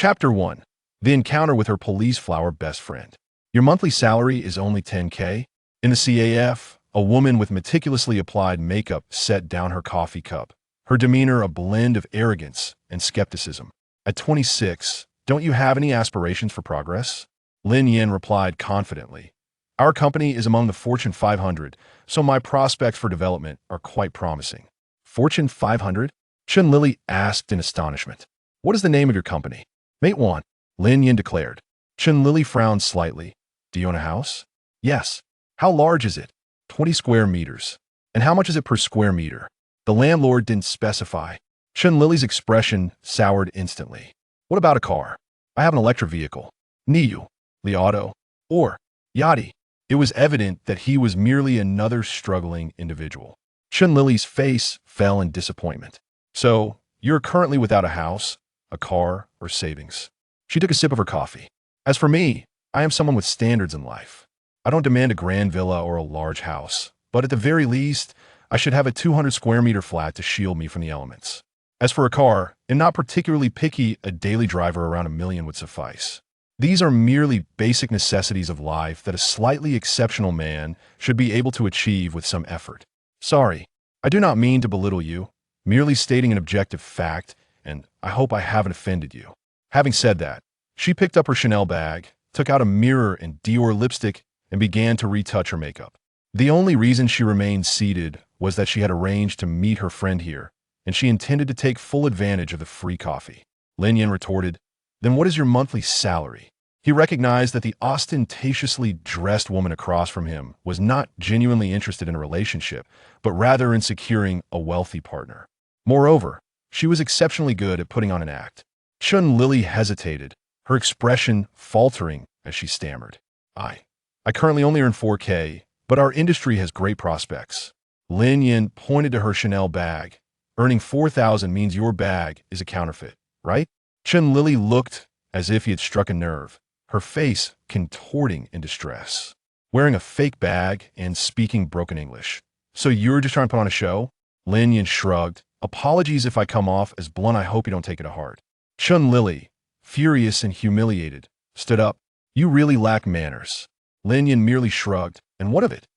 Chapter 1. The encounter with her police flower best friend. Your monthly salary is only 10K? In the CAF, a woman with meticulously applied makeup set down her coffee cup, her demeanor a blend of arrogance and skepticism. At 26, don't you have any aspirations for progress? Lin Yin replied confidently. Our company is among the Fortune 500, so my prospects for development are quite promising. Fortune 500? Chun Lily asked in astonishment. What is the name of your company? Mate 1, Lin Yin declared. Chun Lily frowned slightly. Do you own a house? Yes. How large is it? 20 square meters. And how much is it per square meter? The landlord didn't specify. Chun Lily's expression soured instantly. What about a car? I have an electric vehicle. Niu, Li Auto, or Yachty. It was evident that he was merely another struggling individual. Chun Lily's face fell in disappointment. So, you're currently without a house, a car, or savings. She took a sip of her coffee. As for me, I am someone with standards in life. I don't demand a grand villa or a large house, but at the very least, I should have a 200 square meter flat to shield me from the elements. As for a car, I'm not particularly picky. A daily driver around 1 million would suffice. These are merely basic necessities of life that a slightly exceptional man should be able to achieve with some effort. Sorry, I do not mean to belittle you, merely stating an objective fact, and I hope I haven't offended you. Having said that, she picked up her Chanel bag, took out a mirror and Dior lipstick, and began to retouch her makeup. The only reason she remained seated was that she had arranged to meet her friend here, and she intended to take full advantage of the free coffee. Lin Yin retorted, Then what is your monthly salary? He recognized that the ostentatiously dressed woman across from him was not genuinely interested in a relationship, but rather in securing a wealthy partner. Moreover, she was exceptionally good at putting on an act. Chun Lily hesitated, her expression faltering as she stammered. I currently only earn 4K, but our industry has great prospects. Lin Yin pointed to her Chanel bag. Earning 4,000 means your bag is a counterfeit, right? Chun Lily looked as if he had struck a nerve, her face contorting in distress. Wearing a fake bag and speaking broken English. So you're just trying to put on a show? Lin Yin shrugged. Apologies if I come off as blunt. I hope you don't take it to heart. Chun Lily, furious and humiliated, stood up. You really lack manners. Lin Yin merely shrugged. And what of it?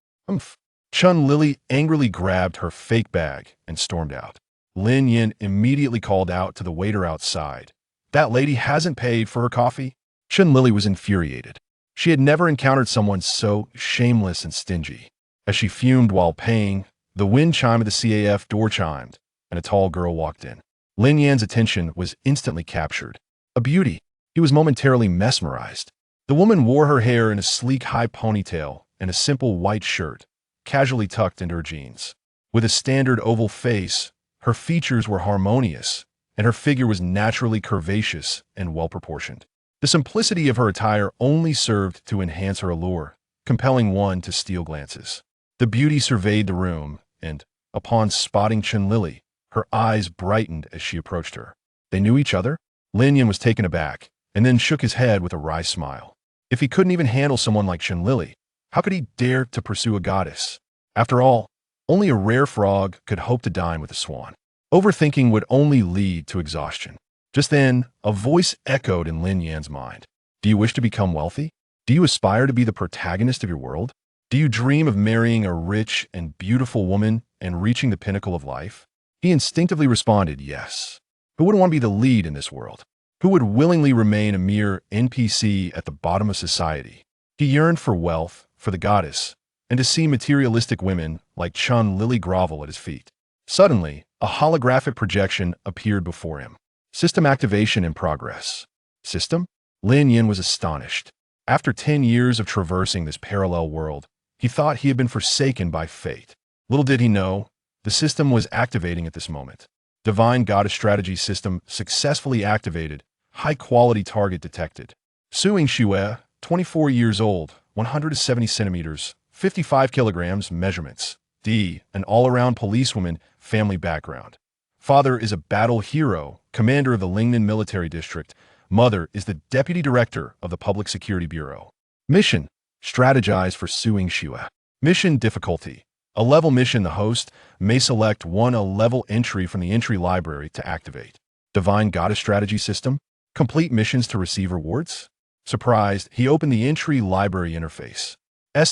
Chun Lily angrily grabbed her fake bag and stormed out. Lin Yin immediately called out to the waiter outside. That lady hasn't paid for her coffee? Chun Lily was infuriated. She had never encountered someone so shameless and stingy. As she fumed while paying, the wind chime of the CAF door chimed, and a tall girl walked in. Lin Yan's attention was instantly captured. A beauty. He was momentarily mesmerized. The woman wore her hair in a sleek high ponytail and a simple white shirt, casually tucked into her jeans. With a standard oval face, her features were harmonious, and her figure was naturally curvaceous and well-proportioned. The simplicity of her attire only served to enhance her allure, compelling one to steal glances. The beauty surveyed the room, and, upon spotting Chun Lily, her eyes brightened as she approached her. They knew each other? Lin Yin was taken aback, and then shook his head with a wry smile. If he couldn't even handle someone like Chun Lily, how could he dare to pursue a goddess? After all, only a rare frog could hope to dine with a swan. Overthinking would only lead to exhaustion. Just then, a voice echoed in Lin Yan's mind. Do you wish to become wealthy? Do you aspire to be the protagonist of your world? Do you dream of marrying a rich and beautiful woman and reaching the pinnacle of life? He instinctively responded, yes. Who wouldn't want to be the lead in this world? Who would willingly remain a mere NPC at the bottom of society? He yearned for wealth, for the goddess, and to see materialistic women like Chun Lily grovel at his feet. Suddenly, a holographic projection appeared before him. System activation in progress. System? Lin Yin was astonished. After 10 years of traversing this parallel world, he thought he had been forsaken by fate. Little did he know, the system was activating at this moment. Divine Goddess Strategy System successfully activated. High-quality target detected. Suing Xue, 24 years old, 170 centimeters, 55 kilograms, measurements. D, an all-around policewoman, family background. Father is a battle hero, commander of the Lingnan Military District. Mother is the deputy director of the Public Security Bureau. Mission: strategize for suing Xue. Mission difficulty: a level mission. The host may select a level entry from the entry library to activate. Divine Goddess Strategy System. Complete missions to receive rewards? Surprised, he opened the entry library interface.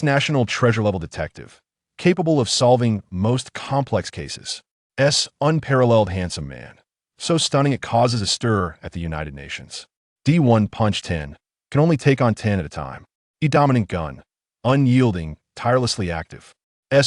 National Treasure Level Detective, capable of solving most complex cases. Unparalleled Handsome Man, so stunning it causes a stir at the United Nations. D1 Punch 10, can only take on 10 at a time. Dominant Gun, unyielding, tirelessly active.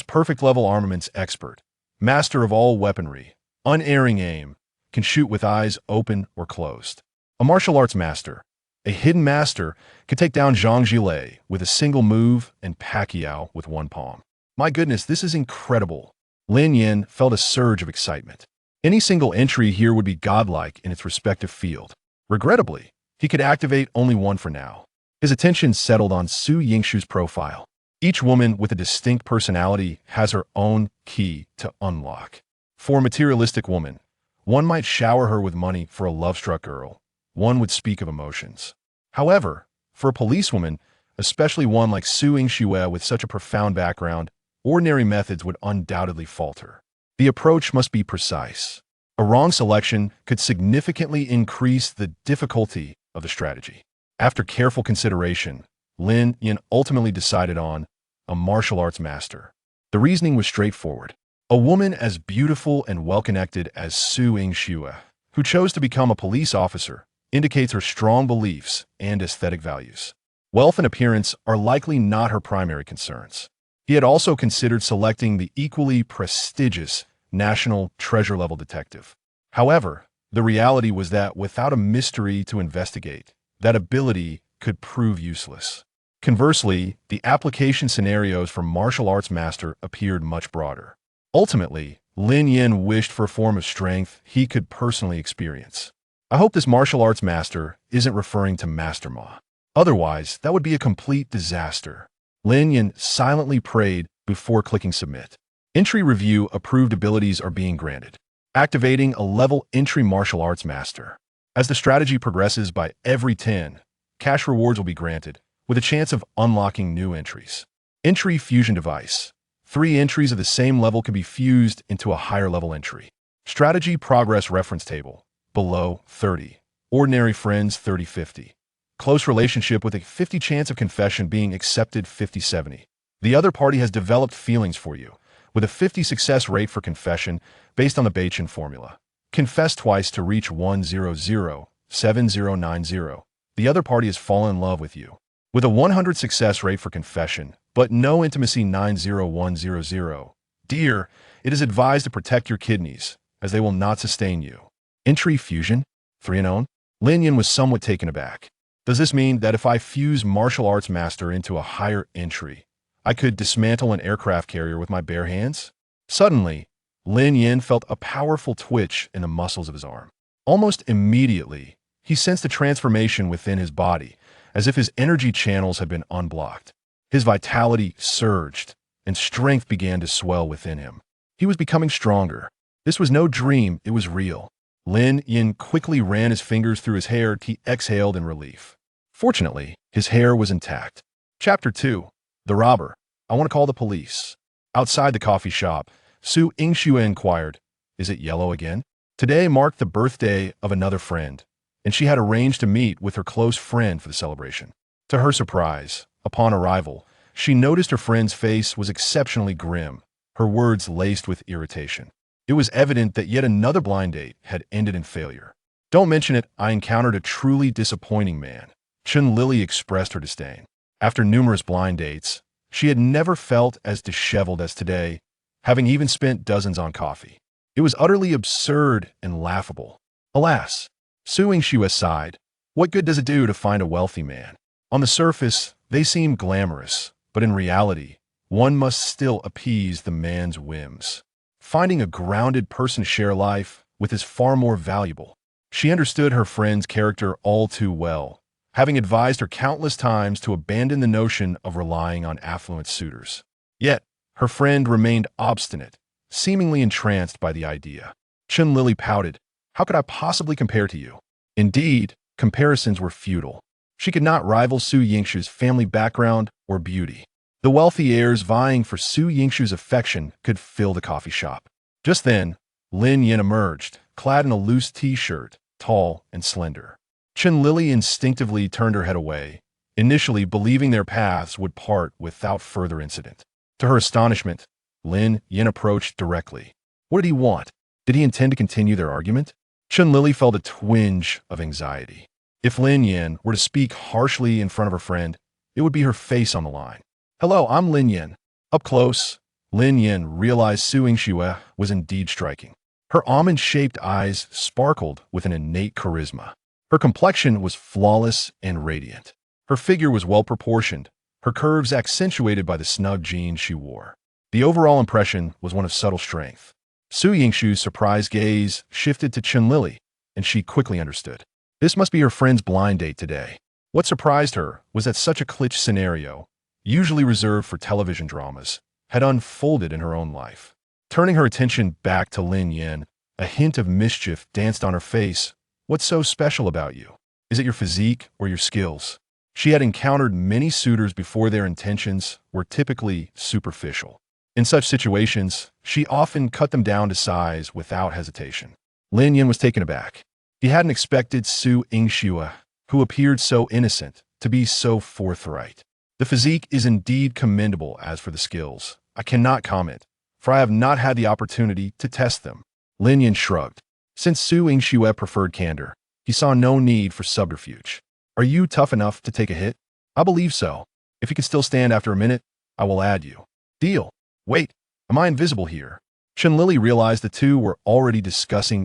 Perfect Level Armaments Expert, master of all weaponry, unerring aim, can shoot with eyes open or closed. A Martial Arts Master, a hidden master, could take down Zhang Jilei with a single move and Pacquiao with one palm. My goodness, this is incredible. Lin Yin felt a surge of excitement. Any single entry here would be godlike in its respective field. Regrettably, he could activate only one for now. His attention settled on Su Yingshu's profile. Each woman with a distinct personality has her own key to unlock. For a materialistic woman, one might shower her with money. For a love-struck girl, one would speak of emotions. However, for a policewoman, especially one like Su Yingshu with such a profound background, ordinary methods would undoubtedly falter. The approach must be precise. A wrong selection could significantly increase the difficulty of the strategy. After careful consideration, Lin Yin ultimately decided on a martial arts master. The reasoning was straightforward. A woman as beautiful and well-connected as Su Yingshu, who chose to become a police officer, indicates her strong beliefs and aesthetic values. Wealth and appearance are likely not her primary concerns. He had also considered selecting the equally prestigious National Treasure Level Detective. However, the reality was that without a mystery to investigate, that ability could prove useless. Conversely, the application scenarios for Martial Arts Master appeared much broader. Ultimately, Lin Yin wished for a form of strength he could personally experience. I hope this Martial Arts Master isn't referring to Master Ma. Otherwise, that would be a complete disaster. Lin Yin silently prayed before clicking Submit. Entry Review approved abilities are being granted. Activating a level entry Martial Arts Master. As the strategy progresses by every 10, cash rewards will be granted, with a chance of unlocking new entries. Entry Fusion Device. 3 entries of the same level can be fused into a higher level entry. Strategy Progress Reference Table. Below, 30. Ordinary Friends, 30-50. Close relationship with a 50 chance of confession being accepted, 50-70. The other party has developed feelings for you, with a 50 success rate for confession based on the Bachin formula. Confess twice to reach 100-7090. The other party has fallen in love with you. With a 100 success rate for confession, but no intimacy, 90100. Dear, it is advised to protect your kidneys, as they will not sustain you. Entry Fusion, 3 and on. Lin Yin was somewhat taken aback. Does this mean that if I fuse Martial Arts Master into a higher entry, I could dismantle an aircraft carrier with my bare hands? Suddenly, Lin Yin felt a powerful twitch in the muscles of his arm. Almost immediately, he sensed a transformation within his body, as if his energy channels had been unblocked. His vitality surged, and strength began to swell within him. He was becoming stronger. This was no dream, it was real. Lin Yin quickly ran his fingers through his hair. He exhaled in relief. Fortunately, his hair was intact. Chapter 2. The Robber. I want to call the police. Outside the coffee shop, Su Yingshu inquired, "Is it yellow again?" Today marked the birthday of another friend, and she had arranged to meet with her close friend for the celebration. To her surprise, upon arrival, she noticed her friend's face was exceptionally grim, her words laced with irritation. It was evident that yet another blind date had ended in failure. "Don't mention it, I encountered a truly disappointing man." Chun Lily expressed her disdain. After numerous blind dates, she had never felt as disheveled as today, having even spent dozens on coffee. It was utterly absurd and laughable. Alas, Su Yingshu sighed. What good does it do to find a wealthy man? On the surface, they seem glamorous, but in reality, one must still appease the man's whims. Finding a grounded person to share life with is far more valuable. She understood her friend's character all too well, having advised her countless times to abandon the notion of relying on affluent suitors. Yet, her friend remained obstinate, seemingly entranced by the idea. Chun Lily pouted. How could I possibly compare to you? Indeed, comparisons were futile. She could not rival Su Yingshu's family background or beauty. The wealthy heirs vying for Su Yingshu's affection could fill the coffee shop. Just then, Lin Yin emerged, clad in a loose t-shirt, tall and slender. Chen Lili instinctively turned her head away, initially believing their paths would part without further incident. To her astonishment, Lin Yin approached directly. What did he want? Did he intend to continue their argument? Chen Lili felt a twinge of anxiety. If Lin Yin were to speak harshly in front of her friend, it would be her face on the line. Hello, I'm Lin Yin. Up close, Lin Yin realized Su Yingxue was indeed striking. Her almond-shaped eyes sparkled with an innate charisma. Her complexion was flawless and radiant. Her figure was well-proportioned, her curves accentuated by the snug jeans she wore. The overall impression was one of subtle strength. Su Yingxue's surprised gaze shifted to Chen Lili, and she quickly understood. This must be her friend's blind date today. What surprised her was that such a cliché scenario, usually reserved for television dramas, had unfolded in her own life. Turning her attention back to Lin Yin, a hint of mischief danced on her face. What's so special about you? Is it your physique or your skills? She had encountered many suitors before their intentions were typically superficial. In such situations, she often cut them down to size without hesitation. Lin Yin was taken aback. He hadn't expected Su Yingxue, who appeared so innocent, to be so forthright. The physique is indeed commendable. As for the skills, I cannot comment, for I have not had the opportunity to test them. Lin Yin shrugged. Since Su Yingxue preferred candor, he saw no need for subterfuge. Are you tough enough to take a hit? I believe so. If you can still stand after a minute, I will add you. Deal. Wait, am I invisible here? Chen Lili realized the two were already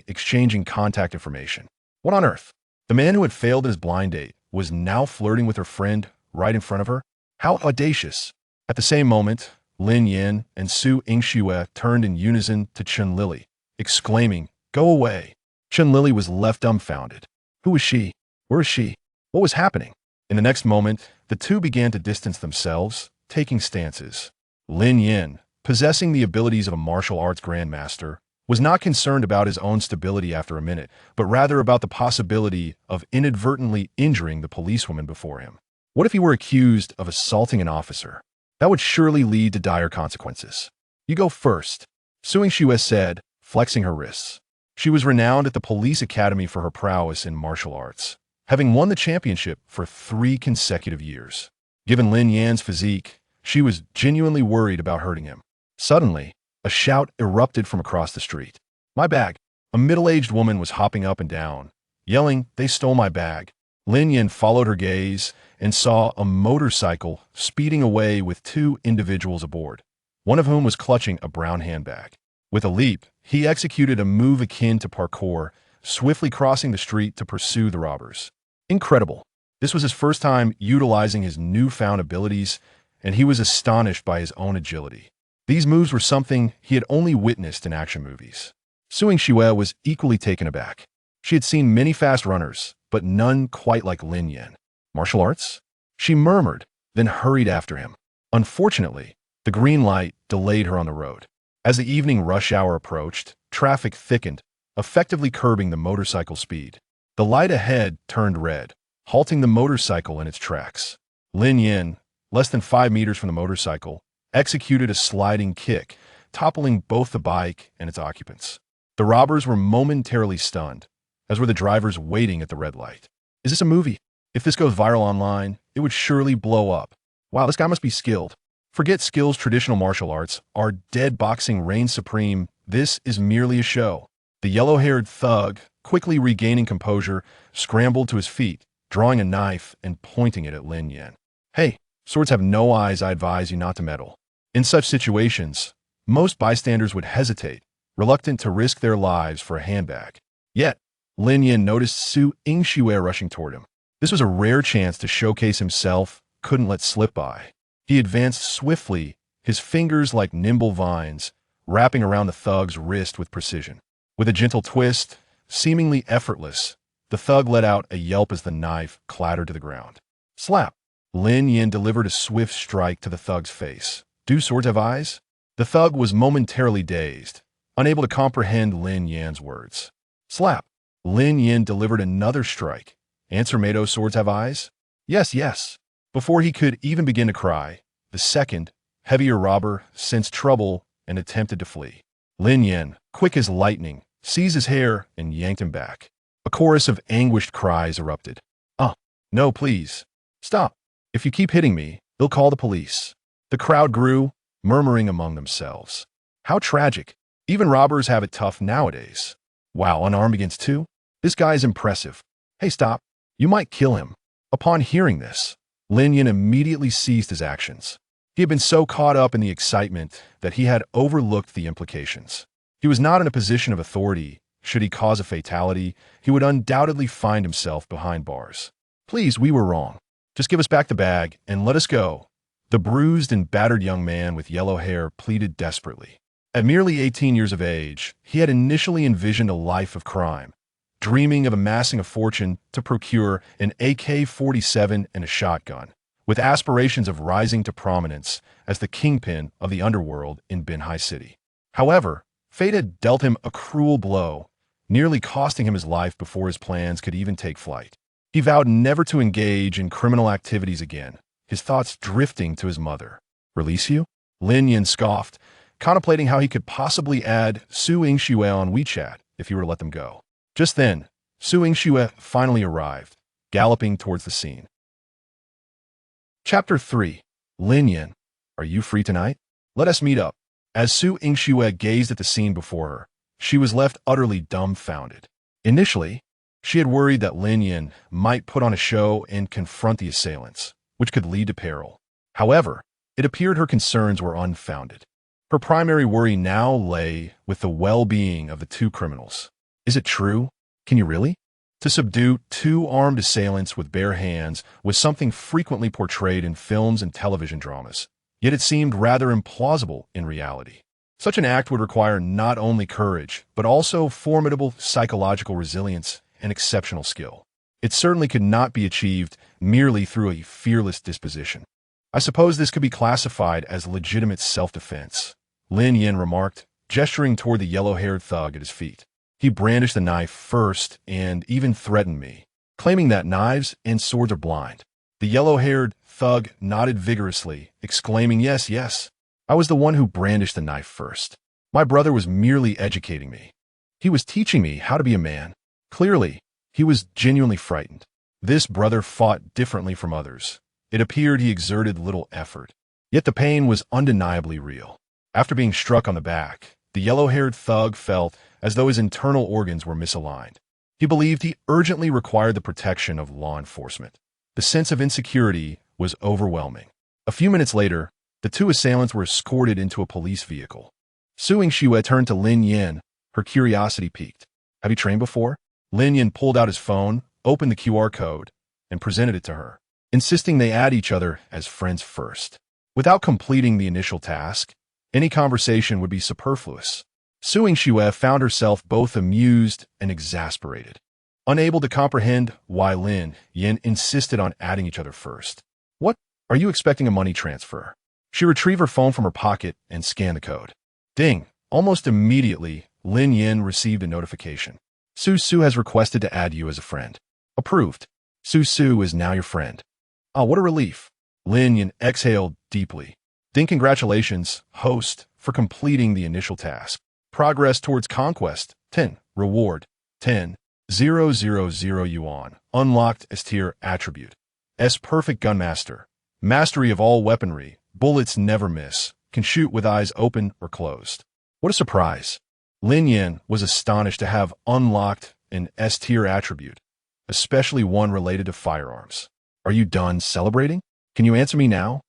exchanging contact information. What on earth? The man who had failed his blind date was now flirting with her friend right in front of her? How audacious! At the same moment, Lin Yin and Su Yingxue turned in unison to Chen Lili, exclaiming, "Go away!" Chen Lili was left dumbfounded. Who was she? Where is she? What was happening? In the next moment, the two began to distance themselves, taking stances. Lin Yin, possessing the abilities of a martial arts grandmaster, was not concerned about his own stability after a minute, but rather about the possibility of inadvertently injuring the policewoman before him. What if he were accused of assaulting an officer? That would surely lead to dire consequences. You go first, Su Yingxue said, flexing her wrists. She was renowned at the police academy for her prowess in martial arts, having won the championship for 3 consecutive years. Given Lin Yan's physique, she was genuinely worried about hurting him. Suddenly, a shout erupted from across the street. My bag! A middle-aged woman was hopping up and down, yelling, "They stole my bag." Lin Yin followed her gaze and saw a motorcycle speeding away with 2 individuals aboard, one of whom was clutching a brown handbag. With a leap, he executed a move akin to parkour, swiftly crossing the street to pursue the robbers. Incredible. This was his first time utilizing his newfound abilities, and he was astonished by his own agility. These moves were something he had only witnessed in action movies. Su Yingxue was equally taken aback. She had seen many fast runners, but none quite like Lin Yin. Martial arts? She murmured, then hurried after him. Unfortunately, the green light delayed her on the road. As the evening rush hour approached, traffic thickened, effectively curbing the motorcycle's speed. The light ahead turned red, halting the motorcycle in its tracks. Lin Yin, less than 5 meters from the motorcycle, executed a sliding kick, toppling both the bike and its occupants. The robbers were momentarily stunned, as were the drivers waiting at the red light. Is this a movie? If this goes viral online, it would surely blow up. Wow, this guy must be skilled. Forget skills. Traditional martial arts. Our dead boxing reigns supreme. This is merely a show. The yellow-haired thug, quickly regaining composure, scrambled to his feet, drawing a knife and pointing it at Lin Yin. Hey, swords have no eyes. I advise you not to meddle. In such situations, most bystanders would hesitate, reluctant to risk their lives for a handbag. Yet, Lin Yin noticed Su Yingxue rushing toward him. This was a rare chance to showcase himself, couldn't let slip by. He advanced swiftly, his fingers like nimble vines, wrapping around the thug's wrist with precision. With a gentle twist, seemingly effortless, the thug let out a yelp as the knife clattered to the ground. Slap! Lin Yin delivered a swift strike to the thug's face. Do swords have eyes? The thug was momentarily dazed, unable to comprehend Lin Yan's words. Slap! Lin Yin delivered another strike. Answer, Mado, swords have eyes? Yes, yes. Before he could even begin to cry, the second, heavier robber sensed trouble and attempted to flee. Lin Yin, quick as lightning, seized his hair and yanked him back. A chorus of anguished cries erupted. "Ah, no, please. Stop. If you keep hitting me, they'll call the police." The crowd grew, murmuring among themselves. How tragic. Even robbers have it tough nowadays. Wow, unarmed against two? This guy's impressive. Hey, stop. You might kill him. Upon hearing this, Lin Yin immediately ceased his actions. He had been so caught up in the excitement that he had overlooked the implications. He was not in a position of authority. Should he cause a fatality, he would undoubtedly find himself behind bars. "Please, we were wrong. Just give us back the bag and let us go." The bruised and battered young man with yellow hair pleaded desperately. At merely 18 years of age, he had initially envisioned a life of crime, dreaming of amassing a fortune to procure an AK-47 and a shotgun, with aspirations of rising to prominence as the kingpin of the underworld in Binhai City. However, fate had dealt him a cruel blow, nearly costing him his life before his plans could even take flight. He vowed never to engage in criminal activities again, his thoughts drifting to his mother. "Release you?" Lin Yin scoffed, contemplating how he could possibly add Su Yingxue on WeChat if he were to let them go. Just then, Su Yingxue finally arrived, galloping towards the scene. Chapter 3. Lin Yin, are you free tonight? Let us meet up. As Su Yingxue gazed at the scene before her, she was left utterly dumbfounded. Initially, she had worried that Lin Yin might put on a show and confront the assailants, which could lead to peril. However, it appeared her concerns were unfounded. Her primary worry now lay with the well-being of the two criminals. Is it true? Can you really? To subdue two armed assailants with bare hands was something frequently portrayed in films and television dramas, yet it seemed rather implausible in reality. Such an act would require not only courage, but also formidable psychological resilience and exceptional skill. It certainly could not be achieved merely through a fearless disposition. "I suppose this could be classified as legitimate self-defense," Lin Yin remarked, gesturing toward the yellow-haired thug at his feet. "He brandished the knife first and even threatened me, claiming that knives and swords are blind." The yellow-haired thug nodded vigorously, exclaiming, "Yes, yes. I was the one who brandished the knife first. My brother was merely educating me. He was teaching me how to be a man." Clearly, he was genuinely frightened. This brother fought differently from others. It appeared he exerted little effort. Yet the pain was undeniably real. After being struck on the back, the yellow-haired thug felt as though his internal organs were misaligned. He believed he urgently required the protection of law enforcement. The sense of insecurity was overwhelming. A few minutes later, the two assailants were escorted into a police vehicle. Su Yingxue turned to Lin Yin, her curiosity piqued. "Have you trained before?" Lin Yin pulled out his phone, opened the QR code, and presented it to her, insisting they add each other as friends first. Without completing the initial task, any conversation would be superfluous. Su Yingxue found herself both amused and exasperated, unable to comprehend why Lin Yin insisted on adding each other first. "What? Are you expecting a money transfer?" She retrieved her phone from her pocket and scanned the code. Ding! Almost immediately, Lin Yin received a notification. "Su has requested to add you as a friend." "Approved. Su is now your friend." "Oh, what a relief." Lin Yin exhaled deeply. "Ding, congratulations, host, for completing the initial task. Progress towards conquest, 10. Reward, 10,000 yuan. Unlocked S tier attribute. S perfect gunmaster. Mastery of all weaponry. Bullets never miss. Can shoot with eyes open or closed." What a surprise. Lin Yin was astonished to have unlocked an S tier attribute, especially one related to firearms. "Are you done celebrating? Can you answer me now?"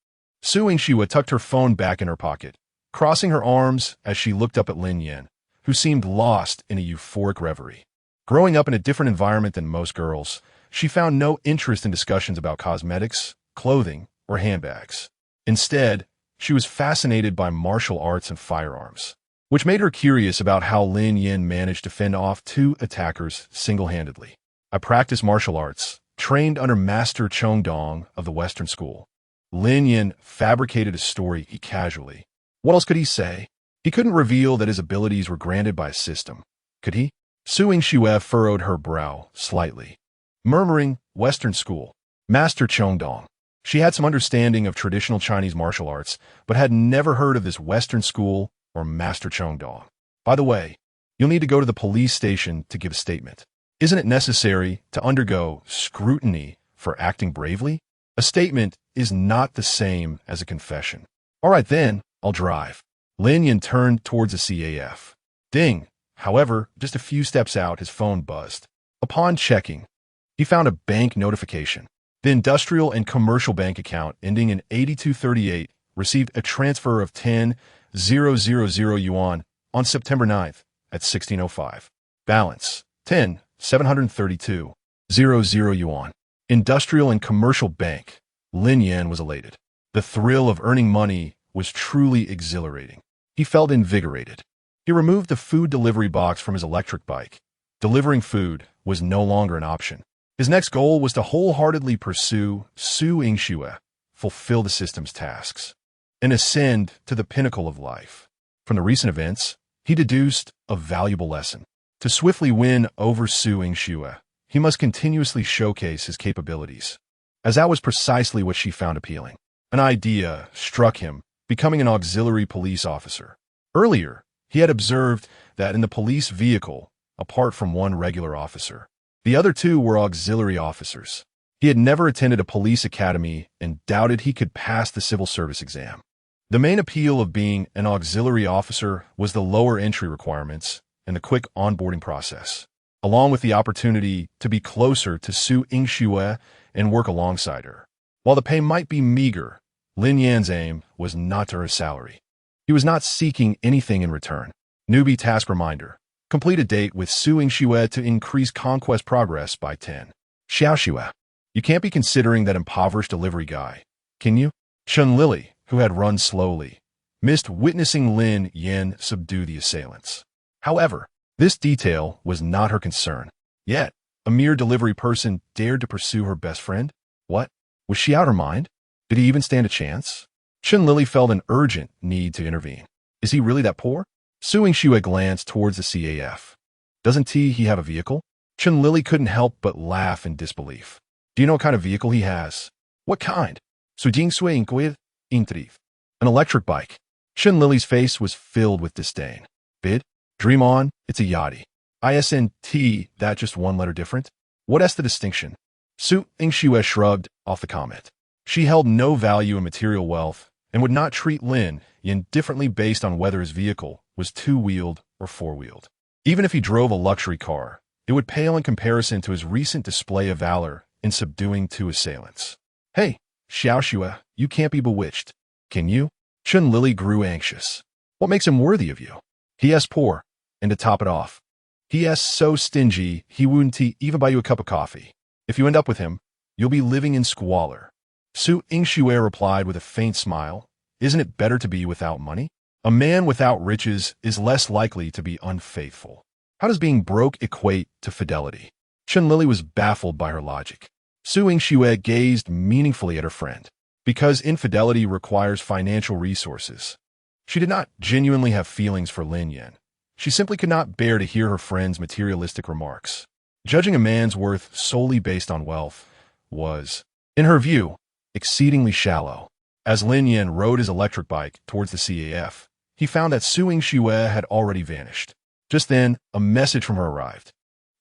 Su Yingxue tucked her phone back in her pocket, crossing her arms as she looked up at Lin Yin, who seemed lost in a euphoric reverie. Growing up in a different environment than most girls, she found no interest in discussions about cosmetics, clothing, or handbags. Instead, she was fascinated by martial arts and firearms, which made her curious about how Lin Yin managed to fend off two attackers single-handedly. "I practice martial arts, trained under Master Chongdong of the Western School." Lin Yin fabricated a story casually. What else could he say? He couldn't reveal that his abilities were granted by a system, could he? Su Yingxue furrowed her brow slightly, murmuring, "Western School, Master Chongdong." She had some understanding of traditional Chinese martial arts, but had never heard of this Western School or Master Chongdong. "By the way, you'll need to go to the police station to give a statement." Isn't it necessary to undergo scrutiny for acting bravely? A statement is not the same as a confession. All right then, I'll drive. Lin Yan turned towards the CAF. Ding. However, just a few steps out, his phone buzzed. Upon checking, he found a bank notification. The industrial and commercial bank account ending in 8238 received a transfer of 10,000 yuan on September 9th at 1605. Balance 10,732.00 yuan. Industrial and commercial bank. Lin Yan was elated. The thrill of earning money was truly exhilarating. He felt invigorated. He removed the food delivery box from his electric bike. Delivering food was no longer an option. His next goal was to wholeheartedly pursue Su Yingxue, fulfill the system's tasks, and ascend to the pinnacle of life. From the recent events, he deduced a valuable lesson. To swiftly win over Su Yingxue, he must continuously showcase his capabilities, as that was precisely what she found appealing. An idea struck him, becoming an auxiliary police officer. Earlier, he had observed that in the police vehicle, apart from one regular officer, the other two were auxiliary officers. He had never attended a police academy and doubted he could pass the civil service exam. The main appeal of being an auxiliary officer was the lower entry requirements and the quick onboarding process, along with the opportunity to be closer to Su Yingxue and work alongside her. While the pay might be meager, Lin Yan's aim was not to earn a salary. He was not seeking anything in return. Newbie task reminder. Complete a date with Su Yingxue to increase conquest progress by 10. Xiaoxue. You can't be considering that impoverished delivery guy, can you? Chen Lili, who had run slowly, missed witnessing Lin Yan subdue the assailants. However, this detail was not her concern. Yet, a mere delivery person dared to pursue her best friend? What? Was she out of her mind? Did he even stand a chance? Chen Lili felt an urgent need to intervene. Is he really that poor? Su Yingxue glanced towards the CAF. Doesn't he have a vehicle? Chen Lili couldn't help but laugh in disbelief. Do you know what kind of vehicle he has? What kind? Su Jingsui Inquid Intriv. An electric bike. Chen Lili's face was filled with disdain. Bid? Dream on, it's a Yachty. ISNT, that just one letter different? What's the distinction? Su Yingxue shrugged off the comment. She held no value in material wealth and would not treat Lin Yan differently based on whether his vehicle was two-wheeled or four-wheeled. Even if he drove a luxury car, it would pale in comparison to his recent display of valor in subduing two assailants. Hey, Xiaoxue, you can't be bewitched, can you? Chen Lili grew anxious. What makes him worthy of you? He is poor, and to top it off, he is so stingy he wouldn't even buy you a cup of coffee. If you end up with him, you'll be living in squalor. Su Yingxue replied with a faint smile. Isn't it better to be without money? A man without riches is less likely to be unfaithful. How does being broke equate to fidelity? Chen Lili was baffled by her logic. Su Yingxue gazed meaningfully at her friend. Because infidelity requires financial resources. She did not genuinely have feelings for Lin Yan. She simply could not bear to hear her friend's materialistic remarks. Judging a man's worth solely based on wealth was, in her view, exceedingly shallow. As Lin Yan rode his electric bike towards the CAF, he found that Su Yingxue had already vanished. Just then, a message from her arrived.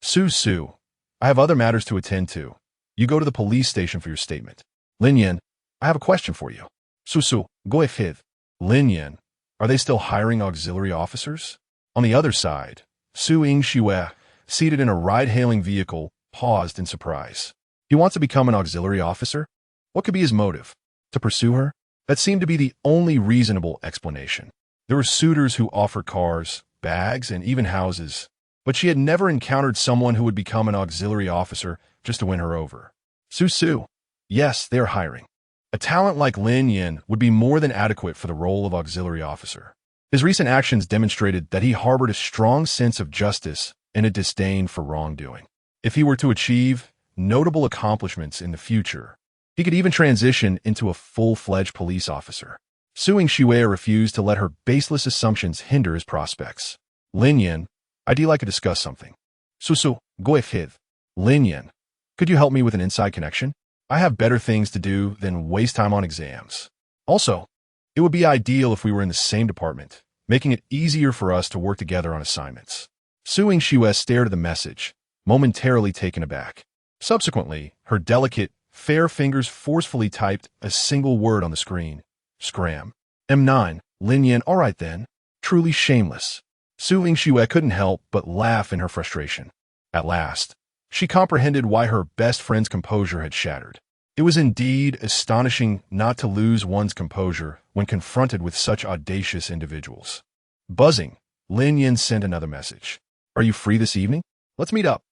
Su, I have other matters to attend to. You go to the police station for your statement. Lin Yan, I have a question for you. Su, go ahead. Lin Yan, are they still hiring auxiliary officers? On the other side, Su Yingxue, seated in a ride-hailing vehicle, paused in surprise. He wants to become an auxiliary officer? What could be his motive? To pursue her? That seemed to be the only reasonable explanation. There were suitors who offered cars, bags, and even houses, but she had never encountered someone who would become an auxiliary officer just to win her over. Su, yes, they are hiring. A talent like Lin Yan would be more than adequate for the role of auxiliary officer. His recent actions demonstrated that he harbored a strong sense of justice and a disdain for wrongdoing. If he were to achieve notable accomplishments in the future, he could even transition into a full-fledged police officer. Su Yingxue refused to let her baseless assumptions hinder his prospects. Lin Yan, I'd like to discuss something. Su, go ahead. Lin Yan, could you help me with an inside connection? I have better things to do than waste time on exams. Also, it would be ideal if we were in the same department, making it easier for us to work together on assignments. Su Yingxue stared at the message, momentarily taken aback. Subsequently, her delicate, fair fingers forcefully typed a single word on the screen. Scram. M9, Lin Yan, all right then. Truly shameless. Su Yingxue couldn't help but laugh in her frustration. At last, she comprehended why her best friend's composure had shattered. It was indeed astonishing not to lose one's composure when confronted with such audacious individuals. Buzzing, Lin Yan sent another message. Are you free this evening? Let's meet up.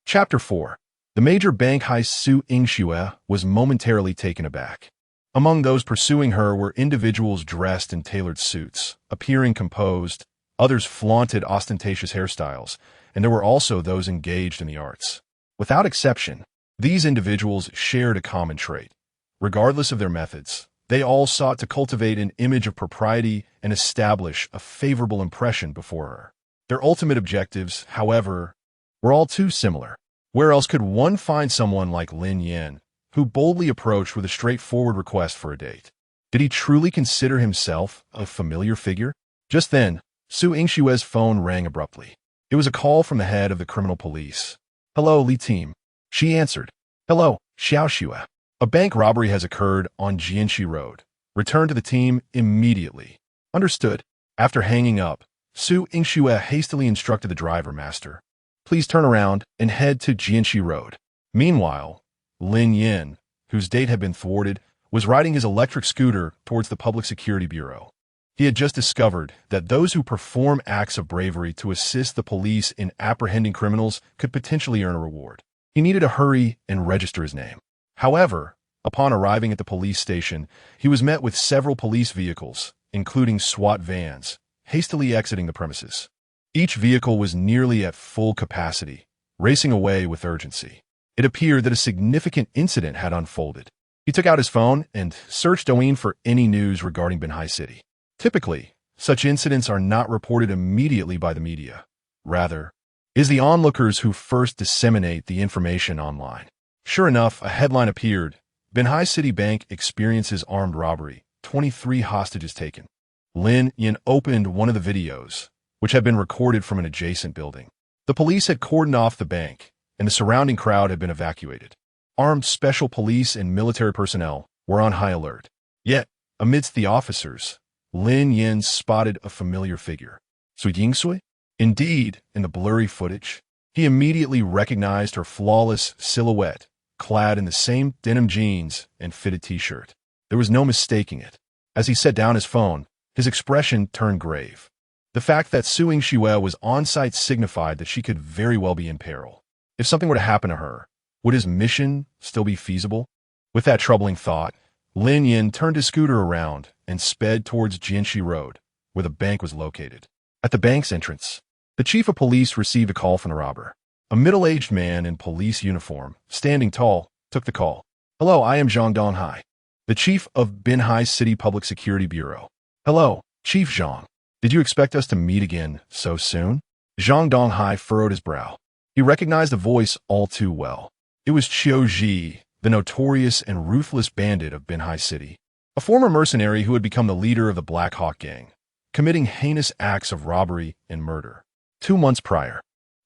Chapter 4. The major bank heist. Su Yingxue was momentarily taken aback. Among those pursuing her were individuals dressed in tailored suits, appearing composed. Others flaunted ostentatious hairstyles, and there were also those engaged in the arts. Without exception, these individuals shared a common trait. Regardless of their methods, they all sought to cultivate an image of propriety and establish a favorable impression before her. Their ultimate objectives, however, were all too similar. Where else could one find someone like Lin Yan, who boldly approached with a straightforward request for a date? Did he truly consider himself a familiar figure? Just then, Su Yingxue's phone rang abruptly. It was a call from the head of the criminal police. Hello, Li Team. She answered. Hello, Xiaoxue. A bank robbery has occurred on Jianxi Road. Return to the team immediately. Understood. After hanging up, Su Yingxue hastily instructed the driver master. Please turn around and head to Jianxi Road. Meanwhile, Lin Yan, whose date had been thwarted, was riding his electric scooter towards the Public Security Bureau. He had just discovered that those who perform acts of bravery to assist the police in apprehending criminals could potentially earn a reward. He needed to hurry and register his name. However, upon arriving at the police station, he was met with several police vehicles, including SWAT vans, hastily exiting the premises. Each vehicle was nearly at full capacity, racing away with urgency. It appeared that a significant incident had unfolded. He took out his phone and searched Douyin for any news regarding Binhai City. Typically, such incidents are not reported immediately by the media. Rather, it is the onlookers who first disseminate the information online. Sure enough, a headline appeared. Binhai City Bank experiences armed robbery, 23 hostages taken. Lin Yan opened one of the videos, which had been recorded from an adjacent building. The police had cordoned off the bank, and the surrounding crowd had been evacuated. Armed special police and military personnel were on high alert. Yet, amidst the officers, Lin Yan spotted a familiar figure. Su Yingxue? Indeed, in the blurry footage, he immediately recognized her flawless silhouette, clad in the same denim jeans and fitted t-shirt. There was no mistaking it. As he set down his phone, his expression turned grave. The fact that Su Yingxue was on site signified that she could very well be in peril. If something were to happen to her, would his mission still be feasible? With that troubling thought, Lin Yan turned his scooter around and sped towards Jianxi Road, where the bank was located. At the bank's entrance, the chief of police received a call from the robber. A middle-aged man in police uniform, standing tall, took the call. Hello, I am Zhang Donghai, the chief of Binhai City Public Security Bureau. Hello, Chief Zhang. Did you expect us to meet again so soon? Zhang Donghai furrowed his brow. He recognized the voice all too well. It was Qiu Ji, the notorious and ruthless bandit of Binhai City, a former mercenary who had become the leader of the Black Hawk Gang, committing heinous acts of robbery and murder. 2 months prior,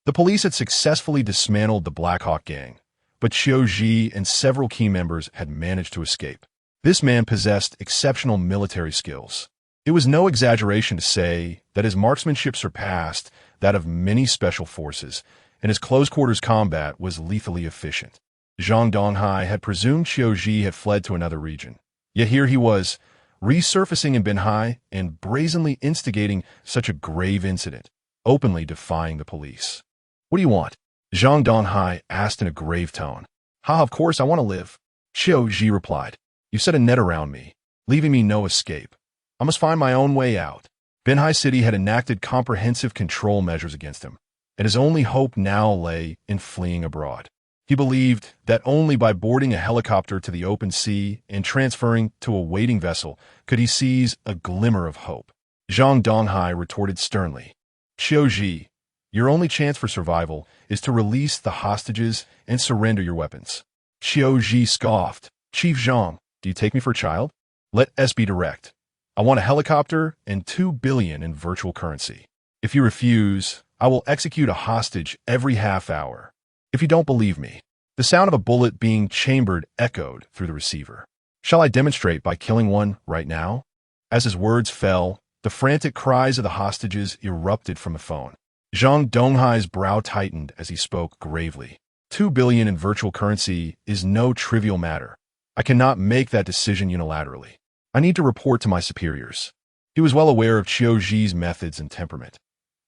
the police had successfully dismantled the Black Hawk Gang, but Qiu Ji and several key members had managed to escape. This man possessed exceptional military skills. It was no exaggeration to say that his marksmanship surpassed that of many special forces, and his close-quarters combat was lethally efficient. Zhang Donghai had presumed Qiu Ji had fled to another region. Yet here he was, resurfacing in Binhai and brazenly instigating such a grave incident, openly defying the police. What do you want? Zhang Donghai asked in a grave tone. Of course, I want to live. Qiu Ji replied. You set a net around me, leaving me no escape. I must find my own way out. Binhai City had enacted comprehensive control measures against him, and his only hope now lay in fleeing abroad. He believed that only by boarding a helicopter to the open sea and transferring to a waiting vessel could he seize a glimmer of hope. Zhang Donghai retorted sternly. Qiu Ji, your only chance for survival is to release the hostages and surrender your weapons. Qiu Ji scoffed. Chief Zhang, do you take me for a child? Let us be direct. I want a helicopter and 2 billion in virtual currency. If you refuse, I will execute a hostage every half hour. If you don't believe me, the sound of a bullet being chambered echoed through the receiver. Shall I demonstrate by killing one right now? As his words fell, the frantic cries of the hostages erupted from the phone. Zhang Donghai's brow tightened as he spoke gravely. 2 billion in virtual currency is no trivial matter. I cannot make that decision unilaterally. I need to report to my superiors. He was well aware of Qiu Zhi's methods and temperament.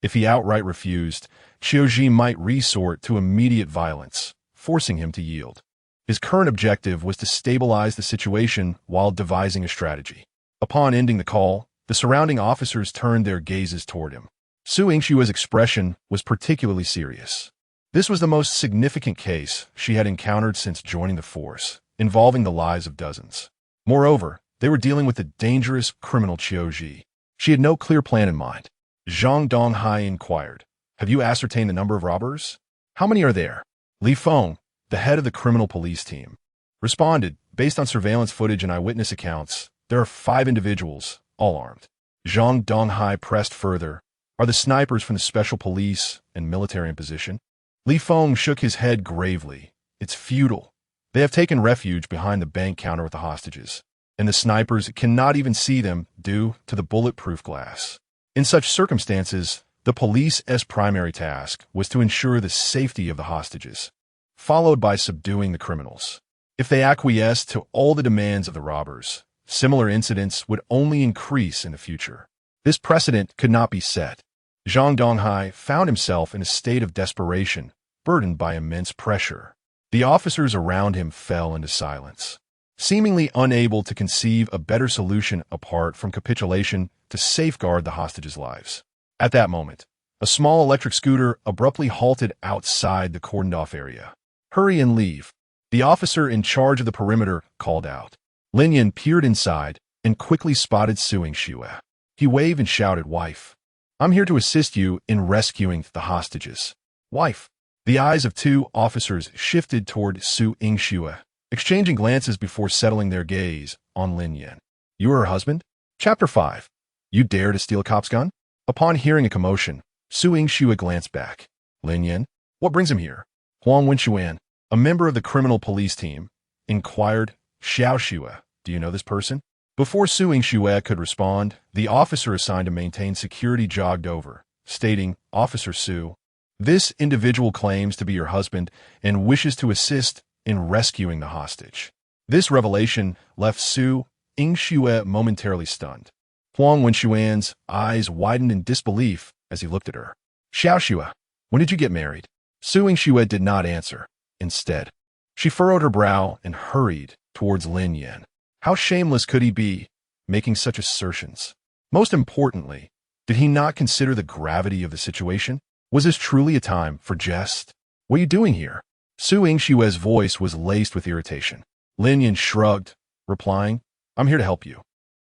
If he outright refused, Qiu Zhi might resort to immediate violence, forcing him to yield. His current objective was to stabilize the situation while devising a strategy. Upon ending the call, the surrounding officers turned their gazes toward him. Su Yingshua's expression was particularly serious. This was the most significant case she had encountered since joining the force, involving the lives of dozens. Moreover, they were dealing with the dangerous criminal Qiu Zhi. She had no clear plan in mind. Zhang Donghai inquired, "Have you ascertained the number of robbers? How many are there?" Li Feng, the head of the criminal police team, responded, "Based on surveillance footage and eyewitness accounts, there are 5 individuals, all armed." Zhang Donghai pressed further, "Are the snipers from the special police and military in position?" Li Feng shook his head gravely. "It's futile. They have taken refuge behind the bank counter with the hostages, and the snipers cannot even see them due to the bulletproof glass. In such circumstances, the police's primary task was to ensure the safety of the hostages, followed by subduing the criminals. If they acquiesced to all the demands of the robbers, similar incidents would only increase in the future. This precedent could not be set. Zhang Donghai found himself in a state of desperation, burdened by immense pressure. The officers around him fell into silence, seemingly unable to conceive a better solution apart from capitulation to safeguard the hostages' lives. At that moment, a small electric scooter abruptly halted outside the cordoned-off area. "Hurry and leave," the officer in charge of the perimeter called out. Lin Yan peered inside and quickly spotted Su Yingxue. He waved and shouted, "Wife, I'm here to assist you in rescuing the hostages." "Wife." The eyes of 2 officers shifted toward Su Yingxue, exchanging glances before settling their gaze on Lin Yan. "You are her husband?" Chapter 5. You dare to steal a cop's gun? Upon hearing a commotion, Su Yingxue glanced back. "Lin Yan? What brings him here?" Huang Wenxuan, a member of the criminal police team, inquired. "Xiao Xue, do you know this person?" Before Su Yingxue could respond, the officer assigned to maintain security jogged over, stating, "Officer Su, this individual claims to be your husband and wishes to assist in rescuing the hostage." This revelation left Su Yingxue momentarily stunned. Huang Wenxuan's eyes widened in disbelief as he looked at her. "Xiao Xue, when did you get married?" Su Yingxue did not answer. Instead, she furrowed her brow and hurried towards Lin Yan. How shameless could he be, making such assertions? Most importantly, did he not consider the gravity of the situation? Was this truly a time for jest? "What are you doing here?" Su Yingshue's voice was laced with irritation. Lin Yan shrugged, replying, "I'm here to help you."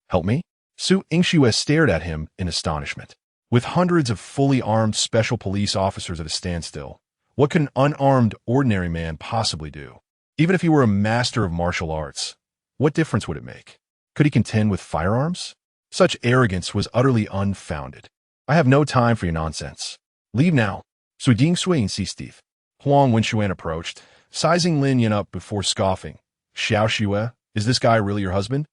"Help me?" Su Yingxue stared at him in astonishment. With hundreds of fully armed special police officers at a standstill, what could an unarmed ordinary man possibly do? Even if he were a master of martial arts, what difference would it make? Could he contend with firearms? Such arrogance was utterly unfounded. "I have no time for your nonsense. Leave now." Su Yingxue insisted. Huang Wenxuan approached, sizing Lin Yan up before scoffing. "Xiao Xue, is this guy really your husband?"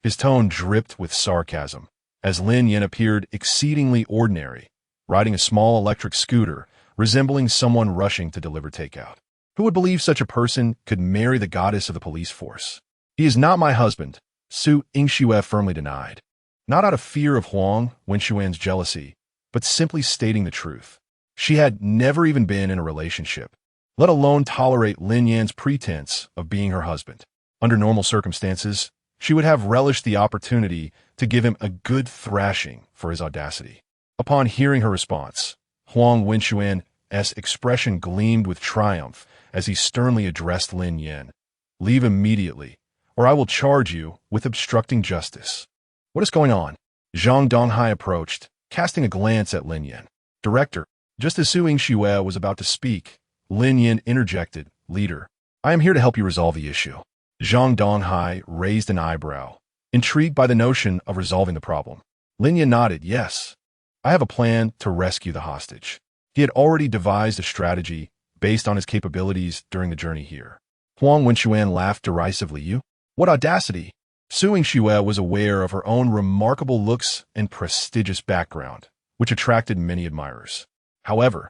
His tone dripped with sarcasm, as Lin Yan appeared exceedingly ordinary, riding a small electric scooter, resembling someone rushing to deliver takeout. Who would believe such a person could marry the goddess of the police force? "He is not my husband," Su Yingxue firmly denied. Not out of fear of Huang Wenxuan's jealousy, but simply stating the truth. She had never even been in a relationship, let alone tolerate Lin Yan's pretense of being her husband. Under normal circumstances, she would have relished the opportunity to give him a good thrashing for his audacity. Upon hearing her response, Huang Wenxuan's expression gleamed with triumph as he sternly addressed Lin Yan. "Leave immediately, or I will charge you with obstructing justice." "What is going on?" Zhang Donghai approached, casting a glance at Lin Yan. "Director." Just as Su Yingxue was about to speak, Lin Yan interjected, "Leader, I am here to help you resolve the issue." Zhang Donghai raised an eyebrow, intrigued by the notion of resolving the problem. Lin Yan nodded, "Yes, I have a plan to rescue the hostage." He had already devised a strategy based on his capabilities during the journey here. Huang Wenxuan laughed derisively. You? What audacity! Su Yingxue was aware of her own remarkable looks and prestigious background, which attracted many admirers. However,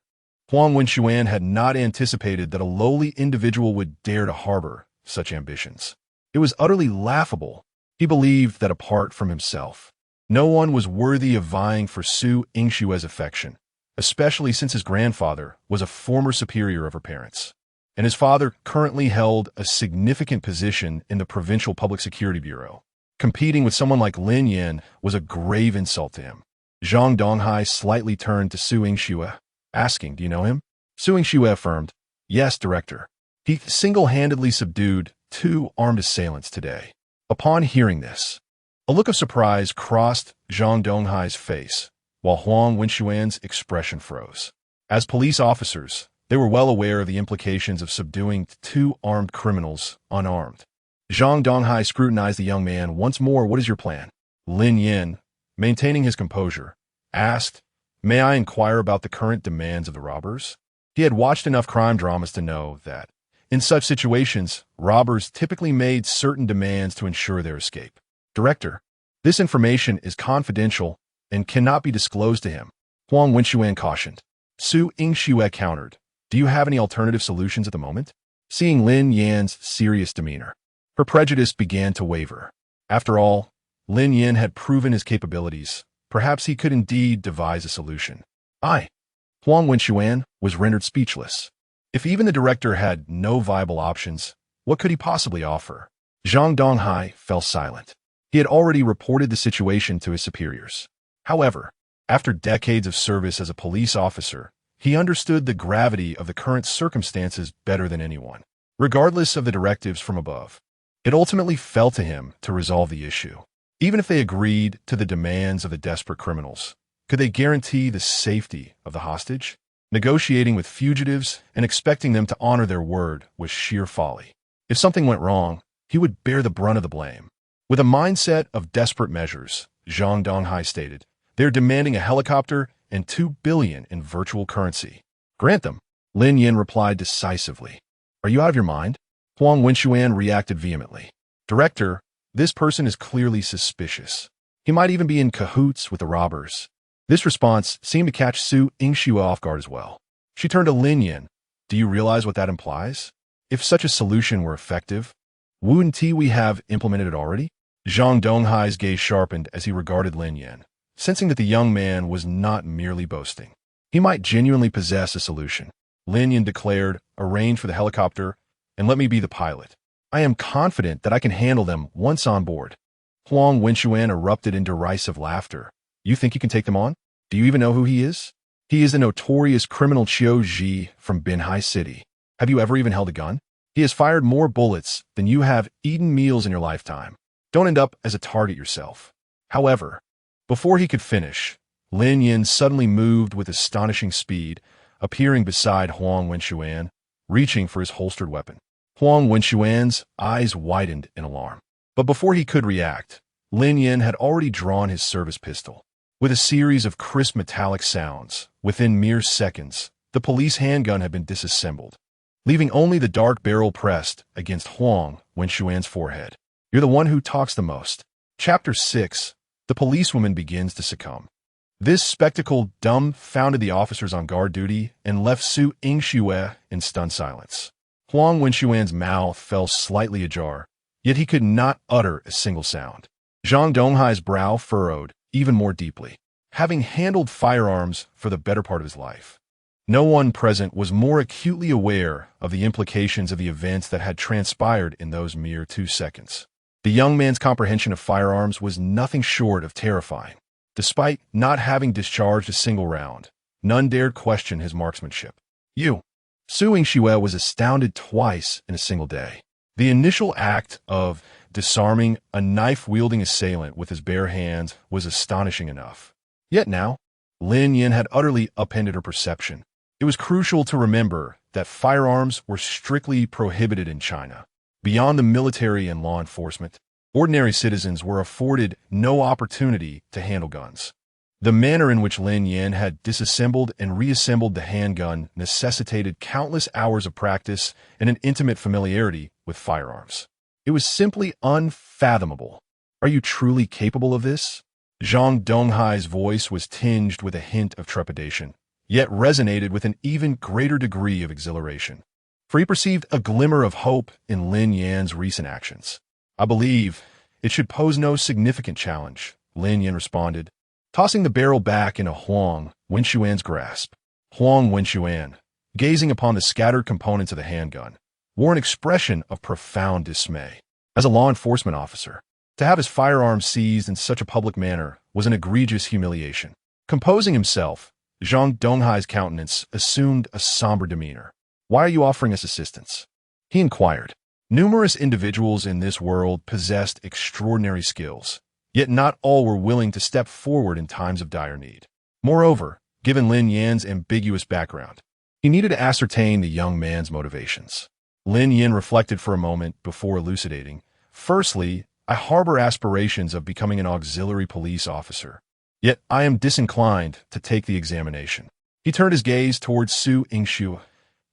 Huang Wenxuan had not anticipated that a lowly individual would dare to harbor such ambitions. It was utterly laughable. He believed that apart from himself, no one was worthy of vying for Su Yingxue's affection, especially since his grandfather was a former superior of her parents, and his father currently held a significant position in the Provincial Public Security Bureau. Competing with someone like Lin Yan was a grave insult to him. Zhang Donghai slightly turned to Su Yingxue, asking, "Do you know him?" Su Yingxue affirmed, "Yes, Director. He single-handedly subdued 2 armed assailants today." Upon hearing this, a look of surprise crossed Zhang Donghai's face, while Huang Wenxuan's expression froze. As police officers, they were well aware of the implications of subduing 2 armed criminals unarmed. Zhang Donghai scrutinized the young man once more. "What is your plan?" Lin Yan, maintaining his composure, asked, "May I inquire about the current demands of the robbers?" He had watched enough crime dramas to know that, in such situations, robbers typically made certain demands to ensure their escape. "Director, this information is confidential and cannot be disclosed to him," Huang Wenxuan cautioned. Su Yingxue countered, "Do you have any alternative solutions at the moment?" Seeing Lin Yan's serious demeanor, her prejudice began to waver. After all, Lin Yan had proven his capabilities. Perhaps he could indeed devise a solution. Huang Wenxuan was rendered speechless. If even the director had no viable options, what could he possibly offer? Zhang Donghai fell silent. He had already reported the situation to his superiors. However, after decades of service as a police officer, he understood the gravity of the current circumstances better than anyone. Regardless of the directives from above, it ultimately fell to him to resolve the issue. Even if they agreed to the demands of the desperate criminals, could they guarantee the safety of the hostage? Negotiating with fugitives and expecting them to honor their word was sheer folly. If something went wrong, he would bear the brunt of the blame. With a mindset of desperate measures, Zhang Donghai stated, "They're demanding a helicopter and 2 billion in virtual currency." "Grant them," Lin Yan replied decisively. "Are you out of your mind?" Huang Wenxuan reacted vehemently. "Director, this person is clearly suspicious. He might even be in cahoots with the robbers." This response seemed to catch Su Yingxue off guard as well. She turned to Lin Yan. "Do you realize what that implies? If such a solution were effective, wouldn't we have implemented it already?" Zhang Donghai's gaze sharpened as he regarded Lin Yan, sensing that the young man was not merely boasting. He might genuinely possess a solution. Lin Yan declared, "Arrange for the helicopter and let me be the pilot. I am confident that I can handle them once on board." Huang Wenxuan erupted in derisive laughter. "You think you can take them on? Do you even know who he is?" "He is the notorious criminal Qiu Ji from Binhai City. Have you ever even held a gun? He has fired more bullets than you have eaten meals in your lifetime. Don't end up as a target yourself." However, before he could finish, Lin Yan suddenly moved with astonishing speed, appearing beside Huang Wenxuan, reaching for his holstered weapon. Huang Wenxuan's eyes widened in alarm. But before he could react, Lin Yan had already drawn his service pistol. With a series of crisp metallic sounds, within mere seconds, the police handgun had been disassembled, leaving only the dark barrel pressed against Huang Wenxuan's forehead. "You're the one who talks the most." Chapter 6. The policewoman begins to succumb. This spectacle dumbfounded the officers on guard duty and left Su Yingxue in stunned silence. Huang Wenxuan's mouth fell slightly ajar, yet he could not utter a single sound. Zhang Donghai's brow furrowed even more deeply. Having handled firearms for the better part of his life, no one present was more acutely aware of the implications of the events that had transpired in those mere 2 seconds. The young man's comprehension of firearms was nothing short of terrifying. Despite not having discharged a single round, none dared question his marksmanship. Su Yingxue was astounded twice in a single day. The initial act of disarming a knife-wielding assailant with his bare hands was astonishing enough. Yet now, Lin Yan had utterly upended her perception. It was crucial to remember that firearms were strictly prohibited in China. Beyond the military and law enforcement, ordinary citizens were afforded no opportunity to handle guns. The manner in which Lin Yan had disassembled and reassembled the handgun necessitated countless hours of practice and an intimate familiarity with firearms. It was simply unfathomable. Are you truly capable of this? Zhang Donghai's voice was tinged with a hint of trepidation, yet resonated with an even greater degree of exhilaration. For he perceived a glimmer of hope in Lin Yan's recent actions. I believe it should pose no significant challenge, Lin Yan responded, tossing the barrel back into Huang Wenxuan's grasp. Huang Wenxuan, gazing upon the scattered components of the handgun, wore an expression of profound dismay. As a law enforcement officer, to have his firearm seized in such a public manner was an egregious humiliation. Composing himself, Zhang Donghai's countenance assumed a somber demeanor. Why are you offering us assistance? He inquired. Numerous individuals in this world possessed extraordinary skills, yet not all were willing to step forward in times of dire need. Moreover, given Lin Yan's ambiguous background, he needed to ascertain the young man's motivations. Lin Yan reflected for a moment before elucidating. Firstly, I harbor aspirations of becoming an auxiliary police officer, yet I am disinclined to take the examination. He turned his gaze towards Su Yingxu,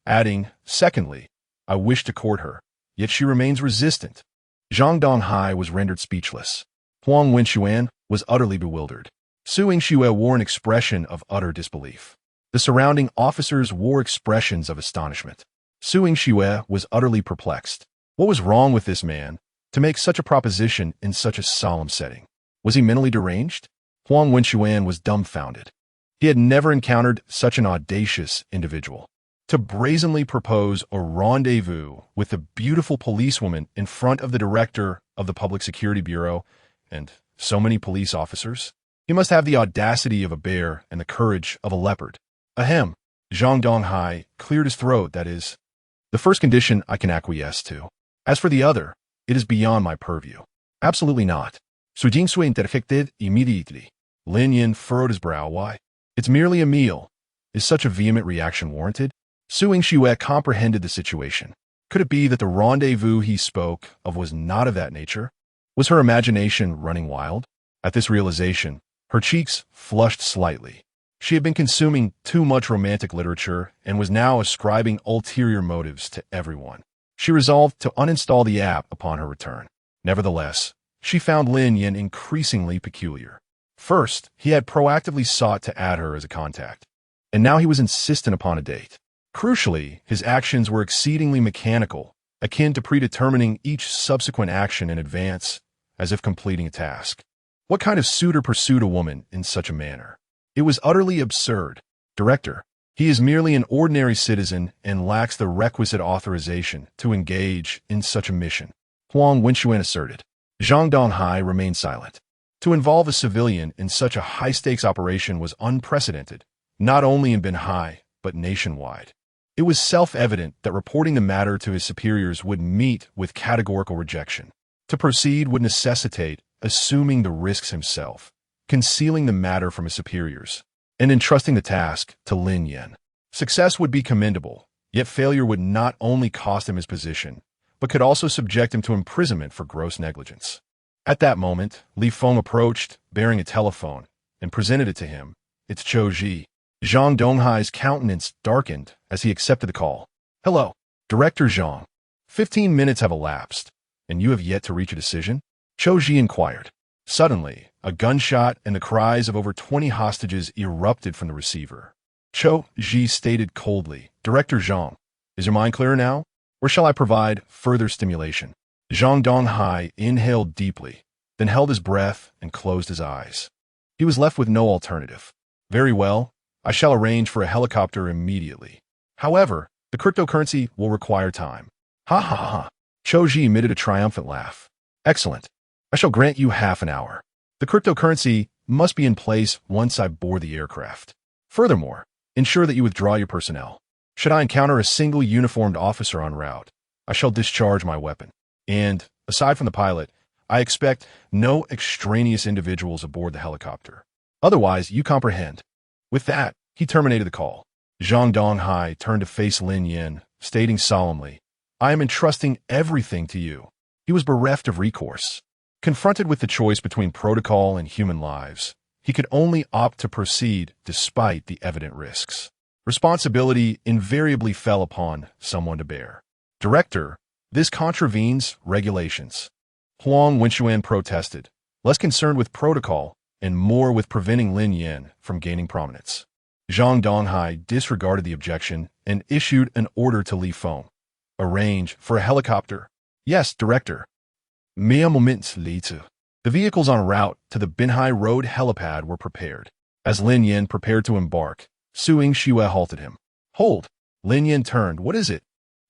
adding, secondly, I wish to court her, yet she remains resistant. Zhang Donghai was rendered speechless. Huang Wenxuan was utterly bewildered. Su Yingxue wore an expression of utter disbelief. The surrounding officers wore expressions of astonishment. Su Yingxue was utterly perplexed. What was wrong with this man to make such a proposition in such a solemn setting? Was he mentally deranged? Huang Wenxuan was dumbfounded. He had never encountered such an audacious individual. To brazenly propose a rendezvous with the beautiful policewoman in front of the director of the Public Security Bureau and so many police officers? He must have the audacity of a bear and the courage of a leopard. Ahem. Zhang Donghai cleared his throat, that is. The first condition I can acquiesce to. As for the other, it is beyond my purview. Absolutely not. Su Jingsui interjected immediately. Lin Yan furrowed his brow. Why? It's merely a meal. Is such a vehement reaction warranted? Su Yingxue comprehended the situation. Could it be that the rendezvous he spoke of was not of that nature? Was her imagination running wild? At this realization, her cheeks flushed slightly. She had been consuming too much romantic literature and was now ascribing ulterior motives to everyone. She resolved to uninstall the app upon her return. Nevertheless, she found Lin Yan increasingly peculiar. First, he had proactively sought to add her as a contact, and now he was insistent upon a date. Crucially, his actions were exceedingly mechanical, akin to predetermining each subsequent action in advance, as if completing a task. What kind of suitor pursued a woman in such a manner? It was utterly absurd. Director, he is merely an ordinary citizen and lacks the requisite authorization to engage in such a mission, Huang Wenxuan asserted. Zhang Donghai remained silent. To involve a civilian in such a high-stakes operation was unprecedented, not only in Binhai, but nationwide. It was self-evident that reporting the matter to his superiors would meet with categorical rejection. To proceed would necessitate assuming the risks himself, concealing the matter from his superiors, and entrusting the task to Lin Yan. Success would be commendable, yet failure would not only cost him his position, but could also subject him to imprisonment for gross negligence. At that moment, Li Feng approached, bearing a telephone, and presented it to him. It's Zhou Ji. Zhang Donghai's countenance darkened as he accepted the call. Hello, Director Zhang. 15 minutes have elapsed, and you have yet to reach a decision? Zhou Ji inquired. Suddenly, a gunshot and the cries of over 20 hostages erupted from the receiver. Zhou Ji stated coldly, Director Zhang, is your mind clearer now? Or shall I provide further stimulation? Zhang Donghai inhaled deeply, then held his breath and closed his eyes. He was left with no alternative. Very well, I shall arrange for a helicopter immediately. However, the cryptocurrency will require time. Ha ha ha. Zhou Ji emitted a triumphant laugh. Excellent. I shall grant you half an hour. The cryptocurrency must be in place once I board the aircraft. Furthermore, ensure that you withdraw your personnel. Should I encounter a single uniformed officer en route, I shall discharge my weapon. And, aside from the pilot, I expect no extraneous individuals aboard the helicopter. Otherwise, you comprehend. With that, he terminated the call. Zhang Donghai turned to face Lin Yan, stating solemnly, I am entrusting everything to you. He was bereft of recourse. Confronted with the choice between protocol and human lives, he could only opt to proceed despite the evident risks. Responsibility invariably fell upon someone to bear. Director, this contravenes regulations. Huang Wenxuan protested, less concerned with protocol and more with preventing Lin Yan from gaining prominence. Zhang Donghai disregarded the objection and issued an order to Li Feng. Arrange for a helicopter. Yes, Director. Mere moment later. The vehicles en route to the Binhai Road helipad were prepared. As Lin Yan prepared to embark, Su Yingxue halted him. Hold! Lin Yan turned. What is it?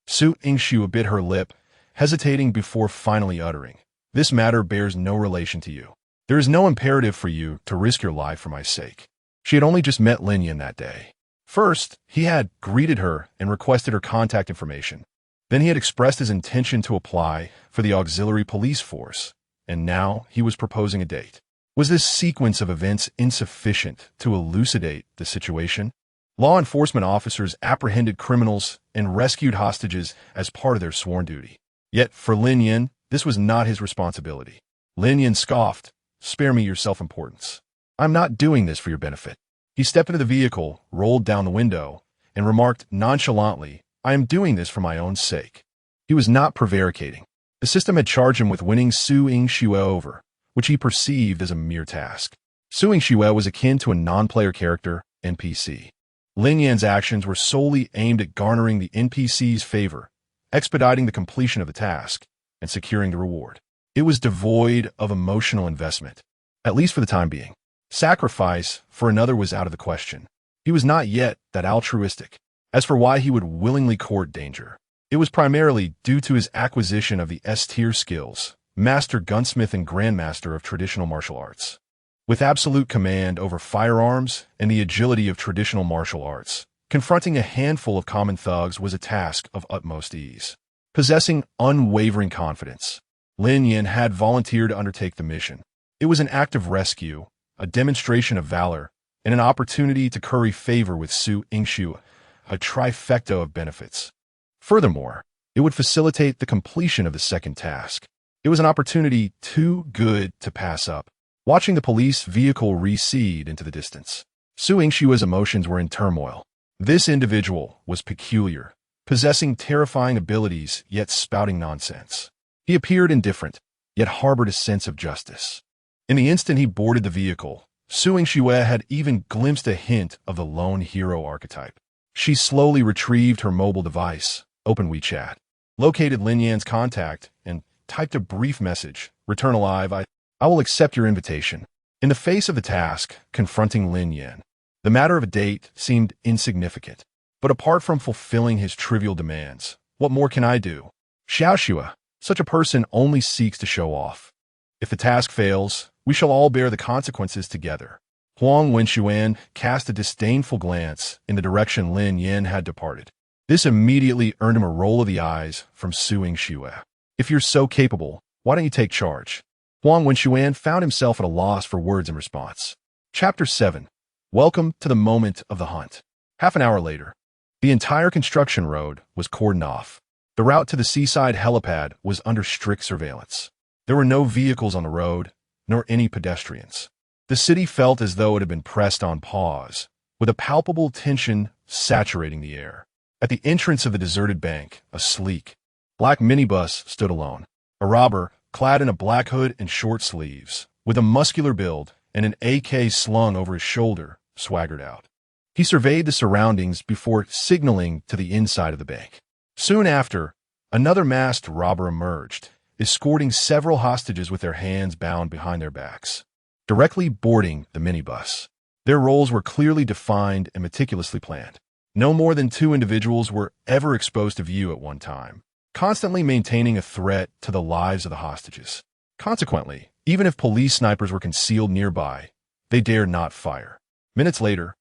Su Yingxue bit her lip, hesitating before finally uttering. This matter bears no relation to you. There is no imperative for you to risk your life for my sake. She had only just met Lin Yan that day. First, he had greeted her and requested her contact information. Then he had expressed his intention to apply for the auxiliary police force, and now he was proposing a date. Was this sequence of events insufficient to elucidate the situation? Law enforcement officers apprehended criminals and rescued hostages as part of their sworn duty. Yet, for Lin Yan, this was not his responsibility. Lin Yan scoffed, "Spare me your self-importance. I'm not doing this for your benefit." He stepped into the vehicle, rolled down the window, and remarked nonchalantly, "I am doing this for my own sake." He was not prevaricating. The system had charged him with winning Su Yingxue over, which he perceived as a mere task. Su Yingxue was akin to a non-player character, NPC. Lin Yan's actions were solely aimed at garnering the NPC's favor, expediting the completion of the task, and securing the reward. It was devoid of emotional investment, at least for the time being. Sacrifice for another was out of the question. He was not yet that altruistic. As for why he would willingly court danger, it was primarily due to his acquisition of the S-tier skills, Master Gunsmith and Grandmaster of traditional martial arts. With absolute command over firearms and the agility of traditional martial arts, confronting a handful of common thugs was a task of utmost ease. Possessing unwavering confidence, Lin Yan had volunteered to undertake the mission. It was an act of rescue, a demonstration of valor, and an opportunity to curry favor with Su Yingxue, a trifecta of benefits. Furthermore, it would facilitate the completion of the second task. It was an opportunity too good to pass up. Watching the police vehicle recede into the distance, Su Yingxue's emotions were in turmoil. This individual was peculiar, possessing terrifying abilities yet spouting nonsense. He appeared indifferent, yet harbored a sense of justice. In the instant he boarded the vehicle, Su Yingxue had even glimpsed a hint of the lone hero archetype. She slowly retrieved her mobile device, opened WeChat, located Lin Yan's contact, and typed a brief message. "Return alive, I will accept your invitation." In the face of the task confronting Lin Yan, the matter of a date seemed insignificant. But apart from fulfilling his trivial demands, what more can I do? Xiaoxue, such a person only seeks to show off. If the task fails, we shall all bear the consequences together. Huang Wenxuan cast a disdainful glance in the direction Lin Yan had departed. This immediately earned him a roll of the eyes from Su Yingxue. "If you're so capable, why don't you take charge?" Huang Wenxuan found himself at a loss for words in response. Chapter 7. Welcome to the moment of the hunt. Half an hour later, the entire construction road was cordoned off. The route to the seaside helipad was under strict surveillance. There were no vehicles on the road, nor any pedestrians. The city felt as though it had been pressed on pause, with a palpable tension saturating the air. At the entrance of the deserted bank, a sleek, black minibus stood alone. A robber, clad in a black hood and short sleeves, with a muscular build and an AK slung over his shoulder, swaggered out. He surveyed the surroundings before signaling to the inside of the bank. Soon after, another masked robber emerged, escorting several hostages with their hands bound behind their backs, directly boarding the minibus. Their roles were clearly defined and meticulously planned. No more than 2 individuals were ever exposed to view at one time, constantly maintaining a threat to the lives of the hostages. Consequently, even if police snipers were concealed nearby, they dared not fire. Minutes later,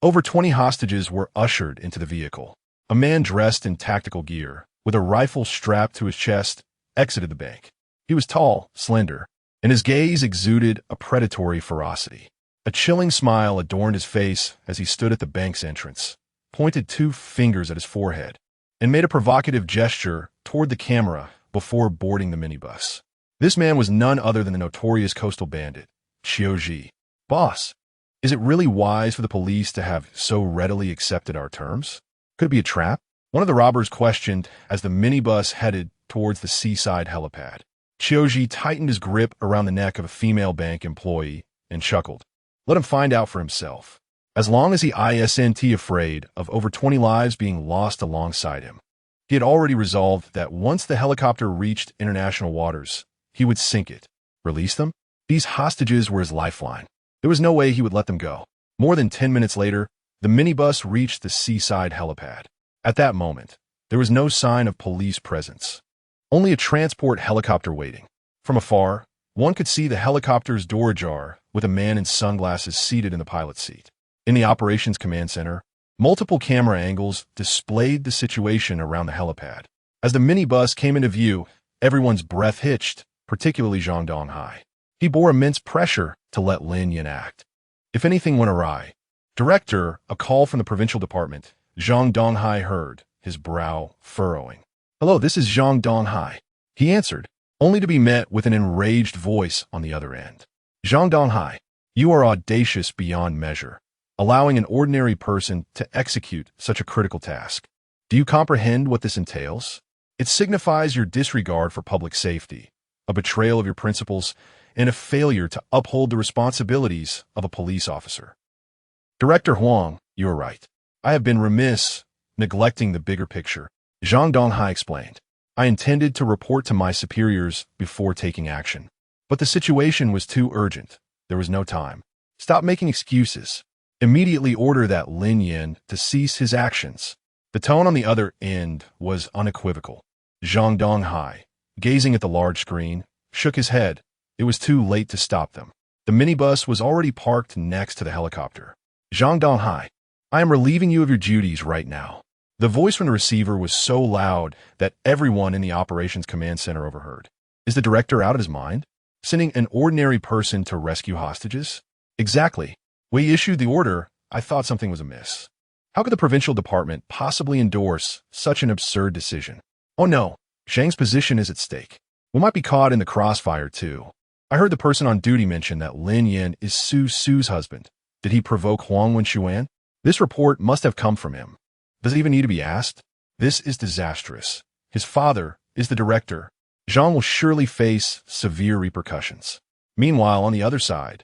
over 20 hostages were ushered into the vehicle. A man dressed in tactical gear, with a rifle strapped to his chest, exited the bank. He was tall, slender, and his gaze exuded a predatory ferocity. A chilling smile adorned his face as he stood at the bank's entrance, pointed 2 fingers at his forehead, and made a provocative gesture toward the camera before boarding the minibus. This man was none other than the notorious coastal bandit, Qiu Ji. "Boss, Is it really wise for the police to have so readily accepted our terms? Could it be a trap? One of the robbers questioned as the minibus headed towards the seaside helipad. Chioji tightened his grip around the neck of a female bank employee and chuckled. Let him find out for himself. As long as he isn't afraid of over 20 lives being lost alongside him. He had already resolved that once the helicopter reached international waters, he would sink it. Release them? These hostages were his lifeline. There was no way he would let them go. More than 10 minutes later, the minibus reached the seaside helipad. At that moment, there was no sign of police presence. Only a transport helicopter waiting. From afar, one could see the helicopter's door ajar with a man in sunglasses seated in the pilot's seat. In the operations command center, multiple camera angles displayed the situation around the helipad. As the minibus came into view, everyone's breath hitched, particularly Zhang Donghai. He bore immense pressure to let Lin Yan act. If anything went awry, Director, a call from the provincial department, Zhang Donghai heard, his brow furrowing. Hello, this is Zhang Donghai. He answered, only to be met with an enraged voice on the other end. Zhang Donghai, you are audacious beyond measure, allowing an ordinary person to execute such a critical task. Do you comprehend what this entails? It signifies your disregard for public safety, a betrayal of your principles, and a failure to uphold the responsibilities of a police officer. Director Huang, you are right. I have been remiss, neglecting the bigger picture. Zhang Donghai explained. I intended to report to my superiors before taking action. But the situation was too urgent. There was no time. Stop making excuses. Immediately order that Lin Yan to cease his actions. The tone on the other end was unequivocal. Zhang Donghai, gazing at the large screen, shook his head. It was too late to stop them. The minibus was already parked next to the helicopter. Zhang Donghai, I am relieving you of your duties right now. The voice from the receiver was so loud that everyone in the operations command center overheard. Is the director out of his mind? Sending an ordinary person to rescue hostages? Exactly. When he issued the order, I thought something was amiss. How could the provincial department possibly endorse such an absurd decision? Oh no, Zhang's position is at stake. We might be caught in the crossfire too. I heard the person on duty mention that Lin Yan is Su's husband. Did he provoke Huang Wenxuan? This report must have come from him. Does it even need to be asked? This is disastrous. His father is the director. Zhang will surely face severe repercussions. Meanwhile, on the other side,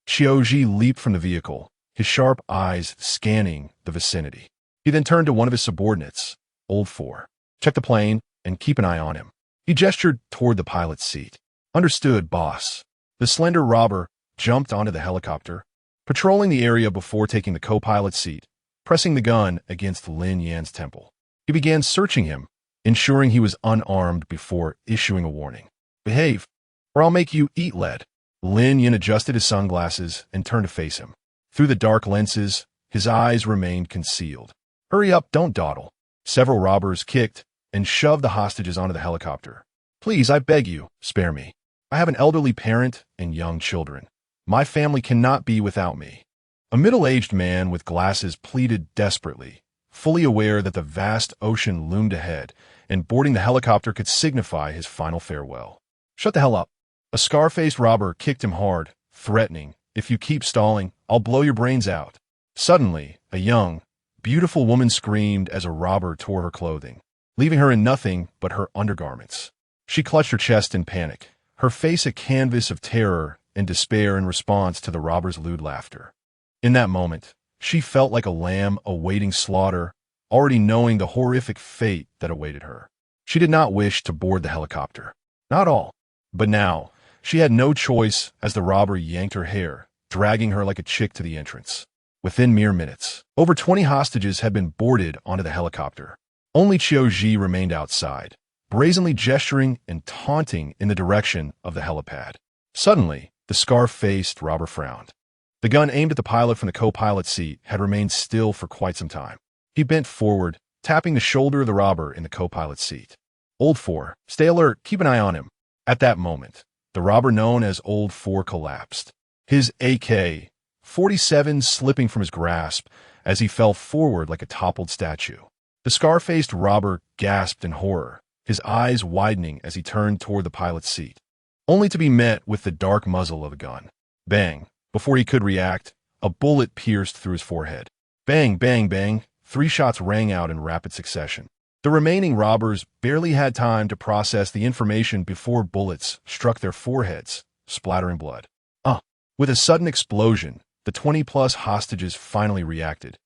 Chioji leaped from the vehicle, his sharp eyes scanning the vicinity. He then turned to one of his subordinates, Old Four. Check the plane and keep an eye on him. He gestured toward the pilot's seat. Understood, boss. The slender robber jumped onto the helicopter, patrolling the area before taking the co-pilot's seat, pressing the gun against Lin Yan's temple. He began searching him, ensuring he was unarmed before issuing a warning. Behave, or I'll make you eat lead. Lin Yan adjusted his sunglasses and turned to face him. Through the dark lenses, his eyes remained concealed. Hurry up, don't dawdle. Several robbers kicked and shoved the hostages onto the helicopter. Please, I beg you, spare me. I have an elderly parent and young children. My family cannot be without me. A middle-aged man with glasses pleaded desperately, fully aware that the vast ocean loomed ahead, and boarding the helicopter could signify his final farewell. Shut the hell up. A scar-faced robber kicked him hard, threatening, if you keep stalling, I'll blow your brains out. Suddenly, a young, beautiful woman screamed as a robber tore her clothing, leaving her in nothing but her undergarments. She clutched her chest in panic, her face a canvas of terror and despair in response to the robber's lewd laughter. In that moment, she felt like a lamb awaiting slaughter, already knowing the horrific fate that awaited her. She did not wish to board the helicopter. Not all. But now, she had no choice as the robber yanked her hair, dragging her like a chick to the entrance. Within mere minutes, over 20 hostages had been boarded onto the helicopter. Only Chioji remained outside, brazenly gesturing and taunting in the direction of the helipad. Suddenly, the scar-faced robber frowned. The gun aimed at the pilot from the co-pilot's seat had remained still for quite some time. He bent forward, tapping the shoulder of the robber in the co-pilot's seat. Old Four, stay alert, keep an eye on him. At that moment, the robber known as Old Four collapsed, his AK-47 slipping from his grasp as he fell forward like a toppled statue. The scar-faced robber gasped in horror, his eyes widening as he turned toward the pilot's seat, only to be met with the dark muzzle of a gun. Bang! Before he could react, A bullet pierced through his forehead. Bang, bang, bang. 3 shots rang out in rapid succession. The remaining robbers barely had time to process the information before bullets struck their foreheads, splattering blood. With a sudden explosion, the 20-plus hostages finally reacted,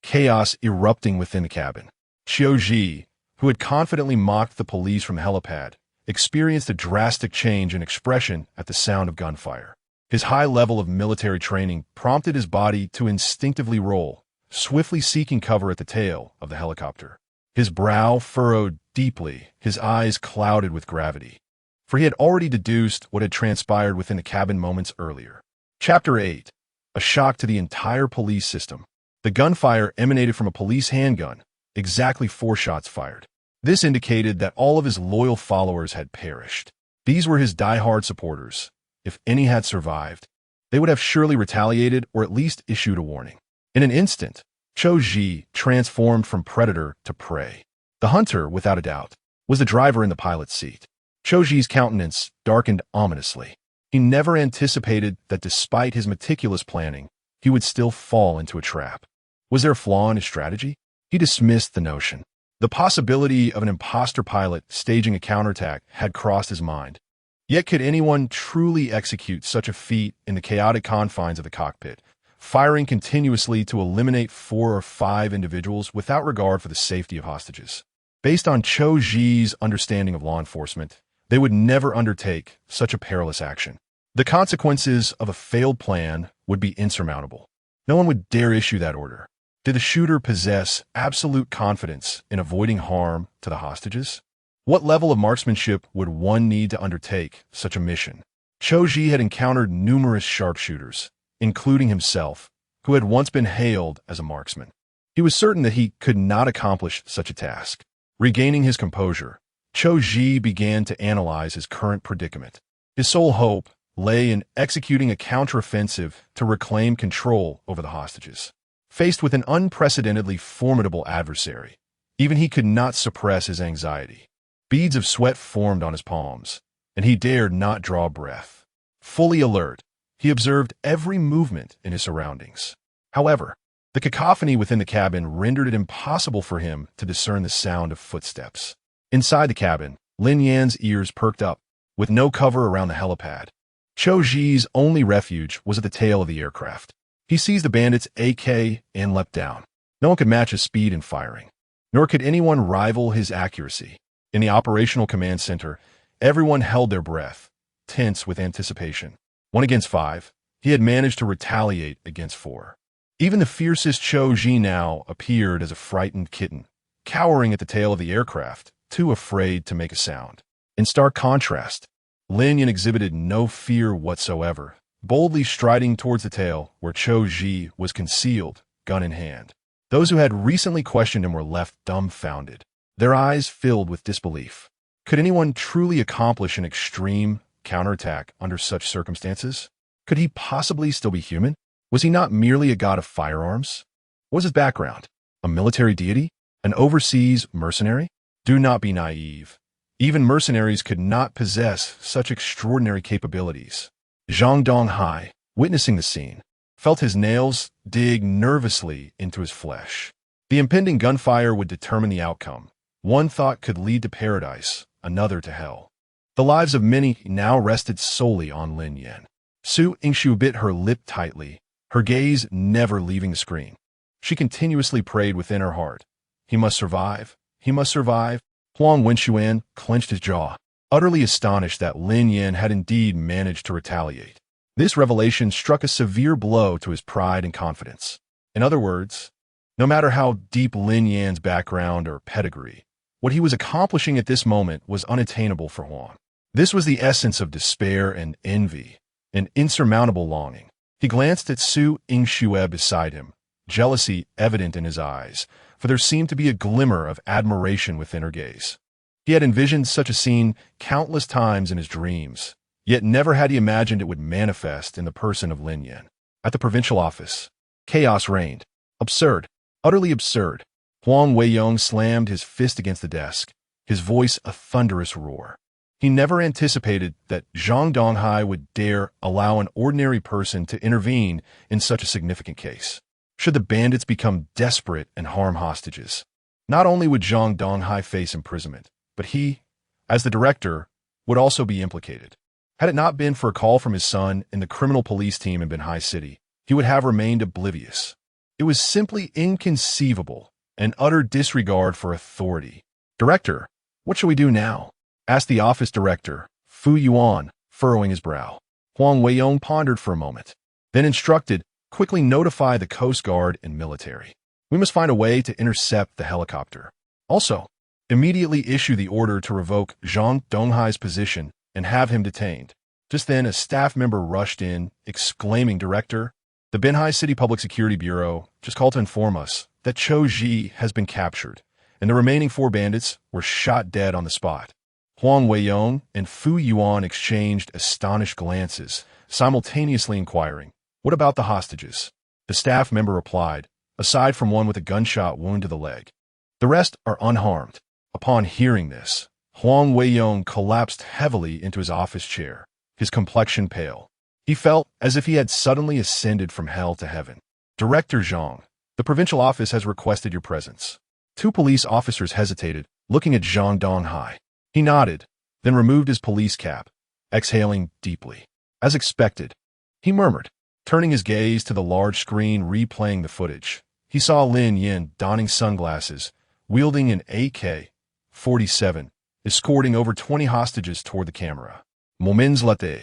chaos erupting within the cabin. Qiu Ji, who had confidently mocked the police from helipad, experienced a drastic change in expression at the sound of gunfire. His high level of military training prompted his body to instinctively roll, swiftly seeking cover at the tail of the helicopter. His brow furrowed deeply, his eyes clouded with gravity, for he had already deduced what had transpired within the cabin moments earlier. Chapter 8. A shock to the entire police system. The gunfire emanated from a police handgun, exactly 4 shots fired. This indicated that all of his loyal followers had perished. These were his die-hard supporters. If any had survived, they would have surely retaliated or at least issued a warning. In an instant, Qiu Ji transformed from predator to prey. The hunter, without a doubt, was the driver in the pilot's seat. Qiu Ji's countenance darkened ominously. He never anticipated that despite his meticulous planning, he would still fall into a trap. Was there a flaw in his strategy? He dismissed the notion. The possibility of an imposter pilot staging a counterattack had crossed his mind. Yet could anyone truly execute such a feat in the chaotic confines of the cockpit, firing continuously to eliminate 4 or 5 individuals without regard for the safety of hostages? Based on Qiu Ji's understanding of law enforcement, they would never undertake such a perilous action. The consequences of a failed plan would be insurmountable. No one would dare issue that order. Did the shooter possess absolute confidence in avoiding harm to the hostages? What level of marksmanship would one need to undertake such a mission? Qiu Ji had encountered numerous sharpshooters, including himself, who had once been hailed as a marksman. He was certain that he could not accomplish such a task. Regaining his composure, Qiu Ji began to analyze his current predicament. His sole hope lay in executing a counteroffensive to reclaim control over the hostages. Faced with an unprecedentedly formidable adversary, even he could not suppress his anxiety. Beads of sweat formed on his palms, and he dared not draw breath. Fully alert, he observed every movement in his surroundings. However, the cacophony within the cabin rendered it impossible for him to discern the sound of footsteps. Inside the cabin, Lin Yan's ears perked up, with no cover around the helipad. Qiu Ji's only refuge was at the tail of the aircraft. He seized the bandit's AK and leapt down. No one could match his speed in firing, nor could anyone rival his accuracy. In the operational command center, everyone held their breath, tense with anticipation. 1 against 5, he had managed to retaliate against 4. Even the fiercest Qiu Ji now appeared as a frightened kitten, cowering at the tail of the aircraft, too afraid to make a sound. In stark contrast, Lin Yan exhibited no fear whatsoever, boldly striding towards the tail where Qiu Ji was concealed, gun in hand. Those who had recently questioned him were left dumbfounded, their eyes filled with disbelief. Could anyone truly accomplish an extreme counterattack under such circumstances? Could he possibly still be human? Was he not merely a god of firearms? What was his background? A military deity? An overseas mercenary? Do not be naive. Even mercenaries could not possess such extraordinary capabilities. Zhang Donghai, witnessing the scene, felt his nails dig nervously into his flesh. The impending gunfire would determine the outcome. One thought could lead to paradise, another to hell. The lives of many now rested solely on Lin Yan. Su Yingshu bit her lip tightly, her gaze never leaving the screen. She continuously prayed within her heart. He must survive. He must survive. Huang Wenxuan clenched his jaw, utterly astonished that Lin Yan had indeed managed to retaliate. This revelation struck a severe blow to his pride and confidence. In other words, no matter how deep Lin Yan's background or pedigree, what he was accomplishing at this moment was unattainable for Huang. This was the essence of despair and envy, an insurmountable longing. He glanced at Su Yingxue beside him, jealousy evident in his eyes, for there seemed to be a glimmer of admiration within her gaze. He had envisioned such a scene countless times in his dreams, yet never had he imagined it would manifest in the person of Lin Yan. At the provincial office, chaos reigned. Absurd, utterly absurd. Huang Weiyong slammed his fist against the desk, his voice a thunderous roar. He never anticipated that Zhang Donghai would dare allow an ordinary person to intervene in such a significant case. Should the bandits become desperate and harm hostages, not only would Zhang Donghai face imprisonment, but he, as the director, would also be implicated. Had it not been for a call from his son in the criminal police team in Binhai City, he would have remained oblivious. It was simply inconceivable, an utter disregard for authority. "Director, what shall we do now?" asked the office director, Fu Yuan, furrowing his brow. Huang Weiyong pondered for a moment, then instructed, "Quickly notify the Coast Guard and military. We must find a way to intercept the helicopter. Also, immediately issue the order to revoke Zhang Donghai's position and have him detained." Just then, a staff member rushed in, exclaiming, "Director, the Binhai City Public Security Bureau just called to inform us that Chou Ji has been captured, and the remaining 4 bandits were shot dead on the spot." Huang Weiyong and Fu Yuan exchanged astonished glances, simultaneously inquiring, "What about the hostages?" The staff member replied, "Aside from one with a gunshot wound to the leg, the rest are unharmed." Upon hearing this, Huang Weiyong collapsed heavily into his office chair, his complexion pale. He felt as if he had suddenly ascended from hell to heaven. "Director Zhang, the provincial office has requested your presence." 2 police officers hesitated, looking at Zhang Donghai. He nodded, then removed his police cap, exhaling deeply. As expected, he murmured, turning his gaze to the large screen replaying the footage. He saw Lin Yin donning sunglasses, wielding an AK-47, escorting over 20 hostages toward the camera. Moments later,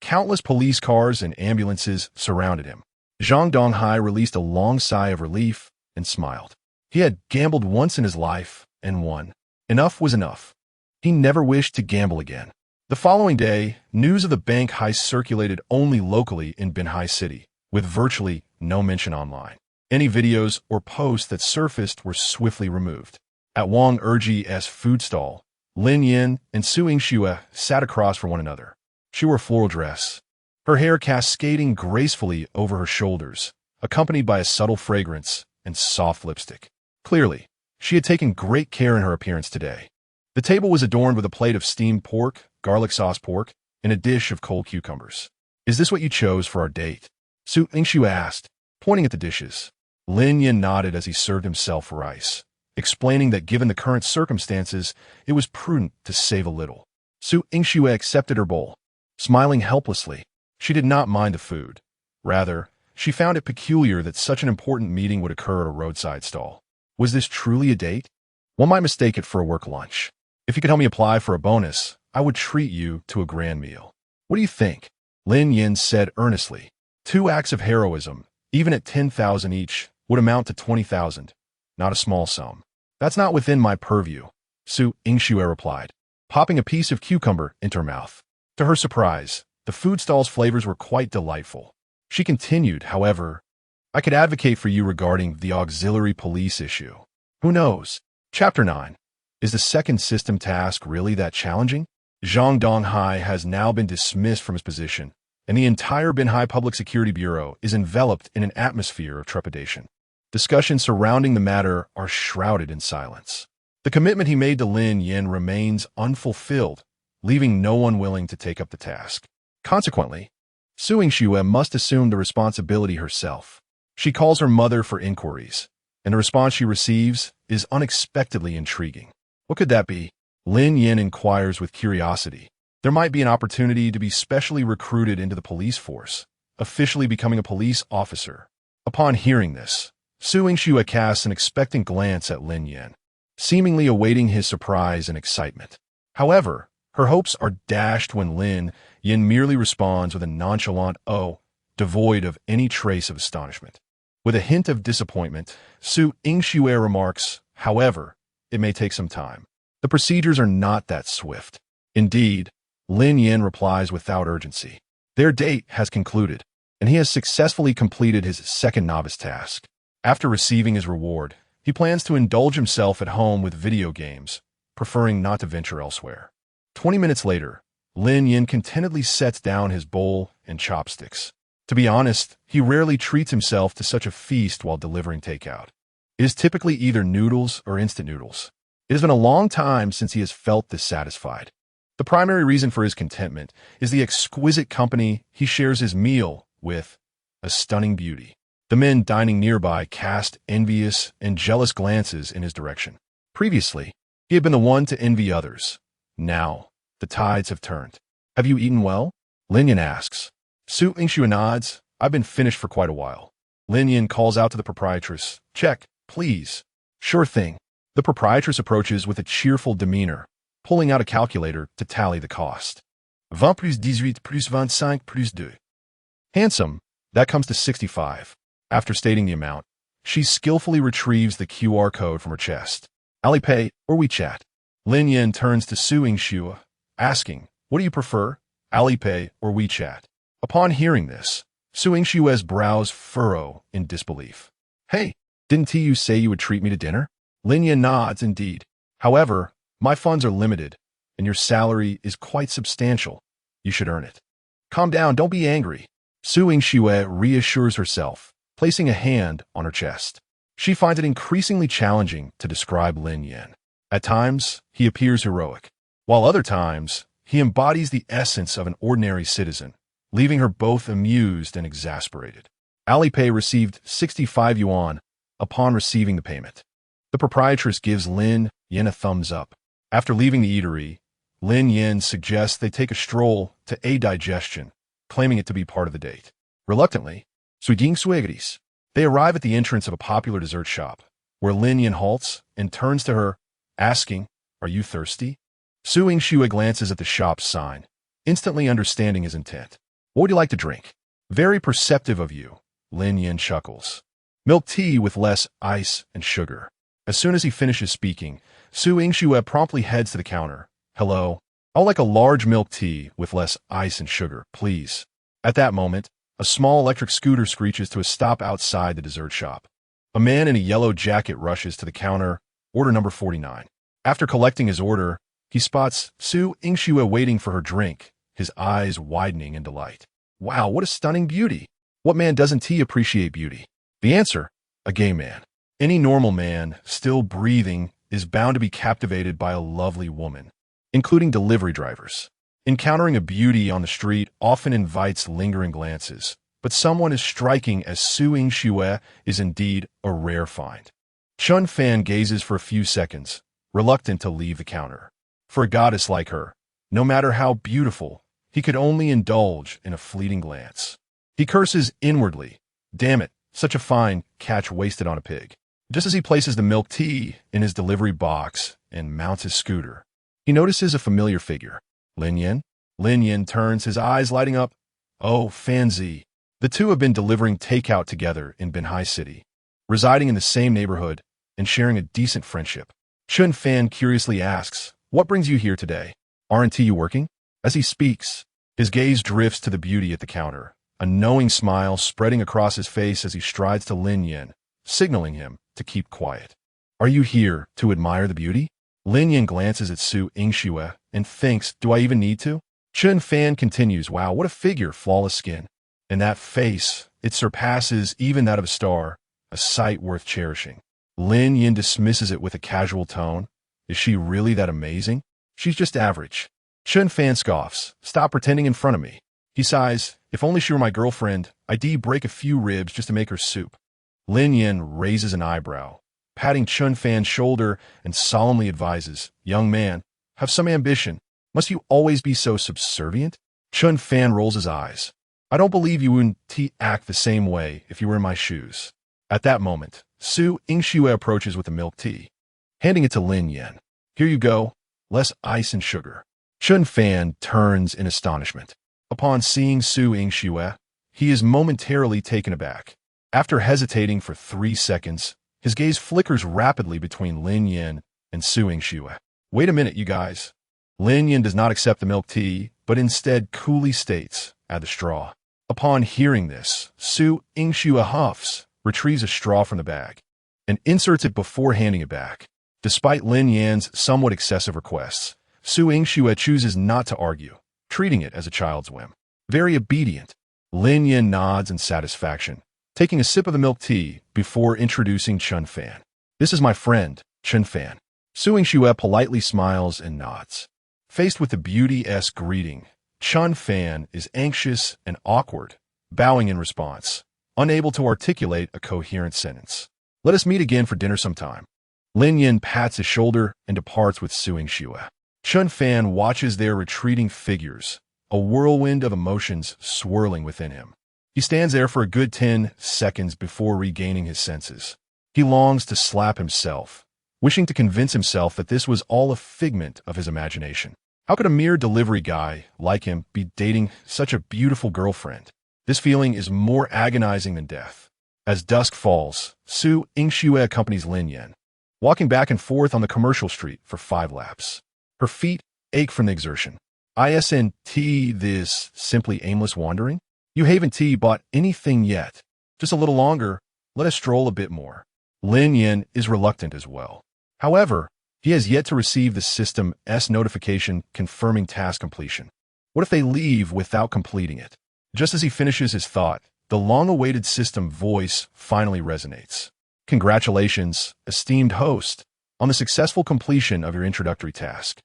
countless police cars and ambulances surrounded him. Zhang Donghai released a long sigh of relief and smiled. He had gambled once in his life and won. Enough was enough. He never wished to gamble again. The following day, news of the bank heist circulated only locally in Binhai City, with virtually no mention online. Any videos or posts that surfaced were swiftly removed. At Wang Erji's food stall, Lin Yin and Su Yingxue sat across from one another. She wore a floral dress, her hair cascading gracefully over her shoulders, accompanied by a subtle fragrance and soft lipstick. Clearly, she had taken great care in her appearance today. The table was adorned with a plate of steamed pork, garlic sauce pork, and a dish of cold cucumbers. "Is this what you chose for our date?" Su Yingxue asked, pointing at the dishes. Lin Yin nodded as he served himself rice, explaining that given the current circumstances, it was prudent to save a little. Su Yingxue accepted her bowl, smiling helplessly. She did not mind the food. Rather, she found it peculiar that such an important meeting would occur at a roadside stall. Was this truly a date? One might mistake it for a work lunch. "If you could help me apply for a bonus, I would treat you to a grand meal. What do you think?" Lin Yin said earnestly. 2 acts of heroism, even at 10,000 each, would amount to 20,000. Not a small sum. "That's not within my purview," Su Yingxue replied, popping a piece of cucumber into her mouth. To her surprise, the food stall's flavors were quite delightful. She continued, "However, I could advocate for you regarding the auxiliary police issue. Who knows?" Chapter 9. Is the second system task really that challenging? Zhang Donghai has now been dismissed from his position, and the entire Binhai Public Security Bureau is enveloped in an atmosphere of trepidation. Discussions surrounding the matter are shrouded in silence. The commitment he made to Lin Yin remains unfulfilled, leaving no one willing to take up the task. Consequently, Su Yingxue must assume the responsibility herself. She calls her mother for inquiries, and the response she receives is unexpectedly intriguing. What could that be? Lin Yin inquires with curiosity. There might be an opportunity to be specially recruited into the police force, officially becoming a police officer. Upon hearing this, Su Yingxue casts an expectant glance at Lin Yin, seemingly awaiting his surprise and excitement. However, her hopes are dashed when Lin Yin merely responds with a nonchalant "oh," devoid of any trace of astonishment. With a hint of disappointment, Su Yingxue remarks, "However, it may take some time. The procedures are not that swift." Indeed, Lin Yin replies without urgency. Their date has concluded, and he has successfully completed his second novice task. After receiving his reward, he plans to indulge himself at home with video games, preferring not to venture elsewhere. 20 minutes later, Lin Yin contentedly sets down his bowl and chopsticks. To be honest, he rarely treats himself to such a feast while delivering takeout. It is typically either noodles or instant noodles. It has been a long time since he has felt this satisfied. The primary reason for his contentment is the exquisite company he shares his meal with, a stunning beauty. The men dining nearby cast envious and jealous glances in his direction. Previously, he had been the one to envy others. Now, the tides have turned. Have you eaten well? Lin Yan asks. Su Yingxue nods. I've been finished for quite a while. Lin Yan calls out to the proprietress. Check, please. Sure thing. The proprietress approaches with a cheerful demeanor, pulling out a calculator to tally the cost. 20 plus 18 plus 25 plus 2. Handsome, that comes to 65. After stating the amount, she skillfully retrieves the QR code from her chest. Alipay or WeChat? Lin Yan turns to Su Yingxue, asking, what do you prefer, Alipay or WeChat? Upon hearing this, Su Yingshue's brows furrow in disbelief. Hey, didn't you say you would treat me to dinner? Lin Yan nods indeed. However, my funds are limited, and your salary is quite substantial. You should earn it. Calm down, don't be angry. Su Yingxue reassures herself, placing a hand on her chest. She finds it increasingly challenging to describe Lin Yan. At times, he appears heroic, while other times, he embodies the essence of an ordinary citizen, leaving her both amused and exasperated. Alipay received 65 yuan upon receiving the payment. The proprietress gives Lin Yan a thumbs up. After leaving the eatery, Lin Yan suggests they take a stroll to aid digestion, claiming it to be part of the date. Reluctantly, they arrive at the entrance of a popular dessert shop, where Lin Yan halts and turns to her, asking, Are you thirsty? Su Yingxue glances at the shop's sign, instantly understanding his intent. What would you like to drink? Very perceptive of you, Lin Yan chuckles. Milk tea with less ice and sugar. As soon as he finishes speaking, Su Yingxue promptly heads to the counter. Hello, I'll like a large milk tea with less ice and sugar, please. At that moment, a small electric scooter screeches to a stop outside the dessert shop. A man in a yellow jacket rushes to the counter, order number 49. After collecting his order, he spots Su Yingxue waiting for her drink, his eyes widening in delight. Wow, what a stunning beauty! What man doesn't appreciate beauty? The answer, a gay man. Any normal man, still breathing, is bound to be captivated by a lovely woman, including delivery drivers. Encountering a beauty on the street often invites lingering glances, but someone as striking as Su Yingxue is indeed a rare find. Chun Fan gazes for a few seconds, reluctant to leave the counter. For a goddess like her, no matter how beautiful, he could only indulge in a fleeting glance. He curses inwardly. Damn it, such a fine catch wasted on a pig. Just as he places the milk tea in his delivery box and mounts his scooter, he notices a familiar figure. Lin Yan? Lin Yan turns, his eyes lighting up. Oh, Fanzi. The two have been delivering takeout together in Binhai City, residing in the same neighborhood and sharing a decent friendship. Chun Fan curiously asks, What brings you here today? Aren't you working? As he speaks, his gaze drifts to the beauty at the counter, a knowing smile spreading across his face as he strides to Lin Yan, signaling him to keep quiet. Are you here to admire the beauty? Lin Yan glances at Su Yingxue and thinks, do I even need to? Chun Fan continues, wow, what a figure, flawless skin. And that face, it surpasses even that of a star, a sight worth cherishing. Lin Yan dismisses it with a casual tone. Is she really that amazing? She's just average. Chun Fan scoffs, stop pretending in front of me. He sighs, if only she were my girlfriend, I'd break a few ribs just to make her soup. Lin Yan raises an eyebrow, patting Chun Fan's shoulder and solemnly advises, young man, have some ambition. Must you always be so subservient? Chun Fan rolls his eyes. I don't believe you wouldn't act the same way if you were in my shoes. At that moment, Su Yingxue approaches with the milk tea, handing it to Lin Yan. Here you go, less ice and sugar. Chun Fan turns in astonishment. Upon seeing Su Yingxue, he is momentarily taken aback. After hesitating for 3 seconds, his gaze flickers rapidly between Lin Yan and Su Yingxue. Wait a minute, you guys. Lin Yan does not accept the milk tea, but instead coolly states, add the straw. Upon hearing this, Su Yingxue huffs, retrieves a straw from the bag, and inserts it before handing it back. Despite Lin Yan's somewhat excessive requests, Su Yingxue chooses not to argue, treating it as a child's whim. Very obedient, Lin Yan nods in satisfaction, taking a sip of the milk tea before introducing Chun Fan. This is my friend, Chun Fan. Su Yingxue politely smiles and nods. Faced with the beauty-esque greeting, Chun Fan is anxious and awkward, bowing in response, unable to articulate a coherent sentence. Let us meet again for dinner sometime. Lin Yin pats his shoulder and departs with Su Yingxue. Chun Fan watches their retreating figures, a whirlwind of emotions swirling within him. He stands there for a good 10 seconds before regaining his senses. He longs to slap himself, wishing to convince himself that this was all a figment of his imagination. How could a mere delivery guy like him be dating such a beautiful girlfriend? This feeling is more agonizing than death. As dusk falls, Su Yingxue accompanies Lin Yin, walking back and forth on the commercial street for 5 laps. Her feet ache from the exertion. Isn't this simply aimless wandering? You haven't bought anything yet. Just a little longer, let us stroll a bit more. Lin Yin is reluctant as well. However, he has yet to receive the system's notification confirming task completion. What if they leave without completing it? Just as he finishes his thought, the long-awaited system voice finally resonates. Congratulations, esteemed host, on the successful completion of your introductory task.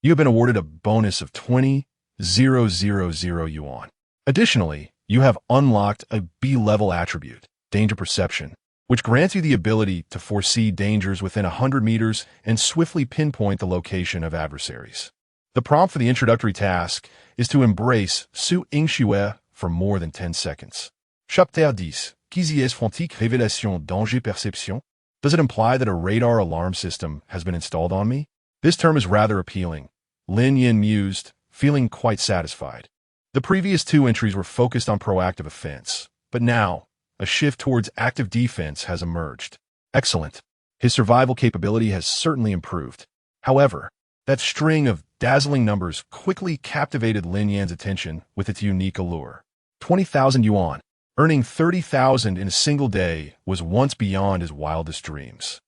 You have been awarded a bonus of 20,000 yuan. Additionally, you have unlocked a B-level attribute, Danger Perception, which grants you the ability to foresee dangers within 100 meters and swiftly pinpoint the location of adversaries. The prompt for the introductory task is to embrace Su Yingxue for more than 10 seconds. Chapitre 10. Qu'est-ce fontique révélation danger perception? Does it imply that a radar alarm system has been installed on me? This term is rather appealing. Lin Yin mused, feeling quite satisfied. The previous 2 entries were focused on proactive offense, but now, a shift towards active defense has emerged. Excellent. His survival capability has certainly improved. However, that string of dazzling numbers quickly captivated Lin Yan's attention with its unique allure. 20,000 yuan. Earning 30,000 in a single day was once beyond his wildest dreams.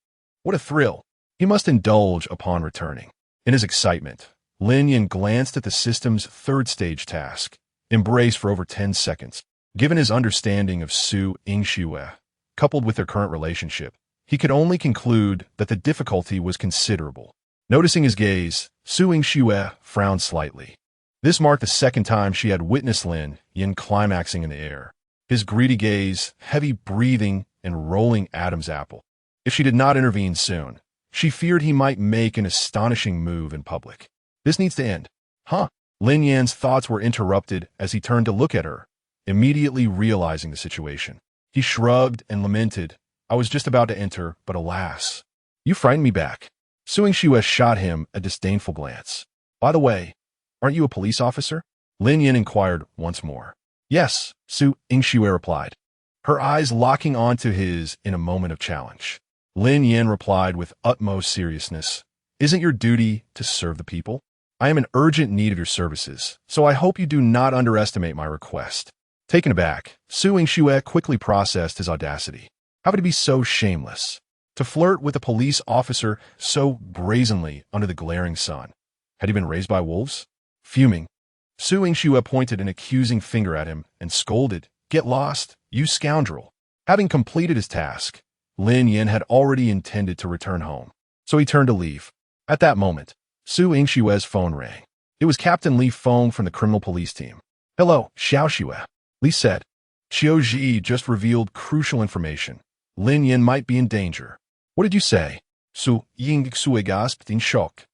What a thrill! He must indulge upon returning. In his excitement, Lin Yin glanced at the system's 3rd stage task, embrace for over 10 seconds. Given his understanding of Su Yingxue, coupled with their current relationship, he could only conclude that the difficulty was considerable. Noticing his gaze, Su Yingxue frowned slightly. This marked the 2nd time she had witnessed Lin Yin climaxing in the air. His greedy gaze, heavy breathing, and rolling Adam's apple. If she did not intervene soon, she feared he might make an astonishing move in public. This needs to end. Huh? Lin Yan's thoughts were interrupted as he turned to look at her, immediately realizing the situation. He shrugged and lamented, I was just about to enter, but alas. You frightened me back. Su Yingxue shot him a disdainful glance. By the way, aren't you a police officer? Lin Yin inquired once more. Yes, Su Yingxue replied, her eyes locking onto his in a moment of challenge. Lin Yin replied with utmost seriousness, Isn't your duty to serve the people? I am in urgent need of your services, so I hope you do not underestimate my request. Taken aback, Su Yingxue quickly processed his audacity. How could he be so shameless? To flirt with a police officer so brazenly under the glaring sun. Had he been raised by wolves? Fuming, Su Yingxue pointed an accusing finger at him and scolded, Get lost, you scoundrel. Having completed his task, Lin Yin had already intended to return home, so he turned to leave. At that moment, Su Yingxue's phone rang. It was Captain Li Feng from the criminal police team. Hello, Xiaoxue. Li said. Qiu Ji just revealed crucial information. Lin Yin might be in danger. What did you say? Su Yingxue gasped in shock.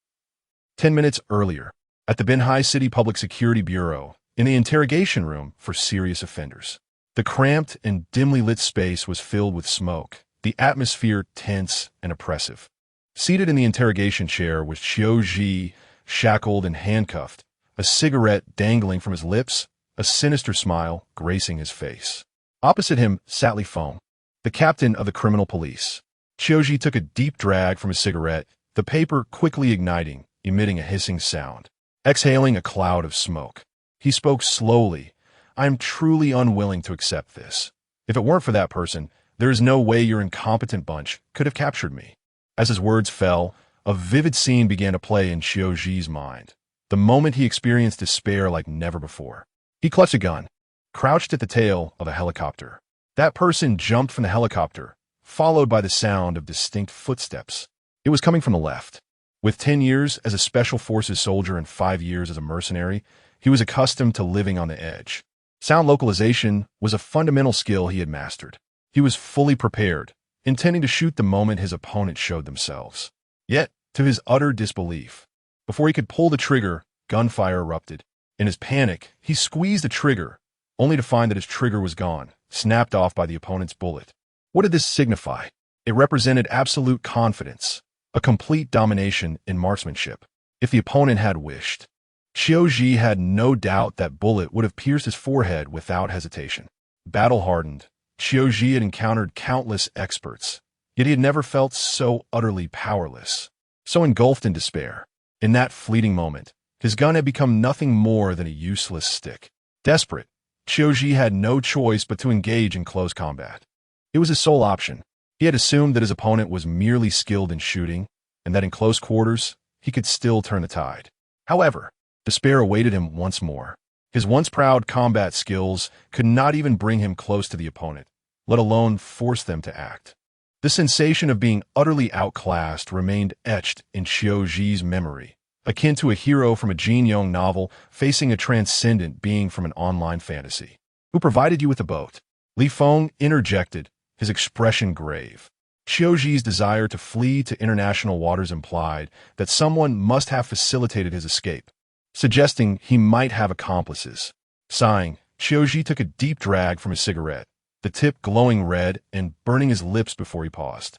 10 minutes earlier, at the Binhai City Public Security Bureau, in the interrogation room for serious offenders. The cramped and dimly lit space was filled with smoke, the atmosphere tense and oppressive. Seated in the interrogation chair was Qiu Ji, shackled and handcuffed, a cigarette dangling from his lips, a sinister smile gracing his face. Opposite him sat Li Feng, the captain of the criminal police. Qiu Ji took a deep drag from his cigarette, the paper quickly igniting, emitting a hissing sound. Exhaling a cloud of smoke, he spoke slowly. I am truly unwilling to accept this. If it weren't for that person, there is no way your incompetent bunch could have captured me. As his words fell, a vivid scene began to play in Qiu Ji's mind. The moment he experienced despair like never before. He clutched a gun, crouched at the tail of a helicopter. That person jumped from the helicopter, followed by the sound of distinct footsteps. It was coming from the left. With 10 years as a Special Forces soldier and 5 years as a mercenary, he was accustomed to living on the edge. Sound localization was a fundamental skill he had mastered. He was fully prepared, intending to shoot the moment his opponent showed themselves. Yet, to his utter disbelief, before he could pull the trigger, gunfire erupted. In his panic, he squeezed the trigger, only to find that his trigger was gone, snapped off by the opponent's bullet. What did this signify? It represented absolute confidence, a complete domination in marksmanship. If the opponent had wished, Qiu Ji had no doubt that bullet would have pierced his forehead without hesitation. Battle-hardened, Qiu Ji had encountered countless experts, yet he had never felt so utterly powerless, so engulfed in despair. In that fleeting moment, his gun had become nothing more than a useless stick. Desperate, Qiu Ji had no choice but to engage in close combat. It was his sole option. He had assumed that his opponent was merely skilled in shooting, and that in close quarters, he could still turn the tide. However, despair awaited him once more. His once proud combat skills could not even bring him close to the opponent, let alone force them to act. The sensation of being utterly outclassed remained etched in Qiu Ji's memory, akin to a hero from a Jin Yong novel facing a transcendent being from an online fantasy. Who provided you with a boat? Li Feng interjected, his expression grave. Qiu Ji's desire to flee to international waters implied that someone must have facilitated his escape, suggesting he might have accomplices. Sighing, Qiu Ji took a deep drag from his cigarette, the tip glowing red and burning his lips before he paused.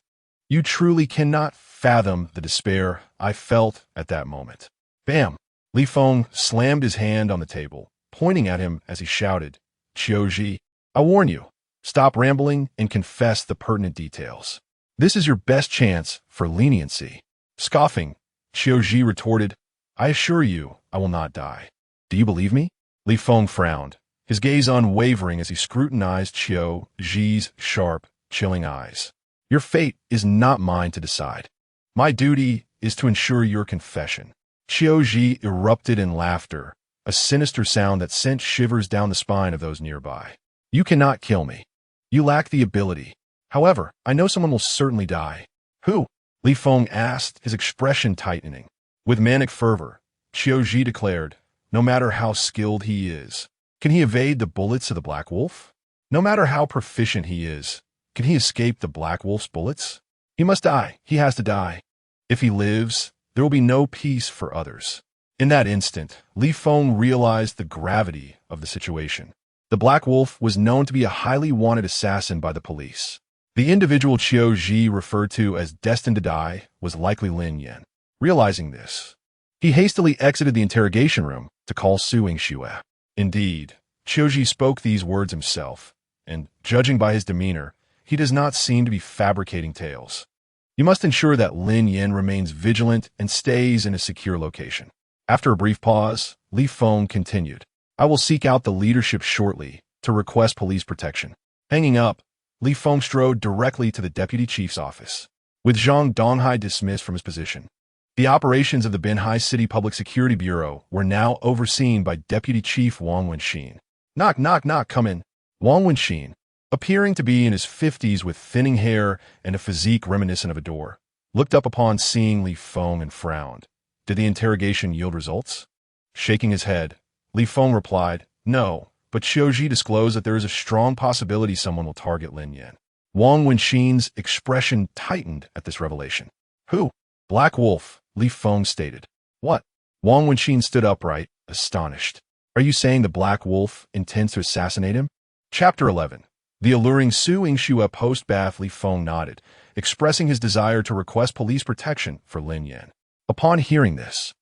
You truly cannot fathom the despair I felt at that moment. Bam! Li Feng slammed his hand on the table, pointing at him as he shouted, Qiu Ji, I warn you, stop rambling and confess the pertinent details. This is your best chance for leniency. Scoffing, Qiu Ji retorted, I assure you, I will not die. Do you believe me? Li Feng frowned, his gaze unwavering as he scrutinized Qiu Ji's sharp, chilling eyes. Your fate is not mine to decide. My duty is to ensure your confession. Qiu Ji erupted in laughter, a sinister sound that sent shivers down the spine of those nearby. You cannot kill me. You lack the ability. However, I know someone will certainly die. Who? Li Feng asked, his expression tightening. With manic fervor, Qiu Ji declared, no matter how skilled he is, can he evade the bullets of the Black Wolf? No matter how proficient he is, can he escape the Black Wolf's bullets? He must die. He has to die. If he lives, there will be no peace for others. In that instant, Li Feng realized the gravity of the situation. The Black Wolf was known to be a highly wanted assassin by the police. The individual Qiu Ji referred to as destined to die was likely Lin Yan. Realizing this, he hastily exited the interrogation room to call Su Yingxue. Indeed, Qiu Ji spoke these words himself, and, judging by his demeanor, he does not seem to be fabricating tales. You must ensure that Lin Yan remains vigilant and stays in a secure location. After a brief pause, Li Feng continued, I will seek out the leadership shortly to request police protection. Hanging up, Li Feng strode directly to the deputy chief's office. With Zhang Donghai dismissed from his position, the operations of the Binhai City Public Security Bureau were now overseen by Deputy Chief Wang Wenxin. Knock, knock, knock, come in. Wang Wenxin, appearing to be in his 50s with thinning hair and a physique reminiscent of a door, looked up upon seeing Li Feng and frowned. Did the interrogation yield results? Shaking his head, Li Feng replied, no, but Qiu Ji disclosed that there is a strong possibility someone will target Lin Yan. Wang Wenxin's expression tightened at this revelation. Who? Black Wolf, Li Feng stated. What? Wang Wenxin stood upright, astonished. Are you saying the Black Wolf intends to assassinate him? Chapter 11. The alluring Su Yingxue post-bath. Li Feng nodded, expressing his desire to request police protection for Lin Yan. Upon hearing this,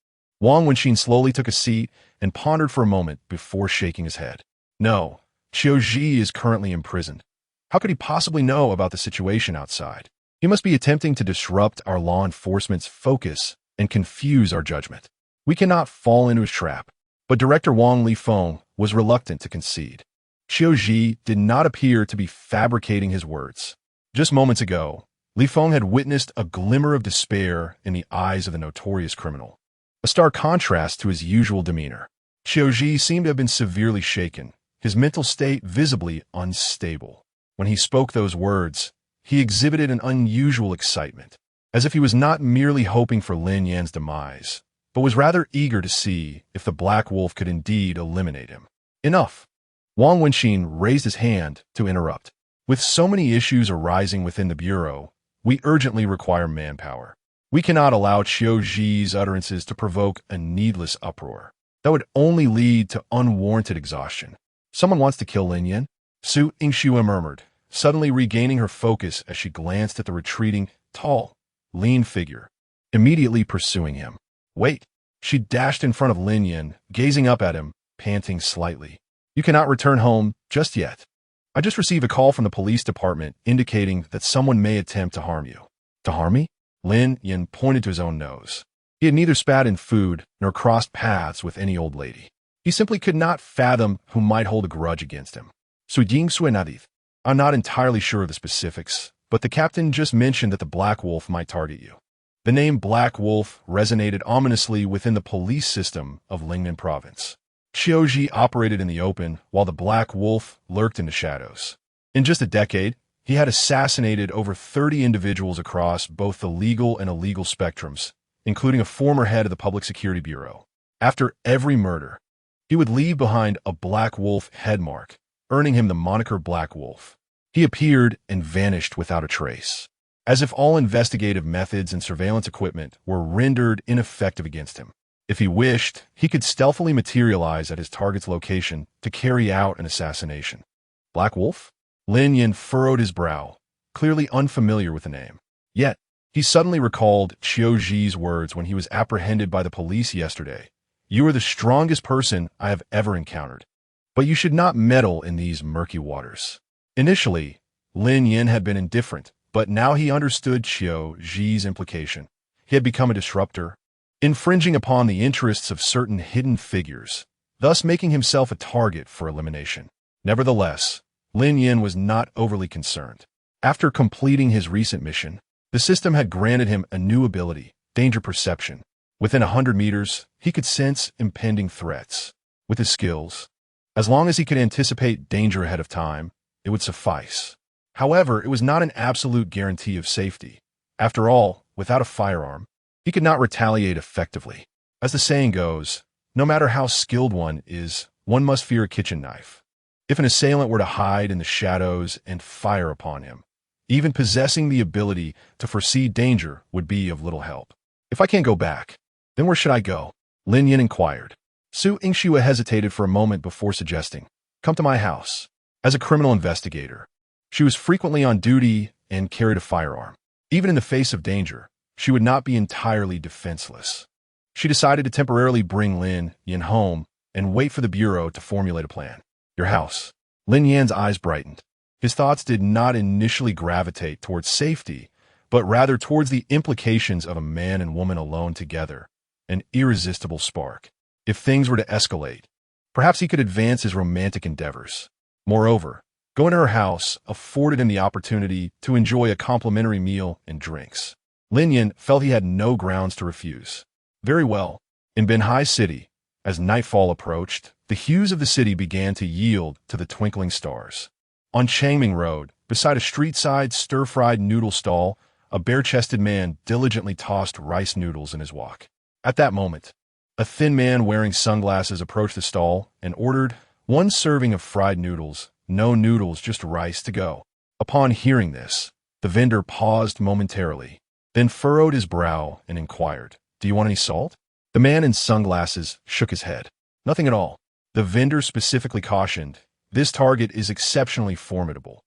Wang Wenxin slowly took a seat and pondered for a moment before shaking his head. No, Qiu Ji is currently imprisoned. How could he possibly know about the situation outside? He must be attempting to disrupt our law enforcement's focus and confuse our judgment. We cannot fall into his trap. But Director Li Feng was reluctant to concede. Qiu Ji did not appear to be fabricating his words. Just moments ago, Li Feng had witnessed a glimmer of despair in the eyes of the notorious criminal, a stark contrast to his usual demeanor. Qiu Ji seemed to have been severely shaken, his mental state visibly unstable. When he spoke those words, he exhibited an unusual excitement. as if he was not merely hoping for Lin Yan's demise, but was rather eager to see if the Black Wolf could indeed eliminate him. Enough. Wang Wenxin raised his hand to interrupt. With so many issues arising within the Bureau, we urgently require manpower. We cannot allow Qiu Zhi's utterances to provoke a needless uproar. That would only lead to unwarranted exhaustion. Someone wants to kill Lin Yan? Su Yingxue murmured, suddenly regaining her focus as she glanced at the retreating, tall, lean figure, immediately pursuing him. Wait! She dashed in front of Lin Yan, gazing up at him, panting slightly. You cannot return home just yet. I just received a call from the police department indicating that someone may attempt to harm you. To harm me? Lin Yan pointed to his own nose. He had neither spat in food nor crossed paths with any old lady. He simply could not fathom who might hold a grudge against him. Su Yingxue nodded. I'm not entirely sure of the specifics, but the captain just mentioned that the Black Wolf might target you. The name Black Wolf resonated ominously within the police system of Lingnan province. Qiu Zhi operated in the open, while the Black Wolf lurked in the shadows. In just a decade, he had assassinated over 30 individuals across both the legal and illegal spectrums, including a former head of the Public Security Bureau. After every murder, he would leave behind a Black Wolf headmark, earning him the moniker Black Wolf. He appeared and vanished without a trace, as if all investigative methods and surveillance equipment were rendered ineffective against him. If he wished, he could stealthily materialize at his target's location to carry out an assassination. Black Wolf? Lin Yan furrowed his brow, clearly unfamiliar with the name. Yet, he suddenly recalled Qiu Zhi's words when he was apprehended by the police yesterday. You are the strongest person I have ever encountered, but you should not meddle in these murky waters. Initially, Lin Yan had been indifferent, but now he understood Qiu Zhi's implication. He had become a disruptor, infringing upon the interests of certain hidden figures, thus making himself a target for elimination. Nevertheless, Lin Yan was not overly concerned. After completing his recent mission, the system had granted him a new ability, danger perception. Within 100 meters, he could sense impending threats. With his skills, as long as he could anticipate danger ahead of time, it would suffice. However, it was not an absolute guarantee of safety. After all, without a firearm, he could not retaliate effectively. As the saying goes, no matter how skilled one is, one must fear a kitchen knife. If an assailant were to hide in the shadows and fire upon him, even possessing the ability to foresee danger would be of little help. If I can't go back, then where should I go? Lin Yan inquired. Su Yingxue hesitated for a moment before suggesting, come to my house. As a criminal investigator, she was frequently on duty and carried a firearm. Even in the face of danger, she would not be entirely defenseless. She decided to temporarily bring Lin Yan home and wait for the Bureau to formulate a plan. Your house. Lin Yan's eyes brightened. His thoughts did not initially gravitate towards safety, but rather towards the implications of a man and woman alone together, an irresistible spark. If things were to escalate, perhaps he could advance his romantic endeavors. Moreover, going to her house afforded him the opportunity to enjoy a complimentary meal and drinks. Lin Yan felt he had no grounds to refuse. Very well. In Binhai City, as nightfall approached, the hues of the city began to yield to the twinkling stars. On Changming Road, beside a street-side stir-fried noodle stall, a bare-chested man diligently tossed rice noodles in his wok. At that moment, a thin man wearing sunglasses approached the stall and ordered 1 serving of fried noodles, no noodles, just rice to go. Upon hearing this, the vendor paused momentarily, then furrowed his brow and inquired, do you want any salt? The man in sunglasses shook his head. Nothing at all. The vendor specifically cautioned, this target is exceptionally formidable.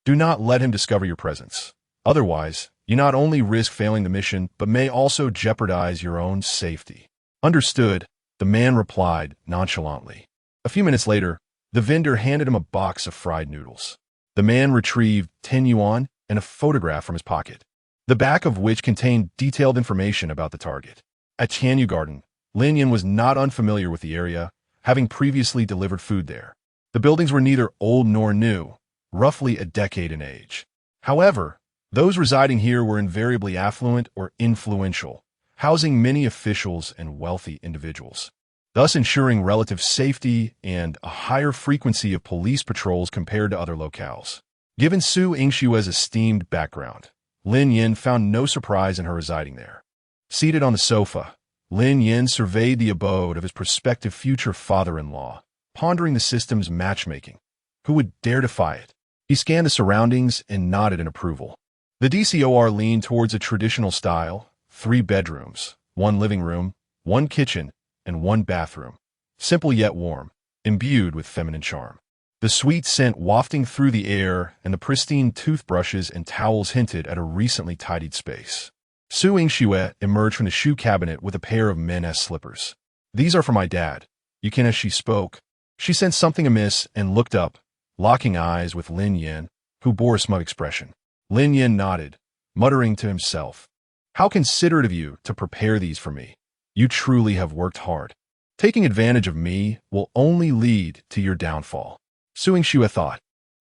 Do not let him discover your presence. Otherwise, you not only risk failing the mission, but may also jeopardize your own safety. Understood, the man replied nonchalantly. A few minutes later, the vendor handed him a box of fried noodles. The man retrieved 10 yuan and a photograph from his pocket, the back of which contained detailed information about the target. At Tianyu Garden, Lin Yan was not unfamiliar with the area, having previously delivered food there. The buildings were neither old nor new, roughly a decade in age. However, those residing here were invariably affluent or influential, housing many officials and wealthy individuals, thus ensuring relative safety and a higher frequency of police patrols compared to other locales. Given Su Yingshue's esteemed background, Lin Yin found no surprise in her residing there. Seated on the sofa, Lin Yin surveyed the abode of his prospective future father-in-law, pondering the system's matchmaking. Who would dare defy it? He scanned the surroundings and nodded in approval. The DCOR leaned towards a traditional style, 3 bedrooms, 1 living room, 1 kitchen, and 1 bathroom. Simple yet warm, imbued with feminine charm. The sweet scent wafting through the air and the pristine toothbrushes and towels hinted at a recently tidied space. Su Yingxue emerged from the shoe cabinet with a pair of men's slippers. "These are for my dad." Yukin, as she spoke, she sensed something amiss and looked up, locking eyes with Lin Yin, who bore a smug expression. Lin Yin nodded, muttering to himself, "How considerate of you to prepare these for me. You truly have worked hard. Taking advantage of me will only lead to your downfall." Su Yingxue thought,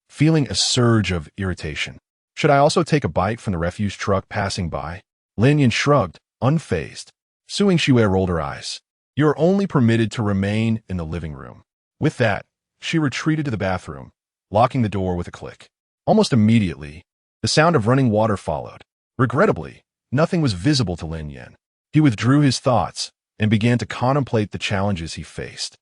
feeling a surge of irritation. "Should I also take a bite from the refuse truck passing by?" Lin Yin shrugged, unfazed. Su Yingxue rolled her eyes. "You are only permitted to remain in the living room." With that, she retreated to the bathroom, locking the door with a click. Almost immediately, the sound of running water followed. Regrettably, nothing was visible to Lin Yin. He withdrew his thoughts and began to contemplate the challenges he faced.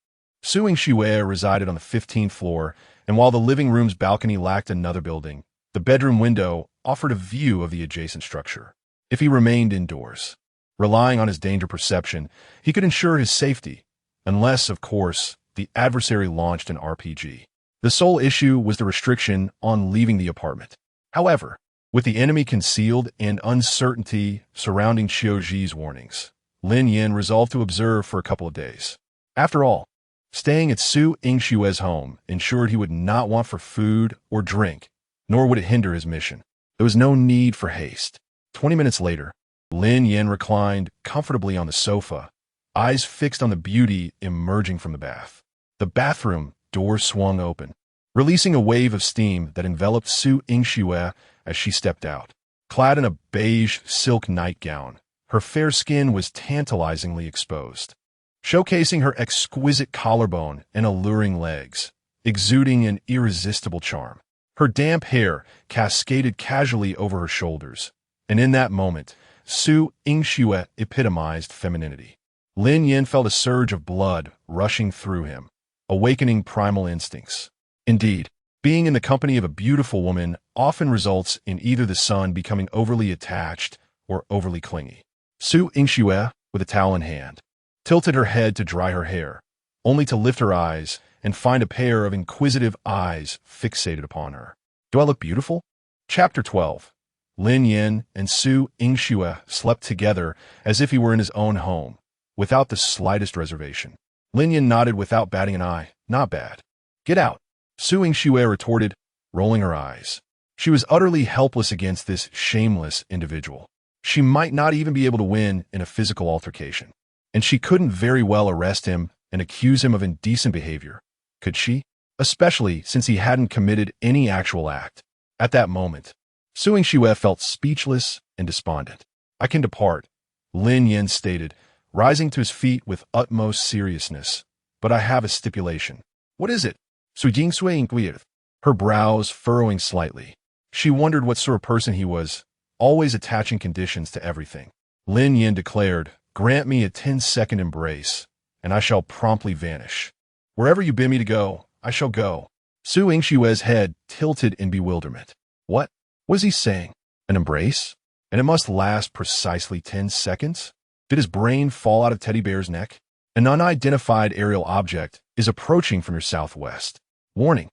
Su Yingxue resided on the 15th floor, and while the living room's balcony lacked another building, the bedroom window offered a view of the adjacent structure. If he remained indoors, relying on his danger perception, he could ensure his safety, unless, of course, the adversary launched an RPG. The sole issue was the restriction on leaving the apartment. However, with the enemy concealed and uncertainty surrounding Qiuji's warnings, Lin Yin resolved to observe for a couple of days. After all, staying at Su Yingxue's home ensured he would not want for food or drink, nor would it hinder his mission. There was no need for haste. 20 minutes later, Lin Yin reclined comfortably on the sofa, eyes fixed on the beauty emerging from the bath. The bathroom door swung open, releasing a wave of steam that enveloped Su Yingxue as she stepped out. Clad in a beige silk nightgown, her fair skin was tantalizingly exposed, showcasing her exquisite collarbone and alluring legs, exuding an irresistible charm. Her damp hair cascaded casually over her shoulders, and in that moment, Su Yingxue epitomized femininity. Lin Yin felt a surge of blood rushing through him, awakening primal instincts. Indeed, being in the company of a beautiful woman often results in either the son becoming overly attached or overly clingy. Su Yingxue, with a towel in hand, tilted her head to dry her hair, only to lift her eyes and find a pair of inquisitive eyes fixated upon her. "Do I look beautiful?" Chapter 12. Lin Yin and Su Yingxue slept together as if he were in his own home, without the slightest reservation. Lin Yin nodded without batting an eye. "Not bad." "Get out," Su Yingxue retorted, rolling her eyes. She was utterly helpless against this shameless individual. She might not even be able to win in a physical altercation, and she couldn't very well arrest him and accuse him of indecent behavior, could she? Especially since he hadn't committed any actual act. At that moment, Su Yingxue felt speechless and despondent. "I can depart," Lin Yin stated, rising to his feet with utmost seriousness. "But I have a stipulation." "What is it?" Su Yingxue inquired, her brows furrowing slightly. She wondered what sort of person he was, always attaching conditions to everything. Lin Yin declared, "Grant me a 10-second embrace, and I shall promptly vanish. Wherever you bid me to go, I shall go." Su Yingxue's head tilted in bewilderment. What was he saying? An embrace? And it must last precisely 10 seconds? Did his brain fall out of Teddy Bear's neck? An unidentified aerial object is approaching from your southwest. Warning.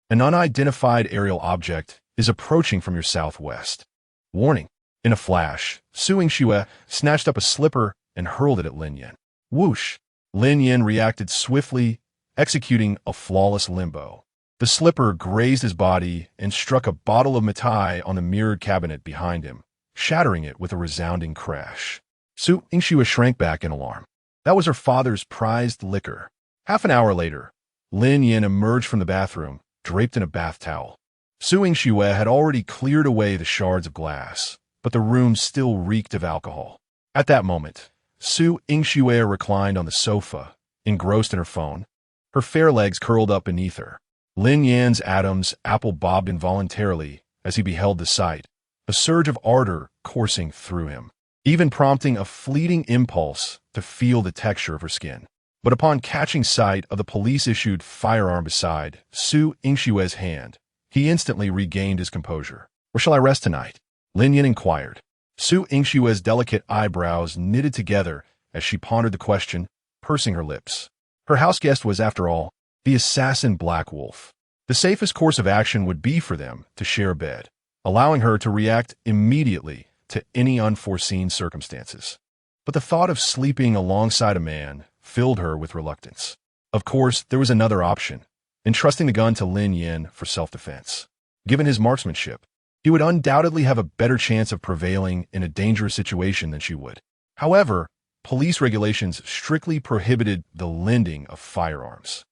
An unidentified aerial object is approaching from your southwest. Warning. In a flash, Su Yingxue snatched up a slipper and hurled it at Lin Yin. Whoosh! Lin Yin reacted swiftly, executing a flawless limbo. The slipper grazed his body and struck a bottle of Matai on the mirrored cabinet behind him, shattering it with a resounding crash. Su Yingxue shrank back in alarm. That was her father's prized liquor. Half an hour later, Lin Yin emerged from the bathroom, draped in a bath towel. Su Yingxue had already cleared away the shards of glass, but the room still reeked of alcohol. At that moment, Su Yingxue reclined on the sofa, engrossed in her phone, her fair legs curled up beneath her. Lin Yin's Adam's apple bobbed involuntarily as he beheld the sight, a surge of ardor coursing through him, even prompting a fleeting impulse to feel the texture of her skin. But upon catching sight of the police-issued firearm beside Su Yingshue's hand, he instantly regained his composure. "Where shall I rest tonight?" Lin Yin inquired. Su Yingshue's delicate eyebrows knitted together as she pondered the question, pursing her lips. Her houseguest was, after all, the assassin Black Wolf. The safest course of action would be for them to share a bed, allowing her to react immediately to any unforeseen circumstances. But the thought of sleeping alongside a man filled her with reluctance. Of course, there was another option, entrusting the gun to Lin Yin for self-defense. Given his marksmanship, he would undoubtedly have a better chance of prevailing in a dangerous situation than she would. However, police regulations strictly prohibited the lending of firearms.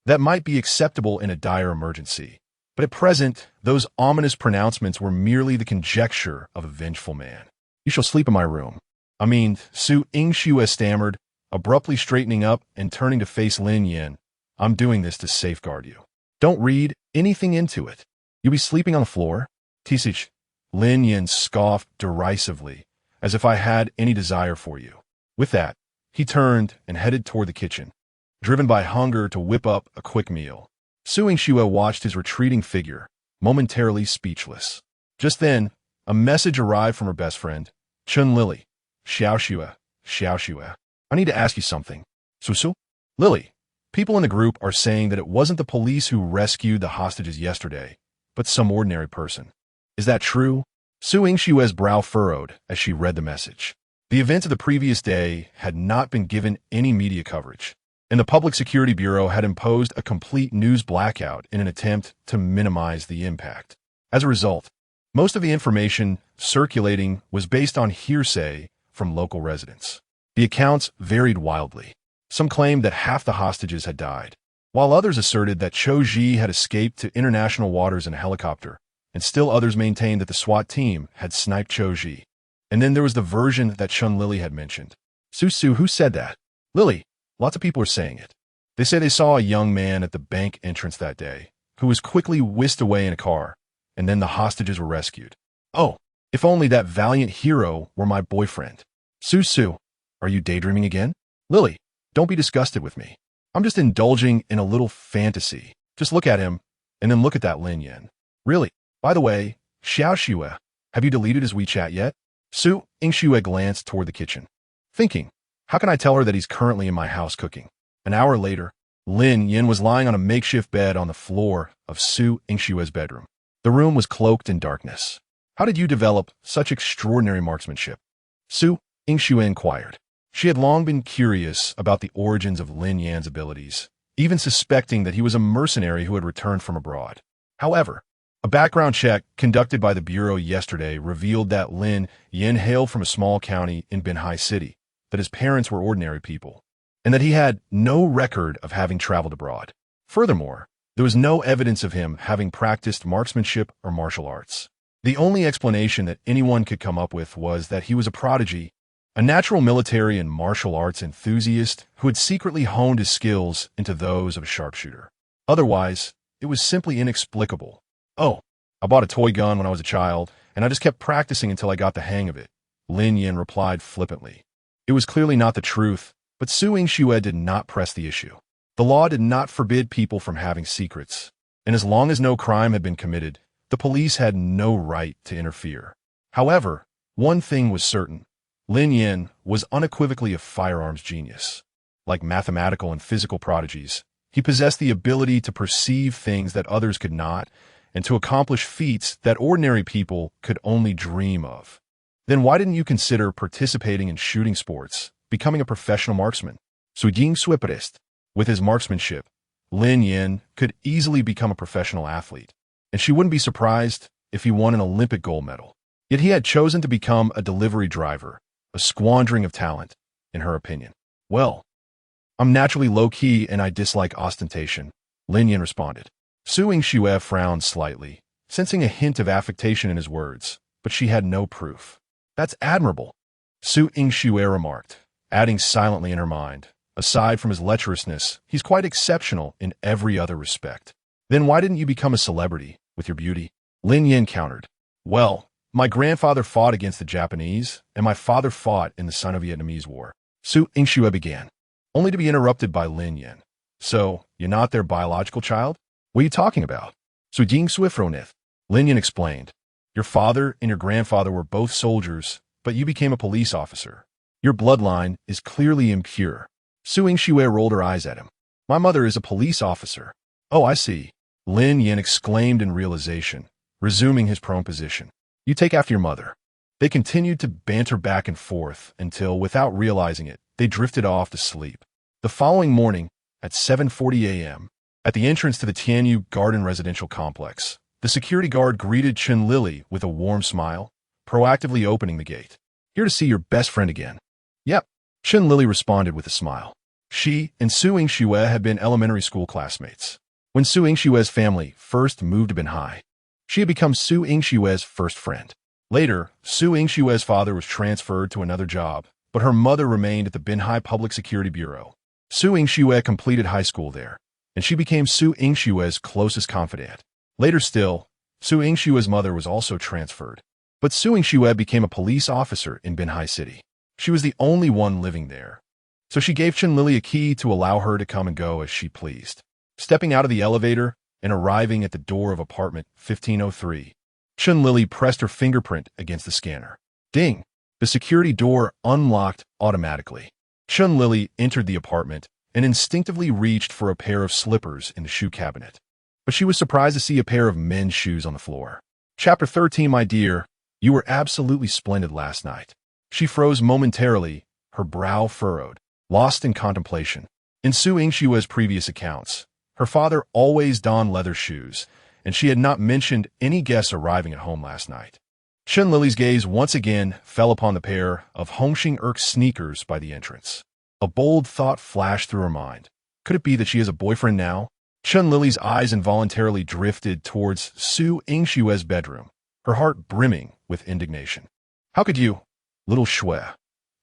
That might be acceptable in a dire emergency, but at present, those ominous pronouncements were merely the conjecture of a vengeful man. "You shall sleep in my room." Su Yingxue stammered, abruptly straightening up and turning to face Lin Yin. "I'm doing this to safeguard you. Don't read anything into it. You'll be sleeping on the floor?" "Tisich," Lin Yin scoffed derisively, "as if I had any desire for you." With that, he turned and headed toward the kitchen, driven by hunger to whip up a quick meal. Su Yingxue watched his retreating figure, momentarily speechless. Just then, a message arrived from her best friend, Chun Lily. Xiaoxue. "I need to ask you something." "Su? "Lily, people in the group are saying that it wasn't the police who rescued the hostages yesterday, but some ordinary person. Is that true?" Su Yingshue's brow furrowed as she read the message. The events of the previous day had not been given any media coverage, and the Public Security Bureau had imposed a complete news blackout in an attempt to minimize the impact. As a result, most of the information circulating was based on hearsay from local residents. The accounts varied wildly. Some claimed that half the hostages had died, while others asserted that Cho Ji had escaped to international waters in a helicopter, and still others maintained that the SWAT team had sniped Cho Ji. And then there was the version that Chun Lily had mentioned. "Su, who said that?" "Lily, lots of people are saying it. They say they saw a young man at the bank entrance that day, who was quickly whisked away in a car, and then the hostages were rescued. Oh, if only that valiant hero were my boyfriend." Su, are you daydreaming again?" "Lily, don't be disgusted with me. I'm just indulging in a little fantasy. Just look at him, and then look at that Lin Yin." "Really? By the way, Xiaoxue, have you deleted his WeChat yet?" Su Yingxue glanced toward the kitchen, thinking, how can I tell her that he's currently in my house cooking? An hour later, Lin Yin was lying on a makeshift bed on the floor of Su Yingshue's bedroom. The room was cloaked in darkness. "How did you develop such extraordinary marksmanship?" Su Yingxue inquired. She had long been curious about the origins of Lin Yan's abilities, even suspecting that he was a mercenary who had returned from abroad. However, a background check conducted by the Bureau yesterday revealed that Lin Yin hailed from a small county in Binhai City, that his parents were ordinary people, and that he had no record of having traveled abroad. Furthermore, there was no evidence of him having practiced marksmanship or martial arts. The only explanation that anyone could come up with was that he was a prodigy, a natural military and martial arts enthusiast who had secretly honed his skills into those of a sharpshooter. Otherwise, it was simply inexplicable. "Oh, I bought a toy gun when I was a child, and I just kept practicing until I got the hang of it," Lin Yin replied flippantly. It was clearly not the truth, but Su Yingxue did not press the issue. The law did not forbid people from having secrets, and as long as no crime had been committed, the police had no right to interfere. However, one thing was certain. Lin Yin was unequivocally a firearms genius. Like mathematical and physical prodigies, he possessed the ability to perceive things that others could not, and to accomplish feats that ordinary people could only dream of. Then why didn't you consider participating in shooting sports, becoming a professional marksman? Su Yingsue. With his marksmanship, Lin Yin could easily become a professional athlete, and she wouldn't be surprised if he won an Olympic gold medal. Yet he had chosen to become a delivery driver, a squandering of talent, in her opinion. "Well, I'm naturally low-key and I dislike ostentation," Lin Yin responded. Su Yingxue frowned slightly, sensing a hint of affectation in his words, but she had no proof. "That's admirable," Su Yingxue remarked, adding silently in her mind, "Aside from his lecherousness, he's quite exceptional in every other respect." "Then why didn't you become a celebrity with your beauty?" Lin Yin countered. "Well, My grandfather fought against the Japanese, and my father fought in the Sino-Vietnamese War. Su Yingxue began, only to be interrupted by Lin Yin. So, you're not their biological child? What are you talking about? Su Yingxue froneth. Lin Yin explained. Your father and your grandfather were both soldiers, but you became a police officer. Your bloodline is clearly impure. Su Yingxue rolled her eyes at him. My mother is a police officer. Oh, I see. Lin Yin exclaimed in realization, resuming his prone position. You take after your mother. They continued to banter back and forth until, without realizing it, they drifted off to sleep. The following morning, at 7:40 a.m., at the entrance to the Tianyu Garden residential complex, the security guard greeted Chen Lili with a warm smile, proactively opening the gate. Here to see your best friend again. Yep, Chen Lili responded with a smile. She and Su Yingxue had been elementary school classmates. When Su Yingxue's family first moved to Binhai, she had become Su Yingxue's first friend. Later, Su Yingxue's father was transferred to another job, but her mother remained at the Binhai Public Security Bureau. Su Yingxue completed high school there, and she became Su Yingxue's closest confidant. Later still, Su Yingxue's mother was also transferred, but Su Yingxue became a police officer in Binhai City. She was the only one living there, so she gave Chen Lili a key to allow her to come and go as she pleased. Stepping out of the elevator and arriving at the door of apartment 1503, Chen Lili pressed her fingerprint against the scanner. Ding! The security door unlocked automatically. Chen Lili entered the apartment and instinctively reached for a pair of slippers in the shoe cabinet. But she was surprised to see a pair of men's shoes on the floor. Chapter 13, my dear, you were absolutely splendid last night. She froze momentarily, her brow furrowed, lost in contemplation. In Su Yingxue's previous accounts, her father always donned leather shoes, and she had not mentioned any guests arriving at home last night. Chen Lili's gaze once again fell upon the pair of Hongxing Erk's sneakers by the entrance. A bold thought flashed through her mind. Could it be that she has a boyfriend now? Chen Lili's eyes involuntarily drifted towards Su Yingxue's bedroom, her heart brimming with indignation. How could you, little Xue,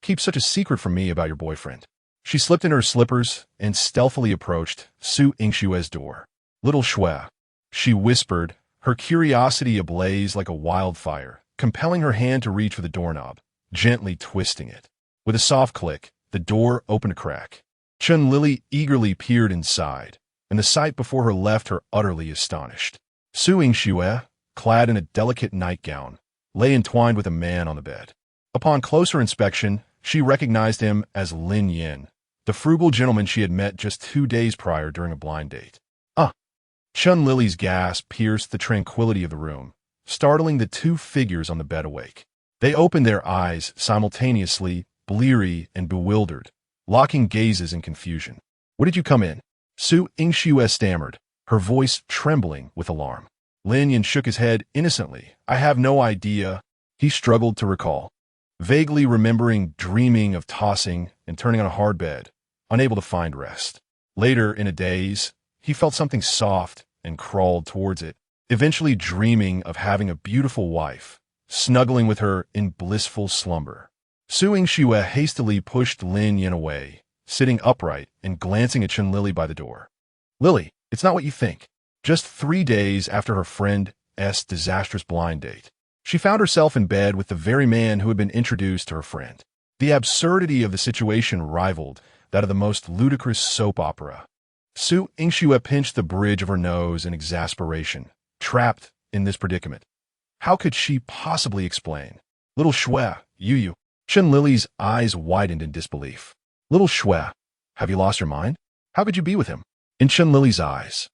keep such a secret from me about your boyfriend? She slipped into her slippers and stealthily approached Su Yingxue's door. Little Xue, she whispered, her curiosity ablaze like a wildfire, compelling her hand to reach for the doorknob, gently twisting it. With a soft click, the door opened a crack. Chen Lili eagerly peered inside, and the sight before her left her utterly astonished. Su Yingxue, clad in a delicate nightgown, lay entwined with a man on the bed. Upon closer inspection, she recognized him as Lin Yin, the frugal gentleman she had met just 2 days prior during a blind date. Chen Lili's gasp pierced the tranquility of the room, startling the two figures on the bed awake. They opened their eyes simultaneously, bleary and bewildered, locking gazes in confusion. Where did you come in? Su Yingxue stammered, her voice trembling with alarm. Lin Yin shook his head innocently. I have no idea. He struggled to recall, vaguely remembering dreaming of tossing and turning on a hard bed, unable to find rest. Later, in a daze, he felt something soft and crawled towards it, eventually dreaming of having a beautiful wife, snuggling with her in blissful slumber. Su Yingxue hastily pushed Lin Yin away, sitting upright and glancing at Chen Lili by the door. Lily, it's not what you think. Just 3 days after her friend's disastrous blind date, she found herself in bed with the very man who had been introduced to her friend. The absurdity of the situation rivaled that of the most ludicrous soap opera. Su Yingxue pinched the bridge of her nose in exasperation, trapped in this predicament. How could she possibly explain? Little Xue, you. Chen Lili's eyes widened in disbelief. Little Xue, have you lost your mind? How could you be with him? In Chen Lili's eyes,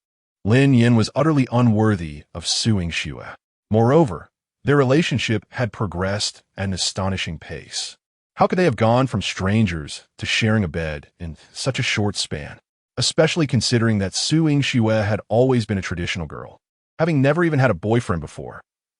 Lin Yin was utterly unworthy of Su Yingxue. Moreover, their relationship had progressed at an astonishing pace. How could they have gone from strangers to sharing a bed in such a short span? Especially considering that Su Yingxue had always been a traditional girl, having never even had a boyfriend before.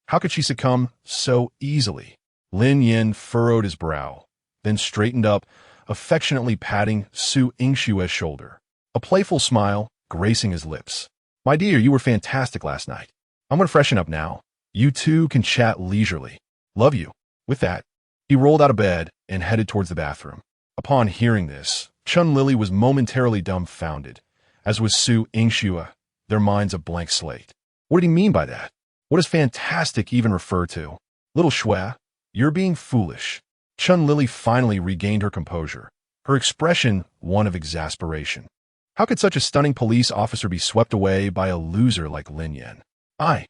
How could she succumb so easily? Lin Yin furrowed his brow, then straightened up, affectionately patting Su Yingxue's shoulder, a playful smile gracing his lips. My dear, you were fantastic last night. I'm going to freshen up now. You two can chat leisurely. Love you. With that, he rolled out of bed and headed towards the bathroom. Upon hearing this, Chen Lili was momentarily dumbfounded, as was Su Yingxue, their minds a blank slate. What did he mean by that? What does fantastic even refer to? Little Shui, you're being foolish. Chun Lily finally regained her composure, her expression one of exasperation. How could such a stunning police officer be swept away by a loser like Lin Yan? I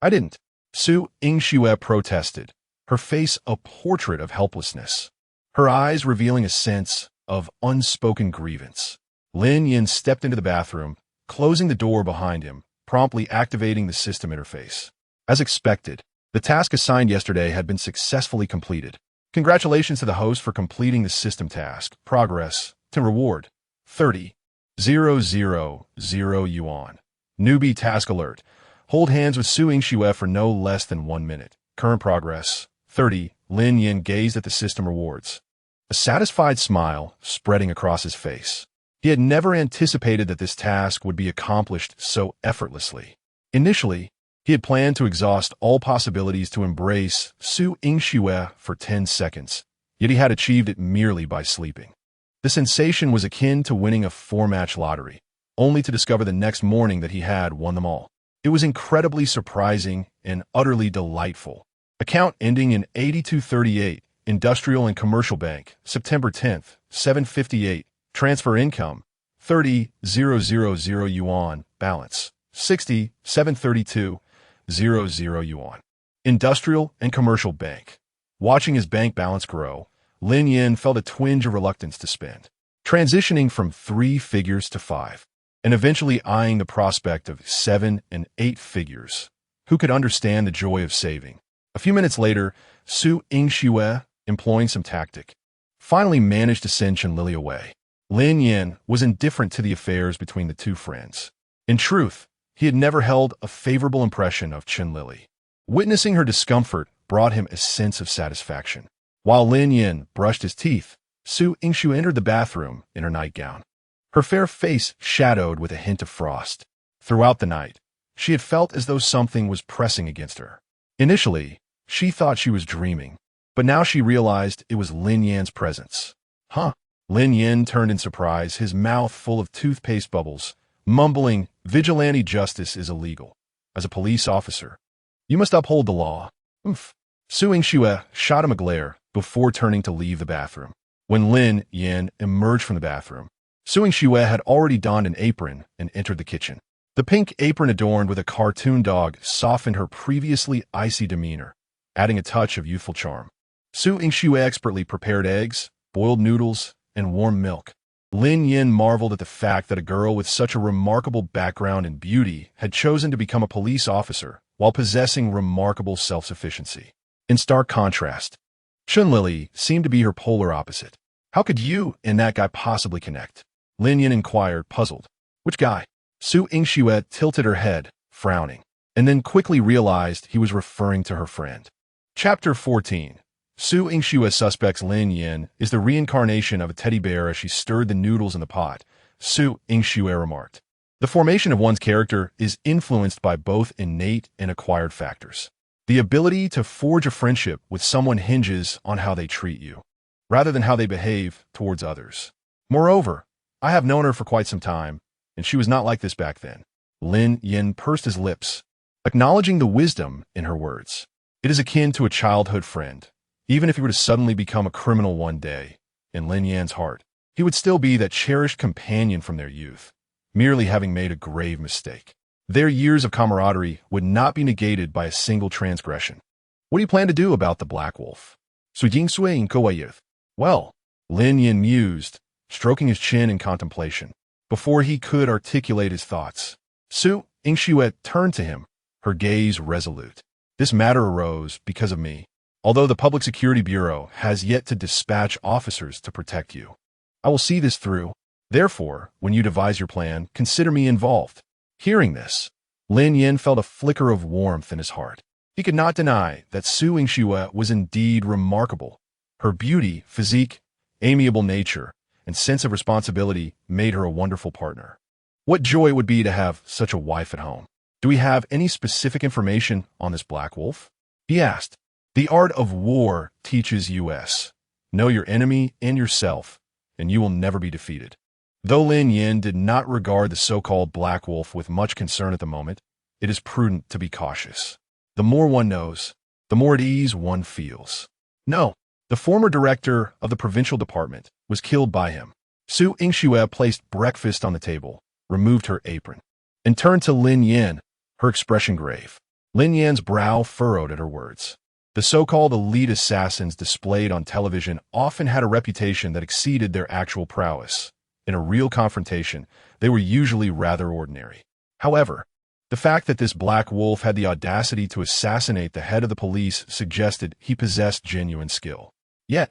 didn't. Su Yingxue protested, her face a portrait of helplessness, her eyes revealing a sense of unspoken grievance. Lin Yan stepped into the bathroom, closing the door behind him, promptly activating the system interface. As expected, the task assigned yesterday had been successfully completed. Congratulations to the host for completing the system task. Progress to reward 30,000 yuan. Newbie task alert. Hold hands with Su Yingxue for no less than 1 minute. Current progress 30. Lin Yan gazed at the system rewards, a satisfied smile spreading across his face. He had never anticipated that this task would be accomplished so effortlessly. Initially, he had planned to exhaust all possibilities to embrace Su Yingxue for 10 seconds, yet he had achieved it merely by sleeping. The sensation was akin to winning a 4-match lottery, only to discover the next morning that he had won them all. It was incredibly surprising and utterly delightful. Account ending in 8238, Industrial and Commercial Bank, September 10th, 7:58. Transfer income, 30,000 yuan. Balance, 60,732.00 yuan. Industrial and Commercial Bank. Watching his bank balance grow, Lin Yan felt a twinge of reluctance to spend, transitioning from 3 figures to 5, and eventually eyeing the prospect of 7 and 8 figures. Who could understand the joy of saving? A few minutes later, Su Yingxue, employing some tactic, finally managed to send Chun Lily away. Lin Yan was indifferent to the affairs between the two friends. In truth, he had never held a favorable impression of Chun Lily. Witnessing her discomfort brought him a sense of satisfaction. While Lin Yan brushed his teeth, Su Yingxue entered the bathroom in her nightgown, her fair face shadowed with a hint of frost. Throughout the night, she had felt as though something was pressing against her. Initially, she thought she was dreaming, but now she realized it was Lin Yan's presence. Huh? Lin Yan turned in surprise, his mouth full of toothpaste bubbles, mumbling, "Vigilante justice is illegal. As a police officer, you must uphold the law." Oomph. Su Yingxue shot him a glare before turning to leave the bathroom. When Lin Yan emerged from the bathroom, Su Yingxue had already donned an apron and entered the kitchen. The pink apron adorned with a cartoon dog softened her previously icy demeanor, adding a touch of youthful charm. Su Yingxue expertly prepared eggs, boiled noodles, and warm milk. Lin Yan marveled at the fact that a girl with such a remarkable background and beauty had chosen to become a police officer while possessing remarkable self-sufficiency. In stark contrast, Chun Lily seemed to be her polar opposite. How could you and that guy possibly connect? Lin Yan inquired, puzzled. Which guy? Su Yingxue tilted her head, frowning, and then quickly realized he was referring to her friend. Chapter 14. Su Yingxue suspects Lin Yan is the reincarnation of a teddy bear as she stirred the noodles in the pot. Su Yingxue remarked. The formation of one's character is influenced by both innate and acquired factors. The ability to forge a friendship with someone hinges on how they treat you, rather than how they behave towards others. Moreover, I have known her for quite some time, and she was not like this back then. Lin Yan pursed his lips, acknowledging the wisdom in her words. It is akin to a childhood friend. Even if he were to suddenly become a criminal one day, in Lin Yan's heart, he would still be that cherished companion from their youth, merely having made a grave mistake. Their years of camaraderie would not be negated by a single transgression. What do you plan to do about the Black Wolf? Su Yingxue inquired. Well, Lin Yan mused, stroking his chin in contemplation, before he could articulate his thoughts. Su Yingxue turned to him, her gaze resolute. This matter arose because of me. Although the Public Security Bureau has yet to dispatch officers to protect you, I will see this through. Therefore, when you devise your plan, consider me involved. Hearing this, Lin Yan felt a flicker of warmth in his heart. He could not deny that Su Yingxue was indeed remarkable. Her beauty, physique, amiable nature, and sense of responsibility made her a wonderful partner. What joy it would be to have such a wife at home. Do we have any specific information on this Black Wolf? He asked. The art of war teaches us. Know your enemy and yourself, and you will never be defeated. Though Lin Yan did not regard the so-called Black Wolf with much concern at the moment, it is prudent to be cautious. The more one knows, the more at ease one feels. No, the former director of the provincial department was killed by him. Su Yingxue placed breakfast on the table, removed her apron, and turned to Lin Yan, her expression grave. Lin Yan's brow furrowed at her words. The so-called elite assassins displayed on television often had a reputation that exceeded their actual prowess. In a real confrontation, they were usually rather ordinary. However, the fact that this black wolf had the audacity to assassinate the head of the police suggested he possessed genuine skill. Yet,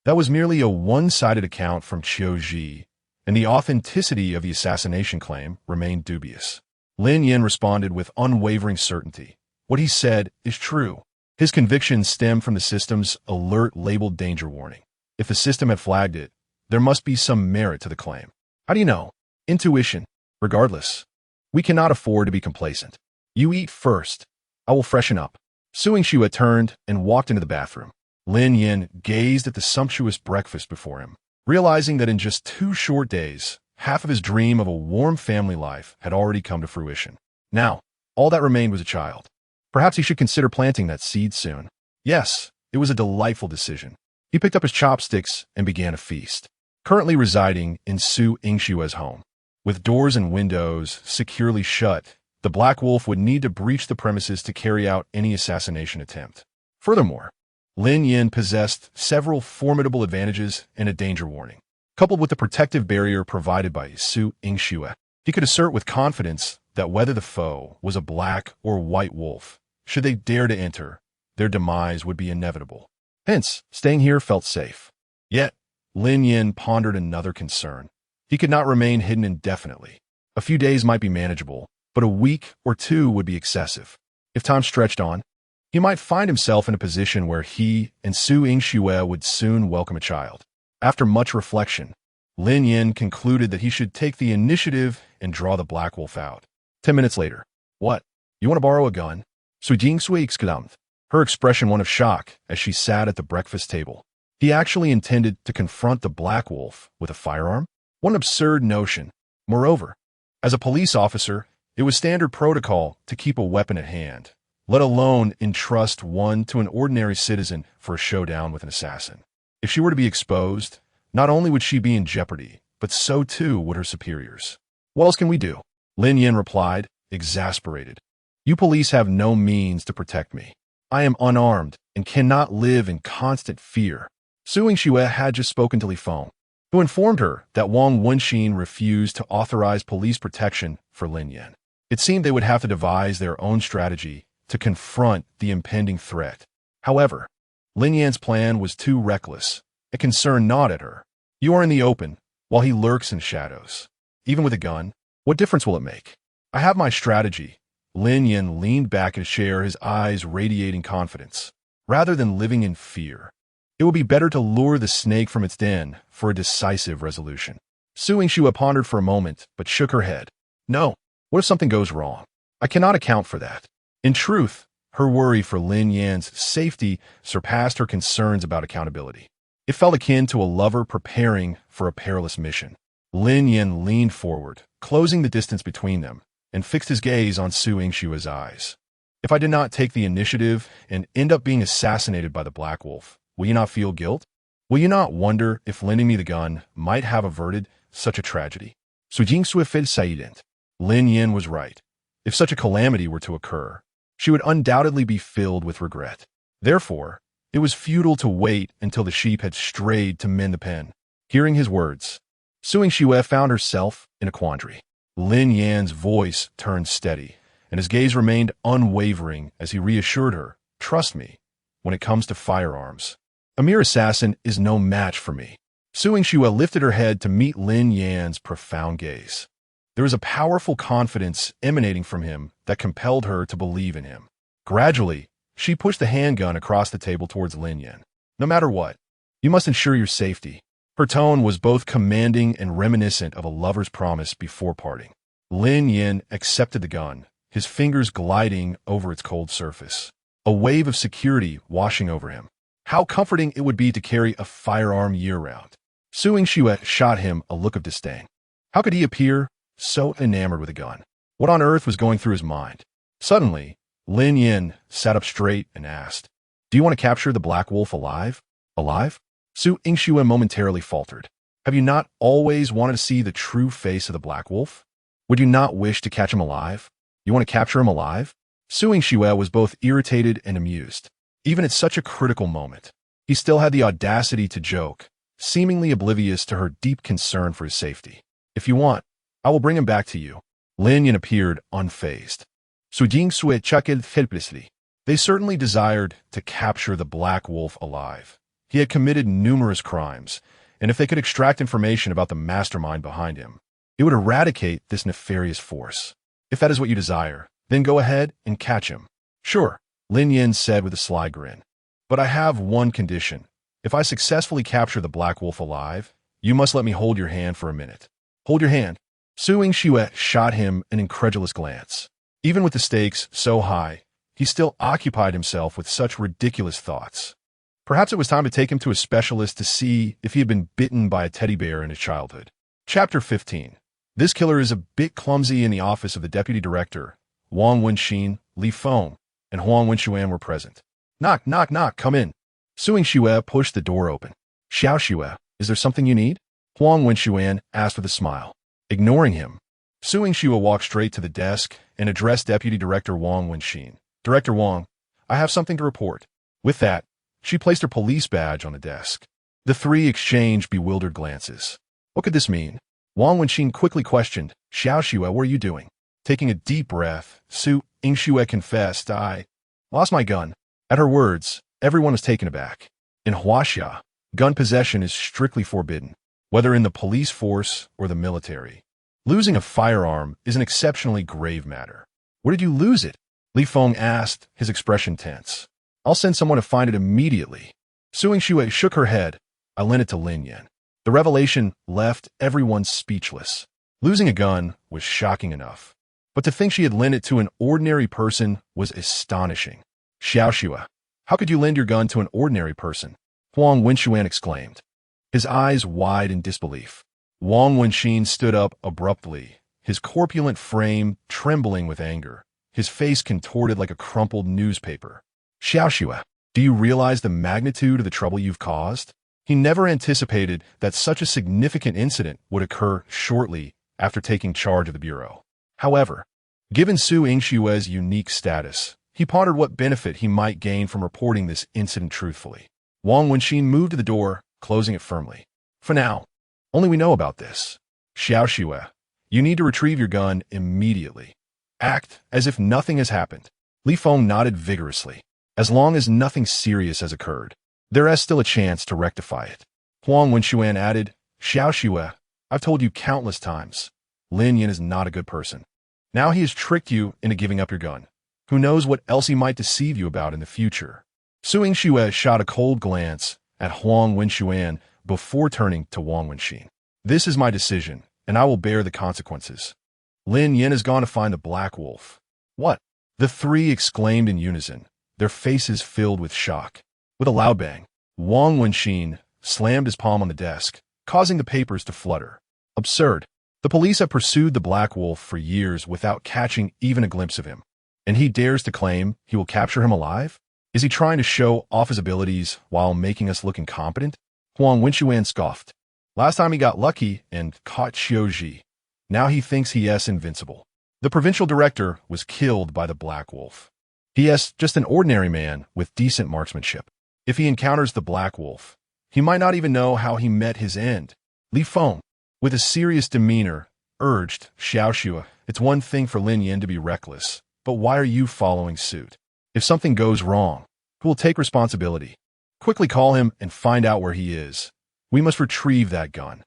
that was merely a one-sided account from Qiu Ji, and the authenticity of the assassination claim remained dubious. Lin Yan responded with unwavering certainty. What he said is true. His convictions stem from the system's alert labeled danger warning. If the system had flagged it, there must be some merit to the claim. How do you know? Intuition. Regardless, we cannot afford to be complacent. You eat first. I will freshen up. Su Yingxue turned and walked into the bathroom. Lin Yan gazed at the sumptuous breakfast before him, realizing that in just 2 short days, half of his dream of a warm family life had already come to fruition. Now, all that remained was a child. Perhaps he should consider planting that seed soon. Yes, it was a delightful decision. He picked up his chopsticks and began a feast. Currently residing in Su Yingxue's home, with doors and windows securely shut, the Black Wolf would need to breach the premises to carry out any assassination attempt. Furthermore, Lin Yan possessed several formidable advantages and a danger warning. Coupled with the protective barrier provided by Su Yingxue, he could assert with confidence that whether the foe was a black or white wolf, should they dare to enter, their demise would be inevitable. Hence, staying here felt safe. Yet, Lin Yan pondered another concern. He could not remain hidden indefinitely. A few days might be manageable, but a week or 2 would be excessive. If time stretched on, he might find himself in a position where he and Su Yingxue would soon welcome a child. After much reflection, Lin Yan concluded that he should take the initiative and draw the Black Wolf out. 10 minutes later. What? You want to borrow a gun? Su Yingxue exclaimed, her expression one of shock as she sat at the breakfast table. He actually intended to confront the Black Wolf with a firearm? What an absurd notion. Moreover, as a police officer, it was standard protocol to keep a weapon at hand, let alone entrust one to an ordinary citizen for a showdown with an assassin. If she were to be exposed, not only would she be in jeopardy, but so too would her superiors. What else can we do? Lin Yan replied, exasperated. You police have no means to protect me. I am unarmed and cannot live in constant fear. Su Yingxue had just spoken to Li Feng, who informed her that Wang Wenxin refused to authorize police protection for Lin Yan. It seemed they would have to devise their own strategy to confront the impending threat. However, Lin Yan's plan was too reckless. It concerned not at her. You are in the open, while he lurks in shadows. Even with a gun, what difference will it make? I have my strategy. Lin Yan leaned back in a chair, his eyes radiating confidence. Rather than living in fear, it would be better to lure the snake from its den for a decisive resolution. Su Yingxue pondered for a moment, but shook her head. No, what if something goes wrong? I cannot account for that. In truth, her worry for Lin Yan's safety surpassed her concerns about accountability. It felt akin to a lover preparing for a perilous mission. Lin Yan leaned forward, closing the distance between them, and fixed his gaze on Su Yingxue's eyes. If I did not take the initiative and end up being assassinated by the Black Wolf, will you not feel guilt? Will you not wonder if lending me the gun might have averted such a tragedy? Su Yingxue felt silent. Lin Yan was right. If such a calamity were to occur, she would undoubtedly be filled with regret. Therefore, it was futile to wait until the sheep had strayed to mend the pen. Hearing his words, Su Yingxue found herself in a quandary. Lin Yan's voice turned steady, and his gaze remained unwavering as he reassured her, trust me, when it comes to firearms, a mere assassin is no match for me. Su Yingxue lifted her head to meet Lin Yan's profound gaze. There was a powerful confidence emanating from him that compelled her to believe in him. Gradually, she pushed the handgun across the table towards Lin Yan. No matter what, you must ensure your safety. Her tone was both commanding and reminiscent of a lover's promise before parting. Lin Yan accepted the gun, his fingers gliding over its cold surface. A wave of security washing over him. How comforting it would be to carry a firearm year-round. Su Yingxue shot him a look of disdain. How could he appear so enamored with a gun? What on earth was going through his mind? Suddenly, Lin Yan sat up straight and asked, Do you want to capture the Black Wolf alive? Alive? Su Yingxue momentarily faltered. Have you not always wanted to see the true face of the Black Wolf? Would you not wish to catch him alive? You want to capture him alive? Su Yingxue was both irritated and amused. Even at such a critical moment, he still had the audacity to joke, seemingly oblivious to her deep concern for his safety. If you want, I will bring him back to you. Lin Yan appeared unfazed. Su Yingxue chuckled helplessly. They certainly desired to capture the Black Wolf alive. He had committed numerous crimes, and if they could extract information about the mastermind behind him, it would eradicate this nefarious force. If that is what you desire, then go ahead and catch him. Sure, Lin Yan said with a sly grin. But I have one condition. If I successfully capture the Black Wolf alive, you must let me hold your hand for a minute. Hold your hand. Su Yingxue shot him an incredulous glance. Even with the stakes so high, he still occupied himself with such ridiculous thoughts. Perhaps it was time to take him to a specialist to see if he had been bitten by a teddy bear in his childhood. Chapter 15. This killer is a bit clumsy. In the office of the deputy director, Wang Wenxin, Li Feng, and Huang Wenxuan were present. Knock, knock, knock, come in. Su Yingxue pushed the door open. Xiao Xue, is there something you need? Huang Wenxuan asked with a smile. Ignoring him, Su Yingxue walked straight to the desk and addressed Deputy Director Wang Wenxin. Director Wang, I have something to report. With that, she placed her police badge on the desk. The three exchanged bewildered glances. What could this mean? Wang Wenxin quickly questioned, Xiao Xue, what are you doing? Taking a deep breath, Su Yingxue confessed, I lost my gun. At her words, everyone was taken aback. In Huaxia, gun possession is strictly forbidden, whether in the police force or the military. Losing a firearm is an exceptionally grave matter. Where did you lose it? Li Feng asked, his expression tense. I'll send someone to find it immediately. Su Yingxue shook her head. I lent it to Lin Yan. The revelation left everyone speechless. Losing a gun was shocking enough, but to think she had lent it to an ordinary person was astonishing. Xiao Xue, how could you lend your gun to an ordinary person? Huang Wenxuan exclaimed, his eyes wide in disbelief. Wang Wenxin stood up abruptly, his corpulent frame trembling with anger, his face contorted like a crumpled newspaper. Xiao Xue, do you realize the magnitude of the trouble you've caused? He never anticipated that such a significant incident would occur shortly after taking charge of the bureau. However, given Su Yingxue's unique status, he pondered what benefit he might gain from reporting this incident truthfully. Wang Wenxin moved to the door, closing it firmly. For now, only we know about this. Xiao Xue, you need to retrieve your gun immediately. Act as if nothing has happened. Li Feng nodded vigorously. As long as nothing serious has occurred, there is still a chance to rectify it. Huang Wenxuan added, Xiao Xue, I've told you countless times, Lin Yan is not a good person. Now he has tricked you into giving up your gun. Who knows what else he might deceive you about in the future? Su Yingxue shot a cold glance at Huang Wenxuan before turning to Wang Wenxin. This is my decision, and I will bear the consequences. Lin Yan has gone to find the Black Wolf. What? The three exclaimed in unison, their faces filled with shock. With a loud bang, Wang Wenxin slammed his palm on the desk, causing the papers to flutter. Absurd. The police have pursued the Black Wolf for years without catching even a glimpse of him. And he dares to claim he will capture him alive? Is he trying to show off his abilities while making us look incompetent? Huang Wenxuan scoffed. Last time he got lucky and caught Xiaoji. Now he thinks he is invincible. The provincial director was killed by the Black Wolf. He is just an ordinary man with decent marksmanship. If he encounters the Black Wolf, he might not even know how he met his end. Li Feng, with a serious demeanor, urged, Xiao Xue, it's one thing for Lin Yan to be reckless, but why are you following suit? If something goes wrong, who will take responsibility? Quickly call him and find out where he is. We must retrieve that gun.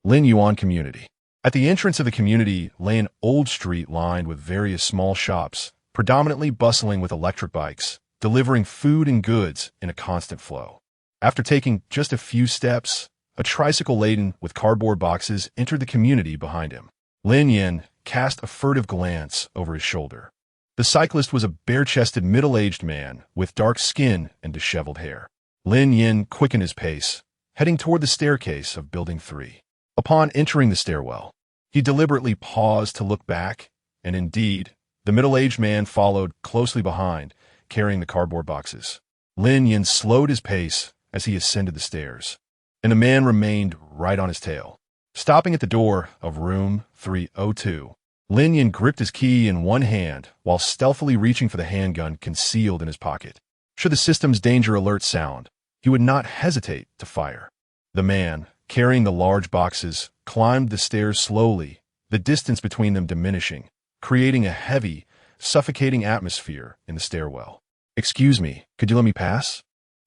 Lin Yuan Community. At the entrance of the community lay an old street lined with various small shops, predominantly bustling with electric bikes, delivering food and goods in a constant flow. After taking just a few steps, a tricycle laden with cardboard boxes entered the community behind him. Lin Yan cast a furtive glance over his shoulder. The cyclist was a bare-chested middle-aged man with dark skin and disheveled hair. Lin Yan quickened his pace, heading toward the staircase of Building 3. Upon entering the stairwell, he deliberately paused to look back, and indeed, the middle-aged man followed closely behind, carrying the cardboard boxes. Lin Yin slowed his pace as he ascended the stairs, and the man remained right on his tail. Stopping at the door of room 302, Lin Yin gripped his key in one hand while stealthily reaching for the handgun concealed in his pocket. Should the system's danger alert sound, he would not hesitate to fire. The man, carrying the large boxes, climbed the stairs slowly, the distance between them diminishing, creating a heavy, suffocating atmosphere in the stairwell. "Excuse me, could you let me pass?"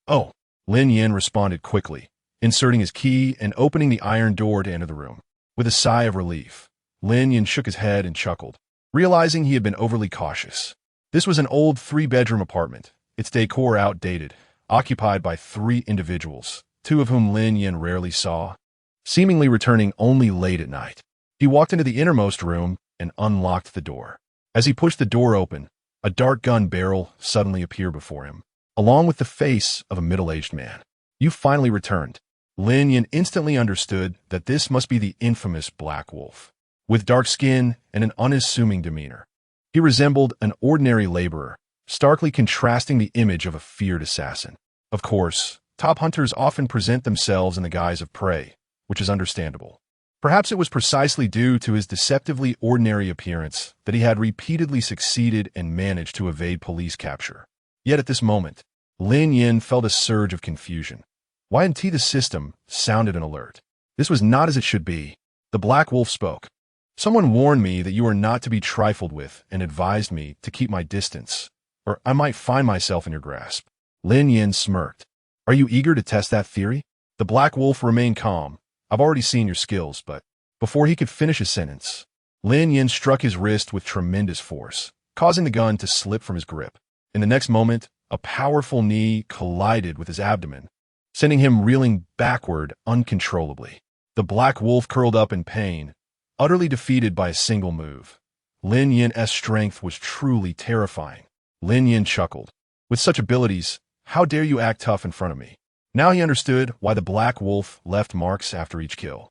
"Oh," Lin Yin responded quickly, inserting his key and opening the iron door to enter the room. With a sigh of relief, Lin Yin shook his head and chuckled, realizing he had been overly cautious. This was an old 3-bedroom apartment, its decor outdated, occupied by 3 individuals, 2 of whom Lin Yin rarely saw, seemingly returning only late at night. He walked into the innermost room and unlocked the door. As he pushed the door open, a dark gun barrel suddenly appeared before him, along with the face of a middle-aged man. "You finally returned." Lin Yin instantly understood that this must be the infamous Black Wolf. With dark skin and an unassuming demeanor, he resembled an ordinary laborer, starkly contrasting the image of a feared assassin. Of course, top hunters often present themselves in the guise of prey, which is understandable. Perhaps it was precisely due to his deceptively ordinary appearance that he had repeatedly succeeded and managed to evade police capture. Yet at this moment, Lin Yin felt a surge of confusion. Y&T the system sounded an alert. This was not as it should be. The Black Wolf spoke. "Someone warned me that you are not to be trifled with and advised me to keep my distance, or I might find myself in your grasp." Lin Yin smirked. "Are you eager to test that theory?" The Black Wolf remained calm. "I've already seen your skills, but..." Before he could finish his sentence, Lin Yin struck his wrist with tremendous force, causing the gun to slip from his grip. In the next moment, a powerful knee collided with his abdomen, sending him reeling backward uncontrollably. The Black Wolf curled up in pain, utterly defeated by a single move. Lin Yin's strength was truly terrifying. Lin Yin chuckled. "With such abilities, how dare you act tough in front of me?" Now he understood why the Black Wolf left marks after each kill.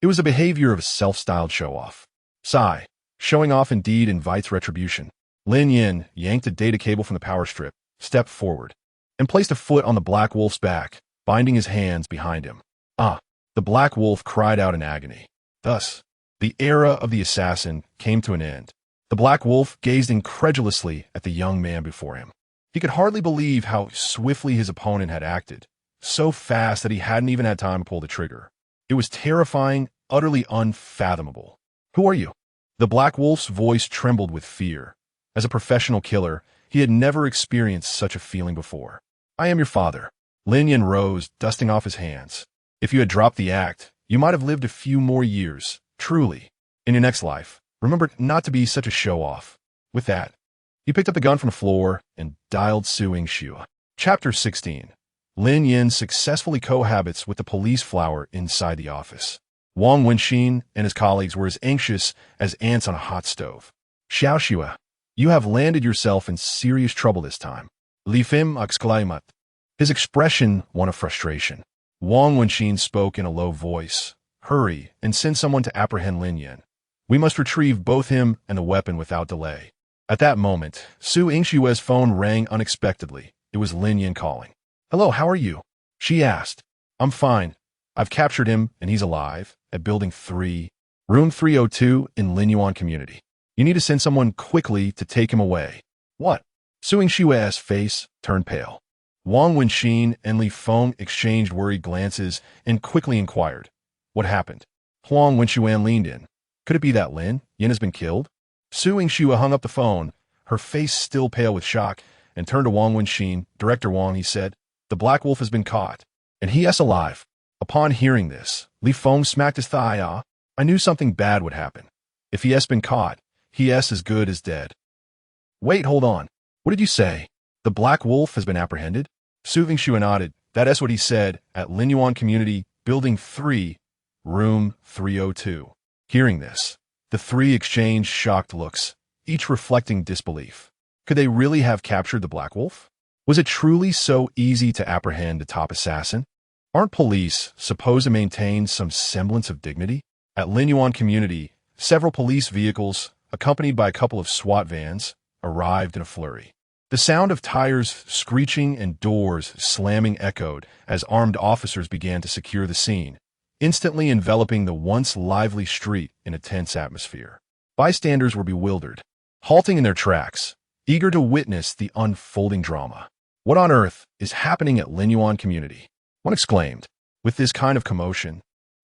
It was the behavior of a self-styled show-off. Sigh. Showing off indeed invites retribution. Lin Yin yanked a data cable from the power strip, stepped forward, and placed a foot on the Black Wolf's back, binding his hands behind him. "Ah!" The Black Wolf cried out in agony. Thus, the era of the assassin came to an end. The Black Wolf gazed incredulously at the young man before him. He could hardly believe how swiftly his opponent had acted, so fast that he hadn't even had time to pull the trigger. It was terrifying, utterly unfathomable. "Who are you?" The Black Wolf's voice trembled with fear. As a professional killer, he had never experienced such a feeling before. "I am your father." Lin Yin rose, dusting off his hands. "If you had dropped the act, you might have lived a few more years, truly. In your next life, remember not to be such a show-off." With that, he picked up the gun from the floor and dialed Su Yingxue. Chapter 16. Lin Yin successfully cohabits with the police flower inside the office. Wang Wenxin and his colleagues were as anxious as ants on a hot stove. "Xiao Xue, you have landed yourself in serious trouble this time," Li Fim exclaimed. His expression one of frustration. Wang Wenxin spoke in a low voice. "Hurry and send someone to apprehend Lin Yin. We must retrieve both him and the weapon without delay." At that moment, Su Yingxue's phone rang unexpectedly. It was Lin Yin calling. "Hello, how are you?" she asked. "I'm fine. I've captured him, and he's alive, at Building 3, Room 302 in Linyuan Community. You need to send someone quickly to take him away." "What?" Su Yingxue's face turned pale. Wang Wenxin and Li Feng exchanged worried glances and quickly inquired, "What happened?" Huang Wenxuan leaned in. "Could it be that Lin Yin has been killed?" Su Yingxue hung up the phone, her face still pale with shock, and turned to Wang Wenxin. "Director Wang," he said, "the Black Wolf has been caught, and he is alive." Upon hearing this, Li Feng smacked his thigh. "Ah, I knew something bad would happen. If he has been caught, he is as good as dead." "Wait, hold on. What did you say? The Black Wolf has been apprehended?" Su Yingxue nodded. "That is what he said at Linyuan Community, Building 3, Room 302. Hearing this, the 3 exchanged shocked looks, each reflecting disbelief. Could they really have captured the Black Wolf? Was it truly so easy to apprehend a top assassin? Aren't police supposed to maintain some semblance of dignity? At Linyuan Community, several police vehicles, accompanied by a couple of SWAT vans, arrived in a flurry. The sound of tires screeching and doors slamming echoed as armed officers began to secure the scene, instantly enveloping the once lively street in a tense atmosphere. Bystanders were bewildered, halting in their tracks, eager to witness the unfolding drama. "What on earth is happening at Linyuan community?" one exclaimed. "With this kind of commotion,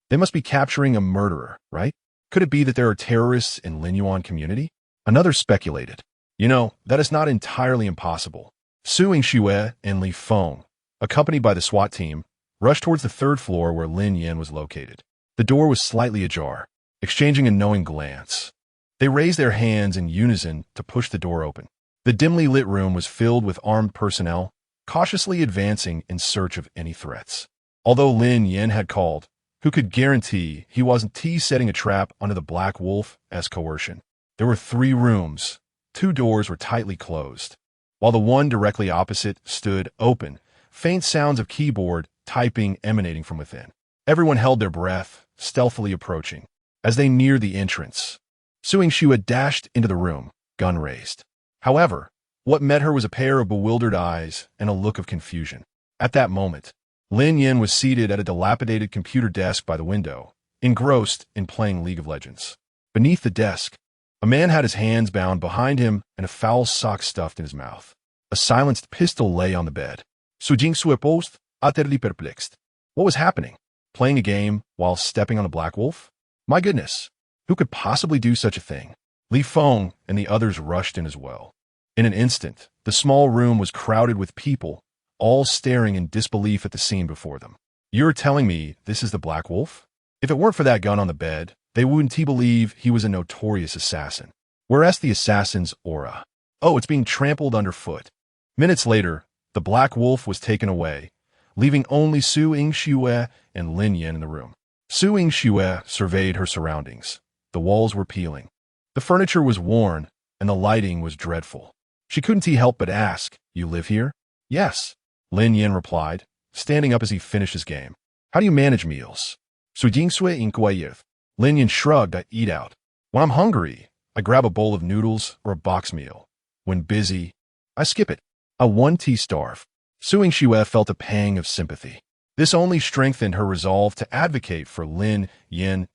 they must be capturing a murderer, right? Could it be that there are terrorists in Linyuan community?" Another speculated. That is not entirely impossible." Su Yingxue and Li Feng, accompanied by the SWAT team, rushed towards the third floor where Lin Yan was located. The door was slightly ajar. Exchanging a knowing glance, they raised their hands in unison to push the door open. The dimly lit room was filled with armed personnel, cautiously advancing in search of any threats. Although Lin Yan had called, who could guarantee he wasn't setting a trap under the Black Wolf as coercion? There were 3 rooms. 2 doors were tightly closed, while the one directly opposite stood open, faint sounds of keyboard typing emanating from within. Everyone held their breath, stealthily approaching. As they neared the entrance, Su Yingxue dashed into the room, gun raised. However, what met her was a pair of bewildered eyes and a look of confusion. At that moment, Lin Yan was seated at a dilapidated computer desk by the window, engrossed in playing League of Legends. Beneath the desk, a man had his hands bound behind him and a foul sock stuffed in his mouth. A silenced pistol lay on the bed. Su Yingxue paused, utterly perplexed. What was happening? Playing a game while stepping on a Black Wolf? My goodness, who could possibly do such a thing? Li Feng and the others rushed in as well. In an instant, the small room was crowded with people, all staring in disbelief at the scene before them. "You're telling me this is the Black Wolf? If it weren't for that gun on the bed, they wouldn't believe he was a notorious assassin. Whereas the assassin's aura? Oh, it's being trampled underfoot." Minutes later, the Black Wolf was taken away, leaving only Su Yingxue and Lin Yan in the room. Su Yingxue surveyed her surroundings. The walls were peeling. The furniture was worn, and the lighting was dreadful. She couldn't help but ask, "You live here?" "Yes," Lin Yan replied, standing up as he finished his game. "How do you manage meals?" Su Yingxue inquired. Lin Yan shrugged. "I eat out. When I'm hungry, I grab a bowl of noodles or a box meal. When busy, I skip it. I 1T starve." Su Yingxue felt a pang of sympathy. This only strengthened her resolve to advocate for Lin Yan's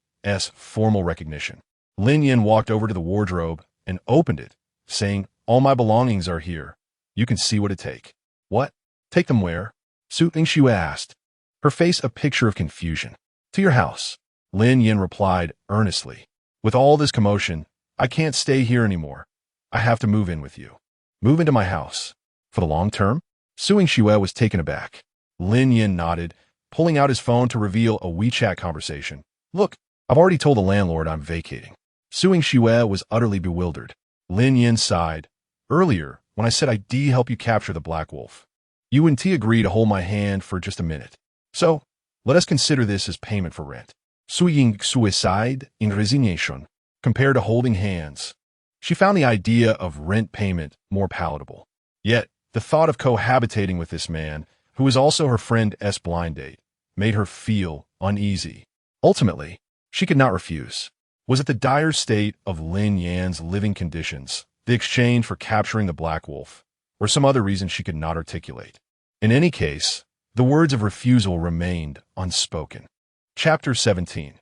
formal recognition. Lin Yan walked over to the wardrobe and opened it, saying, "All my belongings are here. You can see what it take." "What? Take them where?" Su Yingxue asked, her face a picture of confusion. "To your house," Lin Yan replied earnestly. "With all this commotion, I can't stay here anymore. I have to move in with you." "Move into my house? For the long term?" Su Yingxue was taken aback. Lin Yan nodded, pulling out his phone to reveal a WeChat conversation. "Look, I've already told the landlord I'm vacating." Su Yingxue was utterly bewildered. Lin Yan sighed. "Earlier, when I said I'd help you capture the Black Wolf, you wouldn't agree to hold my hand for just a minute. So, let us consider this as payment for rent." Su Yingxue sighed in resignation. Compared to holding hands, she found the idea of rent payment more palatable. Yet, the thought of cohabitating with this man, who was also her friend's blind date, made her feel uneasy. Ultimately, she could not refuse. Was it the dire state of Lin Yan's living conditions, the exchange for capturing the Black Wolf, or some other reason she could not articulate? In any case, the words of refusal remained unspoken. Chapter 17.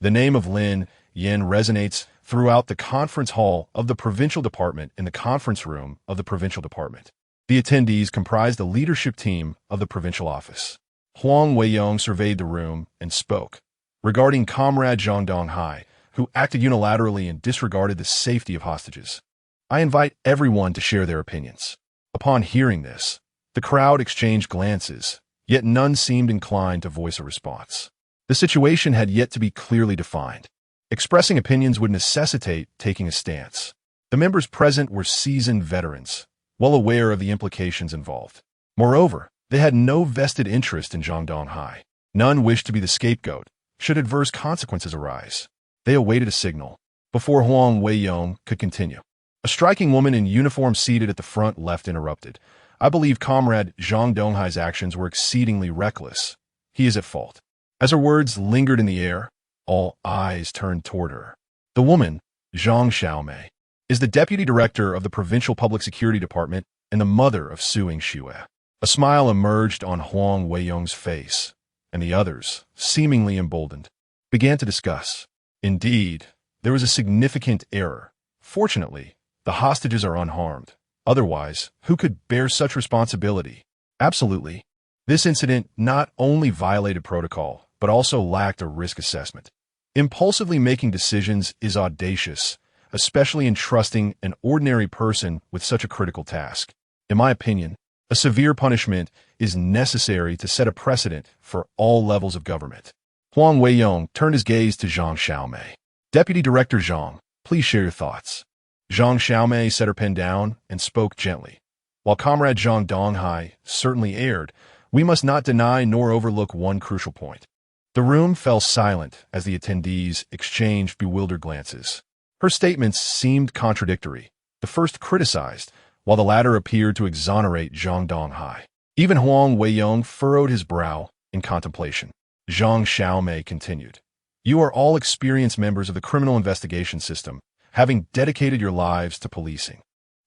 The name of Lin Yan resonates throughout the conference hall of the provincial department in the conference room of the provincial department. The attendees comprised the leadership team of the provincial office. Huang Weiyong surveyed the room and spoke regarding Comrade Zhang Donghai, who acted unilaterally and disregarded the safety of hostages. "I invite everyone to share their opinions." Upon hearing this, the crowd exchanged glances, yet none seemed inclined to voice a response. The situation had yet to be clearly defined. Expressing opinions would necessitate taking a stance. The members present were seasoned veterans, well aware of the implications involved. Moreover, they had no vested interest in Zhang Donghai. None wished to be the scapegoat should adverse consequences arise. They awaited a signal before Huang Weiyong could continue. A striking woman in uniform seated at the front left interrupted. "I believe Comrade Zhang Donghai's actions were exceedingly reckless. He is at fault." As her words lingered in the air, all eyes turned toward her. The woman, Zhang Xiaomei, is the deputy director of the Provincial Public Security Department and the mother of Su Yingxue. A smile emerged on Huang Weiyong's face, and the others, seemingly emboldened, began to discuss. Indeed, there was a significant error. Fortunately, the hostages are unharmed. Otherwise, who could bear such responsibility? Absolutely. This incident not only violated protocol, but also lacked a risk assessment. Impulsively making decisions is audacious, especially entrusting an ordinary person with such a critical task. In my opinion, a severe punishment is necessary to set a precedent for all levels of government. Huang Weiyong turned his gaze to Zhang Xiaomei. Deputy Director Zhang, please share your thoughts. Zhang Xiaomei set her pen down and spoke gently. While Comrade Zhang Donghai certainly erred, we must not deny nor overlook one crucial point. The room fell silent as the attendees exchanged bewildered glances. Her statements seemed contradictory. The first criticized, while the latter appeared to exonerate Zhang Donghai. Even Huang Weiyong furrowed his brow in contemplation. Zhang Xiaomei continued. You are all experienced members of the criminal investigation system, having dedicated your lives to policing.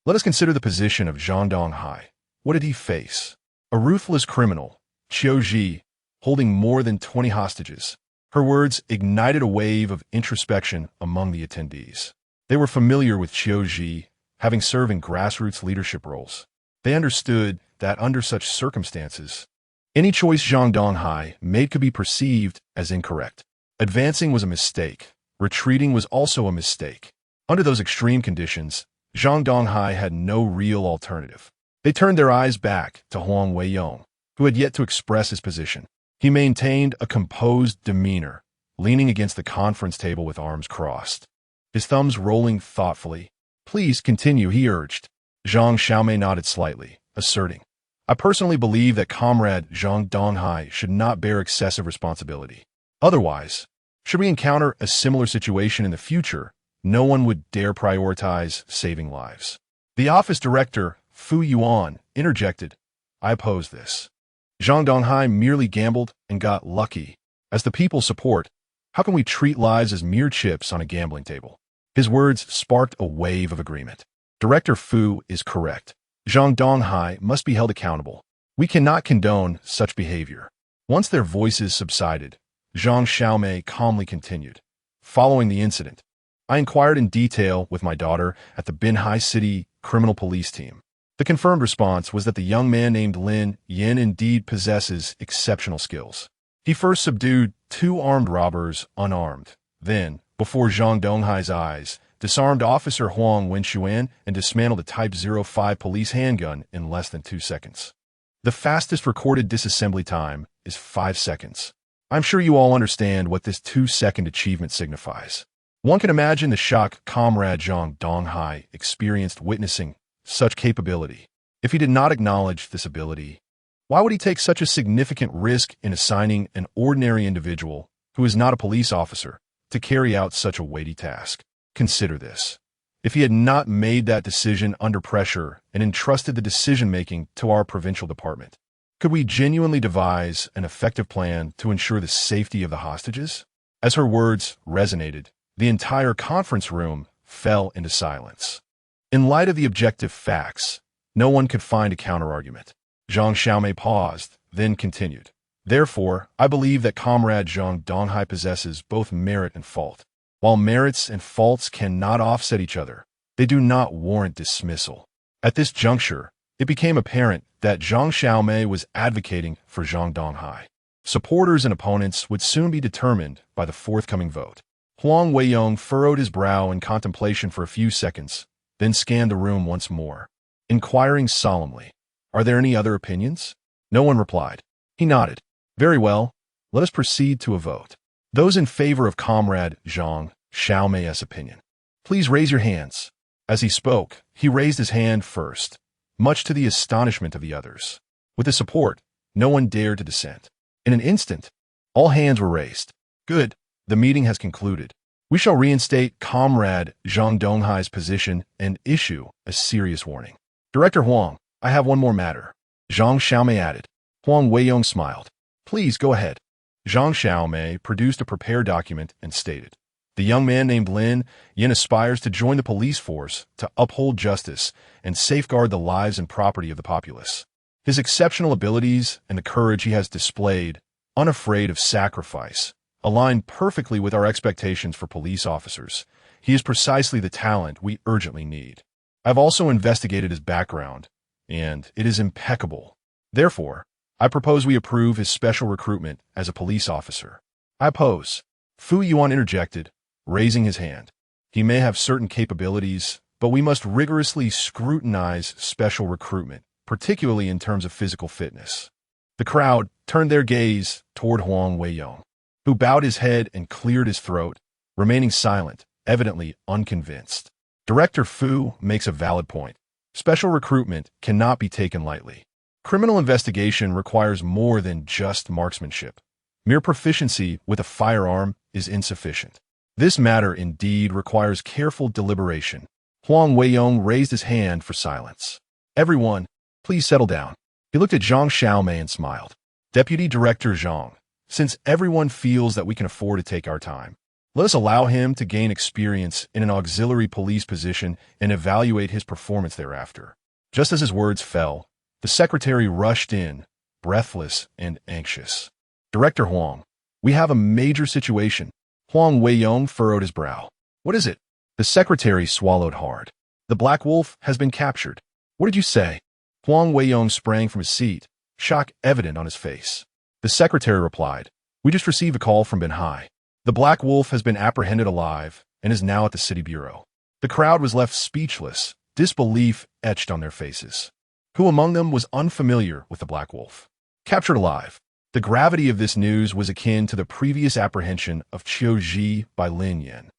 Let us consider the position of Zhang Donghai. What did he face? A ruthless criminal, Qiu Ji, holding more than 20 hostages. Her words ignited a wave of introspection among the attendees. They were familiar with Qiu Ji, having served in grassroots leadership roles. They understood that under such circumstances, any choice Zhang Donghai made could be perceived as incorrect. Advancing was a mistake. Retreating was also a mistake. Under those extreme conditions, Zhang Donghai had no real alternative. They turned their eyes back to Huang Weiyong, who had yet to express his position. He maintained a composed demeanor, leaning against the conference table with arms crossed, his thumbs rolling thoughtfully. Please continue, he urged. Zhang Xiaomei nodded slightly, asserting, I personally believe that Comrade Zhang Donghai should not bear excessive responsibility. Otherwise, should we encounter a similar situation in the future, no one would dare prioritize saving lives. The office director, Fu Yuan, interjected, I oppose this. Zhang Donghai merely gambled and got lucky. As the people's support, how can we treat lives as mere chips on a gambling table? His words sparked a wave of agreement. Director Fu is correct. Zhang Donghai must be held accountable. We cannot condone such behavior. Once their voices subsided, Zhang Xiaomei calmly continued. Following the incident, I inquired in detail with my daughter at the Binhai City Criminal Police Team. The confirmed response was that the young man named Lin Yin indeed possesses exceptional skills. He first subdued 2 armed robbers unarmed. Then, before Zhang Donghai's eyes, disarmed Officer Huang Wenxuan and dismantled a Type 05 police handgun in less than 2 seconds. The fastest recorded disassembly time is 5 seconds. I'm sure you all understand what this 2-second achievement signifies. One can imagine the shock Comrade Zhang Donghai experienced witnessing such capability. If he did not acknowledge this ability, why would he take such a significant risk in assigning an ordinary individual, who is not a police officer, to carry out such a weighty task? Consider this. If he had not made that decision under pressure and entrusted the decision-making to our provincial department, could we genuinely devise an effective plan to ensure the safety of the hostages? As her words resonated, the entire conference room fell into silence. In light of the objective facts, no one could find a counterargument. Zhang Xiaomei paused, then continued. Therefore, I believe that Comrade Zhang Donghai possesses both merit and fault. While merits and faults cannot offset each other, they do not warrant dismissal. At this juncture, it became apparent that Zhang Xiaomei was advocating for Zhang Donghai. Supporters and opponents would soon be determined by the forthcoming vote. Huang Weiyong furrowed his brow in contemplation for a few seconds, then scanned the room once more, inquiring solemnly, Are there any other opinions? No one replied. He nodded. Very well, let us proceed to a vote. Those in favor of Comrade Zhang Xiaomei's opinion, please raise your hands. As he spoke, he raised his hand first, much to the astonishment of the others. With his support, no one dared to dissent. In an instant, all hands were raised. Good, the meeting has concluded. We shall reinstate Comrade Zhang Donghai's position and issue a serious warning. Director Huang, I have one more matter. Zhang Xiaomei added. Huang Weiyong smiled. Please go ahead. Zhang Xiaomei produced a prepared document and stated, The young man named Lin Yin aspires to join the police force to uphold justice and safeguard the lives and property of the populace. His exceptional abilities and the courage he has displayed, unafraid of sacrifice, align perfectly with our expectations for police officers. He is precisely the talent we urgently need. I've also investigated his background, and it is impeccable. Therefore, I propose we approve his special recruitment as a police officer. I oppose. Fu Yuan interjected, raising his hand. He may have certain capabilities, but we must rigorously scrutinize special recruitment, particularly in terms of physical fitness. The crowd turned their gaze toward Huang Weiyong, who bowed his head and cleared his throat, remaining silent, evidently unconvinced. Director Fu makes a valid point. Special recruitment cannot be taken lightly. Criminal investigation requires more than just marksmanship. Mere proficiency with a firearm is insufficient. This matter indeed requires careful deliberation. Huang Weiyong raised his hand for silence. Everyone, please settle down. He looked at Zhang Xiaomei and smiled. Deputy Director Zhang, since everyone feels that we can afford to take our time, let us allow him to gain experience in an auxiliary police position and evaluate his performance thereafter. Just as his words fell, the secretary rushed in, breathless and anxious. Director Huang, we have a major situation. Huang Weiyong furrowed his brow. What is it? The secretary swallowed hard. The Black Wolf has been captured. What did you say? Huang Weiyong sprang from his seat, shock evident on his face. The secretary replied, we just received a call from Binhai. The Black Wolf has been apprehended alive and is now at the city bureau. The crowd was left speechless, disbelief etched on their faces. Who among them was unfamiliar with the Black Wolf? Captured alive. The gravity of this news was akin to the previous apprehension of Qiu Ji by Lin Yan.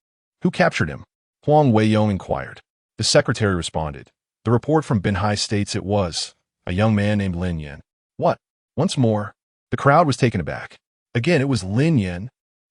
Who captured him? Huang Weiyong inquired. The secretary responded. The report from Binhai states it was a young man named Lin Yan. What? Once more? The crowd was taken aback. Again, it was Lin Yan.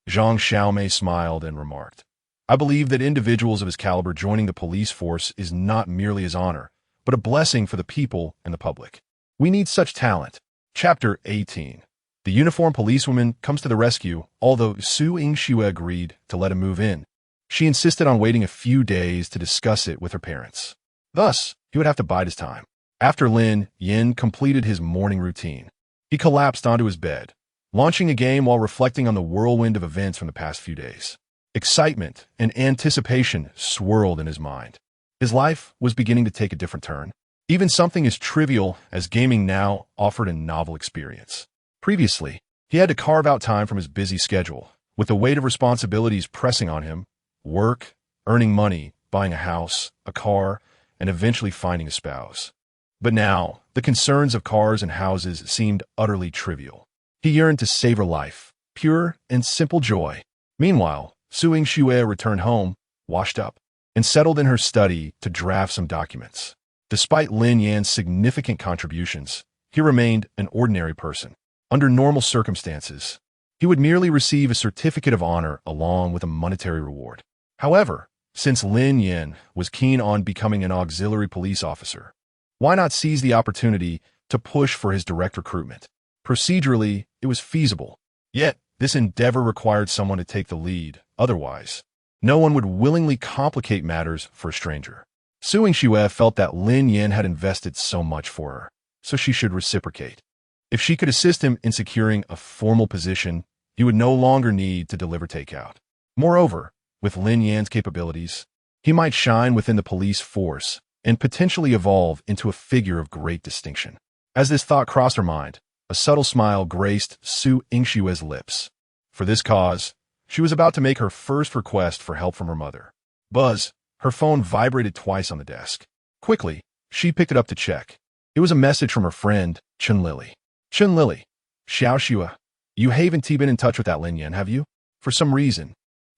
Zhang Xiaomei smiled and remarked, I believe that individuals of his caliber joining the police force is not merely his honor, but a blessing for the people and the public. We need such talent. Chapter 18. The uniformed policewoman comes to the rescue, although Su Yingxue agreed to let him move in. She insisted on waiting a few days to discuss it with her parents. Thus, he would have to bide his time. After Lin Yin completed his morning routine, he collapsed onto his bed, launching a game while reflecting on the whirlwind of events from the past few days. Excitement and anticipation swirled in his mind. His life was beginning to take a different turn. Even something as trivial as gaming now offered a novel experience. Previously, he had to carve out time from his busy schedule, with the weight of responsibilities pressing on him, work, earning money, buying a house, a car, and eventually finding a spouse. But now, the concerns of cars and houses seemed utterly trivial. He yearned to savor life, pure and simple joy. Meanwhile, Su Yingxue returned home, washed up, and settled in her study to draft some documents. Despite Lin Yan's significant contributions, he remained an ordinary person. Under normal circumstances, he would merely receive a certificate of honor along with a monetary reward. However, since Lin Yan was keen on becoming an auxiliary police officer, why not seize the opportunity to push for his direct recruitment? Procedurally, it was feasible. Yet, this endeavor required someone to take the lead. Otherwise, no one would willingly complicate matters for a stranger. Su Yingxue felt that Lin Yan had invested so much for her, so she should reciprocate. If she could assist him in securing a formal position, he would no longer need to deliver takeout. Moreover, with Lin Yan's capabilities, he might shine within the police force and potentially evolve into a figure of great distinction. As this thought crossed her mind, a subtle smile graced Su Yingxue's lips. For this cause, she was about to make her first request for help from her mother. Buzz, her phone vibrated twice on the desk. Quickly, she picked it up to check. It was a message from her friend, Chen Lily. Chen Lily, Xiao Xue, you haven't been in touch with that Lin Yan, have you? For some reason,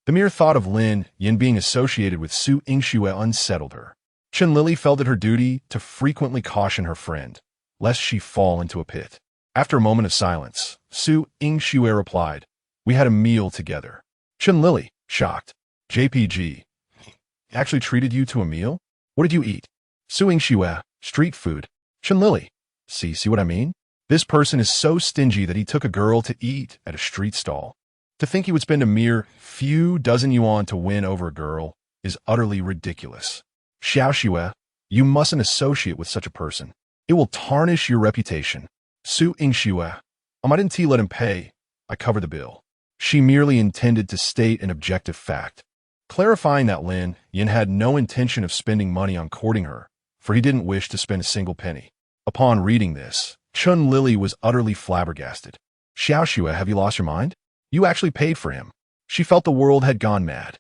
the mere thought of Lin Yan being associated with Su Yingxue unsettled her. Chen Lily felt it her duty to frequently caution her friend, lest she fall into a pit. After a moment of silence, Su Yingxue replied, we had a meal together. Chen Lily, shocked. JPG, actually treated you to a meal? What did you eat? Su Yingxue, street food. Chen Lily, see what I mean? This person is so stingy that he took a girl to eat at a street stall. To think he would spend a mere few dozen yuan to win over a girl is utterly ridiculous. Xiao Xue, you mustn't associate with such a person. It will tarnish your reputation. Su Yingxue, I didn't let him pay. I covered the bill. She merely intended to state an objective fact, clarifying that Lin Yin had no intention of spending money on courting her, for he didn't wish to spend a single penny. Upon reading this, Chun Lily was utterly flabbergasted. Xiao Xue, have you lost your mind? You actually paid for him. She felt the world had gone mad.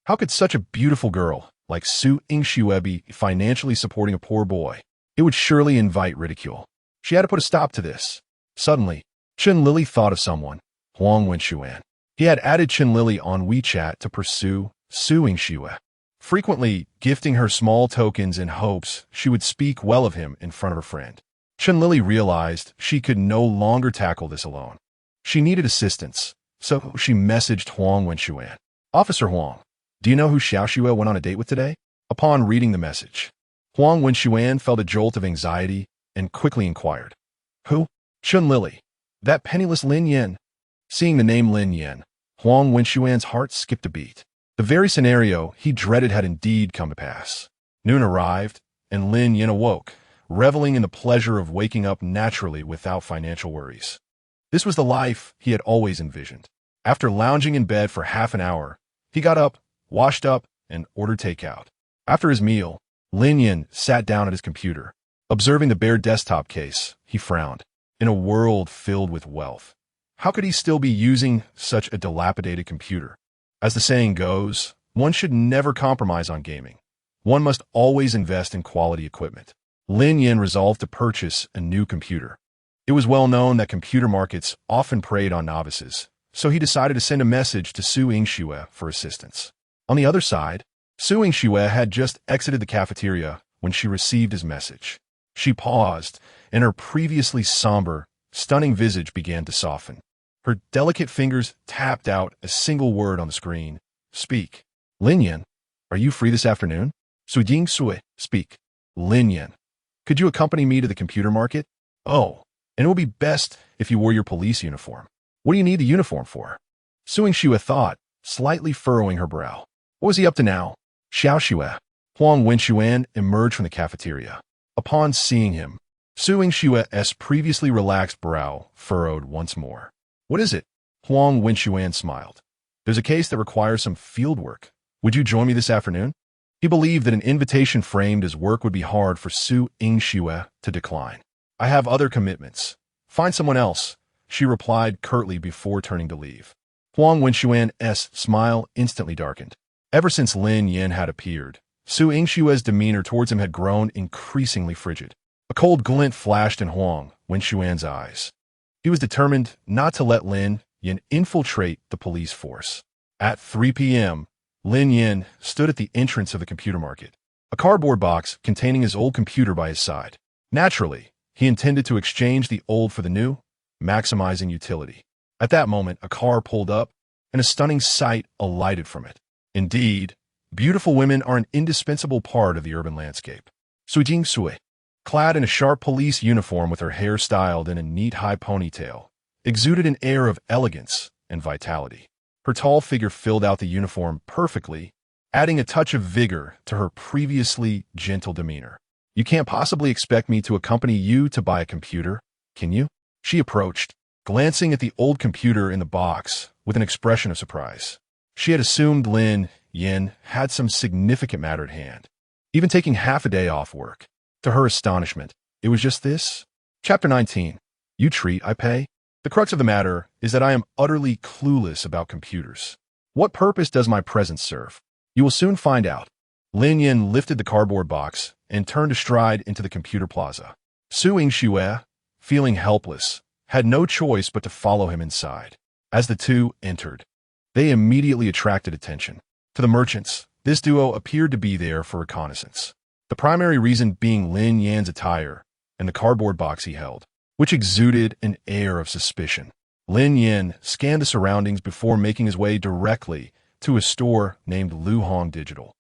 How could such a beautiful girl like Su Yingxue be financially supporting a poor boy? It would surely invite ridicule. She had to put a stop to this. Suddenly, Chun Lily thought of someone, Huang Wenxuan. He had added Chun Lily on WeChat to pursue Su Yingxue, frequently gifting her small tokens in hopes she would speak well of him in front of her friend. Chun Lily realized she could no longer tackle this alone. She needed assistance, so she messaged Huang Wenxuan. Officer Huang, do you know who Xiao Xue went on a date with today? Upon reading the message, Huang Wenxuan felt a jolt of anxiety and quickly inquired. Who? Chun Lily. That penniless Lin Yin. Seeing the name Lin Yin, Huang Wenxuan's heart skipped a beat. The very scenario he dreaded had indeed come to pass. Noon arrived, and Lin Yin awoke, reveling in the pleasure of waking up naturally without financial worries. This was the life he had always envisioned. After lounging in bed for half an hour, he got up, washed up, and ordered takeout. After his meal, Lin Yin sat down at his computer. Observing the bare desktop case, he frowned. In a world filled with wealth, how could he still be using such a dilapidated computer? As the saying goes, one should never compromise on gaming. One must always invest in quality equipment. Lin Yin resolved to purchase a new computer. It was well known that computer markets often preyed on novices, so he decided to send a message to Su Yingxue for assistance. On the other side, Su Yingxue had just exited the cafeteria when she received his message. She paused, and her previously somber, stunning visage began to soften. Her delicate fingers tapped out a single word on the screen. Speak. Lin Yin, are you free this afternoon? Su Yingxue, speak. Lin Yin, could you accompany me to the computer market? Oh, and it will be best if you wore your police uniform. What do you need the uniform for? Su Yingxue thought, slightly furrowing her brow. What was he up to now? Xiao Xue. Huang Wenxuan emerged from the cafeteria. Upon seeing him, Su Yingxue's previously relaxed brow furrowed once more. What is it? Huang Wenxuan smiled. There's a case that requires some field work. Would you join me this afternoon? He believed that an invitation framed as work would be hard for Su Yingxue to decline. I have other commitments. Find someone else, she replied curtly before turning to leave. Huang Wenxuan's smile instantly darkened. Ever since Lin Yin had appeared, Su Yingxue's demeanor towards him had grown increasingly frigid. A cold glint flashed in Huang Wenxuan's eyes. He was determined not to let Lin Yin infiltrate the police force. At 3 p.m., Lin Yin stood at the entrance of the computer market, a cardboard box containing his old computer by his side. Naturally, he intended to exchange the old for the new, maximizing utility. At that moment, a car pulled up, and a stunning sight alighted from it. Indeed, beautiful women are an indispensable part of the urban landscape. Su Yingxue, clad in a sharp police uniform with her hair styled in a neat high ponytail, exuded an air of elegance and vitality. Her tall figure filled out the uniform perfectly, adding a touch of vigor to her previously gentle demeanor. You can't possibly expect me to accompany you to buy a computer, can you? She approached, glancing at the old computer in the box with an expression of surprise. She had assumed Lin Yin had some significant matter at hand, even taking half a day off work. To her astonishment, it was just this. Chapter 19. You treat, I pay. The crux of the matter is that I am utterly clueless about computers. What purpose does my presence serve? You will soon find out. Lin Yin lifted the cardboard box and turned astride into the computer plaza. Su Yingxue, feeling helpless, had no choice but to follow him inside. As the two entered, they immediately attracted attention. To the merchants, this duo appeared to be there for reconnaissance. The primary reason being Lin Yan's attire and the cardboard box he held, which exuded an air of suspicion. Lin Yin scanned the surroundings before making his way directly to a store named Luhong Digital.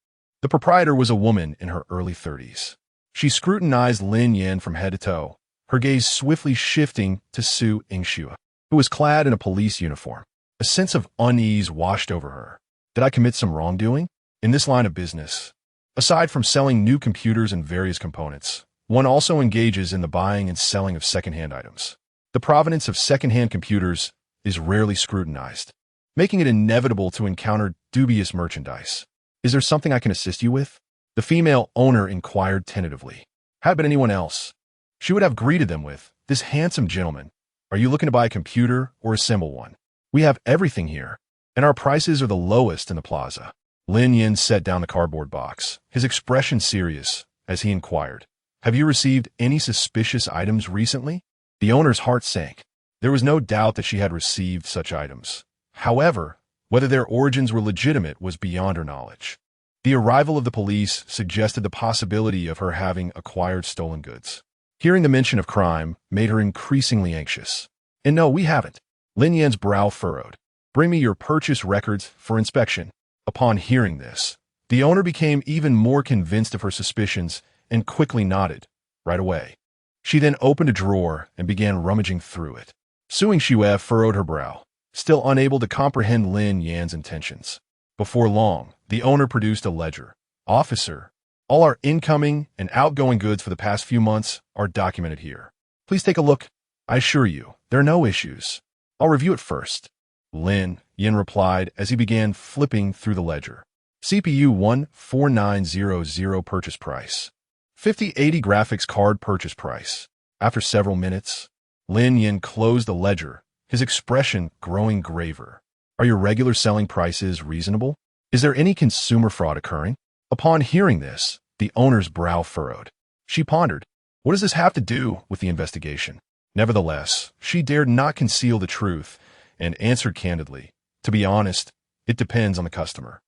The proprietor was a woman in her early 30s. She scrutinized Lin Yin from head to toe, her gaze swiftly shifting to Su Yingxue, who was clad in a police uniform. A sense of unease washed over her. Did I commit some wrongdoing? In this line of business, aside from selling new computers and various components, one also engages in the buying and selling of secondhand items. The provenance of secondhand computers is rarely scrutinized, making it inevitable to encounter dubious merchandise. Is there something I can assist you with? The female owner inquired tentatively. Had it been anyone else, she would have greeted them with, "This handsome gentleman, are you looking to buy a computer or assemble one? We have everything here, and our prices are the lowest in the plaza." Lin Yin set down the cardboard box, his expression serious, as he inquired, "Have you received any suspicious items recently?" The owner's heart sank. There was no doubt that she had received such items. However, whether their origins were legitimate was beyond her knowledge. The arrival of the police suggested the possibility of her having acquired stolen goods. Hearing the mention of crime made her increasingly anxious. "And no, we haven't." Lin Yan's brow furrowed. "Bring me your purchase records for inspection." Upon hearing this, the owner became even more convinced of her suspicions and quickly nodded, "Right away." She then opened a drawer and began rummaging through it. Suing Xue furrowed her brow, still unable to comprehend Lin Yan's intentions. Before long, the owner produced a ledger. "Officer, all our incoming and outgoing goods for the past few months are documented here. Please take a look. I assure you, there are no issues. I'll review it first." Lin Yin replied as he began flipping through the ledger. CPU 14900 purchase price. 5080 graphics card purchase price. After several minutes, Lin Yin closed the ledger, his expression growing graver. "Are your regular selling prices reasonable? Is there any consumer fraud occurring?" Upon hearing this, the owner's brow furrowed. She pondered, what does this have to do with the investigation? Nevertheless, she dared not conceal the truth and answered candidly, "To be honest, it depends on the customer.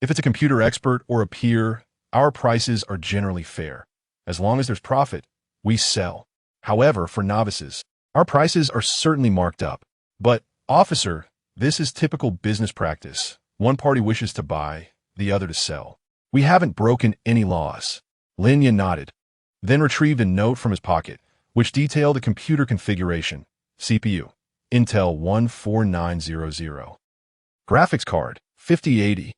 If it's a computer expert or a peer, our prices are generally fair. As long as there's profit, we sell. However, for novices, our prices are certainly marked up. But, officer, this is typical business practice. One party wishes to buy, the other to sell. We haven't broken any laws." Lin Yin nodded, then retrieved a note from his pocket, which detailed a computer configuration. CPU, Intel 14900. Graphics card, 5080.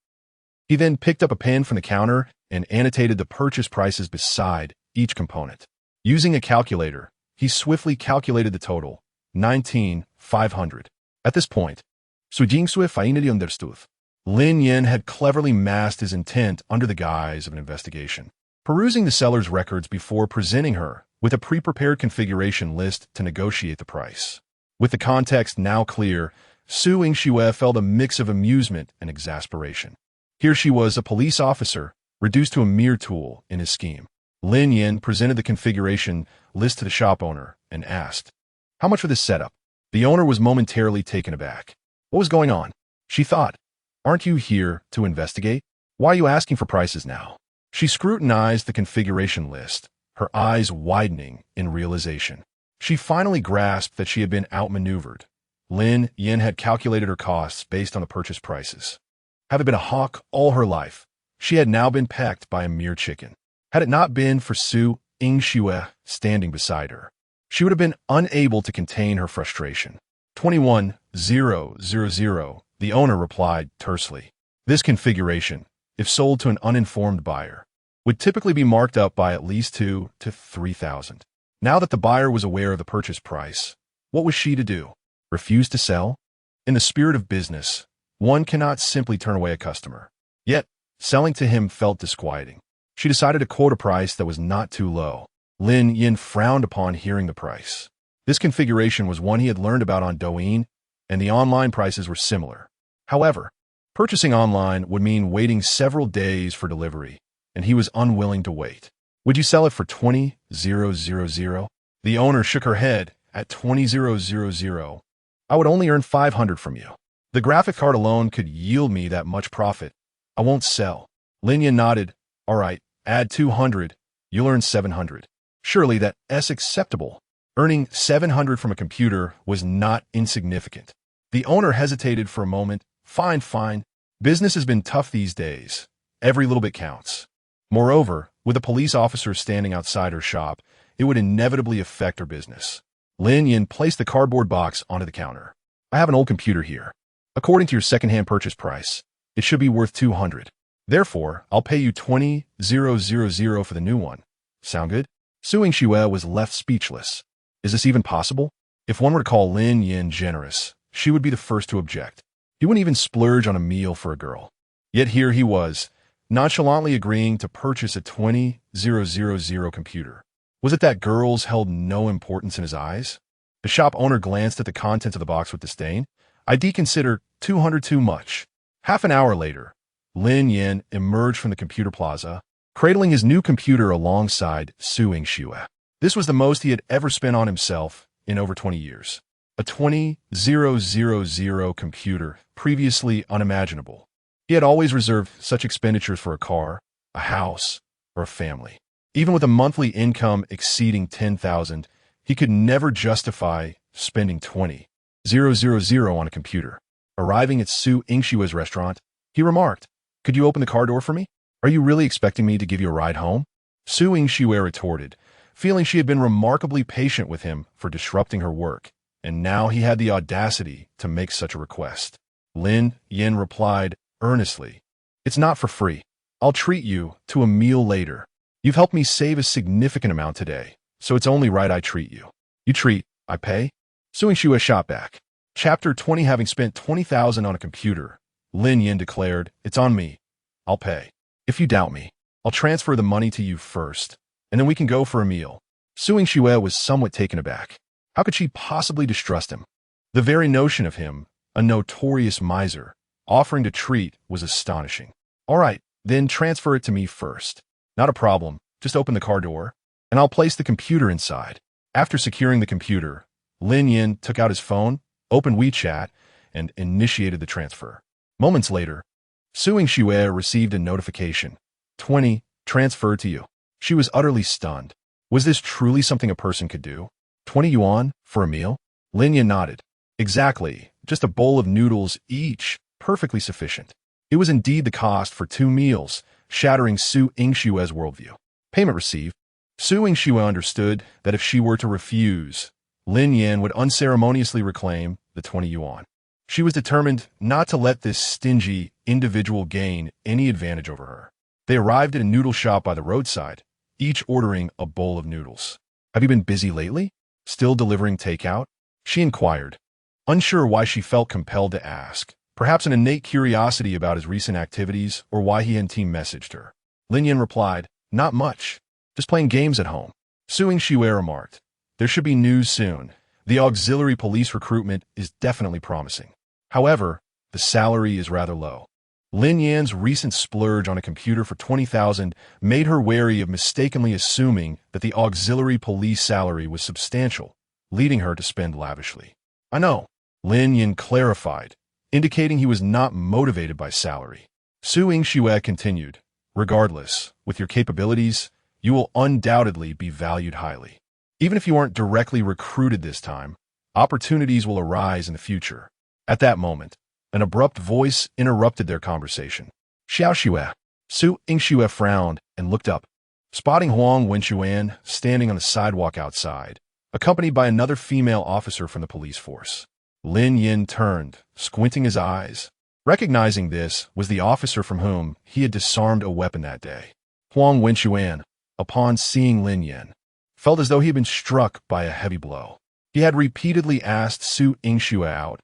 He then picked up a pen from the counter and annotated the purchase prices beside each component. Using a calculator, he swiftly calculated the total, 19,500. At this point, Sujingsue finally understood. Lin Yin had cleverly masked his intent under the guise of an investigation, perusing the seller's records before presenting her with a pre-prepared configuration list to negotiate the price. With the context now clear, Su Yingxue felt a mix of amusement and exasperation. Here she was, a police officer, reduced to a mere tool in his scheme. Lin Yin presented the configuration list to the shop owner and asked, "How much for this setup?" The owner was momentarily taken aback. What was going on? She thought, "Aren't you here to investigate? Why are you asking for prices now?" She scrutinized the configuration list, her eyes widening in realization. She finally grasped that she had been outmaneuvered. Lin Yin had calculated her costs based on the purchase prices. Having been a hawk all her life, she had now been pecked by a mere chicken. Had it not been for Su Yingxue standing beside her, she would have been unable to contain her frustration. 21,000, the owner replied tersely. This configuration, if sold to an uninformed buyer, would typically be marked up by at least 2,000 to 3,000. Now that the buyer was aware of the purchase price, what was she to do? Refuse to sell? In the spirit of business, one cannot simply turn away a customer. Yet, selling to him felt disquieting. She decided to quote a price that was not too low. Lin Yin frowned upon hearing the price. This configuration was one he had learned about on Douyin, and the online prices were similar. However, purchasing online would mean waiting several days for delivery, and he was unwilling to wait. "Would you sell it for 20,000? The owner shook her head. At 20,000, I would only earn 500 from you. The graphic card alone could yield me that much profit. I won't sell." Lin Yin nodded. "All right, add 200. You'll earn 700. Surely that's acceptable." Earning 700 from a computer was not insignificant. The owner hesitated for a moment. Fine. Business has been tough these days. Every little bit counts. Moreover, with a police officer standing outside her shop, it would inevitably affect her business. Lin Yin placed the cardboard box onto the counter. "I have an old computer here. According to your second-hand purchase price, it should be worth 200. Therefore, I'll pay you 20,000 for the new one. Sound good? Su Yingxue was left speechless. Is this even possible? If one were to call Lin Yin generous, she would be the first to object. He wouldn't even splurge on a meal for a girl. Yet here he was, nonchalantly agreeing to purchase a 20,000 computer. Was it that girls held no importance in his eyes? The shop owner glanced at the contents of the box with disdain. I deconsider 200 too much. Half an hour later, Lin Yin emerged from the computer plaza, cradling his new computer alongside Su Yingxue. This was the most he had ever spent on himself in over 20 years. A 20,000 computer, previously unimaginable. He had always reserved such expenditures for a car, a house, or a family. Even with a monthly income exceeding 10,000, he could never justify spending 20,000 on a computer. Arriving at Su Yingxue's restaurant, he remarked, "Could you open the car door for me? Are you really expecting me to give you a ride home?" Su Yingxue retorted, feeling she had been remarkably patient with him for disrupting her work, and now he had the audacity to make such a request. Lin Yin replied earnestly, "It's not for free. I'll treat you to a meal later. You've helped me save a significant amount today, so it's only right I treat you." "You treat, I pay?" Su Yingxue shot back. Chapter 20. Having spent 20,000 on a computer, Lin Yin declared, "It's on me. I'll pay. If you doubt me, I'll transfer the money to you first, and then we can go for a meal." Su Yingxue was somewhat taken aback. How could she possibly distrust him? The very notion of him, a notorious miser, offering to treat was astonishing. "All right, then transfer it to me first." "Not a problem. Just open the car door, and I'll place the computer inside." After securing the computer, Lin Yin took out his phone, opened WeChat, and initiated the transfer. Moments later, Su Yingxue received a notification. 20, transferred to you. She was utterly stunned. Was this truly something a person could do? 20 yuan for a meal? Lin Yin nodded. Exactly, just a bowl of noodles each, perfectly sufficient. It was indeed the cost for 2 meals, shattering Su Yingxue's worldview. Payment received. Su Yingxue understood that if she were to refuse, Lin Yin would unceremoniously reclaim the 20 yuan. She was determined not to let this stingy individual gain any advantage over her. They arrived at a noodle shop by the roadside, each ordering a bowl of noodles. "Have you been busy lately? Still delivering takeout?" she inquired, unsure why she felt compelled to ask. Perhaps an innate curiosity about his recent activities or why he had team messaged her. Lin Yin replied, "Not much. Just playing games at home." Su Yingxue remarked, "There should be news soon. The auxiliary police recruitment is definitely promising. However, the salary is rather low." Lin Yan's recent splurge on a computer for 20,000 made her wary of mistakenly assuming that the auxiliary police salary was substantial, leading her to spend lavishly. "I know," Lin Yan clarified, indicating he was not motivated by salary. Su Yingxue continued, "Regardless, with your capabilities, you will undoubtedly be valued highly. Even if you aren't directly recruited this time, opportunities will arise in the future." At that moment, an abrupt voice interrupted their conversation. "Xiaoxue." Su Yingxue frowned and looked up, spotting Huang Wenxuan standing on the sidewalk outside, accompanied by another female officer from the police force. Lin Yin turned, squinting his eyes. Recognizing this was the officer from whom he had disarmed a weapon that day. Huang Wenxuan, upon seeing Lin Yin, felt as though he had been struck by a heavy blow. He had repeatedly asked Su Yingxue out,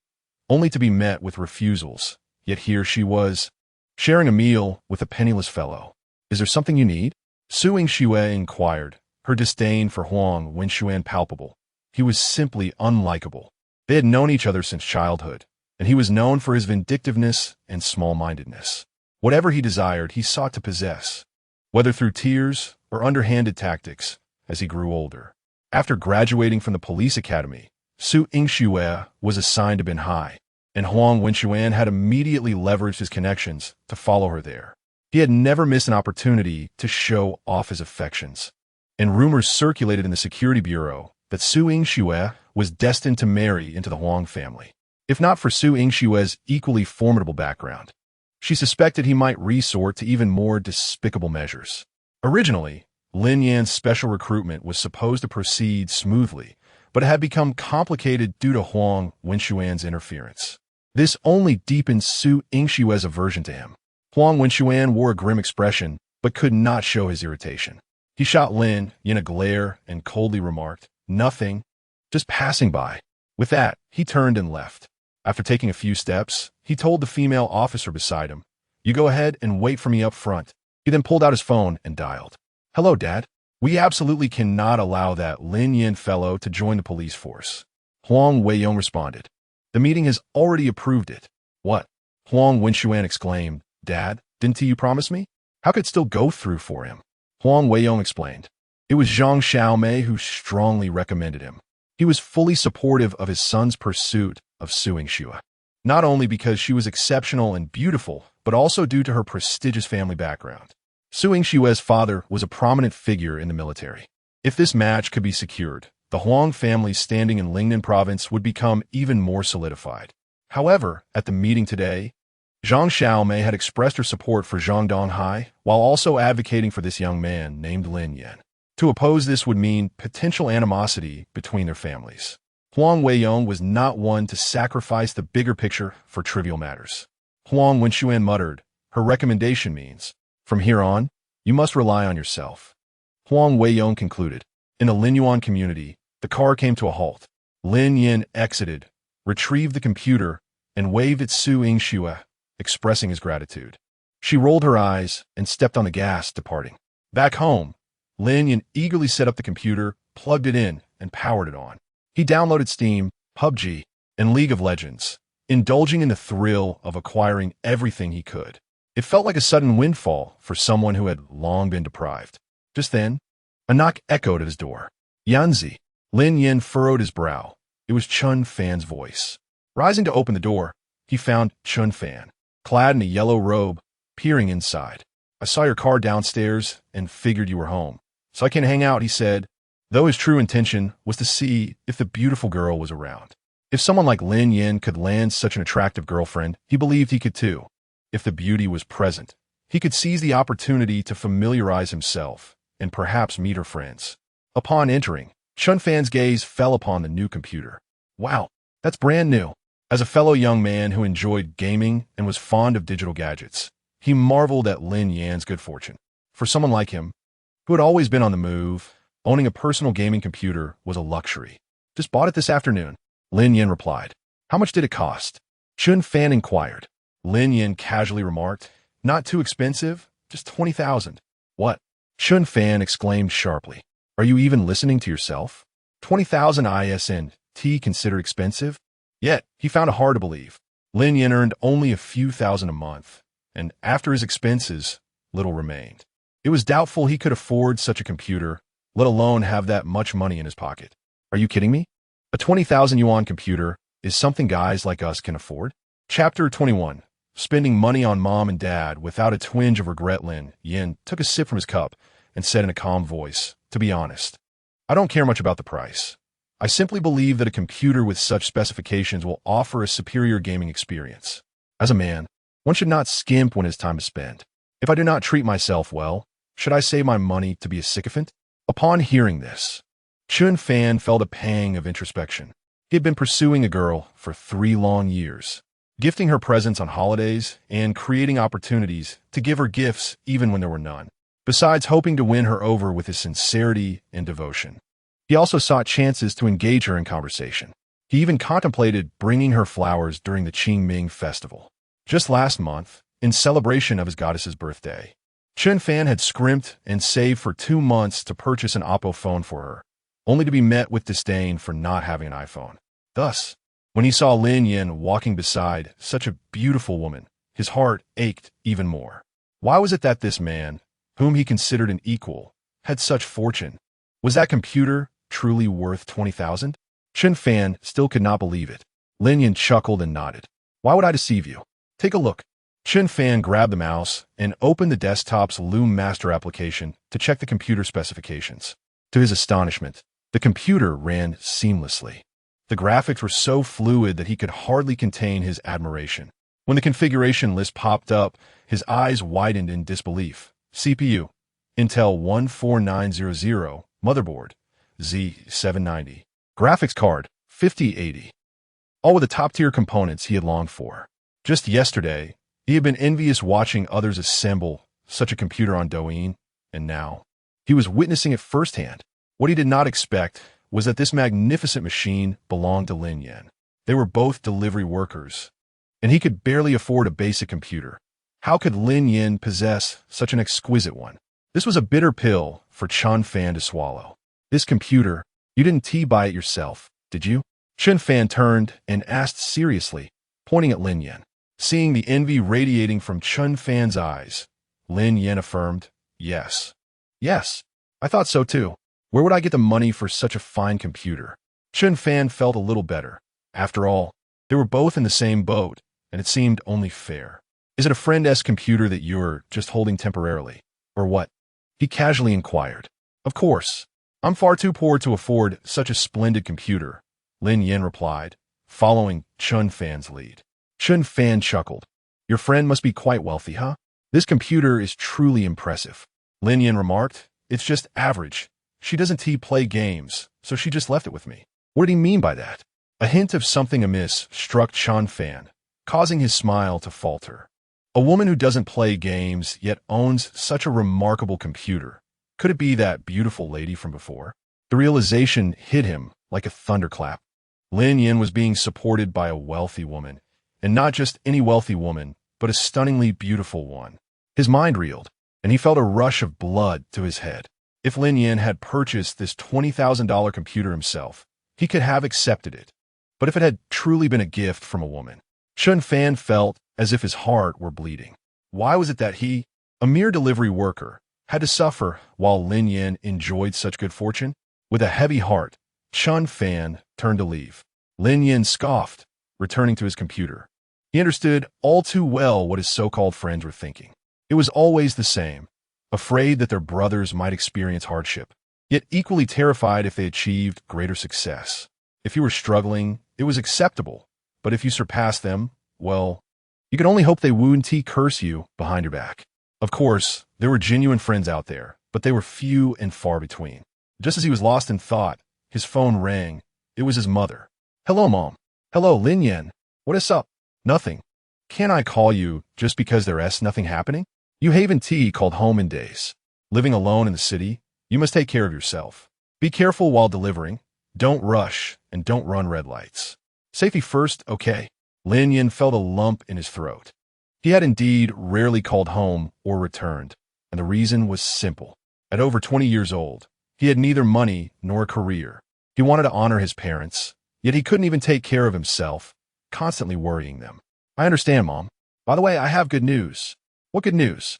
only to be met with refusals, yet here she was, sharing a meal with a penniless fellow. "Is there something you need?" Su Yingxue inquired, her disdain for Huang Wenxuan palpable. He was simply unlikable. They had known each other since childhood, and he was known for his vindictiveness and small-mindedness. Whatever he desired, he sought to possess, whether through tears or underhanded tactics, as he grew older. After graduating from the police academy, Su Yingxue was assigned to Binhai, and Huang Wenxuan had immediately leveraged his connections to follow her there. He had never missed an opportunity to show off his affections, and rumors circulated in the security bureau that Su Yingxue was destined to marry into the Huang family. If not for Su Yingxue's equally formidable background, she suspected he might resort to even more despicable measures. Originally, Lin Yan's special recruitment was supposed to proceed smoothly, but it had become complicated due to Huang Wenxuan's interference. This only deepened Su Yingshue's aversion to him. Huang Wenxuan wore a grim expression, but could not show his irritation. He shot Lin in a glare and coldly remarked, "Nothing, just passing by." With that, he turned and left. After taking a few steps, he told the female officer beside him, "You go ahead and wait for me up front." He then pulled out his phone and dialed. "Hello, Dad. We absolutely cannot allow that Lin Yin fellow to join the police force." Huang Weiyong responded, "The meeting has already approved it." "What?" Huang Wenxuan exclaimed, "Dad, didn't you promise me? How could it still go through for him?" Huang Weiyong explained, "It was Zhang Xiaomei who strongly recommended him. He was fully supportive of his son's pursuit of Su Yingxue, not only because she was exceptional and beautiful, but also due to her prestigious family background. Su Yingshue's father was a prominent figure in the military. If this match could be secured, the Huang family's standing in Lingnan province would become even more solidified. However, at the meeting today, Zhang Xiaomei had expressed her support for Zhang Donghai while also advocating for this young man named Lin Yan. To oppose this would mean potential animosity between their families. Huang Weiyong was not one to sacrifice the bigger picture for trivial matters. Huang Wenxuan muttered, "Her recommendation means, from here on, you must rely on yourself." Huang Weiyong concluded. In the Linyuan community, the car came to a halt. Lin Yin exited, retrieved the computer, and waved at Su Yingxue, expressing his gratitude. She rolled her eyes and stepped on the gas, departing. Back home, Lin Yin eagerly set up the computer, plugged it in, and powered it on. He downloaded Steam, PUBG, and League of Legends, indulging in the thrill of acquiring everything he could. It felt like a sudden windfall for someone who had long been deprived. Just then, a knock echoed at his door. "Yanzi." Lin Yin furrowed his brow. It was Chun Fan's voice. Rising to open the door, he found Chun Fan, clad in a yellow robe, peering inside. "I saw your car downstairs and figured you were home, so I can hang out," he said, though his true intention was to see if the beautiful girl was around. If someone like Lin Yin could land such an attractive girlfriend, he believed he could too. If the beauty was present, he could seize the opportunity to familiarize himself and perhaps meet her friends. Upon entering, Chun Fan's gaze fell upon the new computer. "Wow, that's brand new." As a fellow young man who enjoyed gaming and was fond of digital gadgets, he marveled at Lin Yan's good fortune. For someone like him, who had always been on the move, owning a personal gaming computer was a luxury. "Just bought it this afternoon," Lin Yan replied. "How much did it cost?" Chun Fan inquired. Lin Yan casually remarked, "Not too expensive, just 20,000. "What?" Chun Fan exclaimed sharply. "Are you even listening to yourself? 20,000 ISNT considered expensive?" Yet, he found it hard to believe. Lin Yan earned only a few thousand a month, and after his expenses, little remained. It was doubtful he could afford such a computer, let alone have that much money in his pocket. "Are you kidding me? A 20,000 yuan computer is something guys like us can afford?" Chapter 21. Spending money on mom and dad without a twinge of regret. Lin Yin took a sip from his cup and said in a calm voice, "To be honest, I don't care much about the price. I simply believe that a computer with such specifications will offer a superior gaming experience. As a man, one should not skimp when it is time to spend. If I do not treat myself well, should I save my money to be a sycophant?" Upon hearing this, Chun Fan felt a pang of introspection. He had been pursuing a girl for 3 long years, gifting her presents on holidays and creating opportunities to give her gifts even when there were none, besides hoping to win her over with his sincerity and devotion. He also sought chances to engage her in conversation. He even contemplated bringing her flowers during the Qingming festival. Just last month, in celebration of his goddess's birthday, Chun Fan had scrimped and saved for 2 months to purchase an Oppo phone for her, only to be met with disdain for not having an iPhone. Thus, when he saw Lin Yin walking beside such a beautiful woman, his heart ached even more. Why was it that this man, whom he considered an equal, had such fortune? Was that computer truly worth 20,000? Chun Fan still could not believe it. Lin Yin chuckled and nodded. "Why would I deceive you? Take a look." Chun Fan grabbed the mouse and opened the desktop's Loom Master application to check the computer specifications. To his astonishment, the computer ran seamlessly. The graphics were so fluid that he could hardly contain his admiration. When the configuration list popped up, his eyes widened in disbelief. CPU, Intel 14900, motherboard, Z790. Graphics card, 5080. all with the top-tier components he had longed for. Just yesterday, he had been envious watching others assemble such a computer on Douyin, and now he was witnessing it firsthand. What he did not expect was that this magnificent machine belonged to Lin Yan. They were both delivery workers, and he could barely afford a basic computer. How could Lin Yan possess such an exquisite one? This was a bitter pill for Chen Fan to swallow. This computer, you didn't buy it yourself, did you? Chen Fan turned and asked seriously, pointing at Lin Yan. Seeing the envy radiating from Chen Fan's eyes, Lin Yan affirmed, yes. Yes, I thought so too. Where would I get the money for such a fine computer? Chen Fan felt a little better. After all, they were both in the same boat, and it seemed only fair. Is it a friend's computer that you're just holding temporarily? Or what? He casually inquired. Of course. I'm far too poor to afford such a splendid computer, Lin Yan replied, following Chen Fan's lead. Chen Fan chuckled. Your friend must be quite wealthy, huh? This computer is truly impressive. Lin Yan remarked. It's just average. She doesn't play games, so she just left it with me. What did he mean by that? A hint of something amiss struck Chen Fan, causing his smile to falter. A woman who doesn't play games yet owns such a remarkable computer. Could it be that beautiful lady from before? The realization hit him like a thunderclap. Lin Yan was being supported by a wealthy woman, and not just any wealthy woman, but a stunningly beautiful one. His mind reeled, and he felt a rush of blood to his head. If Lin Yan had purchased this $20,000 computer himself, he could have accepted it. But if it had truly been a gift from a woman, Chen Fan felt as if his heart were bleeding. Why was it that he, a mere delivery worker, had to suffer while Lin Yan enjoyed such good fortune? With a heavy heart, Chen Fan turned to leave. Lin Yan scoffed, returning to his computer. He understood all too well what his so-called friends were thinking. It was always the same, afraid that their brothers might experience hardship, yet equally terrified if they achieved greater success. If you were struggling, it was acceptable, but if you surpassed them, well, you could only hope they wouldn't curse you behind your back. Of course, there were genuine friends out there, but they were few and far between. Just as he was lost in thought, his phone rang. It was his mother. Hello, Mom. Hello, Lin Yan. What is up? Nothing. Can I call you just because there's nothing happening? You haven't called home in days. Living alone in the city, you must take care of yourself. Be careful while delivering. Don't rush and don't run red lights. Safety first, okay? Lin Yan felt a lump in his throat. He had indeed rarely called home or returned, and the reason was simple. At over 20 years old, he had neither money nor a career. He wanted to honor his parents, yet he couldn't even take care of himself, constantly worrying them. I understand, Mom. By the way, I have good news. What good news?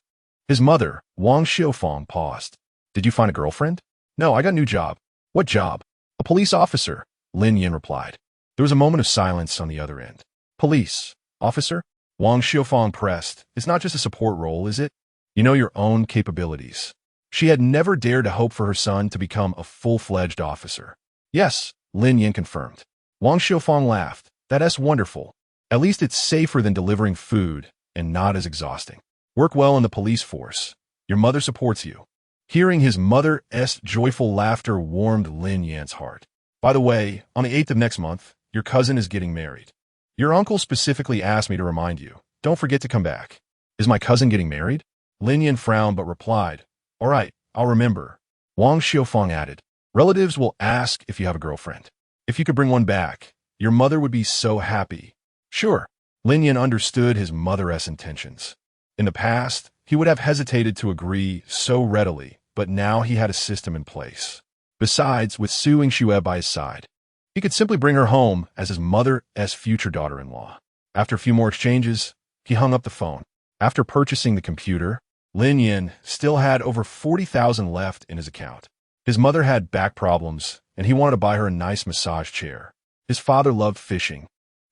His mother, Wang Xiaofang, paused. Did you find a girlfriend? No, I got a new job. What job? A police officer, Lin Yan replied. There was a moment of silence on the other end. Police officer? Wang Xiaofang pressed. It's not just a support role, is it? You know your own capabilities. She had never dared to hope for her son to become a full-fledged officer. Yes, Lin Yan confirmed. Wang Xiaofang laughed. That's wonderful. At least it's safer than delivering food and not as exhausting. Work well in the police force. Your mother supports you. Hearing his mother's joyful laughter warmed Lin Yan's heart. By the way, on the 8th of next month, your cousin is getting married. Your uncle specifically asked me to remind you. Don't forget to come back. Is my cousin getting married? Lin Yan frowned but replied, All right, I'll remember. Wang Xiaofang added, Relatives will ask if you have a girlfriend. If you could bring one back, your mother would be so happy. Sure. Lin Yan understood his mother's intentions. In the past, he would have hesitated to agree so readily, but now he had a system in place. Besides, with Su Yingxue by his side, he could simply bring her home as his mother's future daughter-in-law. After a few more exchanges, he hung up the phone. After purchasing the computer, Lin Yan still had over 40,000 left in his account. His mother had back problems, and he wanted to buy her a nice massage chair. His father loved fishing,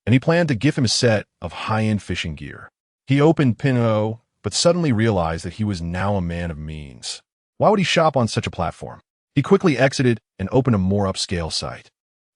and he planned to gift him a set of high-end fishing gear. He opened Pinot, but suddenly realized that he was now a man of means. Why would he shop on such a platform? He quickly exited and opened a more upscale site.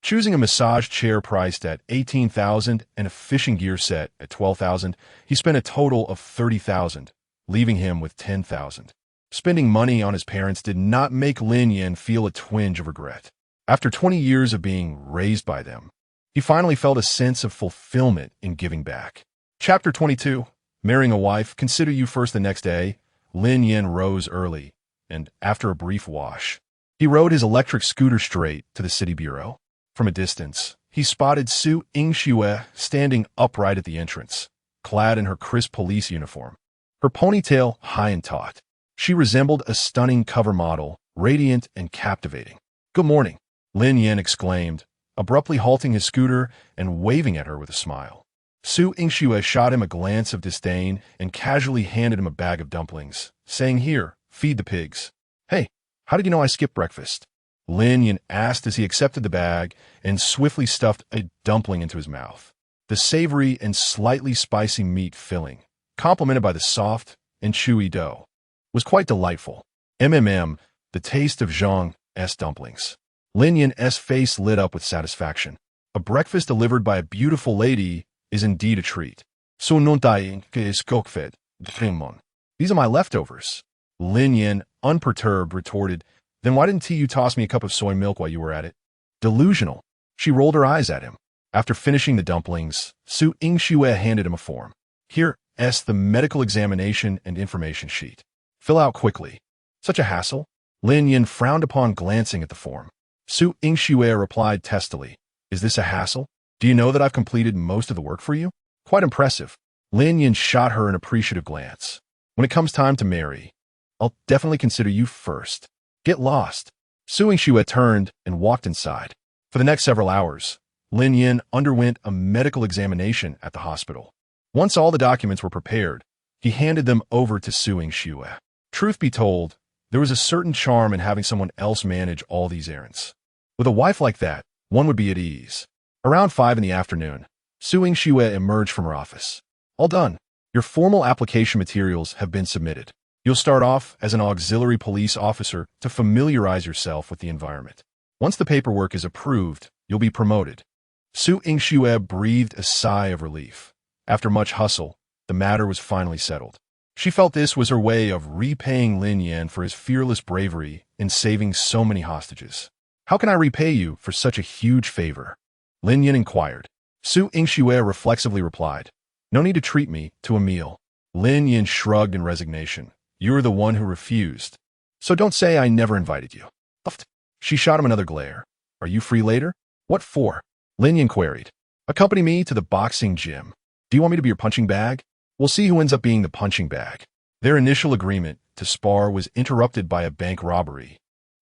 Choosing a massage chair priced at $18,000 and a fishing gear set at $12,000, he spent a total of $30,000, leaving him with $10,000. Spending money on his parents did not make Lin Yan feel a twinge of regret. After 20 years of being raised by them, He finally felt a sense of fulfillment in giving back. Chapter 22. Marrying a wife. Consider you first. The next day, Lin Yin rose early, and after a brief wash, he rode his electric scooter straight to the city bureau. From a distance, he spotted Su Yingxue standing upright at the entrance, clad in her crisp police uniform, her ponytail high and taut. She resembled a stunning cover model, radiant and captivating. "Good morning," Lin Yin exclaimed, abruptly halting his scooter and waving at her with a smile. Su Yingxue shot him a glance of disdain and casually handed him a bag of dumplings, saying, "Here, feed the pigs." "Hey, how did you know I skipped breakfast?" Lin Yin asked as he accepted the bag and swiftly stuffed a dumpling into his mouth. The savory and slightly spicy meat filling, complemented by the soft and chewy dough, was quite delightful. The taste of Zhang's dumplings. Lin Yin's face lit up with satisfaction. A breakfast delivered by a beautiful lady is indeed a treat. "So non dying is kokfed, These are my leftovers," Lin Yin, unperturbed, retorted. "Then why didn't you toss me a cup of soy milk while you were at it?" Delusional. She rolled her eyes at him. After finishing the dumplings, Su Yingxue handed him a form. "Here's the medical examination and information sheet. Fill out quickly." "Such a hassle?" Lin Yin frowned upon glancing at the form. Su Yingxue replied testily, "Is this a hassle? Do you know that I've completed most of the work for you?" "Quite impressive." Lin Yin shot her an appreciative glance. "When it comes time to marry, I'll definitely consider you first. Get lost." Su Yingxue turned and walked inside. For the next several hours, Lin Yin underwent a medical examination at the hospital. Once all the documents were prepared, he handed them over to Su Yingxue. Truth be told, there was a certain charm in having someone else manage all these errands. With a wife like that, one would be at ease. Around 5 in the afternoon, Su Yingxue emerged from her office. "All done. Your formal application materials have been submitted. You'll start off as an auxiliary police officer to familiarize yourself with the environment. Once the paperwork is approved, you'll be promoted." Su Yingxue breathed a sigh of relief. After much hustle, the matter was finally settled. She felt this was her way of repaying Lin Yin for his fearless bravery in saving so many hostages. "How can I repay you for such a huge favor?" Lin Yin inquired. Su Yingxue reflexively replied, "No need to treat me to a meal." Lin Yin shrugged in resignation. "You were the one who refused, so don't say I never invited you." She shot him another glare. "Are you free later?" "What for?" Lin Yin queried. "Accompany me to the boxing gym. Do you want me to be your punching bag?" "We'll see who ends up being the punching bag." Their initial agreement to spar was interrupted by a bank robbery,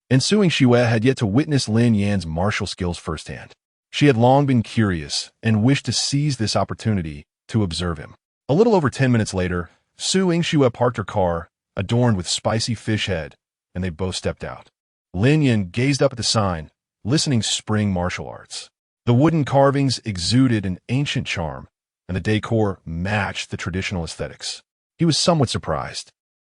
and Su Yingxue had yet to witness Lin Yin's martial skills firsthand. She had long been curious and wished to seize this opportunity to observe him. A little over 10 minutes later, Su Yingxue parked her car, adorned with spicy fish head, and they both stepped out. Lin Yin gazed up at the sign, listening Spring Martial Arts. The wooden carvings exuded an ancient charm, and the decor matched the traditional aesthetics. He was somewhat surprised.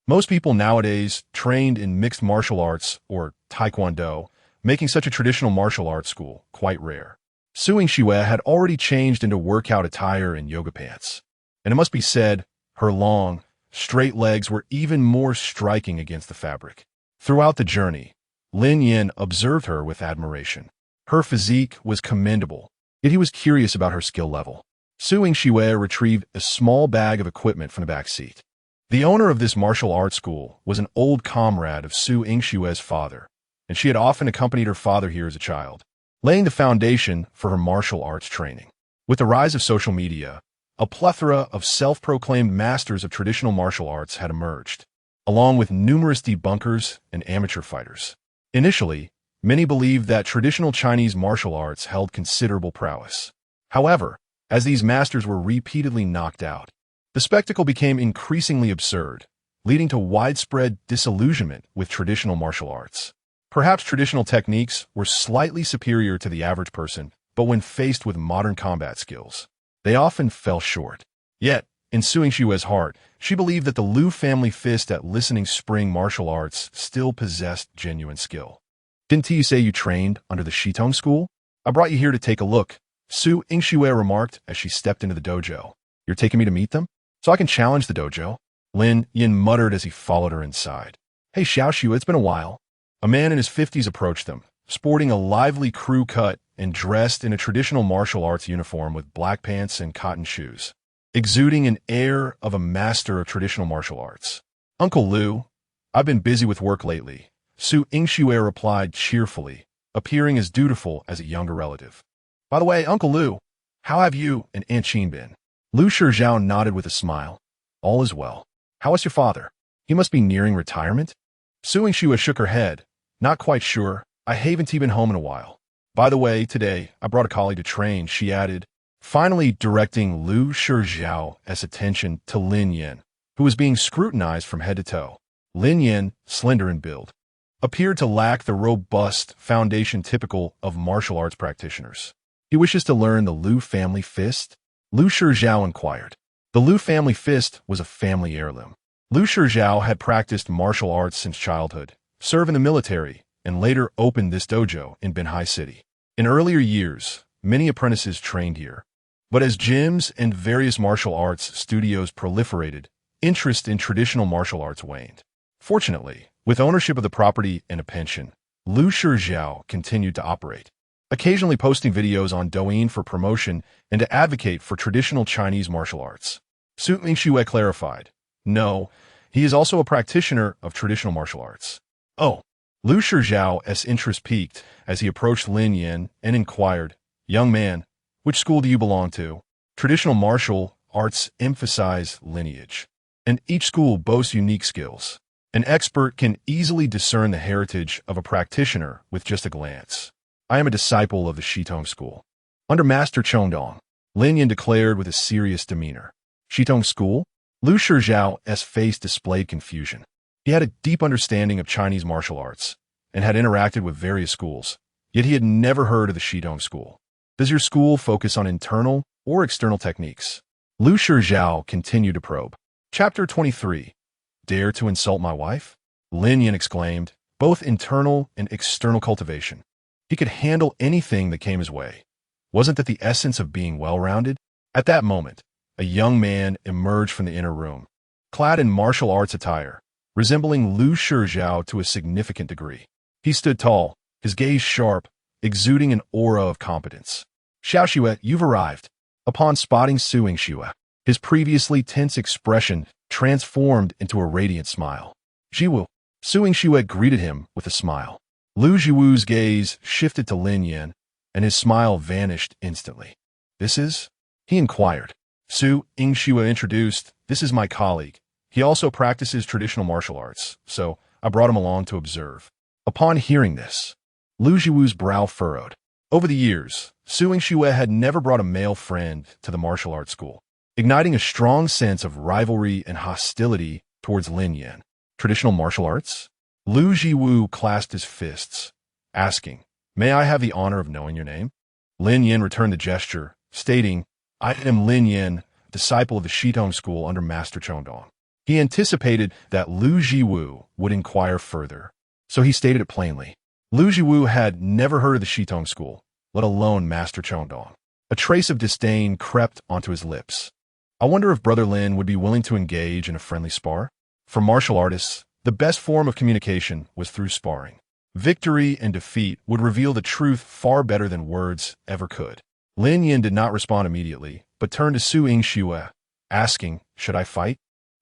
Most people nowadays trained in mixed martial arts or taekwondo, making such a traditional martial arts school quite rare. Su Yingxue had already changed into workout attire and yoga pants, and it must be said, her long, straight legs were even more striking against the fabric. Throughout the journey, Lin Yin observed her with admiration. Her physique was commendable, yet he was curious about her skill level. Su Yingxue retrieved a small bag of equipment from the back seat. The owner of this martial arts school was an old comrade of Su Yingxue's father, and she had often accompanied her father here as a child, laying the foundation for her martial arts training. With the rise of social media, a plethora of self-proclaimed masters of traditional martial arts had emerged, along with numerous debunkers and amateur fighters. Initially, many believed that traditional Chinese martial arts held considerable prowess. However, as these masters were repeatedly knocked out, the spectacle became increasingly absurd, leading to widespread disillusionment with traditional martial arts. Perhaps traditional techniques were slightly superior to the average person, but when faced with modern combat skills, they often fell short. Yet, in Su Yingxue's heart, she believed that the Liu family fist at Listening Spring martial arts still possessed genuine skill. "Didn't you say you trained under the Shitong school? I brought you here to take a look," Su Yingxue remarked as she stepped into the dojo. "You're taking me to meet them? So I can challenge the dojo?" Lin Yin muttered as he followed her inside. "Hey Xiaoxiu, it's been a while." A man in his 50s approached them, sporting a lively crew cut and dressed in a traditional martial arts uniform with black pants and cotton shoes, exuding an air of a master of traditional martial arts. "Uncle Liu, I've been busy with work lately," Su Yingxue replied cheerfully, appearing as dutiful as a younger relative. "By the way, Uncle Liu, how have you and Aunt Qin been?" Lu Shijiao nodded with a smile. "All is well. How is your father? He must be nearing retirement?" Su Yingxue shook her head. "Not quite sure. I haven't been home in a while. By the way, today I brought a colleague to train," she added, finally directing Lu Shijiao's attention to Lin Yan, who was being scrutinized from head to toe. Lin Yan, slender in build, appeared to lack the robust foundation typical of martial arts practitioners. "He wishes to learn the Liu family fist?" Lu Shijiao inquired. The Liu family fist was a family heirloom. Lu Shijiao had practiced martial arts since childhood, served in the military, and later opened this dojo in Binhai City. In earlier years, many apprentices trained here. But as gyms and various martial arts studios proliferated, interest in traditional martial arts waned. Fortunately, with ownership of the property and a pension, Lu Shijiao continued to operate, occasionally posting videos on Douyin for promotion and to advocate for traditional Chinese martial arts. Su Yingxue clarified, "No, he is also a practitioner of traditional martial arts." "Oh." Lu Shijiao's interest peaked as he approached Lin Yan and inquired, "Young man, which school do you belong to?" Traditional martial arts emphasize lineage, and each school boasts unique skills. An expert can easily discern the heritage of a practitioner with just a glance. "I am a disciple of the Shitong School, under Master Chongdong," Lin Yan declared with a serious demeanor. "Shitong School?" Lu Shijiao's face displayed confusion. He had a deep understanding of Chinese martial arts and had interacted with various schools, yet he had never heard of the Shitong School. "Does your school focus on internal or external techniques?" Lu Shijiao continued to probe. Chapter 23. "Dare to insult my wife?" Lin Yan exclaimed, "Both internal and external cultivation." He could handle anything that came his way. Wasn't that the essence of being well-rounded? At that moment, a young man emerged from the inner room, clad in martial arts attire, resembling Lu Shijiao to a significant degree. He stood tall, his gaze sharp, exuding an aura of competence. "Xiao Xue, you've arrived." Upon spotting Su Yingxue, his previously tense expression transformed into a radiant smile. "Jiwu." Su Yingxue greeted him with a smile. Lu Jiwu's gaze shifted to Lin Yan, and his smile vanished instantly. "This is?" he inquired. Su Yingxue introduced, "This is my colleague. He also practices traditional martial arts, so I brought him along to observe." Upon hearing this, Lu Jiwu's brow furrowed. Over the years, Su Yingxue had never brought a male friend to the martial arts school, igniting a strong sense of rivalry and hostility towards Lin Yan. "Traditional martial arts?" Lu Jiwu clasped his fists, asking, "May I have the honor of knowing your name?" Lin Yan returned the gesture, stating, "I am Lin Yan, disciple of the Shitong School under Master Chongdong." He anticipated that Lu Jiwu would inquire further, so he stated it plainly. Lu Jiwu had never heard of the Shitong School, let alone Master Chongdong. A trace of disdain crept onto his lips. "I wonder if Brother Lin would be willing to engage in a friendly spar?" For martial artists, the best form of communication was through sparring. Victory and defeat would reveal the truth far better than words ever could. Lin Yan did not respond immediately, but turned to Su Yingxue, asking, "Should I fight?"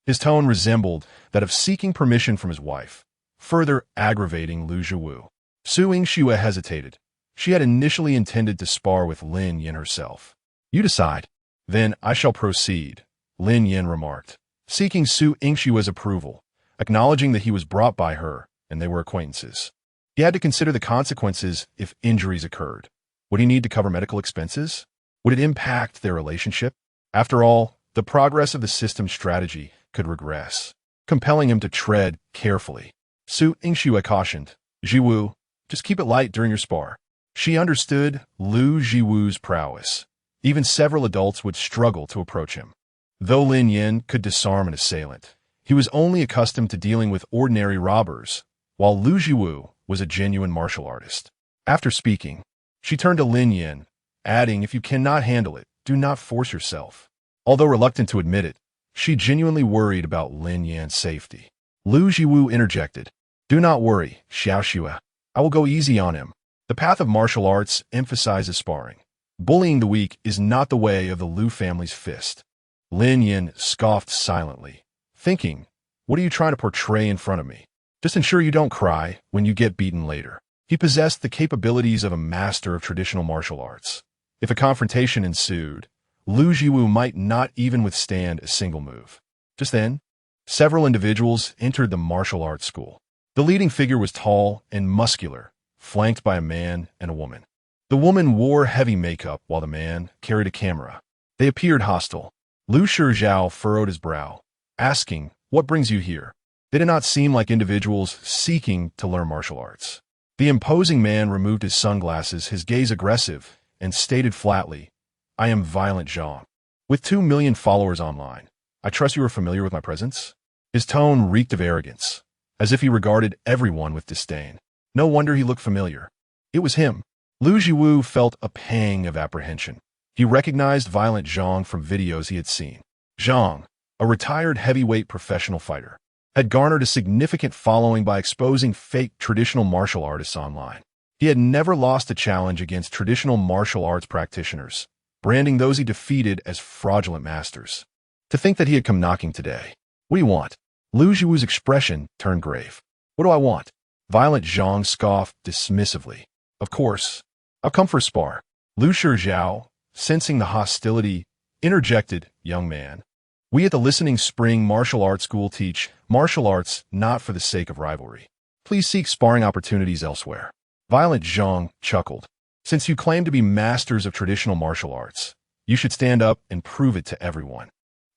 His tone resembled that of seeking permission from his wife, further aggravating Lu Jiwu. Su Yingxue hesitated. She had initially intended to spar with Lin Yan herself. "You decide. Then I shall proceed," Lin Yan remarked, seeking Su Yingxue's approval, acknowledging that he was brought by her and they were acquaintances. He had to consider the consequences if injuries occurred. Would he need to cover medical expenses? Would it impact their relationship? After all, the progress of the system's strategy could regress, compelling him to tread carefully. Su Yingxue cautioned, "Jiwu, just keep it light during your spar." She understood Lu Jiwu's prowess. Even several adults would struggle to approach him. Though Lin Yan could disarm an assailant, he was only accustomed to dealing with ordinary robbers, while Lu Jiwu was a genuine martial artist. After speaking, she turned to Lin Yan, adding, "If you cannot handle it, do not force yourself." Although reluctant to admit it, she genuinely worried about Lin Yan's safety. Lu Jiwu interjected, "Do not worry, Xiao Xue. I will go easy on him. The path of martial arts emphasizes sparring. Bullying the weak is not the way of the Liu family's fist. Lin Yin scoffed silently, thinking, what are you trying to portray in front of me? Just ensure you don't cry when you get beaten later. He possessed the capabilities of a master of traditional martial arts. If a confrontation ensued, Liu Jiwu might not even withstand a single move. Just then, several individuals entered the martial arts school. The leading figure was tall and muscular, flanked by a man and a woman. The woman wore heavy makeup while the man carried a camera. They appeared hostile. Liu Shizhao furrowed his brow, asking, what brings you here? They did not seem like individuals seeking to learn martial arts. The imposing man removed his sunglasses, his gaze aggressive, and stated flatly, I am Violent Zhang. With 2 million followers online, I trust you are familiar with my presence? His tone reeked of arrogance, as if he regarded everyone with disdain. No wonder he looked familiar. It was him. Liu Jiwu felt a pang of apprehension. He recognized Violent Zhang from videos he had seen. Zhang, a retired heavyweight professional fighter, had garnered a significant following by exposing fake traditional martial artists online. He had never lost a challenge against traditional martial arts practitioners, branding those he defeated as fraudulent masters. To think that he had come knocking today. What do you want? Liu Jiwu's expression turned grave. What do I want? Violent Zhang scoffed dismissively. Of course, I've come for a spar. Liu Shizhao, sensing the hostility, interjected, young man. We at the Listening Spring Martial Arts School teach martial arts not for the sake of rivalry. Please seek sparring opportunities elsewhere. Violent Zhang chuckled. Since you claim to be masters of traditional martial arts, you should stand up and prove it to everyone.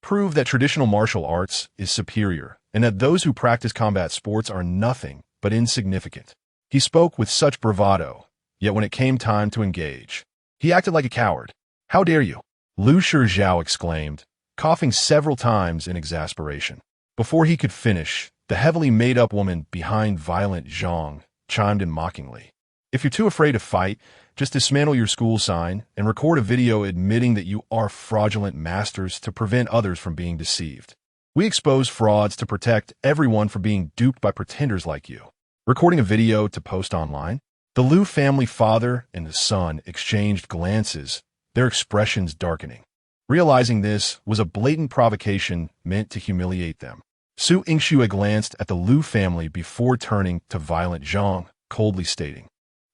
Prove that traditional martial arts is superior and that those who practice combat sports are nothing but insignificant. He spoke with such bravado, yet when it came time to engage, he acted like a coward. How dare you? Liu Shizhao exclaimed, coughing several times in exasperation. Before he could finish, the heavily made-up woman behind Violent Zhang chimed in mockingly. If you're too afraid to fight, just dismantle your school sign and record a video admitting that you are fraudulent masters to prevent others from being deceived. We expose frauds to protect everyone from being duped by pretenders like you. Recording a video to post online? The Liu family father and the son exchanged glances, their expressions darkening. Realizing this was a blatant provocation meant to humiliate them. Su Yingxue glanced at the Liu family before turning to Violent Zhang, coldly stating,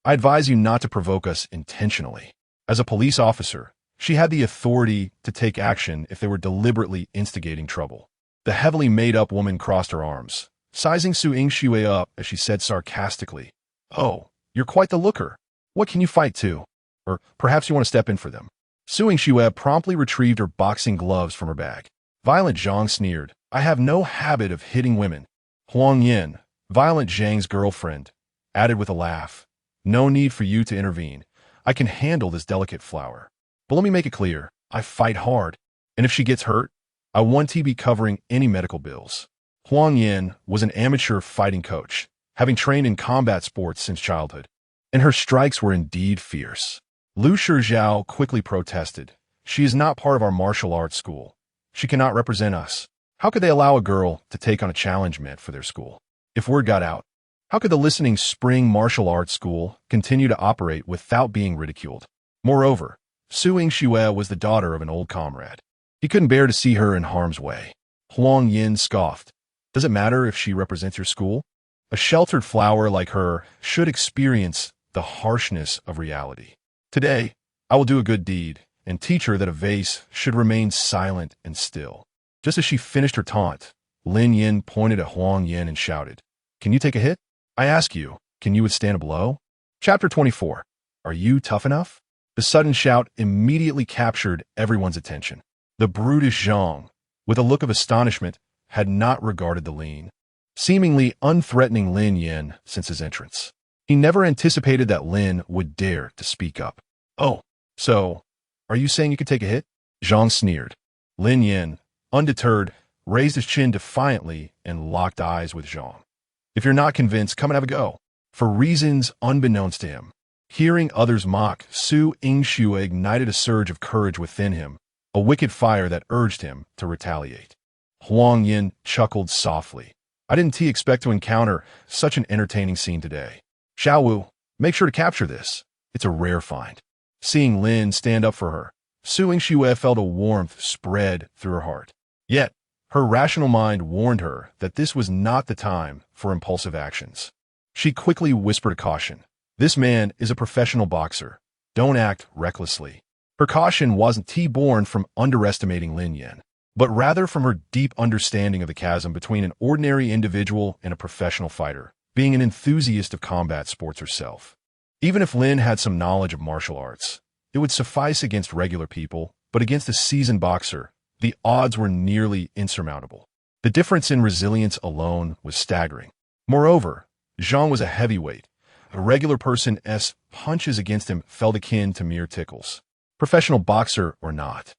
I advise you not to provoke us intentionally. As a police officer, she had the authority to take action if they were deliberately instigating trouble. The heavily made-up woman crossed her arms, sizing Su Yingxue up as she said sarcastically, Oh, you're quite the looker. What can you fight to? Or perhaps you want to step in for them. Su Yingxue promptly retrieved her boxing gloves from her bag. Violent Zhang sneered, I have no habit of hitting women. Huang Yin, Violent Zhang's girlfriend, added with a laugh, No need for you to intervene. I can handle this delicate flower. But let me make it clear, I fight hard. And if she gets hurt, I want to be covering any medical bills. Huang Yin was an amateur fighting coach, having trained in combat sports since childhood, and her strikes were indeed fierce. Liu Shizhao quickly protested. She is not part of our martial arts school. She cannot represent us. How could they allow a girl to take on a challenge meant for their school? If word got out, how could the Listening Spring Martial Arts School continue to operate without being ridiculed? Moreover, Su Yingxue was the daughter of an old comrade. He couldn't bear to see her in harm's way. Huang Yin scoffed. Does it matter if she represents your school? A sheltered flower like her should experience the harshness of reality. Today, I will do a good deed and teach her that a vase should remain silent and still. Just as she finished her taunt, Lin Yin pointed at Huang Yin and shouted, Can you take a hit? I ask you, can you withstand a blow? Chapter 24. Are you tough enough? The sudden shout immediately captured everyone's attention. The brutish Zhang, with a look of astonishment, had not regarded the lean, seemingly unthreatening Lin Yin since his entrance. He never anticipated that Lin would dare to speak up. Oh, so, are you saying you could take a hit? Zhang sneered. Lin Yin, undeterred, raised his chin defiantly and locked eyes with Zhang. If you're not convinced, come and have a go. For reasons unbeknownst to him, hearing others mock, Su Yingxue ignited a surge of courage within him, a wicked fire that urged him to retaliate. Huang Yin chuckled softly. I didn't expect to encounter such an entertaining scene today. Xiao Wu, Make sure to capture this. It's a rare find. Seeing Lin stand up for her, Su Yingxue felt a warmth spread through her heart. Yet, her rational mind warned her that this was not the time for impulsive actions. She quickly whispered a caution. This man is a professional boxer. Don't act recklessly. Her caution wasn't born from underestimating Lin Yan, but rather from her deep understanding of the chasm between an ordinary individual and a professional fighter, being an enthusiast of combat sports herself. Even if Lin had some knowledge of martial arts, it would suffice against regular people, but against a seasoned boxer, the odds were nearly insurmountable. The difference in resilience alone was staggering. Moreover, Zhang was a heavyweight. A regular person's punches against him felt akin to mere tickles. Professional boxer or not.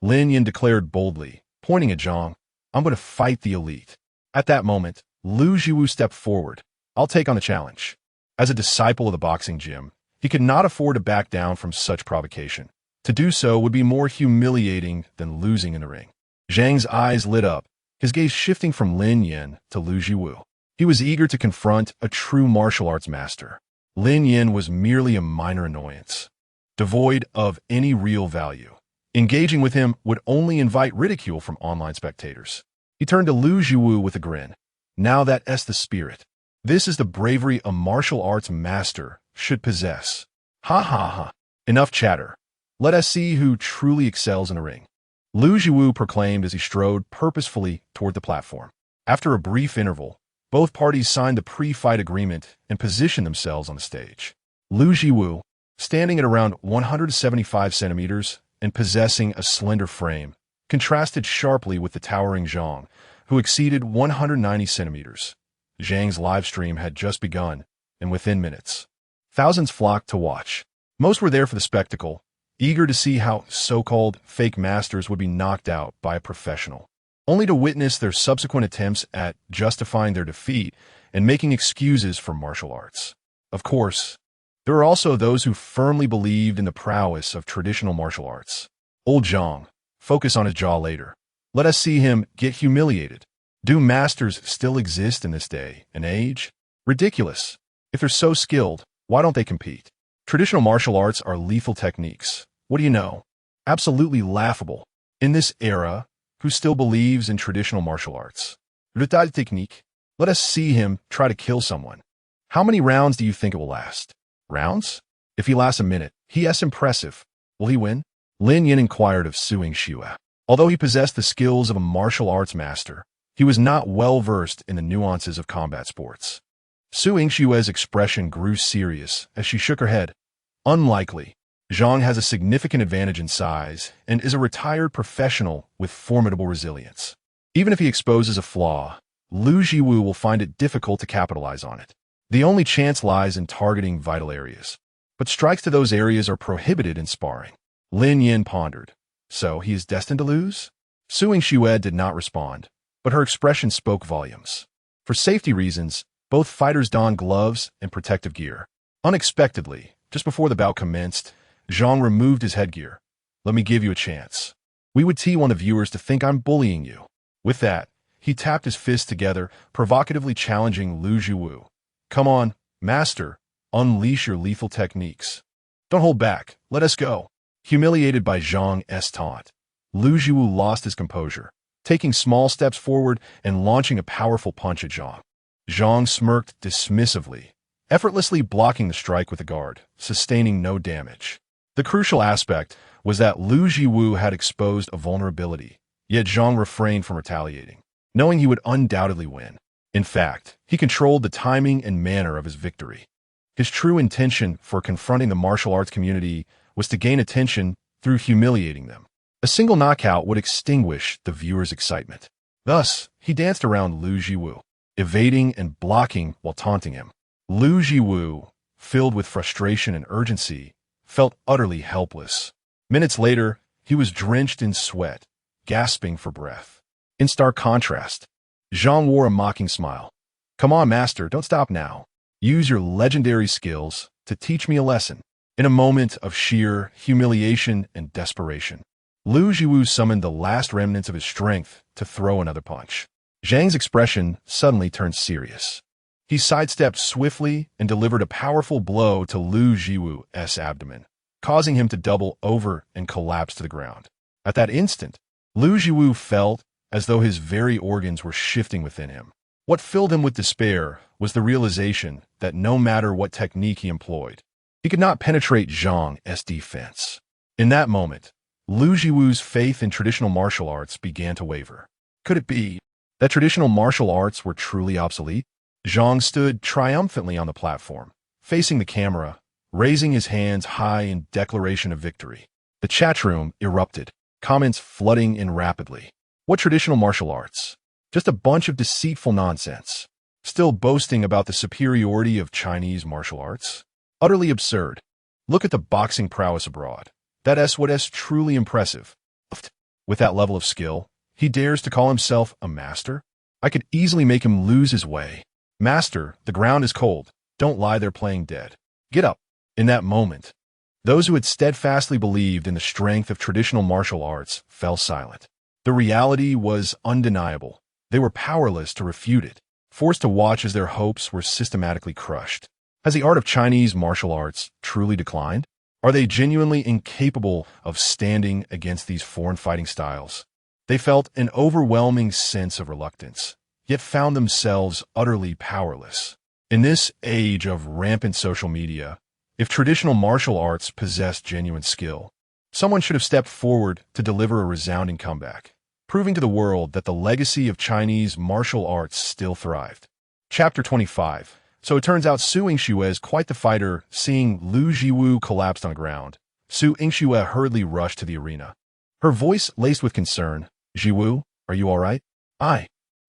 Lin Yan declared boldly, pointing at Zhang, I'm going to fight the elite. At that moment, Lu Jiwu stepped forward. I'll take on the challenge. As a disciple of the boxing gym, he could not afford to back down from such provocation. To do so would be more humiliating than losing in the ring. Zhang's eyes lit up, his gaze shifting from Lin Yan to Lu Jiwu. He was eager to confront a true martial arts master. Lin Yan was merely a minor annoyance, devoid of any real value. Engaging with him would only invite ridicule from online spectators. He turned to Lu Jiwu with a grin. Now that's the spirit. This is the bravery a martial arts master should possess. Ha ha ha. Enough chatter. Let us see who truly excels in a ring. Lu Jiwu proclaimed as he strode purposefully toward the platform. After a brief interval, both parties signed the pre-fight agreement and positioned themselves on the stage. Lu Jiwu, standing at around 175 centimeters and possessing a slender frame, contrasted sharply with the towering Zhang, who exceeded 190 centimeters. Zhang's live stream had just begun, and within minutes, thousands flocked to watch. Most were there for the spectacle, eager to see how so-called fake masters would be knocked out by a professional, only to witness their subsequent attempts at justifying their defeat and making excuses for martial arts. Of course, there were also those who firmly believed in the prowess of traditional martial arts. Old Zhang, focus on his jaw later. Let us see him get humiliated. Do masters still exist in this day and age? Ridiculous. If they're so skilled, why don't they compete? Traditional martial arts are lethal techniques. What do you know? Absolutely laughable. In this era, who still believes in traditional martial arts? L'état technique. Let us see him try to kill someone. How many rounds do you think it will last? Rounds? If he lasts a minute, he's impressive. Will he win? Lin Yan inquired of Su Yingxue. Although he possessed the skills of a martial arts master, he was not well versed in the nuances of combat sports. Su Yingxue's expression grew serious as she shook her head. Unlikely. Zhang has a significant advantage in size and is a retired professional with formidable resilience. Even if he exposes a flaw, Lu Jiwu will find it difficult to capitalize on it. The only chance lies in targeting vital areas. But strikes to those areas are prohibited in sparring. Lin Yan pondered. So he is destined to lose? Su Yingxue did not respond, but her expression spoke volumes. For safety reasons, both fighters donned gloves and protective gear. Unexpectedly, just before the bout commenced, Zhang removed his headgear. Let me give you a chance. We would want the viewers to think I'm bullying you. With that, he tapped his fists together, provocatively challenging Lu Jiwu. Come on, master, unleash your lethal techniques. Don't hold back, let us go. Humiliated by Zhang's taunt, Lu Jiwu lost his composure, taking small steps forward and launching a powerful punch at Zhang. Zhang smirked dismissively, effortlessly blocking the strike with a guard, sustaining no damage. The crucial aspect was that Lu Jiwu had exposed a vulnerability, yet Zhang refrained from retaliating, knowing he would undoubtedly win. In fact, he controlled the timing and manner of his victory. His true intention for confronting the martial arts community was to gain attention through humiliating them. A single knockout would extinguish the viewer's excitement. Thus, he danced around Lu Jiwu, evading and blocking while taunting him. Lu Jiwu, filled with frustration and urgency, felt utterly helpless. Minutes later, he was drenched in sweat, gasping for breath. In stark contrast, Zhang wore a mocking smile. Come on, master, don't stop now. Use your legendary skills to teach me a lesson. In a moment of sheer humiliation and desperation, Lu Jiwu summoned the last remnants of his strength to throw another punch. Zhang's expression suddenly turned serious. He sidestepped swiftly and delivered a powerful blow to Lu Jiwu's abdomen, causing him to double over and collapse to the ground. At that instant, Lu Jiwu felt as though his very organs were shifting within him. What filled him with despair was the realization that no matter what technique he employed, he could not penetrate Zhang's defense. In that moment, Lu Jiwu's faith in traditional martial arts began to waver. Could it be that traditional martial arts were truly obsolete? Zhang stood triumphantly on the platform, facing the camera, raising his hands high in declaration of victory. The chat room erupted, comments flooding in rapidly. What traditional martial arts? Just a bunch of deceitful nonsense. Still boasting about the superiority of Chinese martial arts? Utterly absurd. Look at the boxing prowess abroad. That's what is truly impressive. With that level of skill, he dares to call himself a master? I could easily make him lose his way. Master, the ground is cold. Don't lie there playing dead. Get up. In that moment, those who had steadfastly believed in the strength of traditional martial arts fell silent. The reality was undeniable. They were powerless to refute it, forced to watch as their hopes were systematically crushed. Has the art of Chinese martial arts truly declined? Are they genuinely incapable of standing against these foreign fighting styles? They felt an overwhelming sense of reluctance, yet found themselves utterly powerless. In this age of rampant social media, if traditional martial arts possessed genuine skill, someone should have stepped forward to deliver a resounding comeback, proving to the world that the legacy of Chinese martial arts still thrived. Chapter 25. So it turns out Su Yingxue is quite the fighter. Seeing Lu Jiwu collapsed on the ground, Su Yingxue hurriedly rushed to the arena. Her voice laced with concern. Jiwu, are you all right?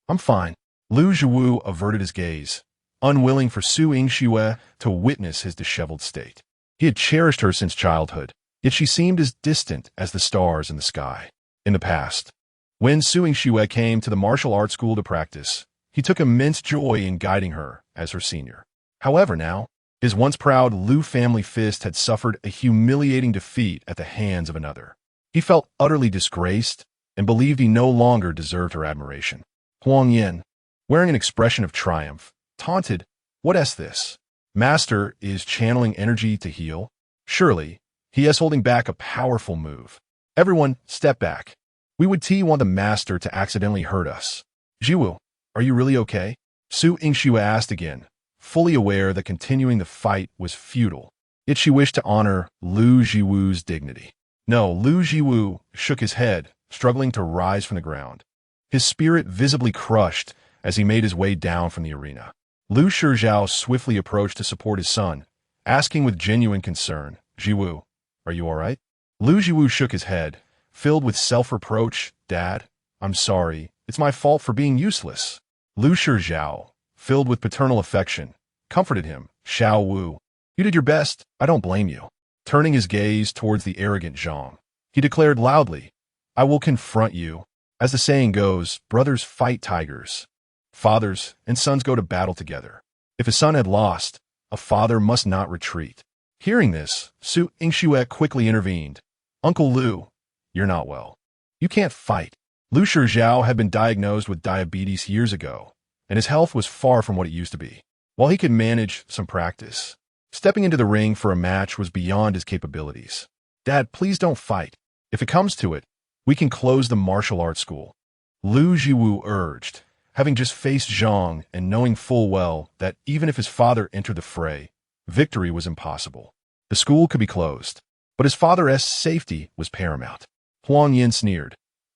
I'm fine. Lu Jiwu averted his gaze, unwilling for Su Yingxue to witness his disheveled state. He had cherished her since childhood, yet she seemed as distant as the stars in the sky. In the past, when Su Yingxue came to the martial arts school to practice, he took immense joy in guiding her as her senior. However, now, his once proud Lu family fist had suffered a humiliating defeat at the hands of another. He felt utterly disgraced and believed he no longer deserved her admiration. Huang Yin, wearing an expression of triumph, taunted, "What is this? Master is channeling energy to heal? Surely, he is holding back a powerful move. Everyone, step back. We would want the master to accidentally hurt us." Jiwu, are you really okay? Su Yingxue asked again, fully aware that continuing the fight was futile. Yet she wished to honor Lu Jiwu's dignity. No, Lu Jiwu shook his head, struggling to rise from the ground. His spirit visibly crushed as he made his way down from the arena. Lu Shizhao swiftly approached to support his son, asking with genuine concern, "Jiwu, are you all right?" Lu Jiwu shook his head, filled with self-reproach. "Dad, I'm sorry. It's my fault for being useless." Lu Shizhao, filled with paternal affection, comforted him. "Xiao Wu, you did your best. I don't blame you." Turning his gaze towards the arrogant Zhang, he declared loudly, "I will confront you. As the saying goes, brothers fight tigers. Fathers and sons go to battle together. If a son had lost, a father must not retreat." Hearing this, Su Yingxue quickly intervened. "Uncle Lu, you're not well. You can't fight." Lu Shizhao had been diagnosed with diabetes years ago, and his health was far from what it used to be. While he could manage some practice, stepping into the ring for a match was beyond his capabilities. "Dad, please don't fight. If it comes to it, we can close the martial arts school," Lu Jiwu urged, having just faced Zhang and knowing full well that even if his father entered the fray, victory was impossible. The school could be closed, but his father's safety was paramount. Huang Yin sneered.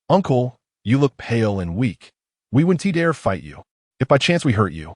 "Uncle, you look pale and weak. We wouldn't dare fight you. If by chance we hurt you,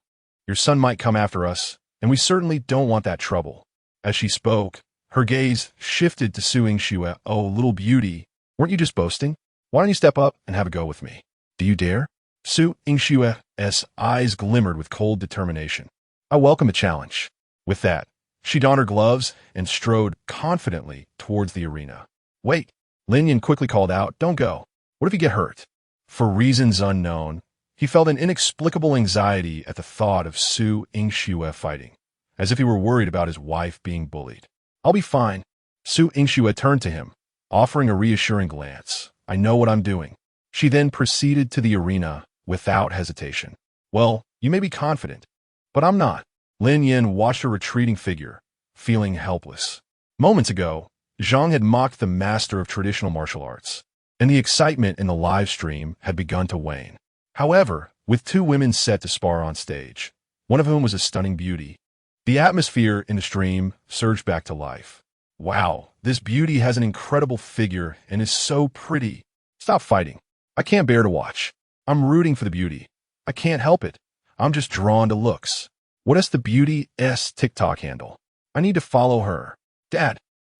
your son might come after us, and we certainly don't want that trouble." As she spoke, her gaze shifted to Su Yingxue. "Oh, little beauty, weren't you just boasting? Why don't you step up and have a go with me? Do you dare?" Su Yingxue's eyes glimmered with cold determination. "I welcome the challenge." With that, she donned her gloves and strode confidently towards the arena. "Wait," Lin Yin quickly called out, "don't go. What if you get hurt?" For reasons unknown, he felt an inexplicable anxiety at the thought of Su Yingxue fighting, as if he were worried about his wife being bullied. "I'll be fine." Su Yingxue turned to him, offering a reassuring glance. "I know what I'm doing." She then proceeded to the arena without hesitation. "Well, you may be confident, But I'm not. Lin Yin watched her retreating figure, feeling helpless. Moments ago, Zhang had mocked the master of traditional martial arts, and the excitement in the live stream had begun to wane. However, with two women set to spar on stage, one of whom was a stunning beauty, the atmosphere in the stream surged back to life. Wow, this beauty has an incredible figure and is so pretty. Stop fighting. I can't bear to watch. I'm rooting for the beauty. I can't help it. I'm just drawn to looks. What is the beauty's TikTok handle? I need to follow her. Dad,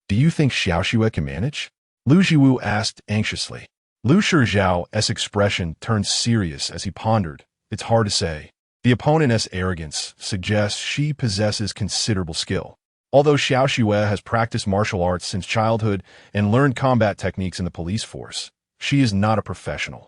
do you think Xiao Xue can manage? Lu Jiwu asked anxiously. Lu Shizhao's expression turned serious as he pondered. It's hard to say. The opponent's arrogance suggests she possesses considerable skill. Although Xiao Xue has practiced martial arts since childhood and learned combat techniques in the police force, she is not a professional.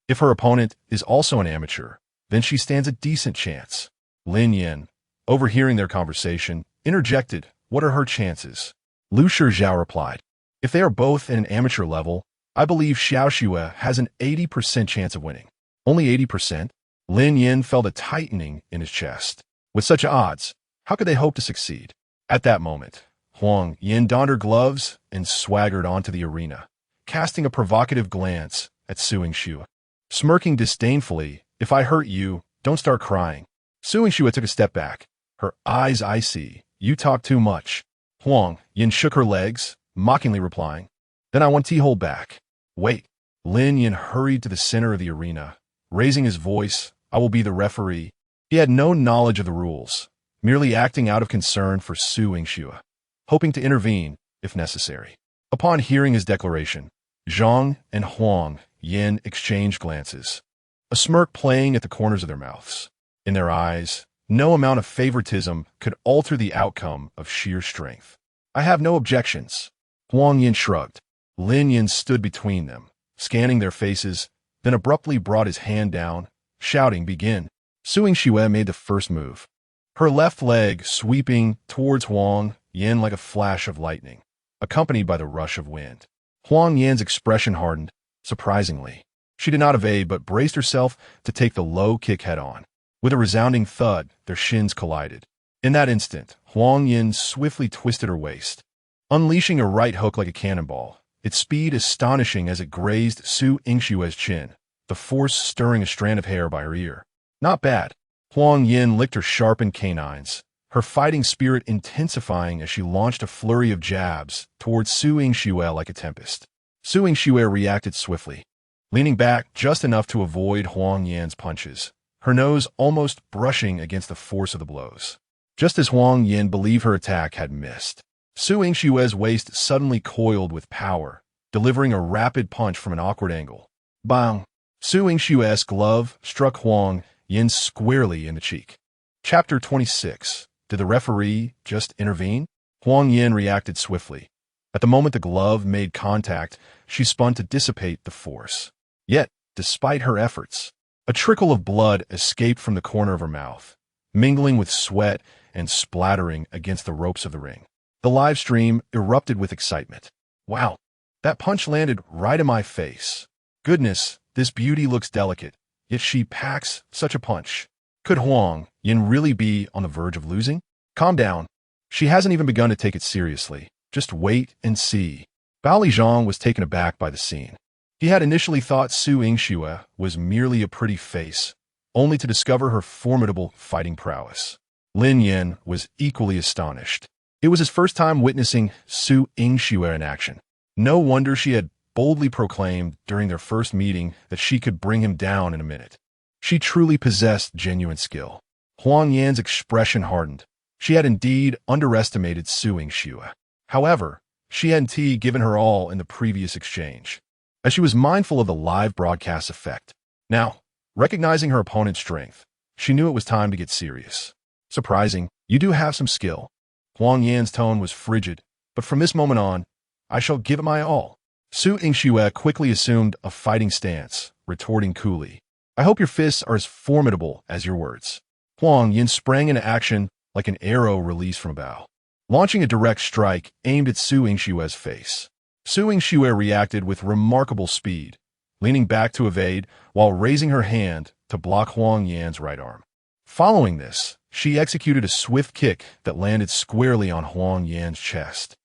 If her opponent is also an amateur, then she stands a decent chance. Lin Yin, overhearing their conversation, interjected, "What are her chances?" Lu Shizhao replied, "If they are both at an amateur level, I believe Xiao Xue has an 80% chance of winning." Only 80%? Lin Yin felt a tightening in his chest. With such odds, how could they hope to succeed? At that moment, Huang Yin donned her gloves and swaggered onto the arena, casting a provocative glance at Su Yingxue. Smirking disdainfully, "If I hurt you, don't start crying." Su Yingxue took a step back, her eyes icy. "You talk too much." Huang Yin shook her legs, mockingly replying, "Then I want to hold back." "Wait." Lin Yin hurried to the center of the arena, raising his voice, "I will be the referee." He had no knowledge of the rules, merely acting out of concern for Su Yingxue, hoping to intervene if necessary. Upon hearing his declaration, Zhang and Huang Yin exchanged glances, a smirk playing at the corners of their mouths. In their eyes, no amount of favoritism could alter the outcome of sheer strength. "I have no objections." Huang Yin shrugged. Lin Yin stood between them, scanning their faces, then abruptly brought his hand down, shouting, "Begin." Su Yingxue made the first move, her left leg sweeping towards Huang Yin like a flash of lightning, accompanied by the rush of wind. Huang Yin's expression hardened, surprisingly. She did not evade but braced herself to take the low kick head-on. With a resounding thud, their shins collided. In that instant, Huang Yin swiftly twisted her waist, unleashing a right hook like a cannonball, its speed astonishing as it grazed Su Yingxue's chin, the force stirring a strand of hair by her ear. Not bad. Huang Yin licked her sharpened canines, her fighting spirit intensifying as she launched a flurry of jabs towards Su Yingxue like a tempest. Su Yingxue reacted swiftly, leaning back just enough to avoid Huang Yin's punches, her nose almost brushing against the force of the blows. Just as Huang Yin believed her attack had missed, Su Yingxue's waist suddenly coiled with power, delivering a rapid punch from an awkward angle. Bang! Su Yingxue's glove struck Huang Yin squarely in the cheek. Chapter 26. Did the referee just intervene? Huang Yin reacted swiftly. At the moment the glove made contact, she spun to dissipate the force. Yet, despite her efforts, a trickle of blood escaped from the corner of her mouth, mingling with sweat and splattering against the ropes of the ring. The live stream erupted with excitement. "Wow, that punch landed right in my face. Goodness, this beauty looks delicate, yet she packs such a punch. Could Huang Yin really be on the verge of losing? Calm down. She hasn't even begun to take it seriously. Just wait and see." Bao Lijong was taken aback by the scene. He had initially thought Su Yingxue was merely a pretty face, only to discover her formidable fighting prowess. Lin Yin was equally astonished. It was his first time witnessing Su Yingxue in action. No wonder she had boldly proclaimed during their first meeting that she could bring him down in a minute. She truly possessed genuine skill. Huang Yan's expression hardened. She had indeed underestimated Su Yingxue. However, she hadn't given her all in the previous exchange, as she was mindful of the live broadcast effect. Now, recognizing her opponent's strength, she knew it was time to get serious. "Surprising, you do have some skill." Huang Yan's tone was frigid, "But from this moment on, I shall give it my all." Su Yingxue quickly assumed a fighting stance, retorting coolly, "I hope your fists are as formidable as your words." Huang Yin sprang into action like an arrow released from a bow, launching a direct strike aimed at Su Yingxue's face. Su Yingxue reacted with remarkable speed, leaning back to evade while raising her hand to block Huang Yan's right arm. Following this, She executed a swift kick that landed squarely on Huang Yan's chest.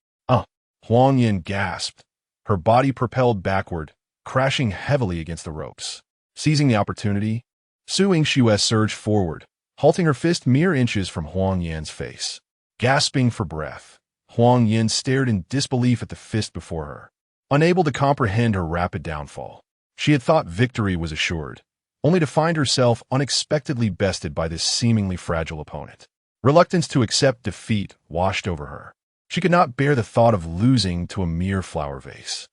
Huang Yan gasped. Her body propelled backward, crashing heavily against the ropes. Seizing the opportunity, Su Yingxue surged forward, halting her fist mere inches from Huang Yan's face. Gasping for breath, Huang Yan stared in disbelief at the fist before her, unable to comprehend her rapid downfall. She had thought victory was assured, only to find herself unexpectedly bested by this seemingly fragile opponent. Reluctance to accept defeat washed over her. She could not bear the thought of losing to a mere flower vase.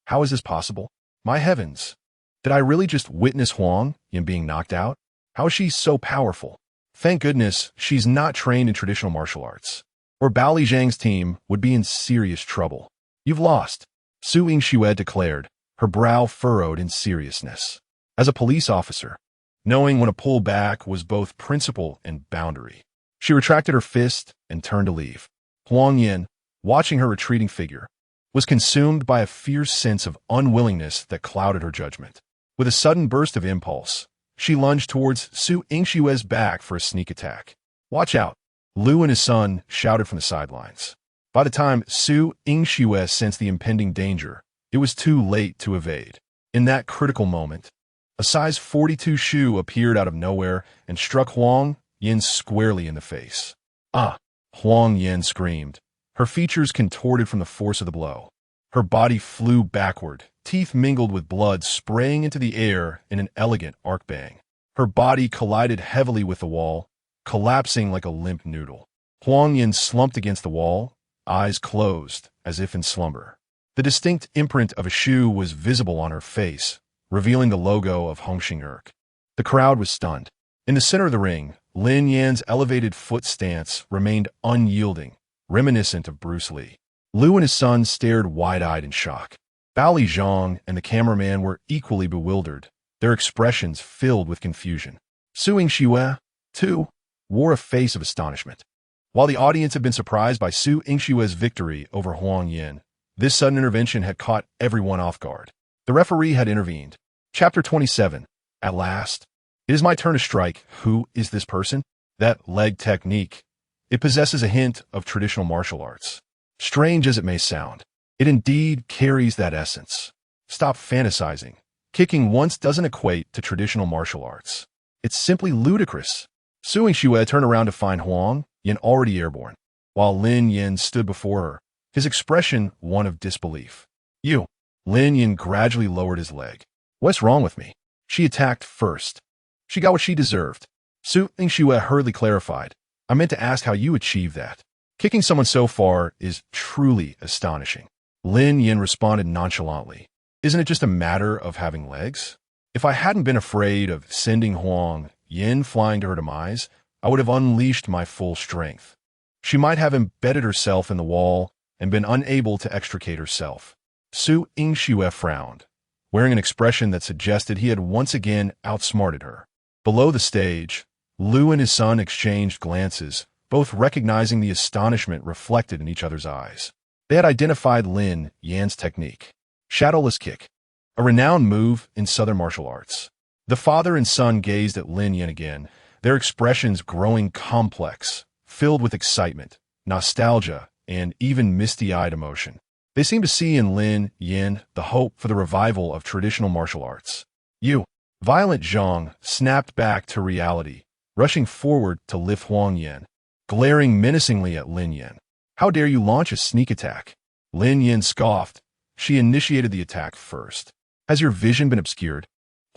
How is this possible? My heavens! Did I really just witness Huang Yan being knocked out? How is she so powerful? Thank goodness she's not trained in traditional martial arts, or Bao Lijiang's team would be in serious trouble. You've lost, Su Yingxue declared, her brow furrowed in seriousness. As a police officer, knowing when a pullback was both principle and boundary, she retracted her fist and turned to leave. Huang Yan, watching her retreating figure, was consumed by a fierce sense of unwillingness that clouded her judgment. With a sudden burst of impulse, she lunged towards Su Yingxue's back for a sneak attack. Watch out! Lu and his son shouted from the sidelines. By the time Su Yingxue sensed the impending danger, it was too late to evade. In that critical moment, a size 42 shoe appeared out of nowhere and struck Huang Yan squarely in the face. Huang Yan screamed. Her features contorted from the force of the blow. Her body flew backward, teeth mingled with blood spraying into the air in an elegant arc bang. Her body collided heavily with the wall, collapsing like a limp noodle. Huang Yan slumped against the wall, eyes closed, as if in slumber. The distinct imprint of a shoe was visible on her face, revealing the logo of Hongxing Erk. The crowd was stunned. In the center of the ring, Lin Yan's elevated foot stance remained unyielding, reminiscent of Bruce Lee. Lu and his son stared wide-eyed in shock. Bao Lijiang and the cameraman were equally bewildered, their expressions filled with confusion. Su Yingxue, too, wore a face of astonishment. While the audience had been surprised by Su Yingxue's victory over Huang Yan, this sudden intervention had caught everyone off guard. The referee had intervened. Chapter 27. At last. It is my turn to strike. Who is this person? That leg technique. It possesses a hint of traditional martial arts. Strange as it may sound, it indeed carries that essence. Stop fantasizing. Kicking once doesn't equate to traditional martial arts. It's simply ludicrous. Su Yingxue turned around to find Huang Yan already airborne, while Lin Yan stood before her, his expression one of disbelief. You. Lin Yan gradually lowered his leg. What's wrong with me? She attacked first. She got what she deserved. Su Yingxue hurriedly clarified. I meant to ask how you achieved that. Kicking someone so far is truly astonishing. Lin Yan responded nonchalantly. Isn't it just a matter of having legs? If I hadn't been afraid of sending Huang Yan flying to her demise, I would have unleashed my full strength. She might have embedded herself in the wall and been unable to extricate herself. Su Yingxue frowned, wearing an expression that suggested he had once again outsmarted her. Below the stage, Lu and his son exchanged glances, both recognizing the astonishment reflected in each other's eyes. They had identified Lin Yan's technique. Shadowless kick, a renowned move in Southern martial arts. The father and son gazed at Lin Yan again, their expressions growing complex, filled with excitement, nostalgia, and even misty-eyed emotion. They seemed to see in Lin Yan the hope for the revival of traditional martial arts. You, Violent Zhang, snapped back to reality, rushing forward to lift Huang Yan, glaring menacingly at Lin Yan. How dare you launch a sneak attack? Lin Yan scoffed. She initiated the attack first. Has your vision been obscured?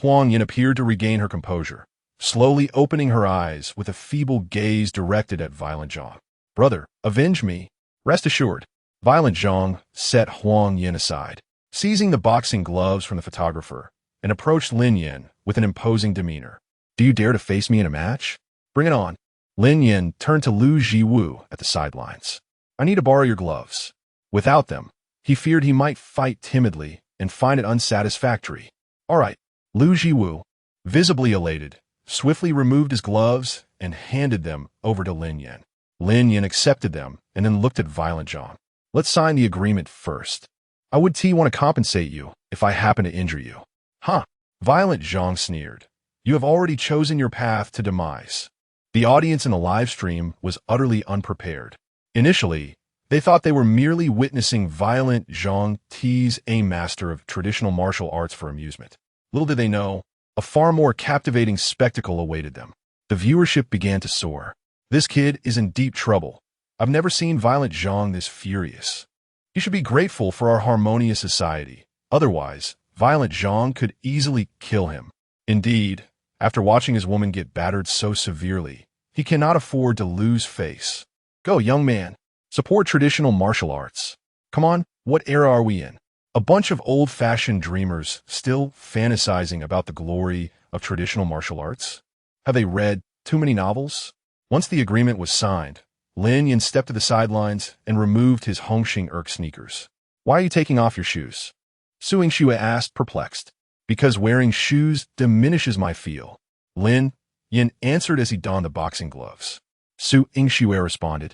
Huang Yan appeared to regain her composure, slowly opening her eyes with a feeble gaze directed at Violent Zhang. Brother, avenge me. Rest assured. Violent Zhang set Huang Yan aside, seizing the boxing gloves from the photographer, and approached Lin Yan with an imposing demeanor. Do you dare to face me in a match? Bring it on. Lin Yan turned to Lu Jiwu at the sidelines. I need to borrow your gloves. Without them, he feared he might fight timidly and find it unsatisfactory. All right. Lu Jiwu, visibly elated, swiftly removed his gloves and handed them over to Lin Yan. Lin Yan accepted them and then looked at Violent Zhang. Let's sign the agreement first. I would want to compensate you if I happen to injure you. Huh? Violent Zhang sneered. You have already chosen your path to demise. The audience in the live stream was utterly unprepared. Initially, they thought they were merely witnessing Violent Zhang tease a master of traditional martial arts for amusement. Little did they know, a far more captivating spectacle awaited them. The viewership began to soar. This kid is in deep trouble. I've never seen Violent Zhang this furious. You should be grateful for our harmonious society. Otherwise, Violent Zhang could easily kill him. Indeed, after watching his woman get battered so severely, he cannot afford to lose face. Go, young man. Support traditional martial arts. Come on, what era are we in? A bunch of old-fashioned dreamers still fantasizing about the glory of traditional martial arts? Have they read too many novels? Once the agreement was signed, Lin Yan stepped to the sidelines and removed his Hongxing Erk sneakers. Why are you taking off your shoes? Su Yingxue asked, perplexed. Because wearing shoes diminishes my feel. Lin Yan answered as he donned the boxing gloves. Su Yingxue responded.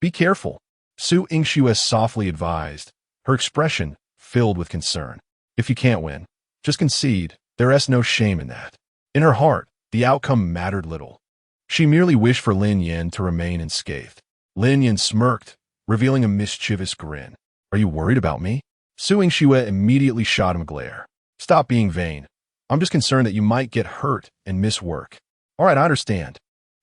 Be careful, Su Yingxue softly advised, her expression filled with concern. If you can't win, just concede. There's no shame in that. In her heart, the outcome mattered little. She merely wished for Lin Yan to remain unscathed. Lin Yan smirked, revealing a mischievous grin. Are you worried about me? Su Yingxue immediately shot him a glare. Stop being vain. I'm just concerned that you might get hurt and miss work. All right, I understand.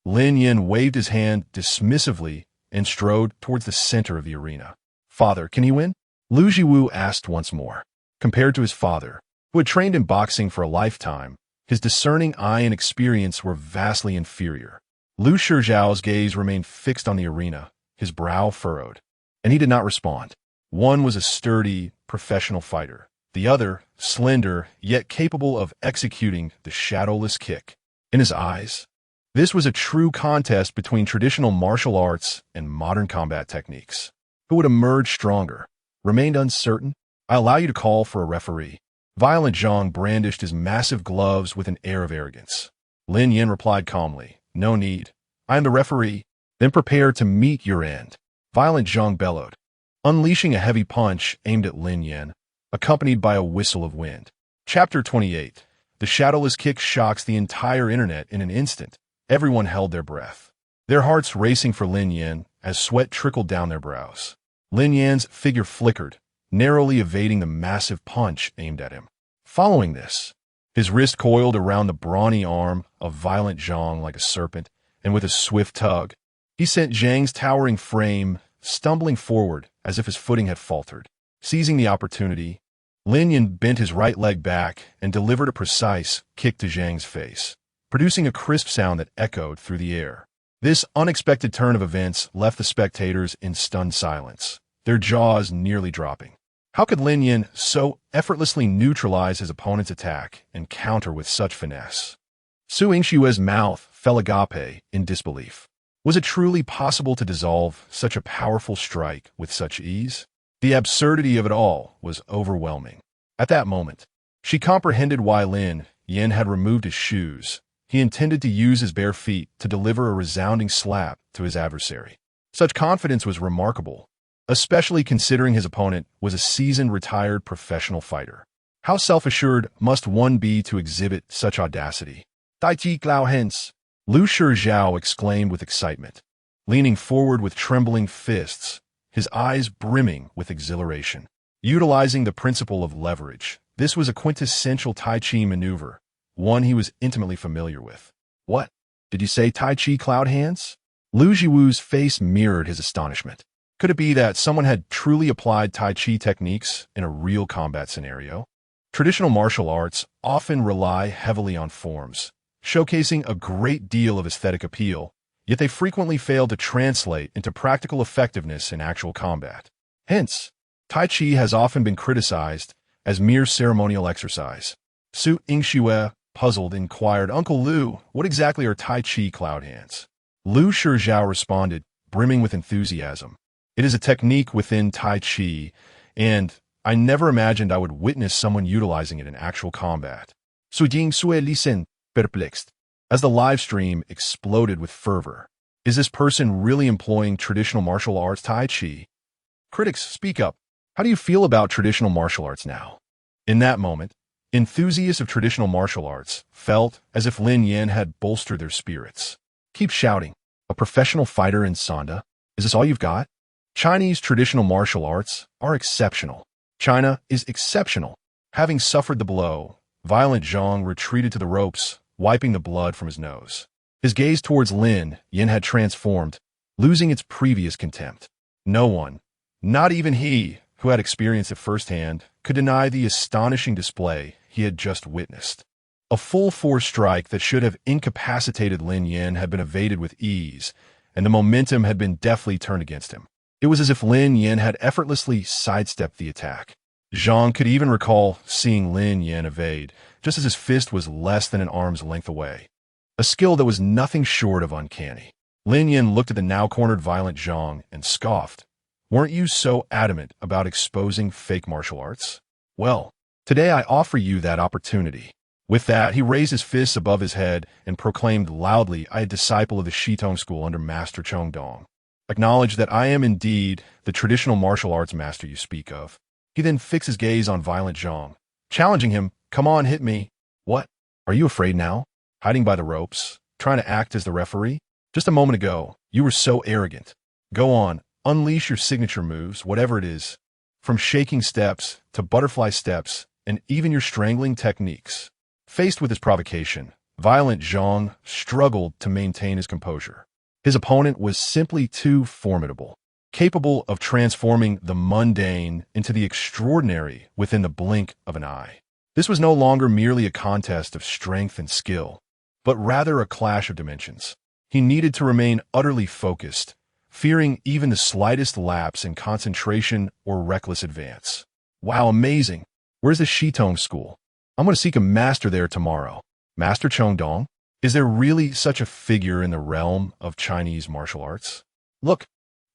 Lin Yan waved his hand dismissively and strode towards the center of the arena. Father, can he win? Lu Jiwu asked once more. Compared to his father, who had trained in boxing for a lifetime, his discerning eye and experience were vastly inferior. Lu Shizhao's gaze remained fixed on the arena, his brow furrowed, and he did not respond. One was a sturdy, professional fighter. The other, slender, yet capable of executing the shadowless kick. In his eyes, this was a true contest between traditional martial arts and modern combat techniques. Who would emerge stronger? Remained uncertain? I allow you to call for a referee. Violent Zhang brandished his massive gloves with an air of arrogance. Lin Yan replied calmly, no need. I am the referee. Then prepare to meet your end. Violent Zhang bellowed, unleashing a heavy punch aimed at Lin Yan, accompanied by a whistle of wind. Chapter 28. The shadowless kick shocks the entire internet in an instant. Everyone held their breath, their hearts racing for Lin Yan as sweat trickled down their brows. Lin Yan's figure flickered, narrowly evading the massive punch aimed at him. Following this, his wrist coiled around the brawny arm of Violent Zhang like a serpent, and with a swift tug, he sent Zhang's towering frame stumbling forward as if his footing had faltered. Seizing the opportunity, Lin Yan bent his right leg back and delivered a precise kick to Zhang's face, producing a crisp sound that echoed through the air. This unexpected turn of events left the spectators in stunned silence, their jaws nearly dropping. How could Lin Yan so effortlessly neutralize his opponent's attack and counter with such finesse? Su Yingshue's mouth fell agape in disbelief. Was it truly possible to dissolve such a powerful strike with such ease? The absurdity of it all was overwhelming. At that moment, she comprehended why Lin Yan had removed his shoes. He intended to use his bare feet to deliver a resounding slap to his adversary. Such confidence was remarkable, especially considering his opponent was a seasoned retired professional fighter. How self-assured must one be to exhibit such audacity? Tai Chi Clow hence, Lu Shizhao exclaimed with excitement, leaning forward with trembling fists, his eyes brimming with exhilaration. Utilizing the principle of leverage, this was a quintessential Tai Chi maneuver, one he was intimately familiar with. What? Did you say Tai Chi cloud hands? Lu Jiwu's face mirrored his astonishment. Could it be that someone had truly applied Tai Chi techniques in a real combat scenario? Traditional martial arts often rely heavily on forms, showcasing a great deal of aesthetic appeal, yet they frequently fail to translate into practical effectiveness in actual combat. Hence, Tai Chi has often been criticized as mere ceremonial exercise. Su Yingxue, puzzled, inquired, Uncle Lu, what exactly are Tai Chi cloud hands? Lu Shizhao responded, brimming with enthusiasm. It is a technique within Tai Chi, and I never imagined I would witness someone utilizing it in actual combat. Su Yingxue listened, perplexed, as the live stream exploded with fervor. Is this person really employing traditional martial arts Tai Chi? Critics, speak up. How do you feel about traditional martial arts now? In that moment, enthusiasts of traditional martial arts felt as if Lin Yan had bolstered their spirits. Keep shouting. A professional fighter in Sanda? Is this all you've got? Chinese traditional martial arts are exceptional. China is exceptional. Having suffered the blow, Violent Zhang retreated to the ropes, wiping the blood from his nose. His gaze towards Lin Yin had transformed, losing its previous contempt. No one, not even he, who had experienced it firsthand, could deny the astonishing display he had just witnessed. A full-force strike that should have incapacitated Lin Yin had been evaded with ease, and the momentum had been deftly turned against him. It was as if Lin Yin had effortlessly sidestepped the attack. Zhang could even recall seeing Lin Yin evade, just as his fist was less than an arm's length away. A skill that was nothing short of uncanny. Lin Yin looked at the now-cornered Violent Zhang and scoffed. Weren't you so adamant about exposing fake martial arts? Well, today I offer you that opportunity. With that, he raised his fists above his head and proclaimed loudly, I am a disciple of the Shitong school under Master Chong Dong. Acknowledge that I am indeed the traditional martial arts master you speak of. He then fixed his gaze on Violent Zhang, challenging him, come on, hit me. What? Are you afraid now? Hiding by the ropes? Trying to act as the referee? Just a moment ago, you were so arrogant. Go on, unleash your signature moves, whatever it is. From shaking steps to butterfly steps and even your strangling techniques. Faced with this provocation, Violent Zhang struggled to maintain his composure. His opponent was simply too formidable, capable of transforming the mundane into the extraordinary within the blink of an eye. This was no longer merely a contest of strength and skill, but rather a clash of dimensions. He needed to remain utterly focused, fearing even the slightest lapse in concentration or reckless advance. Wow, amazing! Where's the Shitong school? I'm going to seek a master there tomorrow. Master Chong Dong? Is there really such a figure in the realm of Chinese martial arts? Look,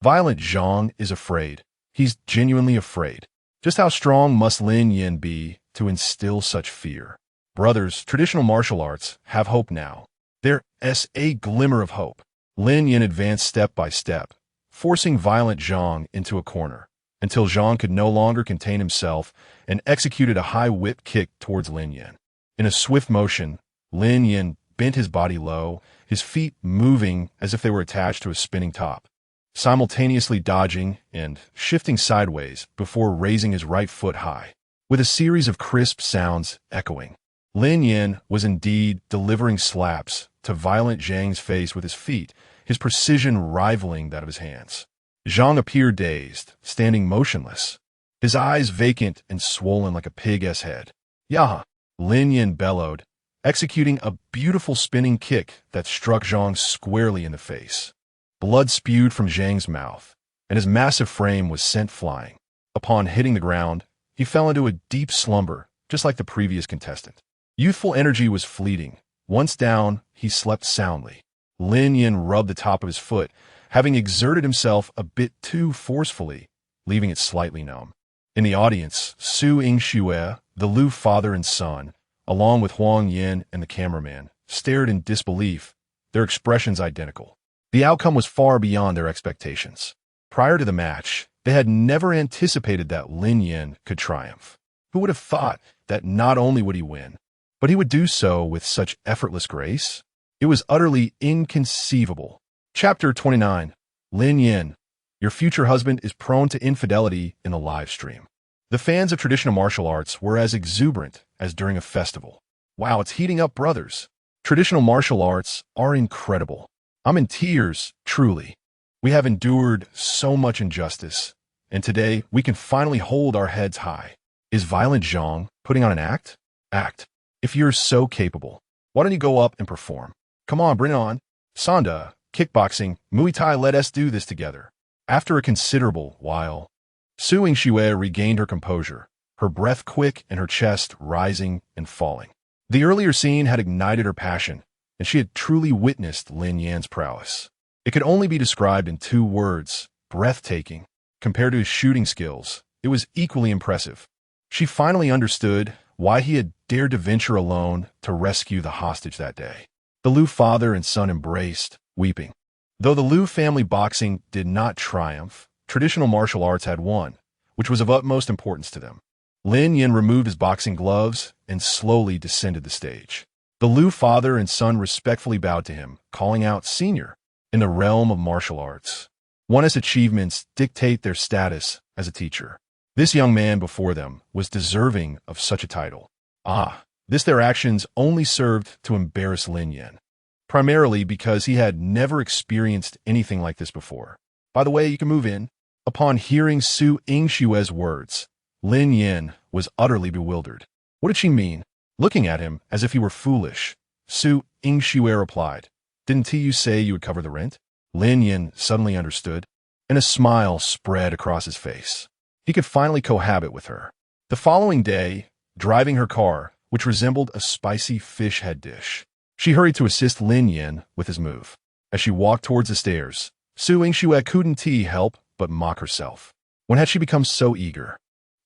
Violent Zhang is afraid. He's genuinely afraid. Just how strong must Lin Yin be to instill such fear? Brothers, traditional martial arts have hope now. There's a glimmer of hope. Lin Yin advanced step by step, forcing Violent Zhang into a corner, until Zhang could no longer contain himself and executed a high whip kick towards Lin Yin. In a swift motion, Lin Yin bent his body low, his feet moving as if they were attached to a spinning top, simultaneously dodging and shifting sideways before raising his right foot high. With a series of crisp sounds echoing, Lin Yin was indeed delivering slaps to Violent Zhang's face with his feet, his precision rivaling that of his hands. Zhang appeared dazed, standing motionless, his eyes vacant and swollen like a pig's head. Yaha! Lin Yin bellowed, executing a beautiful spinning kick that struck Zhang squarely in the face. Blood spewed from Zhang's mouth, and his massive frame was sent flying. Upon hitting the ground, he fell into a deep slumber, just like the previous contestant. Youthful energy was fleeting. Once down, he slept soundly. Lin Yin rubbed the top of his foot, having exerted himself a bit too forcefully, leaving it slightly numb. In the audience, Su Yingxue, the Lu father and son, along with Huang Yin and the cameraman, stared in disbelief, their expressions identical. The outcome was far beyond their expectations. Prior to the match, they had never anticipated that Lin Yin could triumph. Who would have thought that not only would he win, but he would do so with such effortless grace? It was utterly inconceivable. Chapter 29. Lin Yin, your future husband is prone to infidelity in the live stream. The fans of traditional martial arts were as exuberant as during a festival. Wow, it's heating up, brothers. Traditional martial arts are incredible. I'm in tears, truly. We have endured so much injustice, and today we can finally hold our heads high. Is Violent Zhang putting on an act? Act. If you're so capable, why don't you go up and perform? Come on, bring it on. Sanda, kickboxing, Muay Thai, let us do this together. After a considerable while, Su Yingxue regained her composure, her breath quick and her chest rising and falling. The earlier scene had ignited her passion, and she had truly witnessed Lin Yin's prowess. It could only be described in 2 words, breathtaking. Compared to his shooting skills, it was equally impressive. She finally understood why he had dared to venture alone to rescue the hostage that day. The Lu father and son embraced, weeping. Though the Lu family boxing did not triumph, traditional martial arts had won, which was of utmost importance to them. Lin Yin removed his boxing gloves and slowly descended the stage. The Liu father and son respectfully bowed to him, calling out senior in the realm of martial arts. One's achievements dictate their status as a teacher. This young man before them was deserving of such a title. Their actions only served to embarrass Lin Yan, primarily because he had never experienced anything like this before. By the way, you can move in. Upon hearing Su Yingshue's words, Lin Yan was utterly bewildered. What did she mean? Looking at him as if he were foolish, Su Yingxue replied, "Didn't you say you would cover the rent?" Lin Yan suddenly understood, and a smile spread across his face. He could finally cohabit with her. The following day, driving her car, which resembled a spicy fish head dish, she hurried to assist Lin Yan with his move. As she walked towards the stairs, Su Yingxue couldn't help but mock herself. When had she become so eager?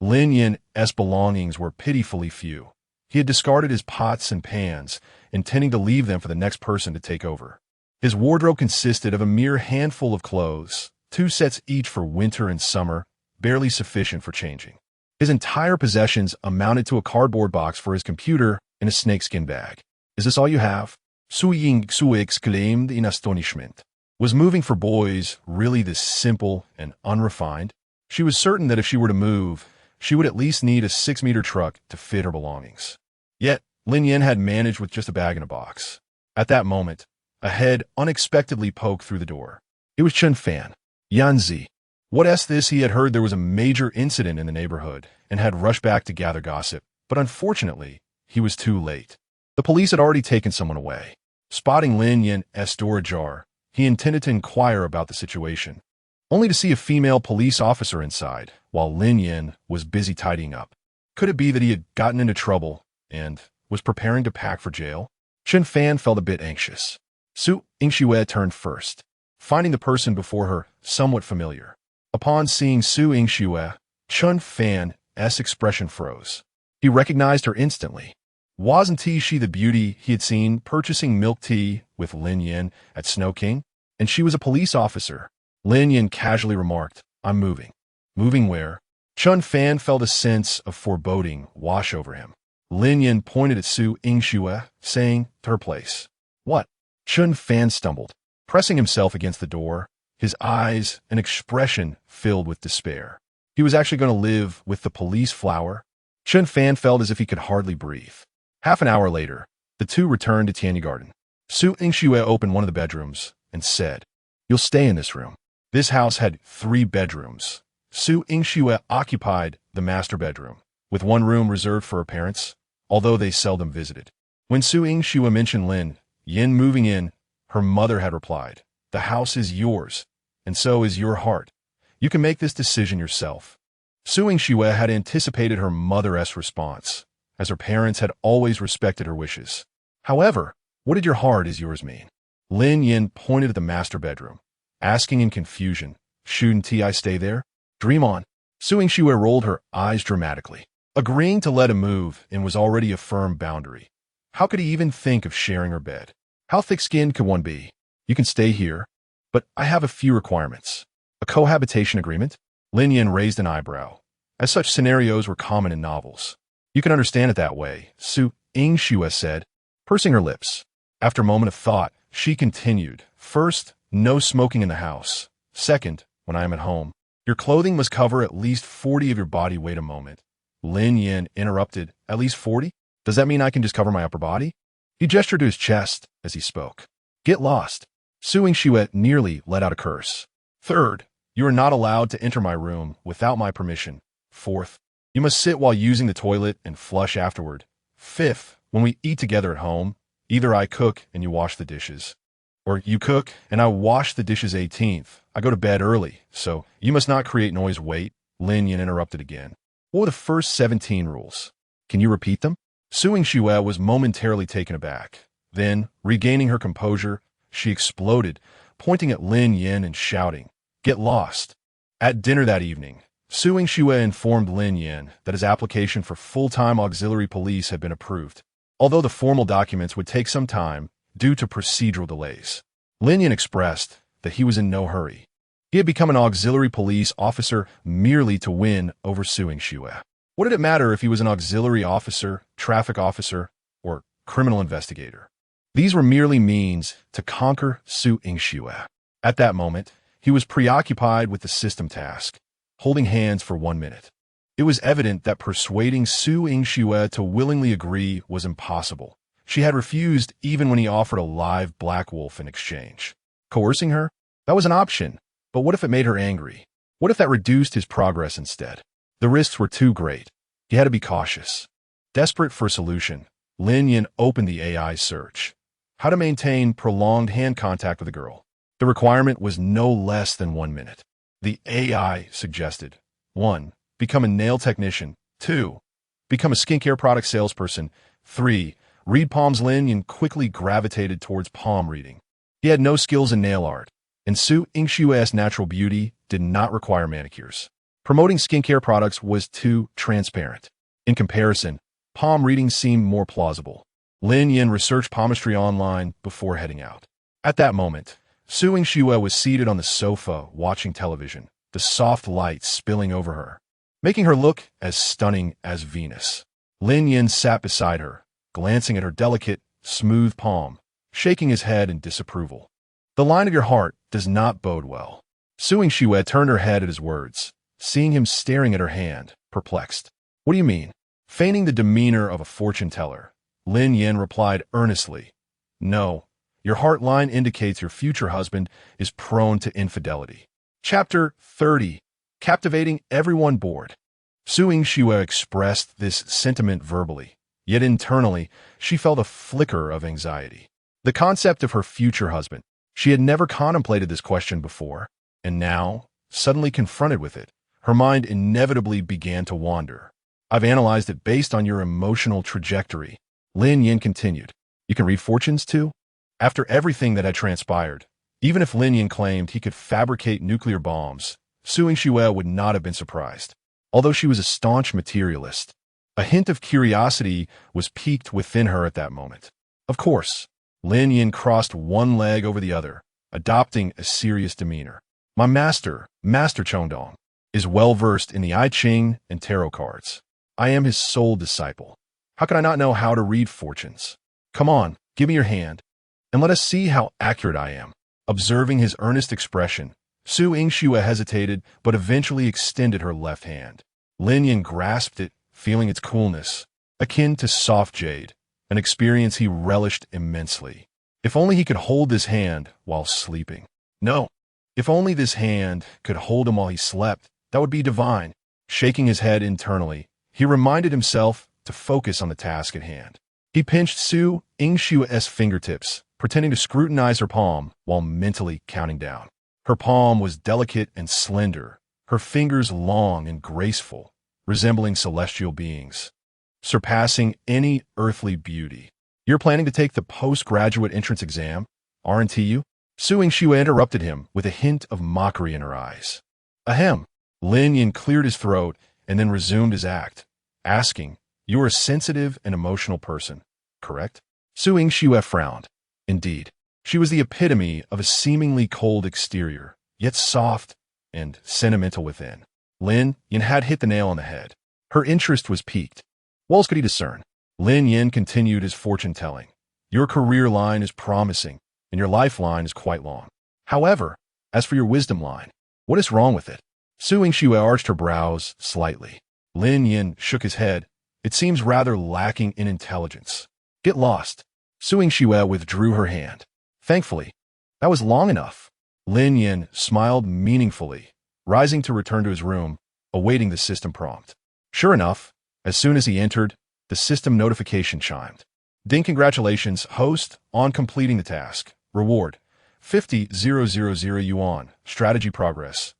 Lin Yan's belongings were pitifully few. He had discarded his pots and pans, intending to leave them for the next person to take over. His wardrobe consisted of a mere handful of clothes, 2 sets each for winter and summer, barely sufficient for changing. His entire possessions amounted to a cardboard box for his computer and a snakeskin bag. "Is this all you have?" Su Yingxue exclaimed in astonishment. Was moving for boys really this simple and unrefined? She was certain that if she were to move, she would at least need a 6-meter truck to fit her belongings. Yet, Lin Yan had managed with just a bag and a box. At that moment, a head unexpectedly poked through the door. It was Chen Fan. Yanzi. What's this? He had heard there was a major incident in the neighborhood and had rushed back to gather gossip, but unfortunately, he was too late. The police had already taken someone away. Spotting Lin Yan's door ajar, he intended to inquire about the situation, only to see a female police officer inside, while Lin Yan was busy tidying up. Could it be that he had gotten into trouble and was preparing to pack for jail? Chen Fan felt a bit anxious. Su Yingxue turned first, finding the person before her somewhat familiar. Upon seeing Su Yingxue, Chen Fan's expression froze. He recognized her instantly. Wasn't she the beauty he had seen purchasing milk tea with Lin Yan at Snow King? And she was a police officer. Lin Yan casually remarked, "I'm moving." Moving where? Chen Fan felt a sense of foreboding wash over him. Lin Yan pointed at Su Yingxue, saying, "To her place." "What?" Chen Fan stumbled, pressing himself against the door, his eyes an expression filled with despair. He was actually going to live with the police flower? Chen Fan felt as if he could hardly breathe. Half an hour later, the two returned to Tianyi Garden. Su Yingxue opened one of the bedrooms and said, "You'll stay in this room." This house had 3 bedrooms. Su Yingxue occupied the master bedroom, with one room reserved for her parents, although they seldom visited. When Su Yingxue mentioned Lin Yan moving in, her mother had replied, "The house is yours, and so is your heart. You can make this decision yourself." Su Yingxue had anticipated her mother's response, as her parents had always respected her wishes. However, what did "your heart is yours" mean? Lin Yan pointed at the master bedroom, asking in confusion, "Shouldn't I stay there?" "Dream on." Su Yingxue rolled her eyes dramatically. Agreeing to let him move in was already a firm boundary. How could he even think of sharing her bed? How thick-skinned could one be? "You can stay here, but I have a few requirements." "A cohabitation agreement?" Lin Yan raised an eyebrow, as such scenarios were common in novels. "You can understand it that way," Su Yingxue said, pursing her lips. After a moment of thought, she continued, "First, no smoking in the house. Second, when I am at home, your clothing must cover at least 40 of your body weight." A moment. Lin Yan interrupted, "At least 40? Does that mean I can just cover my upper body?" He gestured to his chest as he spoke. "Get lost." Su Yingxue nearly let out a curse. "Third, you are not allowed to enter my room without my permission. Fourth, you must sit while using the toilet and flush afterward. Fifth, when we eat together at home, either I cook and you wash the dishes, or you cook and I wash the dishes. 18th, I go to bed early, so you must not create noise." "Wait," Lin Yan interrupted again. "What were the first 17 rules? Can you repeat them?" Su Yingxue was momentarily taken aback. Then, regaining her composure, she exploded, pointing at Lin Yan and shouting, "Get lost." At dinner that evening, Su Yingxue informed Lin Yan that his application for full-time auxiliary police had been approved, although the formal documents would take some time due to procedural delays. Lin Yan expressed that he was in no hurry. He had become an auxiliary police officer merely to win over Su Yingxue. What did it matter if he was an auxiliary officer, traffic officer, or criminal investigator. These were merely means to conquer Su Yingxue. At that moment, he was preoccupied with the system task, holding hands for 1 minute. It was evident that persuading Su Yingxue to willingly agree was impossible. She had refused even when he offered a live black wolf in exchange. Coercing her? That was an option. But what if it made her angry? What if that reduced his progress instead? The risks were too great. He had to be cautious. Desperate for a solution, Lin Yin opened the AI search. How to maintain prolonged hand contact with a girl. The requirement was no less than 1 minute. The AI suggested 1. Become a nail technician. 2. Become a skincare product salesperson. 3. Read palms. Lin Yin quickly gravitated towards palm reading. He had no skills in nail art, and Su Yingxue's natural beauty did not require manicures. Promoting skincare products was too transparent. In comparison, palm reading seemed more plausible. Lin Yin researched palmistry online before heading out. At that moment, Su Yingxue was seated on the sofa watching television, the soft light spilling over her, making her look as stunning as Venus. Lin Yin sat beside her, glancing at her delicate, smooth palm, shaking his head in disapproval. The line of your heart does not bode well. Su Yingxue turned her head at his words, seeing him staring at her hand, perplexed. What do you mean? Feigning the demeanor of a fortune teller, Lin Yin replied earnestly, No, your heart line indicates your future husband is prone to infidelity. Chapter 30. Captivating everyone bored. Su Yingxue expressed this sentiment verbally, yet internally she felt a flicker of anxiety. The concept of her future husband. She had never contemplated this question before, and now, suddenly confronted with it, her mind inevitably began to wander. I've analyzed it based on your emotional trajectory. Lin Yin continued. You can read fortunes too? After everything that had transpired, even if Lin Yin claimed he could fabricate nuclear bombs, Su Yingxue would not have been surprised. Although she was a staunch materialist, a hint of curiosity was piqued within her at that moment. Of course, Lin Yin crossed one leg over the other, adopting a serious demeanor. My master, Master Chongdong, is well-versed in the I Ching and tarot cards. I am his sole disciple. How can I not know how to read fortunes? Come on, give me your hand, and let us see how accurate I am. Observing his earnest expression, Su Yingxue hesitated, but eventually extended her left hand. Lin Yin grasped it, feeling its coolness, akin to soft jade, an experience he relished immensely. If only he could hold this hand while sleeping. No, if only this hand could hold him while he slept, that would be divine. Shaking his head internally, he reminded himself to focus on the task at hand. He pinched Su Yingxue's fingertips, pretending to scrutinize her palm while mentally counting down. Her palm was delicate and slender, her fingers long and graceful, resembling celestial beings, surpassing any earthly beauty. You're planning to take the postgraduate entrance exam, aren't you? Su Yingxue interrupted him with a hint of mockery in her eyes. Ahem. Lin Yin cleared his throat and then resumed his act, asking, You are a sensitive and emotional person, correct? Su Yingxue frowned. Indeed. She was the epitome of a seemingly cold exterior, yet soft and sentimental within. Lin Yin had hit the nail on the head. Her interest was piqued. What else could he discern? Lin Yin continued his fortune-telling. Your career line is promising, and your lifeline is quite long. However, as for your wisdom line, what is wrong with it? Su Yingxue arched her brows slightly. Lin Yin shook his head. It seems rather lacking in intelligence. Get lost. Su Yingxue withdrew her hand. Thankfully, that was long enough. Lin Yin smiled meaningfully, rising to return to his room, awaiting the system prompt. Sure enough, as soon as he entered, the system notification chimed. Ding, congratulations, host, on completing the task. Reward, 50,000 yuan. Strategy progress.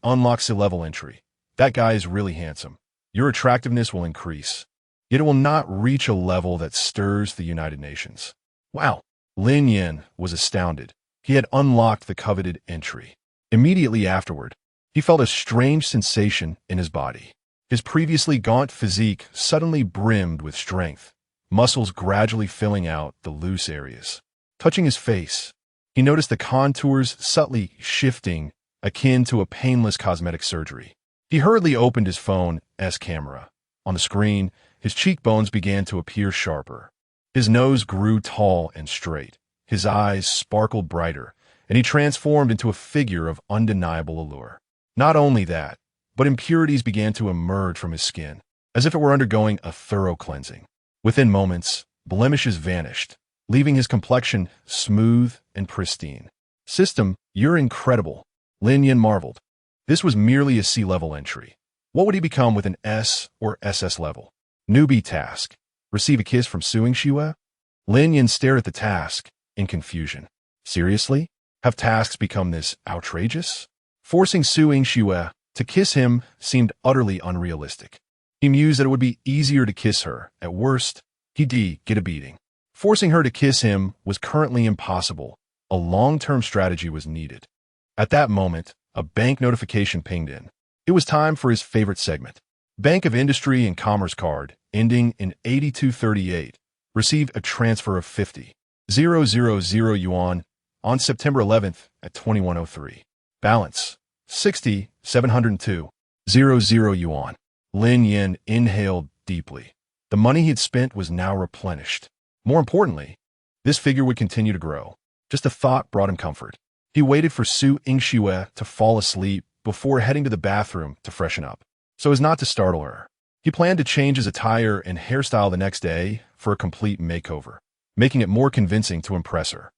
Unlocks a level entry. That guy is really handsome. Your attractiveness will increase. Yet it will not reach a level that stirs the United Nations. Wow. Lin Yin was astounded. He had unlocked the coveted entry. Immediately afterward, he felt a strange sensation in his body. His previously gaunt physique suddenly brimmed with strength, muscles gradually filling out the loose areas. Touching his face, he noticed the contours subtly shifting, akin to a painless cosmetic surgery. He hurriedly opened his phone's camera. On the screen, his cheekbones began to appear sharper. His nose grew tall and straight. His eyes sparkled brighter, and he transformed into a figure of undeniable allure. Not only that, but impurities began to emerge from his skin, as if it were undergoing a thorough cleansing. Within moments, blemishes vanished, leaving his complexion smooth and pristine. System, you're incredible, Lin Yin marveled. This was merely a C-level entry. What would he become with an S or SS level? Newbie task. Receive a kiss from Suing Shue? Lin Yin stared at the task in confusion. Seriously? Have tasks become this outrageous? Forcing Suing Shue to kiss him seemed utterly unrealistic. He mused that it would be easier to kiss her. At worst, he'd get a beating. Forcing her to kiss him was currently impossible. A long-term strategy was needed. At that moment, a bank notification pinged in. It was time for his favorite segment. Bank of Industry and Commerce card, ending in 8238, received a transfer of 50,000 yuan on September 11th at 2103. Balance, 60,702.00 yuan. Lin Yin inhaled deeply. The money he had spent was now replenished. More importantly, this figure would continue to grow. Just a thought brought him comfort. He waited for Suing Shue to fall asleep before heading to the bathroom to freshen up, so as not to startle her. He planned to change his attire and hairstyle the next day for a complete makeover, making it more convincing to impress her.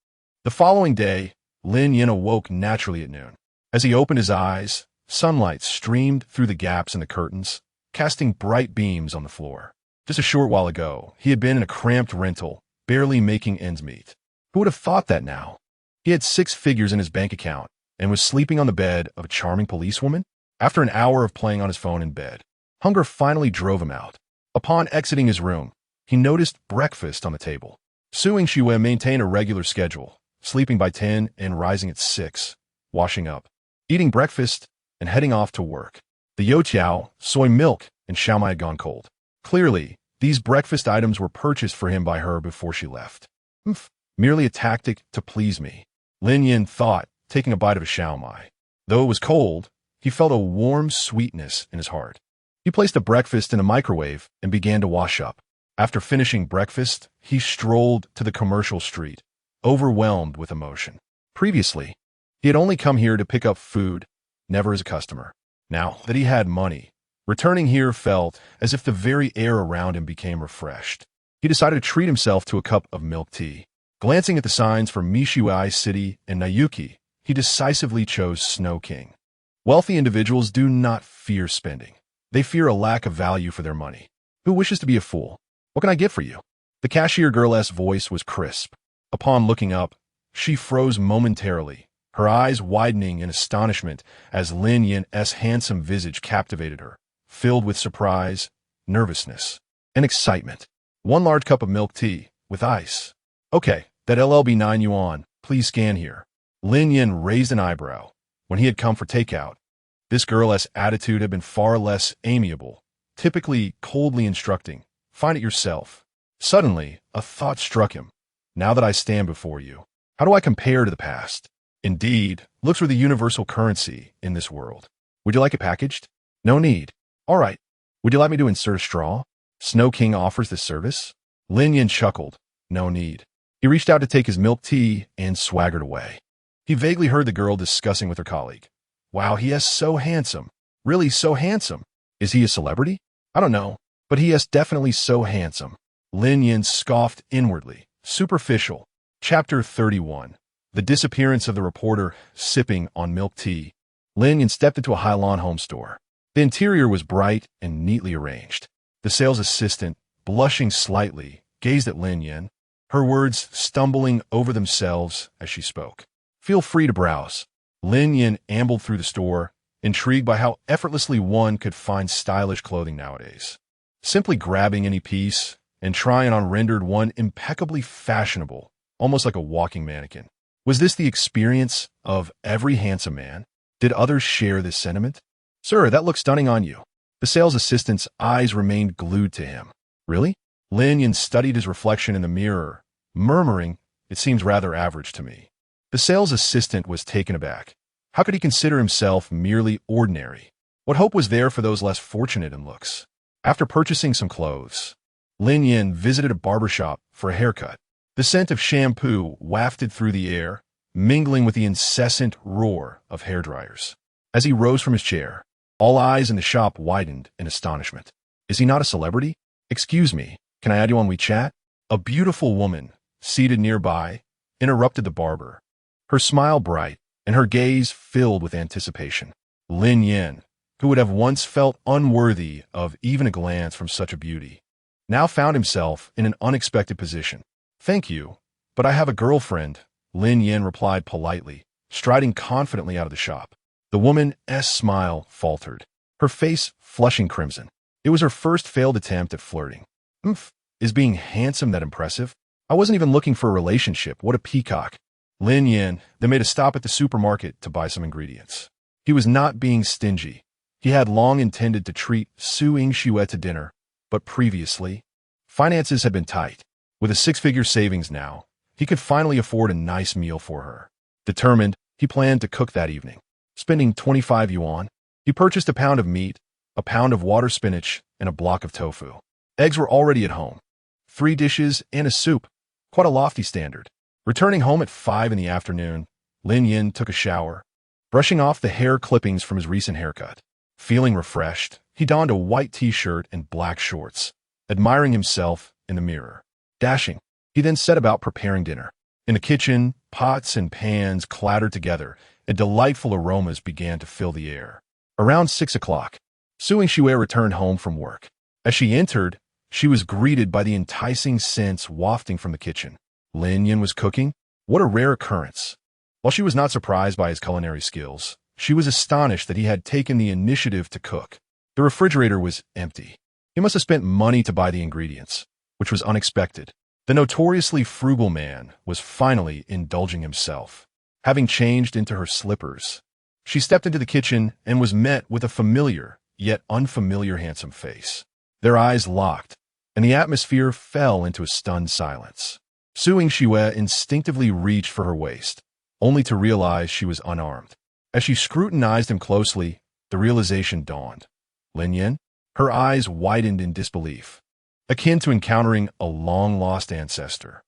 The following day, Lin Yin awoke naturally at noon. As he opened his eyes, sunlight streamed through the gaps in the curtains, casting bright beams on the floor. Just a short while ago, he had been in a cramped rental, barely making ends meet. Who would have thought that now? He had 6 figures in his bank account and was sleeping on the bed of a charming policewoman? After an hour of playing on his phone in bed, hunger finally drove him out. Upon exiting his room, he noticed breakfast on the table. Suing Shue maintained a regular schedule, sleeping by 10 and rising at 6, washing up, eating breakfast, and heading off to work. The youtiao, soy milk, and xiaomai had gone cold. Clearly, these breakfast items were purchased for him by her before she left. Merely a tactic to please me, Lin Yin thought, taking a bite of a xiaomai. Though it was cold, he felt a warm sweetness in his heart. He placed the breakfast in a microwave and began to wash up. After finishing breakfast, he strolled to the commercial street, overwhelmed with emotion. Previously, he had only come here to pick up food, never as a customer. Now that he had money, returning here felt as if the very air around him became refreshed. He decided to treat himself to a cup of milk tea. Glancing at the signs for Mishuai City and Nayuki, he decisively chose Snow King. Wealthy individuals do not fear spending. They fear a lack of value for their money. Who wishes to be a fool? What can I get for you? The cashier girl's voice was crisp. Upon looking up, she froze momentarily, her eyes widening in astonishment as Lin Yin's handsome visage captivated her, filled with surprise, nervousness, and excitement. 1 large cup of milk tea, with ice. Okay, that LLB 9 yuan, please scan here. Lin Yin raised an eyebrow. When he had come for takeout, this girl's attitude had been far less amiable, typically coldly instructing. Find it yourself. Suddenly, a thought struck him. Now that I stand before you, how do I compare to the past? Indeed, looks are the universal currency in this world. Would you like it packaged? No need. All right. Would you like me to insert a straw? Snow King offers this service? Lin Yin chuckled. No need. He reached out to take his milk tea and swaggered away. He vaguely heard the girl discussing with her colleague. Wow, he is so handsome. Really so handsome. Is he a celebrity? I don't know, but he is definitely so handsome. Lin Yin scoffed inwardly. Superficial. Chapter 31. The disappearance of the reporter sipping on milk tea. Lin Yin stepped into a Hailan home store. The interior was bright and neatly arranged. The sales assistant, blushing slightly, gazed at Lin Yin, her words stumbling over themselves as she spoke. Feel free to browse. Lin Yin ambled through the store, intrigued by how effortlessly one could find stylish clothing nowadays. Simply grabbing any piece and trying on rendered one impeccably fashionable, almost like a walking mannequin. Was this the experience of every handsome man? Did others share this sentiment? Sir, that looks stunning on you. The sales assistant's eyes remained glued to him. Really? Lin Yin studied his reflection in the mirror, murmuring, "It seems rather average to me." The sales assistant was taken aback. How could he consider himself merely ordinary? What hope was there for those less fortunate in looks? After purchasing some clothes, Lin Yin visited a barbershop for a haircut. The scent of shampoo wafted through the air, mingling with the incessant roar of hairdryers. As he rose from his chair, all eyes in the shop widened in astonishment. Is he not a celebrity? Excuse me, can I add you on WeChat? A beautiful woman, seated nearby, interrupted the barber, her smile bright and her gaze filled with anticipation. Lin Yin, who would have once felt unworthy of even a glance from such a beauty, now found himself in an unexpected position. Thank you, but I have a girlfriend, Lin Yin replied politely, striding confidently out of the shop. The woman's smile faltered, her face flushing crimson. It was her first failed attempt at flirting. Is being handsome that impressive? I wasn't even looking for a relationship. What a peacock. Lin Yin then made a stop at the supermarket to buy some ingredients. He was not being stingy. He had long intended to treat Su Yingxue to dinner, but previously, finances had been tight. With a six-figure savings now, he could finally afford a nice meal for her. Determined, he planned to cook that evening. Spending 25 yuan, he purchased a pound of meat, a pound of water spinach, and a block of tofu. Eggs were already at home. 3 dishes and a soup. Quite a lofty standard. Returning home at 5 in the afternoon, Lin Yin took a shower, brushing off the hair clippings from his recent haircut. Feeling refreshed, he donned a white t-shirt and black shorts, admiring himself in the mirror. Dashing, he then set about preparing dinner. In the kitchen, pots and pans clattered together, and delightful aromas began to fill the air. Around 6 o'clock, Su Yingxue returned home from work. As she entered, she was greeted by the enticing scents wafting from the kitchen. Lin Yin was cooking? What a rare occurrence. While she was not surprised by his culinary skills, she was astonished that he had taken the initiative to cook. The refrigerator was empty. He must have spent money to buy the ingredients, which was unexpected. The notoriously frugal man was finally indulging himself. Having changed into her slippers, she stepped into the kitchen and was met with a familiar, yet unfamiliar handsome face. Their eyes locked, and the atmosphere fell into a stunned silence. Su Yingxue instinctively reached for her waist, only to realize she was unarmed. As she scrutinized him closely, the realization dawned. Lin Yin? Her eyes widened in disbelief, akin to encountering a long-lost ancestor.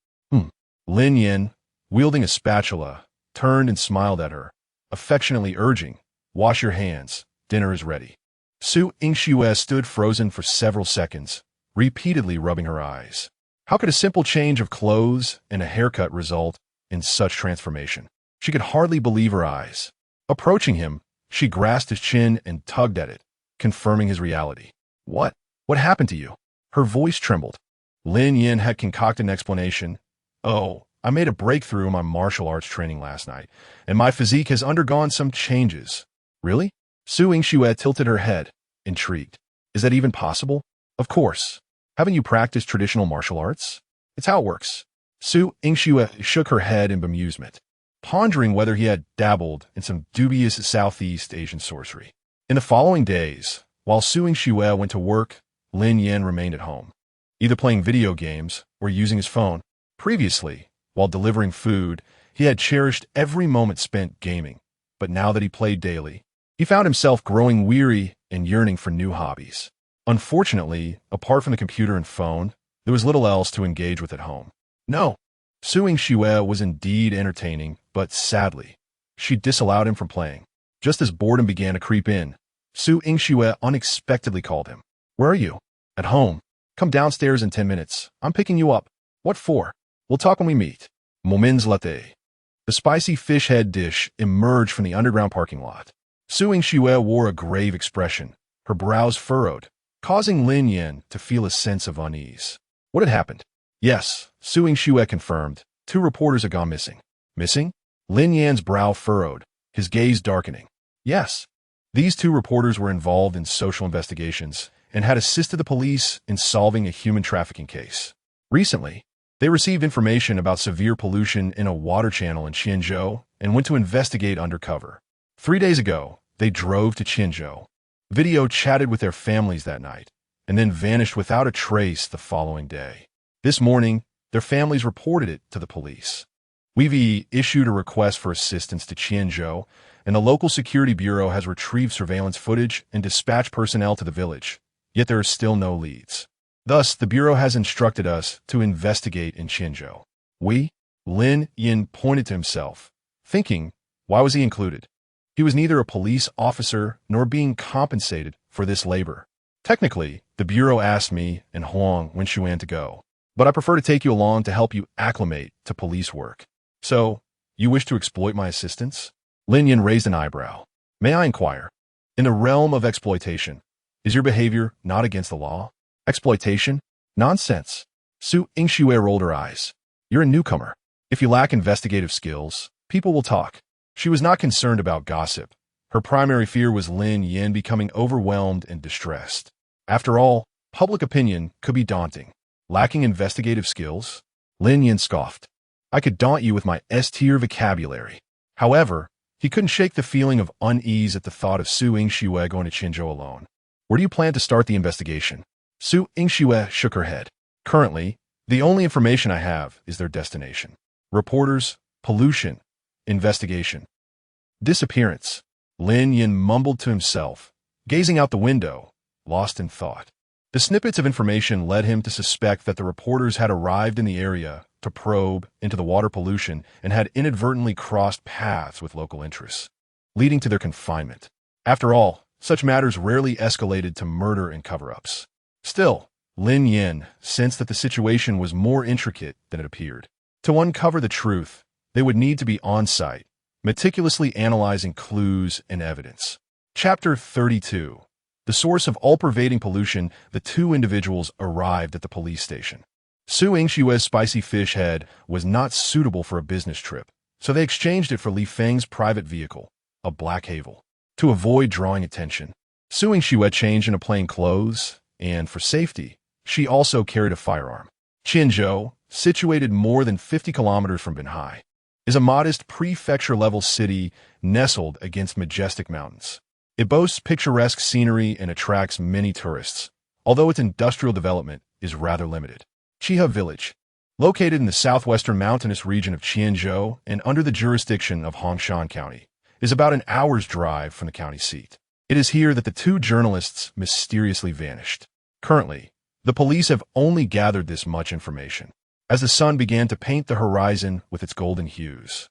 Lin Yin, wielding a spatula, turned and smiled at her, affectionately urging, "Wash your hands, dinner is ready." Su Yingxue stood frozen for several seconds, repeatedly rubbing her eyes. How could a simple change of clothes and a haircut result in such transformation? She could hardly believe her eyes. Approaching him, she grasped his chin and tugged at it, confirming his reality. What happened to you? Her voice trembled. Lin Yin had concocted an explanation. Oh, I made a breakthrough in my martial arts training last night, and my physique has undergone some changes. Really? Su Yingxue tilted her head, intrigued. Is that even possible? Of course. Haven't you practiced traditional martial arts? It's how it works. Su Yingxue shook her head in bemusement, pondering whether he had dabbled in some dubious Southeast Asian sorcery. In the following days, while Su Yingxue went to work, Lin Yin remained at home, either playing video games or using his phone. Previously, while delivering food, he had cherished every moment spent gaming, but now that he played daily, he found himself growing weary and yearning for new hobbies. Unfortunately, apart from the computer and phone, there was little else to engage with at home. No, Su Yingxue was indeed entertaining, but sadly, she disallowed him from playing. Just as boredom began to creep in, Su Yingxue unexpectedly called him. Where are you? At home. Come downstairs in 10 minutes. I'm picking you up. What for? We'll talk when we meet. Moments later. The spicy fish head dish emerged from the underground parking lot. Su Yingxue wore a grave expression, her brows furrowed, causing Lin Yin to feel a sense of unease. What had happened? Yes, Su Yingxue confirmed. 2 reporters had gone missing. Missing? Lin Yan's brow furrowed, his gaze darkening. Yes. These 2 reporters were involved in social investigations and had assisted the police in solving a human trafficking case. Recently, they received information about severe pollution in a water channel in Qianzhou and went to investigate undercover. 3 days ago, they drove to Qianzhou. Video chatted with their families that night, and then vanished without a trace the following day. This morning, their families reported it to the police. We've issued a request for assistance to Qianzhou, and the local security bureau has retrieved surveillance footage and dispatched personnel to the village, yet there are still no leads. Thus, the Bureau has instructed us to investigate in Qinzhou. Lin Yin pointed to himself, thinking, why was he included? He was neither a police officer nor being compensated for this labor. Technically, the Bureau asked me and Huang Wenxuan to go, but I prefer to take you along to help you acclimate to police work. So, you wish to exploit my assistance? Lin Yin raised an eyebrow. May I inquire? In the realm of exploitation, is your behavior not against the law? Exploitation? Nonsense. Su Yingxue rolled her eyes. You're a newcomer. If you lack investigative skills, people will talk. She was not concerned about gossip. Her primary fear was Lin Yin becoming overwhelmed and distressed. After all, public opinion could be daunting. Lacking investigative skills? Lin Yin scoffed. I could daunt you with my S-tier vocabulary. However, he couldn't shake the feeling of unease at the thought of Su Yingxue going to Qinzhou alone. Where do you plan to start the investigation? Su Yingxue shook her head. Currently, the only information I have is their destination. Reporters, pollution, investigation. Disappearance. Lin Yin mumbled to himself, gazing out the window, lost in thought. The snippets of information led him to suspect that the reporters had arrived in the area to probe into the water pollution and had inadvertently crossed paths with local interests, leading to their confinement. After all, such matters rarely escalated to murder and cover-ups. Still, Lin Yin sensed that the situation was more intricate than it appeared. To uncover the truth, they would need to be on-site, meticulously analyzing clues and evidence. Chapter 32. The source of all-pervading pollution. The two individuals arrived at the police station. Su Yingxue's spicy fish head was not suitable for a business trip, so they exchanged it for Li Feng's private vehicle, a Black Havel. To avoid drawing attention, Su Yingxue changed into plain clothes, and for safety, she also carried a firearm. Qinzhou, situated more than 50 kilometers from Binhai, is a modest prefecture-level city nestled against majestic mountains. It boasts picturesque scenery and attracts many tourists, although its industrial development is rather limited. Chiha Village, located in the southwestern mountainous region of Qinzhou and under the jurisdiction of Hongshan County, is about an hour's drive from the county seat. It is here that the two journalists mysteriously vanished. Currently, the police have only gathered this much information, as the sun began to paint the horizon with its golden hues.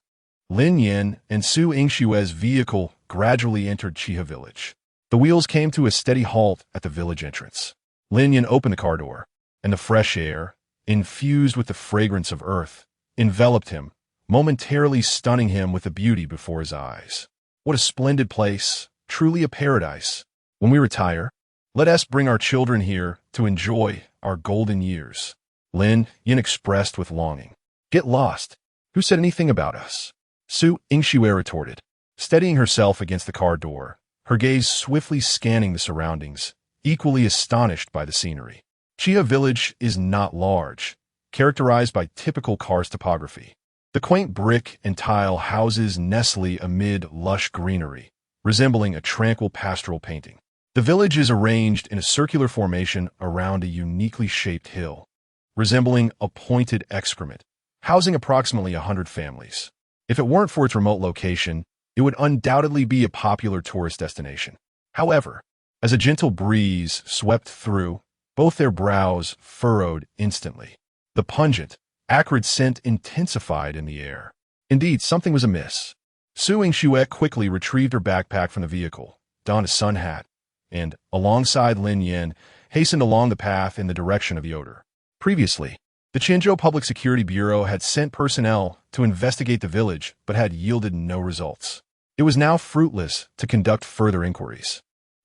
Lin Yin and Su Yingxue's vehicle gradually entered Chiha Village. The wheels came to a steady halt at the village entrance. Lin Yin opened the car door, and the fresh air, infused with the fragrance of earth, enveloped him, momentarily stunning him with the beauty before his eyes. What a splendid place, truly a paradise. When we retire, let us bring our children here to enjoy our golden years. Lin Yin expressed with longing. Get lost. Who said anything about us? Su Yingxue retorted, steadying herself against the car door, her gaze swiftly scanning the surroundings, equally astonished by the scenery. Chiha Village is not large, characterized by typical karst topography. The quaint brick and tile houses nestle amid lush greenery, resembling a tranquil pastoral painting. The village is arranged in a circular formation around a uniquely shaped hill, resembling a pointed excrement, housing approximately 100 families. If it weren't for its remote location, it would undoubtedly be a popular tourist destination. However, as a gentle breeze swept through, both their brows furrowed instantly. The pungent, acrid scent intensified in the air. Indeed, something was amiss. Su Yingxue quickly retrieved her backpack from the vehicle, donned a sun hat, and, alongside Lin Yin, hastened along the path in the direction of the odor. Previously, the Qinzhou Public Security Bureau had sent personnel to investigate the village but had yielded no results. It was now fruitless to conduct further inquiries.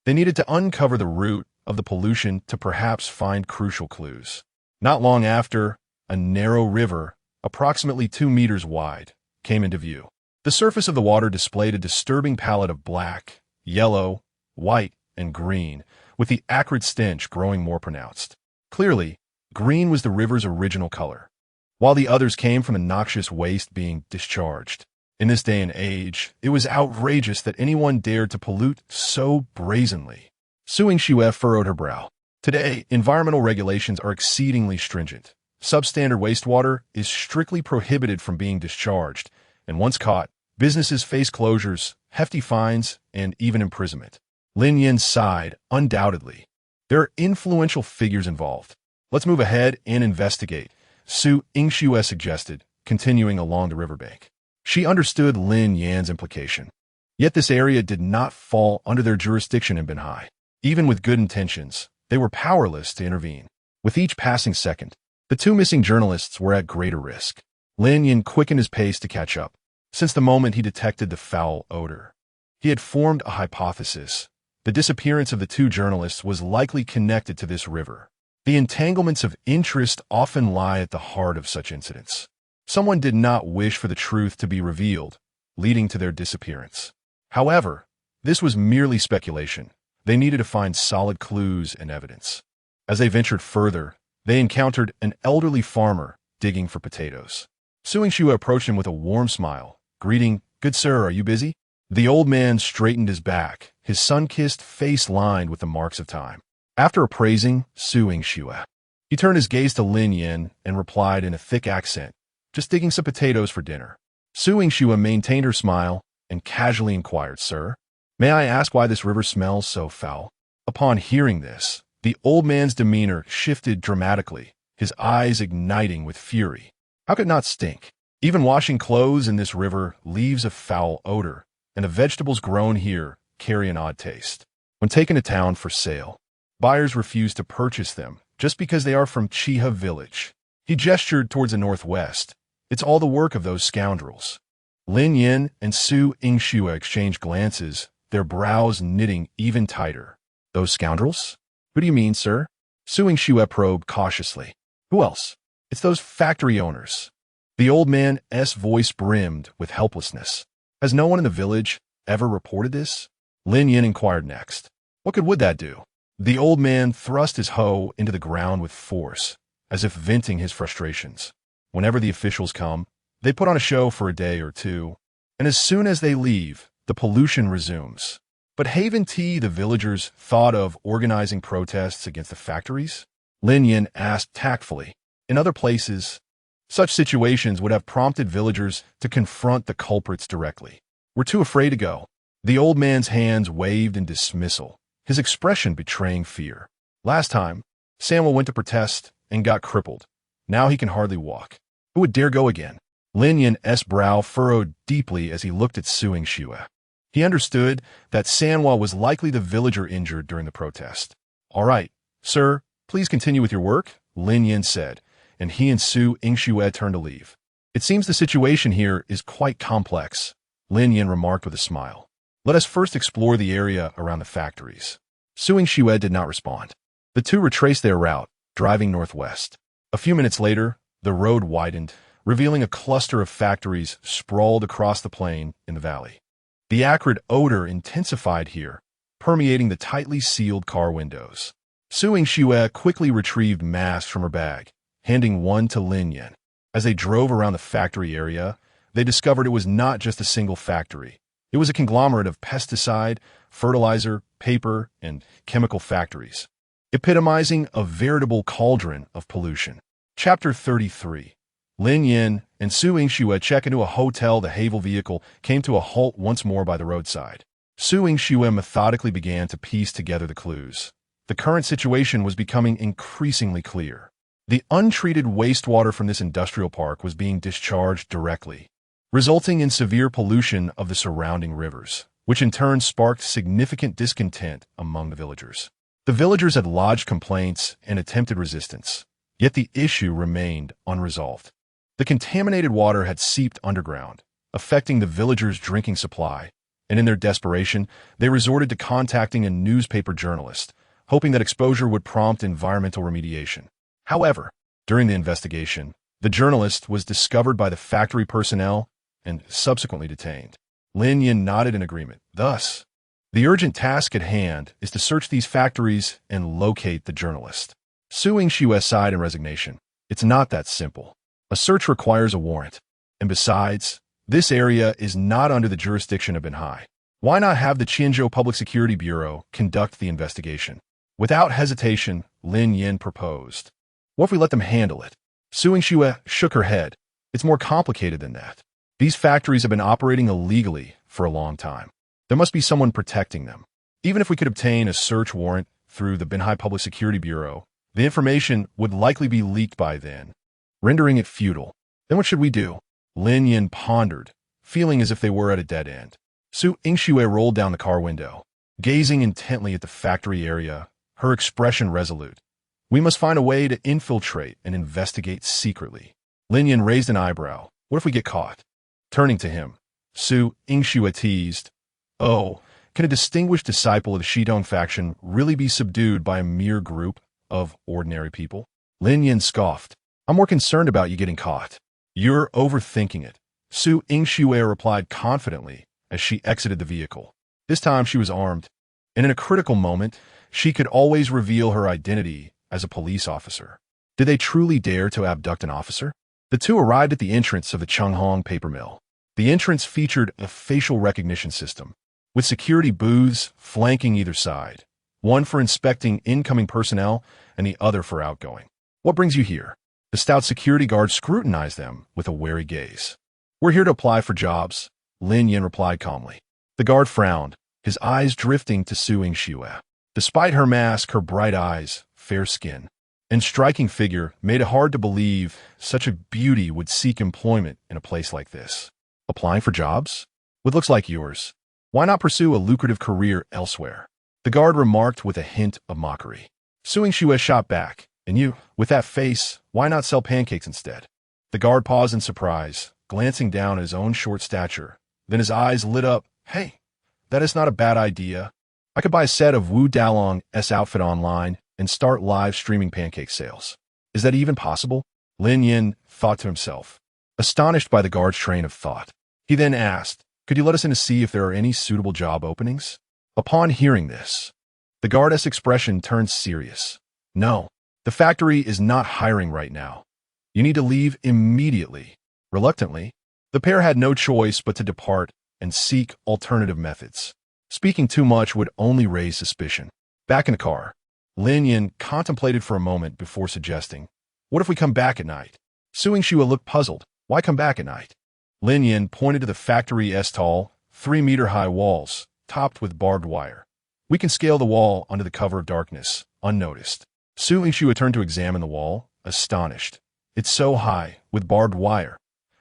They needed to uncover the root of the pollution to perhaps find crucial clues. Not long after, a narrow river, approximately 2 meters wide, came into view. The surface of the water displayed a disturbing palette of black, yellow, white, and green, with the acrid stench growing more pronounced. Clearly, green was the river's original color, while the others came from the noxious waste being discharged. In this day and age, it was outrageous that anyone dared to pollute so brazenly. Su Yingxue furrowed her brow. Today, environmental regulations are exceedingly stringent. Substandard wastewater is strictly prohibited from being discharged, and once caught, businesses face closures, hefty fines, and even imprisonment. Lin Yin sighed, undoubtedly. There are influential figures involved. Let's move ahead and investigate, Su Yingxue suggested, continuing along the riverbank. She understood Lin Yan's implication. Yet this area did not fall under their jurisdiction in Binhai. Even with good intentions, they were powerless to intervene. With each passing second, the two missing journalists were at greater risk. Lin Yan quickened his pace to catch up, since the moment he detected the foul odor. He had formed a hypothesis. The disappearance of the two journalists was likely connected to this river. The entanglements of interest often lie at the heart of such incidents. Someone did not wish for the truth to be revealed, leading to their disappearance. However, this was merely speculation. They needed to find solid clues and evidence. As they ventured further, they encountered an elderly farmer digging for potatoes. Su Yingxue approached him with a warm smile, greeting, "Good sir, are you busy?" The old man straightened his back, his sun-kissed face lined with the marks of time. After appraising Su Yingxue, he turned his gaze to Lin Yan and replied in a thick accent, "Just digging some potatoes for dinner." Su Yingxue maintained her smile and casually inquired, "Sir, may I ask why this river smells so foul?" Upon hearing this, the old man's demeanor shifted dramatically, his eyes igniting with fury. How could it not stink? Even washing clothes in this river leaves a foul odor, and the vegetables grown here carry an odd taste. When taken to town for sale, buyers refuse to purchase them just because they are from Chiha village. He gestured towards the northwest. It's all the work of those scoundrels. Lin Yan and Su Yingxue exchanged glances, their brows knitting even tighter. Those scoundrels? Who do you mean, sir? Su Yingxue probed cautiously. Who else? It's those factory owners. The old man's voice brimmed with helplessness. Has no one in the village ever reported this? Lin Yan inquired next. What good would that do? The old man thrust his hoe into the ground with force, as if venting his frustrations. Whenever the officials come, they put on a show for a day or two, and as soon as they leave, the pollution resumes. But haven't the villagers thought of organizing protests against the factories? Lin Yan asked tactfully. In other places, such situations would have prompted villagers to confront the culprits directly. We're too afraid to go. The old man's hands waved in dismissal, his expression betraying fear. Last time, Samuel went to protest and got crippled. Now he can hardly walk. Who would dare go again? Lin Yan's brow furrowed deeply as he looked at Su Yingxue. He understood that Sanhua was likely the villager injured during the protest. All right, sir, please continue with your work, Lin Yan said, and he and Su Yingxue turned to leave. It seems the situation here is quite complex, Lin Yan remarked with a smile. Let us first explore the area around the factories. Su Yingxue did not respond. The two retraced their route, driving northwest. A few minutes later, the road widened, revealing a cluster of factories sprawled across the plain in the valley. The acrid odor intensified here, permeating the tightly sealed car windows. Su Yingxue quickly retrieved masks from her bag, handing one to Lin Yan. As they drove around the factory area, they discovered it was not just a single factory. It was a conglomerate of pesticide, fertilizer, paper, and chemical factories, epitomizing a veritable cauldron of pollution. Chapter 33. Lin Yan and Su Yingxue check into a hotel. The Havel vehicle came to a halt once more by the roadside. Su Yingxue methodically began to piece together the clues. The current situation was becoming increasingly clear. The untreated wastewater from this industrial park was being discharged directly, resulting in severe pollution of the surrounding rivers, which in turn sparked significant discontent among the villagers. The villagers had lodged complaints and attempted resistance, yet the issue remained unresolved. The contaminated water had seeped underground, affecting the villagers' drinking supply, and in their desperation, they resorted to contacting a newspaper journalist, hoping that exposure would prompt environmental remediation. However, during the investigation, the journalist was discovered by the factory personnel and subsequently detained. Lin Yan nodded in agreement. Thus, the urgent task at hand is to search these factories and locate the journalist. Su Yingxue sighed in resignation. It's not that simple. A search requires a warrant. And besides, this area is not under the jurisdiction of Binhai. Why not have the Qianzhou Public Security Bureau conduct the investigation? Without hesitation, Lin Yan proposed. What if we let them handle it? Su Yingxue shook her head. It's more complicated than that. These factories have been operating illegally for a long time. There must be someone protecting them. Even if we could obtain a search warrant through the Binhai Public Security Bureau, The information would likely be leaked by then, rendering it futile. Then what should we do? Lin Yin pondered, feeling as if they were at a dead end. Su Yingxue rolled down the car window, gazing intently at the factory area, her expression resolute. We must find a way to infiltrate and investigate secretly. Lin Yin raised an eyebrow. What if we get caught? Turning to him, Su Yingxue teased, "Oh, can a distinguished disciple of the Shidong faction really be subdued by a mere group of ordinary people?" Lin Yin scoffed. "I'm more concerned about you getting caught." "You're overthinking it," Su Yingxue replied confidently as she exited the vehicle. This time she was armed, and in a critical moment, she could always reveal her identity as a police officer. Did they truly dare to abduct an officer? The two arrived at the entrance of the Chunghong paper mill. The entrance featured a facial recognition system, with security booths flanking either side, one for inspecting incoming personnel and the other for outgoing. "What brings you here?" The stout security guard scrutinized them with a wary gaze. "We're here to apply for jobs," Lin Yin replied calmly. The guard frowned, his eyes drifting to Su Yingxue. Despite her mask, her bright eyes, fair skin, and striking figure made it hard to believe such a beauty would seek employment in a place like this. "Applying for jobs? With looks like yours, why not pursue a lucrative career elsewhere?" The guard remarked with a hint of mockery. Su Yingxue shot back, "And you, with that face, why not sell pancakes instead?" The guard paused in surprise, glancing down at his own short stature. Then his eyes lit up. "Hey, that is not a bad idea. I could buy a set of Wu Dalong's outfit online and start live streaming pancake sales." "Is that even possible?" Lin Yin thought to himself, astonished by the guard's train of thought. He then asked, "Could you let us in to see if there are any suitable job openings?" Upon hearing this, the guard's expression turned serious. "No, the factory is not hiring right now. You need to leave immediately." Reluctantly, the pair had no choice but to depart and seek alternative methods. Speaking too much would only raise suspicion. Back in the car, Lin Yin contemplated for a moment before suggesting, "What if we come back at night?" Su Yingxue looked puzzled. "Why come back at night?" Lin Yin pointed to the factory's tall, 3-meter-high walls, topped with barbed wire. "We can scale the wall under the cover of darkness, unnoticed." Su Yingxue turned to examine the wall, astonished. "It's so high, with barbed wire.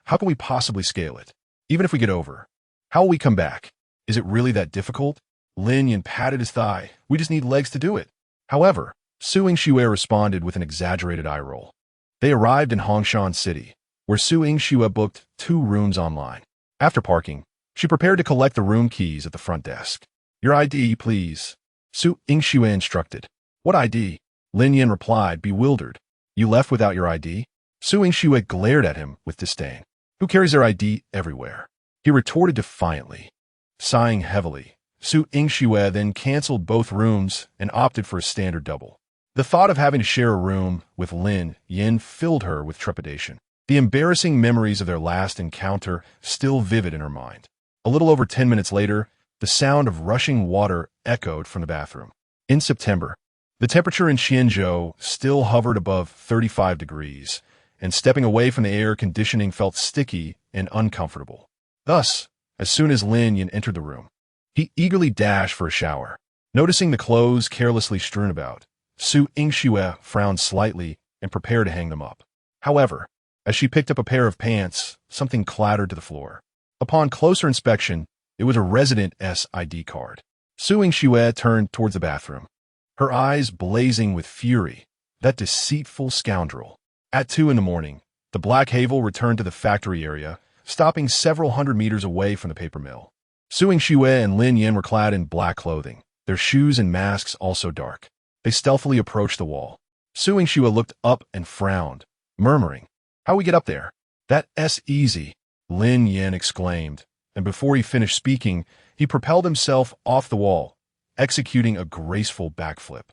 How can we possibly scale it? Even if we get over, how will we come back? Is it really that difficult?" Lin Yin patted his thigh. "We just need legs to do it." However, Su Yingxue responded with an exaggerated eye roll. They arrived in Hongshan City, where Su Yingxue booked 2 rooms online. After parking, she prepared to collect the room keys at the front desk. "Your ID, please," Su Yingxue instructed. "What ID?" Lin Yin replied, bewildered. "You left without your ID?" Su Yingxue glared at him with disdain. "Who carries their ID everywhere?" He retorted defiantly. Sighing heavily, Su Yingxue then canceled both rooms and opted for a standard double. The thought of having to share a room with Lin Yin filled her with trepidation. The embarrassing memories of their last encounter still vivid in her mind. A little over 10 minutes later, the sound of rushing water echoed from the bathroom. In September, the temperature in Xianzhou still hovered above 35 degrees, and stepping away from the air conditioning felt sticky and uncomfortable. Thus, as soon as Lin Yin entered the room, he eagerly dashed for a shower. Noticing the clothes carelessly strewn about, Su Yingxue frowned slightly and prepared to hang them up. However, as she picked up a pair of pants, something clattered to the floor. Upon closer inspection, it was a resident's ID card. Su Yingxue turned towards the bathroom, her eyes blazing with fury. That deceitful scoundrel. At 2 in the morning, the Black Havel returned to the factory area, stopping several hundred meters away from the paper mill. Su Yingxue and Lin Yin were clad in black clothing, their shoes and masks also dark. They stealthily approached the wall. Su Yingxue looked up and frowned, murmuring, "How we get up there?" "That's easy," Lin Yin exclaimed, and before he finished speaking, he propelled himself off the wall, executing a graceful backflip.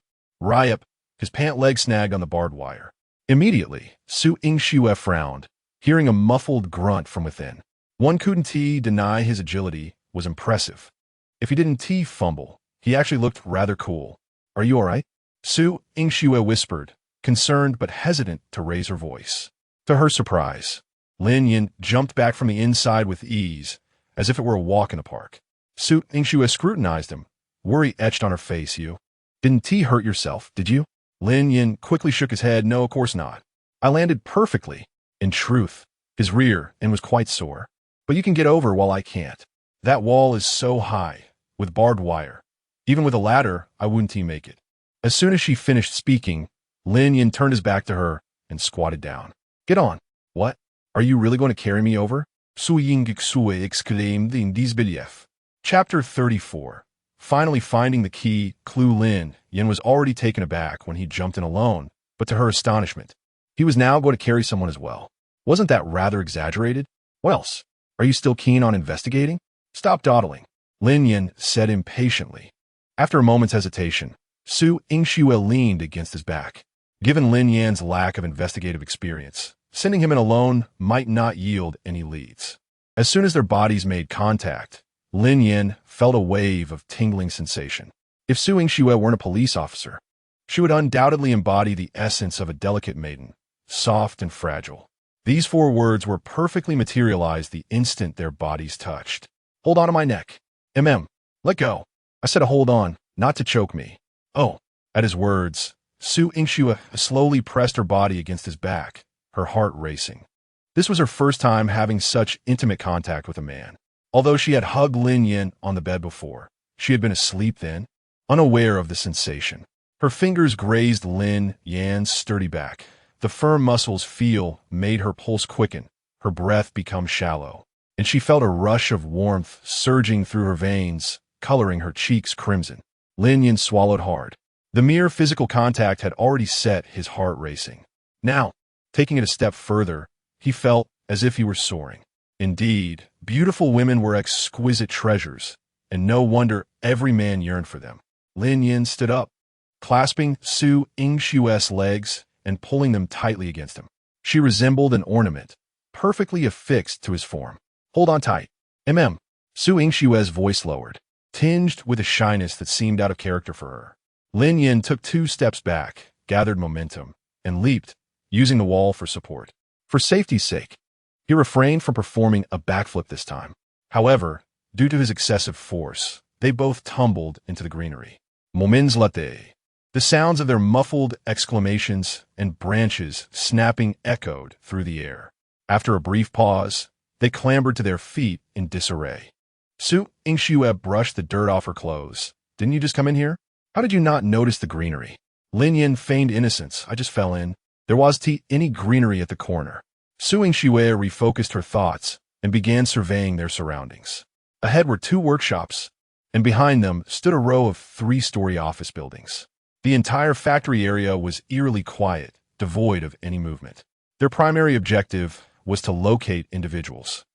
Ryup, his pant leg snagged on the barbed wire. Immediately, Su Yingxue frowned, hearing a muffled grunt from within. One couldn't deny his agility was impressive. If he didn't fumble, he actually looked rather cool. "Are you all right?" Su Yingxue whispered, concerned but hesitant to raise her voice. To her surprise, Lin Yin jumped back from the inside with ease, as if it were a walk in the park. Su Yingxue scrutinized him, worry etched on her face. "You didn't hurt yourself, did you?" Lin Yin quickly shook his head. No, of course not. I landed perfectly. In truth, his rear end was quite sore. But you can get over while I can't. That wall is so high, with barbed wire. Even with a ladder, I wouldn't make it. As soon as she finished speaking, Lin Yin turned his back to her and squatted down. Get on. What? Are you really going to carry me over? Su Ying Xue exclaimed in disbelief. Chapter 34. Finally finding the key, Clue Lin Yin was already taken aback when he jumped in alone, but to her astonishment, he was now going to carry someone as well. Wasn't that rather exaggerated? What else? Are you still keen on investigating? Stop dawdling, Lin Yin said impatiently. After a moment's hesitation, Su Yingxue leaned against his back. Given Lin Yan's lack of investigative experience, sending him in alone might not yield any leads. As soon as their bodies made contact, Lin Yin felt a wave of tingling sensation. If Su Yingxue weren't a police officer, she would undoubtedly embody the essence of a delicate maiden, soft and fragile. These 4 words were perfectly materialized the instant their bodies touched. Hold on to my neck. Let go. I said hold on, not to choke me. Oh. At his words, Su Yingxue slowly pressed her body against his back, her heart racing. This was her first time having such intimate contact with a man. Although she had hugged Lin Yin on the bed before, she had been asleep then, unaware of the sensation. Her fingers grazed Lin Yan's sturdy back. The firm muscles made her pulse quicken, her breath become shallow, and she felt a rush of warmth surging through her veins, coloring her cheeks crimson. Lin Yin swallowed hard. The mere physical contact had already set his heart racing. Now, taking it a step further, he felt as if he were soaring. Indeed, beautiful women were exquisite treasures, and no wonder every man yearned for them. Lin Yin stood up, clasping Su Yingxue's legs and pulling them tightly against him. She resembled an ornament, perfectly affixed to his form. Hold on tight. Su Yingxue's voice lowered, tinged with a shyness that seemed out of character for her. Lin Yin took 2 steps back, gathered momentum, and leaped, using the wall for support. For safety's sake, he refrained from performing a backflip this time. However, due to his excessive force, they both tumbled into the greenery. Moments latte. The sounds of their muffled exclamations and branches snapping echoed through the air. After a brief pause, they clambered to their feet in disarray. Su Yingxue brushed the dirt off her clothes. Didn't you just come in here? How did you not notice the greenery? Lin Yin feigned innocence. I just fell in. There wasn't any greenery at the corner. Su Yingxue refocused her thoughts and began surveying their surroundings. Ahead were 2 workshops, and behind them stood a row of 3-story office buildings. The entire factory area was eerily quiet, devoid of any movement. Their primary objective was to locate individuals.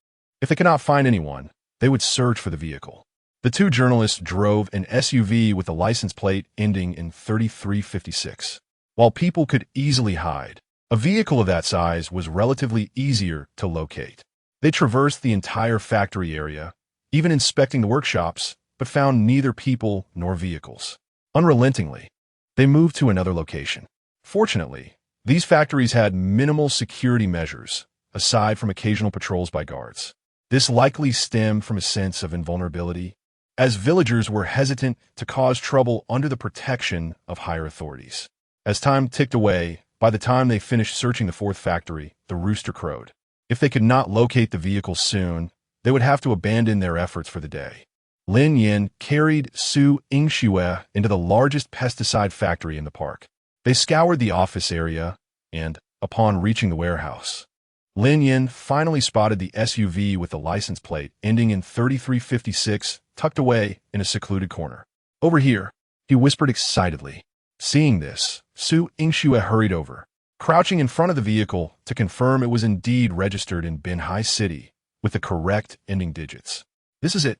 If they could not find anyone, they would search for the vehicle. The 2 journalists drove an SUV with a license plate ending in 3356. While people could easily hide, a vehicle of that size was relatively easier to locate. They traversed the entire factory area, even inspecting the workshops, but found neither people nor vehicles. Unrelentingly, they moved to another location. Fortunately, these factories had minimal security measures, aside from occasional patrols by guards. This likely stemmed from a sense of invulnerability, as villagers were hesitant to cause trouble under the protection of higher authorities. As time ticked away, by the time they finished searching the 4th factory, the rooster crowed. If they could not locate the vehicle soon, they would have to abandon their efforts for the day. Lin Yin carried Su Yingxue into the largest pesticide factory in the park. They scoured the office area, and, upon reaching the warehouse, Lin Yin finally spotted the SUV with the license plate ending in 3356 tucked away in a secluded corner. Over here, he whispered excitedly. Seeing this, Su Yingxue hurried over, crouching in front of the vehicle to confirm it was indeed registered in Binhai City with the correct ending digits. This is it.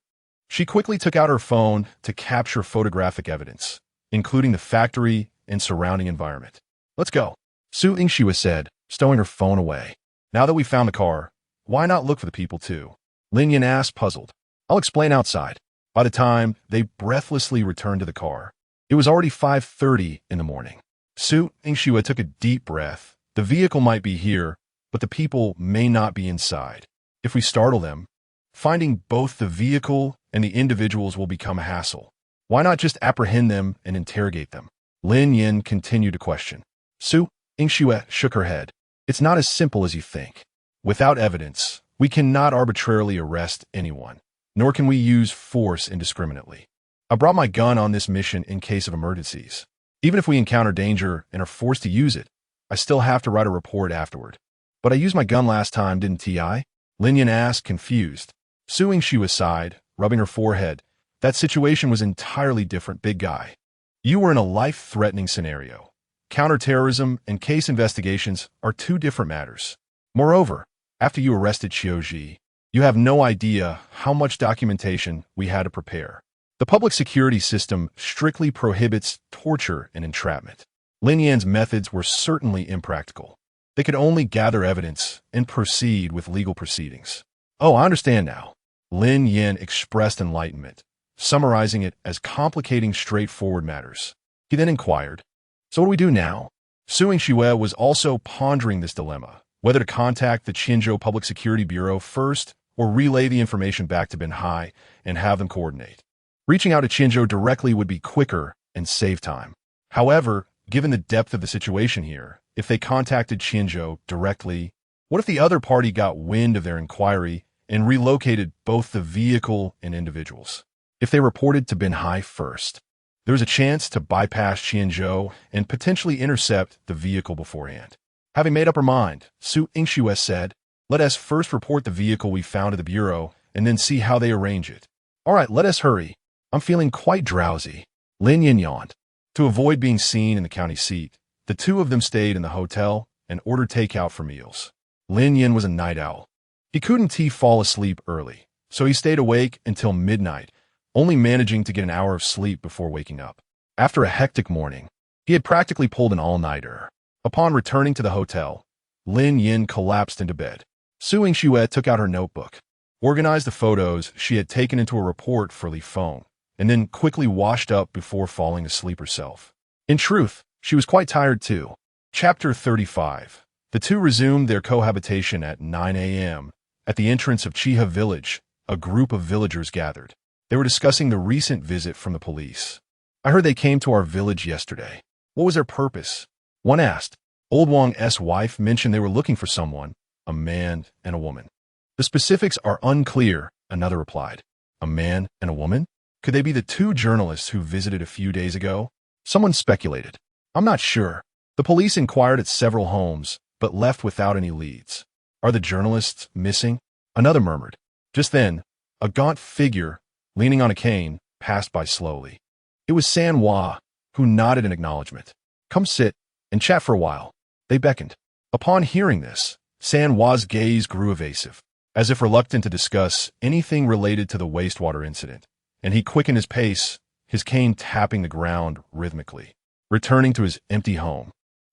She quickly took out her phone to capture photographic evidence, including the factory and surrounding environment. Let's go, Su Yingxue said, stowing her phone away. Now that we found the car, why not look for the people too? Lin Yin asked, puzzled. I'll explain outside. By the time they breathlessly returned to the car, it was already 5:30 in the morning. Su Yingxue took a deep breath. The vehicle might be here, but the people may not be inside. If we startle them, finding both the vehicle and the individuals will become a hassle. Why not just apprehend them and interrogate them? Lin Yin continued to question. Su Yingxue shook her head. It's not as simple as you think. Without evidence, we cannot arbitrarily arrest anyone, nor can we use force indiscriminately. I brought my gun on this mission in case of emergencies. Even if we encounter danger and are forced to use it, I still have to write a report afterward. But I used my gun last time, didn't I? Lin Yin asked, confused. Su Yingxue sighed, rubbing her forehead. That situation was entirely different, big guy. You were in a life-threatening scenario. Counterterrorism and case investigations are two different matters. Moreover, after you arrested Qiuji, you have no idea how much documentation we had to prepare. The public security system strictly prohibits torture and entrapment. Lin Yin's methods were certainly impractical. They could only gather evidence and proceed with legal proceedings. Oh, I understand now. Lin Yin expressed enlightenment, summarizing it as complicating straightforward matters. He then inquired, so what do we do now? Su Yingxue was also pondering this dilemma, whether to contact the Qinzhou Public Security Bureau first or relay the information back to Binhai and have them coordinate. Reaching out to Qinzhou directly would be quicker and save time. However, given the depth of the situation here, if they contacted Qinzhou directly, what if the other party got wind of their inquiry and relocated both the vehicle and individuals? If they reported to Binhai first, there was a chance to bypass Qinzhou and potentially intercept the vehicle beforehand. Having made up her mind, Su Yingxue said, let us first report the vehicle we found at the bureau and then see how they arrange it. All right, let us hurry. I'm feeling quite drowsy. Lin Yin yawned. To avoid being seen in the county seat, the two of them stayed in the hotel and ordered takeout for meals. Lin Yin was a night owl. He couldn't fall asleep early, so he stayed awake until midnight, only managing to get an hour of sleep before waking up. After a hectic morning, he had practically pulled an all-nighter. Upon returning to the hotel, Lin Yin collapsed into bed. Su Yingxue took out her notebook, organized the photos she had taken into a report for Li Feng, and then quickly washed up before falling asleep herself. In truth, she was quite tired too. Chapter 35. The two resumed their cohabitation at 9 a.m. At the entrance of Chiha village, a group of villagers gathered. They were discussing the recent visit from the police. I heard they came to our village yesterday. What was their purpose? One asked. Old Wang's wife mentioned they were looking for someone, a man and a woman. The specifics are unclear, another replied. A man and a woman? Could they be the two journalists who visited a few days ago? Someone speculated. I'm not sure. The police inquired at several homes, but left without any leads. Are the journalists missing? Another murmured. Just then, a gaunt figure, leaning on a cane, passed by slowly. It was San Hua, who nodded in acknowledgement. Come sit and chat for a while. They beckoned. Upon hearing this, San Hua's gaze grew evasive, as if reluctant to discuss anything related to the wastewater incident, and he quickened his pace, his cane tapping the ground rhythmically. Returning to his empty home,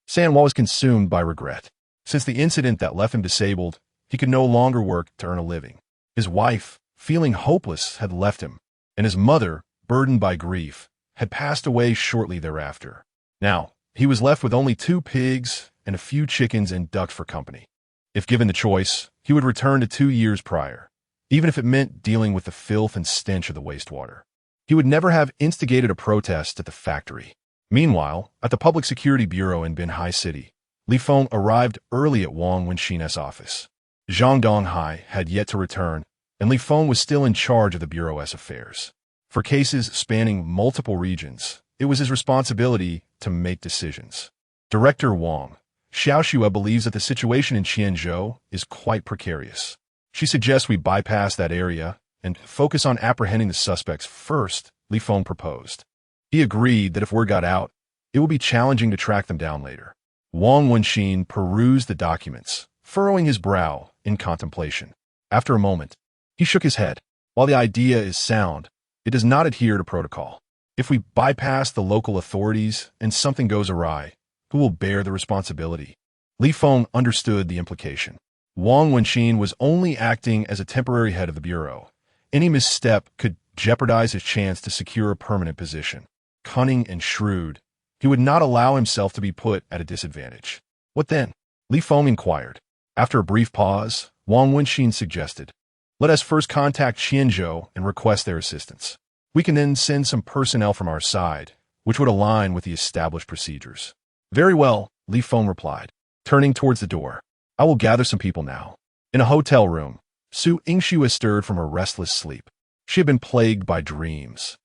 San Hua was consumed by regret. Since the incident that left him disabled, he could no longer work to earn a living. His wife, feeling hopeless, had left him, and his mother, burdened by grief, had passed away shortly thereafter. Now, he was left with only 2 pigs and a few chickens and ducks for company. If given the choice, he would return to 2 years prior, even if it meant dealing with the filth and stench of the wastewater. He would never have instigated a protest at the factory. Meanwhile, at the Public Security Bureau in Binhai City, Li Feng arrived early at Wang Wenxin's office. Zhang Donghai had yet to return, and Li Feng was still in charge of the Bureau's affairs. For cases spanning multiple regions, it was his responsibility to make decisions. Director Wang, Xiaoxue believes that the situation in Qianzhou is quite precarious. She suggests we bypass that area and focus on apprehending the suspects first, Li Feng proposed. He agreed that if word got out, it would be challenging to track them down later. Wang Wenxin perused the documents, furrowing his brow in contemplation. After a moment, he shook his head. While the idea is sound, it does not adhere to protocol. If we bypass the local authorities and something goes awry, who will bear the responsibility? Li Feng understood the implication. Wang Wenxin was only acting as a temporary head of the bureau. Any misstep could jeopardize his chance to secure a permanent position. Cunning and shrewd, he would not allow himself to be put at a disadvantage. What then? Li Feng inquired. After a brief pause, Wang Wenxin suggested, let us first contact Qianzhou and request their assistance. We can then send some personnel from our side, which would align with the established procedures. Very well, Li Feng replied, turning towards the door. I will gather some people now. In a hotel room, Su Yingxue stirred from her restless sleep. She had been plagued by dreams,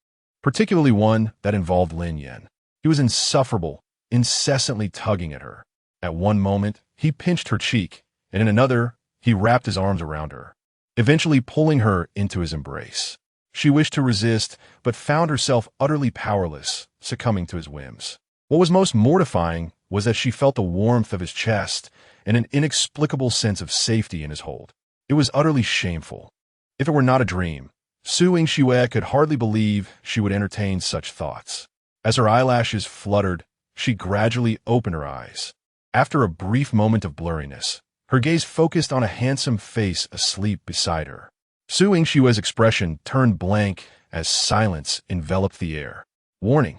particularly one that involved Lin Yan. He was insufferable, incessantly tugging at her. At one moment, he pinched her cheek, and in another, he wrapped his arms around her, eventually pulling her into his embrace. She wished to resist, but found herself utterly powerless, succumbing to his whims. What was most mortifying was that she felt the warmth of his chest and an inexplicable sense of safety in his hold. It was utterly shameful. If it were not a dream, Su Yingxue could hardly believe she would entertain such thoughts. As her eyelashes fluttered, she gradually opened her eyes. After a brief moment of blurriness, her gaze focused on a handsome face asleep beside her. Su Yingxue's expression turned blank as silence enveloped the air. Warning: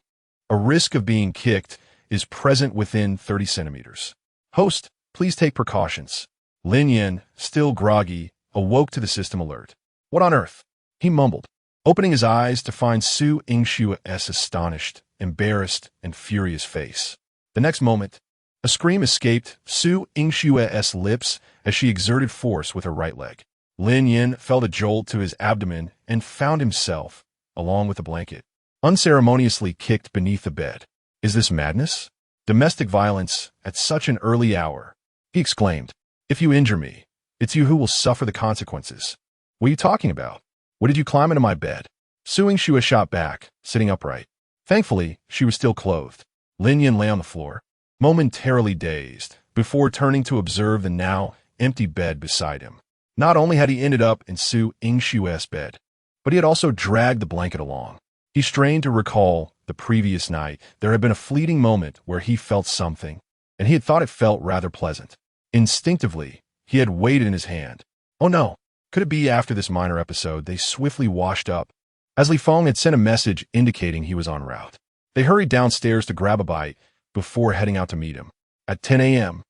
a risk of being kicked is present within 30 centimeters. Host, please take precautions. Lin Yan, still groggy, awoke to the system alert. What on earth? He mumbled, opening his eyes to find Su Yingxue's astonished, embarrassed, and furious face. The next moment, a scream escaped Su Yingxue's lips as she exerted force with her right leg. Lin Yan felt a jolt to his abdomen and found himself, along with the blanket, unceremoniously kicked beneath the bed. Is this madness? Domestic violence at such an early hour? He exclaimed. If you injure me, it's you who will suffer the consequences. What are you talking about? What did you climb into my bed? Su Yingxue shot back, sitting upright. Thankfully, she was still clothed. Lin Yan lay on the floor, momentarily dazed, before turning to observe the now empty bed beside him. Not only had he ended up in Su Yingxue's bed, but he had also dragged the blanket along. He strained to recall the previous night. There had been a fleeting moment where he felt something, and he had thought it felt rather pleasant. Instinctively, he had weighed it in his hand. Oh no, could it be after this minor episode they swiftly washed up, as Li Feng had sent a message indicating he was en route. They hurried downstairs to grab a bite before heading out to meet him. At 10 a.m.,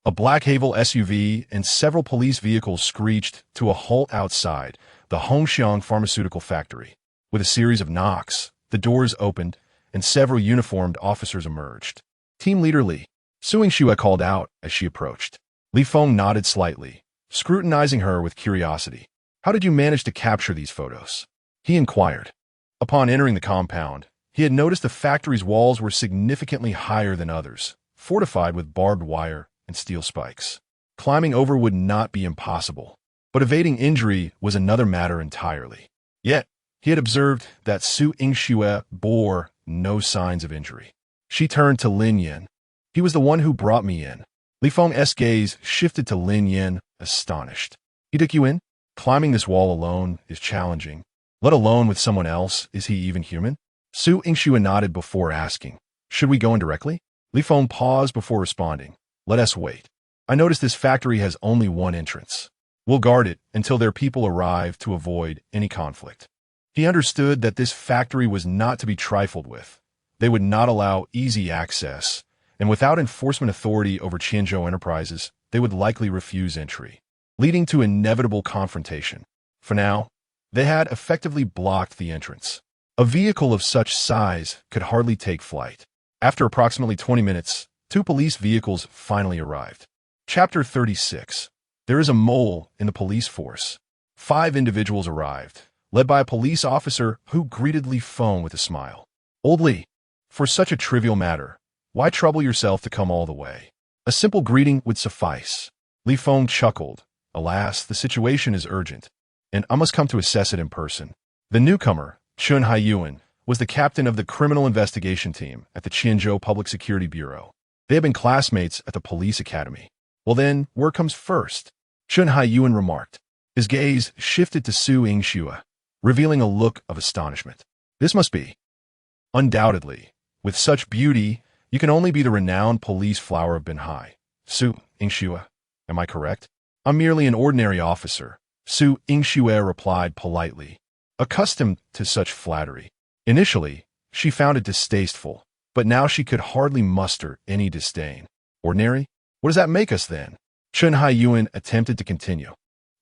a black Haval SUV and several police vehicles screeched to a halt outside the Hongxiang pharmaceutical factory. With a series of knocks, the doors opened, and several uniformed officers emerged. Team Leader Li, Su Yingxue called out as she approached. Li Feng nodded slightly, scrutinizing her with curiosity. How did you manage to capture these photos? He inquired. Upon entering the compound, he had noticed the factory's walls were significantly higher than others, fortified with barbed wire and steel spikes. Climbing over would not be impossible, but evading injury was another matter entirely. Yet, he had observed that Su Yingxue bore no signs of injury. She turned to Lin Yan. He was the one who brought me in. Li Feng's gaze shifted to Lin Yan, astonished. He took you in? Climbing this wall alone is challenging. Let alone with someone else, is he even human? Su Yingxue nodded before asking, should we go in directly? Li Feng paused before responding. Let us wait. I notice this factory has only one entrance. We'll guard it until their people arrive to avoid any conflict. He understood that this factory was not to be trifled with. They would not allow easy access, and without enforcement authority over Qianzhou Enterprises, they would likely refuse entry, leading to inevitable confrontation. For now, they had effectively blocked the entrance. A vehicle of such size could hardly take flight. After approximately 20 minutes, 2 police vehicles finally arrived. Chapter 36. There is a mole in the police force. 5 individuals arrived, led by a police officer who greeted Li Feng with a smile. Old Li, for such a trivial matter, why trouble yourself to come all the way? A simple greeting would suffice. Li Feng chuckled. Alas, the situation is urgent, and I must come to assess it in person. The newcomer, Chun Haiyuan, was the captain of the criminal investigation team at the Qianzhou Public Security Bureau. They had been classmates at the police academy. Well then, where comes first? Chun Haiyuan remarked. His gaze shifted to Su Yingxue, revealing a look of astonishment. This must be. Undoubtedly, with such beauty, you can only be the renowned police flower of Binhai. Su Yingxue, am I correct? I'm merely an ordinary officer, Su Yingxue replied politely, accustomed to such flattery. Initially, she found it distasteful, but now she could hardly muster any disdain. Ordinary? What does that make us then? Chun Haiyuan attempted to continue,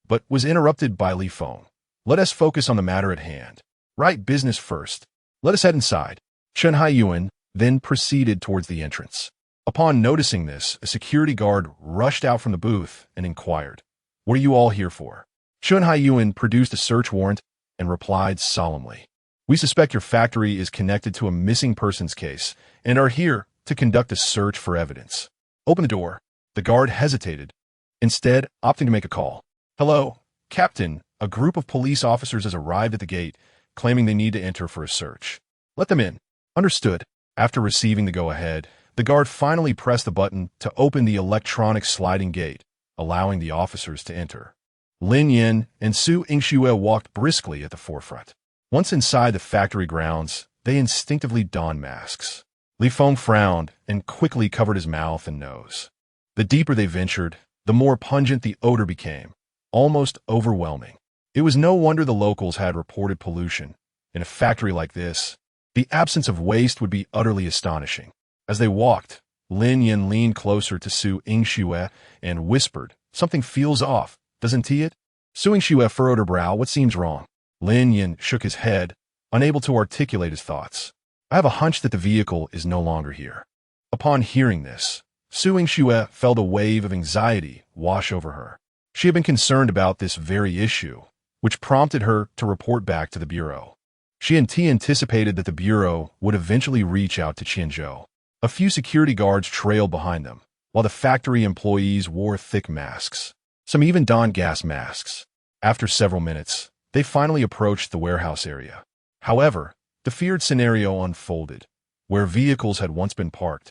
but was interrupted by Li Feng. Let us focus on the matter at hand. Right business first. Let us head inside. Chun Haiyuan, then proceeded towards the entrance. Upon noticing this, a security guard rushed out from the booth and inquired, "What are you all here for?" Chun Haiyuan produced a search warrant and replied solemnly, "We suspect your factory is connected to a missing persons case and are here to conduct a search for evidence." "Open the door." The guard hesitated, instead opting to make a call. "Hello, Captain. A group of police officers has arrived at the gate, claiming they need to enter for a search." "Let them in." "Understood." After receiving the go-ahead, the guard finally pressed the button to open the electronic sliding gate, allowing the officers to enter. Lin Yin and Su Yingxue walked briskly at the forefront. Once inside the factory grounds, they instinctively donned masks. Li Feng frowned and quickly covered his mouth and nose. The deeper they ventured, the more pungent the odor became, almost overwhelming. It was no wonder the locals had reported pollution. In a factory like this, the absence of waste would be utterly astonishing. As they walked, Lin Yin leaned closer to Su Yingxue and whispered, "Something feels off, doesn't it?" Su Yingxue furrowed her brow. "What seems wrong?" Lin Yin shook his head, unable to articulate his thoughts. "I have a hunch that the vehicle is no longer here." Upon hearing this, Su Yingxue felt a wave of anxiety wash over her. She had been concerned about this very issue, which prompted her to report back to the Bureau. She anticipated that the Bureau would eventually reach out to Qianzhou. A few security guards trailed behind them, while the factory employees wore thick masks. Some even donned gas masks. After several minutes, they finally approached the warehouse area. However, the feared scenario unfolded, where vehicles had once been parked.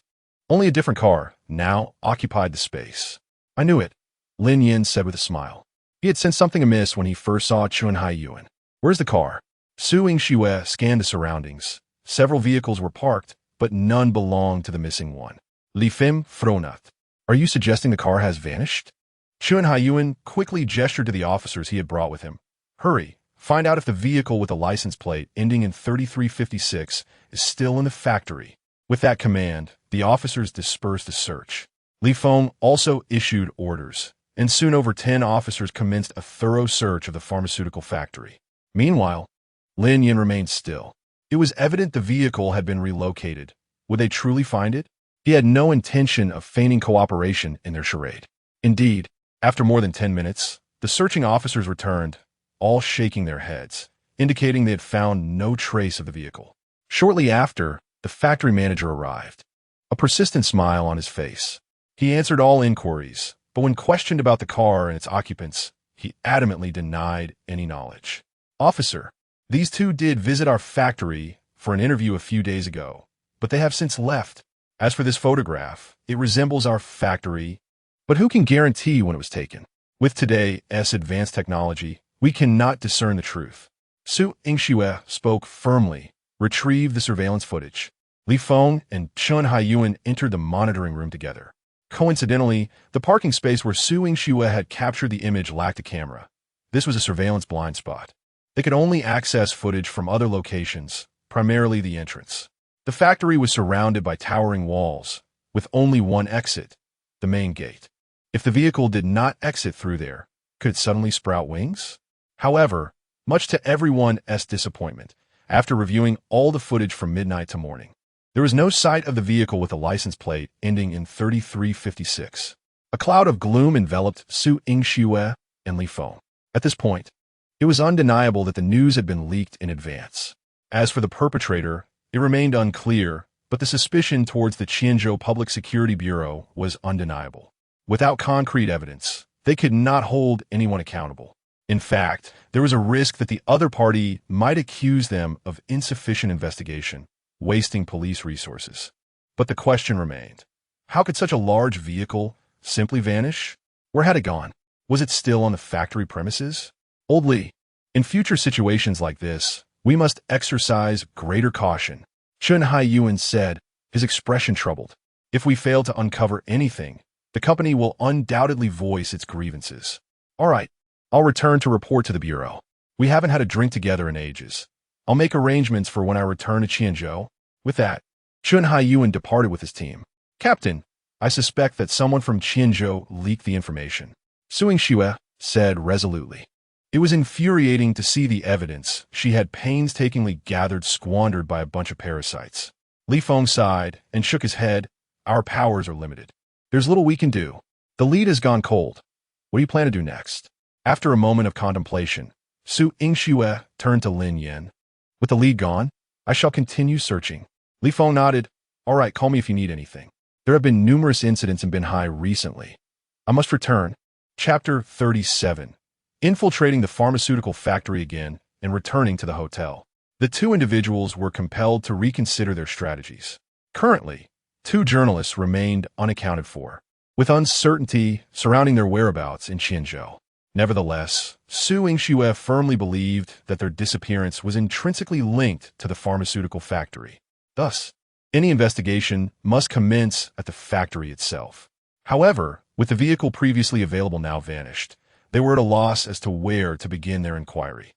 Only a different car now occupied the space. "I knew it," Lin Yin said with a smile. He had sensed something amiss when he first saw Chun Haiyuan. "Where's the car?" Su Yingxue scanned the surroundings. Several vehicles were parked, but none belonged to the missing one. Li Feng frowned. "Are you suggesting the car has vanished?" Chun Haiyuan quickly gestured to the officers he had brought with him. "Hurry, find out if the vehicle with the license plate ending in 3356 is still in the factory." With that command, the officers dispersed the search. Li Feng also issued orders, and soon over 10 officers commenced a thorough search of the pharmaceutical factory. Meanwhile, Lin Yin remained still. It was evident the vehicle had been relocated. Would they truly find it? He had no intention of feigning cooperation in their charade. Indeed, after more than 10 minutes, the searching officers returned, all shaking their heads, indicating they had found no trace of the vehicle. Shortly after, the factory manager arrived, a persistent smile on his face. He answered all inquiries, but when questioned about the car and its occupants, he adamantly denied any knowledge. "Officer, these two did visit our factory for an interview a few days ago, but they have since left. As for this photograph, it resembles our factory, but who can guarantee when it was taken? With today's advanced technology, we cannot discern the truth." Su Yingxue spoke firmly, retrieved the surveillance footage. Li Feng and Chun Haiyuan entered the monitoring room together. Coincidentally, the parking space where Su Yingxue had captured the image lacked a camera. This was a surveillance blind spot. They could only access footage from other locations, primarily the entrance. The factory was surrounded by towering walls, with only one exit, the main gate. If the vehicle did not exit through there, could it suddenly sprout wings? However, much to everyone's disappointment, after reviewing all the footage from midnight to morning, there was no sight of the vehicle with a license plate ending in 3356. A cloud of gloom enveloped Su Yingxue and Li Feng. At this point, it was undeniable that the news had been leaked in advance. As for the perpetrator, it remained unclear, but the suspicion towards the Qianzhou Public Security Bureau was undeniable. Without concrete evidence, they could not hold anyone accountable. In fact, there was a risk that the other party might accuse them of insufficient investigation, wasting police resources. But the question remained, how could such a large vehicle simply vanish? Where had it gone? Was it still on the factory premises? Old Li, in future situations like this, we must exercise greater caution, Chun Haiyuan said, his expression troubled. If we fail to uncover anything, the company will undoubtedly voice its grievances. All right, I'll return to report to the Bureau. We haven't had a drink together in ages. I'll make arrangements for when I return to Qianzhou. With that, Chun Haiyuan departed with his team. Captain, I suspect that someone from Qianzhou leaked the information, Su Yingxue said resolutely. It was infuriating to see the evidence she had painstakingly gathered squandered by a bunch of parasites. Li Feng sighed and shook his head. Our powers are limited. There's little we can do. The lead has gone cold. What do you plan to do next? After a moment of contemplation, Su Yingxue turned to Lin Yin. With the lead gone, I shall continue searching. Li Feng nodded. All right, call me if you need anything. There have been numerous incidents in Binhai recently. I must return. Chapter 37. Infiltrating the pharmaceutical factory again and returning to the hotel. The two individuals were compelled to reconsider their strategies. Currently, two journalists remained unaccounted for, with uncertainty surrounding their whereabouts in Qianzhou. Nevertheless, Su Yingxue firmly believed that their disappearance was intrinsically linked to the pharmaceutical factory. Thus, any investigation must commence at the factory itself. However, with the vehicle previously available now vanished, they were at a loss as to where to begin their inquiry.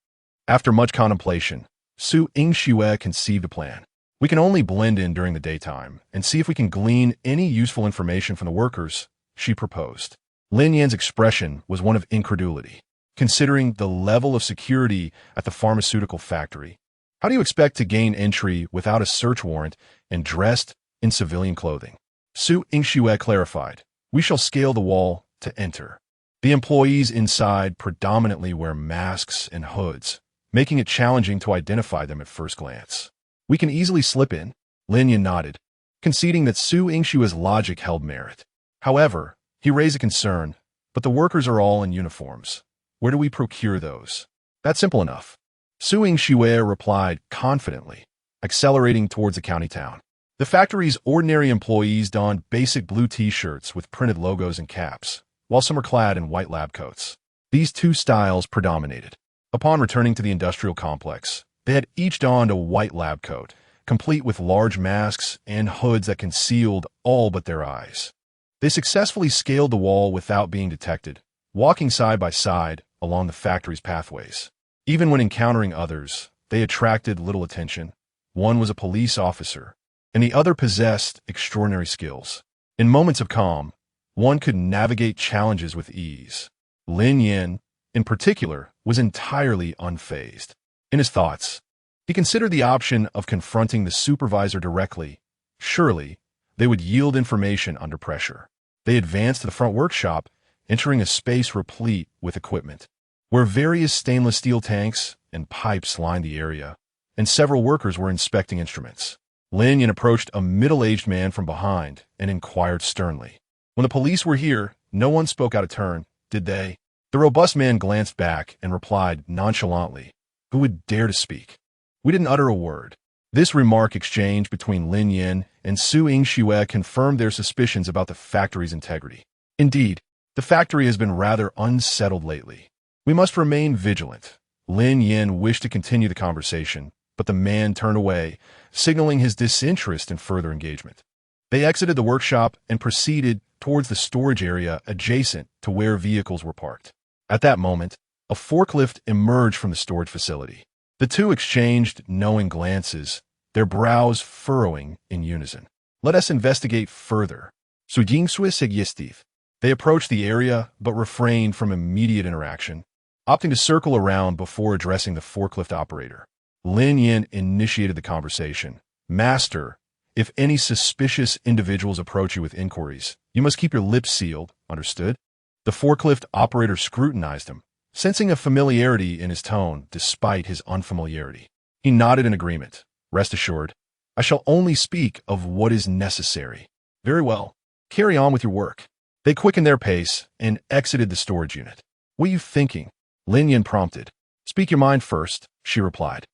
After much contemplation, Su Yingxue conceived a plan. We can only blend in during the daytime and see if we can glean any useful information from the workers, she proposed. Lin Yan's expression was one of incredulity. Considering the level of security at the pharmaceutical factory, how do you expect to gain entry without a search warrant and dressed in civilian clothing? Su Yingxue clarified, we shall scale the wall to enter. The employees inside predominantly wear masks and hoods, making it challenging to identify them at first glance. We can easily slip in, Lin Yan nodded, conceding that Su Yingxue's logic held merit. However, he raised a concern, but the workers are all in uniforms. Where do we procure those? That's simple enough. Su Yingxue replied confidently, accelerating towards the county town. The factory's ordinary employees donned basic blue t-shirts with printed logos and caps, while some were clad in white lab coats. These two styles predominated. Upon returning to the industrial complex, they had each donned a white lab coat, complete with large masks and hoods that concealed all but their eyes. They successfully scaled the wall without being detected, walking side by side along the factory's pathways. Even when encountering others, they attracted little attention. One was a police officer, and the other possessed extraordinary skills. In moments of calm, one could navigate challenges with ease. Lin Yin, in particular, was entirely unfazed. In his thoughts, he considered the option of confronting the supervisor directly. Surely, they would yield information under pressure. They advanced to the front workshop, entering a space replete with equipment, where various stainless steel tanks and pipes lined the area, and several workers were inspecting instruments. Lin Yan approached a middle-aged man from behind and inquired sternly. When the police were here, no one spoke out of turn, did they? The robust man glanced back and replied nonchalantly, who would dare to speak? We didn't utter a word. This remark exchange between Lin Yan and Su Yingxue confirmed their suspicions about the factory's integrity. Indeed, the factory has been rather unsettled lately. We must remain vigilant. Lin Yan wished to continue the conversation, but the man turned away, signaling his disinterest in further engagement. They exited the workshop and proceeded towards the storage area adjacent to where vehicles were parked. At that moment, a forklift emerged from the storage facility. The two exchanged knowing glances, their brows furrowing in unison. Let us investigate further. Su Yingxue suggestive. They approached the area but refrained from immediate interaction, opting to circle around before addressing the forklift operator. Lin Yan initiated the conversation. Master, if any suspicious individuals approach you with inquiries, you must keep your lips sealed, understood? The forklift operator scrutinized him, sensing a familiarity in his tone despite his unfamiliarity. He nodded in agreement. Rest assured, I shall only speak of what is necessary. Very well. Carry on with your work. They quickened their pace and exited the storage unit. What are you thinking? Lin Yan prompted. Speak your mind first, she replied.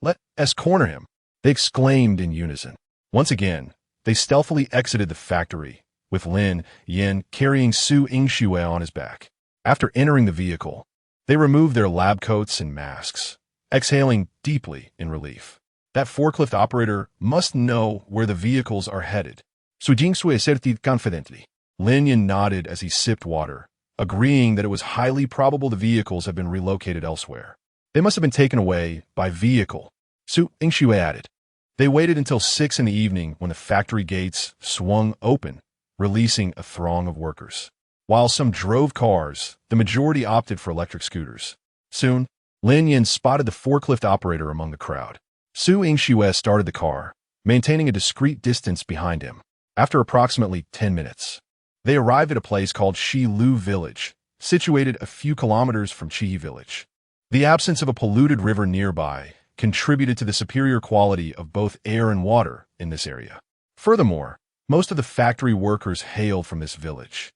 Let us corner him. They exclaimed in unison. Once again, they stealthily exited the factory, with Lin Yan carrying Su Yingxue on his back. After entering the vehicle, they removed their lab coats and masks, exhaling deeply in relief. That forklift operator must know where the vehicles are headed. Su Yingxue asserted confidently. Lin Yan nodded as he sipped water, agreeing that it was highly probable the vehicles had been relocated elsewhere. They must have been taken away by vehicle, Su Yingxue added. They waited until 6 in the evening when the factory gates swung open, releasing a throng of workers. While some drove cars, the majority opted for electric scooters. Soon, Lin Yan spotted the forklift operator among the crowd. Su Yingxue started the car, maintaining a discreet distance behind him. After approximately 10 minutes, they arrived at a place called Shilu Village, situated a few kilometers from Chihi Village. The absence of a polluted river nearby contributed to the superior quality of both air and water in this area. Furthermore, most of the factory workers hailed from this village.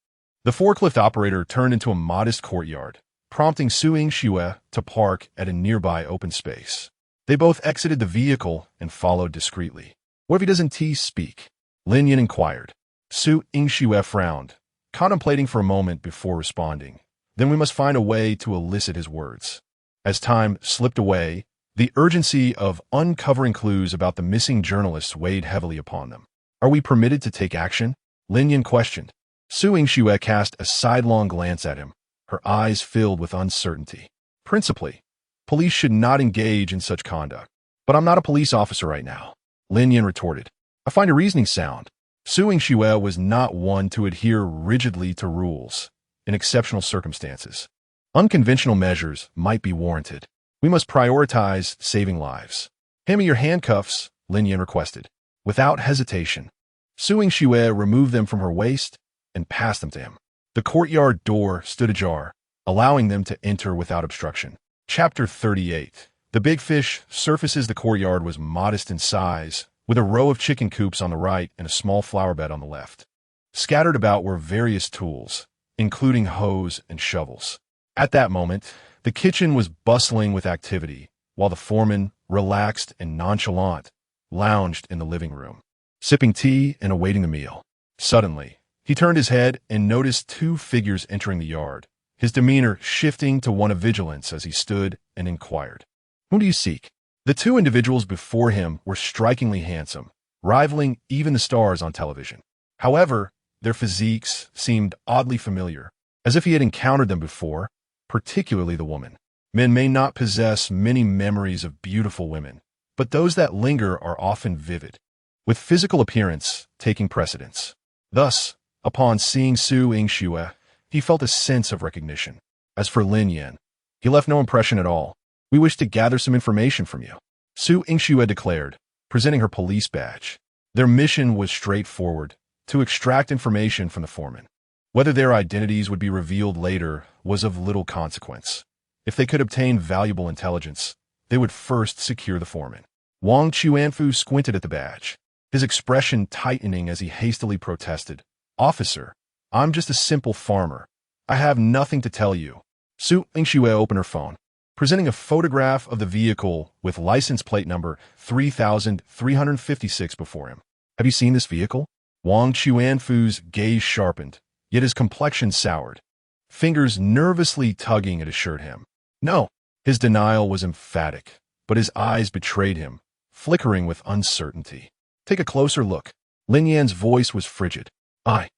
The forklift operator turned into a modest courtyard, prompting Su Yingxue to park at a nearby open space. They both exited the vehicle and followed discreetly. "What if he doesn't speak?" Lin Yin inquired. Su Yingxue frowned, contemplating for a moment before responding. "Then we must find a way to elicit his words." As time slipped away, the urgency of uncovering clues about the missing journalists weighed heavily upon them. "Are we permitted to take action?" Lin Yin questioned. Su Yingxue cast a sidelong glance at him, her eyes filled with uncertainty. "Principally, police should not engage in such conduct. But I'm not a police officer right now," Lin Yin retorted. "I find your reasoning sound." Su Yingxue was not one to adhere rigidly to rules in exceptional circumstances. Unconventional measures might be warranted. "We must prioritize saving lives." "Hand me your handcuffs," Lin Yin requested. Without hesitation, Su Yingxue removed them from her waist and passed them to him. The courtyard door stood ajar, allowing them to enter without obstruction. Chapter 38. The big fish surfaces. The courtyard was modest in size, with a row of chicken coops on the right and a small flower bed on the left. Scattered about were various tools, including hoes and shovels. At that moment, the kitchen was bustling with activity, while the foreman, relaxed and nonchalant, lounged in the living room, sipping tea and awaiting the meal. Suddenly, he turned his head and noticed two figures entering the yard, his demeanor shifting to one of vigilance as he stood and inquired, "Whom do you seek?" The two individuals before him were strikingly handsome, rivaling even the stars on television. However, their physiques seemed oddly familiar, as if he had encountered them before, particularly the woman. Men may not possess many memories of beautiful women, but those that linger are often vivid, with physical appearance taking precedence. Thus, upon seeing Su Yingxue, he felt a sense of recognition. As for Lin Yin, he left no impression at all. "We wish to gather some information from you," Su Yingxue declared, presenting her police badge. Their mission was straightforward, to extract information from the foreman. Whether their identities would be revealed later was of little consequence. If they could obtain valuable intelligence, they would first secure the foreman. Wang Chuanfu squinted at the badge, his expression tightening as he hastily protested. "Officer, I'm just a simple farmer. I have nothing to tell you." Su Yingxue opened her phone, presenting a photograph of the vehicle with license plate number 3356 before him. "Have you seen this vehicle?" Wang Chuanfu's gaze sharpened, yet his complexion soured, fingers nervously tugging at his shirt hem. "No." His denial was emphatic, but his eyes betrayed him, flickering with uncertainty. "Take a closer look." Lin Yan's voice was frigid. I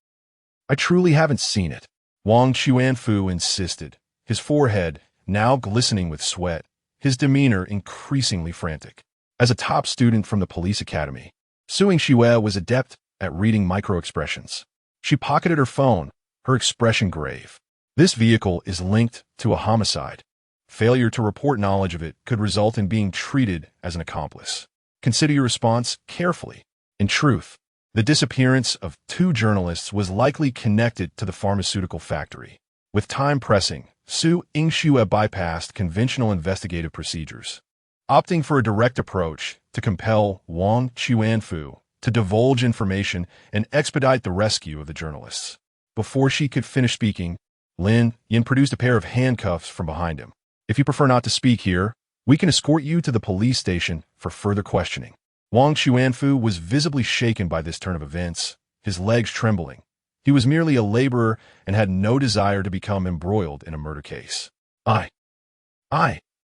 truly haven't seen it," Wang Chuanfu insisted, his forehead now glistening with sweat, his demeanor increasingly frantic. As a top student from the police academy, Su Yingxue was adept at reading micro-expressions. She pocketed her phone, her expression grave. "This vehicle is linked to a homicide. Failure to report knowledge of it could result in being treated as an accomplice. Consider your response carefully." In truth, the disappearance of two journalists was likely connected to the pharmaceutical factory. With time pressing, Su Yingxue bypassed conventional investigative procedures, opting for a direct approach to compel Wang Chuanfu to divulge information and expedite the rescue of the journalists. Before she could finish speaking, Lin Yin produced a pair of handcuffs from behind him. "If you prefer not to speak here, we can escort you to the police station for further questioning." Wang Chuanfu was visibly shaken by this turn of events, his legs trembling. He was merely a laborer and had no desire to become embroiled in a murder case. I.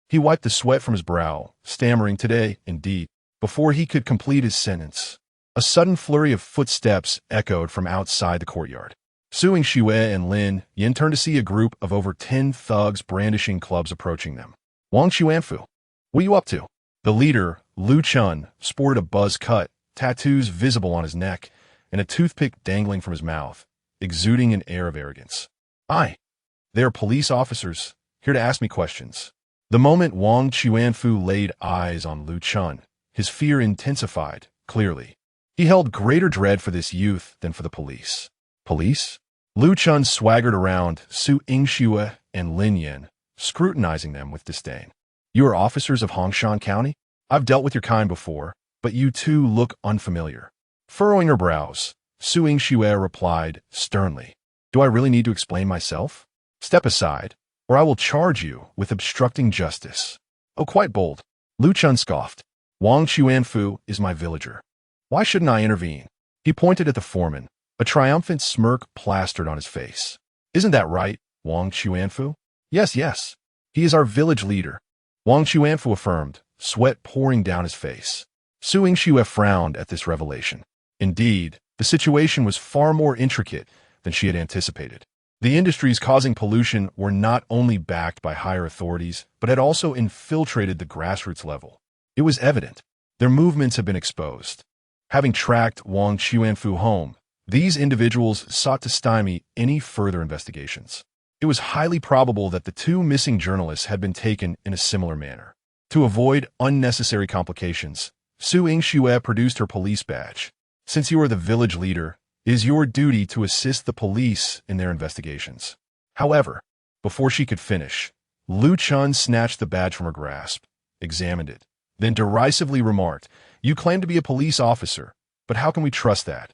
He wiped the sweat from his brow, stammering, "Today, indeed," before he could complete his sentence. A sudden flurry of footsteps echoed from outside the courtyard. Su Yingxue and Lin Yin turned to see a group of over 10 thugs brandishing clubs approaching them. "Wang Chuanfu, what are you up to?" The leader, Lu Chun, sported a buzz cut, tattoos visible on his neck, and a toothpick dangling from his mouth, exuding an air of arrogance. "They are police officers, here to ask me questions." The moment Wang Chuanfu laid eyes on Lu Chun, his fear intensified, clearly. He held greater dread for this youth than for the police. Police? Lu Chun swaggered around Su Yingxue and Lin Yin, scrutinizing them with disdain. You are officers of Hongshan County? I've dealt with your kind before, but you two look unfamiliar. Furrowing her brows, Su Yingxue replied sternly. Do I really need to explain myself? Step aside, or I will charge you with obstructing justice. Oh, quite bold. Lu Chun scoffed. Wang Chuanfu is my villager. Why shouldn't I intervene? He pointed at the foreman, a triumphant smirk plastered on his face. Isn't that right, Wang Chuanfu? Yes, yes. He is our village leader. Wang Chuanfu affirmed, sweat pouring down his face. Su Yingxue frowned at this revelation. Indeed, the situation was far more intricate than she had anticipated. The industries causing pollution were not only backed by higher authorities, but had also infiltrated the grassroots level. It was evident. Their movements had been exposed. Having tracked Wang Chuanfu home, these individuals sought to stymie any further investigations. It was highly probable that the two missing journalists had been taken in a similar manner. To avoid unnecessary complications, Su Yingxue produced her police badge. Since you are the village leader, it is your duty to assist the police in their investigations. However, before she could finish, Lu Chun snatched the badge from her grasp, examined it, then derisively remarked, You claim to be a police officer, but how can we trust that?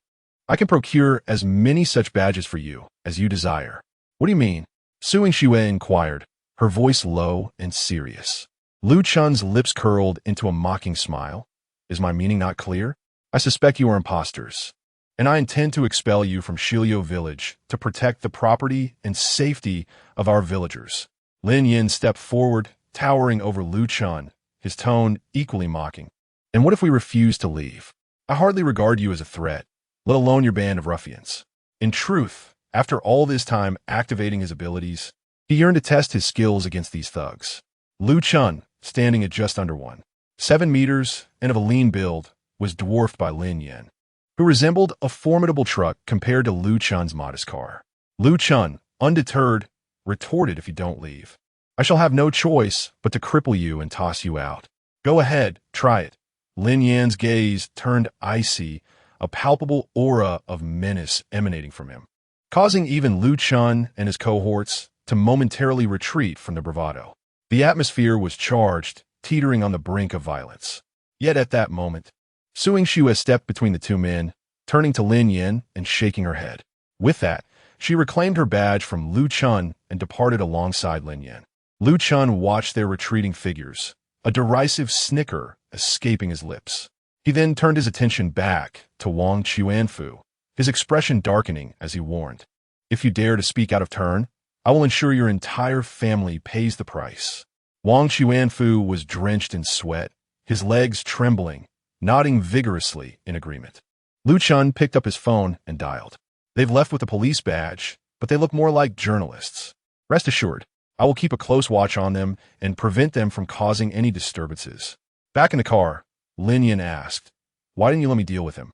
I can procure as many such badges for you as you desire. What do you mean? Su Yingxue inquired, her voice low and serious. Lu Chun's lips curled into a mocking smile. Is my meaning not clear? I suspect you are imposters, and I intend to expel you from Shiliu village to protect the property and safety of our villagers. Lin Yin stepped forward, towering over Lu Chun, his tone equally mocking. And what if we refuse to leave? I hardly regard you as a threat, let alone your band of ruffians. In truth, after all this time activating his abilities, he yearned to test his skills against these thugs. Lu Chun, standing at just under 1.7 meters and of a lean build, was dwarfed by Lin Yin, who resembled a formidable truck compared to Lu Chun's modest car. Lu Chun, undeterred, retorted, If you don't leave, I shall have no choice but to cripple you and toss you out. Go ahead, try it. Lin Yan's gaze turned icy, a palpable aura of menace emanating from him, causing even Lu Chun and his cohorts to momentarily retreat from the bravado. The atmosphere was charged, teetering on the brink of violence. Yet at that moment, Su Yingxue stepped between the two men, turning to Lin Yin and shaking her head. With that, she reclaimed her badge from Lu Chun and departed alongside Lin Yin. Lu Chun watched their retreating figures, a derisive snicker escaping his lips. He then turned his attention back to Wang Chuanfu, his expression darkening as he warned, If you dare to speak out of turn, I will ensure your entire family pays the price. Wang Chuanfu was drenched in sweat, his legs trembling, nodding vigorously in agreement. Lu Chun picked up his phone and dialed. They've left with a police badge, but they look more like journalists. Rest assured, I will keep a close watch on them and prevent them from causing any disturbances. Back in the car, Lin Yin asked, Why didn't you let me deal with him?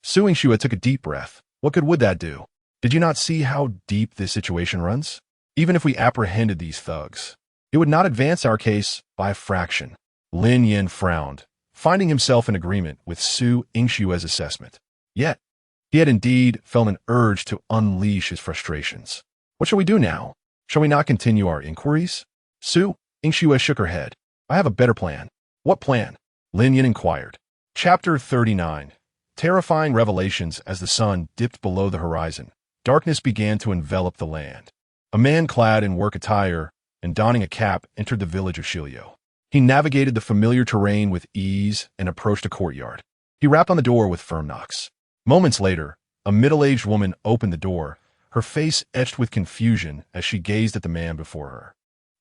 Su Yingxue took a deep breath. What good would that do? Did you not see how deep this situation runs? Even if we apprehended these thugs, it would not advance our case by a fraction. Lin Yin frowned, finding himself in agreement with Su Yingxue's assessment. Yet, he had indeed felt an urge to unleash his frustrations. What shall we do now? Shall we not continue our inquiries? Su Yingxue shook her head. I have a better plan. What plan? Lin Yin inquired. Chapter 39. Terrifying revelations. As the sun dipped below the horizon, darkness began to envelop the land. A man clad in work attire and donning a cap entered the village of Shiliu. He navigated the familiar terrain with ease and approached a courtyard. He rapped on the door with firm knocks. Moments later, a middle-aged woman opened the door, her face etched with confusion as she gazed at the man before her.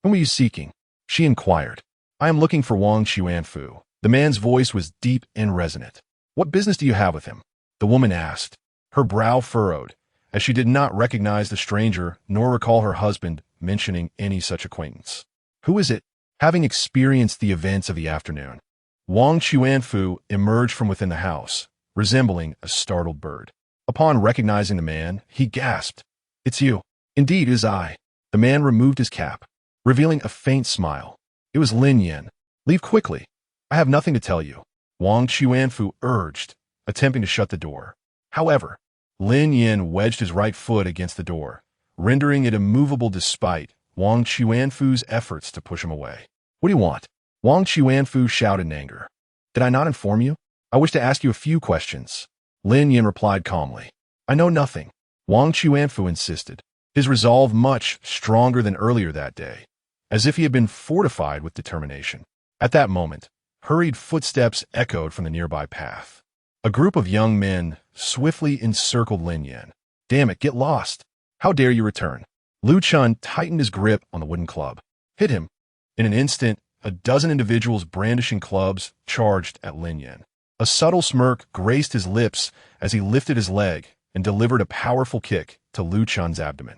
Whom are you seeking? She inquired. I am looking for Wang Chuanfu. The man's voice was deep and resonant. What business do you have with him? The woman asked, her brow furrowed, as she did not recognize the stranger nor recall her husband mentioning any such acquaintance. Who is it? Having experienced the events of the afternoon, Wang Chuanfu emerged from within the house, resembling a startled bird. Upon recognizing the man, he gasped, It's you. Indeed, it is I. The man removed his cap, revealing a faint smile. It was Lin Yin. Leave quickly. I have nothing to tell you. Wang Chuanfu urged, attempting to shut the door. However, Lin Yin wedged his right foot against the door, rendering it immovable despite Wang Chuanfu's efforts to push him away. What do you want? Wang Chuanfu shouted in anger. Did I not inform you? I wish to ask you a few questions. Lin Yin replied calmly. I know nothing. Wang Chuanfu insisted, his resolve much stronger than earlier that day, as if he had been fortified with determination. At that moment, hurried footsteps echoed from the nearby path. A group of young men swiftly encircled Lin Yin. Damn it, get lost. How dare you return? Lu Chun tightened his grip on the wooden club. Hit him. In an instant, a dozen individuals brandishing clubs charged at Lin Yin. A subtle smirk graced his lips as he lifted his leg and delivered a powerful kick to Lu Chun's abdomen.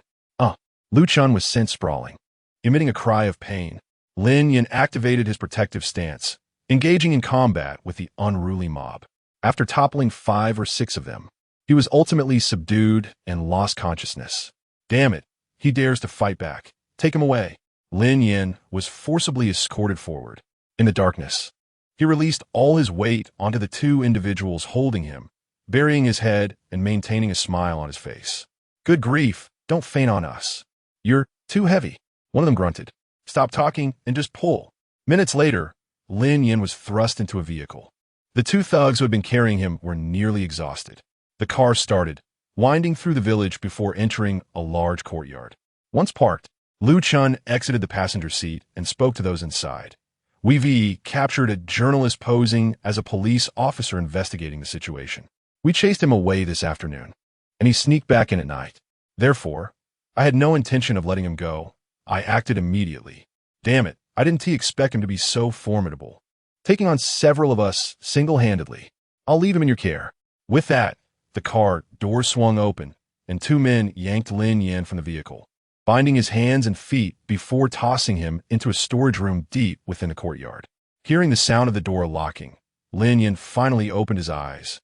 Lu Chun was sent sprawling. Emitting a cry of pain, Lin Yin activated his protective stance, engaging in combat with the unruly mob. After toppling 5 or 6 of them, he was ultimately subdued and lost consciousness. Damn it, he dares to fight back. Take him away. Lin Yin was forcibly escorted forward. In the darkness, he released all his weight onto the 2 individuals holding him, burying his head and maintaining a smile on his face. Good grief, don't faint on us. You're too heavy. One of them grunted. Stop talking and just pull. Minutes later, Lin Yin was thrust into a vehicle. The 2 thugs who had been carrying him were nearly exhausted. The car started, winding through the village before entering a large courtyard. Once parked, Lu Chun exited the passenger seat and spoke to those inside. We captured a journalist posing as a police officer investigating the situation. We chased him away this afternoon, and he sneaked back in at night. Therefore, I had no intention of letting him go. I acted immediately. Damn it, I didn't expect him to be so formidable, taking on several of us single-handedly. I'll leave him in your care. With that, the car door swung open, and 2 men yanked Lin Yin from the vehicle, binding his hands and feet before tossing him into a storage room deep within the courtyard. Hearing the sound of the door locking, Lin Yin finally opened his eyes.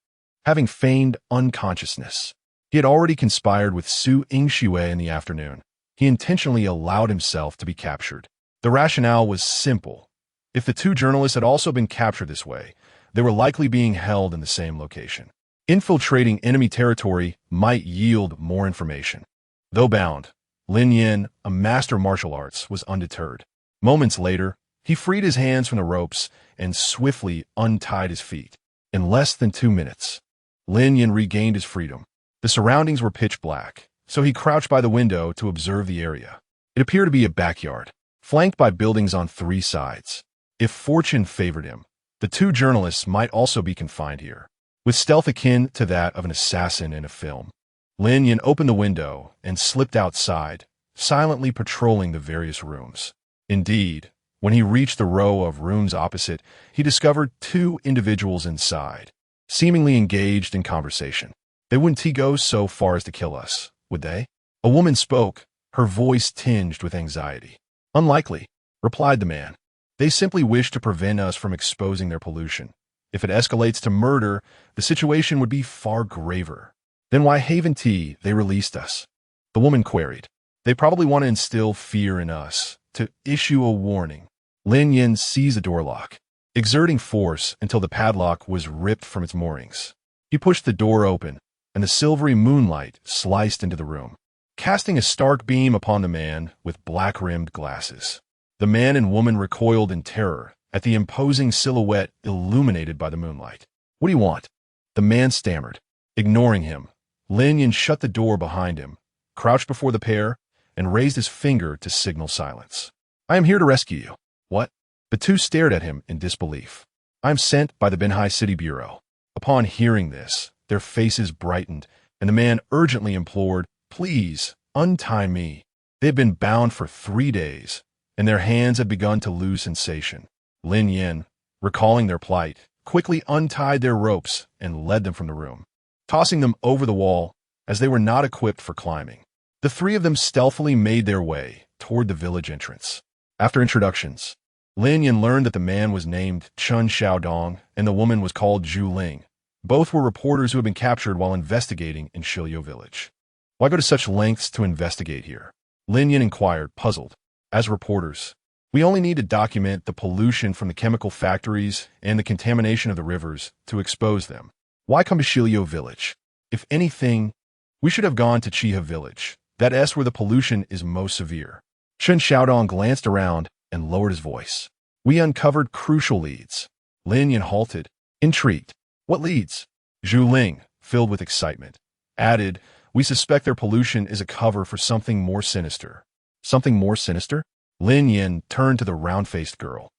Having feigned unconsciousness, he had already conspired with Su Yingxue in the afternoon. He intentionally allowed himself to be captured. The rationale was simple. If the 2 journalists had also been captured this way, they were likely being held in the same location. Infiltrating enemy territory might yield more information. Though bound, Lin Yin, a master martial arts, was undeterred. Moments later, he freed his hands from the ropes and swiftly untied his feet. In less than 2 minutes, Lin Yin regained his freedom. The surroundings were pitch black, so he crouched by the window to observe the area. It appeared to be a backyard, flanked by buildings on 3 sides. If fortune favored him, the 2 journalists might also be confined here, with stealth akin to that of an assassin in a film. Lin Yin opened the window and slipped outside, silently patrolling the various rooms. Indeed, when he reached the row of rooms opposite, he discovered 2 individuals inside, seemingly engaged in conversation. They wouldn't go so far as to kill us, would they? A woman spoke, her voice tinged with anxiety. Unlikely, replied the man. They simply wish to prevent us from exposing their pollution. If it escalates to murder, the situation would be far graver. Then why haven't they released us? The woman queried. They probably want to instill fear in us, to issue a warning. Lin Yin seized the door lock, exerting force until the padlock was ripped from its moorings. He pushed the door open, and the silvery moonlight sliced into the room, casting a stark beam upon the man with black-rimmed glasses. The man and woman recoiled in terror at the imposing silhouette illuminated by the moonlight. What do you want? The man stammered. Ignoring him, Lin Yin shut the door behind him, crouched before the pair, and raised his finger to signal silence. I am here to rescue you. What? The 2 stared at him in disbelief. I am sent by the Binhai City Bureau. Upon hearing this, their faces brightened, and the man urgently implored, Please, untie me. They had been bound for 3 days, and their hands had begun to lose sensation. Lin Yin, recalling their plight, quickly untied their ropes and led them from the room, tossing them over the wall as they were not equipped for climbing. The 3 of them stealthily made their way toward the village entrance. After introductions, Lin Yin learned that the man was named Chun Xiaodong and the woman was called Zhu Ling. Both were reporters who had been captured while investigating in Shilyo village. Why go to such lengths to investigate here? Lin Yin inquired, puzzled. As reporters, we only need to document the pollution from the chemical factories and the contamination of the rivers to expose them. Why come to Shilio Village? If anything, we should have gone to Chiha Village. That S where the pollution is most severe. Chen Xiaodong glanced around and lowered his voice. We uncovered crucial leads. Lin Yan halted, intrigued. What leads? Zhu Ling, filled with excitement, added, we suspect their pollution is a cover for something more sinister. Something more sinister? Lin Yan turned to the round-faced girl,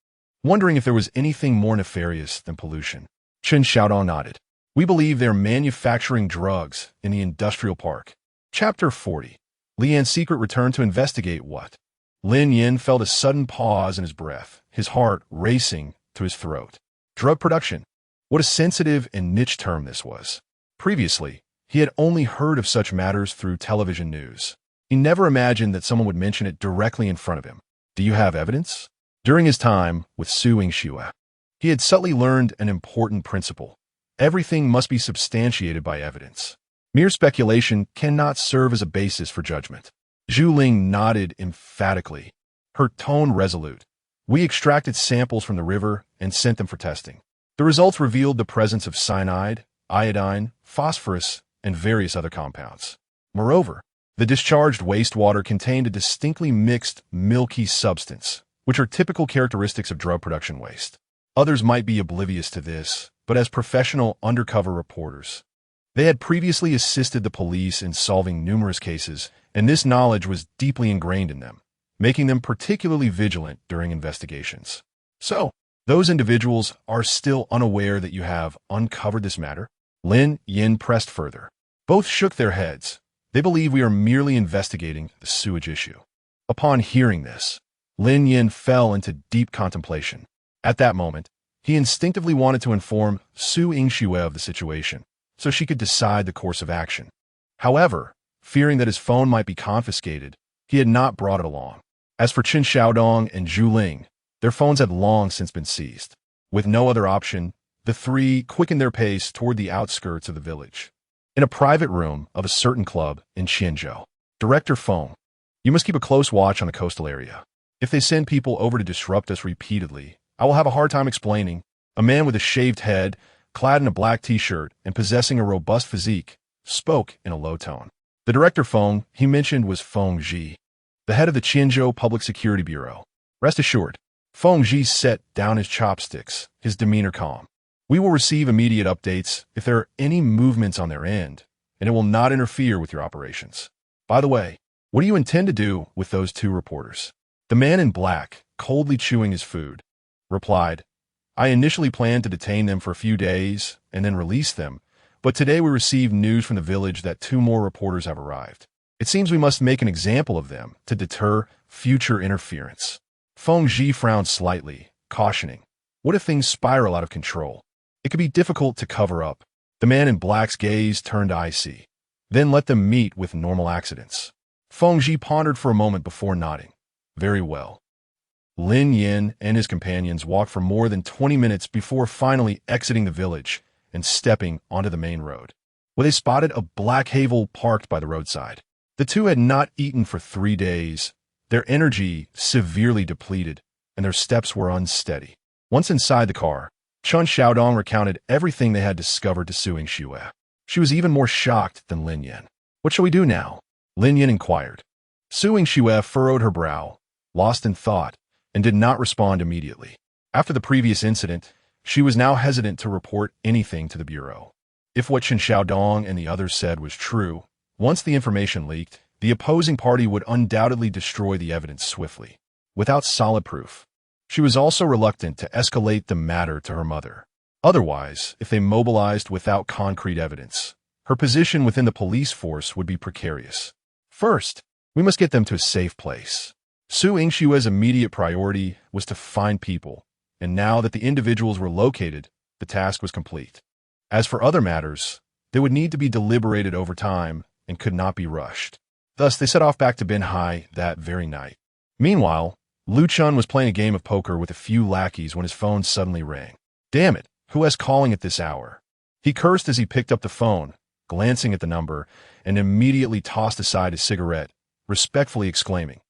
wondering if there was anything more nefarious than pollution. Chen Xiaodong nodded. We believe they're manufacturing drugs in the industrial park. Chapter 40. Li Yan's secret returned to investigate what? Lin Yan felt a sudden pause in his breath, his heart racing to his throat. Drug production. What a sensitive and niche term this was. Previously, he had only heard of such matters through television news. He never imagined that someone would mention it directly in front of him. Do you have evidence? During his time with Su Yingxue, he had subtly learned an important principle. Everything must be substantiated by evidence. Mere speculation cannot serve as a basis for judgment. Zhu Ling nodded emphatically, her tone resolute. We extracted samples from the river and sent them for testing. The results revealed the presence of cyanide, iodine, phosphorus, and various other compounds. Moreover, the discharged wastewater contained a distinctly mixed, milky substance, which are typical characteristics of drug production waste. Others might be oblivious to this, but as professional undercover reporters, they had previously assisted the police in solving numerous cases, and this knowledge was deeply ingrained in them, making them particularly vigilant during investigations. So, those individuals are still unaware that you have uncovered this matter? Lin Yan pressed further. Both shook their heads. They believe we are merely investigating the sewage issue. Upon hearing this, Lin Yan fell into deep contemplation. At that moment, he instinctively wanted to inform Su Yingxue of the situation, so she could decide the course of action. However, fearing that his phone might be confiscated, he had not brought it along. As for Chen Xiaodong and Zhu Ling, their phones had long since been seized. With no other option, the three quickened their pace toward the outskirts of the village. In a private room of a certain club in Qianzhou, Director Feng, you must keep a close watch on the coastal area. If they send people over to disrupt us repeatedly, I will have a hard time explaining. A man with a shaved head, clad in a black t-shirt and possessing a robust physique, spoke in a low tone. The Director Feng he mentioned was Feng Ji, the head of the Qianzhou Public Security Bureau. Rest assured, Feng Ji set down his chopsticks, his demeanor calm. We will receive immediate updates if there are any movements on their end, and it will not interfere with your operations. By the way, what do you intend to do with those two reporters? The man in black, coldly chewing his food, replied, I initially planned to detain them for a few days and then release them, but today we received news from the village that 2 more reporters have arrived. It seems we must make an example of them to deter future interference. Feng Ji frowned slightly, cautioning, what if things spiral out of control? It could be difficult to cover up. The man in black's gaze turned icy. Then let them meet with normal accidents. Feng Ji pondered for a moment before nodding. Very well. Lin Yan and his companions walked for more than 20 minutes before finally exiting the village and stepping onto the main road, where they spotted a black Havel parked by the roadside. The two had not eaten for 3 days, their energy severely depleted, and their steps were unsteady. Once inside the car, Chen Xiaodong recounted everything they had discovered to Su Yingxue. She was even more shocked than Lin Yan. What shall we do now? Lin Yan inquired. Su Yingxue furrowed her brow, lost in thought, and did not respond immediately. After the previous incident, she was now hesitant to report anything to the Bureau. If what Chen Xiaodong and the others said was true, once the information leaked, the opposing party would undoubtedly destroy the evidence swiftly, without solid proof. She was also reluctant to escalate the matter to her mother. Otherwise, if they mobilized without concrete evidence, her position within the police force would be precarious. First, we must get them to a safe place. Su Yingxue's immediate priority was to find people, and now that the individuals were located, the task was complete. As for other matters, they would need to be deliberated over time and could not be rushed. Thus, they set off back to Binhai that very night. Meanwhile, Lu Chun was playing a game of poker with a few lackeys when his phone suddenly rang. Damn it, who is calling at this hour? He cursed as he picked up the phone, glancing at the number, and immediately tossed aside his cigarette, respectfully exclaiming,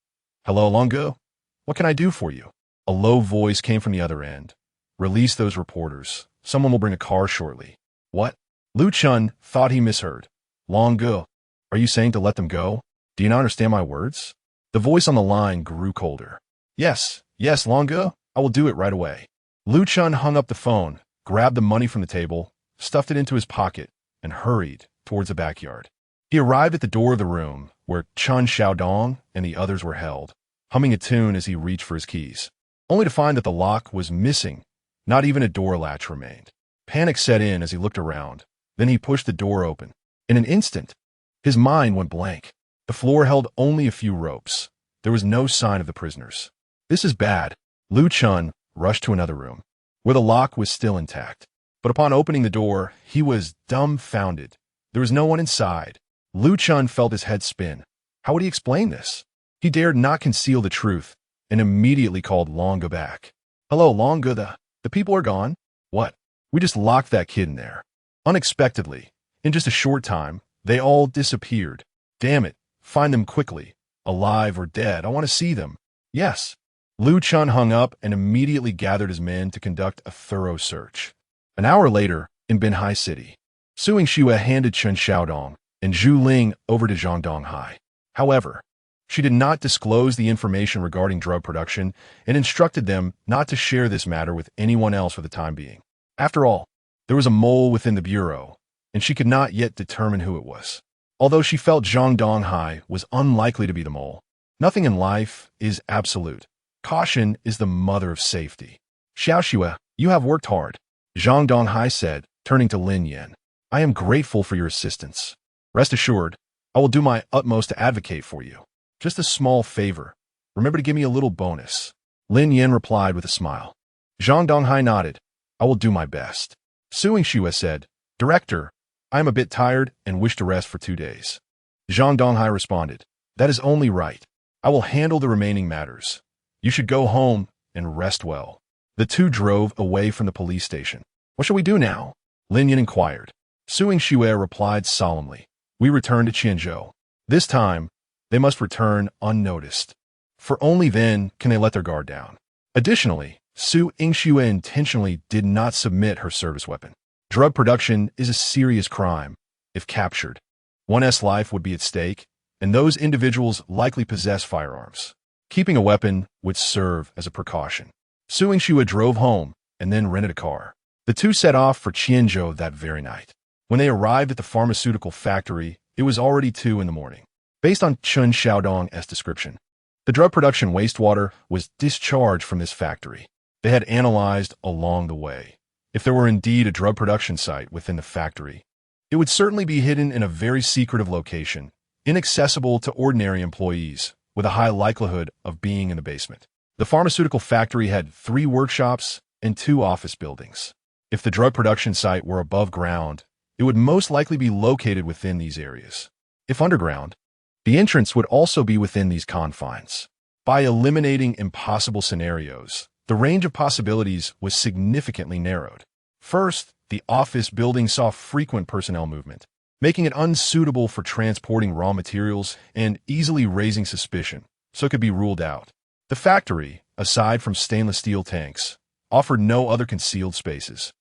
Hello, Longo? What can I do for you? A low voice came from the other end. Release those reporters. Someone will bring a car shortly. What? Lu Chun thought he misheard. Long Ge, are you saying to let them go? Do you not understand my words? The voice on the line grew colder. Yes, Long Ge, I will do it right away. Lu Chun hung up the phone, grabbed the money from the table, stuffed it into his pocket, and hurried towards the backyard. He arrived at the door of the room where Chun Xiaodong and the others were held, humming a tune as he reached for his keys, only to find that the lock was missing. Not even a door latch remained. Panic set in as he looked around. Then he pushed the door open. In an instant, his mind went blank. The floor held only a few ropes. There was no sign of the prisoners. This is bad. Lu Chun rushed to another room, where the lock was still intact. But upon opening the door, he was dumbfounded. There was no one inside. Lu Chun felt his head spin. How would he explain this? He dared not conceal the truth, and immediately called Long Ge back. Hello, Long Ge, the people are gone? What? We just locked that kid in there. Unexpectedly, in just a short time, they all disappeared. Damn it, find them quickly. Alive or dead, I want to see them. Yes. Lu Chun hung up and immediately gathered his men to conduct a thorough search. An hour later, in Binhai City, Su Yingxue handed Chun Xiaodong and Zhu Ling over to Zhang Donghai. However, she did not disclose the information regarding drug production and instructed them not to share this matter with anyone else for the time being. After all, there was a mole within the bureau, and she could not yet determine who it was. Although she felt Zhang Donghai was unlikely to be the mole, nothing in life is absolute. Caution is the mother of safety. Xiaoxue, you have worked hard, Zhang Donghai said, turning to Lin Yan. I am grateful for your assistance. Rest assured, I will do my utmost to advocate for you. Just a small favor. Remember to give me a little bonus. Lin Yan replied with a smile. Zhang Donghai nodded. I will do my best. Su Yingxue said, Director, I am a bit tired and wish to rest for 2 days. Zhang Donghai responded, That is only right. I will handle the remaining matters. You should go home and rest well. The two drove away from the police station. What shall we do now? Lin Yan inquired. Su Yingxue replied solemnly. We return to Qianzhou. This time, they must return unnoticed, for only then can they let their guard down. Additionally, Su Yingxue intentionally did not submit her service weapon. Drug production is a serious crime. If captured, one's life would be at stake, and those individuals likely possess firearms. Keeping a weapon would serve as a precaution. Su Yingxue drove home and then rented a car. The two set off for Qianzhou that very night. When they arrived at the pharmaceutical factory, it was already 2 in the morning. Based on Chun Xiaodong's description, the drug production wastewater was discharged from this factory. They had analyzed along the way. If there were indeed a drug production site within the factory, it would certainly be hidden in a very secretive location, inaccessible to ordinary employees, with a high likelihood of being in the basement. The pharmaceutical factory had 3 workshops and 2 office buildings. If the drug production site were above ground, it would most likely be located within these areas. If underground, the entrance would also be within these confines. By eliminating impossible scenarios, the range of possibilities was significantly narrowed. First, the office building saw frequent personnel movement, making it unsuitable for transporting raw materials and easily raising suspicion, so it could be ruled out. The factory, aside from stainless steel tanks, offered no other concealed spaces,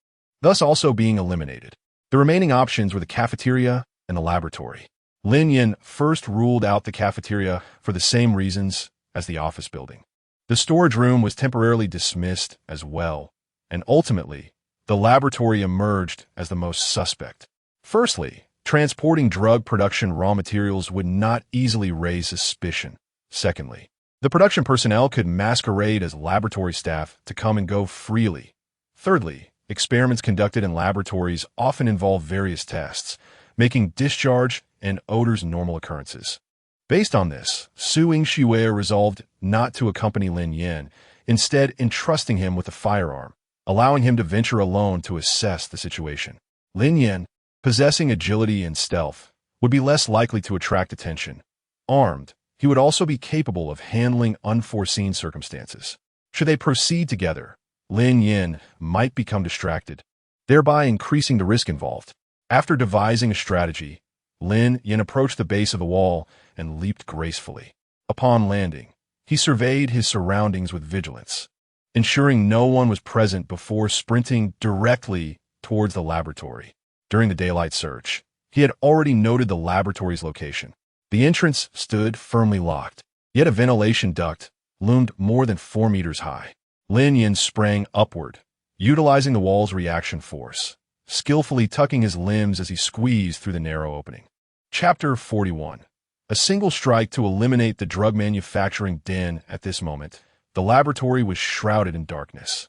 thus also being eliminated. The remaining options were the cafeteria and the laboratory. Lin Yan first ruled out the cafeteria for the same reasons as the office building. The storage room was temporarily dismissed as well, and ultimately, the laboratory emerged as the most suspect. Firstly, transporting drug production raw materials would not easily raise suspicion. Secondly, the production personnel could masquerade as laboratory staff to come and go freely. Thirdly, experiments conducted in laboratories often involve various tests, making discharge and odors normal occurrences. Based on this, Su Yingxue resolved not to accompany Lin Yan, instead entrusting him with a firearm, allowing him to venture alone to assess the situation. Lin Yan, possessing agility and stealth, would be less likely to attract attention. Armed, he would also be capable of handling unforeseen circumstances. Should they proceed together, Lin Yan might become distracted, thereby increasing the risk involved. After devising a strategy, Lin Yan approached the base of the wall and leaped gracefully. Upon landing, he surveyed his surroundings with vigilance, ensuring no one was present before sprinting directly towards the laboratory. During the daylight search, he had already noted the laboratory's location. The entrance stood firmly locked, yet a ventilation duct loomed more than 4 meters high. Lin Yin sprang upward, utilizing the wall's reaction force, skillfully tucking his limbs as he squeezed through the narrow opening. Chapter 41. A single strike to eliminate the drug manufacturing den. At this moment, the laboratory was shrouded in darkness.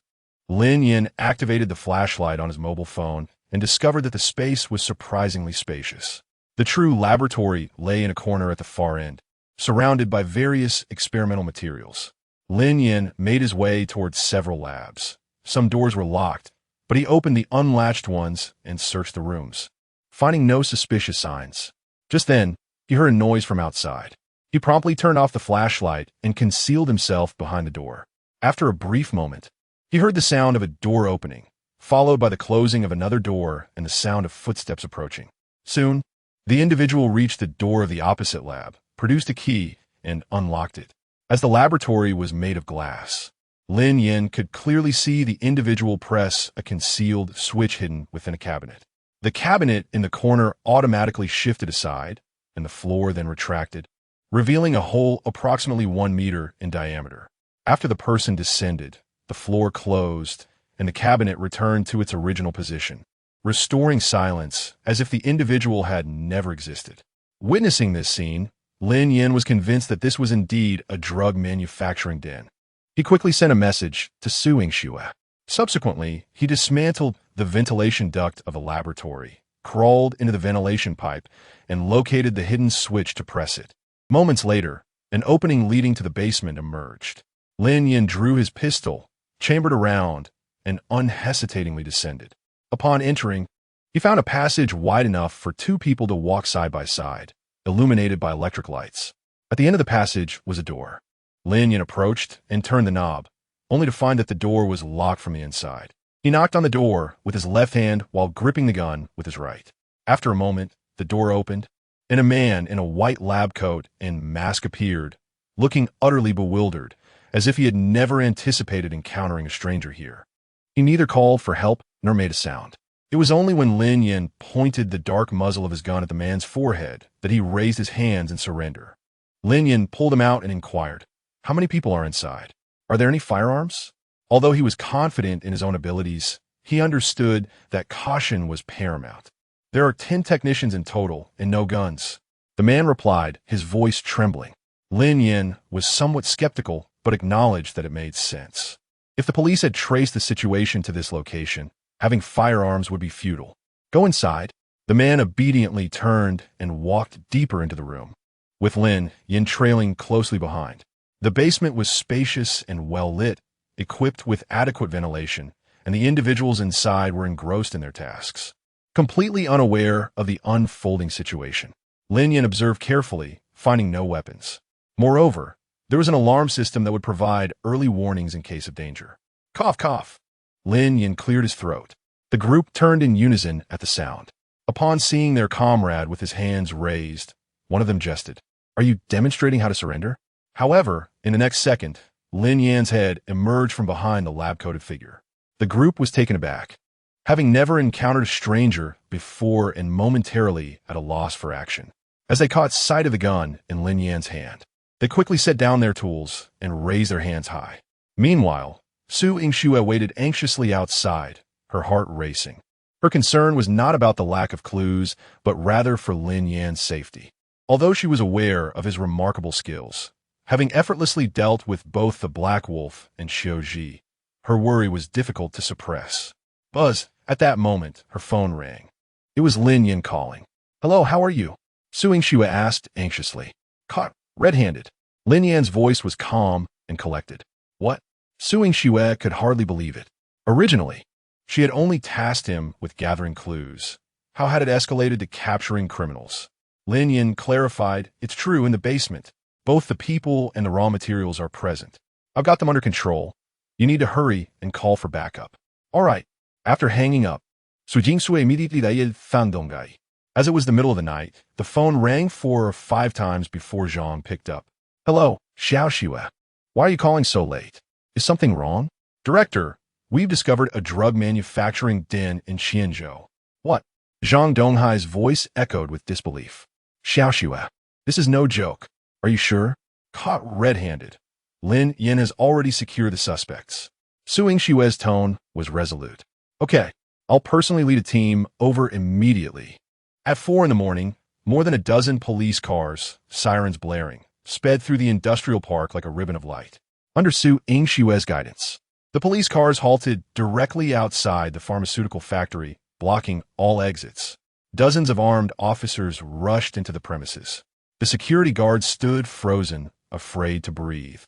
Lin Yin activated the flashlight on his mobile phone and discovered that the space was surprisingly spacious. The true laboratory lay in a corner at the far end, surrounded by various experimental materials. Lin Yin made his way towards several labs. Some doors were locked, but he opened the unlatched ones and searched the rooms, finding no suspicious signs. Just then, he heard a noise from outside. He promptly turned off the flashlight and concealed himself behind the door. After a brief moment, he heard the sound of a door opening, followed by the closing of another door and the sound of footsteps approaching. Soon, the individual reached the door of the opposite lab, produced a key, and unlocked it. As the laboratory was made of glass, Lin Yin could clearly see the individual press a concealed switch hidden within a cabinet. The cabinet in the corner automatically shifted aside, and the floor then retracted, revealing a hole approximately 1 meter in diameter. After the person descended, the floor closed, and the cabinet returned to its original position, restoring silence as if the individual had never existed. Witnessing this scene, Lin Yin was convinced that this was indeed a drug manufacturing den. He quickly sent a message to Su Yingxue. Subsequently, he dismantled the ventilation duct of the laboratory, crawled into the ventilation pipe, and located the hidden switch to press it. Moments later, an opening leading to the basement emerged. Lin Yin drew his pistol, chambered around, and unhesitatingly descended. Upon entering, he found a passage wide enough for 2 people to walk side by side, illuminated by electric lights. At the end of the passage was a door. Lin Yin approached and turned the knob, only to find that the door was locked from the inside. He knocked on the door with his left hand while gripping the gun with his right. After a moment, the door opened, and a man in a white lab coat and mask appeared, looking utterly bewildered, as if he had never anticipated encountering a stranger here. He neither called for help nor made a sound. It was only when Lin Yin pointed the dark muzzle of his gun at the man's forehead that he raised his hands in surrender. Lin Yin pulled him out and inquired, "How many people are inside? Are there any firearms?" Although he was confident in his own abilities, he understood that caution was paramount. "There are 10 technicians in total and no guns," the man replied, his voice trembling. Lin Yin was somewhat skeptical, but acknowledged that it made sense. If the police had traced the situation to this location, having firearms would be futile. "Go inside." The man obediently turned and walked deeper into the room, with Lin Yin trailing closely behind. The basement was spacious and well lit, equipped with adequate ventilation, and the individuals inside were engrossed in their tasks. Completely unaware of the unfolding situation, Lin Yin observed carefully, finding no weapons. Moreover, there was an alarm system that would provide early warnings in case of danger. Cough, cough. Lin Yin cleared his throat. The group turned in unison at the sound. Upon seeing their comrade with his hands raised, one of them jested, "Are you demonstrating how to surrender?" However, in the next second, Lin Yan's head emerged from behind the lab-coated figure. The group was taken aback, having never encountered a stranger before and momentarily at a loss for action. As they caught sight of the gun in Lin Yan's hand, they quickly set down their tools and raised their hands high. Meanwhile, Su Yingxue waited anxiously outside, her heart racing. Her concern was not about the lack of clues, but rather for Lin Yan's safety. Although she was aware of his remarkable skills, having effortlessly dealt with both the Black Wolf and Xiao Ji, her worry was difficult to suppress. Buzz, at that moment, her phone rang. It was Lin Yin calling. "Hello, how are you?" Su Yingxue asked anxiously. "Caught red-handed." Lin Yan's voice was calm and collected. "What?" Su Yingxue could hardly believe it. Originally, she had only tasked him with gathering clues. How had it escalated to capturing criminals? Lin Yin clarified, "It's true, in the basement. Both the people and the raw materials are present. I've got them under control. You need to hurry and call for backup." "All right." After hanging up, Su Yingxue immediately dialed Fandongai. As it was the middle of the night, the phone rang 4 or 5 times before Zhang picked up. "Hello, Xiao Xue. Why are you calling so late? Is something wrong?" "Director, we've discovered a drug manufacturing den in Xianzhou." "What? Zhang Donghai's voice echoed with disbelief. Xiaoxue, this is no joke. Are you sure? Caught red-handed. Lin Yin has already secured the suspects. Su Yingshue's tone was resolute. Okay, I'll personally lead a team over immediately. At 4 in the morning, more than a dozen police cars, sirens blaring, sped through the industrial park like a ribbon of light. Under Su Yingshue's guidance, the police cars halted directly outside the pharmaceutical factory, blocking all exits. Dozens of armed officers rushed into the premises. The security guards stood frozen, afraid to breathe,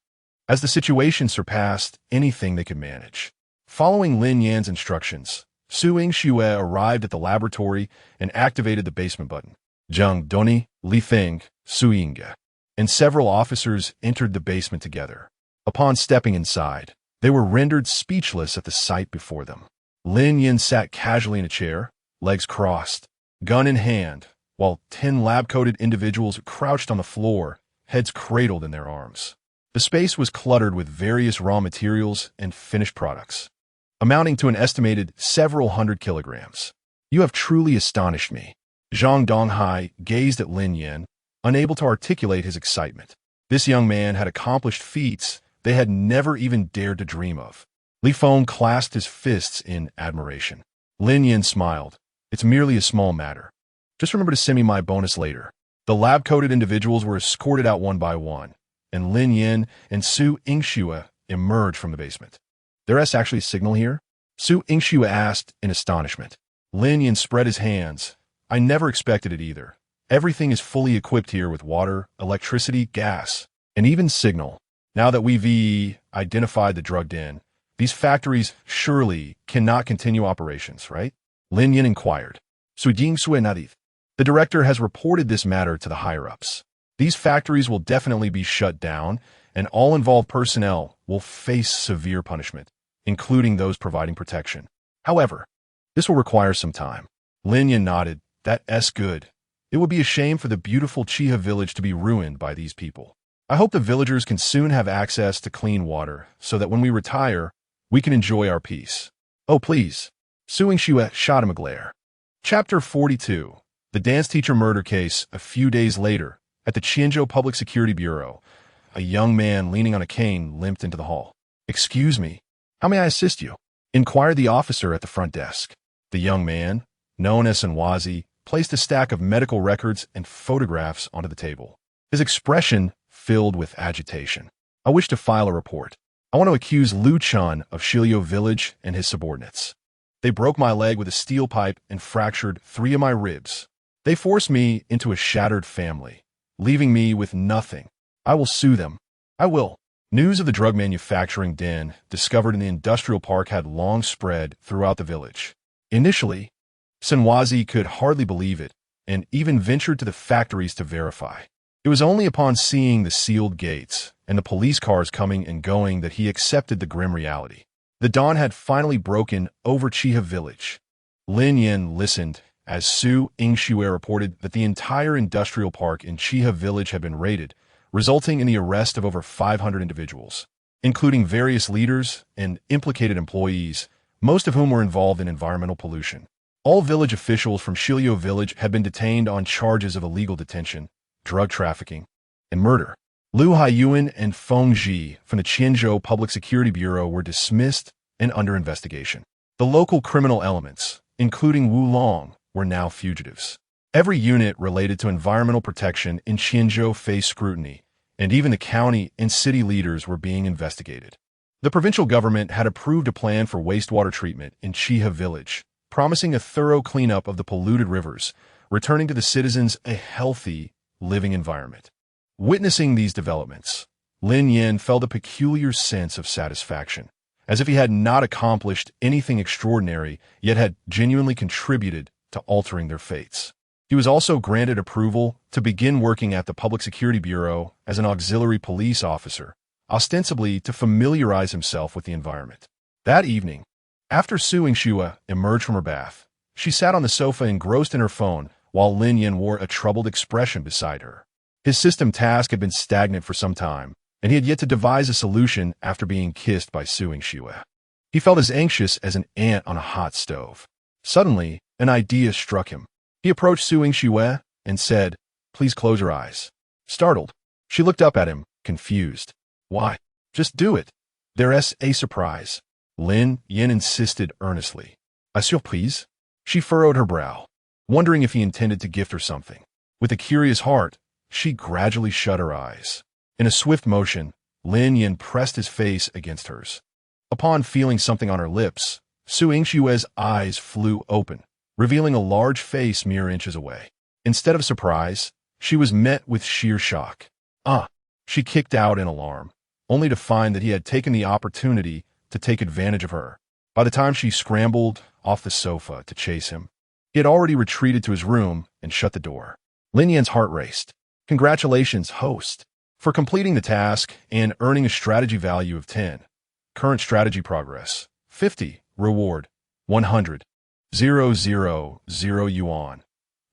as the situation surpassed anything they could manage. Following Lin Yan's instructions, Su Yingxue arrived at the laboratory and activated the basement button. Zhang Doni, Li Feng, Su Yingge, and several officers entered the basement together. Upon stepping inside, they were rendered speechless at the sight before them. Lin Yin sat casually in a chair, legs crossed, gun in hand, while 10 lab-coated individuals crouched on the floor, heads cradled in their arms. The space was cluttered with various raw materials and finished products, amounting to an estimated several hundred kilograms. You have truly astonished me. Zhang Donghai gazed at Lin Yin, unable to articulate his excitement. This young man had accomplished feats they had never even dared to dream of. Li Feng clasped his fists in admiration. Lin Yin smiled. It's merely a small matter. Just remember to send me my bonus later. The lab-coated individuals were escorted out one by one, and Lin Yin and Su Yingxue emerged from the basement. There is actually a signal here? Su Yingxue asked in astonishment. Lin Yin spread his hands. I never expected it either. Everything is fully equipped here with water, electricity, gas, and even signal. Now that we've identified the drug den, these factories surely cannot continue operations, right? Lin Yin inquired. Su Yingxue nodded. The director has reported this matter to the higher-ups. These factories will definitely be shut down, and all involved personnel will face severe punishment, including those providing protection. However, this will require some time. Lin Yin nodded. That's good. It would be a shame for the beautiful Chiha village to be ruined by these people. I hope the villagers can soon have access to clean water, so that when we retire, we can enjoy our peace. Oh, please. Su Yingxue shot him a glare. Chapter 42. The dance teacher murder case. A few days later, at the Qianzhou Public Security Bureau, a young man leaning on a cane limped into the hall. Excuse me, how may I assist you? Inquired the officer at the front desk. The young man, known as Senwazi, placed a stack of medical records and photographs onto the table. His expression filled with agitation. I wish to file a report. I want to accuse Lu Chun of Shiliu Village and his subordinates. They broke my leg with a steel pipe and fractured 3 of my ribs. They forced me into a shattered family, leaving me with nothing. I will sue them. I will. News of the drug manufacturing den discovered in the industrial park had long spread throughout the village. Initially, Senwazi could hardly believe it and even ventured to the factories to verify. It was only upon seeing the sealed gates and the police cars coming and going that he accepted the grim reality. The dawn had finally broken over Chiha village. Lin Yin listened as Su Yingxue reported that the entire industrial park in Chiha village had been raided, resulting in the arrest of over 500 individuals, including various leaders and implicated employees, most of whom were involved in environmental pollution. All village officials from Shiliu village had been detained on charges of illegal detention, drug trafficking, and murder. Lu Haiyuan and Feng Ji from the Qianzhou Public Security Bureau were dismissed and under investigation. The local criminal elements, including Wu Long, were now fugitives. Every unit related to environmental protection in Qianzhou faced scrutiny, and even the county and city leaders were being investigated. The provincial government had approved a plan for wastewater treatment in Chiha village, promising a thorough cleanup of the polluted rivers, returning to the citizens a healthy, living environment. Witnessing these developments, Lin Yin felt a peculiar sense of satisfaction, as if he had not accomplished anything extraordinary, yet had genuinely contributed to altering their fates. He was also granted approval to begin working at the Public Security Bureau as an auxiliary police officer, ostensibly to familiarize himself with the environment. That evening, after Su Yingxue emerged from her bath, she sat on the sofa engrossed in her phone while Lin Yin wore a troubled expression beside her. His system task had been stagnant for some time, and he had yet to devise a solution after being kissed by Su Yingxue. He felt as anxious as an ant on a hot stove. Suddenly, An idea struck him. He approached Su Yingxue and said, "Please close your eyes." Startled, she looked up at him, confused. "Why? Just do it." There's a surprise. Lin Yin insisted earnestly. "A surprise?" She furrowed her brow, wondering if he intended to gift her something. With a curious heart, she gradually shut her eyes. In a swift motion, Lin Yin pressed his face against hers. Upon feeling something on her lips, Su Yingxue's eyes flew open, revealing a large face mere inches away. Instead of surprise, she was met with sheer shock. "Ah!" She kicked out in alarm, only to find that he had taken the opportunity to take advantage of her. By the time she scrambled off the sofa to chase him, he had already retreated to his room and shut the door. Lin Yan's heart raced. "Congratulations, host, for completing the task and earning a strategy value of 10. Current strategy progress, 50. Reward, 100,000 yuan.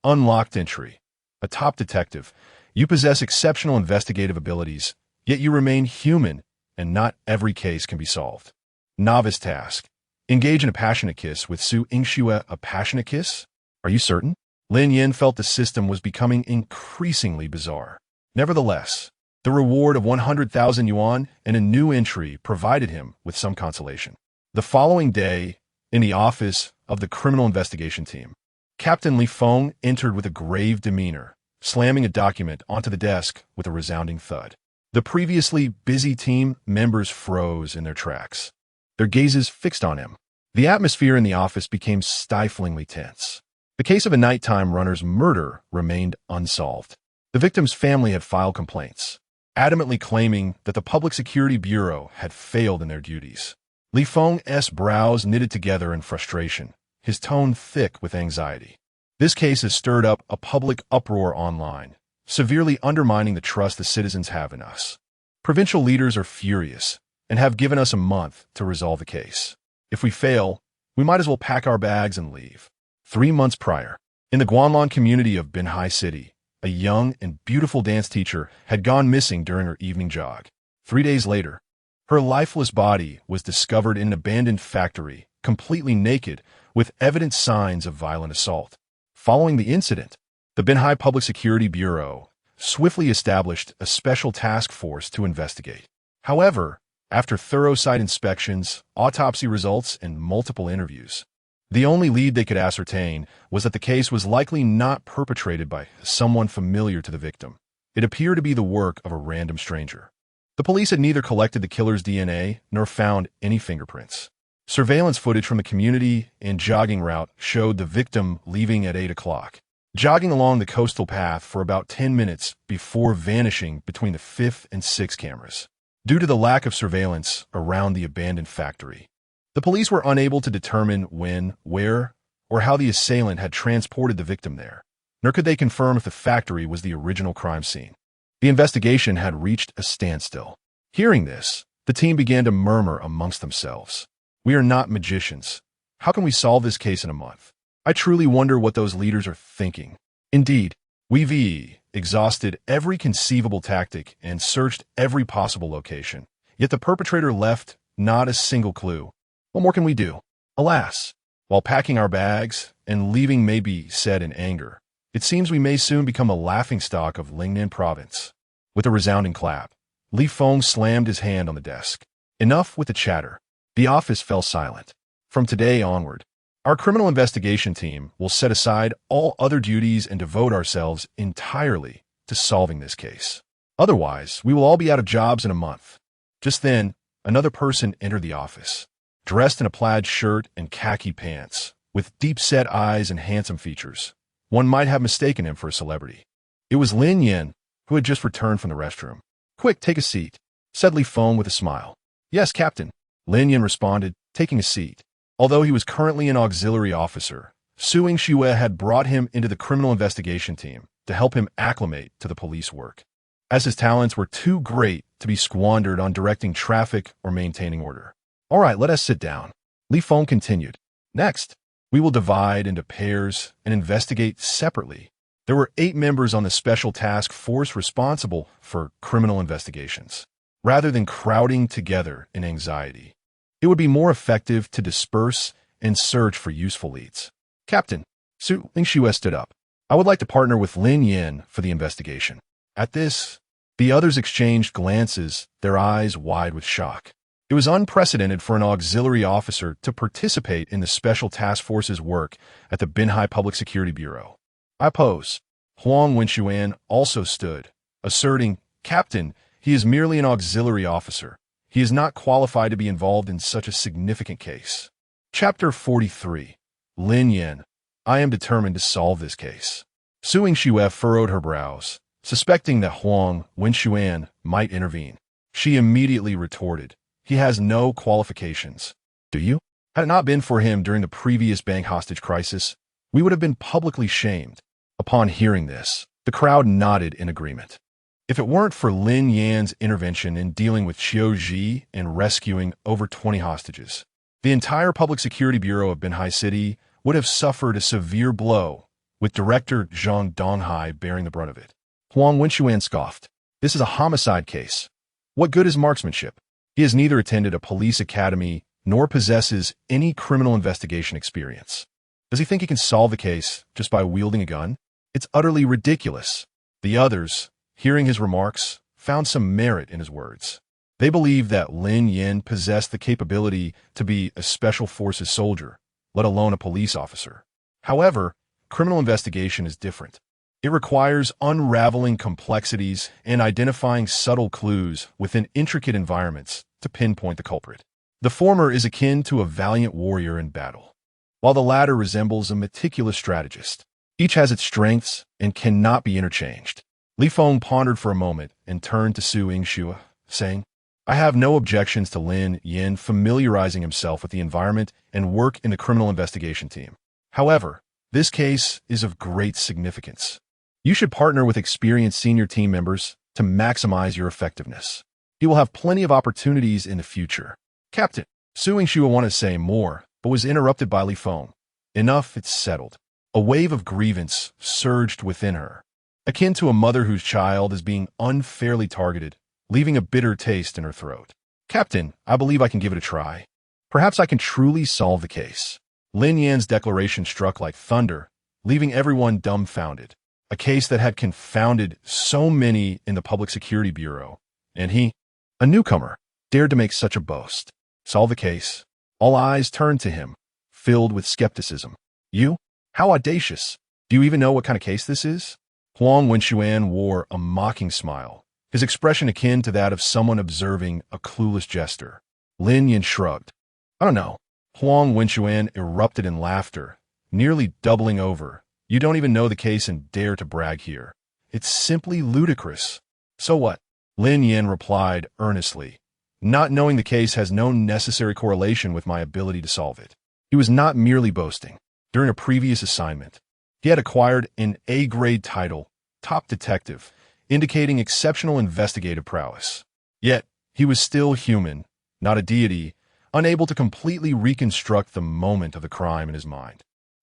Unlocked entry. A top detective. You possess exceptional investigative abilities, yet you remain human, and not every case can be solved. Novice task. Engage in a passionate kiss with Su Yingxue. A passionate kiss? Are you certain?" Lin Yin felt the system was becoming increasingly bizarre. Nevertheless, the reward of 100,000 yuan and a new entry provided him with some consolation. The following day, in the office of the criminal investigation team, Captain Li Feng entered with a grave demeanor, slamming a document onto the desk with a resounding thud. The previously busy team members froze in their tracks, their gazes fixed on him. The atmosphere in the office became stiflingly tense. The case of a nighttime runner's murder remained unsolved. The victim's family had filed complaints, adamantly claiming that the Public Security Bureau had failed in their duties. Li Feng's brows knitted together in frustration, his tone thick with anxiety. This case has stirred up a public uproar online, severely undermining the trust the citizens have in us. Provincial leaders are furious and have given us a month to resolve the case. If we fail, we might as well pack our bags and leave. 3 months prior, in the Guanlong community of Binhai City, a young and beautiful dance teacher had gone missing during her evening jog. 3 days later, her lifeless body was discovered in an abandoned factory, completely naked, with evident signs of violent assault. Following the incident, the Binhai Public Security Bureau swiftly established a special task force to investigate. However, after thorough site inspections, autopsy results, and multiple interviews, the only lead they could ascertain was that the case was likely not perpetrated by someone familiar to the victim. It appeared to be the work of a random stranger. The police had neither collected the killer's DNA nor found any fingerprints. Surveillance footage from the community and jogging route showed the victim leaving at 8 o'clock, jogging along the coastal path for about 10 minutes before vanishing between the 5th and 6th cameras. Due to the lack of surveillance around the abandoned factory, the police were unable to determine when, where, or how the assailant had transported the victim there, nor could they confirm if the factory was the original crime scene. The investigation had reached a standstill. Hearing this, the team began to murmur amongst themselves. "We are not magicians. How can we solve this case in a month? I truly wonder what those leaders are thinking." Indeed, we've exhausted every conceivable tactic and searched every possible location, yet the perpetrator left not a single clue. What more can we do? Alas, while packing our bags and leaving may be said in anger, it seems we may soon become a laughingstock of Lingnan province. With a resounding clap, Li Feng slammed his hand on the desk. Enough with the chatter. The office fell silent. From today onward, our criminal investigation team will set aside all other duties and devote ourselves entirely to solving this case. Otherwise, we will all be out of jobs in a month. Just then, another person entered the office, dressed in a plaid shirt and khaki pants, with deep-set eyes and handsome features. One might have mistaken him for a celebrity. It was Lin Yin, who had just returned from the restroom. "Quick, take a seat," said Li Feng with a smile. "Yes, Captain," Lin Yin responded, taking a seat. Although he was currently an auxiliary officer, Su Yingxue had brought him into the criminal investigation team to help him acclimate to the police work, as his talents were too great to be squandered on directing traffic or maintaining order. "All right, let us sit down," Li Feng continued. "Next, we will divide into pairs and investigate separately." There were 8 members on the special task force responsible for criminal investigations. Rather than crowding together in anxiety, it would be more effective to disperse and search for useful leads. "Captain," Su Lingxue stood up. I would like to partner with Lin Yin for the investigation. At this, the others exchanged glances, their eyes wide with shock. It was unprecedented for an auxiliary officer to participate in the Special Task Force's work at the Binhai Public Security Bureau. I oppose. Huang Wenxuan also stood, asserting, Captain, he is merely an auxiliary officer. He is not qualified to be involved in such a significant case. Chapter 43. Lin Yin. I am determined to solve this case. Su Yingxue furrowed her brows, suspecting that Huang Wenxuan might intervene. She immediately retorted, he has no qualifications. Do you? Had it not been for him during the previous bank hostage crisis, we would have been publicly shamed. Upon hearing this, the crowd nodded in agreement. If it weren't for Lin Yan's intervention in dealing with Qiu Ji and rescuing over 20 hostages, the entire Public Security Bureau of Binhai City would have suffered a severe blow, with Director Zhang Donghai bearing the brunt of it. Huang Wenxuan scoffed. This is a homicide case. What good is marksmanship? He has neither attended a police academy nor possesses any criminal investigation experience. Does he think he can solve the case just by wielding a gun? It's utterly ridiculous. The others, hearing his remarks, found some merit in his words. They believed that Lin Yin possessed the capability to be a special forces soldier, let alone a police officer. However, criminal investigation is different. It requires unraveling complexities and identifying subtle clues within intricate environments to pinpoint the culprit. The former is akin to a valiant warrior in battle, while the latter resembles a meticulous strategist. Each has its strengths and cannot be interchanged. Li Feng pondered for a moment and turned to Su Yingxue, saying, I have no objections to Lin Yin familiarizing himself with the environment and work in the criminal investigation team. However, this case is of great significance. You should partner with experienced senior team members to maximize your effectiveness. You will have plenty of opportunities in the future. Captain, Su Yingxue wanted to say more, but was interrupted by Li Feng. Enough, it's settled. A wave of grievance surged within her, akin to a mother whose child is being unfairly targeted, leaving a bitter taste in her throat. Captain, I believe I can give it a try. Perhaps I can truly solve the case. Lin Yan's declaration struck like thunder, leaving everyone dumbfounded. A case that had confounded so many in the Public Security Bureau, and he, a newcomer, dared to make such a boast. Solve the case. All eyes turned to him, filled with skepticism. You? How audacious. Do you even know what kind of case this is? Huang Wenxuan wore a mocking smile, his expression akin to that of someone observing a clueless jester. Lin Yin shrugged. I don't know. Huang Wenxuan erupted in laughter, nearly doubling over. You don't even know the case and dare to brag here. It's simply ludicrous. So what? Lin Yin replied earnestly. Not knowing the case has no necessary correlation with my ability to solve it. He was not merely boasting. During a previous assignment, he had acquired an A-grade title, top detective, indicating exceptional investigative prowess. Yet, he was still human, not a deity, unable to completely reconstruct the moment of the crime in his mind.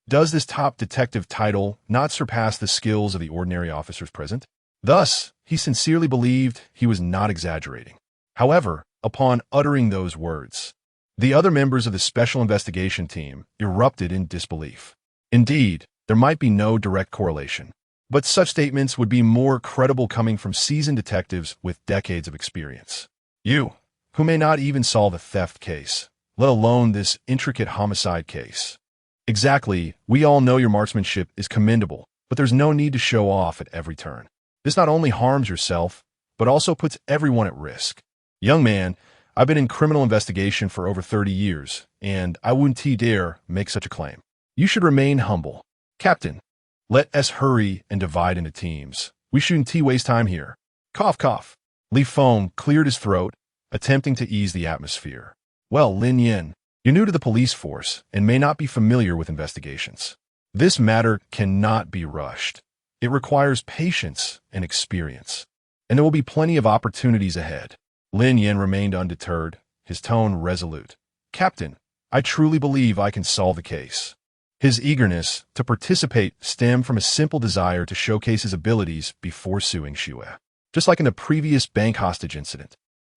Does this top detective title not surpass the skills of the ordinary officers present? Thus, he sincerely believed he was not exaggerating. However, upon uttering those words, the other members of the Special Investigation Team erupted in disbelief. Indeed, there might be no direct correlation, but such statements would be more credible coming from seasoned detectives with decades of experience. You, who may not even solve a theft case, let alone this intricate homicide case. Exactly, we all know your marksmanship is commendable, but there's no need to show off at every turn. This not only harms yourself, but also puts everyone at risk. Young man, I've been in criminal investigation for over 30 years, and I wouldn't dare make such a claim. You should remain humble. Captain, let us hurry and divide into teams. We shouldn't waste time here. Cough, cough. Li Feng cleared his throat, attempting to ease the atmosphere. Well, Lin Yin, you're new to the police force and may not be familiar with investigations. This matter cannot be rushed. It requires patience and experience, and there will be plenty of opportunities ahead. Lin Yin remained undeterred, his tone resolute. Captain, I truly believe I can solve the case. His eagerness to participate stemmed from a simple desire to showcase his abilities before Su Yingxue. Just like in the previous bank hostage incident.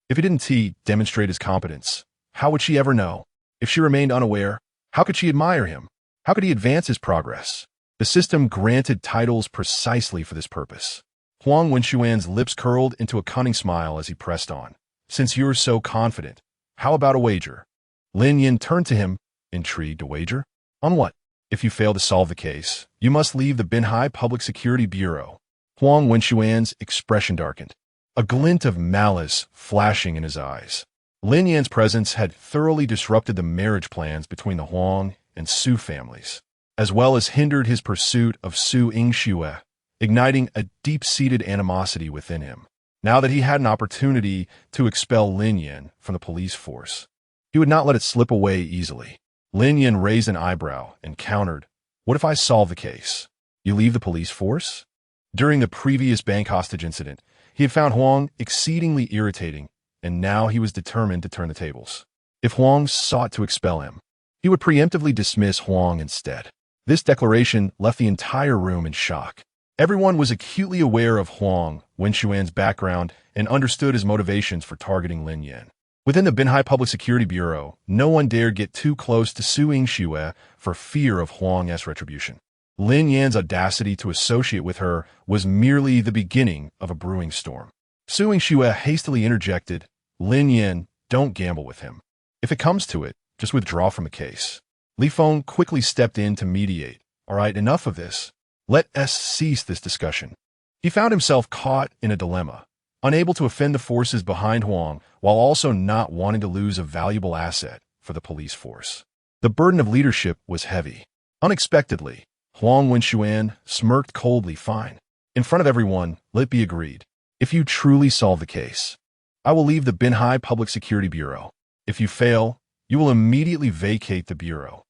If he didn't demonstrate his competence, how would she ever know? If she remained unaware, how could she admire him? How could he advance his progress? The system granted titles precisely for this purpose. Huang Wenxuan's lips curled into a cunning smile as he pressed on. Since you're so confident, how about a wager? Lin Yin turned to him, intrigued. A wager? On what? If you fail to solve the case, you must leave the Binhai Public Security Bureau. Huang Wenxuan's expression darkened, a glint of malice flashing in his eyes. Lin Yan's presence had thoroughly disrupted the marriage plans between the Huang and Su families, as well as hindered his pursuit of Su Yingxue, igniting a deep-seated animosity within him. Now that he had an opportunity to expel Lin Yan from the police force, he would not let it slip away easily. Lin Yan raised an eyebrow and countered, "What if I solve the case? You leave the police force?" During the previous bank hostage incident, he had found Huang exceedingly irritating, and now he was determined to turn the tables. If Huang sought to expel him, he would preemptively dismiss Huang instead. This declaration left the entire room in shock. Everyone was acutely aware of Huang Wenxuan's background and understood his motivations for targeting Lin Yan. Within the Binhai Public Security Bureau, no one dared get too close to Su Yingxue for fear of Huang's retribution. Lin Yan's audacity to associate with her was merely the beginning of a brewing storm. Su Yingxue hastily interjected, "Lin Yan, don't gamble with him. If it comes to it, just withdraw from the case." Li Feng quickly stepped in to mediate. "All right, enough of this. Let us cease this discussion." He found himself caught in a dilemma, unable to offend the forces behind Huang while also not wanting to lose a valuable asset for the police force. The burden of leadership was heavy. Unexpectedly, Huang Wenxuan smirked coldly. "Fine. In front of everyone, let it be agreed. If you truly solve the case, I will leave the Binhai Public Security Bureau. If you fail, you will immediately vacate the bureau."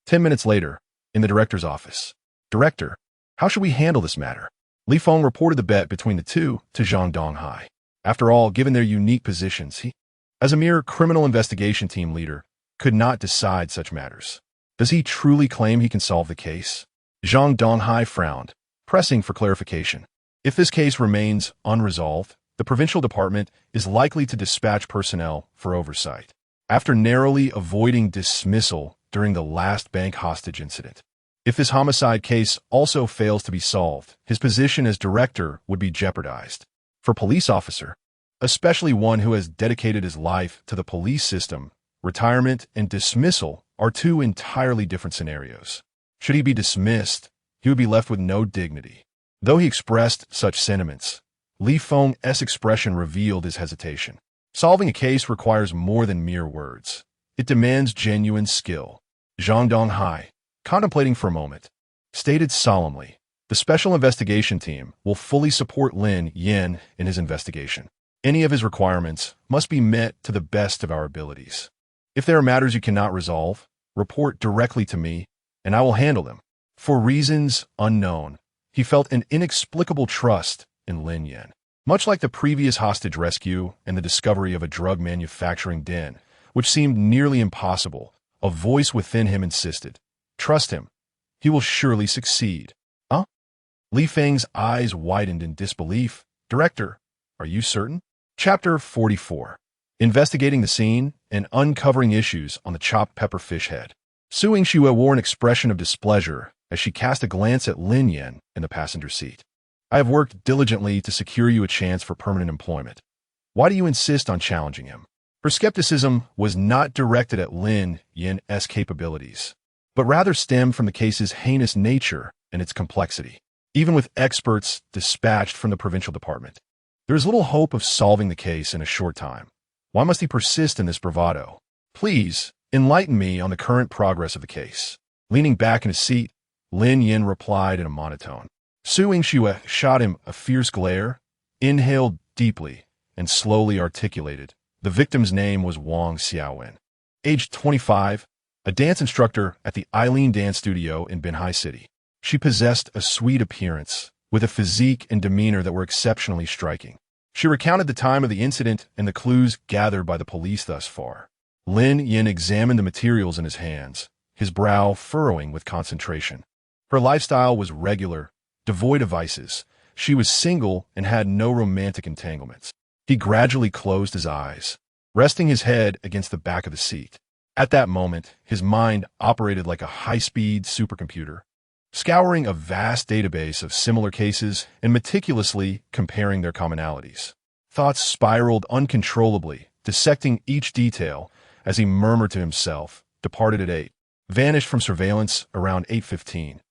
10 minutes later, in the director's office. "Director, how should we handle this matter?" Li Feng reported the bet between the two to Zhang Donghai. After all, given their unique positions, he, as a mere criminal investigation team leader, could not decide such matters. Does he truly claim he can solve the case? Zhang Donghai frowned, pressing for clarification. If this case remains unresolved, the provincial department is likely to dispatch personnel for oversight. After narrowly avoiding dismissal during the last bank hostage incident, if this homicide case also fails to be solved, his position as director would be jeopardized. For police officer, especially one who has dedicated his life to the police system, retirement and dismissal are two entirely different scenarios. Should he be dismissed, he would be left with no dignity. Though he expressed such sentiments, Li Feng's expression revealed his hesitation. Solving a case requires more than mere words. It demands genuine skill. Zhang Donghai, contemplating for a moment, stated solemnly, "The Special Investigation Team will fully support Lin Yan in his investigation. Any of his requirements must be met to the best of our abilities. If there are matters you cannot resolve, report directly to me, and I will handle them." For reasons unknown, he felt an inexplicable trust in Lin Yan. Much like the previous hostage rescue and the discovery of a drug manufacturing den, which seemed nearly impossible, a voice within him insisted, "Trust him. He will surely succeed." Huh? Li Feng's eyes widened in disbelief. "Director, are you certain?" Chapter 44. Investigating the scene and uncovering issues on the chopped pepper fish head. Su Yingxue wore an expression of displeasure as she cast a glance at Lin Yan in the passenger seat. "I have worked diligently to secure you a chance for permanent employment. Why do you insist on challenging him?" Her skepticism was not directed at Lin Yan's capabilities, but rather stemmed from the case's heinous nature and its complexity. Even with experts dispatched from the provincial department, there is little hope of solving the case in a short time. Why must he persist in this bravado? "Please, enlighten me on the current progress of the case." Leaning back in his seat, Lin Yan replied in a monotone. Su Yingxue shot him a fierce glare, inhaled deeply, and slowly articulated. The victim's name was Wang Xiaowen. Aged 25, a dance instructor at the Eileen Dance Studio in Binhai City. She possessed a sweet appearance, with a physique and demeanor that were exceptionally striking. She recounted the time of the incident and the clues gathered by the police thus far. Lin Yan examined the materials in his hands, his brow furrowing with concentration. Her lifestyle was regular, devoid of vices. She was single and had no romantic entanglements. He gradually closed his eyes, resting his head against the back of the seat. At that moment, his mind operated like a high-speed supercomputer, scouring a vast database of similar cases and meticulously comparing their commonalities. Thoughts spiraled uncontrollably, dissecting each detail as he murmured to himself, departed at 8, vanished from surveillance around 8:15.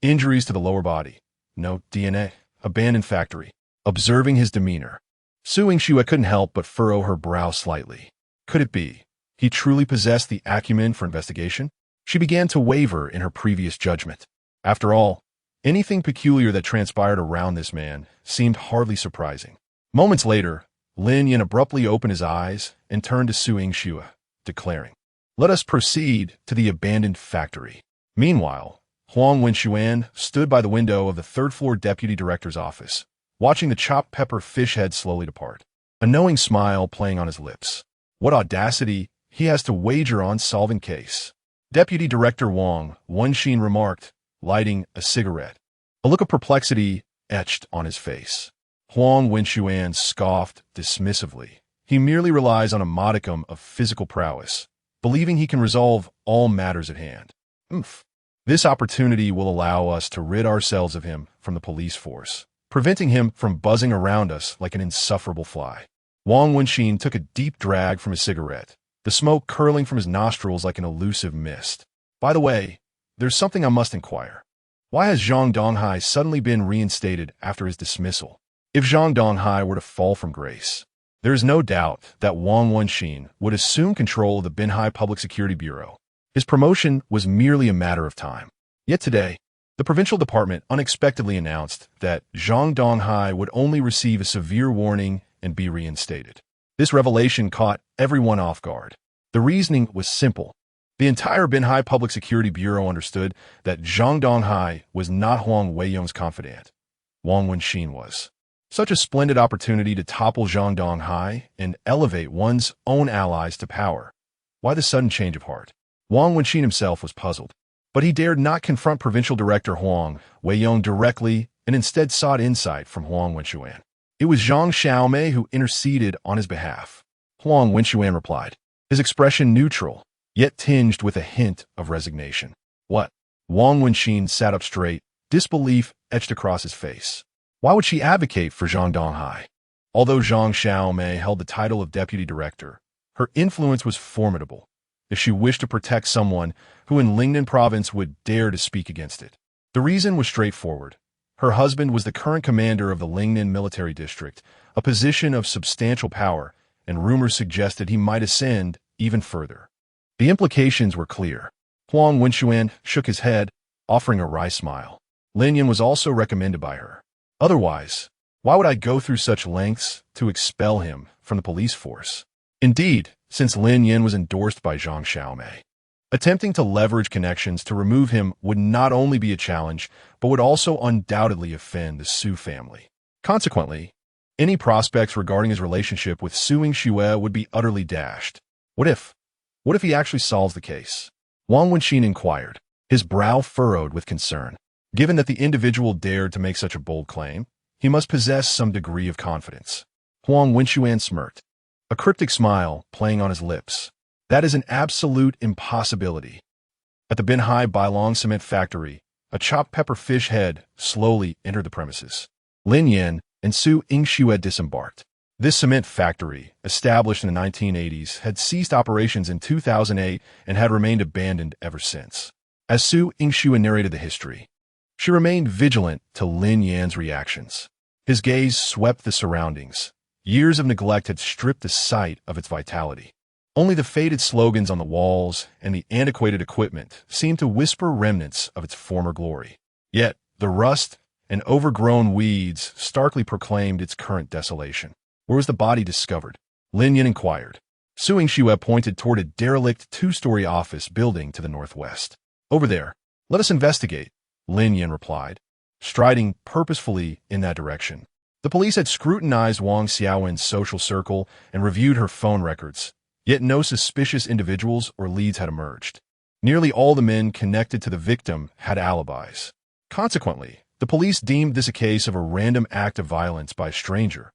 Injuries to the lower body. No DNA. Abandoned factory. Observing his demeanor, Su Yingxue couldn't help but furrow her brow slightly. Could it be he truly possessed the acumen for investigation? She began to waver in her previous judgment. After all, anything peculiar that transpired around this man seemed hardly surprising. Moments later, Lin Yan abruptly opened his eyes and turned to Su Yingxue, declaring, "Let us proceed to the abandoned factory." Meanwhile, Huang Wenxuan stood by the window of the third-floor deputy director's office, watching the chopped pepper fish head slowly depart, a knowing smile playing on his lips. What audacity he has to wager on solving case. Deputy Director Wang Wenxin remarked, lighting a cigarette. A look of perplexity etched on his face. Huang Wenxuan scoffed dismissively. He merely relies on a modicum of physical prowess, believing he can resolve all matters at hand. This opportunity will allow us to rid ourselves of him from the police force, preventing him from buzzing around us like an insufferable fly. Wang Wenxin took a deep drag from his cigarette, the smoke curling from his nostrils like an elusive mist. By the way, there's something I must inquire. Why has Zhang Donghai suddenly been reinstated after his dismissal? If Zhang Donghai were to fall from grace, there is no doubt that Wang Wenxin would assume control of the Binhai Public Security Bureau. His promotion was merely a matter of time. Yet today, the provincial department unexpectedly announced that Zhang Donghai would only receive a severe warning and be reinstated. This revelation caught everyone off guard. The reasoning was simple. The entire Binhai Public Security Bureau understood that Zhang Donghai was not Huang Weiyong's confidant. Wang Wenxin was. Such a splendid opportunity to topple Zhang Donghai and elevate one's own allies to power. Why the sudden change of heart? Wang Wenxin himself was puzzled, but he dared not confront Provincial Director Huang Weiyong directly and instead sought insight from Huang Wenxuan. It was Zhang Xiaomei who interceded on his behalf. Huang Wenxuan replied, his expression neutral, yet tinged with a hint of resignation. What? Wang Wenxin sat up straight, disbelief etched across his face. Why would she advocate for Zhang Donghai? Although Zhang Xiaomei held the title of deputy director, her influence was formidable. If she wished to protect someone who in Lingnan province would dare to speak against it. The reason was straightforward. Her husband was the current commander of the Lingnan military district, a position of substantial power, and rumors suggested he might ascend even further. The implications were clear. Huang Wenxuan shook his head, offering a wry smile. Lin Yan was also recommended by her. Otherwise, why would I go through such lengths to expel him from the police force? Indeed, since Lin Yan was endorsed by Zhang Xiaomei, attempting to leverage connections to remove him would not only be a challenge, but would also undoubtedly offend the Su family. Consequently, any prospects regarding his relationship with Su Yingxue would be utterly dashed. What if he actually solves the case? Wang Wenxin inquired, his brow furrowed with concern. Given that the individual dared to make such a bold claim, he must possess some degree of confidence. Huang Wenxuan smirked, a cryptic smile playing on his lips. That is an absolute impossibility. At the Binhai Bailong cement factory, a chopped pepper fish head slowly entered the premises. Lin Yan and Su Yingxue disembarked. This cement factory, established in the 1980s, had ceased operations in 2008 and had remained abandoned ever since. As Su Yingxue narrated the history, she remained vigilant to Lin Yan's reactions. His gaze swept the surroundings. Years of neglect had stripped the site of its vitality. Only the faded slogans on the walls and the antiquated equipment seemed to whisper remnants of its former glory. Yet, the rust and overgrown weeds starkly proclaimed its current desolation. Where was the body discovered? Lin Yan inquired. Su Yingxue pointed toward a derelict two-story office building to the northwest. Over there. Let us investigate, Lin Yan replied, striding purposefully in that direction. The police had scrutinized Wang Xiaowen's social circle and reviewed her phone records, yet no suspicious individuals or leads had emerged. Nearly all the men connected to the victim had alibis. Consequently, the police deemed this a case of a random act of violence by a stranger,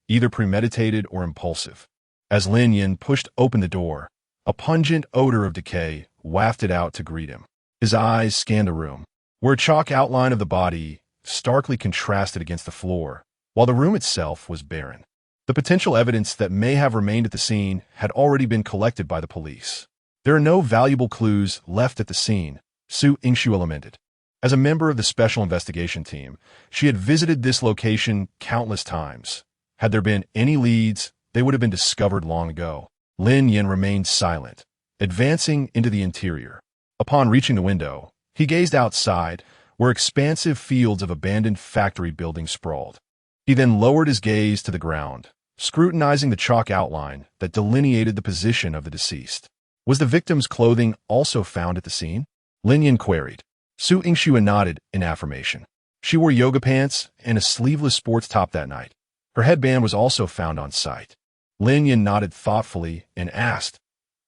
either premeditated or impulsive. As Lin Yan pushed open the door, a pungent odor of decay wafted out to greet him. His eyes scanned the room. where a chalk outline of the body starkly contrasted against the floor, while the room itself was barren. The potential evidence that may have remained at the scene had already been collected by the police. There are no valuable clues left at the scene, Su Ingshu lamented. As a member of the Special Investigation Team, she had visited this location countless times. Had there been any leads, they would have been discovered long ago. Lin Yin remained silent, advancing into the interior. Upon reaching the window, he gazed outside, where expansive fields of abandoned factory buildings sprawled. He then lowered his gaze to the ground, scrutinizing the chalk outline that delineated the position of the deceased. Was the victim's clothing also found at the scene? Lin Yin queried. Su Ingshu nodded in affirmation. She wore yoga pants and a sleeveless sports top that night. Her headband was also found on site. Lin Yin nodded thoughtfully and asked,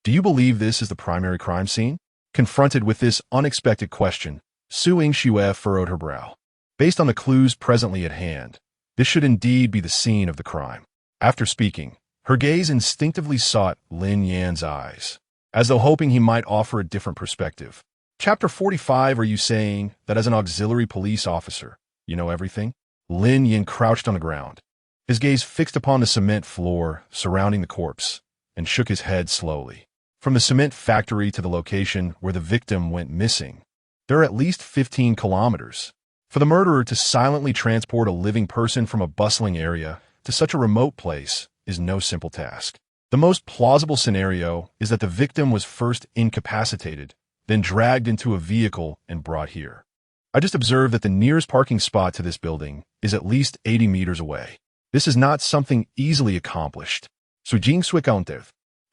"Do you believe this is the primary crime scene?" Confronted with this unexpected question, Su Ingshu furrowed her brow. Based on the clues presently at hand, this should indeed be the scene of the crime. After speaking, her gaze instinctively sought Lin Yan's eyes, as though hoping he might offer a different perspective. Chapter 45. Are you saying that as an auxiliary police officer, you know everything? Lin Yin crouched on the ground, his gaze fixed upon the cement floor surrounding the corpse, and shook his head slowly. From the cement factory to the location where the victim went missing, there are at least 15 kilometers. For the murderer to silently transport a living person from a bustling area to such a remote place is no simple task. The most plausible scenario is that the victim was first incapacitated, then dragged into a vehicle and brought here. I just observed that the nearest parking spot to this building is at least 80 meters away. This is not something easily accomplished.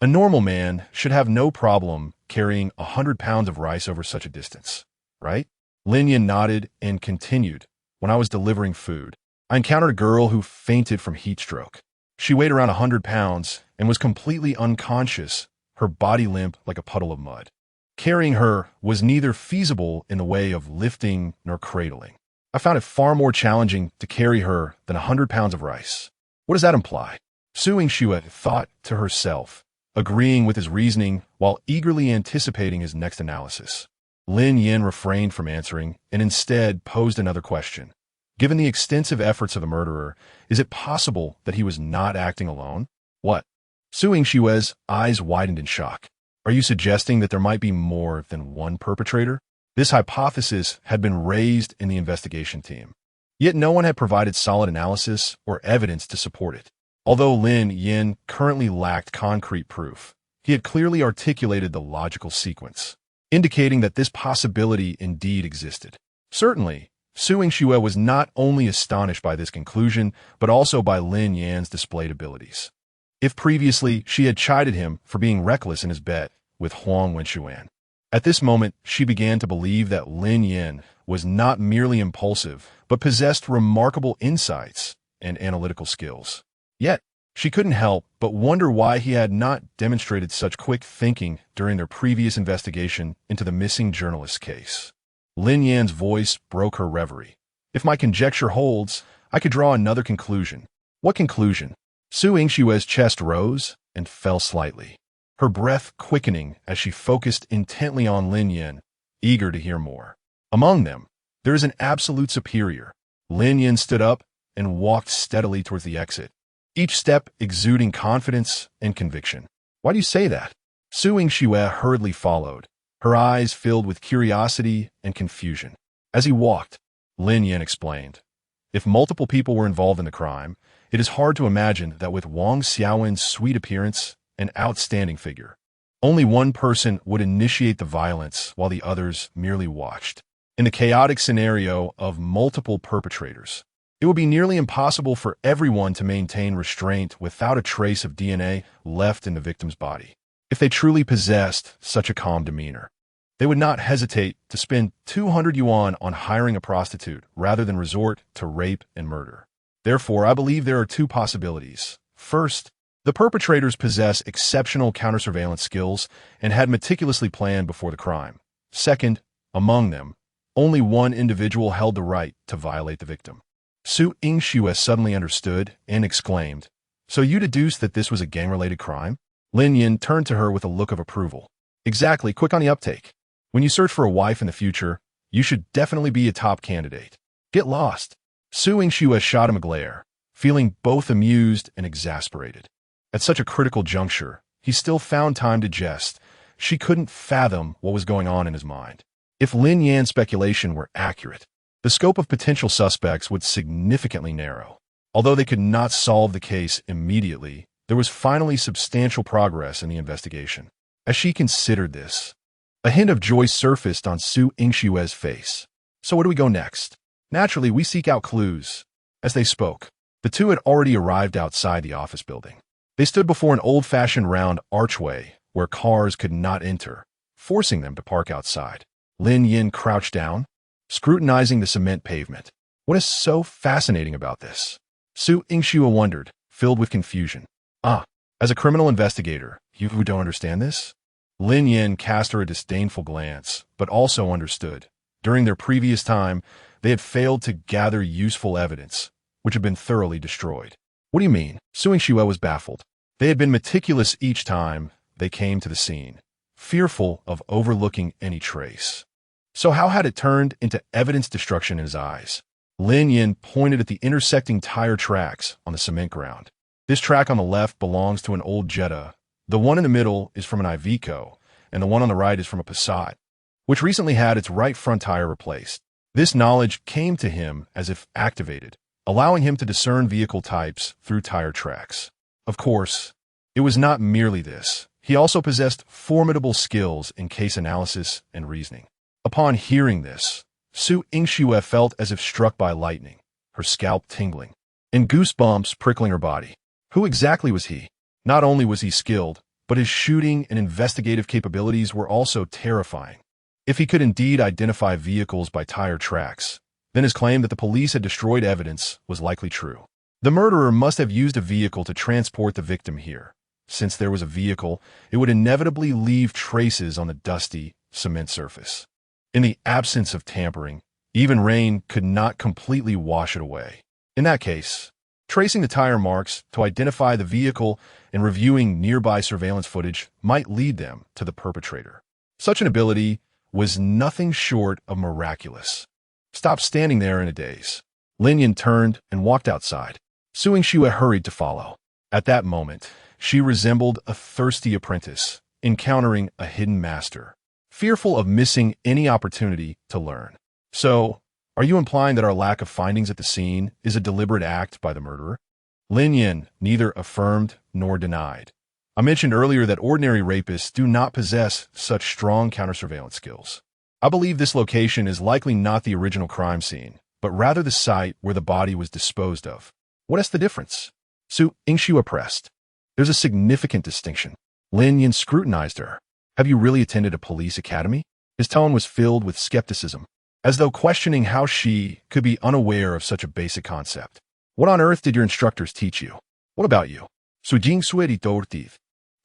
A normal man should have no problem carrying 100 pounds of rice over such a distance, right? Lin Yin nodded and continued. When I was delivering food, I encountered a girl who fainted from heat stroke. She weighed around 100 pounds and was completely unconscious, her body limp like a puddle of mud. Carrying her was neither feasible in the way of lifting nor cradling. I found it far more challenging to carry her than 100 pounds of rice. What does that imply? Su Ingshu thought to herself, agreeing with his reasoning while eagerly anticipating his next analysis. Lin Yin refrained from answering and instead posed another question. Given the extensive efforts of the murderer, is it possible that he was not acting alone? What? Su Ingshu's eyes widened in shock. Are you suggesting that there might be more than one perpetrator? This hypothesis had been raised in the investigation team, yet no one had provided solid analysis or evidence to support it. Although Lin Yin currently lacked concrete proof, he had clearly articulated the logical sequence, indicating that this possibility indeed existed. Certainly, Su Ingshu was not only astonished by this conclusion, but also by Lin Yan's displayed abilities. If previously she had chided him for being reckless in his bet with Huang Wenxuan, at this moment she began to believe that Lin Yin was not merely impulsive, but possessed remarkable insights and analytical skills. Yet, she couldn't help but wonder why he had not demonstrated such quick thinking during their previous investigation into the missing journalist's case. Lin Yan's voice broke her reverie. If my conjecture holds, I could draw another conclusion. What conclusion? Su Ingshu's chest rose and fell slightly, her breath quickening as she focused intently on Lin Yin, eager to hear more. Among them, there is an absolute superior. Lin Yin stood up and walked steadily towards the exit, each step exuding confidence and conviction. Why do you say that? Su Ingshu hurriedly followed, her eyes filled with curiosity and confusion. As he walked, Lin Yin explained, if multiple people were involved in the crime, it is hard to imagine that with Wang Xiaowen's sweet appearance and outstanding figure, only one person would initiate the violence while the others merely watched. In the chaotic scenario of multiple perpetrators, it would be nearly impossible for everyone to maintain restraint without a trace of DNA left in the victim's body. If they truly possessed such a calm demeanor, they would not hesitate to spend 200 yuan on hiring a prostitute rather than resort to rape and murder. Therefore, I believe there are two possibilities. First, the perpetrators possess exceptional counter-surveillance skills and had meticulously planned before the crime. Second, among them, only one individual held the right to violate the victim. Su Ingshu suddenly understood and exclaimed, "So you deduce that this was a gang-related crime?" Lin Yin turned to her with a look of approval. "Exactly, quick on the uptake. When you search for a wife in the future, You should definitely be a top candidate. Get lost. Su Yingxue shot him a glare, feeling both amused and exasperated. At such a critical juncture, he still found time to jest. She couldn't fathom what was going on in his mind. If Lin Yan's speculation were accurate, the scope of potential suspects would significantly narrow. Although they could not solve the case immediately, there was finally substantial progress in the investigation. As she considered this, a hint of joy surfaced on Su Yingxue's face. So where do we go next? Naturally, we seek out clues. As they spoke, the two had already arrived outside the office building. They stood before an old-fashioned round archway where cars could not enter, forcing them to park outside. Lin Yin crouched down, scrutinizing the cement pavement. What is so fascinating about this? Su Yingxue wondered, filled with confusion. As a criminal investigator, you don't understand this? Lin Yin cast her a disdainful glance, but also understood. During their previous time, they had failed to gather useful evidence, which had been thoroughly destroyed. What do you mean? Su Yingxue was baffled. They had been meticulous each time they came to the scene, fearful of overlooking any trace. So how had it turned into evidence destruction in his eyes? Lin Yin pointed at the intersecting tire tracks on the cement ground. This track on the left belongs to an old Jetta. The one in the middle is from an Iveco, and the one on the right is from a Passat, which recently had its right front tire replaced. This knowledge came to him as if activated, allowing him to discern vehicle types through tire tracks. Of course, it was not merely this. He also possessed formidable skills in case analysis and reasoning. Upon hearing this, Su Yingxue felt as if struck by lightning, her scalp tingling, and goosebumps prickling her body. Who exactly was he? Not only was he skilled, but his shooting and investigative capabilities were also terrifying. If he could indeed identify vehicles by tire tracks, then his claim that the police had destroyed evidence was likely true. The murderer must have used a vehicle to transport the victim here. Since there was a vehicle, it would inevitably leave traces on the dusty cement surface. In the absence of tampering, even rain could not completely wash it away. In that case, tracing the tire marks to identify the vehicle and reviewing nearby surveillance footage might lead them to the perpetrator. Such an ability was nothing short of miraculous. Stop standing there in a daze. Lin Yin turned and walked outside. Su Yingxue hurried to follow. At that moment, she resembled a thirsty apprentice, encountering a hidden master, fearful of missing any opportunity to learn. So, are you implying that our lack of findings at the scene is a deliberate act by the murderer? Lin Yin neither affirmed nor denied. I mentioned earlier that ordinary rapists do not possess such strong counter-surveillance skills. I believe this location is likely not the original crime scene, but rather the site where the body was disposed of. What is the difference? Su Yingxue pressed. There's a significant distinction. Lin Yin scrutinized her. Have you really attended a police academy? His tone was filled with skepticism, as though questioning how she could be unaware of such a basic concept. What on earth did your instructors teach you? What about you? Su Yingxue retorted,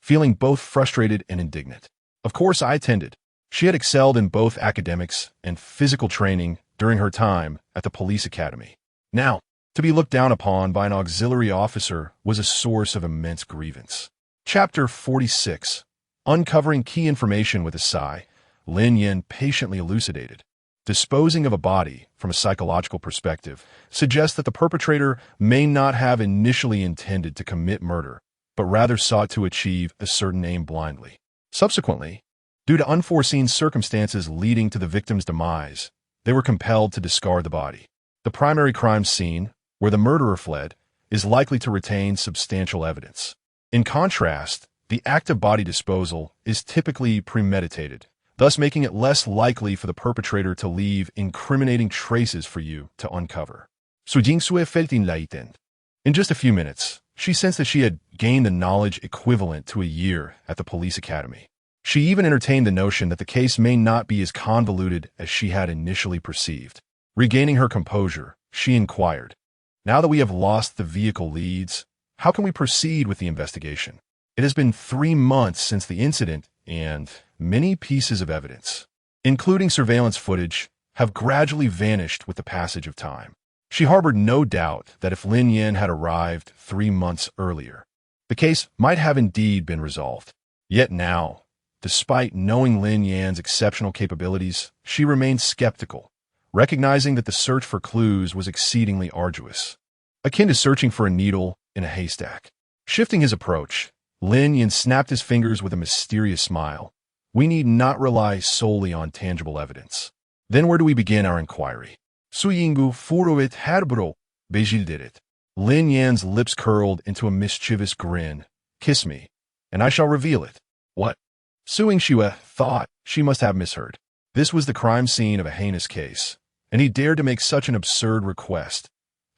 feeling both frustrated and indignant. Of course I attended. She had excelled in both academics and physical training during her time at the police academy. Now, to be looked down upon by an auxiliary officer was a source of immense grievance. Chapter 46. Uncovering key information with a sigh, Lin Yin patiently elucidated. Disposing of a body, from a psychological perspective, suggests that the perpetrator may not have initially intended to commit murder, but rather sought to achieve a certain aim blindly. Subsequently, due to unforeseen circumstances leading to the victim's demise, they were compelled to discard the body. The primary crime scene, where the murderer fled, is likely to retain substantial evidence. In contrast, the act of body disposal is typically premeditated, thus making it less likely for the perpetrator to leave incriminating traces for you to uncover. Su Yingxue felt enlightened. In just a few minutes, she sensed that she had gained the knowledge equivalent to a year at the police academy. She even entertained the notion that the case may not be as convoluted as she had initially perceived. Regaining her composure, she inquired, now that we have lost the vehicle leads, how can we proceed with the investigation? It has been 3 months since the incident, and many pieces of evidence, including surveillance footage, have gradually vanished with the passage of time. She harbored no doubt that if Lin Yin had arrived 3 months earlier, the case might have indeed been resolved. Yet now, Despite knowing Lin Yan's exceptional capabilities, she remained skeptical, recognizing that the search for clues was exceedingly arduous, akin to searching for a needle in a haystack. Shifting his approach, Lin Yan snapped his fingers with a mysterious smile. We need not rely solely on tangible evidence. Then where do we begin our inquiry? Suyingu furuit harbro, Beijil did it. Lin Yan's lips curled into a mischievous grin. Kiss me, and I shall reveal it. What? Su Yingxue thought she must have misheard. This was the crime scene of a heinous case, and he dared to make such an absurd request.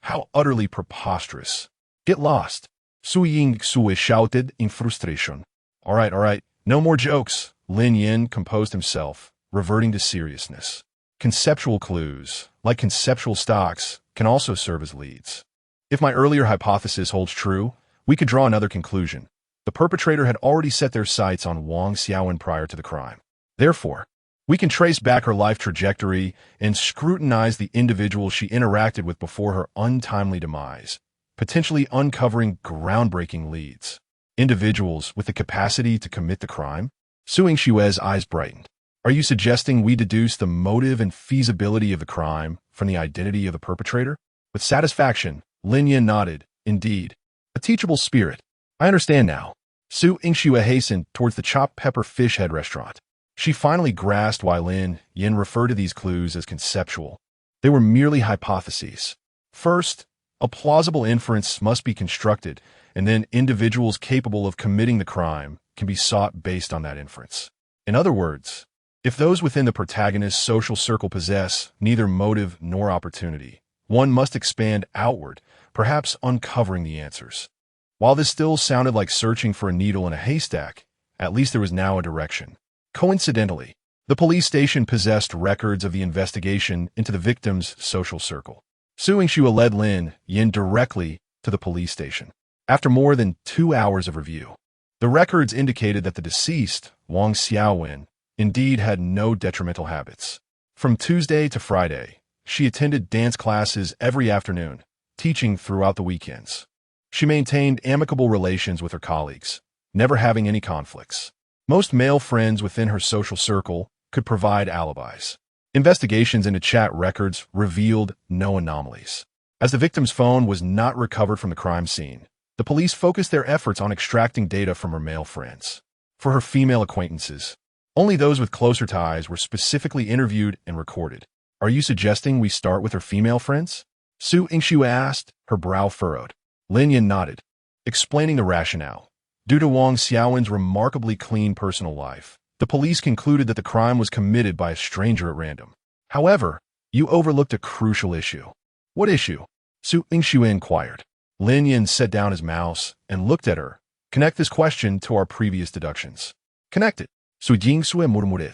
How utterly preposterous. Get lost. Su Yingxue shouted in frustration. All right, no more jokes. Lin Yan composed himself, reverting to seriousness. Conceptual clues, like conceptual stocks, can also serve as leads. If my earlier hypothesis holds true, we could draw another conclusion. The perpetrator had already set their sights on Wang Xiaowen prior to the crime. Therefore, we can trace back her life trajectory and scrutinize the individuals she interacted with before her untimely demise, potentially uncovering groundbreaking leads. Individuals with the capacity to commit the crime? Su Yingshue's eyes brightened. Are you suggesting we deduce the motive and feasibility of the crime from the identity of the perpetrator? With satisfaction, Lin Yan nodded. Indeed. A teachable spirit. I understand now. Su Yingxue hastened towards the chopped pepper fish head restaurant. She finally grasped why Lin Yan referred to these clues as conceptual. They were merely hypotheses. First, a plausible inference must be constructed, and then individuals capable of committing the crime can be sought based on that inference. In other words, if those within the protagonist's social circle possess neither motive nor opportunity, one must expand outward, perhaps uncovering the answers. While this still sounded like searching for a needle in a haystack, at least there was now a direction. Coincidentally, the police station possessed records of the investigation into the victim's social circle. Su Yingxue led Lin Yan directly to the police station. After more than 2 hours of review, the records indicated that the deceased, Wang Xiaowen, indeed had no detrimental habits. From Tuesday to Friday, she attended dance classes every afternoon, teaching throughout the weekends. She maintained amicable relations with her colleagues, never having any conflicts. Most male friends within her social circle could provide alibis. Investigations into chat records revealed no anomalies. As the victim's phone was not recovered from the crime scene, the police focused their efforts on extracting data from her male friends. For her female acquaintances, only those with closer ties were specifically interviewed and recorded. Are you suggesting we start with her female friends? Su Yingxue asked, her brow furrowed. Lin Yan nodded, explaining the rationale. Due to Wang Xiaowen's remarkably clean personal life, the police concluded that the crime was committed by a stranger at random. However, you overlooked a crucial issue. What issue? Su Yingxue inquired. Lin Yan set down his mouse and looked at her. Connect this question to our previous deductions. Connect it. Su Yingxue murmured.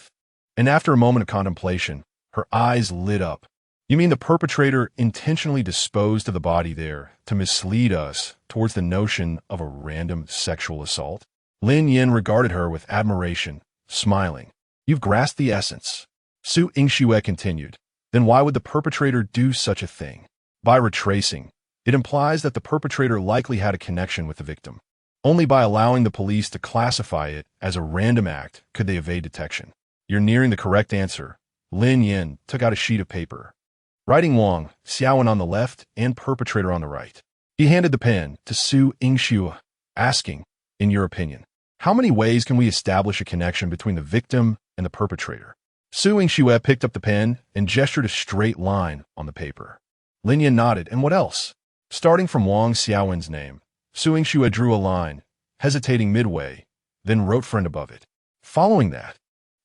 And after a moment of contemplation, her eyes lit up. You mean the perpetrator intentionally disposed of the body there to mislead us towards the notion of a random sexual assault? Lin Yan regarded her with admiration, smiling. You've grasped the essence. Su Yingxue continued. Then why would the perpetrator do such a thing? By retracing, it implies that the perpetrator likely had a connection with the victim. Only by allowing the police to classify it as a random act could they evade detection. You're nearing the correct answer. Lin Yan took out a sheet of paper, writing Wang Xiaowen on the left and perpetrator on the right. He handed the pen to Su Yingxue, asking, in your opinion, how many ways can we establish a connection between the victim and the perpetrator? Su Yingxue picked up the pen and gestured a straight line on the paper. Lin Yan nodded, and what else? Starting from Wang Xiaowen's name, Su Yingxue drew a line, hesitating midway, then wrote friend above it. Following that,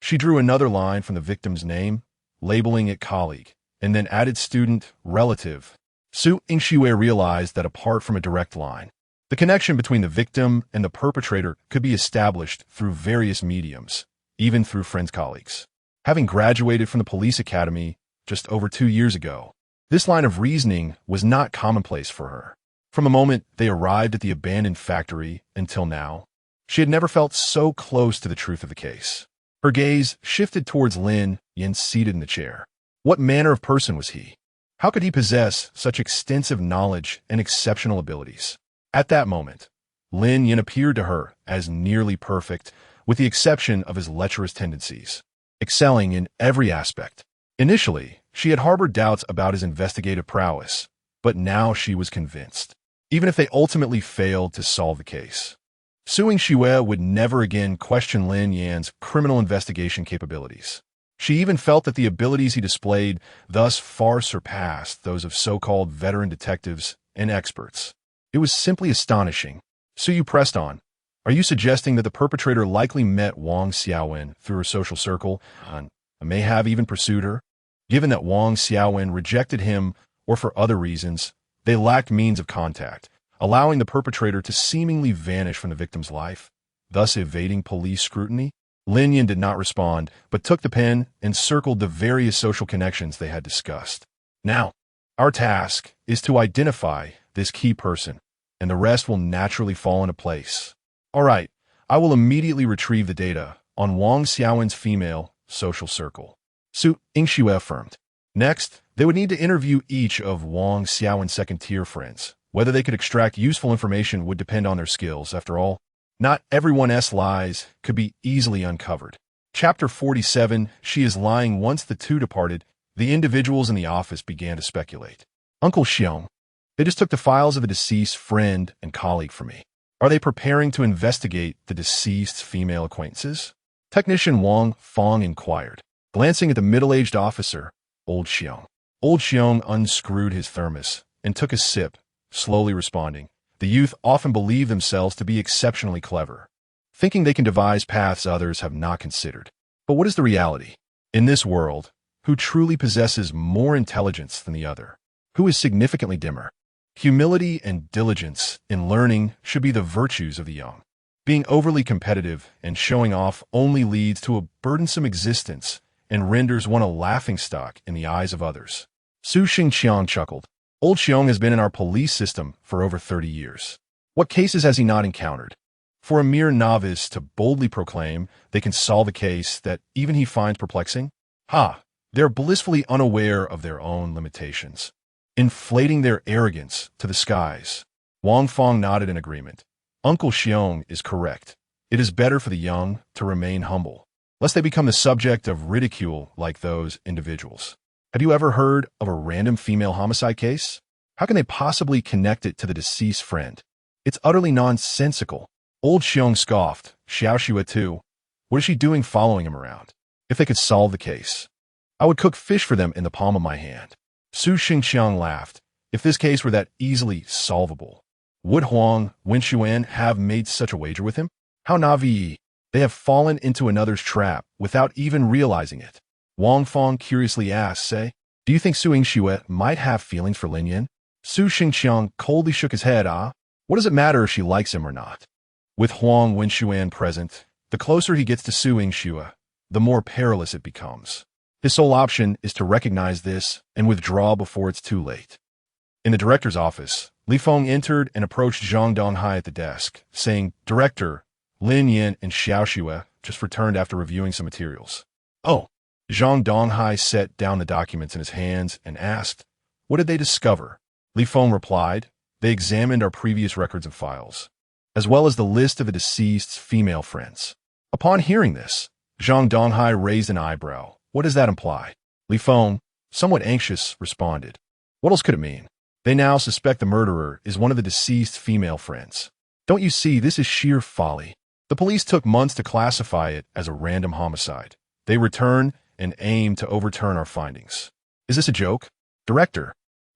she drew another line from the victim's name, labeling it colleague, and then added student, relative. Su Yingxue realized that apart from a direct line, the connection between the victim and the perpetrator could be established through various mediums, even through friends' colleagues. Having graduated from the police academy just over 2 years ago, this line of reasoning was not commonplace for her. From the moment they arrived at the abandoned factory until now, she had never felt so close to the truth of the case. Her gaze shifted towards Lin Yan seated in the chair. What manner of person was he? How could he possess such extensive knowledge and exceptional abilities? At that moment, Lin Yan appeared to her as nearly perfect, with the exception of his lecherous tendencies, excelling in every aspect. Initially, she had harbored doubts about his investigative prowess, but now she was convinced. Even if they ultimately failed to solve the case, Su Yingxue would never again question Lin Yan's criminal investigation capabilities. She even felt that the abilities he displayed thus far surpassed those of so-called veteran detectives and experts. It was simply astonishing. Su Yu pressed on. Are you suggesting that the perpetrator likely met Wang Xiaowen through her social circle and may have even pursued her? Given that Wang Xiaowen rejected him or for other reasons, they lacked means of contact, allowing the perpetrator to seemingly vanish from the victim's life, thus evading police scrutiny. Lin Yan did not respond, but took the pen and circled the various social connections they had discussed. Now, our task is to identify this key person, and the rest will naturally fall into place. All right, I will immediately retrieve the data on Wang Xiaowen's female social circle, Su Yingxue affirmed. Next, they would need to interview each of Wang Xiaowen's second-tier friends. Whether they could extract useful information would depend on their skills. After all, not everyone's lies could be easily uncovered. Chapter 47, She is lying. Once the two departed, the individuals in the office began to speculate. Uncle Xiong, they just took the files of the deceased friend and colleague from me. Are they preparing to investigate the deceased's female acquaintances? Technician Wang Fong inquired, glancing at the middle-aged officer, Old Xiong. Old Xiong unscrewed his thermos and took a sip, slowly responding. The youth often believe themselves to be exceptionally clever, thinking they can devise paths others have not considered. But what is the reality? In this world, who truly possesses more intelligence than the other? Who is significantly dimmer? Humility and diligence in learning should be the virtues of the young. Being overly competitive and showing off only leads to a burdensome existence and renders one a laughingstock in the eyes of others. Su Xingqiang chuckled. Old Xiong has been in our police system for over 30 years. What cases has he not encountered? For a mere novice to boldly proclaim they can solve a case that even he finds perplexing? Ha! They're blissfully unaware of their own limitations, inflating their arrogance to the skies. Wang Fong nodded in agreement. Uncle Xiong is correct. It is better for the young to remain humble, lest they become the subject of ridicule like those individuals. Have you ever heard of a random female homicide case? How can they possibly connect it to the deceased friend? It's utterly nonsensical. Old Xiong scoffed. Xiao Xue too. What is she doing following him around? If they could solve the case, I would cook fish for them in the palm of my hand. Su Xingqiang laughed. If this case were that easily solvable, would Huang Wenxuan have made such a wager with him? How naive. They have fallen into another's trap without even realizing it. Wang Fong curiously asked, say, do you think Su Yingxue might have feelings for Lin Yan? Su Xingqiang coldly shook his head. What does it matter if she likes him or not? With Huang Wenxuan present, the closer he gets to Su Yingxue, the more perilous it becomes. His sole option is to recognize this and withdraw before it's too late. In the director's office, Li Feng entered and approached Zhang Donghai at the desk, saying, Director, Lin Yan and Xiao Xue just returned after reviewing some materials. Oh. Zhang Donghai set down the documents in his hands and asked, what did they discover? Li Feng replied, they examined our previous records and files, as well as the list of the deceased's female friends. Upon hearing this, Zhang Donghai raised an eyebrow. What does that imply? Li Feng, somewhat anxious, responded. What else could it mean? They now suspect the murderer is one of the deceased's female friends. Don't you see, this is sheer folly. The police took months to classify it as a random homicide. They return and aim to overturn our findings. Is this a joke? Director,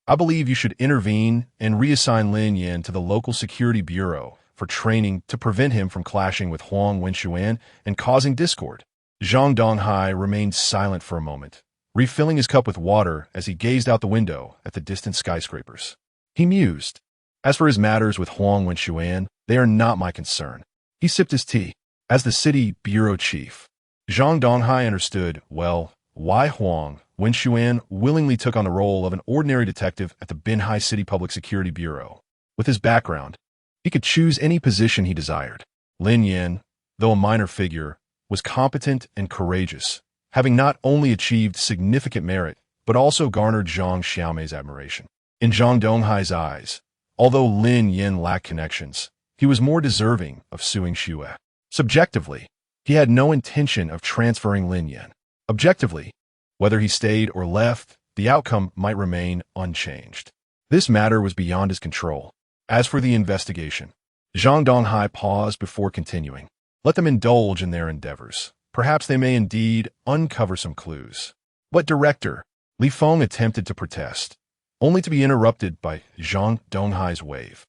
I believe you should intervene and reassign Lin Yan to the local security bureau for training to prevent him from clashing with Huang Wenxuan and causing discord. Zhang Donghai remained silent for a moment, refilling his cup with water as he gazed out the window at the distant skyscrapers. He mused. As for his matters with Huang Wenxuan, they are not my concern. He sipped his tea. As the city bureau chief, Zhang Donghai understood, well, why Huang Wenxuan willingly took on the role of an ordinary detective at the Binhai City Public Security Bureau. With his background, he could choose any position he desired. Lin Yan, though a minor figure, was competent and courageous, having not only achieved significant merit, but also garnered Zhang Xiaomei's admiration. In Zhang Donghai's eyes, although Lin Yan lacked connections, he was more deserving of Su Yingxue. Subjectively, He had no intention of transferring Lin Yan. Objectively, whether he stayed or left, the outcome might remain unchanged. This matter was beyond his control. As for the investigation, Zhang Donghai paused before continuing. Let them indulge in their endeavors. Perhaps they may indeed uncover some clues. But Director, Li Feng attempted to protest, only to be interrupted by Zhang Donghai's wave.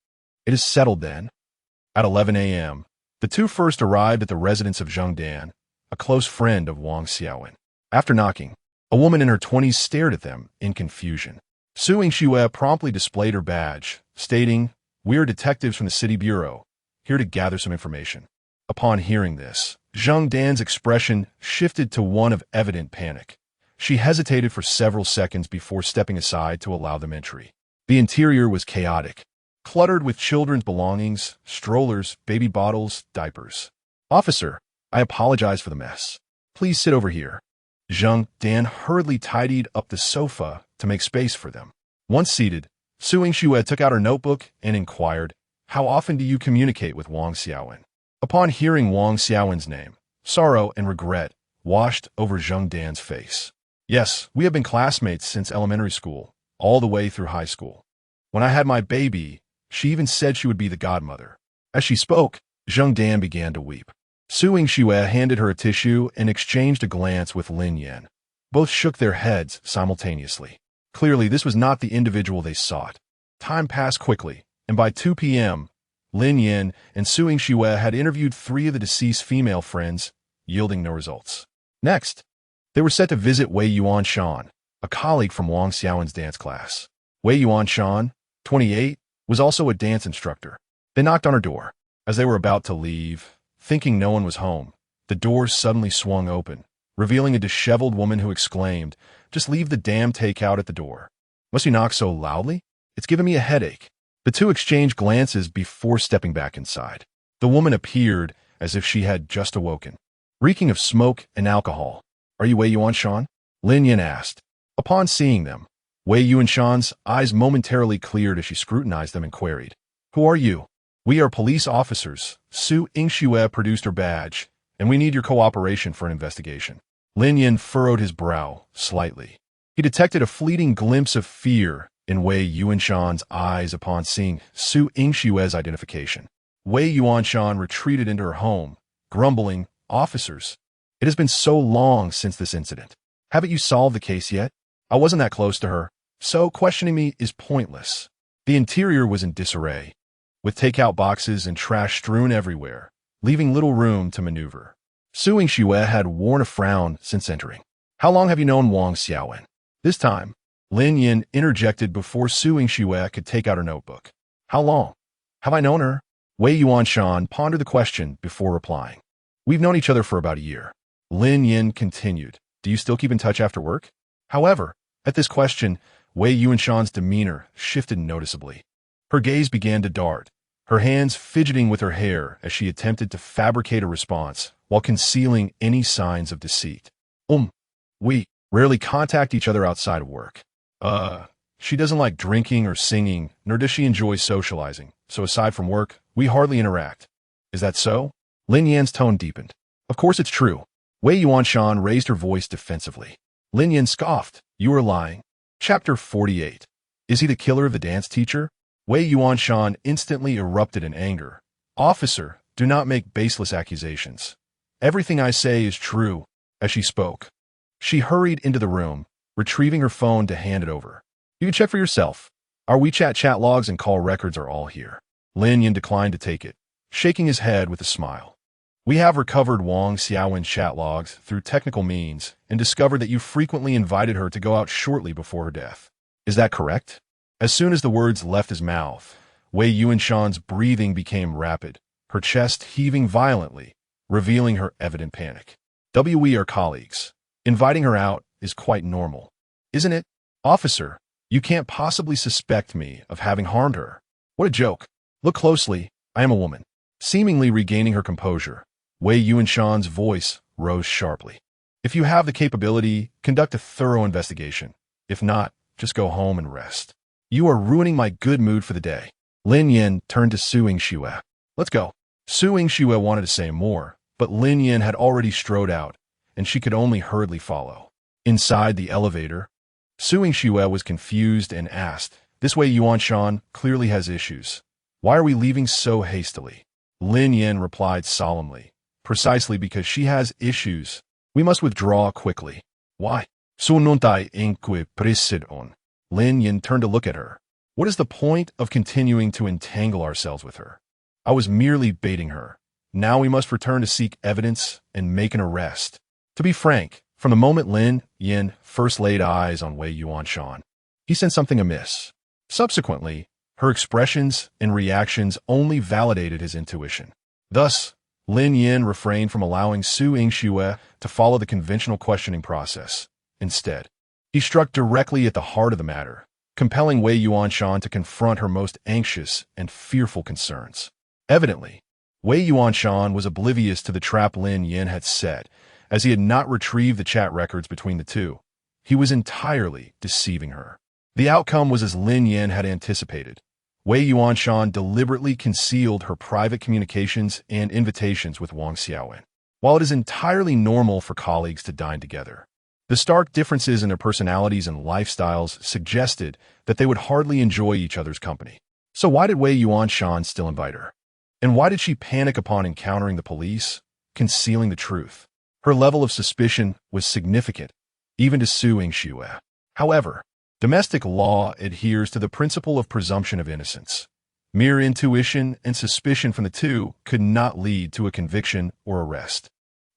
It is settled then. At 11 a.m., the two first arrived at the residence of Zhang Dan, a close friend of Wang Xiaowen. After knocking, a woman in her 20s stared at them in confusion. Su Yingxue promptly displayed her badge, stating, "We are detectives from the City Bureau, here to gather some information." Upon hearing this, Zhang Dan's expression shifted to one of evident panic. She hesitated for several seconds before stepping aside to allow them entry. The interior was chaotic, cluttered with children's belongings, strollers, baby bottles, diapers. "Officer, I apologize for the mess. Please sit over here." Zhang Dan hurriedly tidied up the sofa to make space for them. Once seated, Su Yingxue took out her notebook and inquired, "How often do you communicate with Wang Xiaowen?" Upon hearing Wang Xiaowen's name, sorrow and regret washed over Zhang Dan's face. "Yes, we have been classmates since elementary school, all the way through high school. When I had my baby, she even said she would be the godmother." As she spoke, Zhang Dan began to weep. Su Yingxue handed her a tissue and exchanged a glance with Lin Yan. Both shook their heads simultaneously. Clearly, this was not the individual they sought. Time passed quickly, and by 2 p.m., Lin Yan and Su Yingxue had interviewed 3 of the deceased female friends, yielding no results. Next, they were set to visit Wei Yuanshan, a colleague from Wang Xiaowen's dance class. Wei Yuanshan, 28, was also a dance instructor. They knocked on her door. As they were about to leave, thinking no one was home, the door suddenly swung open, revealing a disheveled woman who exclaimed, "Just leave the damn takeout at the door. Must you knock so loudly? It's giving me a headache." The two exchanged glances before stepping back inside. The woman appeared as if she had just awoken, reeking of smoke and alcohol. "Are you Wei Yuanshan?" Lin Yan asked. Upon seeing them, Wei Yuanshan's eyes momentarily cleared as she scrutinized them and queried, "Who are you?" "We are police officers." Su Yingxue produced her badge, "and we need your cooperation for an investigation." Lin Yan furrowed his brow slightly. He detected a fleeting glimpse of fear in Wei Yuanshan's eyes upon seeing Su Yingxue's identification. Wei Yuanshan retreated into her home, grumbling, "Officers, it has been so long since this incident. Haven't you solved the case yet? I wasn't that close to her, so questioning me is pointless." The interior was in disarray, with takeout boxes and trash strewn everywhere, leaving little room to maneuver. Su Yingxue had worn a frown since entering. "How long have you known Wang Xiaowen?" This time, Lin Yan interjected before Su Yingxue could take out her notebook. "How long? Have I known her?" Wei Yuanshan pondered the question before replying. "We've known each other for about a year." Lin Yan continued, "Do you still keep in touch after work?" However, at this question, Wei Yuanshan's demeanor shifted noticeably. Her gaze began to dart, her hands fidgeting with her hair as she attempted to fabricate a response while concealing any signs of deceit. We rarely contact each other outside of work. She doesn't like drinking or singing, nor does she enjoy socializing, so aside from work, we hardly interact." "Is that so?" Lin Yan's tone deepened. "Of course it's true." Wei Yuanshan raised her voice defensively. Lin Yan scoffed. "You are lying." Chapter 48. Is he the killer of the dance teacher? Wei Yuanshan instantly erupted in anger. "Officer, do not make baseless accusations. Everything I say is true." As she spoke, she hurried into the room, retrieving her phone to hand it over. "You can check for yourself. Our WeChat chat logs and call records are all here." Lin Yan declined to take it, shaking his head with a smile. "We have recovered Wang Xiaowen's chat logs through technical means and discovered that you frequently invited her to go out shortly before her death. Is that correct?" As soon as the words left his mouth, Wei Yuanshan's breathing became rapid, her chest heaving violently, revealing her evident panic. "We are colleagues. Inviting her out is quite normal, isn't it? Officer, you can't possibly suspect me of having harmed her. What a joke. Look closely, I am a woman." Seemingly regaining her composure, Wei Yuanshan's voice rose sharply. "If you have the capability, conduct a thorough investigation. If not, just go home and rest. You are ruining my good mood for the day." Lin Yan turned to Su Yingxue. "Let's go." Su Yingxue wanted to say more, but Lin Yin had already strode out, and she could only hurriedly follow. Inside the elevator, Su Yingxue was confused and asked, "This Wei Yuanshan clearly has issues. Why are we leaving so hastily?" Lin Yin replied solemnly, "Precisely because she has issues. We must withdraw quickly." "Why?" Su nuntai inque presid on. Lin Yin turned to look at her. "What is the point of continuing to entangle ourselves with her? I was merely baiting her. Now we must return to seek evidence and make an arrest." To be frank, from the moment Lin Yin first laid eyes on Wei Yuanshan, he sensed something amiss. Subsequently, her expressions and reactions only validated his intuition. Thus, Lin Yin refrained from allowing Su Yingxue to follow the conventional questioning process. Instead, he struck directly at the heart of the matter, compelling Wei Yuanshan to confront her most anxious and fearful concerns. Evidently, Wei Yuanshan was oblivious to the trap Lin Yin had set, as he had not retrieved the chat records between the two. He was entirely deceiving her. The outcome was as Lin Yin had anticipated. Wei Yuanshan deliberately concealed her private communications and invitations with Wang Xiaowen. While it is entirely normal for colleagues to dine together, the stark differences in their personalities and lifestyles suggested that they would hardly enjoy each other's company. So why did Wei Yuanshan still invite her? And why did she panic upon encountering the police, concealing the truth? Her level of suspicion was significant, even to Su Yingxue. However, domestic law adheres to the principle of presumption of innocence. Mere intuition and suspicion from the two could not lead to a conviction or arrest.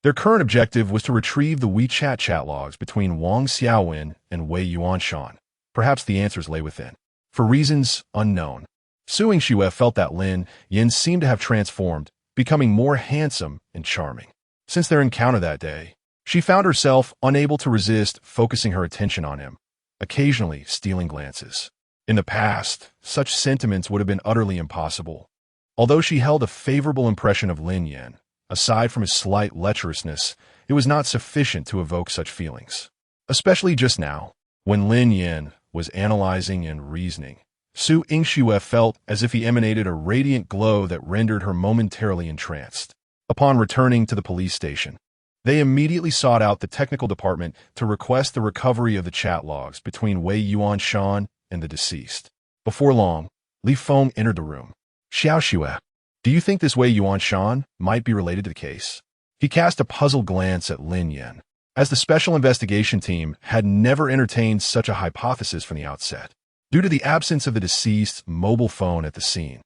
Their current objective was to retrieve the WeChat chat logs between Wang Xiaowen and Wei Yuanshan. Perhaps the answers lay within. For reasons unknown, Su Yingxue felt that Lin Yin seemed to have transformed, becoming more handsome and charming. Since their encounter that day, she found herself unable to resist focusing her attention on him, occasionally stealing glances. In the past, such sentiments would have been utterly impossible. Although she held a favorable impression of Lin Yin, aside from his slight lecherousness, it was not sufficient to evoke such feelings. Especially just now, when Lin Yin was analyzing and reasoning, Su Yingxue felt as if he emanated a radiant glow that rendered her momentarily entranced. Upon returning to the police station, they immediately sought out the technical department to request the recovery of the chat logs between Wei Yuanshan and the deceased. Before long, Li Feng entered the room. "Xiaoxue, do you think this Wei Yuanshan might be related to the case?" He cast a puzzled glance at Lin Yin, as the special investigation team had never entertained such a hypothesis from the outset. Due to the absence of the deceased's mobile phone at the scene,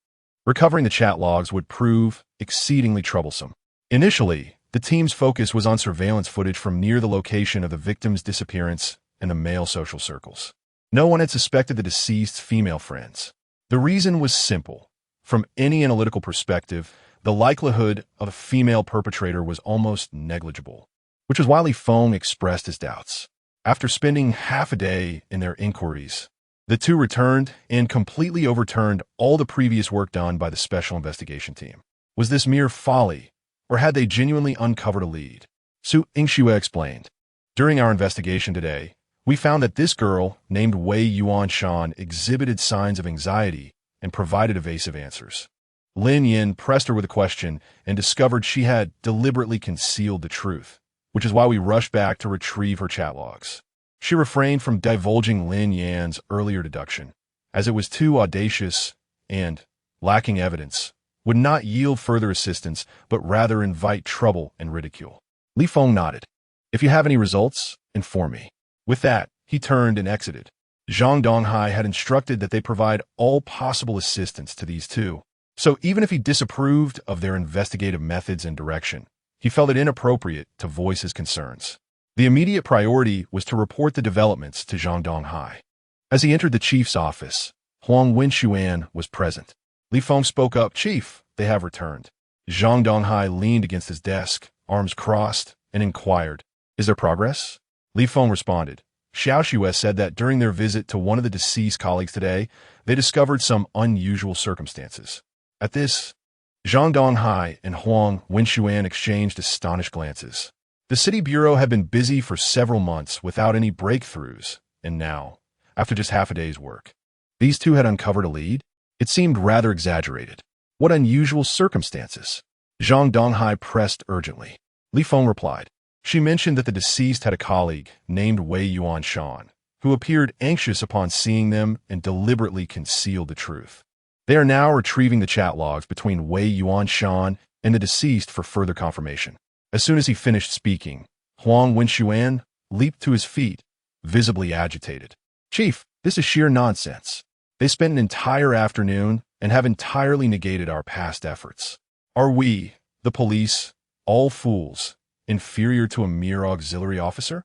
recovering the chat logs would prove exceedingly troublesome. Initially, the team's focus was on surveillance footage from near the location of the victim's disappearance in the male social circles. No one had suspected the deceased's female friends. The reason was simple. From any analytical perspective, the likelihood of a female perpetrator was almost negligible, which is why Li Feng expressed his doubts. After spending half a day in their inquiries, the two returned and completely overturned all the previous work done by the special investigation team. Was this mere folly, or had they genuinely uncovered a lead? Su Yingxue explained, "During our investigation today, we found that this girl, named Wei Yuanshan, exhibited signs of anxiety and provided evasive answers. Lin Yin pressed her with a question and discovered she had deliberately concealed the truth, which is why we rushed back to retrieve her chat logs. She refrained from divulging Lin Yan's earlier deduction, as it was too audacious and, lacking evidence, would not yield further assistance but rather invite trouble and ridicule." Li Feng nodded. "If you have any results, inform me." With that, he turned and exited. Zhang Donghai had instructed that they provide all possible assistance to these two. So even if he disapproved of their investigative methods and direction, he felt it inappropriate to voice his concerns. The immediate priority was to report the developments to Zhang Donghai. As he entered the chief's office, Huang Wenxuan was present. Li Feng spoke up, "Chief, they have returned." Zhang Donghai leaned against his desk, arms crossed, and inquired, "Is there progress?" Li Feng responded. Xiaoxue said that during their visit to one of the deceased colleagues today, they discovered some unusual circumstances. At this, Zhang Donghai and Huang Wenxuan exchanged astonished glances. The city bureau had been busy for several months without any breakthroughs, and now, after just half a day's work, these two had uncovered a lead? It seemed rather exaggerated. What unusual circumstances? Zhang Donghai pressed urgently. Li Feng replied. She mentioned that the deceased had a colleague named Wei Yuanshan, who appeared anxious upon seeing them and deliberately concealed the truth. They are now retrieving the chat logs between Wei Yuanshan and the deceased for further confirmation. As soon as he finished speaking, Huang Wenxuan leaped to his feet, visibly agitated. Chief, this is sheer nonsense. They spent an entire afternoon and have entirely negated our past efforts. Are we, the police, all fools, inferior to a mere auxiliary officer?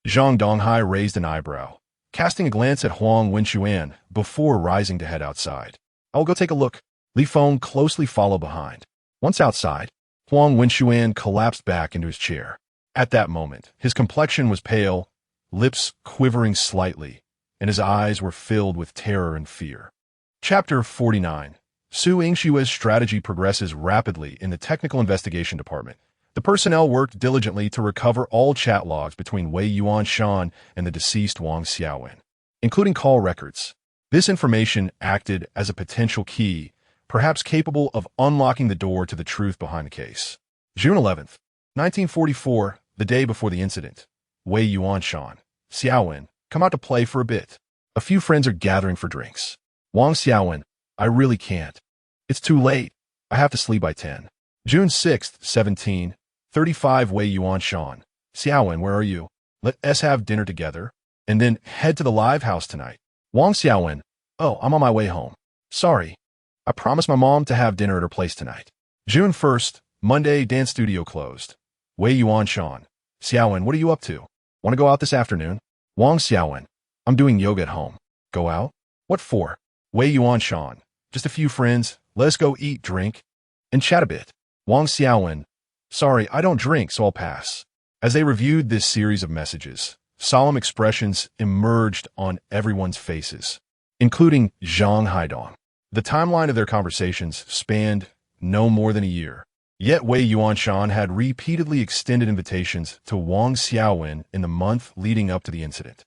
Zhang Donghai raised an eyebrow, casting a glance at Huang Wenxuan before rising to head outside. I'll go take a look. Li Feng closely followed behind. Once outside, Huang Wenxuan collapsed back into his chair. At that moment, his complexion was pale, lips quivering slightly, and his eyes were filled with terror and fear. Chapter 49. Su Yingshua's strategy progresses rapidly in the Technical Investigation Department. The personnel worked diligently to recover all chat logs between Wei Yuanshan and the deceased Wang Xiaowen, including call records. This information acted as a potential key, perhaps capable of unlocking the door to the truth behind the case. June 11th, 1944, the day before the incident. Wei Yuanshan, Xiaowen, come out to play for a bit. A few friends are gathering for drinks. Wang Xiaowen, I really can't. It's too late. I have to sleep by 10. June 6th, 1735 Wei Yuanshan. Xiaowen, where are you? Let us have dinner together, and then head to the live house tonight. Wang Xiaowen, oh, I'm on my way home. Sorry. I promised my mom to have dinner at her place tonight. June 1st, Monday, dance studio closed. Wei Yuanshan. Xiaowen, what are you up to? Want to go out this afternoon? Wang Xiaowen, I'm doing yoga at home. Go out? What for? Wei Yuanshan, just a few friends. Let us go eat, drink, and chat a bit. Wang Xiaowen, sorry, I don't drink, so I'll pass. As they reviewed this series of messages, solemn expressions emerged on everyone's faces, including Zhang Haidong. The timeline of their conversations spanned no more than a year. Yet Wei Yuanshan had repeatedly extended invitations to Wang Xiaowen in the month leading up to the incident.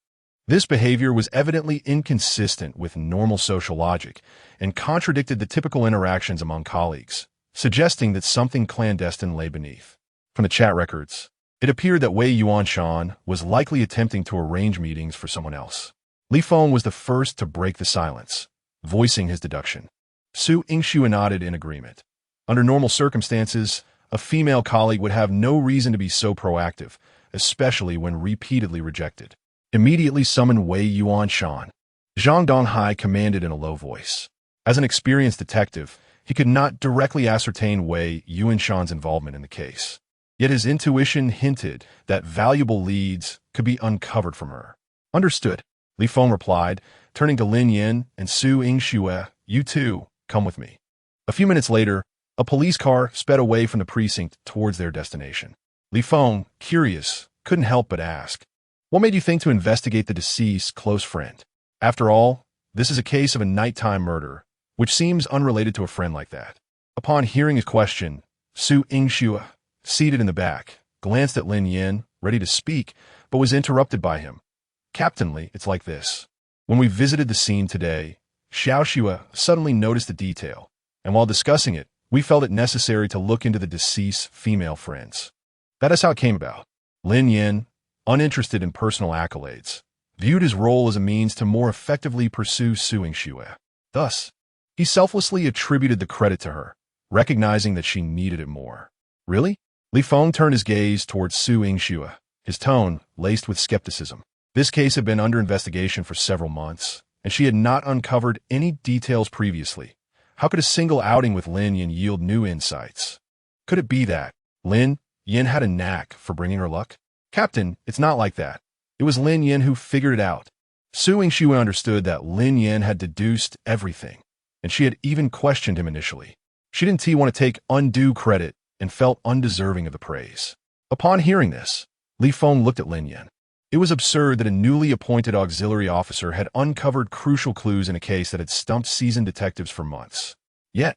This behavior was evidently inconsistent with normal social logic and contradicted the typical interactions among colleagues, suggesting that something clandestine lay beneath. From the chat records, it appeared that Wei Yuanshan was likely attempting to arrange meetings for someone else. Li Feng was the first to break the silence, voicing his deduction. Su Yingxue nodded in agreement. Under normal circumstances, a female colleague would have no reason to be so proactive, especially when repeatedly rejected. Immediately summon Wei Yuanshan. Zhang Donghai commanded in a low voice. As an experienced detective, he could not directly ascertain Wei Yuanshan's involvement in the case. Yet his intuition hinted that valuable leads could be uncovered from her. Understood, Li Feng replied, turning to Lin Yin and Su Yingxue. You too, come with me. A few minutes later, a police car sped away from the precinct towards their destination. Li Feng, curious, couldn't help but ask, what made you think to investigate the deceased's close friend? After all, this is a case of a nighttime murder, which seems unrelated to a friend like that. Upon hearing his question, Su Yingxue, seated in the back, glanced at Lin Yin, ready to speak, but was interrupted by him. Captainly, it's like this. When we visited the scene today, Xiao Xue suddenly noticed a detail, and while discussing it, we felt it necessary to look into the deceased's female friends. That is how it came about. Lin Yin, uninterested in personal accolades, viewed his role as a means to more effectively pursue Su Yingxue. Thus, he selflessly attributed the credit to her, recognizing that she needed it more. Really? Li Feng turned his gaze towards Su Yingxue, his tone laced with skepticism. This case had been under investigation for several months, and she had not uncovered any details previously. How could a single outing with Lin Yin yield new insights? Could it be that Lin Yin had a knack for bringing her luck? Captain, it's not like that. It was Lin Yin who figured it out. Su Yingxue understood that Lin Yin had deduced everything, and she had even questioned him initially. She didn't want to take undue credit and felt undeserving of the praise. Upon hearing this, Li Feng looked at Lin Yin. It was absurd that a newly appointed auxiliary officer had uncovered crucial clues in a case that had stumped seasoned detectives for months. Yet,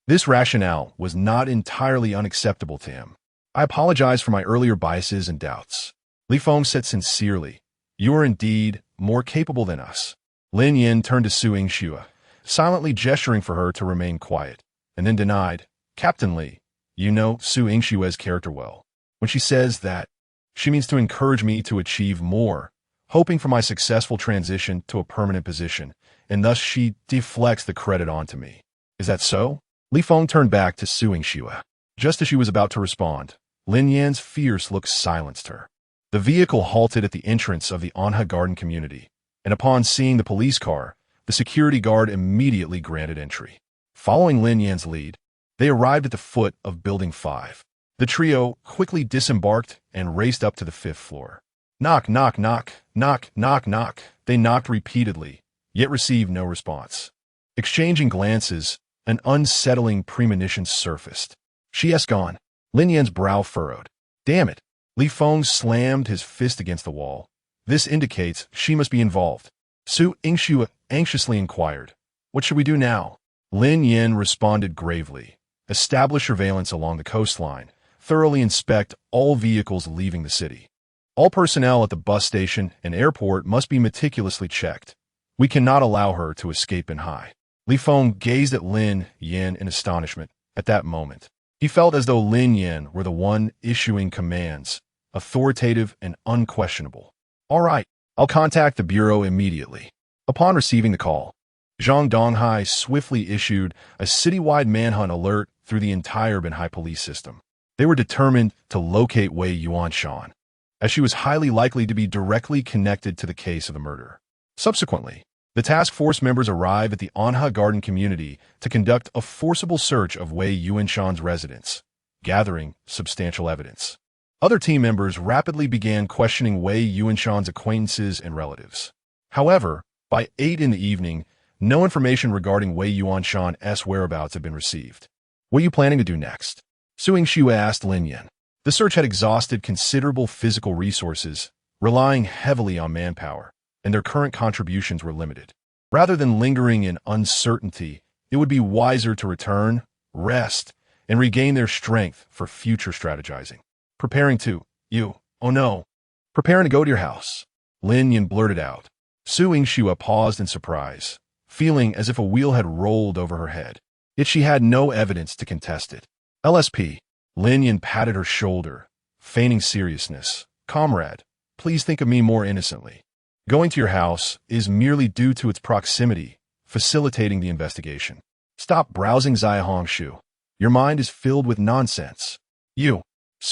this rationale was not entirely unacceptable to him. I apologize for my earlier biases and doubts. Li Feng said sincerely, you are indeed more capable than us. Lin Yin turned to Su Yingxue, silently gesturing for her to remain quiet, and then denied, Captain Li, You know Su Yingshue's character well. When she says that, she means to encourage me to achieve more, hoping for my successful transition to a permanent position, and thus she deflects the credit onto me. Is that so? Li Feng turned back to Su Yingxue. Just as she was about to respond, Lin Yan's fierce look silenced her. The vehicle halted at the entrance of the Anha Garden community, and upon seeing the police car, the security guard immediately granted entry. Following Lin Yan's lead, they arrived at the foot of Building 5. The trio quickly disembarked and raced up to the 5th floor. Knock, knock, knock, knock, knock, knock. They knocked repeatedly, yet received no response. Exchanging glances, an unsettling premonition surfaced. She has gone. Lin Yan's brow furrowed. Damn it. Li Feng slammed his fist against the wall. This indicates she must be involved. Su Yingxue anxiously inquired, "What should we do now?" Lin Yan responded gravely. Establish surveillance along the coastline. Thoroughly inspect all vehicles leaving the city. All personnel at the bus station and airport must be meticulously checked. We cannot allow her to escape in high. Li Feng gazed at Lin Yan in astonishment. At that moment, he felt as though Lin Yan were the one issuing commands, authoritative and unquestionable. All right, I'll contact the bureau immediately. Upon receiving the call, Zhang Donghai swiftly issued a citywide manhunt alert through the entire Binhai police system. They were determined to locate Wei Yuanshan, as she was highly likely to be directly connected to the case of the murder. Subsequently, the task force members arrived at the Anha Garden community to conduct a forcible search of Wei Yuanshan's residence, gathering substantial evidence. Other team members rapidly began questioning Wei Yuanshan's acquaintances and relatives. However, by 8 in the evening, no information regarding Wei Yuanshan's whereabouts had been received. What are you planning to do next? Su Yingxue asked Lin Yan. The search had exhausted considerable physical resources, relying heavily on manpower, and their current contributions were limited. Rather than lingering in uncertainty, it would be wiser to return, rest, and regain their strength for future strategizing. Preparing to go to your house, Lin Yan blurted out. Su Yingxue paused in surprise, feeling as if a wheel had rolled over her head. Yet she had no evidence to contest it. LSP, Lin Yan patted her shoulder, feigning seriousness. Comrade, please think of me more innocently. Going to your house is merely due to its proximity, facilitating the investigation. Stop browsing Xiaohongshu. Your mind is filled with nonsense. Su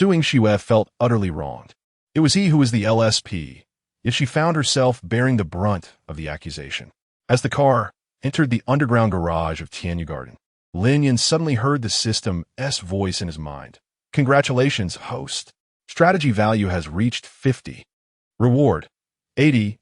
Yingxue felt utterly wronged. It was he who was the LSP, yet she found herself bearing the brunt of the accusation. As the car entered the underground garage of Tianyu Garden, Lin Yan suddenly heard the system's voice in his mind. Congratulations, host. Strategy value has reached 50. Reward, 80,000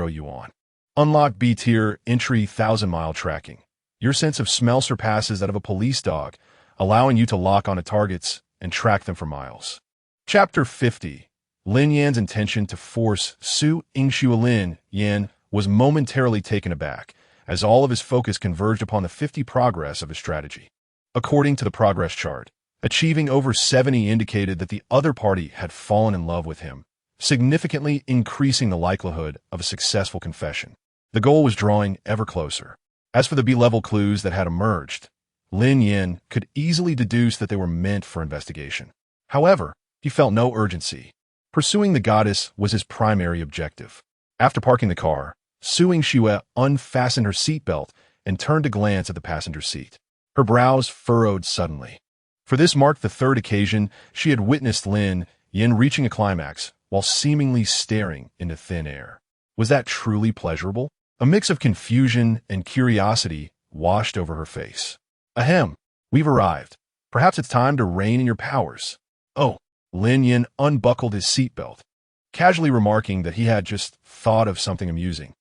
yuan. Unlock B-tier entry 1,000-mile tracking. Your sense of smell surpasses that of a police dog, allowing you to lock onto targets and track them for miles. Chapter 50. Lin Yan's intention to force Su Yingxue. Lin Yan was momentarily taken aback, as all of his focus converged upon the 50 progress of his strategy. According to the progress chart, achieving over 70 indicated that the other party had fallen in love with him, significantly increasing the likelihood of a successful confession. The goal was drawing ever closer. As for the B-level clues that had emerged, Lin Yan could easily deduce that they were meant for investigation. However, he felt no urgency. Pursuing the goddess was his primary objective. After parking the car, Su Yingxue unfastened her seatbelt and turned to glance at the passenger seat. Her brows furrowed suddenly. For this marked the third occasion she had witnessed Lin Yan reaching a climax while seemingly staring into thin air. Was that truly pleasurable? A mix of confusion and curiosity washed over her face. Ahem, we've arrived. Perhaps it's time to rein in your powers. Oh, Lin Yan unbuckled his seatbelt, casually remarking that he had just thought of something amusing.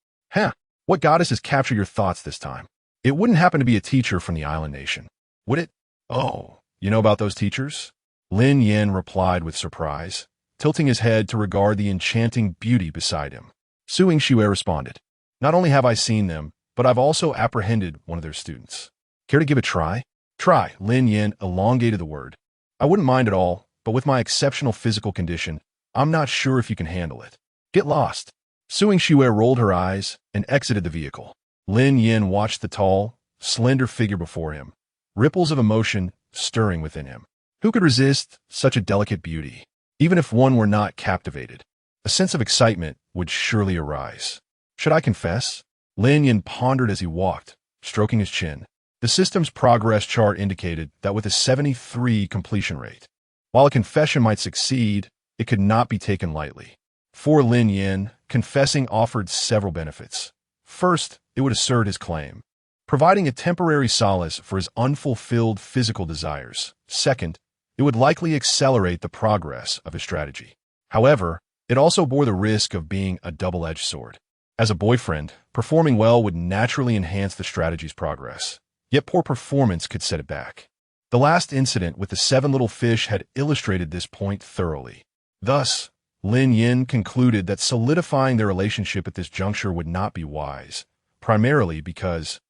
What goddess has captured your thoughts this time? It wouldn't happen to be a teacher from the island nation, would it? Oh, you know about those teachers? Lin Yan replied with surprise, tilting his head to regard the enchanting beauty beside him. Su Yingxue responded, Not only have I seen them, but I've also apprehended one of their students. Care to give a try? Try, Lin Yan elongated the word. I wouldn't mind at all, but with my exceptional physical condition, I'm not sure if you can handle it. Get lost. Su Yingxue rolled her eyes and exited the vehicle. Lin Yan watched the tall, slender figure before him, ripples of emotion stirring within him. Who could resist such a delicate beauty? Even if one were not captivated, a sense of excitement would surely arise. Should I confess? Lin Yin pondered as he walked, stroking his chin. The system's progress chart indicated that with a 73 completion rate, while a confession might succeed, it could not be taken lightly. For Lin Yin, confessing offered several benefits. First, it would assert his claim, providing a temporary solace for his unfulfilled physical desires. Second, it would likely accelerate the progress of his strategy. However, it also bore the risk of being a double-edged sword. As a boyfriend, performing well would naturally enhance the strategy's progress, yet poor performance could set it back. The last incident with the 7 little fish had illustrated this point thoroughly. Thus, Lin Yin concluded that solidifying their relationship at this juncture would not be wise, primarily because,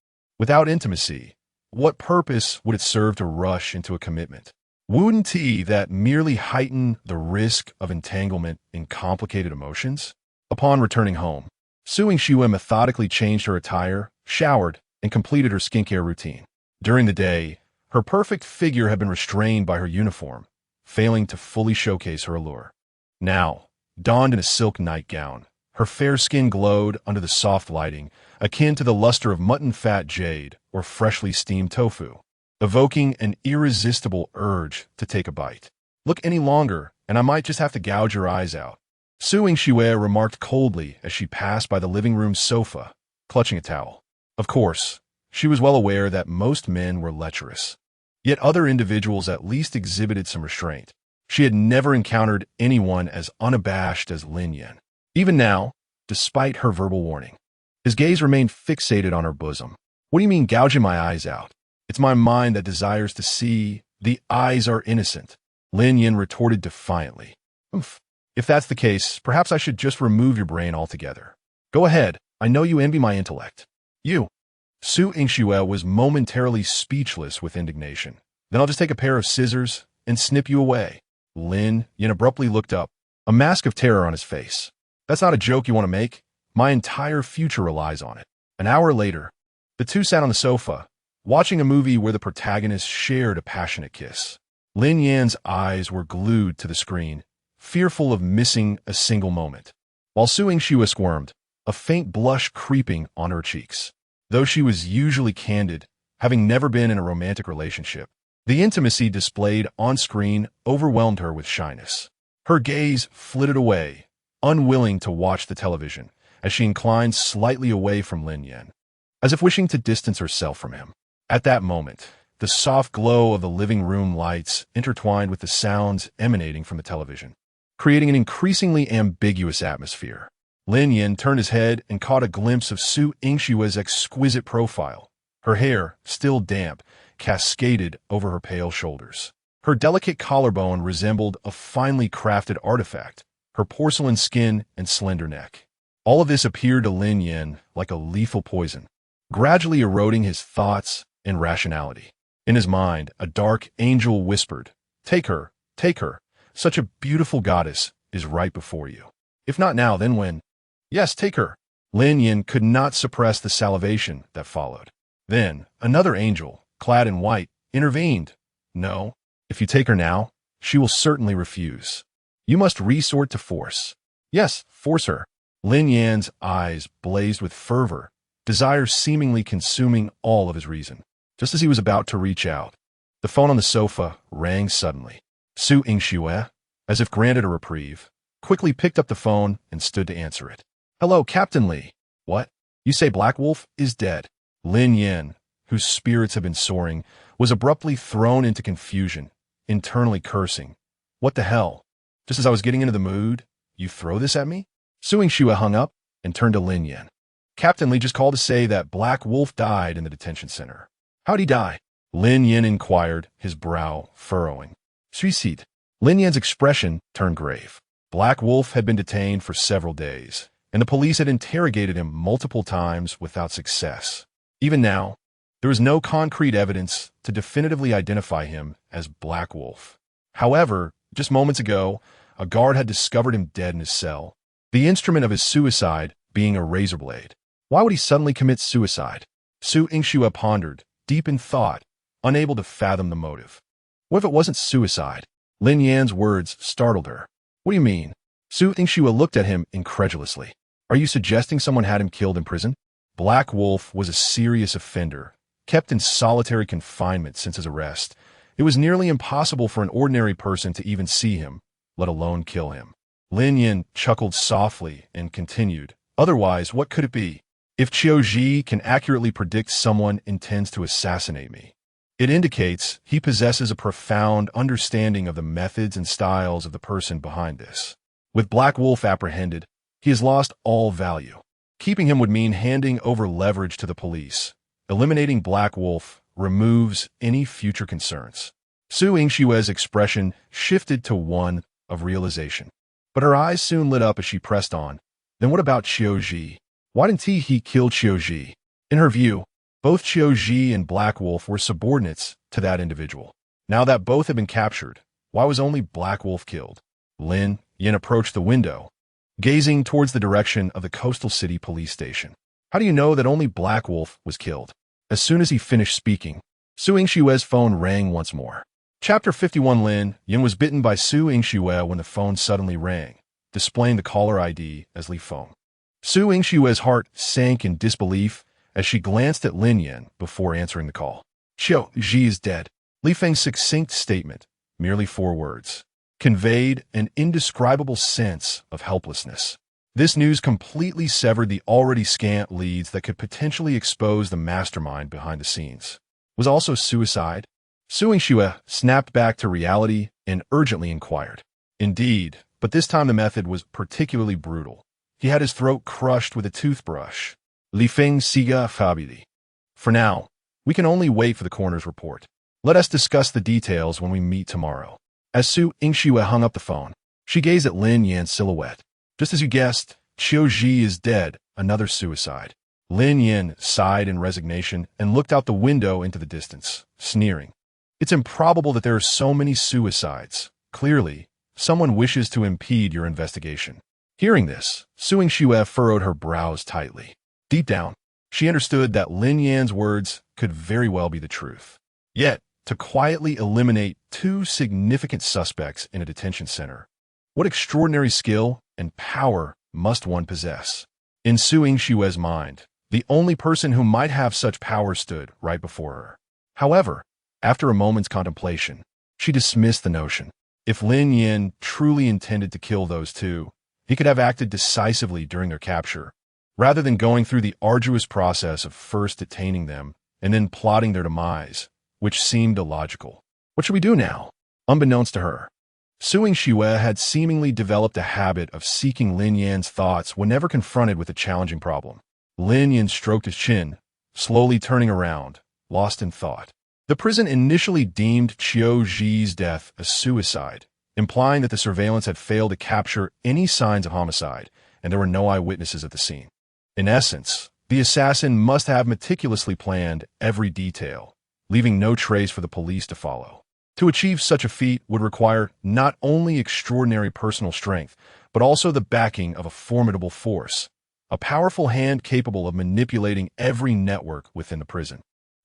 without intimacy, what purpose would it serve to rush into a commitment? Wouldn't that merely heighten the risk of entanglement in complicated emotions? Upon returning home, Su Yingxue methodically changed her attire, showered, and completed her skincare routine. During the day, her perfect figure had been restrained by her uniform, failing to fully showcase her allure. Now, donned in a silk nightgown, her fair skin glowed under the soft lighting, akin to the luster of mutton-fat jade or freshly steamed tofu, evoking an irresistible urge to take a bite. Look any longer, and I might just have to gouge your eyes out. Su Yingxue remarked coldly as she passed by the living room sofa, clutching a towel. Of course, she was well aware that most men were lecherous. Yet other individuals at least exhibited some restraint. She had never encountered anyone as unabashed as Lin Yin. Even now, despite her verbal warning, his gaze remained fixated on her bosom. What do you mean gouging my eyes out? It's my mind that desires to see. The eyes are innocent. Lin Yin retorted defiantly. If that's the case, perhaps I should just remove your brain altogether. Go ahead. I know you envy my intellect. You. Su Yingxue was momentarily speechless with indignation. Then I'll just take a pair of scissors and snip you away. Lin Yin abruptly looked up, a mask of terror on his face. That's not a joke you want to make. My entire future relies on it. An hour later, the two sat on the sofa, watching a movie where the protagonist shared a passionate kiss. Lin Yan's eyes were glued to the screen, fearful of missing a single moment, while Su Yingxue squirmed, a faint blush creeping on her cheeks. Though she was usually candid, having never been in a romantic relationship, the intimacy displayed on screen overwhelmed her with shyness. Her gaze flitted away, unwilling to watch the television, as she inclined slightly away from Lin Yin, as if wishing to distance herself from him. At that moment, the soft glow of the living room lights intertwined with the sounds emanating from the television, creating an increasingly ambiguous atmosphere. Lin Yin turned his head and caught a glimpse of Su Yingxue's exquisite profile. Her hair, still damp, cascaded over her pale shoulders. Her delicate collarbone resembled a finely crafted artifact, her porcelain skin and slender neck. All of this appeared to Lin Yin like a lethal poison, gradually eroding his thoughts and rationality. In his mind, a dark angel whispered, take her, such a beautiful goddess is right before you. If not now, then when? Yes, take her. Lin Yin could not suppress the salivation that followed. Then, another angel, clad in white, intervened. No, if you take her now, she will certainly refuse. You must resort to force. Yes, force her. Lin Yan's eyes blazed with fervor, desire seemingly consuming all of his reason. Just as he was about to reach out, the phone on the sofa rang suddenly. Su Yingxue, as if granted a reprieve, quickly picked up the phone and stood to answer it. Hello, Captain Li. What? You say Black Wolf is dead? Lin Yin, whose spirits had been soaring, was abruptly thrown into confusion, internally cursing. What the hell? Just as I was getting into the mood, you throw this at me? Su Yingxue hung up and turned to Lin Yin. Captain Li just called to say that Black Wolf died in the detention center. How'd he die? Lin Yin inquired, his brow furrowing. Suicide. Lin Yan's expression turned grave. Black Wolf had been detained for several days, and the police had interrogated him multiple times without success. Even now, there was no concrete evidence to definitively identify him as Black Wolf. However, just moments ago, a guard had discovered him dead in his cell, the instrument of his suicide being a razor blade. Why would he suddenly commit suicide? Su Yingxue pondered, deep in thought, unable to fathom the motive. What if it wasn't suicide? Lin Yan's words startled her. What do you mean? Su Yingxue looked at him incredulously. Are you suggesting someone had him killed in prison? Black Wolf was a serious offender, kept in solitary confinement since his arrest. It was nearly impossible for an ordinary person to even see him, let alone kill him. Lin Yan chuckled softly and continued, otherwise, what could it be? If Qiu Ji can accurately predict someone intends to assassinate me, it indicates he possesses a profound understanding of the methods and styles of the person behind this. With Black Wolf apprehended, he has lost all value. Keeping him would mean handing over leverage to the police. Eliminating Black Wolf removes any future concerns. Su Yingxue's expression shifted to one of realization. But her eyes soon lit up as she pressed on. Then what about Qiu Ji? Why didn't he kill Qiu Ji? In her view, both Qiu Ji and Black Wolf were subordinates to that individual. Now that both had been captured, why was only Black Wolf killed? Lin Yan approached the window, gazing towards the direction of the coastal city police station. How do you know that only Black Wolf was killed? As soon as he finished speaking, Su Yingxue's phone rang once more. Chapter 51. Lin Yan was bitten by Su Yingxue when the phone suddenly rang, displaying the caller ID as Li Feng. Su Yingxue's heart sank in disbelief as she glanced at Lin Yan before answering the call. Qiu Ji is dead. Li Feng's succinct statement, merely 4 words, conveyed an indescribable sense of helplessness. This news completely severed the already scant leads that could potentially expose the mastermind behind the scenes. Was also suicide? Su Yingxue snapped back to reality and urgently inquired. Indeed, but this time the method was particularly brutal. He had his throat crushed with a toothbrush. Li Feng siga fabili. For now, we can only wait for the coroner's report. Let us discuss the details when we meet tomorrow. As Su Yingxue hung up the phone, she gazed at Lin Yan's silhouette. Just as you guessed, Qiu Ji is dead, another suicide. Lin Yan sighed in resignation and looked out the window into the distance, sneering. It's improbable that there are so many suicides. Clearly, someone wishes to impede your investigation. Hearing this, Su Yingxue furrowed her brows tightly. Deep down, she understood that Lin Yan's words could very well be the truth. Yet, to quietly eliminate 2 significant suspects in a detention center, what extraordinary skill and power must one possess? In Su Yingxue's mind, the only person who might have such power stood right before her. However, after a moment's contemplation, she dismissed the notion. If Lin Yan truly intended to kill those 2, he could have acted decisively during their capture, rather than going through the arduous process of first detaining them and then plotting their demise, which seemed illogical. What should we do now? Unbeknownst to her, Su Yingxue had seemingly developed a habit of seeking Lin Yan's thoughts whenever confronted with a challenging problem. Lin Yan stroked his chin, slowly turning around, lost in thought. The prison initially deemed Qiu Ji's death a suicide, implying that the surveillance had failed to capture any signs of homicide, and there were no eyewitnesses at the scene. In essence, the assassin must have meticulously planned every detail, leaving no trace for the police to follow. To achieve such a feat would require not only extraordinary personal strength, but also the backing of a formidable force, a powerful hand capable of manipulating every network within the prison.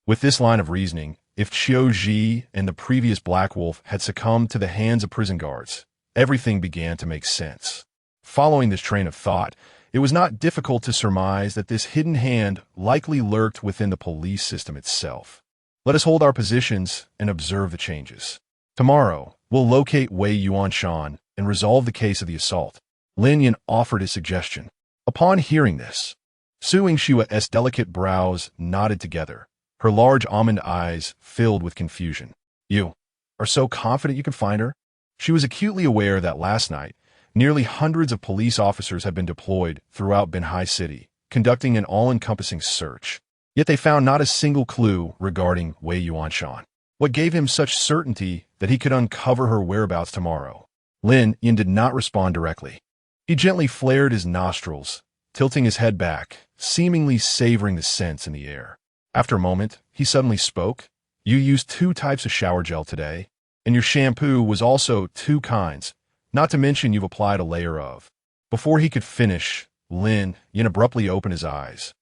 With this line of reasoning, if Qiu Ji and the previous Black Wolf had succumbed to the hands of prison guards, everything began to make sense. Following this train of thought, it was not difficult to surmise that this hidden hand likely lurked within the police system itself. Let us hold our positions and observe the changes. Tomorrow, we'll locate Wei Yuanshan and resolve the case of the assault. Lin Yan offered his suggestion. Upon hearing this, Su Yingxue's delicate brows knotted together, her large almond eyes filled with confusion. You are so confident you can find her? She was acutely aware that last night, nearly hundreds of police officers had been deployed throughout Binhai City, conducting an all-encompassing search. Yet they found not a single clue regarding Wei Yuanshan. What gave him such certainty that he could uncover her whereabouts tomorrow? Lin Yan did not respond directly. He gently flared his nostrils, tilting his head back, seemingly savoring the scents in the air. After a moment, he suddenly spoke. You used 2 types of shower gel today, and your shampoo was also 2 kinds, not to mention you've applied a layer of. Before he could finish, Lin Yan abruptly opened his eyes,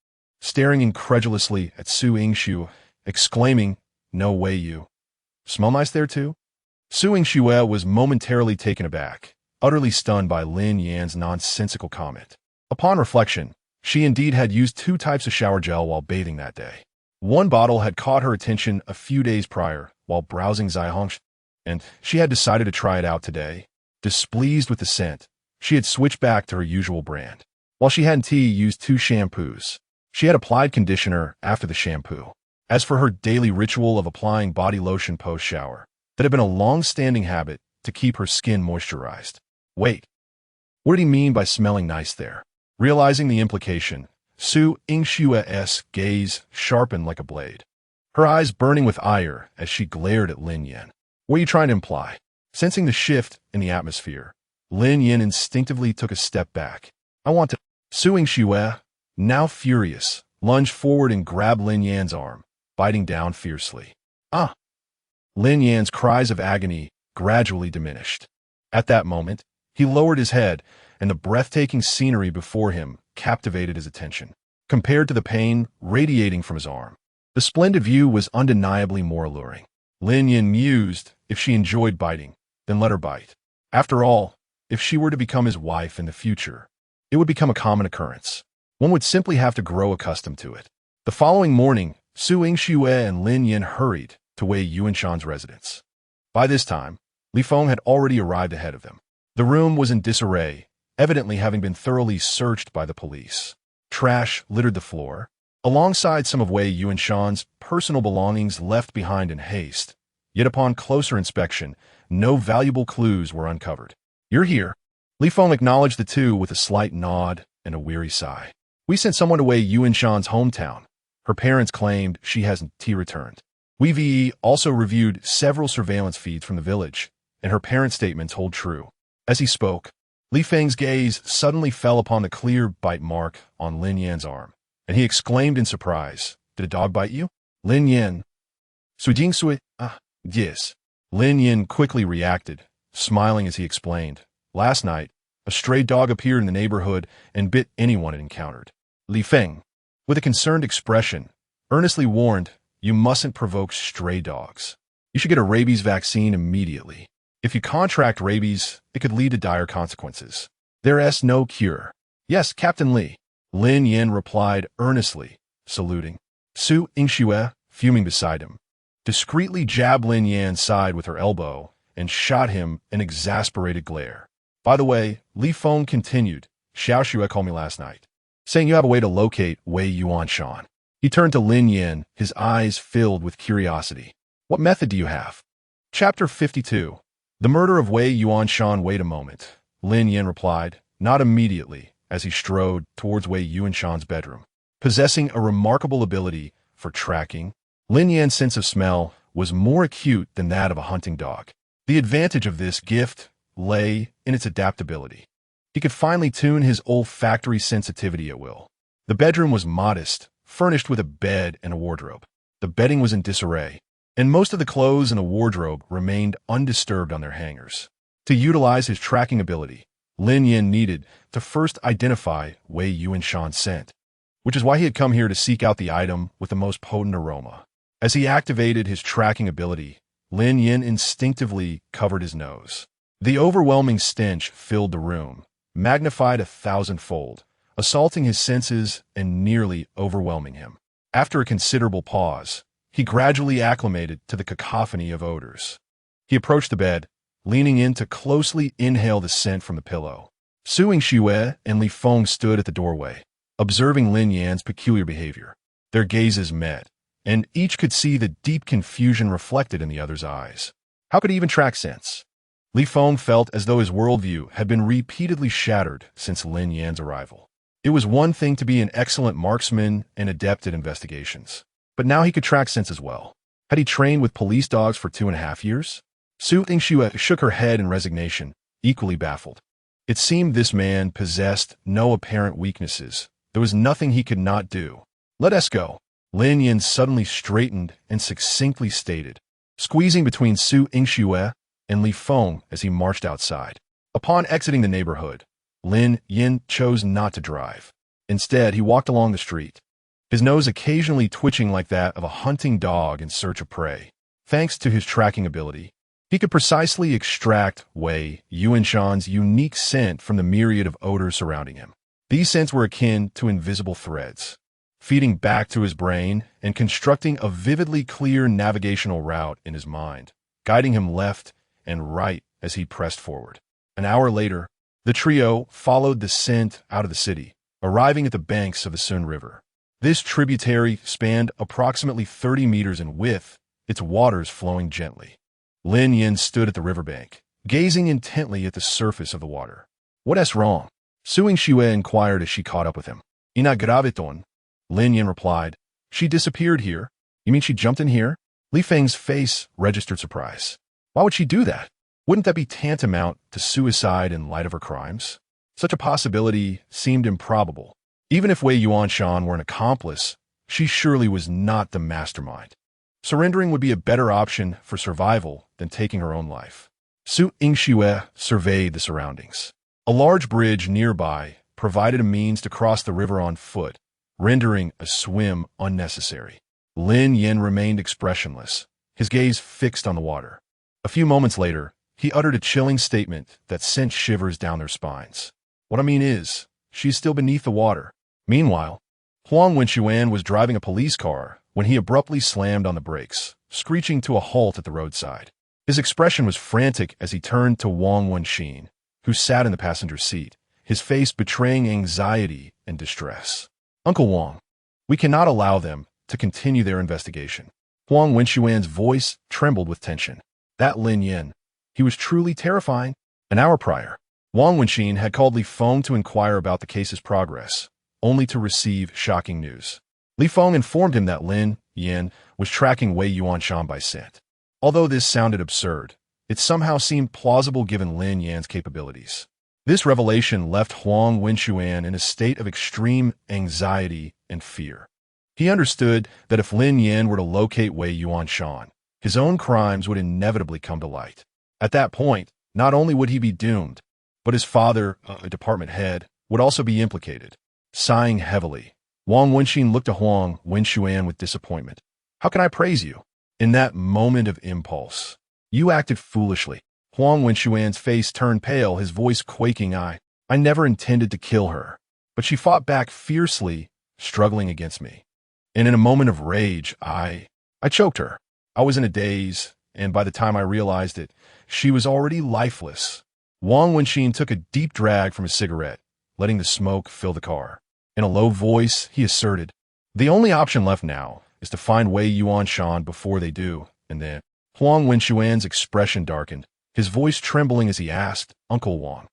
staring incredulously at Su Yingxue, exclaiming, No way you. Smell nice there too? Su Yingxue was momentarily taken aback, utterly stunned by Lin Yan's nonsensical comment. Upon reflection, she indeed had used 2 types of shower gel while bathing that day. One bottle had caught her attention a few days prior while browsing Zhihongshi, and she had decided to try it out today. Displeased with the scent, she had switched back to her usual brand. While she hadn't used 2 shampoos, she had applied conditioner after the shampoo. As for her daily ritual of applying body lotion post-shower, that had been a long-standing habit to keep her skin moisturized. Wait, what did he mean by smelling nice there? Realizing the implication, Su Yingshue's gaze sharpened like a blade, her eyes burning with ire as she glared at Lin Yan. What are you trying to imply? Sensing the shift in the atmosphere, Lin Yan instinctively took a step back. I want to... Su Yingxue, now furious, lunged forward and grabbed Lin Yan's arm, biting down fiercely. Ah! Lin Yan's cries of agony gradually diminished. At that moment, he lowered his head, and the breathtaking scenery before him captivated his attention. Compared to the pain radiating from his arm, the splendid view was undeniably more alluring. Lin Yan mused if she enjoyed biting, then let her bite. After all, if she were to become his wife in the future, it would become a common occurrence. One would simply have to grow accustomed to it. The following morning, Su Yingxue and Lin Yan hurried to Wei Yuanshan's residence. By this time, Li Feng had already arrived ahead of them. The room was in disarray, evidently having been thoroughly searched by the police. Trash littered the floor, alongside some of Wei Yuanshan's personal belongings left behind in haste. Yet upon closer inspection, no valuable clues were uncovered. You're here. Li Feng acknowledged the two with a slight nod and a weary sigh. We sent someone to Wei Yuanshan's hometown. Her parents claimed she hasn't returned. Wei also reviewed several surveillance feeds from the village, and her parents' statements hold true. As he spoke, Li Feng's gaze suddenly fell upon the clear bite mark on Lin Yan's arm, and he exclaimed in surprise, "Did a dog bite you?" Lin Yan. Su Jingsui, yes. Lin Yan quickly reacted, smiling as he explained. Last night, a stray dog appeared in the neighborhood and bit anyone it encountered. Li Feng, with a concerned expression, earnestly warned, you mustn't provoke stray dogs. You should get a rabies vaccine immediately. If you contract rabies, it could lead to dire consequences. There is no cure. Yes, Captain Li. Lin Yan replied earnestly, saluting. Su Yingxue, fuming beside him, discreetly jabbed Lin Yan's side with her elbow and shot him an exasperated glare. By the way, Li Feng continued, Xiao Xue called me last night, saying you have a way to locate Wei Yuanshan. He turned to Lin Yan, his eyes filled with curiosity. What method do you have? Chapter 52. The murder of Wei Yuanshan. Wait a moment, Lin Yan replied, not immediately, as he strode towards Wei Yuanshan's bedroom. Possessing a remarkable ability for tracking, Lin Yan's sense of smell was more acute than that of a hunting dog. The advantage of this gift lay in its adaptability. He could finely tune his olfactory sensitivity at will. The bedroom was modest, furnished with a bed and a wardrobe. The bedding was in disarray, and most of the clothes in the wardrobe remained undisturbed on their hangers. To utilize his tracking ability, Lin Yan needed to first identify Wei Yuanshan's scent, which is why he had come here to seek out the item with the most potent aroma. As he activated his tracking ability, Lin Yan instinctively covered his nose. The overwhelming stench filled the room, magnified 1,000-fold, assaulting his senses and nearly overwhelming him. After a considerable pause, he gradually acclimated to the cacophony of odors. He approached the bed, leaning in to closely inhale the scent from the pillow. Su Yingxue and Li Feng stood at the doorway, observing Lin Yan's peculiar behavior. Their gazes met, and each could see the deep confusion reflected in the other's eyes. How could he even track scents? Li Feng felt as though his worldview had been repeatedly shattered since Lin Yan's arrival. It was one thing to be an excellent marksman and adept at investigations, but now he could track scents as well. Had he trained with police dogs for 2.5 years? Su Yingxue shook her head in resignation, equally baffled. It seemed this man possessed no apparent weaknesses. There was nothing he could not do. Let us go. Lin Yan suddenly straightened and succinctly stated, squeezing between Su Yingxue and Li Feng as he marched outside. Upon exiting the neighborhood, Lin Yan chose not to drive. Instead, he walked along the street, his nose occasionally twitching like that of a hunting dog in search of prey. Thanks to his tracking ability, He could precisely extract Wei Yuanshan's unique scent from the myriad of odors surrounding him. These scents were akin to invisible threads, feeding back to his brain and constructing a vividly clear navigational route in his mind, guiding him left and right as he pressed forward. An hour later, the trio followed the scent out of the city, arriving at the banks of the Sun River. This tributary spanned approximately 30 meters in width, its waters flowing gently. Lin Yin stood at the riverbank, gazing intently at the surface of the water. "What's wrong?" Suing Xue inquired as she caught up with him. "Ina graviton," Lin Yin replied. "She disappeared here." "You mean she jumped in here?" Li Feng's face registered surprise. "Why would she do that? Wouldn't that be tantamount to suicide in light of her crimes?" Such a possibility seemed improbable. Even if Wei Yuanshan were an accomplice, she surely was not the mastermind. Surrendering would be a better option for survival than taking her own life. Su Yingxue surveyed the surroundings. A large bridge nearby provided a means to cross the river on foot, rendering a swim unnecessary. Lin Yin remained expressionless, his gaze fixed on the water. A few moments later, he uttered a chilling statement that sent shivers down their spines. "What I mean is, she's still beneath the water." Meanwhile, Huang Wenxuan was driving a police car when he abruptly slammed on the brakes, screeching to a halt at the roadside. His expression was frantic as he turned to Wang Wenxin, who sat in the passenger seat, his face betraying anxiety and distress. "Uncle Wang, we cannot allow them to continue their investigation." Huang Wenxuan's voice trembled with tension. That Lin Yin, he was truly terrifying. An hour prior, Wang Wenxin had called Li Feng to inquire about the case's progress, only to receive shocking news. Li Feng informed him that Lin Yin was tracking Wei Yuanshan by scent. Although this sounded absurd, it somehow seemed plausible given Lin Yan's capabilities. This revelation left Huang Wenxuan in a state of extreme anxiety and fear. He understood that if Lin Yin were to locate Wei Yuanshan, his own crimes would inevitably come to light. At that point, not only would he be doomed, but his father, a department head, would also be implicated. Sighing heavily, Wang Wenxin looked to Huang Wenxuan with disappointment. "How can I praise you?" In that moment of impulse, "You acted foolishly." Huang Wenxuan's face turned pale, his voice quaking. I never intended to kill her, but she fought back fiercely, struggling against me. And in a moment of rage, I choked her. I was in a daze, and by the time I realized it, she was already lifeless." Wang Wenxin took a deep drag from his cigarette, letting the smoke fill the car. In a low voice, he asserted, "The only option left now is to find Wei Yuanshan before they do," and then Huang Wenxuan's expression darkened, his voice trembling as he asked, "Uncle Wang,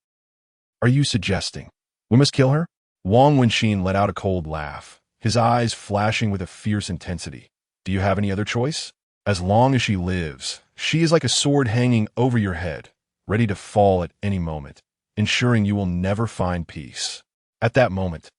are you suggesting we must kill her?" Wang Wenxin let out a cold laugh, his eyes flashing with a fierce intensity. "Do you have any other choice? As long as she lives, she is like a sword hanging over your head, ready to fall at any moment, ensuring you will never find peace." At that moment,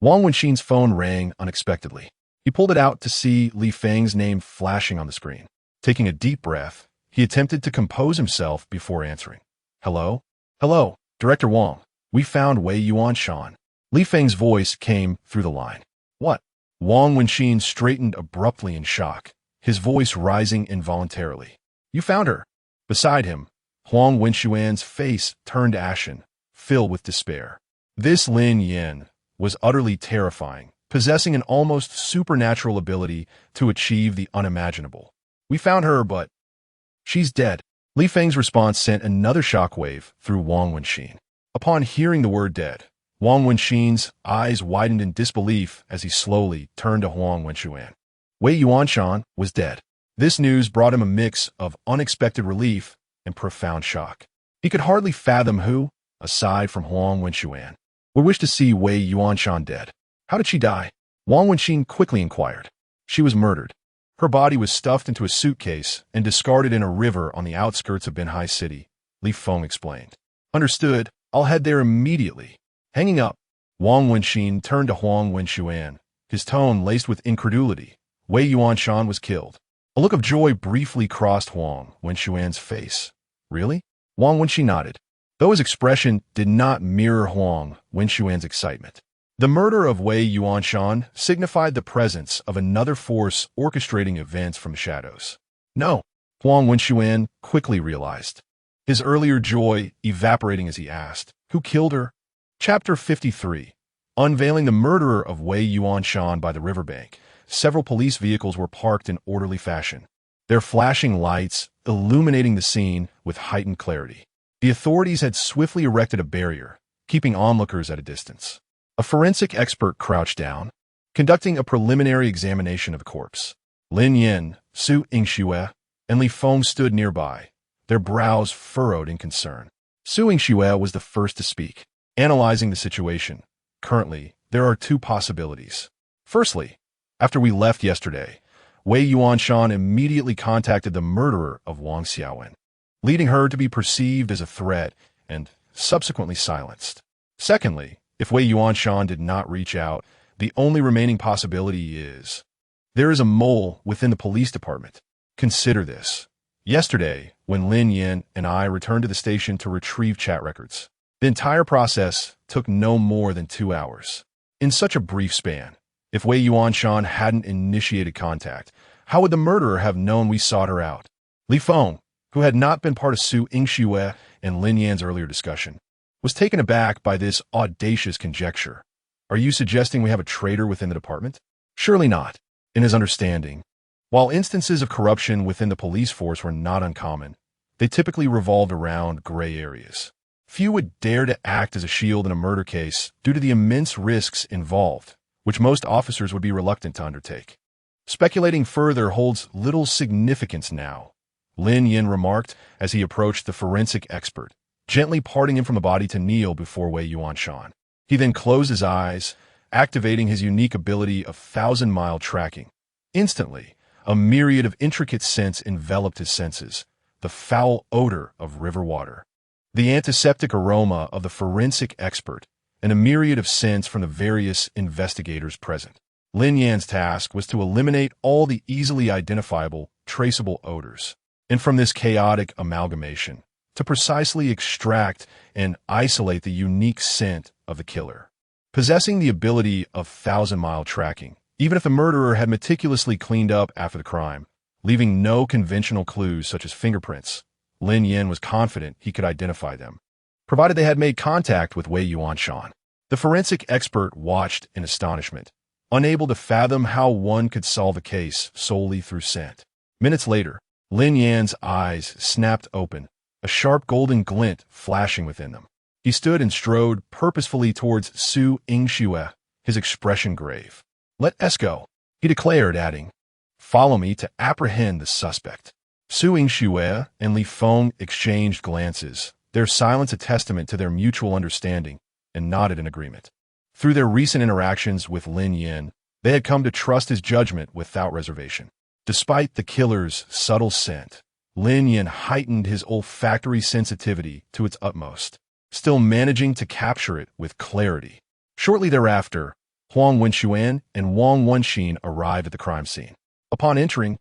Wang Wenxin's phone rang unexpectedly. He pulled it out to see Li Feng's name flashing on the screen. Taking a deep breath, he attempted to compose himself before answering. "Hello? Hello, Director Wang. We found Wei Yuanshan." Li Feng's voice came through the line. "What?" Wang Wenxin straightened abruptly in shock, his voice rising involuntarily. "You found her." Beside him, Huang Wenxuan's face turned ashen, filled with despair. This Lin Yin was utterly terrifying, possessing an almost supernatural ability to achieve the unimaginable. "We found her, but she's dead." Li Feng's response sent another shockwave through Wang Wenxin. Upon hearing the word dead, Wang Wenxin's eyes widened in disbelief as he slowly turned to Huang Wenxuan. Wei Yuanshan was dead. This news brought him a mix of unexpected relief and profound shock. He could hardly fathom who, aside from Huang Wenxuan, would wish to see Wei Yuanshan dead. "How did she die?" Wang Wenxin quickly inquired. "She was murdered. Her body was stuffed into a suitcase and discarded in a river on the outskirts of Binhai City," Li Feng explained. "Understood. I'll head there immediately." Hanging up, Wang Wenxin turned to Huang Wenxuan, his tone laced with incredulity. "Wei Yuanshan was killed." A look of joy briefly crossed Huang Wenxuan's face. "Really?" Wang Wenxin nodded, though his expression did not mirror Huang Wenxuan's excitement. The murder of Wei Yuanshan signified the presence of another force orchestrating events from the shadows. "No, Huang Wenxuan quickly realized, his earlier joy evaporating as he asked, "Who killed her?" Chapter 53. Unveiling the murderer of Wei Yuanshan by the riverbank. Several police vehicles were parked in orderly fashion, their flashing lights illuminating the scene with heightened clarity. The authorities had swiftly erected a barrier, keeping onlookers at a distance. A forensic expert crouched down, conducting a preliminary examination of the corpse. Lin Yin, Su Yingxue, and Li Feng stood nearby, their brows furrowed in concern. Su Yingxue was the first to speak, analyzing the situation. Currently, there are two possibilities. Firstly, after we left yesterday, Wei Yuanshan immediately contacted the murderer of Wang Xiaowen, leading her to be perceived as a threat and subsequently silenced. Secondly, if Wei Yuanshan did not reach out, the only remaining possibility is there is a mole within the police department. Consider this. Yesterday, when Lin Yin and I returned to the station to retrieve chat records, the entire process took no more than 2 hours. In such a brief span, if Wei Yuanshan hadn't initiated contact, how would the murderer have known we sought her out? Li Feng, who had not been part of Su Yingxue and Lin Yan's earlier discussion, was taken aback by this audacious conjecture. Are you suggesting we have a traitor within the department? Surely not. In his understanding, while instances of corruption within the police force were not uncommon, they typically revolved around gray areas. Few would dare to act as a shield in a murder case due to the immense risks involved, which most officers would be reluctant to undertake. Speculating further holds little significance now, Lin Yin remarked as he approached the forensic expert, gently parting him from the body to kneel before Wei Yuanshan. He then closed his eyes, activating his unique ability of 1,000-mile tracking. Instantly, a myriad of intricate scents enveloped his senses, the foul odor of river water, the antiseptic aroma of the forensic expert, and a myriad of scents from the various investigators present. Lin Yan's task was to eliminate all the easily identifiable, traceable odors, and from this chaotic amalgamation, to precisely extract and isolate the unique scent of the killer. Possessing the ability of 1,000-mile tracking, even if the murderer had meticulously cleaned up after the crime, leaving no conventional clues such as fingerprints, Lin Yin was confident he could identify them, provided they had made contact with Wei Yuanshan. The forensic expert watched in astonishment, unable to fathom how one could solve a case solely through scent. Minutes later, Lin Yan's eyes snapped open, a sharp golden glint flashing within them. He stood and strode purposefully towards Su Yingxue, his expression grave. "Let us go," he declared, adding, "Follow me to apprehend the suspect." Su Yingxue and Li Feng exchanged glances, their silence a testament to their mutual understanding, and nodded in agreement. Through their recent interactions with Lin Yin, they had come to trust his judgment without reservation. Despite the killer's subtle scent, Lin Yin heightened his olfactory sensitivity to its utmost, still managing to capture it with clarity. Shortly thereafter, Huang Wenxuan and Wang Wenxin arrived at the crime scene. Upon entering,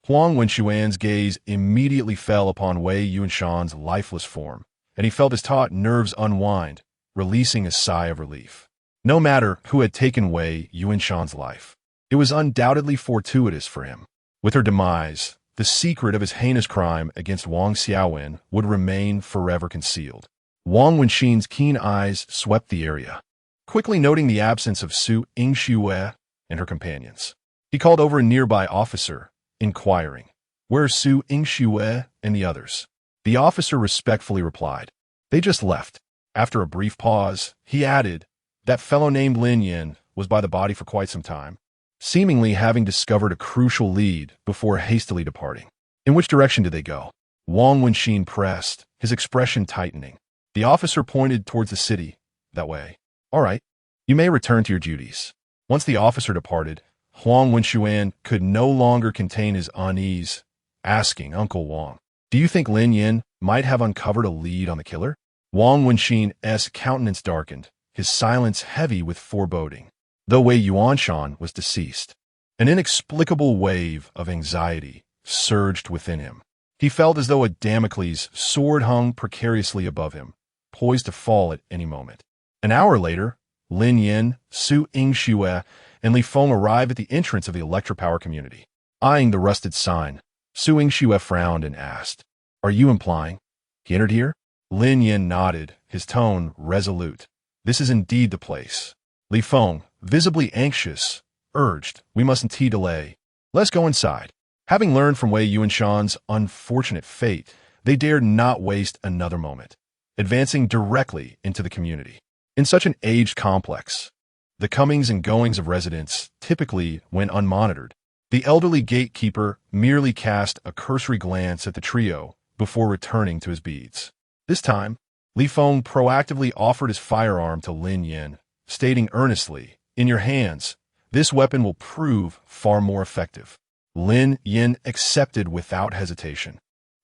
Huang Wenxuan's gaze immediately fell upon Wei Yuanshan's lifeless form, and he felt his taut nerves unwind, releasing a sigh of relief. No matter who had taken Wei Yuanshan's life, it was undoubtedly fortuitous for him. With her demise, the secret of his heinous crime against Wang Xiaowen would remain forever concealed. Wang Wenxin's keen eyes swept the area, quickly noting the absence of Su Yingxue and her companions. He called over a nearby officer, inquiring, "Where's Su Yingxue and the others?" The officer respectfully replied, "They just left." After a brief pause, he added, "That fellow named Lin Yin was by the body for quite some time, seemingly having discovered a crucial lead before hastily departing." "In which direction did they go?" Wang Wenxin pressed, his expression tightening. The officer pointed towards the city. "That way." "All right. You may return to your duties." Once the officer departed, Huang Wenxuan could no longer contain his unease, asking Uncle Wang, "Do you think Lin Yin might have uncovered a lead on the killer?" Wang Wenxin's countenance darkened, his silence heavy with foreboding. Though Wei Yuanshan was deceased, an inexplicable wave of anxiety surged within him. He felt as though a Damocles sword hung precariously above him, poised to fall at any moment. An hour later, Lin Yin, Su Yingxue, and Li Feng arrived at the entrance of the Electropower community. Eyeing the rusted sign, Suing Shue frowned and asked, "Are you implying he entered here?" Lin Yin nodded, his tone resolute. "This is indeed the place." Li Feng, visibly anxious, urged, "We mustn't delay. Let's go inside." Having learned from Wei Yuanshan's unfortunate fate, they dared not waste another moment, advancing directly into the community. In such an aged complex, the comings and goings of residents typically went unmonitored. The elderly gatekeeper merely cast a cursory glance at the trio before returning to his beads. This time, Li Feng proactively offered his firearm to Lin Yin, stating earnestly, "In your hands, this weapon will prove far more effective." Lin Yin accepted without hesitation,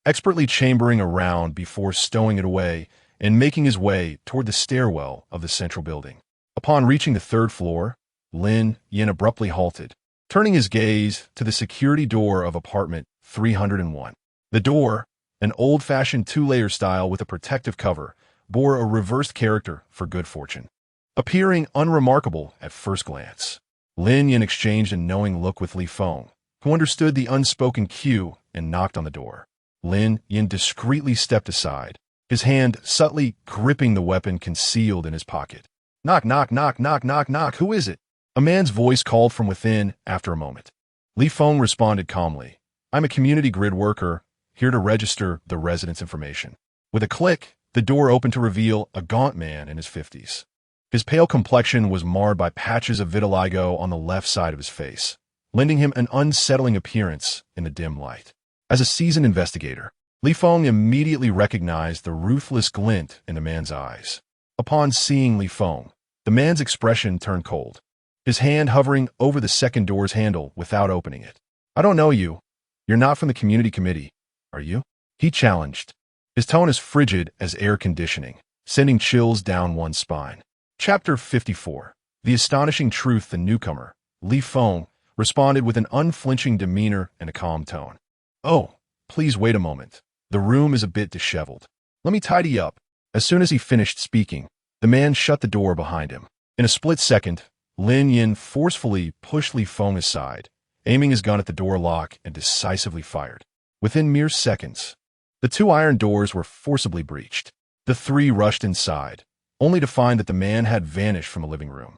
expertly chambering around before stowing it away and making his way toward the stairwell of the central building. Upon reaching the third floor, Lin Yin abruptly halted, turning his gaze to the security door of apartment 301. The door, an old-fashioned two-layer style with a protective cover, bore a reversed character for good fortune. Appearing unremarkable at first glance, Lin Yin exchanged a knowing look with Li Feng, who understood the unspoken cue and knocked on the door. Lin Yin discreetly stepped aside, his hand subtly gripping the weapon concealed in his pocket. "Knock, knock, knock, knock, knock, knock, who is it?" A man's voice called from within after a moment. Li Feng responded calmly, "I'm a community grid worker, here to register the residents' information." With a click, the door opened to reveal a gaunt man in his 50s. His pale complexion was marred by patches of vitiligo on the left side of his face, lending him an unsettling appearance in the dim light. As a seasoned investigator, Li Feng immediately recognized the ruthless glint in the man's eyes. Upon seeing Li Feng, the man's expression turned cold, his hand hovering over the second door's handle without opening it. "I don't know you. You're not from the community committee, are you?" he challenged, his tone as frigid as air conditioning, sending chills down one's spine. Chapter 54. The Astonishing Truth. The newcomer, Li Feng, responded with an unflinching demeanor and a calm tone. "Oh, please wait a moment. The room is a bit disheveled. Let me tidy up." As soon as he finished speaking, the man shut the door behind him. In a split second, Lin Yin forcefully pushed Li Feng aside, aiming his gun at the door lock and decisively fired. Within mere seconds, the two iron doors were forcibly breached. The three rushed inside, only to find that the man had vanished from the living room.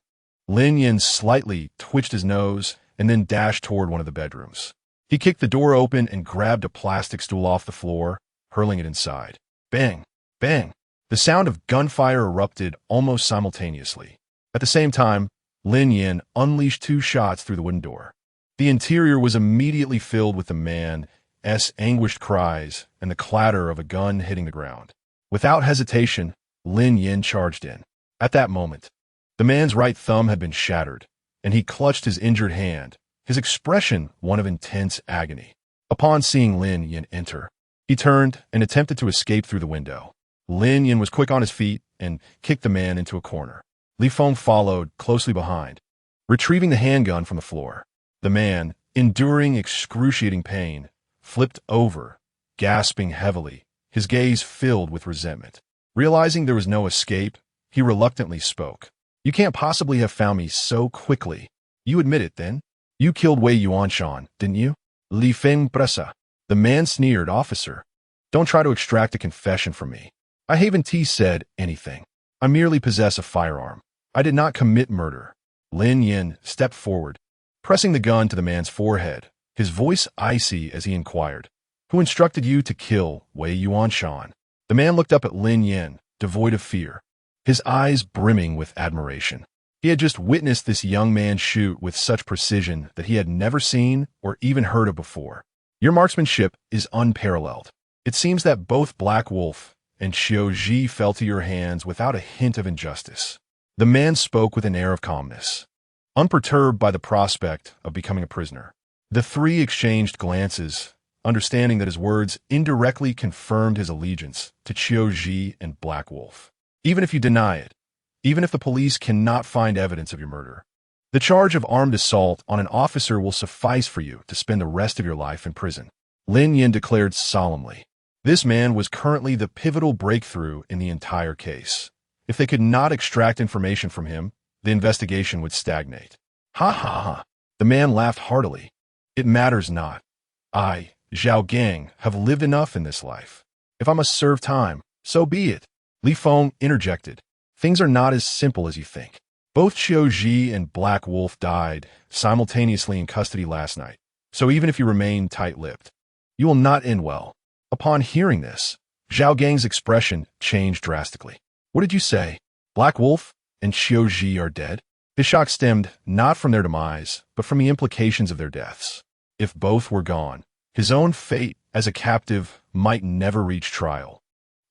Lin Yin slightly twitched his nose and then dashed toward one of the bedrooms. He kicked the door open and grabbed a plastic stool off the floor, hurling it inside. Bang! Bang! The sound of gunfire erupted almost simultaneously. At the same time, Lin Yin unleashed two shots through the wooden door. The interior was immediately filled with the man's anguished cries and the clatter of a gun hitting the ground. Without hesitation, Lin Yin charged in. At that moment, the man's right thumb had been shattered, and he clutched his injured hand, his expression one of intense agony. Upon seeing Lin Yin enter, he turned and attempted to escape through the window. Lin Yin was quick on his feet and kicked the man into a corner. Li Feng followed closely behind, retrieving the handgun from the floor. The man, enduring excruciating pain, flipped over, gasping heavily, his gaze filled with resentment. Realizing there was no escape, he reluctantly spoke. "You can't possibly have found me so quickly. You admit it, then? You killed Wei Yuanshan, didn't you?" Li Feng pressa. The man sneered, "Officer, don't try to extract a confession from me. I haven't said anything. I merely possess a firearm. I did not commit murder." Lin Yin stepped forward, pressing the gun to the man's forehead, his voice icy as he inquired, "Who instructed you to kill Wei Yuanshan?" The man looked up at Lin Yin, devoid of fear, his eyes brimming with admiration. He had just witnessed this young man shoot with such precision that he had never seen or even heard of before. "Your marksmanship is unparalleled. It seems that both Black Wolf and Xiao Ji fell to your hands without a hint of injustice." The man spoke with an air of calmness, unperturbed by the prospect of becoming a prisoner. The three exchanged glances, understanding that his words indirectly confirmed his allegiance to Qiu Ji and Black Wolf. "Even if you deny it, even if the police cannot find evidence of your murder, the charge of armed assault on an officer will suffice for you to spend the rest of your life in prison," Lin Yin declared solemnly. This man was currently the pivotal breakthrough in the entire case. If they could not extract information from him, the investigation would stagnate. "Ha ha ha." The man laughed heartily. "It matters not. I, Zhao Gang have lived enough in this life. If I must serve time, so be it. Li Feng interjected. Things are not as simple as you think. Both Qiu Ji and Black Wolf died simultaneously in custody last night, so even if you remain tight-lipped, you will not end well. Upon hearing this, Zhao Gang's expression changed drastically. What did you say? Black Wolf and Qiu Ji are dead? His shock stemmed not from their demise, but from the implications of their deaths. If both were gone, his own fate as a captive might never reach trial,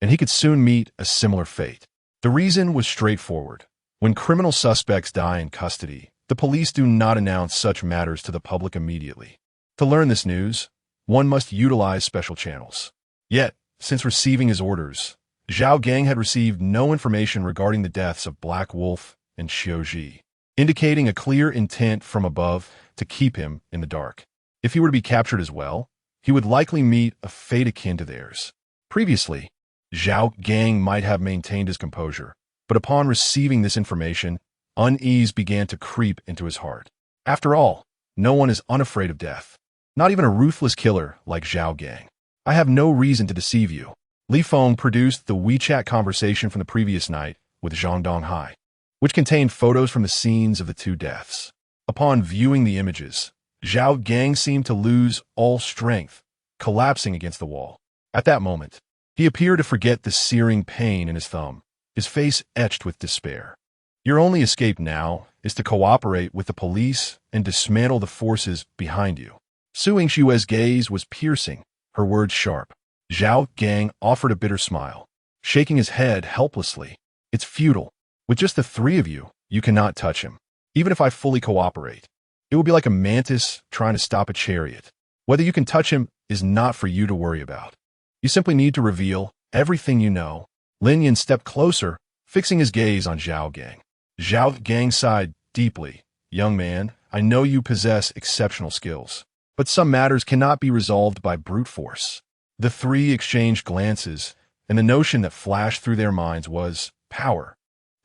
and he could soon meet a similar fate. The reason was straightforward. When criminal suspects die in custody, the police do not announce such matters to the public immediately. To learn this news, one must utilize special channels. Yet, since receiving his orders, Zhao Gang had received no information regarding the deaths of Black Wolf and Qiu Ji, indicating a clear intent from above to keep him in the dark. If he were to be captured as well, he would likely meet a fate akin to theirs. Previously, Zhao Gang might have maintained his composure, but upon receiving this information, unease began to creep into his heart. After all, no one is unafraid of death. Not even a ruthless killer like Zhao Gang. I have no reason to deceive you. Li Feng produced the WeChat conversation from the previous night with Zhang Donghai, which contained photos from the scenes of the two deaths. Upon viewing the images, Zhao Gang seemed to lose all strength, collapsing against the wall. At that moment, he appeared to forget the searing pain in his thumb, his face etched with despair. Your only escape now is to cooperate with the police and dismantle the forces behind you. Su Yingshue's gaze was piercing, her words sharp. Zhao Gang offered a bitter smile, shaking his head helplessly. It's futile. With just the three of you, you cannot touch him. Even if I fully cooperate, it will be like a mantis trying to stop a chariot. Whether you can touch him is not for you to worry about. You simply need to reveal everything you know. Lin Yin stepped closer, fixing his gaze on Zhao Gang. Zhao Gang sighed deeply. Young man, I know you possess exceptional skills, but some matters cannot be resolved by brute force. The three exchanged glances, and the notion that flashed through their minds was power.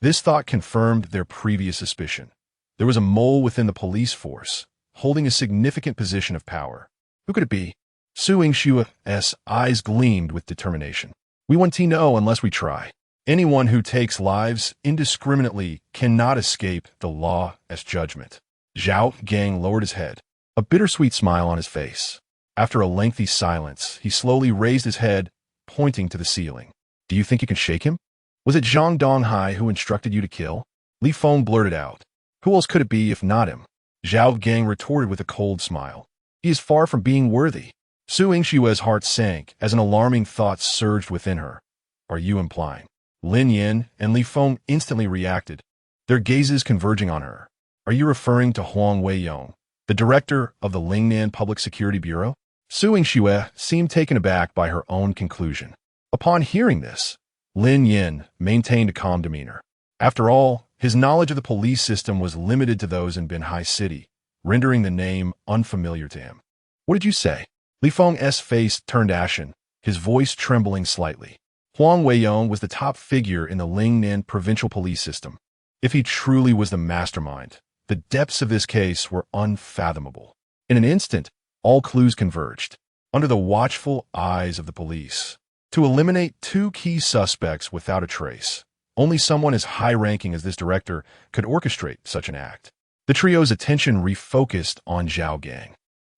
This thought confirmed their previous suspicion. There was a mole within the police force, holding a significant position of power. Who could it be? Su Yingshue's eyes gleamed with determination. We won't know unless we try. Anyone who takes lives indiscriminately cannot escape the law as judgment. Zhao Gang lowered his head, a bittersweet smile on his face. After a lengthy silence, he slowly raised his head, pointing to the ceiling. Do you think you can shake him? Was it Zhang Donghai who instructed you to kill? Li Feng blurted out. Who else could it be if not him? Zhao Gang retorted with a cold smile. He is far from being worthy. Su Yingshue's heart sank as an alarming thought surged within her. Are you implying? Lin Yin and Li Feng instantly reacted, their gazes converging on her. Are you referring to Huang Weiyong, the director of the Lingnan Public Security Bureau? Su Yingxue seemed taken aback by her own conclusion. Upon hearing this, Lin Yin maintained a calm demeanor. After all, his knowledge of the police system was limited to those in Binhai City, rendering the name unfamiliar to him. What did you say? Li Feng's face turned ashen, his voice trembling slightly. Huang Weiyong was the top figure in the Lingnan provincial police system. If he truly was the mastermind, the depths of this case were unfathomable. In an instant, all clues converged, under the watchful eyes of the police. To eliminate two key suspects without a trace, only someone as high-ranking as this director could orchestrate such an act. The trio's attention refocused on Zhao Gang,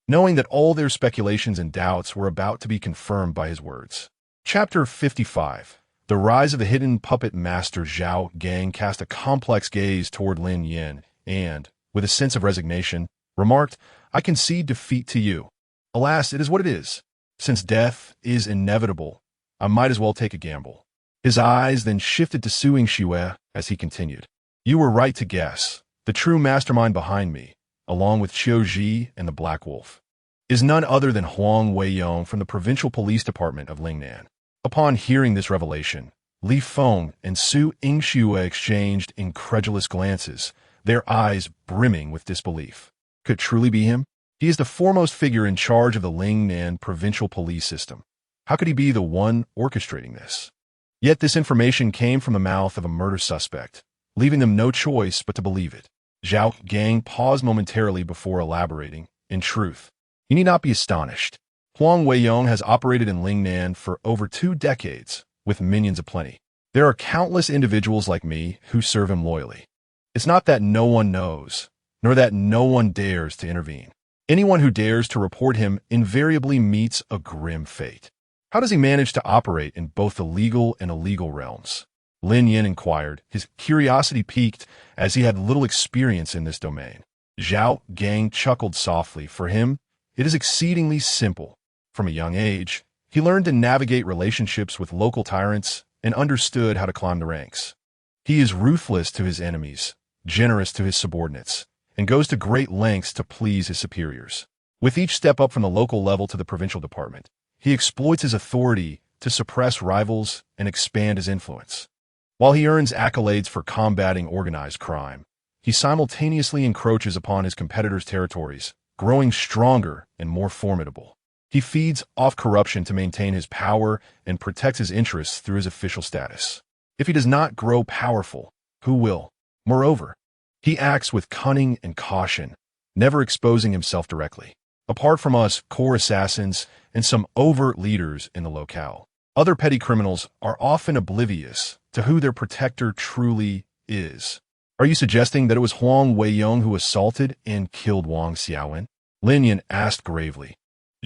knowing that all their speculations and doubts were about to be confirmed by his words. Chapter 55. The Rise of the Hidden Puppet Master. Zhao Gang cast a complex gaze toward Lin Yin and, with a sense of resignation, remarked, I concede defeat to you. Alas, it is what it is. Since death is inevitable, I might as well take a gamble. His eyes then shifted to Su Yingxue as he continued. You were right to guess. The true mastermind behind me, along with Qiu Ji and the Black Wolf, is none other than Huang Weiyong from the Provincial Police Department of Lingnan. Upon hearing this revelation, Li Feng and Su Yingxue exchanged incredulous glances, their eyes brimming with disbelief. Could it truly be him? He is the foremost figure in charge of the Lingnan provincial police system. How could he be the one orchestrating this? Yet this information came from the mouth of a murder suspect, leaving them no choice but to believe it. Zhao Gang paused momentarily before elaborating. In truth, you need not be astonished. Huang Weiyong has operated in Lingnan for over 2 decades, with minions aplenty. There are countless individuals like me who serve him loyally. It's not that no one knows, nor that no one dares to intervene. Anyone who dares to report him invariably meets a grim fate. How does he manage to operate in both the legal and illegal realms? Lin Yin inquired, his curiosity piqued as he had little experience in this domain. Zhao Gang chuckled softly. For him, it is exceedingly simple. From a young age, he learned to navigate relationships with local tyrants and understood how to climb the ranks. He is ruthless to his enemies, generous to his subordinates, and goes to great lengths to please his superiors. With each step up from the local level to the provincial department, he exploits his authority to suppress rivals and expand his influence. While he earns accolades for combating organized crime, he simultaneously encroaches upon his competitors' territories, growing stronger and more formidable. He feeds off corruption to maintain his power and protects his interests through his official status. If he does not grow powerful, who will? Moreover, he acts with cunning and caution, never exposing himself directly. Apart from us core assassins and some overt leaders in the locale, other petty criminals are often oblivious to who their protector truly is. Are you suggesting that it was Huang Weiyong who assaulted and killed Wang Xiaowen? Lin Yin asked gravely.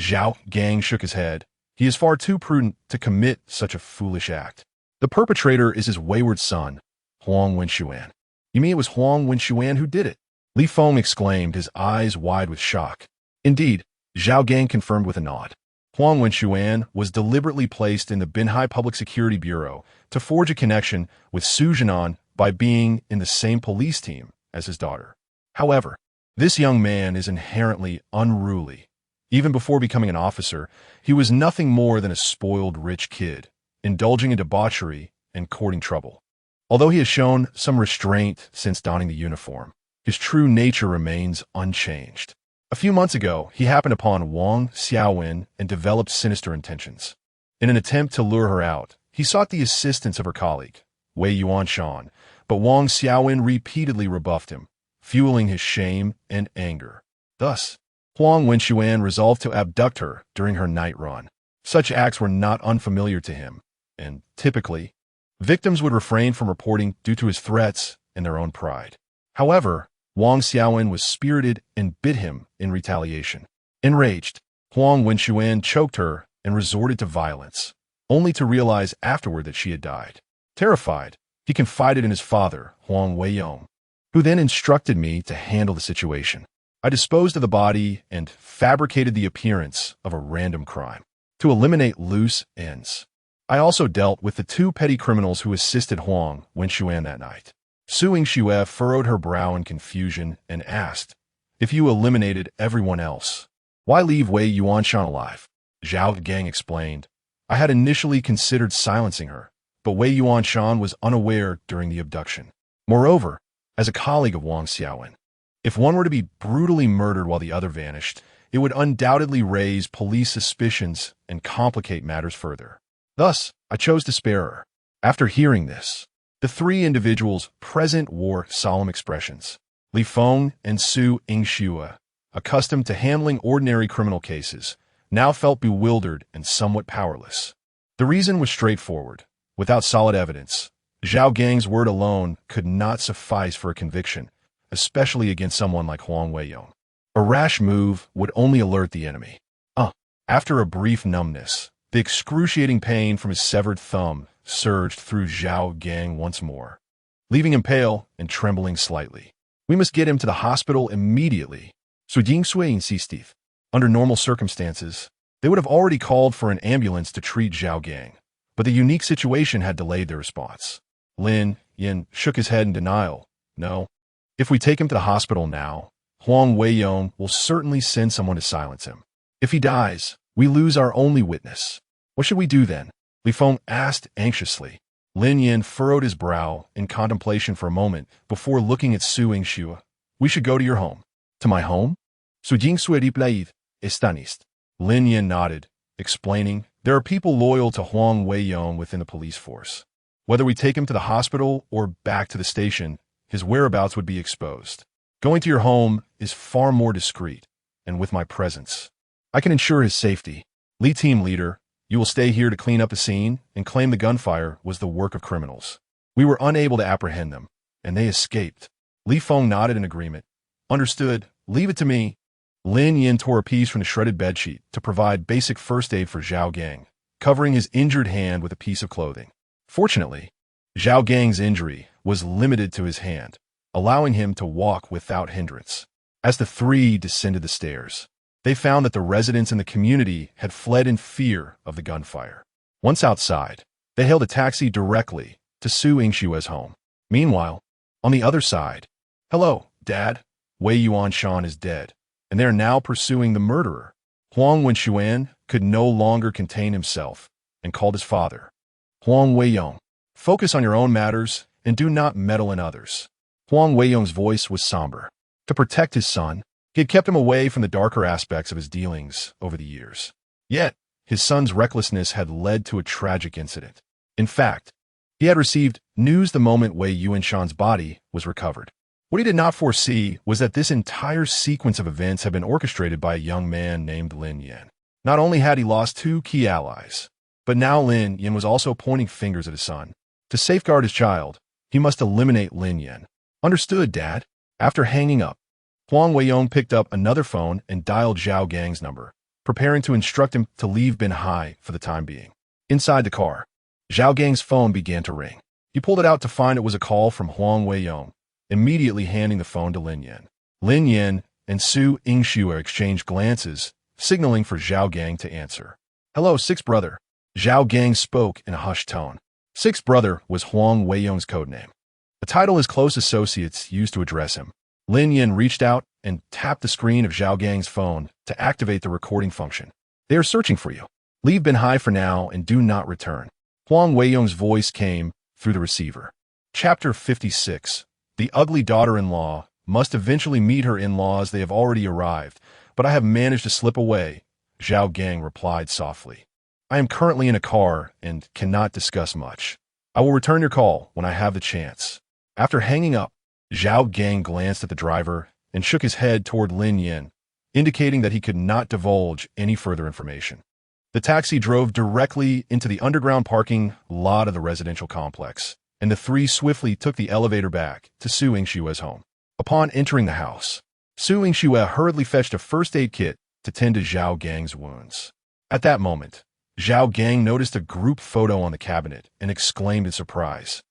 Zhao Gang shook his head. He is far too prudent to commit such a foolish act. The perpetrator is his wayward son, Huang Wenxuan. You mean it was Huang Wenxuan who did it? Li Feng exclaimed, his eyes wide with shock. Indeed, Zhao Gang confirmed with a nod. Huang Wenxuan was deliberately placed in the Binhai Public Security Bureau to forge a connection with Su Jinan by being in the same police team as his daughter. However, this young man is inherently unruly. Even before becoming an officer, he was nothing more than a spoiled rich kid, indulging in debauchery and courting trouble. Although he has shown some restraint since donning the uniform, his true nature remains unchanged. A few months ago, he happened upon Wang Xiaowen and developed sinister intentions. In an attempt to lure her out, he sought the assistance of her colleague, Wei Yuanshan, but Wang Xiaowen repeatedly rebuffed him, fueling his shame and anger. Thus, Huang Wenxuan resolved to abduct her during her night run. Such acts were not unfamiliar to him, and typically, victims would refrain from reporting due to his threats and their own pride. However, Wang Xiaowen was spirited and bit him in retaliation. Enraged, Huang Wenxuan choked her and resorted to violence, only to realize afterward that she had died. Terrified, he confided in his father, Huang Weiyong, who then instructed me to handle the situation. I disposed of the body and fabricated the appearance of a random crime to eliminate loose ends. I also dealt with the 2 petty criminals who assisted Huang Wenxuan that night. Su Yingxue furrowed her brow in confusion and asked, if you eliminated everyone else, why leave Wei Yuanshan alive? Zhao Gang explained, I had initially considered silencing her, but Wei Yuanshan was unaware during the abduction. Moreover, as a colleague of Wang Xiaowen, if one were to be brutally murdered while the other vanished, it would undoubtedly raise police suspicions and complicate matters further. Thus, I chose to spare her. After hearing this, the 3 individuals present wore solemn expressions. Li Feng and Su Yingxue, accustomed to handling ordinary criminal cases, now felt bewildered and somewhat powerless. The reason was straightforward. Without solid evidence, Zhao Gang's word alone could not suffice for a conviction, especially against someone like Huang Weiyong. A rash move would only alert the enemy. After a brief numbness, the excruciating pain from his severed thumb surged through Zhao Gang once more, leaving him pale and trembling slightly. We must get him to the hospital immediately, Su Yingxue insisted. Under normal circumstances, they would have already called for an ambulance to treat Zhao Gang, but the unique situation had delayed their response. Lin Yin shook his head in denial. No. If we take him to the hospital now, Huang Weiyong will certainly send someone to silence him. If he dies, we lose our only witness. What should we do then? Li Feng asked anxiously. Lin Yin furrowed his brow in contemplation for a moment before looking at Su Yingxue. We should go to your home. To my home? Su Yingxue replied, Estanist. Lin Yin nodded, explaining, there are people loyal to Huang Weiyong within the police force. Whether we take him to the hospital or back to the station, his whereabouts would be exposed. Going to your home is far more discreet, and with my presence, I can ensure his safety. Li team leader, you will stay here to clean up the scene and claim the gunfire was the work of criminals. We were unable to apprehend them, and they escaped. Li Feng nodded in agreement. Understood. Leave it to me. Lin Yin tore a piece from the shredded bedsheet to provide basic first aid for Zhao Gang, covering his injured hand with a piece of clothing. Fortunately, Zhao Gang's injury was limited to his hand, allowing him to walk without hindrance. As the three descended the stairs, they found that the residents in the community had fled in fear of the gunfire. Once outside, they hailed a taxi directly to Su Yingshue's home. Meanwhile, on the other side, hello, Dad. Wei Yuanshan is dead, and they are now pursuing the murderer. Huang Wenxuan could no longer contain himself and called his father. Huang Weiyong, focus on your own matters and do not meddle in others. Huang Weiyong's voice was somber. To protect his son, he had kept him away from the darker aspects of his dealings over the years. Yet, his son's recklessness had led to a tragic incident. In fact, he had received news the moment Wei Yuanshan's body was recovered. What he did not foresee was that this entire sequence of events had been orchestrated by a young man named Lin Yan. Not only had he lost two key allies, but now Lin Yan was also pointing fingers at his son. To safeguard his child, he must eliminate Lin Yan. Understood, Dad. After hanging up, Huang Weiyong picked up another phone and dialed Zhao Gang's number, preparing to instruct him to leave Binhai for the time being. Inside the car, Zhao Gang's phone began to ring. He pulled it out to find it was a call from Huang Weiyong, immediately handing the phone to Lin Yan. Lin Yan and Su Yingxue exchanged glances, signaling for Zhao Gang to answer. Hello, Sixth Brother. Zhao Gang spoke in a hushed tone. Sixth Brother was Huang Weiyong's codename, a title his close associates used to address him. Lin Yan reached out and tapped the screen of Zhao Gang's phone to activate the recording function. They are searching for you. Leave Binhai for now and do not return. Huang Weiyong's voice came through the receiver. Chapter 56. The ugly daughter-in-law must eventually meet her in-laws. They have already arrived, but I have managed to slip away, Zhao Gang replied softly. I am currently in a car and cannot discuss much. I will return your call when I have the chance. After hanging up, Zhao Gang glanced at the driver and shook his head toward Lin Yan, indicating that he could not divulge any further information. The taxi drove directly into the underground parking lot of the residential complex, and the three swiftly took the elevator back to Su Yingshue's home. Upon entering the house, Su Yingxue hurriedly fetched a first aid kit to tend to Zhao Gang's wounds. At that moment, Zhao Gang noticed a group photo on the cabinet and exclaimed in surprise.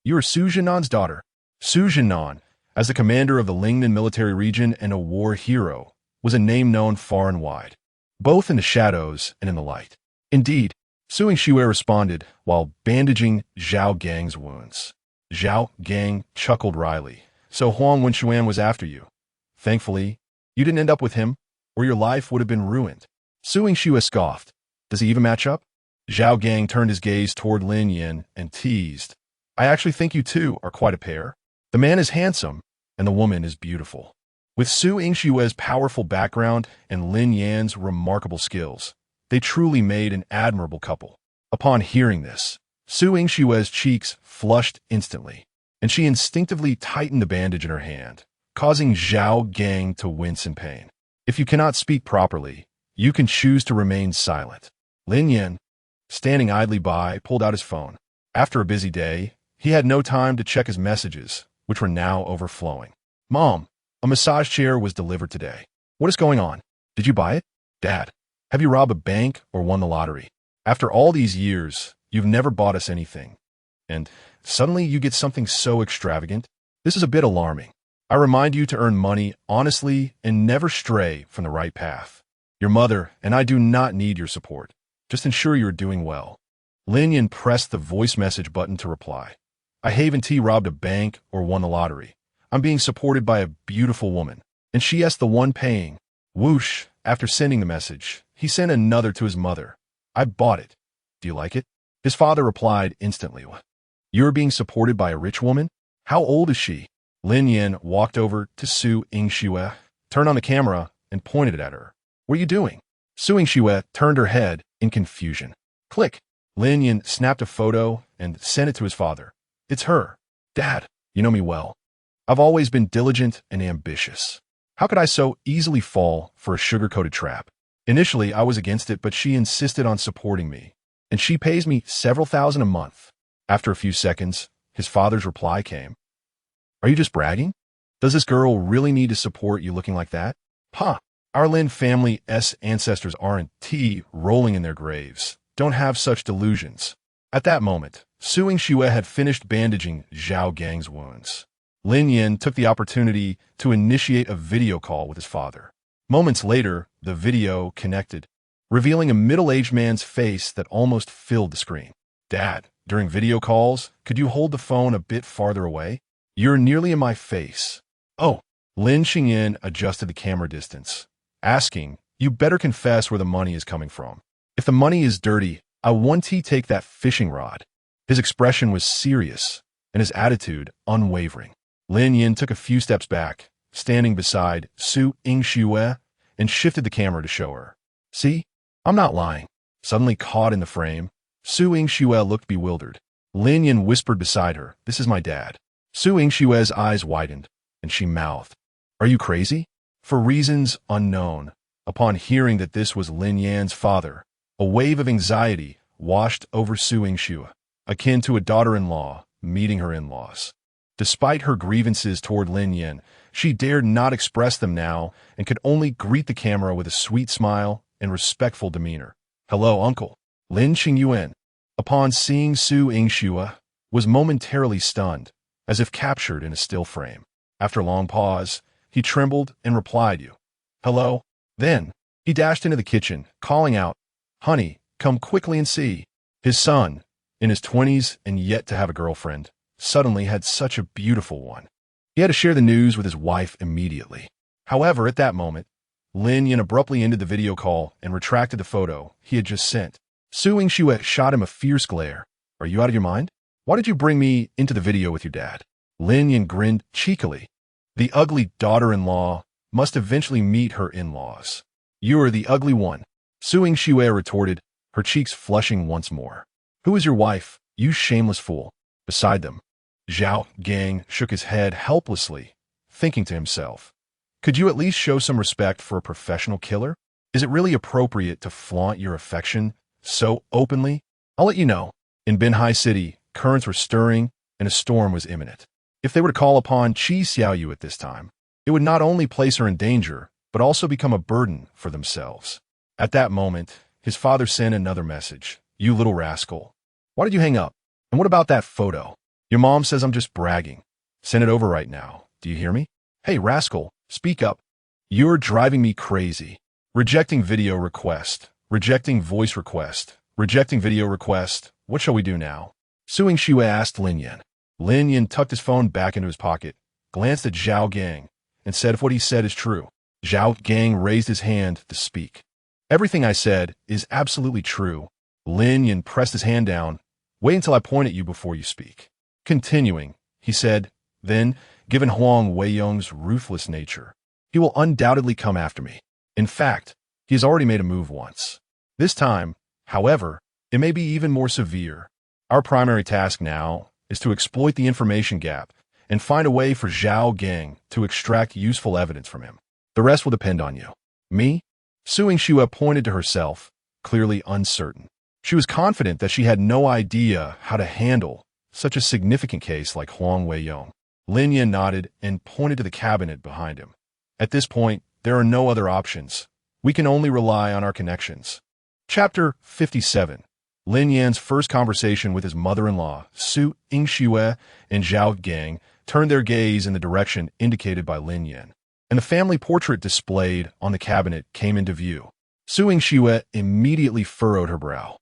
You are Su Jinnan's daughter. Su Jinnan, as the commander of the Lingnan military region and a war hero, was a name known far and wide, both in the shadows and in the light. Indeed, Su Yingxue responded while bandaging Zhao Gang's wounds. Zhao Gang chuckled wryly. So Huang Wenxuan was after you. Thankfully, you didn't end up with him, or your life would have been ruined. Su Yingxue scoffed. Does he even match up? Zhao Gang turned his gaze toward Lin Yan and teased. I actually think you two are quite a pair. The man is handsome, and the woman is beautiful. With Su Yingshue's powerful background and Lin Yan's remarkable skills, they truly made an admirable couple. Upon hearing this, Su Yingshue's cheeks flushed instantly, and she instinctively tightened the bandage in her hand, causing Zhao Gang to wince in pain. If you cannot speak properly, you can choose to remain silent. Lin Yan, standing idly by, pulled out his phone. After a busy day, he had no time to check his messages, which were now overflowing. Mom, a massage chair was delivered today. What is going on? Did you buy it? Dad, have you robbed a bank or won the lottery? After all these years, you've never bought us anything. And suddenly you get something so extravagant? This is a bit alarming. I remind you to earn money honestly and never stray from the right path. Your mother and I do not need your support. Just ensure you are doing well. Lin Yan pressed the voice message button to reply. I haven't robbed a bank or won the lottery. I'm being supported by a beautiful woman, and she is the one paying. Whoosh, after sending the message, he sent another to his mother. I bought it. Do you like it? His father replied instantly. You're being supported by a rich woman? How old is she? Lin Yan walked over to Su Yingxue, turned on the camera, and pointed it at her. What are you doing? Su Yingxue turned her head in confusion. Click. Lin Yan snapped a photo and sent it to his father. It's her. Dad, you know me well. I've always been diligent and ambitious. How could I so easily fall for a sugar-coated trap? Initially, I was against it, but she insisted on supporting me, and she pays me several thousand a month. After a few seconds, his father's reply came. Are you just bragging? Does this girl really need to support you looking like that? Pa, our Lin family's ancestors aren't rolling in their graves. Don't have such delusions. At that moment, Su Yingxue had finished bandaging Zhao Gang's wounds. Lin Yin took the opportunity to initiate a video call with his father. Moments later, the video connected, revealing a middle-aged man's face that almost filled the screen. Dad, during video calls, could you hold the phone a bit farther away? You're nearly in my face. Oh, Lin Xingyin adjusted the camera distance, asking, you better confess where the money is coming from. If the money is dirty, I want to take that fishing rod. His expression was serious, and his attitude unwavering. Lin Yin took a few steps back, standing beside Su Yingxue, and shifted the camera to show her. See? I'm not lying. Suddenly caught in the frame, Su Yingxue looked bewildered. Lin Yin whispered beside her, this is my dad. Su Yingxue's eyes widened, and she mouthed, are you crazy? For reasons unknown, upon hearing that this was Lin Yan's father, a wave of anxiety washed over Su Yingxue, akin to a daughter-in-law meeting her in-laws. Despite her grievances toward Lin Yin, she dared not express them now and could only greet the camera with a sweet smile and respectful demeanor. Hello, uncle. Lin Xingyuan, upon seeing Su Yingxue, was momentarily stunned, as if captured in a still frame. After a long pause, he trembled and replied, you. Hello? Then, he dashed into the kitchen, calling out, honey, come quickly and see. His son, in his 20s and yet to have a girlfriend, suddenly had such a beautiful one. He had to share the news with his wife immediately. However, at that moment, Lin Yin abruptly ended the video call and retracted the photo he had just sent. Su Yingxue shot him a fierce glare. Are you out of your mind? Why did you bring me into the video with your dad? Lin Yin grinned cheekily. The ugly daughter-in-law must eventually meet her in-laws. You are the ugly one, Su Yingxue retorted, her cheeks flushing once more. Who is your wife, you shameless fool? Beside them, Zhao Gang shook his head helplessly, thinking to himself, could you at least show some respect for a professional killer? Is it really appropriate to flaunt your affection so openly? I'll let you know. In Binhai City, currents were stirring and a storm was imminent. If they were to call upon Qi Xiaoyu at this time, it would not only place her in danger, but also become a burden for themselves. At that moment, his father sent another message. You little rascal. Why did you hang up? And what about that photo? Your mom says I'm just bragging. Send it over right now. Do you hear me? Hey, rascal, speak up. You're driving me crazy. Rejecting video request. Rejecting voice request. Rejecting video request. What shall we do now? Su Yingxue asked Lin Yin. Lin Yin tucked his phone back into his pocket, glanced at Zhao Gang, and said if what he said is true. Zhao Gang raised his hand to speak. Everything I said is absolutely true. Lin Yin pressed his hand down. Wait until I point at you before you speak. Continuing, he said, then, given Huang Weiyong's ruthless nature, he will undoubtedly come after me. In fact, he has already made a move once. This time, however, it may be even more severe. Our primary task now is to exploit the information gap and find a way for Zhao Gang to extract useful evidence from him. The rest will depend on you. Me? Su Yingxue pointed to herself, clearly uncertain. She was confident that she had no idea how to handle such a significant case like Huang Weiyong. Lin Yin nodded and pointed to the cabinet behind him. At this point, there are no other options. We can only rely on our connections. Chapter 57. Lin Yan's first conversation with his mother-in-law, Su Yingxue and Zhao Gang, turned their gaze in the direction indicated by Lin Yin, and the family portrait displayed on the cabinet came into view. Su Yingxue immediately furrowed her brow.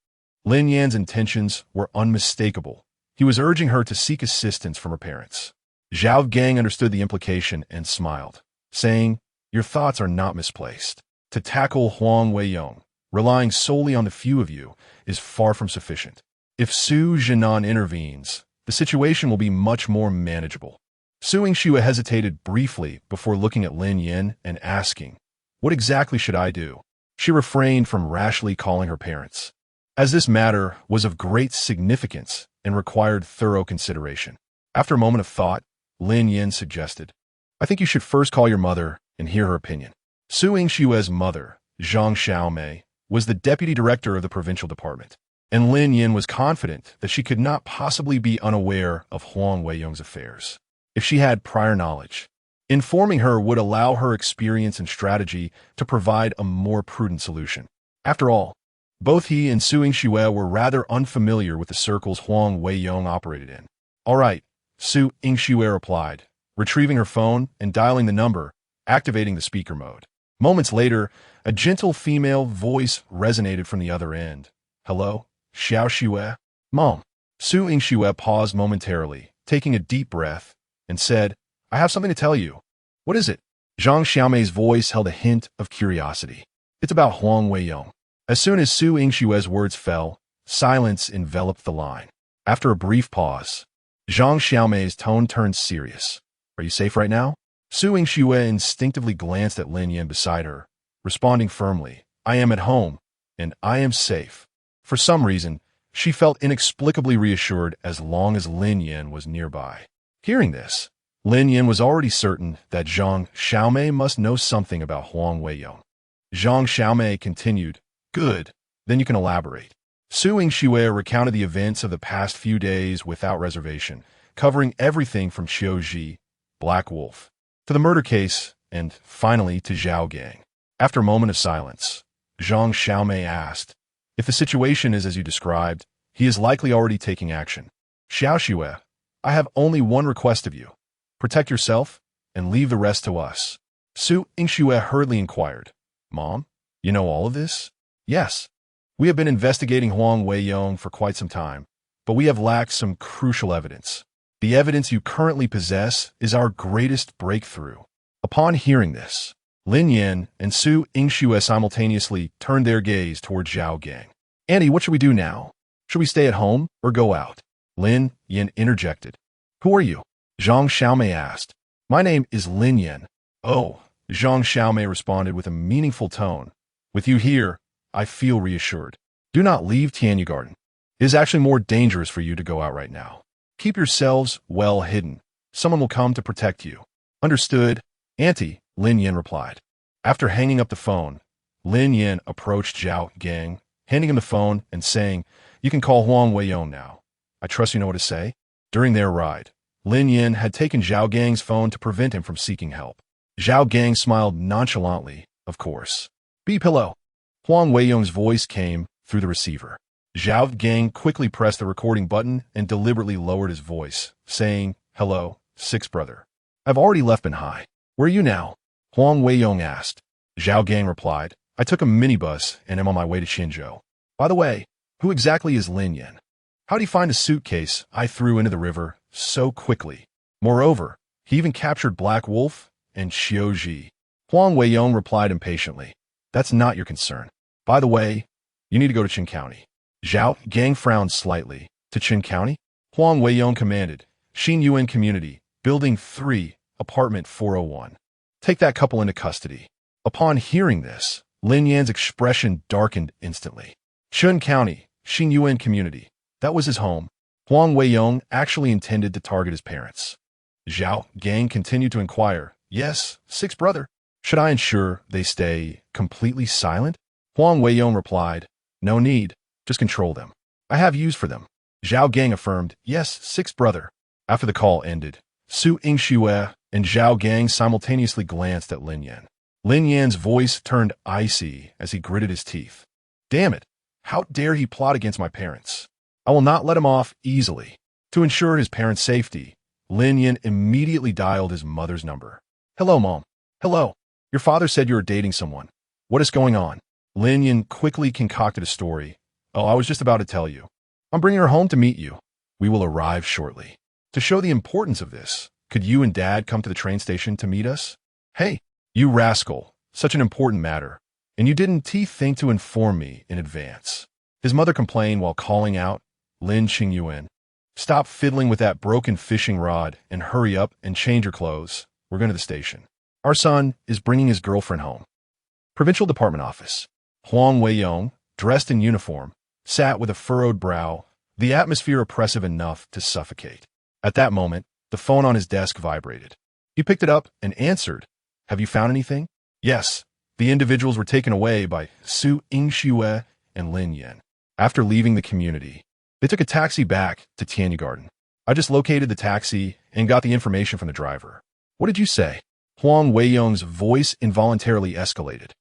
Lin Yan's intentions were unmistakable. He was urging her to seek assistance from her parents. Zhao Gang understood the implication and smiled, saying, your thoughts are not misplaced. To tackle Huang Weiyong, relying solely on the few of you, is far from sufficient. If Su Jinan intervenes, the situation will be much more manageable. Su Yingxue hesitated briefly before looking at Lin Yin and asking, what exactly should I do? She refrained from rashly calling her parents, as this matter was of great significance and required thorough consideration. After a moment of thought, Lin Yin suggested, I think you should first call your mother and hear her opinion. Su Yingxue's mother, Zhang Xiaomei, was the deputy director of the provincial department, and Lin Yin was confident that she could not possibly be unaware of Huang Weiyong's affairs. If she had prior knowledge, informing her would allow her experience and strategy to provide a more prudent solution. After all, both he and Su Yingxue were rather unfamiliar with the circles Huang Weiyong operated in. All right, Su Yingxue replied, retrieving her phone and dialing the number, activating the speaker mode. Moments later, a gentle female voice resonated from the other end. Hello, Xiao Xue? Mom. Su Yingxue paused momentarily, taking a deep breath, and said, I have something to tell you. What is it? Zhang Xiaomei's voice held a hint of curiosity. It's about Huang Weiyong. As soon as Su Yingxue's words fell, silence enveloped the line. After a brief pause, Zhang Xiaomei's tone turned serious. Are you safe right now? Su Yingxue instinctively glanced at Lin Yin beside her, responding firmly, I am at home, and I am safe. For some reason, she felt inexplicably reassured as long as Lin Yin was nearby. Hearing this, Lin Yin was already certain that Zhang Xiaomei must know something about Huang Weiyong. Zhang Xiaomei continued, Good, then you can elaborate. Su Yingxue recounted the events of the past few days without reservation, covering everything from Qiuji, Black Wolf, to the murder case, and finally to Zhao Gang. After a moment of silence, Zhang Xiaomei asked, If the situation is as you described, he is likely already taking action. Xiao Xue, I have only one request of you. Protect yourself and leave the rest to us. Su Yingxue hurriedly inquired, Mom, you know all of this? Yes. We have been investigating Huang Weiyong for quite some time, but we have lacked some crucial evidence. The evidence you currently possess is our greatest breakthrough. Upon hearing this, Lin Yin and Su Yingxue simultaneously turned their gaze toward Zhao Gang. Auntie, what should we do now? Should we stay at home or go out? Lin Yin interjected. Who are you? Zhang Xiaomei asked. My name is Lin Yin. Oh, Zhang Xiaomei responded with a meaningful tone. With you here, I feel reassured. Do not leave Tianyu Garden. It is actually more dangerous for you to go out right now. Keep yourselves well hidden. Someone will come to protect you. Understood, Auntie, Lin Yin replied. After hanging up the phone, Lin Yin approached Zhao Gang, handing him the phone and saying, You can call Huang Weiyong now. I trust you know what to say. During their ride, Lin Yin had taken Zhao Gang's phone to prevent him from seeking help. Zhao Gang smiled nonchalantly, of course. B-Pillow. Huang Weiyong's voice came through the receiver. Zhao Gang quickly pressed the recording button and deliberately lowered his voice, saying, Hello, Sixth Brother. I've already left Benhai. Where are you now? Huang Weiyong asked. Zhao Gang replied, I took a minibus and am on my way to Qinzhou. By the way, who exactly is Lin Yin? How did he find a suitcase I threw into the river so quickly? Moreover, he even captured Black Wolf and Qiuji. Huang Weiyong replied impatiently, That's not your concern. By the way, you need to go to Qin County. Zhao Gang frowned slightly. To Qin County? Huang Weiyong commanded. Xin Yuan Community, Building 3, Apartment 401. Take that couple into custody. Upon hearing this, Lin Yan's expression darkened instantly. Qin County, Xin Yuan Community. That was his home. Huang Weiyong actually intended to target his parents. Zhao Gang continued to inquire, Yes, Sixth Brother. Should I ensure they stay completely silent? Huang Weiyong replied, No need. Just control them. I have use for them. Zhao Gang affirmed, Yes, Sixth Brother. After the call ended, Su Yingxue and Zhao Gang simultaneously glanced at Lin Yin. Lin Yan's voice turned icy as he gritted his teeth. Damn it! How dare he plot against my parents? I will not let him off easily. To ensure his parents' safety, Lin Yin immediately dialed his mother's number. Hello, Mom. Hello. Your father said you were dating someone. What is going on? Lin Yin quickly concocted a story. Oh, I was just about to tell you. I'm bringing her home to meet you. We will arrive shortly. To show the importance of this, could you and Dad come to the train station to meet us? Hey, you rascal. Such an important matter. And you didn't think to inform me in advance. His mother complained while calling out, Lin Qingyuan. Stop fiddling with that broken fishing rod and hurry up and change your clothes. We're going to the station. Our son is bringing his girlfriend home. Provincial Department Office. Huang Weiyong, dressed in uniform, sat with a furrowed brow, the atmosphere oppressive enough to suffocate. At that moment, the phone on his desk vibrated. He picked it up and answered, Have you found anything? Yes. The individuals were taken away by Su Yingxue and Lin Yan. After leaving the community, they took a taxi back to Tianyu Garden. I just located the taxi and got the information from the driver. What did you say? Huang Weiyong's voice involuntarily escalated,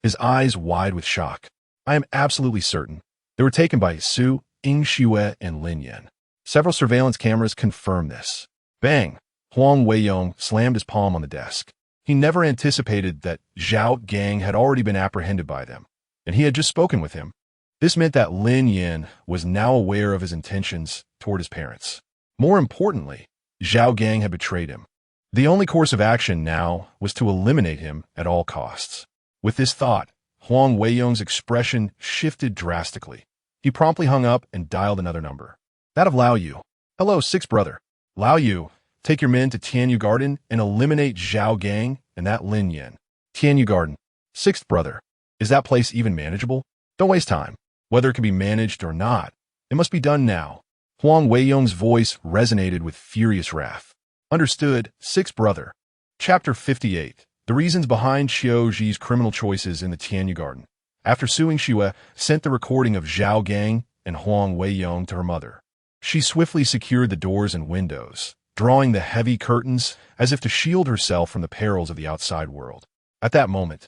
his eyes wide with shock. I am absolutely certain they were taken by Su Yingxue and Lin Yan. Several surveillance cameras confirm this. Bang! Huang Weiyong slammed his palm on the desk. He never anticipated that Zhao Gang had already been apprehended by them, and he had just spoken with him. This meant that Lin Yan was now aware of his intentions toward his parents. More importantly, Zhao Gang had betrayed him. The only course of action now was to eliminate him at all costs. With this thought, Huang Weiyong's expression shifted drastically. He promptly hung up and dialed another number. That of Lao Yu. Hello, sixth brother. Lao Yu, take your men to Tianyu Garden and eliminate Zhao Gang and that Lin Yan. Tianyu Garden. Sixth brother. Is that place even manageable? Don't waste time. Whether it can be managed or not, it must be done now. Huang Weiyong's voice resonated with furious wrath. Understood, sixth brother. Chapter 58. The reasons behind Xiao Zhi's criminal choices in the Tianyu Garden. After Su Yingxue sent the recording of Zhao Gang and Huang Weiyong to her mother, she swiftly secured the doors and windows, drawing the heavy curtains as if to shield herself from the perils of the outside world. At that moment,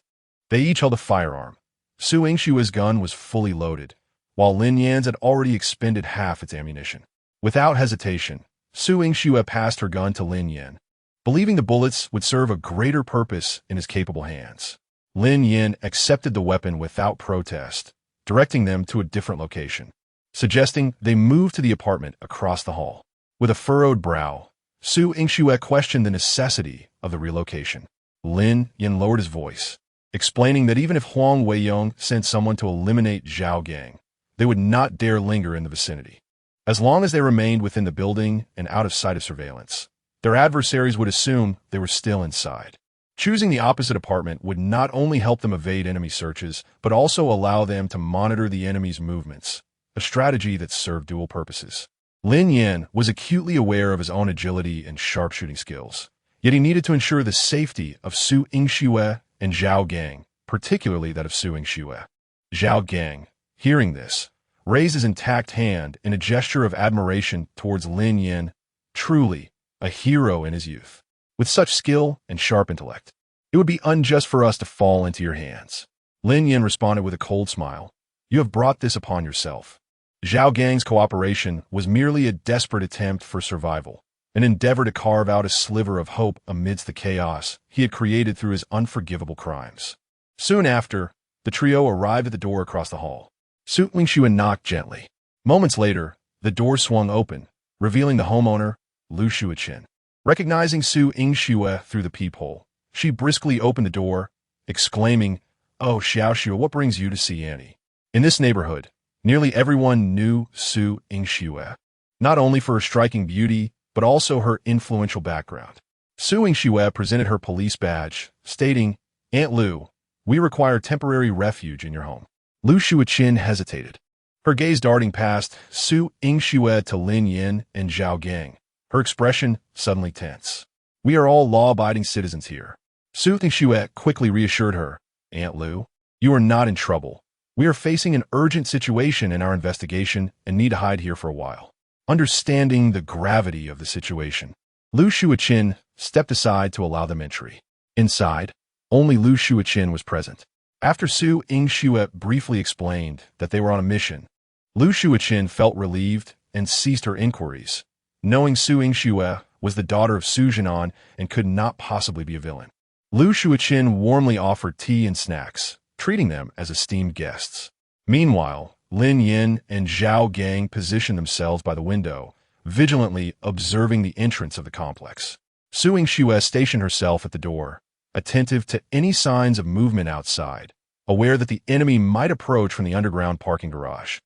they each held a firearm. Su Yingxue's gun was fully loaded, while Lin Yan's had already expended half its ammunition. Without hesitation, Su Yingxue passed her gun to Lin Yan, believing the bullets would serve a greater purpose in his capable hands. Lin Yan accepted the weapon without protest, directing them to a different location, suggesting they move to the apartment across the hall. With a furrowed brow, Su Yingxue questioned the necessity of the relocation. Lin Yan lowered his voice, explaining that even if Huang Weiyong sent someone to eliminate Zhao Gang, they would not dare linger in the vicinity. As long as they remained within the building and out of sight of surveillance, their adversaries would assume they were still inside. Choosing the opposite apartment would not only help them evade enemy searches, but also allow them to monitor the enemy's movements, a strategy that served dual purposes. Lin Yan was acutely aware of his own agility and sharpshooting skills, yet he needed to ensure the safety of Su Yingxue and Zhao Gang, particularly that of Su Yingxue. Zhao Gang, hearing this, raised his intact hand in a gesture of admiration towards Lin Yan, truly a hero in his youth. With such skill and sharp intellect, it would be unjust for us to fall into your hands. Lin Yan responded with a cold smile. You have brought this upon yourself. Zhao Gang's cooperation was merely a desperate attempt for survival, an endeavor to carve out a sliver of hope amidst the chaos he had created through his unforgivable crimes. Soon after, the trio arrived at the door across the hall. Su Yingxue knocked gently. Moments later, the door swung open, revealing the homeowner, Lu Shuiqin. Recognizing Su Yingxue through the peephole, she briskly opened the door, exclaiming, "Oh, Xiaoxue, what brings you to see Annie?" In this neighborhood, nearly everyone knew Su Yingxue, not only for her striking beauty, but also her influential background. Su Yingxue presented her police badge, stating, "Aunt Lu, we require temporary refuge in your home." Lu Shuiqin hesitated, her gaze darting past Su Yingxue to Lin Yan and Zhao Gang, her expression suddenly tense. "We are all law-abiding citizens here." Su Yingxue quickly reassured her, "Aunt Lu, you are not in trouble. We are facing an urgent situation in our investigation and need to hide here for a while." Understanding the gravity of the situation, Lu Shuiqin stepped aside to allow them entry. Inside, only Lu Shuiqin was present. After Su Yingxue briefly explained that they were on a mission, Lu Shuiqin felt relieved and ceased her inquiries, knowing Su Yingxue was the daughter of Su Jinan and could not possibly be a villain. Lu Shuiqin warmly offered tea and snacks, treating them as esteemed guests. Meanwhile, Lin Yan and Zhao Gang positioned themselves by the window, vigilantly observing the entrance of the complex. Su Yingxue stationed herself at the door, attentive to any signs of movement outside, aware that the enemy might approach from the underground parking garage.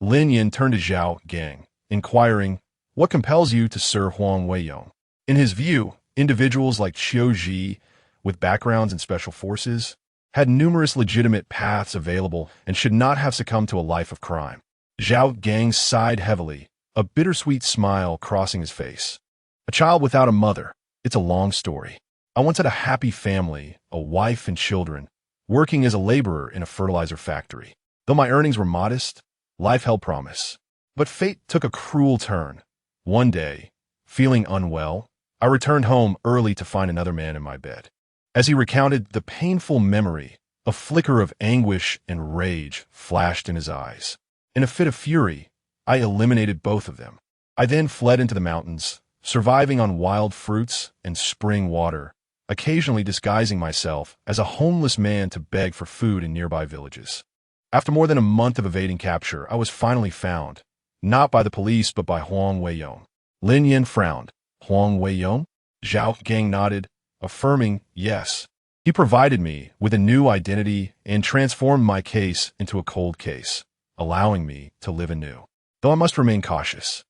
Lin Yan turned to Zhao Gang, inquiring, "What compels you to serve Huang Weiyong?" In his view, individuals like Qiu Zhi, with backgrounds in special forces, had numerous legitimate paths available and should not have succumbed to a life of crime. Zhao Gang sighed heavily, a bittersweet smile crossing his face. "A child without a mother. It's a long story. I once had a happy family, a wife and children, working as a laborer in a fertilizer factory. Though my earnings were modest, life held promise. But fate took a cruel turn. One day, feeling unwell, I returned home early to find another man in my bed. As he recounted the painful memory, a flicker of anguish and rage flashed in his eyes. In a fit of fury, I eliminated both of them. I then fled into the mountains, surviving on wild fruits and spring water, occasionally disguising myself as a homeless man to beg for food in nearby villages. After more than a month of evading capture, I was finally found, not by the police but by Huang Weiyong. Lin Yin frowned. Huang Weiyong? Zhao Gang nodded, affirming yes. He provided me with a new identity and transformed my case into a cold case, allowing me to live anew. Though I must remain cautious.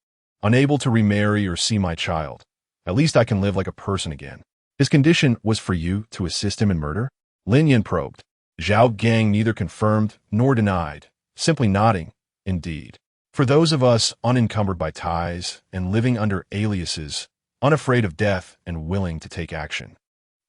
Unable to remarry or see my child, at least I can live like a person again. His condition was for you to assist him in murder? Lin Yin probed. Zhao Gang neither confirmed nor denied, simply nodding, indeed. For those of us unencumbered by ties and living under aliases, unafraid of death and willing to take action,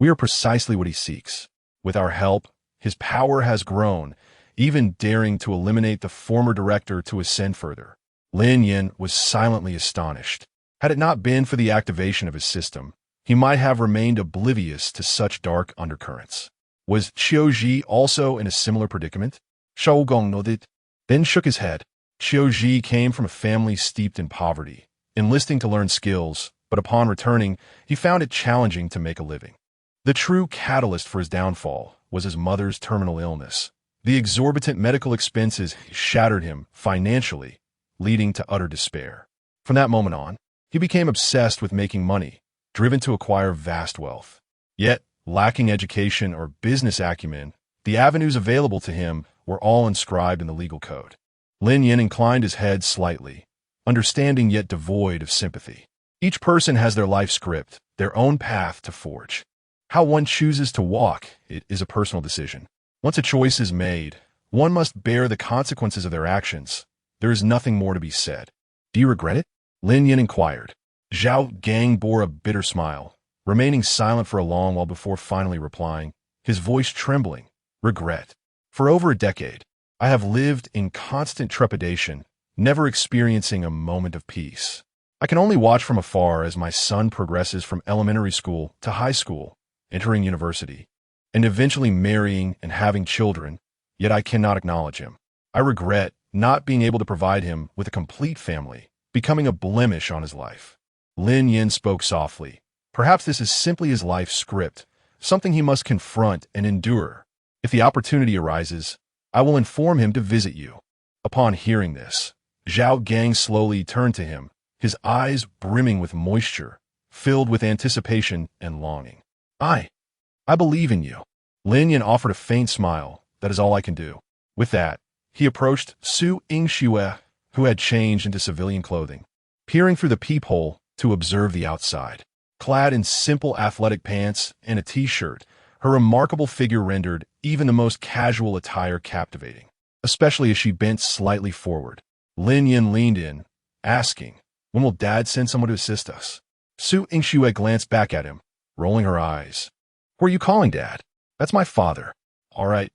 we are precisely what he seeks. With our help, his power has grown, even daring to eliminate the former director to ascend further. Lin Yin was silently astonished. Had it not been for the activation of his system, he might have remained oblivious to such dark undercurrents. Was Qiu Ji also in a similar predicament? Shao Gong nodded, then shook his head. Qiu Ji came from a family steeped in poverty, enlisting to learn skills, but upon returning, he found it challenging to make a living. The true catalyst for his downfall was his mother's terminal illness. The exorbitant medical expenses shattered him financially, leading to utter despair. From that moment on, he became obsessed with making money, driven to acquire vast wealth. Yet, lacking education or business acumen, the avenues available to him were all inscribed in the legal code. Lin Yin inclined his head slightly, understanding yet devoid of sympathy. Each person has their life script, their own path to forge. How one chooses to walk, it is a personal decision. Once a choice is made, one must bear the consequences of their actions. There is nothing more to be said. Do you regret it? Lin Yin inquired. Zhao Gang bore a bitter smile, remaining silent for a long while before finally replying, his voice trembling. Regret. For over a decade, I have lived in constant trepidation, never experiencing a moment of peace. I can only watch from afar as my son progresses from elementary school to high school, entering university, and eventually marrying and having children, yet I cannot acknowledge him. I regret not being able to provide him with a complete family, becoming a blemish on his life. Lin Yin spoke softly. Perhaps this is simply his life script, something he must confront and endure. If the opportunity arises, I will inform him to visit you. Upon hearing this, Zhao Gang slowly turned to him, his eyes brimming with moisture, filled with anticipation and longing. I believe in you. Lin Yin offered a faint smile. That is all I can do. With that, he approached Su Yingxue, who had changed into civilian clothing, peering through the peephole to observe the outside. Clad in simple athletic pants and a t-shirt, her remarkable figure rendered even the most casual attire captivating, especially as she bent slightly forward. Lin Yin leaned in, asking, "When will Dad send someone to assist us?" Su Yingxue glanced back at him, rolling her eyes. "Who are you calling Dad?" "That's my father." All right,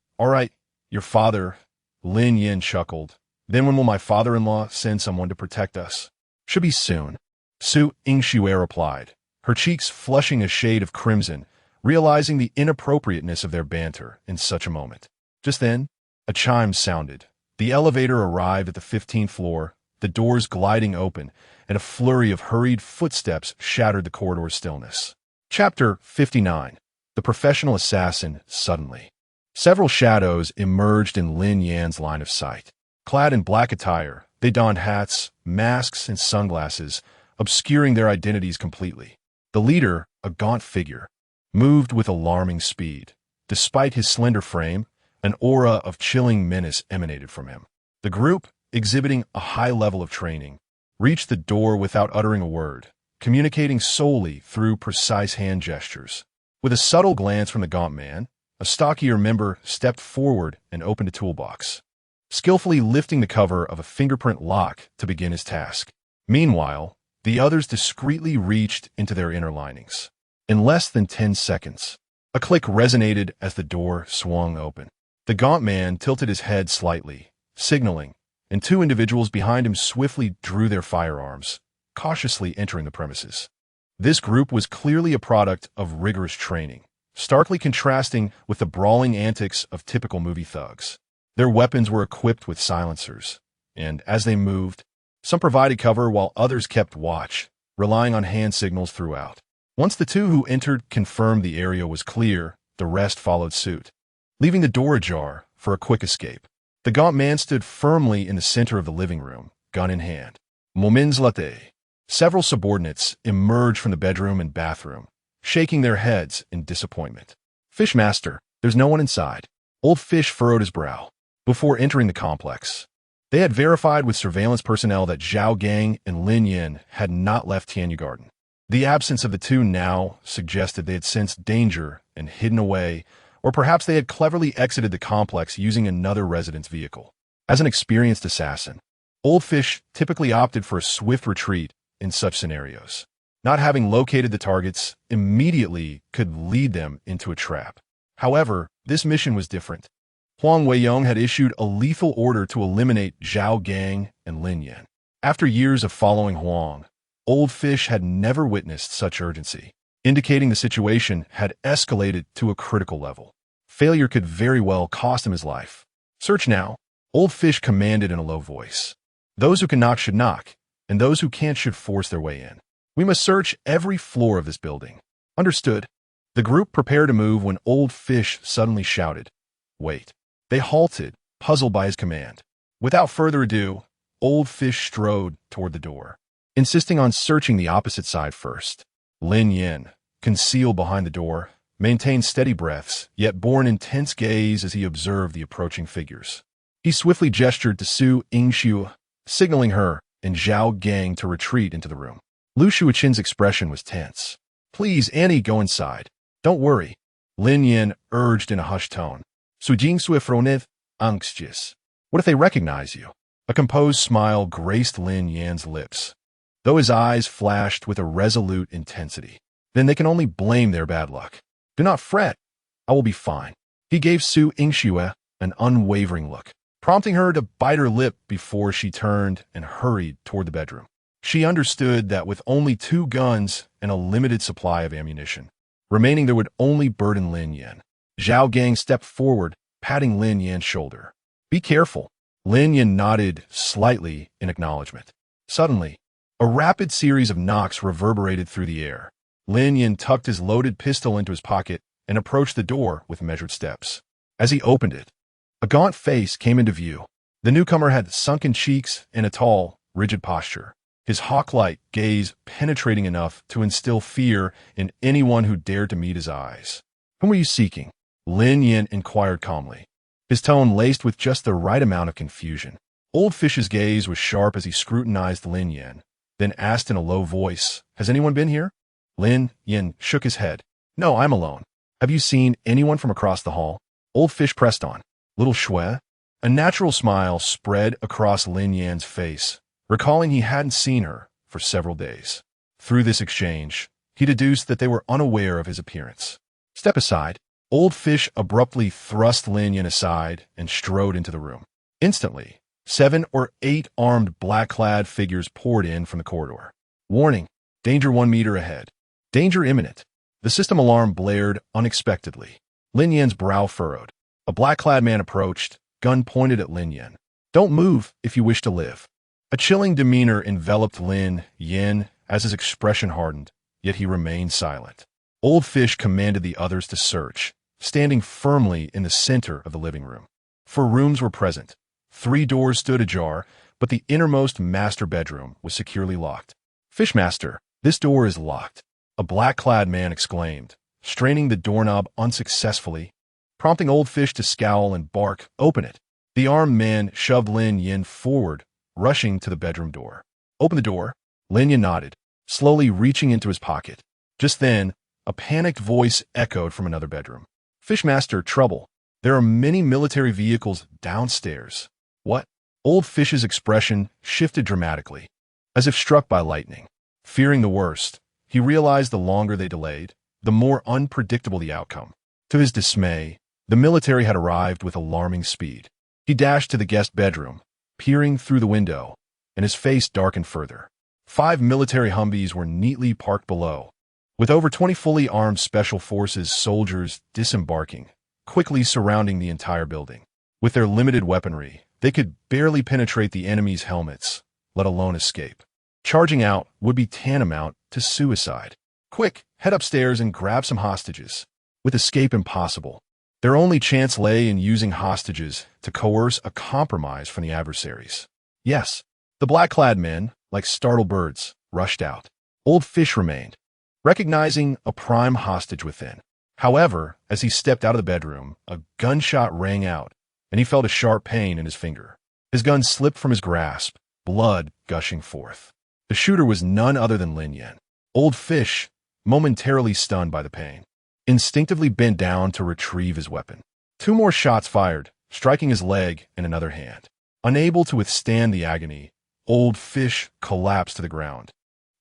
your father," Lin Yin chuckled. "Then when will my father-in-law send someone to protect us?" "Should be soon," Su Yingxue replied, her cheeks flushing a shade of crimson, realizing the inappropriateness of their banter in such a moment. Just then, a chime sounded. The elevator arrived at the 15th floor, the doors gliding open, and a flurry of hurried footsteps shattered the corridor stillness. Chapter 59. The Professional Assassin Suddenly. Several shadows emerged in Lin Yan's line of sight. Clad in black attire, they donned hats, masks, and sunglasses, obscuring their identities completely. The leader, a gaunt figure, moved with alarming speed. Despite his slender frame, an aura of chilling menace emanated from him. The group, exhibiting a high level of training, reached the door without uttering a word, communicating solely through precise hand gestures. With a subtle glance from the gaunt man, a stockier member stepped forward and opened a toolbox, skillfully lifting the cover of a fingerprint lock to begin his task. Meanwhile, the others discreetly reached into their inner linings. In less than 10 seconds, A click resonated as the door swung open. The gaunt man tilted his head slightly, signaling, and two individuals behind him swiftly drew their firearms, cautiously entering the premises. This group was clearly a product of rigorous training, starkly contrasting with the brawling antics of typical movie thugs. Their weapons were equipped with silencers, and as they moved, some provided cover while others kept watch, relying on hand signals throughout. Once the two who entered confirmed the area was clear, the rest followed suit, leaving the door ajar for a quick escape. The gaunt man stood firmly in the center of the living room, gun in hand. Moments later, several subordinates emerged from the bedroom and bathroom, shaking their heads in disappointment. Fishmaster, there's no one inside. Old Fish furrowed his brow. Before entering the complex, they had verified with surveillance personnel that Zhao Gang and Lin Yin had not left Tianyu Garden. The absence of the two now suggested they had sensed danger and hidden away, or perhaps they had cleverly exited the complex using another resident's vehicle. As an experienced assassin, Old Fish typically opted for a swift retreat in such scenarios. Not having located the targets immediately could lead them into a trap. However, this mission was different. Huang Weiyong had issued a lethal order to eliminate Zhao Gang and Lin Yin. After years of following Huang, Old Fish had never witnessed such urgency, indicating the situation had escalated to a critical level. Failure could very well cost him his life. Search now, Old Fish commanded in a low voice. Those who can knock should knock, and those who can't should force their way in. We must search every floor of this building. Understood. The group prepared to move when Old Fish suddenly shouted, "Wait." They halted, puzzled by his command. Without further ado, Old Fish strode toward the door, insisting on searching the opposite side first. Lin Yin, concealed behind the door, maintained steady breaths, yet bore an intense gaze as he observed the approaching figures. He swiftly gestured to Su Yingxiu, signaling her and Zhao Gang to retreat into the room. Lu Shuichen's expression was tense. "Please, Annie, go inside. Don't worry," Lin Yin urged in a hushed tone. Su Jingxue froneth, anxious. "What if they recognize you?" A composed smile graced Lin Yan's lips, though his eyes flashed with a resolute intensity. "Then they can only blame their bad luck. Do not fret. I will be fine." He gave Su Yingxue an unwavering look, prompting her to bite her lip before she turned and hurried toward the bedroom. She understood that with only 2 guns and a limited supply of ammunition remaining, there would only burden Lin Yin. Zhao Gang stepped forward, patting Lin Yan's shoulder. "Be careful." Lin Yin nodded slightly in acknowledgement. Suddenly, a rapid series of knocks reverberated through the air. Lin Yin tucked his loaded pistol into his pocket and approached the door with measured steps. As he opened it, a gaunt face came into view. The newcomer had sunken cheeks and a tall, rigid posture, his hawk-like gaze penetrating enough to instill fear in anyone who dared to meet his eyes. "Whom were you seeking?" Lin Yin inquired calmly, his tone laced with just the right amount of confusion. Old Fish's gaze was sharp as he scrutinized Lin Yin, then asked in a low voice, "Has anyone been here?" Lin Yin shook his head. "No, I'm alone. Have you seen anyone from across the hall?" Old Fish pressed on. "Little Shui?" A natural smile spread across Lin Yan's face, recalling he hadn't seen her for several days. Through this exchange, he deduced that they were unaware of his appearance. "Step aside." Old Fish abruptly thrust Lin Yin aside and strode into the room. Instantly, 7 or 8 armed black-clad figures poured in from the corridor. "Warning! Danger 1 meter ahead. Danger imminent." The system alarm blared unexpectedly. Lin Yin's brow furrowed. A black-clad man approached, gun pointed at Lin Yin. "Don't move if you wish to live." A chilling demeanor enveloped Lin Yin as his expression hardened, yet he remained silent. Old Fish commanded the others to search, standing firmly in the center of the living room. 4 rooms were present. 3 doors stood ajar, but the innermost master bedroom was securely locked. "Fishmaster, this door is locked," a black-clad man exclaimed, straining the doorknob unsuccessfully, prompting Old Fish to scowl and bark, "Open it." The armed man shoved Lin Yin forward, rushing to the bedroom door. "Open the door." Lin Yin nodded, slowly reaching into his pocket. Just then, a panicked voice echoed from another bedroom. "Fishmaster, trouble. There are many military vehicles downstairs." "What?" Old Fish's expression shifted dramatically, as if struck by lightning. Fearing the worst, he realized the longer they delayed, the more unpredictable the outcome. To his dismay, the military had arrived with alarming speed. He dashed to the guest bedroom, peering through the window, and his face darkened further. 5 military Humvees were neatly parked below, with over 20 fully armed Special Forces soldiers disembarking, quickly surrounding the entire building. With their limited weaponry, they could barely penetrate the enemy's helmets, let alone escape. Charging out would be tantamount to suicide. Quick, head upstairs and grab some hostages. With escape impossible, their only chance lay in using hostages to coerce a compromise from the adversaries. Yes, the black-clad men, like startled birds, rushed out. Old Fish remained, recognizing a prime hostage within. However, as he stepped out of the bedroom, a gunshot rang out, and he felt a sharp pain in his finger. His gun slipped from his grasp, blood gushing forth. The shooter was none other than Lin Yan. Old Fish, momentarily stunned by the pain, instinctively bent down to retrieve his weapon. 2 more shots fired, striking his leg and another hand. Unable to withstand the agony, Old Fish collapsed to the ground,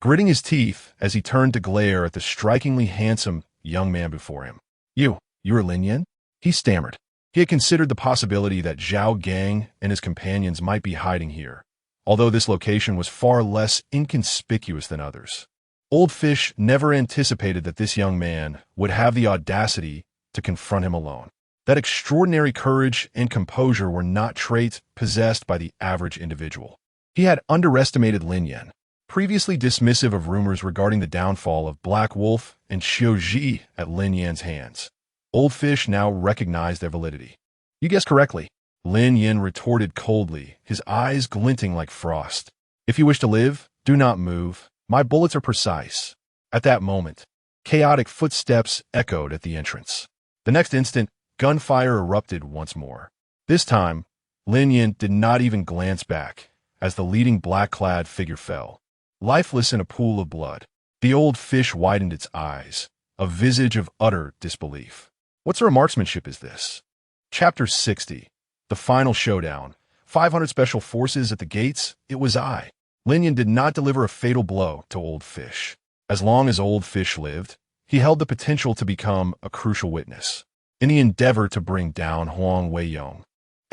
gritting his teeth as he turned to glare at the strikingly handsome young man before him. You're Lin Yan? He stammered. He had considered the possibility that Zhao Gang and his companions might be hiding here, although this location was far less inconspicuous than others. Old Fish never anticipated that this young man would have the audacity to confront him alone. That extraordinary courage and composure were not traits possessed by the average individual. He had underestimated Lin Yan, previously dismissive of rumors regarding the downfall of Black Wolf and Xiao Ji at Lin Yan's hands. Old Fish now recognized their validity. You guessed correctly, Lin Yan retorted coldly, his eyes glinting like frost. If you wish to live, do not move. My bullets are precise. At that moment, chaotic footsteps echoed at the entrance. The next instant, gunfire erupted once more. This time, Lin Yan did not even glance back as the leading black-clad figure fell, lifeless in a pool of blood. The Old Fish widened its eyes, a visage of utter disbelief. What sort of marksmanship is this? Chapter 60. The Final Showdown. 500 Special Forces at the gates. It was I. Lin Yan did not deliver a fatal blow to Old Fish. As long as Old Fish lived, he held the potential to become a crucial witness in the endeavor to bring down Huang Weiyong.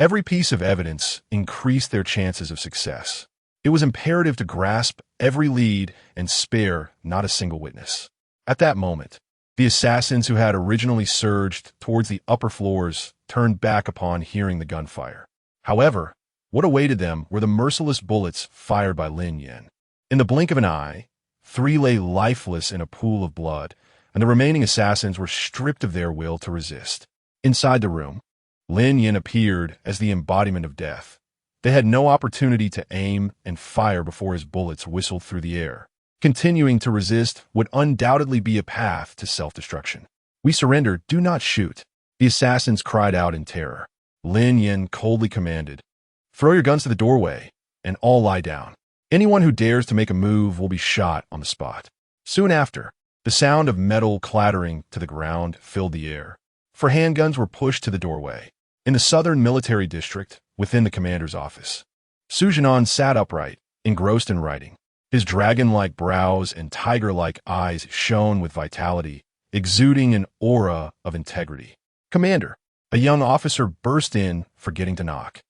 Every piece of evidence increased their chances of success. It was imperative to grasp every lead and spare not a single witness. At that moment, the assassins who had originally surged towards the upper floors turned back upon hearing the gunfire. However, what awaited them were the merciless bullets fired by Lin Yan. In the blink of an eye, 3 lay lifeless in a pool of blood, and the remaining assassins were stripped of their will to resist. Inside the room, Lin Yan appeared as the embodiment of death. They had no opportunity to aim and fire before his bullets whistled through the air. Continuing to resist would undoubtedly be a path to self-destruction. We surrender, do not shoot. The assassins cried out in terror. Lin Yan coldly commanded, throw your guns to the doorway, and all lie down. Anyone who dares to make a move will be shot on the spot. Soon after, the sound of metal clattering to the ground filled the air. 4 handguns were pushed to the doorway. In the southern military district, within the commander's office, Su Jianan sat upright, engrossed in writing. His dragon-like brows and tiger-like eyes shone with vitality, exuding an aura of integrity. Commander, a young officer burst in, forgetting to knock.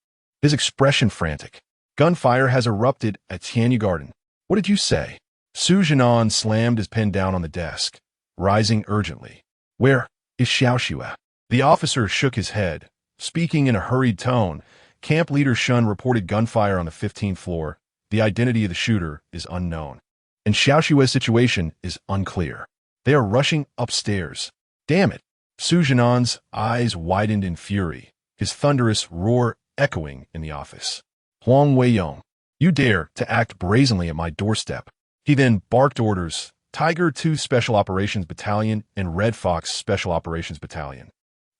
His expression frantic. Gunfire has erupted at Tianyu Garden. What did you say? Su Jianan slammed his pen down on the desk, rising urgently. Where is Xiao Xue? The officer shook his head, speaking in a hurried tone. Camp Leader Shun reported gunfire on the 15th floor. The identity of the shooter is unknown, and Xiao Xue's situation is unclear. They are rushing upstairs. Damn it! Su Jianan's eyes widened in fury, his thunderous roar echoing in the office. Huang Weiyong, you dare to act brazenly at my doorstep. He then barked orders, Tiger 2 Special Operations Battalion and Red Fox Special Operations Battalion.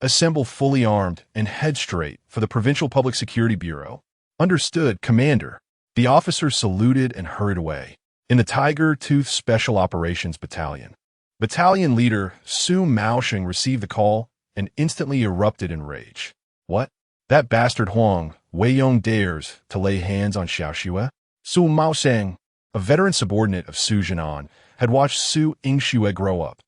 Assemble fully armed and head straight for the Provincial Public Security Bureau. Understood, Commander. The officer saluted and hurried away. In the Tiger Tooth Special Operations Battalion, Battalion Leader Su Maosheng received the call and instantly erupted in rage. What? That bastard Huang Weiyong dares to lay hands on Xiao Xue? Su Maosheng, a veteran subordinate of Su Jianan, had watched Su Yingxue grow up.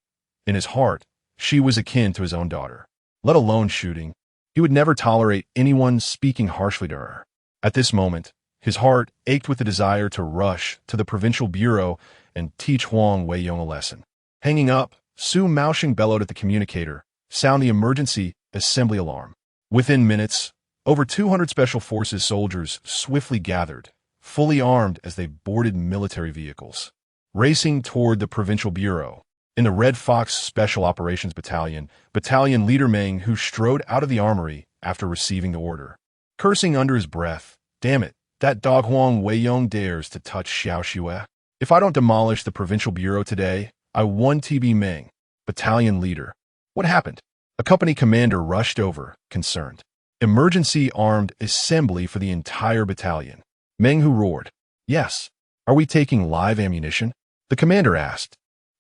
In his heart, she was akin to his own daughter. let alone shooting. He would never tolerate anyone speaking harshly to her. At this moment, his heart ached with the desire to rush to the provincial bureau and teach Huang Weiyong a lesson. Hanging up, Su Maoxing bellowed at the communicator, "Sound the emergency assembly alarm." Within minutes, over 200 Special Forces soldiers swiftly gathered, fully armed as they boarded military vehicles, racing toward the provincial bureau. In the Red Fox Special Operations Battalion, battalion leader Meng Hu strode out of the armory after receiving the order, cursing under his breath, "Damn it, that dog Huang Weiyong dares to touch Xiao Xue. If I don't demolish the provincial bureau today, I won TB Meng." Battalion leader. "What happened?" A company commander rushed over, concerned. "Emergency armed assembly for the entire battalion." Meng Hu roared. "Yes. Are we taking live ammunition?" The commander asked.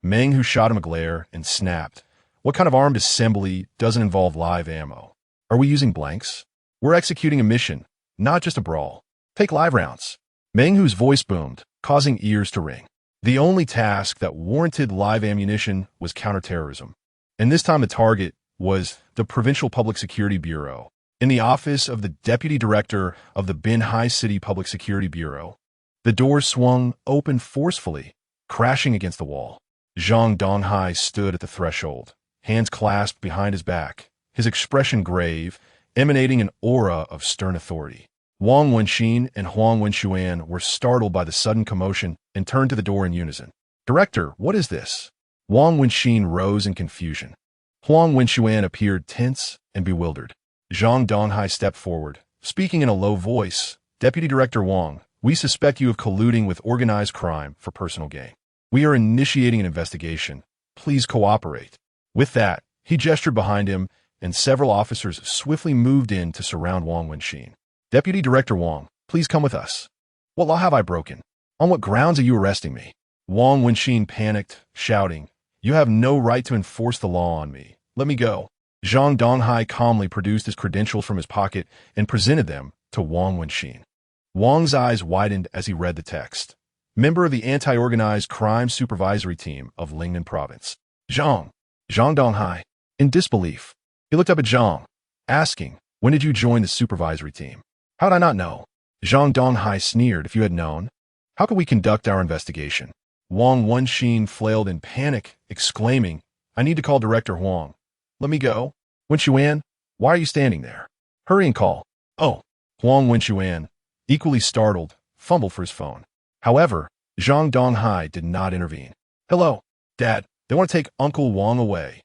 Meng Hu shot him a glare and snapped. "What kind of armed assembly doesn't involve live ammo? Are we using blanks? We're executing a mission, not just a brawl. Take live rounds." Meng Hu's voice boomed, causing ears to ring. The only task that warranted live ammunition was counterterrorism. And this time the target was the Provincial Public Security Bureau. In the office of the Deputy Director of the Binhai City Public Security Bureau, the doors swung open forcefully, crashing against the wall. Zhang Donghai stood at the threshold, hands clasped behind his back, his expression grave, emanating an aura of stern authority. Wang Wenxin and Huang Wenxuan were startled by the sudden commotion and turned to the door in unison. "Director, what is this?" Wang Wenxin rose in confusion. Huang Wenxuan appeared tense and bewildered. Zhang Donghai stepped forward, speaking in a low voice. "Deputy Director Wang, we suspect you of colluding with organized crime for personal gain. We are initiating an investigation. Please cooperate." With that, he gestured behind him, and several officers swiftly moved in to surround Wang Wenxin. "Deputy Director Wang, please come with us." "What law have I broken? On what grounds are you arresting me?" Wang Wenxin panicked, shouting, "You have no right to enforce the law on me. Let me go." Zhang Donghai calmly produced his credentials from his pocket and presented them to Wang Wenxin. Wang's eyes widened as he read the text. "Member of the Anti-Organized Crime Supervisory Team of Lingnan Province." Zhang Donghai. In disbelief, he looked up at Zhang, asking, "When did you join the supervisory team?" "How'd I not know?" Zhang Donghai sneered. "If you had known, how could we conduct our investigation?" Wang Wenxin flailed in panic, exclaiming, "I need to call Director Huang. Let me go." "Wenxuan, why are you standing there? Hurry and call." "Oh." Huang Wenxuan, equally startled, fumbled for his phone. However, Zhang Donghai did not intervene. "Hello, Dad. They want to take Uncle Wang away."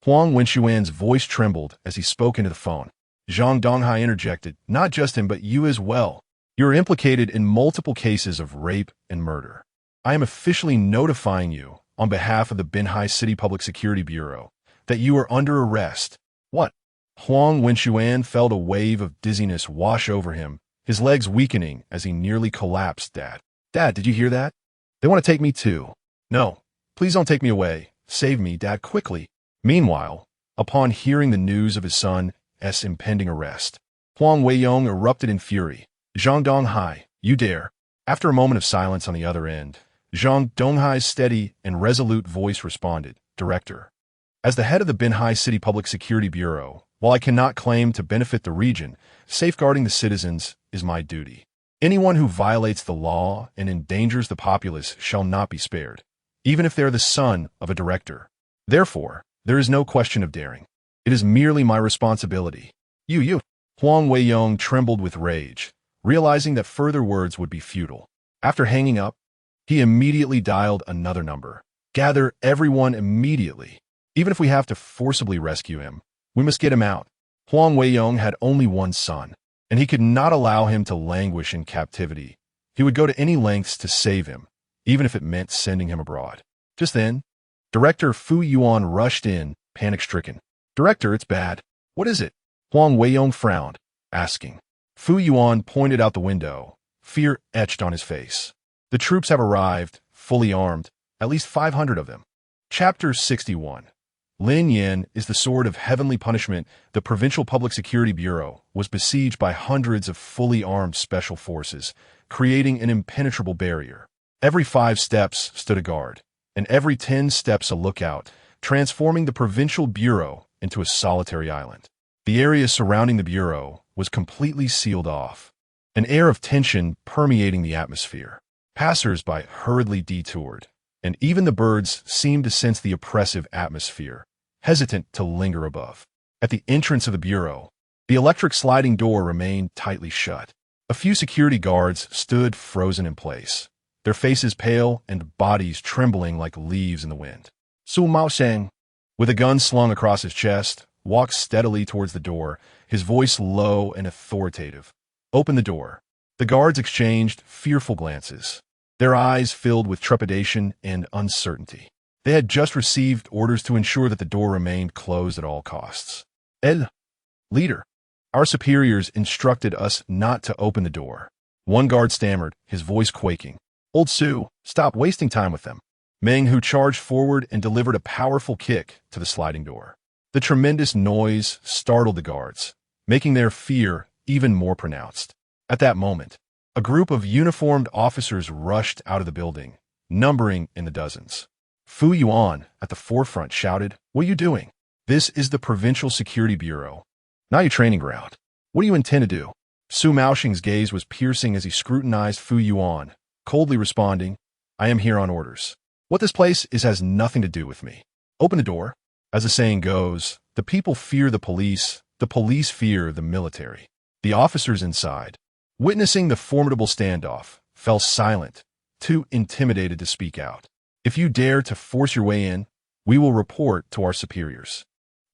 Huang Wenxuan's voice trembled as he spoke into the phone. Zhang Donghai interjected, "Not just him, but you as well. You are implicated in multiple cases of rape and murder. I am officially notifying you, on behalf of the Binhai City Public Security Bureau, that you are under arrest." "What?" Huang Wenxuan felt a wave of dizziness wash over him, his legs weakening as he nearly collapsed. Dad, did you hear that? They want to take me too." "No, please don't take me away. Save me, Dad, quickly." Meanwhile, upon hearing the news of his son's impending arrest, Huang Weiyong erupted in fury. "Zhang Donghai, you dare." After a moment of silence on the other end, Zhang Donghai's steady and resolute voice responded, "Director, as the head of the Binhai City Public Security Bureau, while I cannot claim to benefit the region, safeguarding the citizens is my duty. Anyone who violates the law and endangers the populace shall not be spared, even if they are the son of a director. Therefore, there is no question of daring. It is merely my responsibility." You. Huang Weiyong trembled with rage, realizing that further words would be futile. After hanging up, he immediately dialed another number. "Gather everyone immediately. Even if we have to forcibly rescue him, we must get him out." Huang Weiyong had only one son, and he could not allow him to languish in captivity. He would go to any lengths to save him, even if it meant sending him abroad. Just then, Director Fu Yuan rushed in, panic-stricken. "Director, it's bad." "What is it?" Huang Weiyong frowned, asking. Fu Yuan pointed out the window, fear etched on his face. "The troops have arrived, fully armed, at least 500 of them." Chapter 61. Lin Yan is the sword of heavenly punishment. The Provincial Public Security Bureau was besieged by hundreds of fully armed special forces, creating an impenetrable barrier. Every 5 steps stood a guard, and every 10 steps a lookout, transforming the Provincial Bureau into a solitary island. The area surrounding the bureau was completely sealed off, an air of tension permeating the atmosphere. Passers-by hurriedly detoured, and even the birds seemed to sense the oppressive atmosphere, hesitant to linger above. At the entrance of the bureau, the electric sliding door remained tightly shut. A few security guards stood frozen in place, their faces pale and bodies trembling like leaves in the wind. Su Maosheng, with a gun slung across his chest, walked steadily towards the door, his voice low and authoritative. "Open the door." The guards exchanged fearful glances, their eyes filled with trepidation and uncertainty. They had just received orders to ensure that the door remained closed at all costs. Leader, our superiors instructed us not to open the door. One guard stammered, his voice quaking. Old Su, stop wasting time with them. Meng Hu charged forward and delivered a powerful kick to the sliding door. The tremendous noise startled the guards, making their fear even more pronounced. At that moment, a group of uniformed officers rushed out of the building, numbering in the dozens. Fu Yuan, at the forefront, shouted, "What are you doing? This is the Provincial Security Bureau, not your training ground. What do you intend to do?" Su Maosheng's gaze was piercing as he scrutinized Fu Yuan, coldly responding, "I am here on orders. What this place is has nothing to do with me. Open the door." As the saying goes, the people fear the police fear the military. The officers inside, witnessing the formidable standoff, fell silent, too intimidated to speak out. "If you dare to force your way in, we will report to our superiors.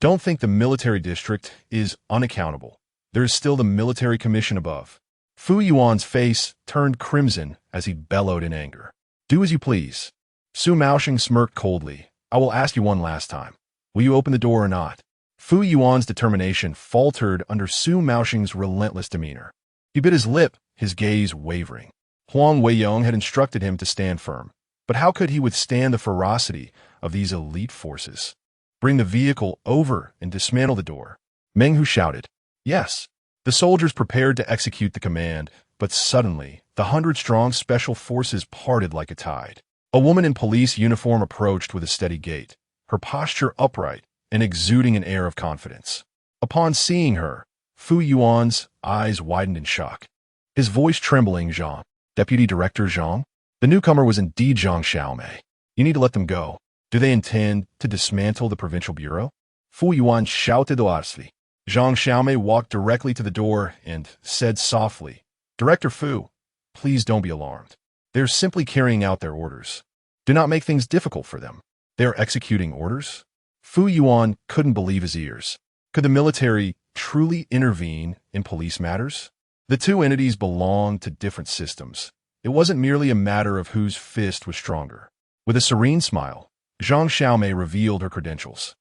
Don't think the military district is unaccountable. There is still the military commission above." Fu Yuan's face turned crimson as he bellowed in anger. "Do as you please." Su Maosheng smirked coldly. "I will ask you one last time. Will you open the door or not?" Fu Yuan's determination faltered under Su Maosheng's relentless demeanor. He bit his lip, his gaze wavering. Huang Weiyong had instructed him to stand firm, but how could he withstand the ferocity of these elite forces? "Bring the vehicle over and dismantle the door." Meng Hu shouted. "Yes." The soldiers prepared to execute the command, but suddenly, the 100-strong special forces parted like a tide. A woman in police uniform approached with a steady gait, her posture upright and exuding an air of confidence. Upon seeing her, Fu Yuan's eyes widened in shock. His voice trembling, "Zhang, Deputy Director Zhang?" The newcomer was indeed Zhang Xiaomei. "You need to let them go. Do they intend to dismantle the provincial bureau?" Fu Yuan shouted hoarsely. Zhang Xiaomei walked directly to the door and said softly, "Director Fu, please don't be alarmed. They're simply carrying out their orders. Do not make things difficult for them. They are executing orders." Fu Yuan couldn't believe his ears. Could the military truly intervene in police matters? The two entities belonged to different systems. It wasn't merely a matter of whose fist was stronger. With a serene smile, Zhang Xiaomei revealed her credentials.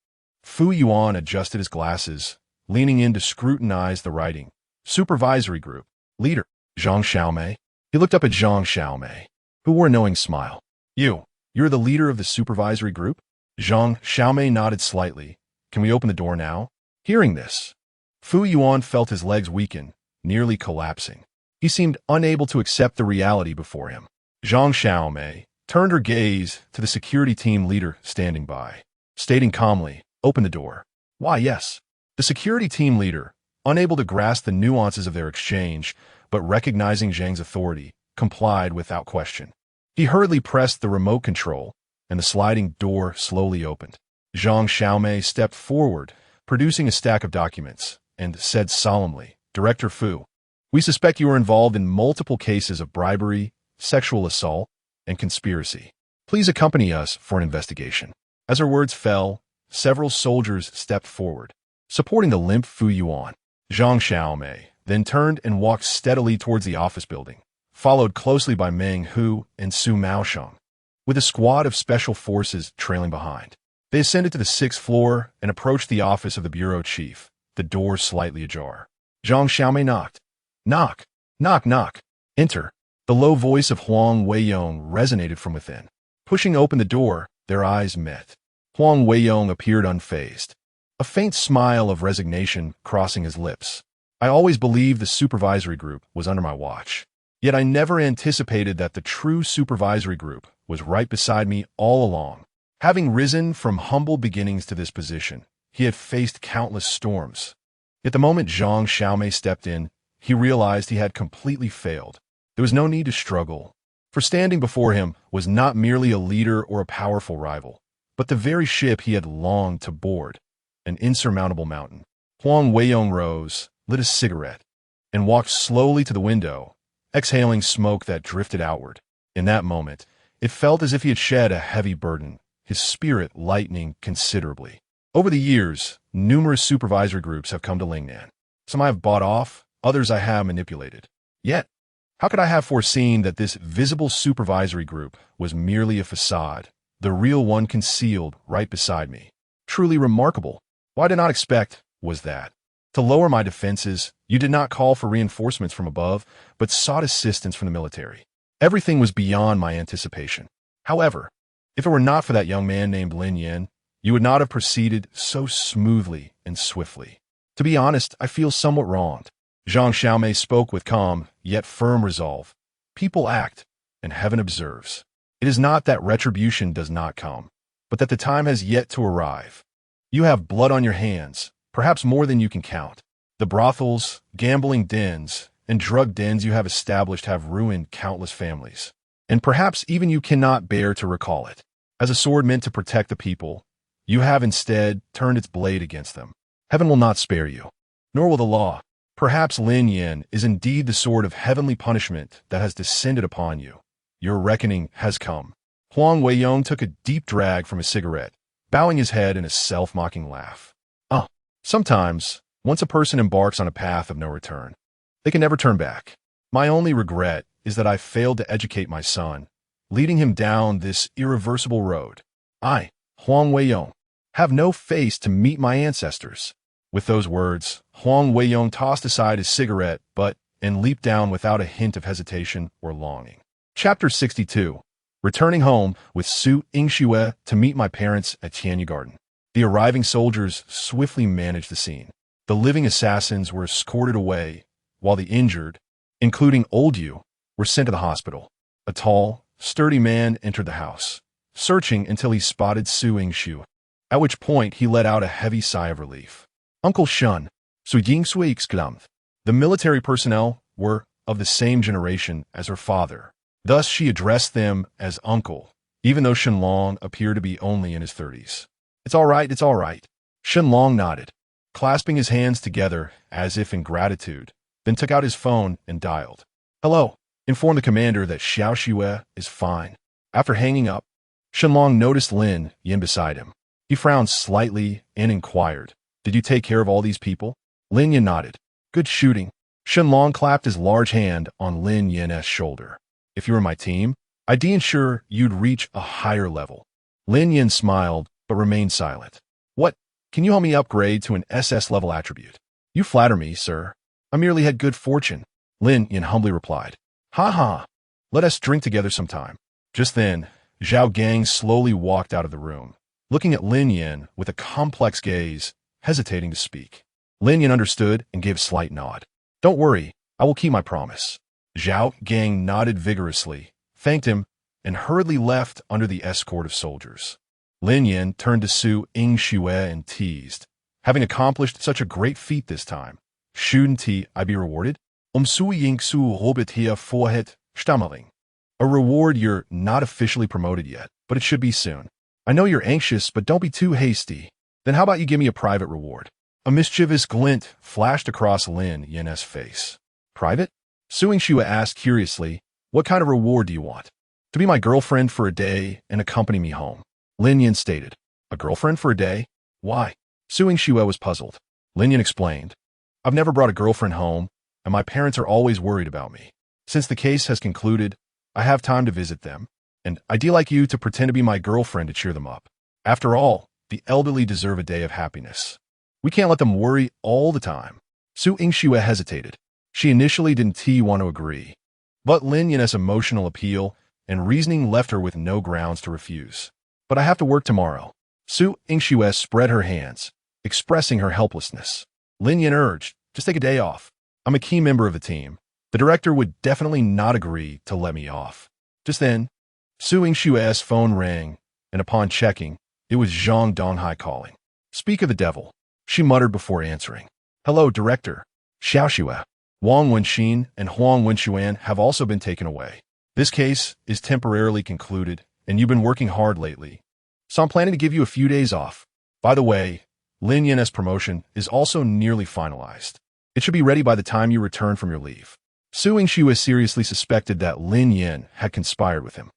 Fu Yuan adjusted his glasses, leaning in to scrutinize the writing. "Supervisory Group. Leader, Zhang Xiaomei." He looked up at Zhang Xiaomei, who wore a knowing smile. You're the leader of the supervisory group?" Zhang Xiaomei nodded slightly. "Can we open the door now?" Hearing this, Fu Yuan felt his legs weaken, nearly collapsing. He seemed unable to accept the reality before him. Zhang Xiaomei turned her gaze to the security team leader standing by, stating calmly, "Open the door." "Why, yes." The security team leader, unable to grasp the nuances of their exchange, but recognizing Zhang's authority, complied without question. He hurriedly pressed the remote control, and the sliding door slowly opened. Zhang Xiaomei stepped forward, producing a stack of documents, and said solemnly, "Director Fu, we suspect you are involved in multiple cases of bribery, sexual assault, and conspiracy. Please accompany us for an investigation." As her words fell, several soldiers stepped forward, supporting the limp Fu Yuan. Zhang Xiaomei then turned and walked steadily towards the office building, followed closely by Meng Hu and Su Maosheng, with a squad of special forces trailing behind. They ascended to the 6th floor and approached the office of the bureau chief, the door slightly ajar. Zhang Xiaomei knocked. "Knock! Knock, knock! Enter!" The low voice of Huang Weiyong resonated from within. Pushing open the door, their eyes met. Huang Weiyong appeared unfazed, a faint smile of resignation crossing his lips. "I always believed the supervisory group was under my watch. Yet I never anticipated that the true supervisory group was right beside me all along." Having risen from humble beginnings to this position, he had faced countless storms. Yet the moment Zhang Xiaomei stepped in, he realized he had completely failed. There was no need to struggle, for standing before him was not merely a leader or a powerful rival, but the very ship he had longed to board, an insurmountable mountain. Huang Weiyong rose, lit a cigarette, and walked slowly to the window, exhaling smoke that drifted outward. In that moment, it felt as if he had shed a heavy burden, his spirit lightening considerably. Over the years, numerous supervisory groups have come to Lingnan. Some I have bought off, others I have manipulated. Yet, how could I have foreseen that this visible supervisory group was merely a facade, the real one concealed right beside me? Truly remarkable. What I did not expect was that, to lower my defenses, you did not call for reinforcements from above, but sought assistance from the military. Everything was beyond my anticipation. However, if it were not for that young man named Lin Yan, you would not have proceeded so smoothly and swiftly. To be honest, I feel somewhat wronged. Zhang Xiaomei spoke with calm, yet firm resolve. People act, and heaven observes. It is not that retribution does not come, but that the time has yet to arrive. You have blood on your hands, perhaps more than you can count. The brothels, gambling dens, and drug dens you have established have ruined countless families. And perhaps even you cannot bear to recall it. As a sword meant to protect the people, you have instead turned its blade against them. Heaven will not spare you, nor will the law. Perhaps Lin Yan is indeed the sword of heavenly punishment that has descended upon you. Your reckoning has come. Huang Weiyong took a deep drag from his cigarette, bowing his head in a self-mocking laugh. Sometimes, once a person embarks on a path of no return, they can never turn back. My only regret is that I failed to educate my son, leading him down this irreversible road. I, Huang Weiyong, have no face to meet my ancestors. With those words, Huang Weiyong tossed aside his cigarette and leaped down without a hint of hesitation or longing. Chapter 62. Returning home with Su Yingxue to meet my parents at Tianyu Garden. The arriving soldiers swiftly managed the scene. The living assassins were escorted away, while the injured, including old Yu, were sent to the hospital. A tall, sturdy man entered the house, searching until he spotted Su Yingxue, at which point he let out a heavy sigh of relief. Uncle Shun, Su Yingxue exclaimed. The military personnel were of the same generation as her father. Thus she addressed them as uncle, even though Shenlong appeared to be only in his 30s. It's all right, it's all right. Shenlong nodded, clasping his hands together as if in gratitude, then took out his phone and dialed. Hello, informed the commander that Xiao Xue is fine. After hanging up, Shenlong noticed Lin Yan beside him. He frowned slightly and inquired, Did you take care of all these people? Lin Yan nodded. Good shooting. Shenlong clapped his large hand on Lin Yan's shoulder. If you were my team, I'd ensure you'd reach a higher level. Lin Yan smiled, but remained silent. What? Can you help me upgrade to an SS level attribute? You flatter me, sir. I merely had good fortune. Lin Yan humbly replied. Ha ha. Let us drink together sometime. Just then, Zhao Gang slowly walked out of the room, looking at Lin Yan with a complex gaze, hesitating to speak. Lin Yan understood and gave a slight nod. Don't worry, I will keep my promise. Zhao Gang nodded vigorously, thanked him, and hurriedly left under the escort of soldiers. Lin Yan turned to Su Yingxue and teased. Having accomplished such a great feat this time, shouldn't I be rewarded? Su Yingxu robet hier vorhet, stammering. A reward you're not officially promoted yet, but it should be soon. I know you're anxious, but don't be too hasty. Then how about you give me a private reward? A mischievous glint flashed across Lin Yan's face. Private? Su Yingxue asked curiously, what kind of reward do you want? To be my girlfriend for a day and accompany me home. Lin Yan stated. A girlfriend for a day? Why? Su Yingxue was puzzled. Lin Yan explained. I've never brought a girlfriend home, and my parents are always worried about me. Since the case has concluded, I have time to visit them, and I'd like you to pretend to be my girlfriend to cheer them up. After all, the elderly deserve a day of happiness. We can't let them worry all the time. Su Yingxue hesitated. She initially didn't want to agree, but Lin Yan's emotional appeal and reasoning left her with no grounds to refuse. But I have to work tomorrow. Su Yingxue spread her hands, expressing her helplessness. Lin Yan urged, just take a day off. I'm a key member of the team. The director would definitely not agree to let me off. Just then, Su Yingxue's phone rang, and upon checking, it was Zhang Donghai calling. Speak of the devil, she muttered before answering. Hello, Director. Xiaoxue. Wang Wenxin and Huang Wenxuan have also been taken away. This case is temporarily concluded, and you've been working hard lately. So I'm planning to give you a few days off. By the way, Lin Yan's promotion is also nearly finalized. It should be ready by the time you return from your leave. Su Yingxue seriously suspected that Lin Yan had conspired with him.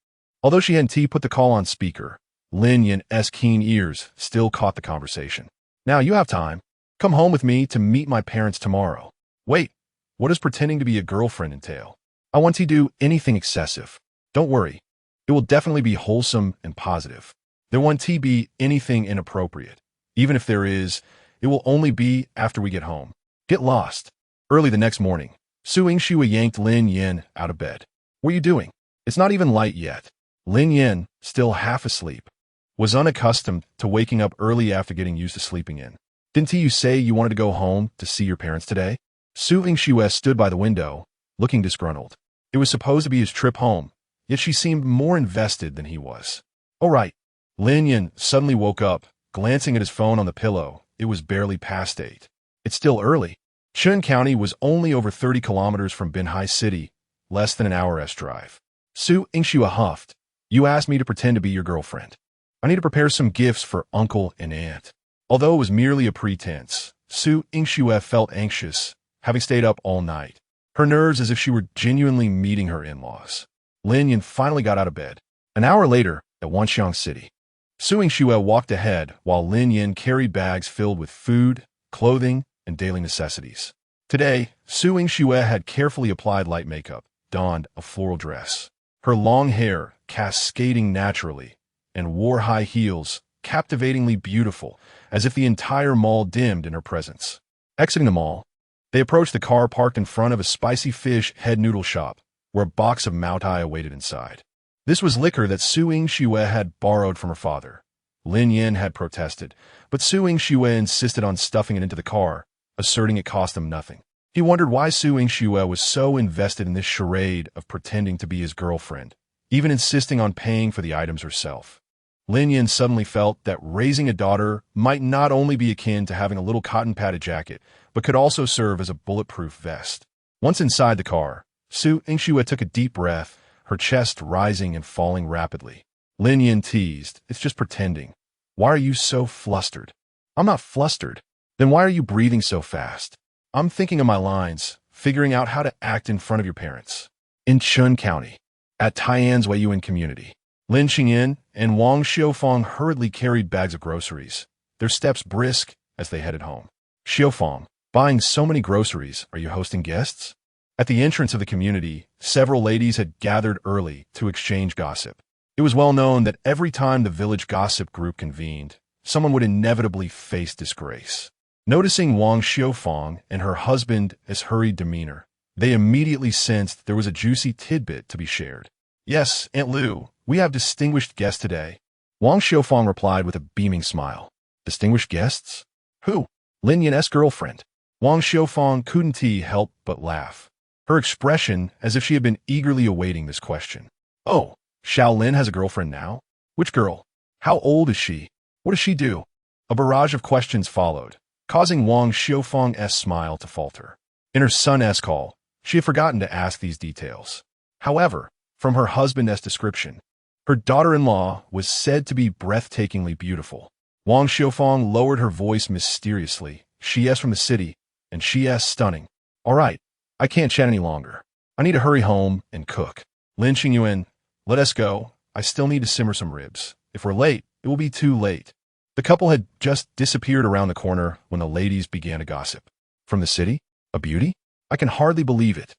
Although she hadn't put the call on speaker, Lin Yan's keen ears still caught the conversation. Now you have time. Come home with me to meet my parents tomorrow. Wait, what does pretending to be a girlfriend entail? I want to do anything excessive. Don't worry. It will definitely be wholesome and positive. There won't be anything inappropriate. Even if there is, it will only be after we get home. Get lost. Early the next morning, Su Yingxue yanked Lin Yan out of bed. What are you doing? It's not even light yet. Lin Yan, still half asleep, was unaccustomed to waking up early after getting used to sleeping in. Didn't you say you wanted to go home to see your parents today? Su Yingxue stood by the window, looking disgruntled. It was supposed to be his trip home, yet she seemed more invested than he was. All right. Lin Yan suddenly woke up, glancing at his phone on the pillow. It was barely past 8. It's still early. Chun County was only over 30 kilometers from Binhai City, less than an hour's drive. Su Yingxue huffed. You asked me to pretend to be your girlfriend. I need to prepare some gifts for uncle and aunt. Although it was merely a pretense, Su Yingxue felt anxious, having stayed up all night. Her nerves as if she were genuinely meeting her in-laws. Lin Yan finally got out of bed. An hour later, at Wanxiang City, Su Yingxue walked ahead while Lin Yan carried bags filled with food, clothing, and daily necessities. Today, Su Yingxue had carefully applied light makeup, donned a floral dress. Her long hair, cascading naturally, and wore high heels, captivatingly beautiful, as if the entire mall dimmed in her presence. Exiting the mall, they approached the car parked in front of a spicy fish head noodle shop, where a box of Moutai awaited inside. This was liquor that Su Yingxue had borrowed from her father. Lin Yan had protested, but Su Yingxue insisted on stuffing it into the car, asserting it cost him nothing. He wondered why Su Yingxue was so invested in this charade of pretending to be his girlfriend, even insisting on paying for the items herself. Lin Yan suddenly felt that raising a daughter might not only be akin to having a little cotton-padded jacket, but could also serve as a bulletproof vest. Once inside the car, Su Yingxue took a deep breath, her chest rising and falling rapidly. Lin Yan teased, It's just pretending. Why are you so flustered? I'm not flustered. Then why are you breathing so fast? I'm thinking of my lines, figuring out how to act in front of your parents. In Chun County, at Tai'an's Weiyuan community, Lin Xingyan and Wang Xiaofang hurriedly carried bags of groceries, their steps brisk as they headed home. Xiaofang, buying so many groceries, are you hosting guests? At the entrance of the community, several ladies had gathered early to exchange gossip. It was well known that every time the village gossip group convened, someone would inevitably face disgrace. Noticing Wang Xiaofang and her husband's hurried demeanor, they immediately sensed there was a juicy tidbit to be shared. Yes, Aunt Lu, we have distinguished guests today. Wang Xiaofang replied with a beaming smile. Distinguished guests? Who? Lin Yan's girlfriend. Wang Xiaofang couldn't help but laugh, her expression as if she had been eagerly awaiting this question. Oh, Xiao Lin has a girlfriend now? Which girl? How old is she? What does she do? A barrage of questions followed, causing Wang Xiaofang's smile to falter. In her son's call, she had forgotten to ask these details. However, from her husband's description, her daughter-in-law was said to be breathtakingly beautiful. Wang Xiaofang lowered her voice mysteriously. She's from the city, and she's stunning. All right, I can't chat any longer. I need to hurry home and cook. Lin Xingyuan, let us go. I still need to simmer some ribs. If we're late, it will be too late. The couple had just disappeared around the corner when the ladies began to gossip. From the city? A beauty? I can hardly believe it.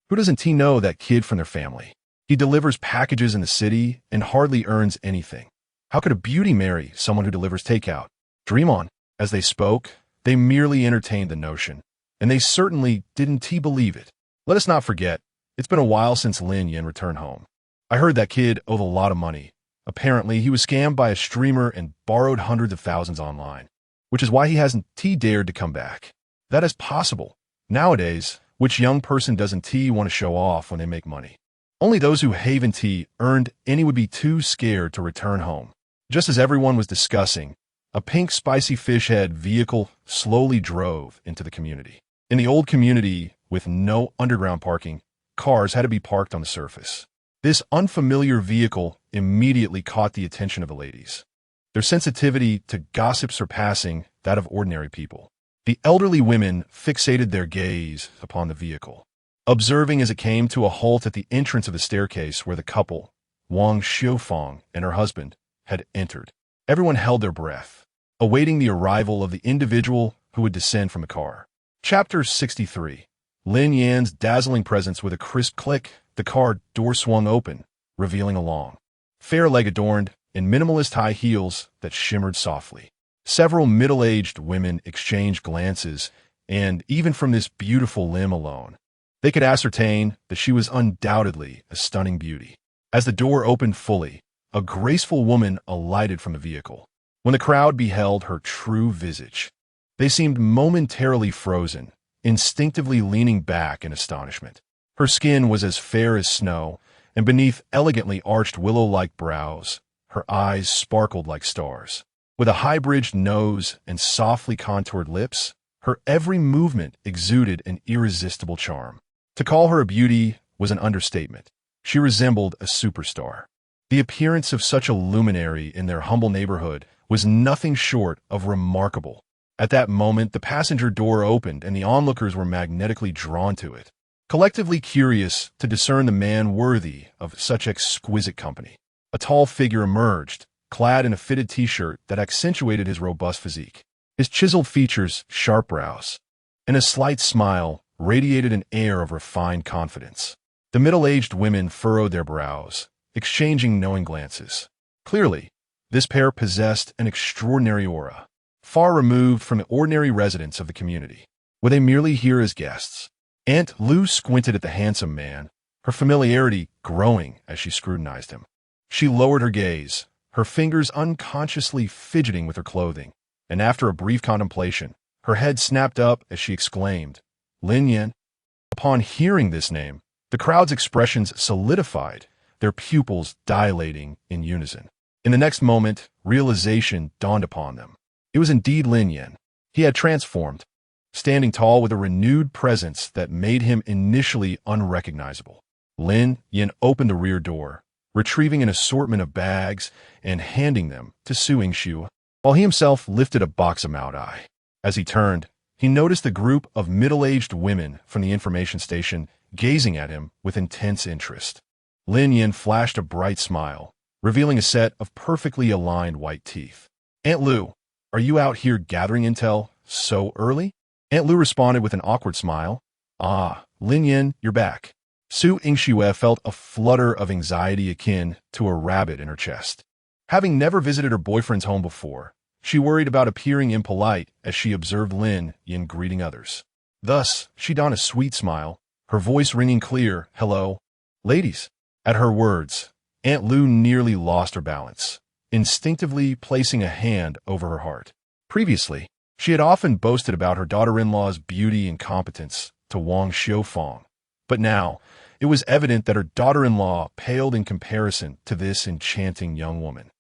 Who doesn't know that kid from their family? He delivers packages in the city and hardly earns anything. How could a beauty marry someone who delivers takeout? Dream on. As they spoke, they merely entertained the notion, and they certainly didn't believe it. Let us not forget, it's been a while since Lin Yan returned home. I heard that kid owed a lot of money. Apparently, he was scammed by a streamer and borrowed hundreds of thousands online, which is why he hasn't dared to come back. That is possible. Nowadays, which young person doesn't want to show off when they make money? Only those who haven't earned any would be too scared to return home. Just as everyone was discussing, a pink spicy fish head vehicle slowly drove into the community. In the old community, with no underground parking, cars had to be parked on the surface. This unfamiliar vehicle immediately caught the attention of the ladies, their sensitivity to gossip surpassing that of ordinary people. The elderly women fixated their gaze upon the vehicle, observing as it came to a halt at the entrance of the staircase where the couple, Wang Xiufang and her husband, had entered. Everyone held their breath, awaiting the arrival of the individual who would descend from the car. Chapter 63. Lin Yan's dazzling presence. With a crisp click, the car door swung open, revealing a long, fair leg adorned in minimalist high heels that shimmered softly. Several middle-aged women exchanged glances, and even from this beautiful limb alone, they could ascertain that she was undoubtedly a stunning beauty. As the door opened fully, a graceful woman alighted from the vehicle. When the crowd beheld her true visage, they seemed momentarily frozen, instinctively leaning back in astonishment. Her skin was as fair as snow, and beneath elegantly arched willow-like brows, her eyes sparkled like stars. With a high-bridged nose and softly contoured lips, her every movement exuded an irresistible charm. To call her a beauty was an understatement. She resembled a superstar. The appearance of such a luminary in their humble neighborhood was nothing short of remarkable. At that moment, the passenger door opened and the onlookers were magnetically drawn to it, collectively curious to discern the man worthy of such exquisite company. A tall figure emerged, clad in a fitted t-shirt that accentuated his robust physique. His chiseled features, sharp brows, and a slight smile radiated an air of refined confidence. The middle-aged women furrowed their brows, exchanging knowing glances. Clearly, this pair possessed an extraordinary aura, far removed from the ordinary residents of the community. Were they merely here as guests? Aunt Lu squinted at the handsome man, her familiarity growing as she scrutinized him. She lowered her gaze, her fingers unconsciously fidgeting with her clothing, and after a brief contemplation, her head snapped up as she exclaimed, "Lin Yan." Upon hearing this name, the crowd's expressions solidified, their pupils dilating in unison. In the next moment, realization dawned upon them. It was indeed Lin Yan. He had transformed, standing tall with a renewed presence that made him initially unrecognizable. Lin Yan opened the rear door, retrieving an assortment of bags and handing them to Su Yingshu, while he himself lifted a box of Maodai. As he turned, he noticed a group of middle-aged women from the information station gazing at him with intense interest. Lin Yan flashed a bright smile, revealing a set of perfectly aligned white teeth. "Aunt Lu, are you out here gathering intel so early?" Aunt Lu responded with an awkward smile. "Ah, Lin Yan, you're back." Su Yingshu felt a flutter of anxiety akin to a rabbit in her chest. Having never visited her boyfriend's home before, she worried about appearing impolite as she observed Lin Yan greeting others. Thus, she donned a sweet smile, her voice ringing clear, "Hello, ladies." At her words, Aunt Lu nearly lost her balance, instinctively placing a hand over her heart. Previously, she had often boasted about her daughter-in-law's beauty and competence to Wang Xiufang, but now it was evident that her daughter-in-law paled in comparison to this enchanting young woman.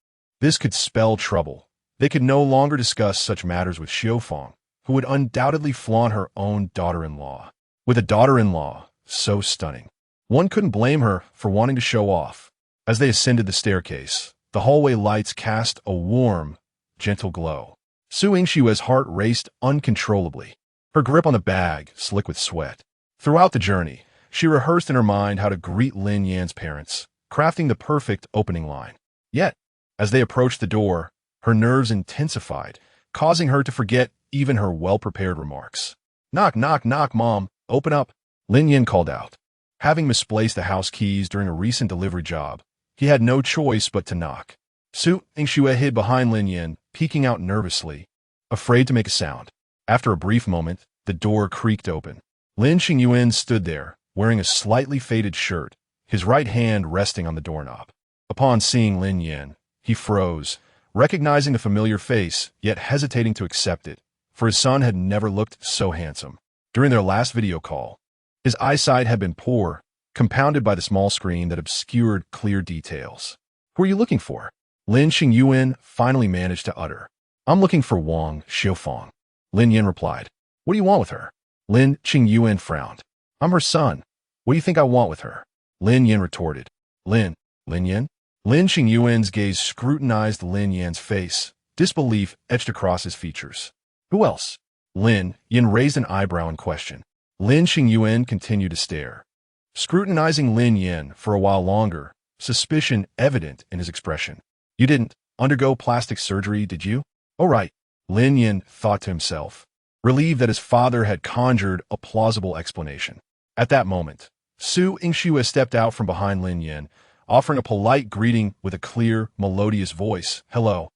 This could spell trouble. They could no longer discuss such matters with Xiufang, who would undoubtedly flaunt her own daughter-in-law. With a daughter-in-law so stunning, one couldn't blame her for wanting to show off. As they ascended the staircase, the hallway lights cast a warm, gentle glow. Su Yingshu's heart raced uncontrollably, her grip on the bag slick with sweat. Throughout the journey, she rehearsed in her mind how to greet Lin Yan's parents, crafting the perfect opening line. Yet, as they approached the door, her nerves intensified, causing her to forget even her well-prepared remarks. "Knock, knock, knock, Mom. Open up," Lin Yan called out. Having misplaced the house keys during a recent delivery job, he had no choice but to knock. Su Yingshu hid behind Lin Yan, peeking out nervously, afraid to make a sound. After a brief moment, the door creaked open. Lin Xingyuan stood there, wearing a slightly faded shirt, his right hand resting on the doorknob. Upon seeing Lin Yan, he froze, recognizing the familiar face, yet hesitating to accept it, for his son had never looked so handsome. During their last video call, his eyesight had been poor, compounded by the small screen that obscured clear details. "Who are you looking for?" Lin Xingyuan finally managed to utter. I'm looking for Wang Xiufang. Lin Yin replied. What do you want with her? Lin Qingyuan frowned. I'm her son. What do you think I want with her? Lin Yin retorted. Lin Yin? Lin Qingyuan's gaze scrutinized Lin Yan's face. Disbelief etched across his features. Who else? Lin Yin raised an eyebrow in question. Lin Qingyuan continued to stare, scrutinizing Lin Yin for a while longer, suspicion evident in his expression. You didn't undergo plastic surgery, did you? Oh right, Lin Yin thought to himself, relieved that his father had conjured a plausible explanation. At that moment, Su Yingxue stepped out from behind Lin Yin, offering a polite greeting with a clear, melodious voice. Hello,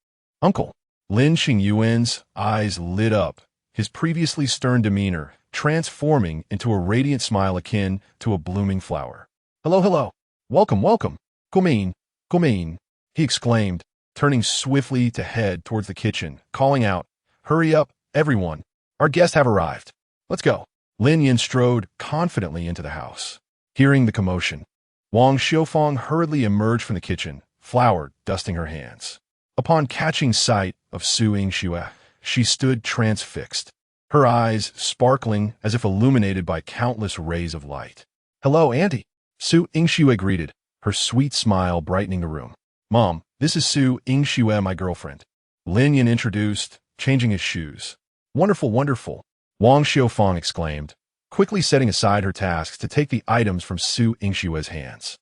Uncle. Lin Qingyuan's eyes lit up, his previously stern demeanor transforming into a radiant smile akin to a blooming flower. Hello, hello. Welcome, welcome. Gumin, Gumin, he exclaimed, turning swiftly to head towards the kitchen, calling out, Hurry up, everyone. Our guests have arrived. Let's go. Lin Yin strode confidently into the house. Hearing the commotion, Wang Xiufang hurriedly emerged from the kitchen, flour dusting her hands. Upon catching sight of Su Yingxue, she stood transfixed, her eyes sparkling as if illuminated by countless rays of light. Hello, Auntie. Su Yingxue greeted, her sweet smile brightening the room. Mom, this is Su Yingxue, my girlfriend. Lin Yin introduced, changing his shoes. Wonderful, wonderful, Wang Xiufang exclaimed, quickly setting aside her tasks to take the items from Su Yingxue's hands.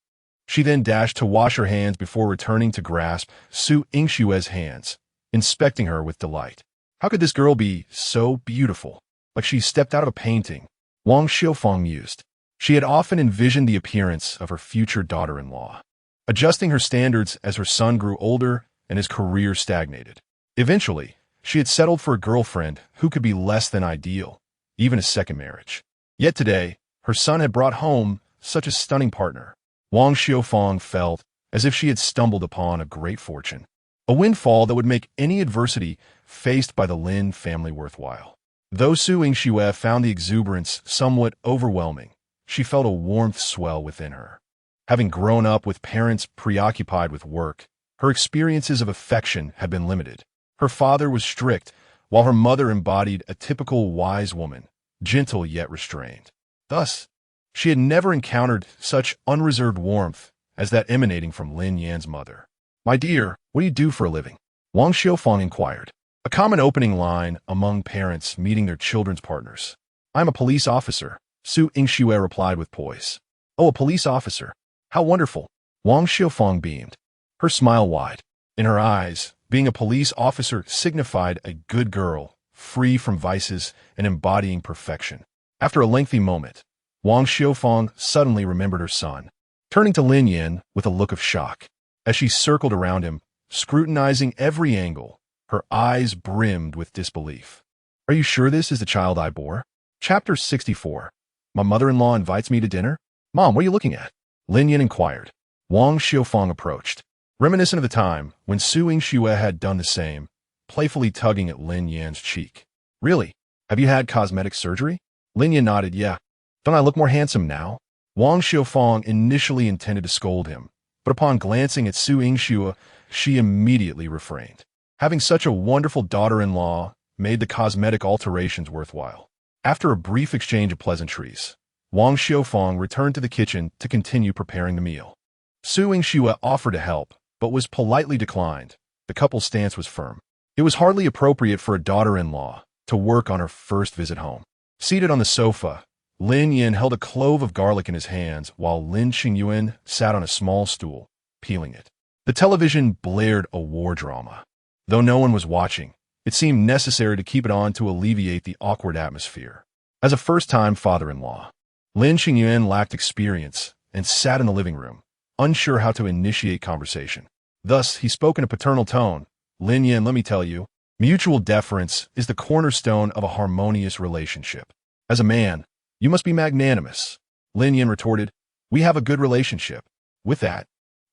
She then dashed to wash her hands before returning to grasp Su Yingxue's hands, inspecting her with delight. How could this girl be so beautiful, like she stepped out of a painting? Wang Xiufang mused. She had often envisioned the appearance of her future daughter-in-law, adjusting her standards as her son grew older and his career stagnated. Eventually, she had settled for a girlfriend who could be less than ideal, even a second marriage. Yet today, her son had brought home such a stunning partner. Wang Xiufang felt as if she had stumbled upon a great fortune, a windfall that would make any adversity faced by the Lin family worthwhile. Though Su Yingxue found the exuberance somewhat overwhelming, she felt a warmth swell within her. Having grown up with parents preoccupied with work, her experiences of affection had been limited. Her father was strict, while her mother embodied a typical wise woman, gentle yet restrained. Thus, she had never encountered such unreserved warmth as that emanating from Lin Yan's mother. My dear, what do you do for a living? Wang Xiufang inquired, a common opening line among parents meeting their children's partners. I'm a police officer, Su Yingxue replied with poise. Oh, a police officer. How wonderful. Wang Xiufang beamed, her smile wide. In her eyes, being a police officer signified a good girl, free from vices and embodying perfection. After a lengthy moment, Wang Xiufang suddenly remembered her son, turning to Lin Yin with a look of shock. As she circled around him, scrutinizing every angle, her eyes brimmed with disbelief. Are you sure this is the child I bore? Chapter 64. My mother-in-law invites me to dinner? Mom, what are you looking at? Lin Yin inquired. Wang Xiufang approached, reminiscent of the time when Su Yingxue had done the same, playfully tugging at Lin Yan's cheek. Really? Have you had cosmetic surgery? Lin Yin nodded, yeah. Don't I look more handsome now? Wang Xiufang initially intended to scold him, but upon glancing at Su Yingxue, she immediately refrained. Having such a wonderful daughter-in-law made the cosmetic alterations worthwhile. After a brief exchange of pleasantries, Wang Xiufang returned to the kitchen to continue preparing the meal. Su Yingxue offered to help, but was politely declined. The couple's stance was firm. It was hardly appropriate for a daughter-in-law to work on her first visit home. Seated on the sofa, Lin Yin held a clove of garlic in his hands while Lin Qingyuan sat on a small stool, peeling it. The television blared a war drama. Though no one was watching, it seemed necessary to keep it on to alleviate the awkward atmosphere. As a first-time father-in-law, Lin Qingyuan lacked experience and sat in the living room, unsure how to initiate conversation. Thus, he spoke in a paternal tone. Lin Yin, let me tell you, mutual deference is the cornerstone of a harmonious relationship. As a man, you must be magnanimous. Lin Yin retorted, we have a good relationship. With that,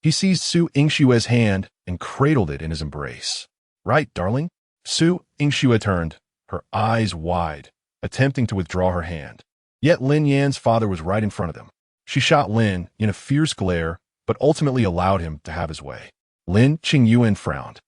he seized Su Yingxue's hand and cradled it in his embrace. Right, darling? Su Yingxue turned, her eyes wide, attempting to withdraw her hand. Yet Lin Yan's father was right in front of them. She shot Lin in a fierce glare, but ultimately allowed him to have his way. Lin Qingyuan frowned.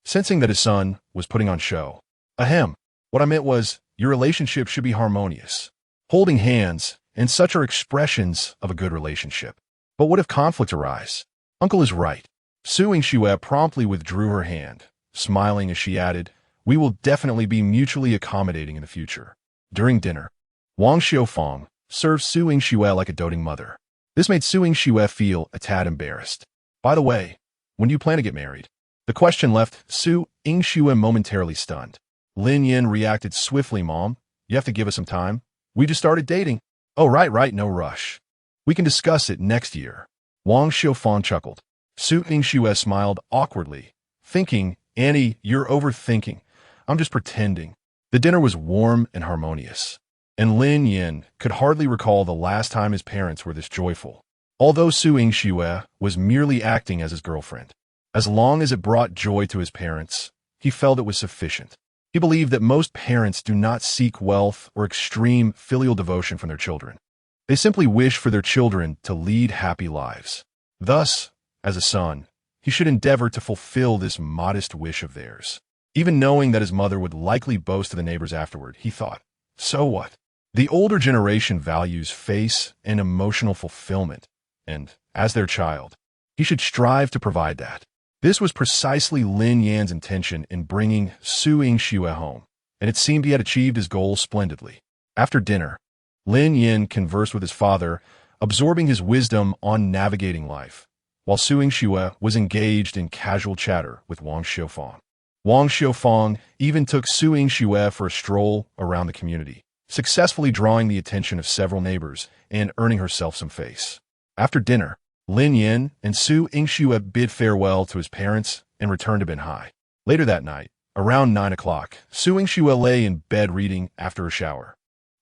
sensing that his son was putting on show. Ahem. What I meant was, your relationship should be harmonious. Holding hands, and such are expressions of a good relationship. But what if conflict arise? Uncle is right. Su Yingxue promptly withdrew her hand, smiling as she added, we will definitely be mutually accommodating in the future. During dinner, Wang Xiaofang served Su Yingxue like a doting mother. This made Su Yingxue feel a tad embarrassed. By the way, when do you plan to get married? The question left Su Yingxue momentarily stunned. Lin Yin reacted swiftly, Mom. You have to give us some time. We just started dating. Oh, right, no rush. We can discuss it next year. Wang Xiaofang chuckled. Su Yingxue smiled awkwardly, thinking, Annie, you're overthinking. I'm just pretending. The dinner was warm and harmonious, and Lin Yin could hardly recall the last time his parents were this joyful. Although Su Yingxue was merely acting as his girlfriend, as long as it brought joy to his parents, he felt it was sufficient. He believed that most parents do not seek wealth or extreme filial devotion from their children. They simply wish for their children to lead happy lives. Thus, as a son, he should endeavor to fulfill this modest wish of theirs. Even knowing that his mother would likely boast to the neighbors afterward, he thought, so what? The older generation values face and emotional fulfillment, and, as their child, he should strive to provide that. This was precisely Lin Yan's intention in bringing Su Yingxue home, and it seemed he had achieved his goal splendidly. After dinner, Lin Yin conversed with his father, absorbing his wisdom on navigating life, while Su Yingxue was engaged in casual chatter with Wang Xiaofang. Wang Xiaofang even took Su Yingxue for a stroll around the community, successfully drawing the attention of several neighbors and earning herself some face. After dinner, Lin Yin and Su Yingxue bid farewell to his parents and returned to Binhai. Later that night, around 9 o'clock, Su Yingxue lay in bed reading after a shower.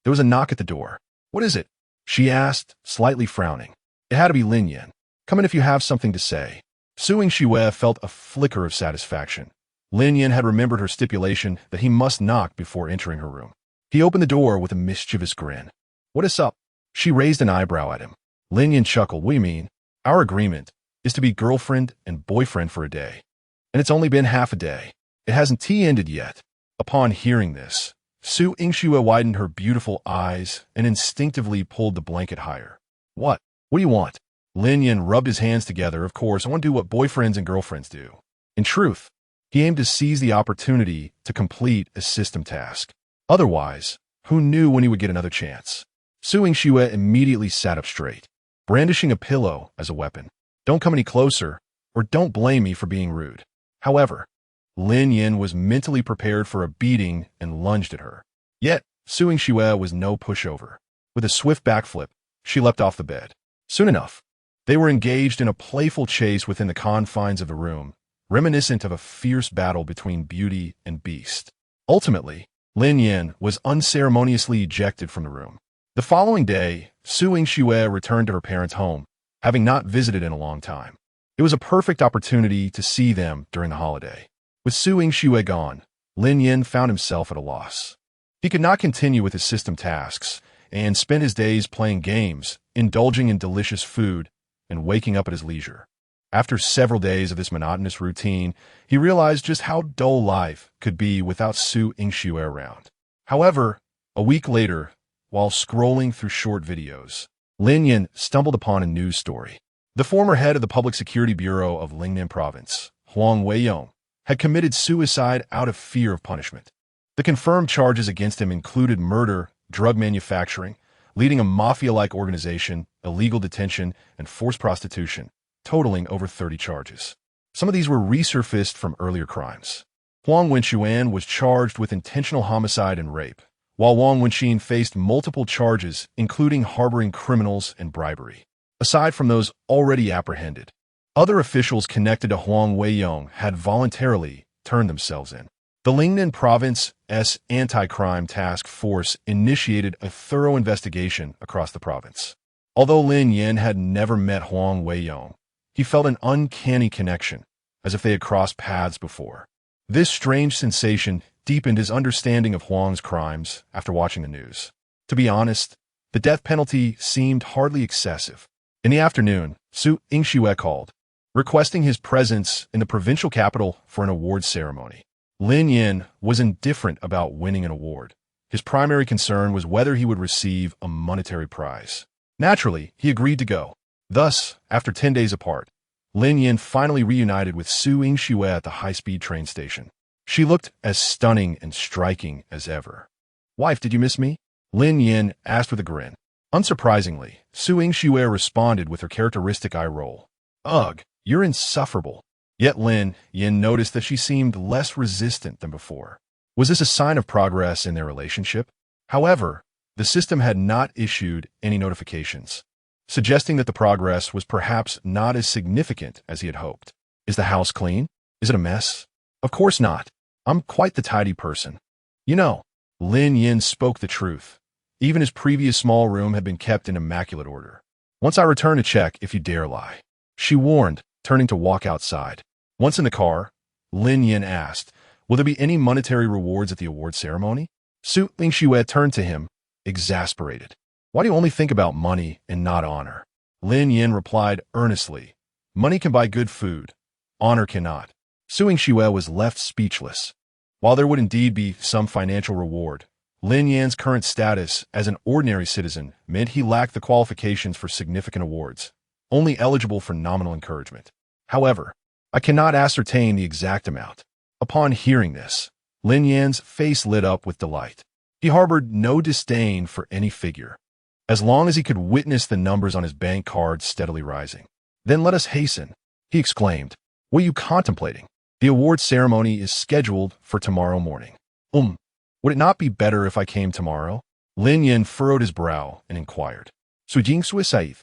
There was a knock at the door. What is it? She asked, slightly frowning. It had to be Lin Yin. Come in if you have something to say. Su Yingxue felt a flicker of satisfaction. Lin Yin had remembered her stipulation that he must knock before entering her room. He opened the door with a mischievous grin. What is up? She raised an eyebrow at him. Lin Yin chuckled. What do you mean? Our agreement is to be girlfriend and boyfriend for a day. And it's only been half a day. It hasn't ended yet. Upon hearing this, Su Yingxue widened her beautiful eyes and instinctively pulled the blanket higher. What? What do you want? Lin Yin rubbed his hands together. Of course, I want to do what boyfriends and girlfriends do. In truth, he aimed to seize the opportunity to complete a system task. Otherwise, who knew when he would get another chance? Su Yingxue immediately sat up straight, brandishing a pillow as a weapon. Don't come any closer, or don't blame me for being rude. However, Lin Yin was mentally prepared for a beating and lunged at her. Yet, Su Yingxue was no pushover. With a swift backflip, she leapt off the bed. Soon enough, they were engaged in a playful chase within the confines of the room, reminiscent of a fierce battle between beauty and beast. Ultimately, Lin Yin was unceremoniously ejected from the room. The following day, Su Yingxue returned to her parents' home, having not visited in a long time. It was a perfect opportunity to see them during the holiday. With Su Yingxue gone, Lin Yin found himself at a loss. He could not continue with his system tasks and spend his days playing games, indulging in delicious food, and waking up at his leisure. After several days of this monotonous routine, he realized just how dull life could be without Su Yingxue around. However, a week later, while scrolling through short videos, Lin Yin stumbled upon a news story. The former head of the Public Security Bureau of Lingnan Province, Huang Weiyong, had committed suicide out of fear of punishment. The confirmed charges against him included murder, drug manufacturing, leading a mafia-like organization, illegal detention, and forced prostitution, totaling over 30 charges. Some of these were resurfaced from earlier crimes. Huang Wenchuan was charged with intentional homicide and rape, while Wang Wenxin faced multiple charges, including harboring criminals and bribery. Aside from those already apprehended, other officials connected to Huang Weiyong had voluntarily turned themselves in. The Lingnan Province's Anti-Crime Task Force initiated a thorough investigation across the province. Although Lin Yin had never met Huang Weiyong, he felt an uncanny connection, as if they had crossed paths before. This strange sensation deepened his understanding of Huang's crimes after watching the news. To be honest, the death penalty seemed hardly excessive. In the afternoon, Su Yingxue called. requesting his presence in the provincial capital for an awards ceremony. Lin Yin was indifferent about winning an award. His primary concern was whether he would receive a monetary prize. Naturally, he agreed to go. Thus, after 10 days apart, Lin Yin finally reunited with Su Yingxue at the high-speed train station. She looked as stunning and striking as ever. "Wife, did you miss me?" Lin Yin asked with a grin. Unsurprisingly, Su Yingxue responded with her characteristic eye roll. "Ugh, you're insufferable." Yet Lin Yin noticed that she seemed less resistant than before. Was this a sign of progress in their relationship? However, the system had not issued any notifications, suggesting that the progress was perhaps not as significant as he had hoped. Is the house clean? Is it a mess? Of course not. I'm quite the tidy person. You know, Lin Yin spoke the truth. Even his previous small room had been kept in immaculate order. "Once I return to check if you dare lie," she warned, turning to walk outside. Once in the car, Lin Yin asked, "Will there be any monetary rewards at the award ceremony?" Su Yingxue turned to him, exasperated. "Why do you only think about money and not honor?" Lin Yin replied earnestly, "Money can buy good food. Honor cannot." Su Yingxue was left speechless. While there would indeed be some financial reward, Lin Yan's current status as an ordinary citizen meant he lacked the qualifications for significant awards, only eligible for nominal encouragement. However, I cannot ascertain the exact amount. Upon hearing this, Lin Yan's face lit up with delight. He harbored no disdain for any figure, as long as he could witness the numbers on his bank card steadily rising. "Then let us hasten," he exclaimed. "What are you contemplating? The award ceremony is scheduled for tomorrow morning." Would it not be better if I came tomorrow?" Lin Yin furrowed his brow and inquired. Su Yingxue said,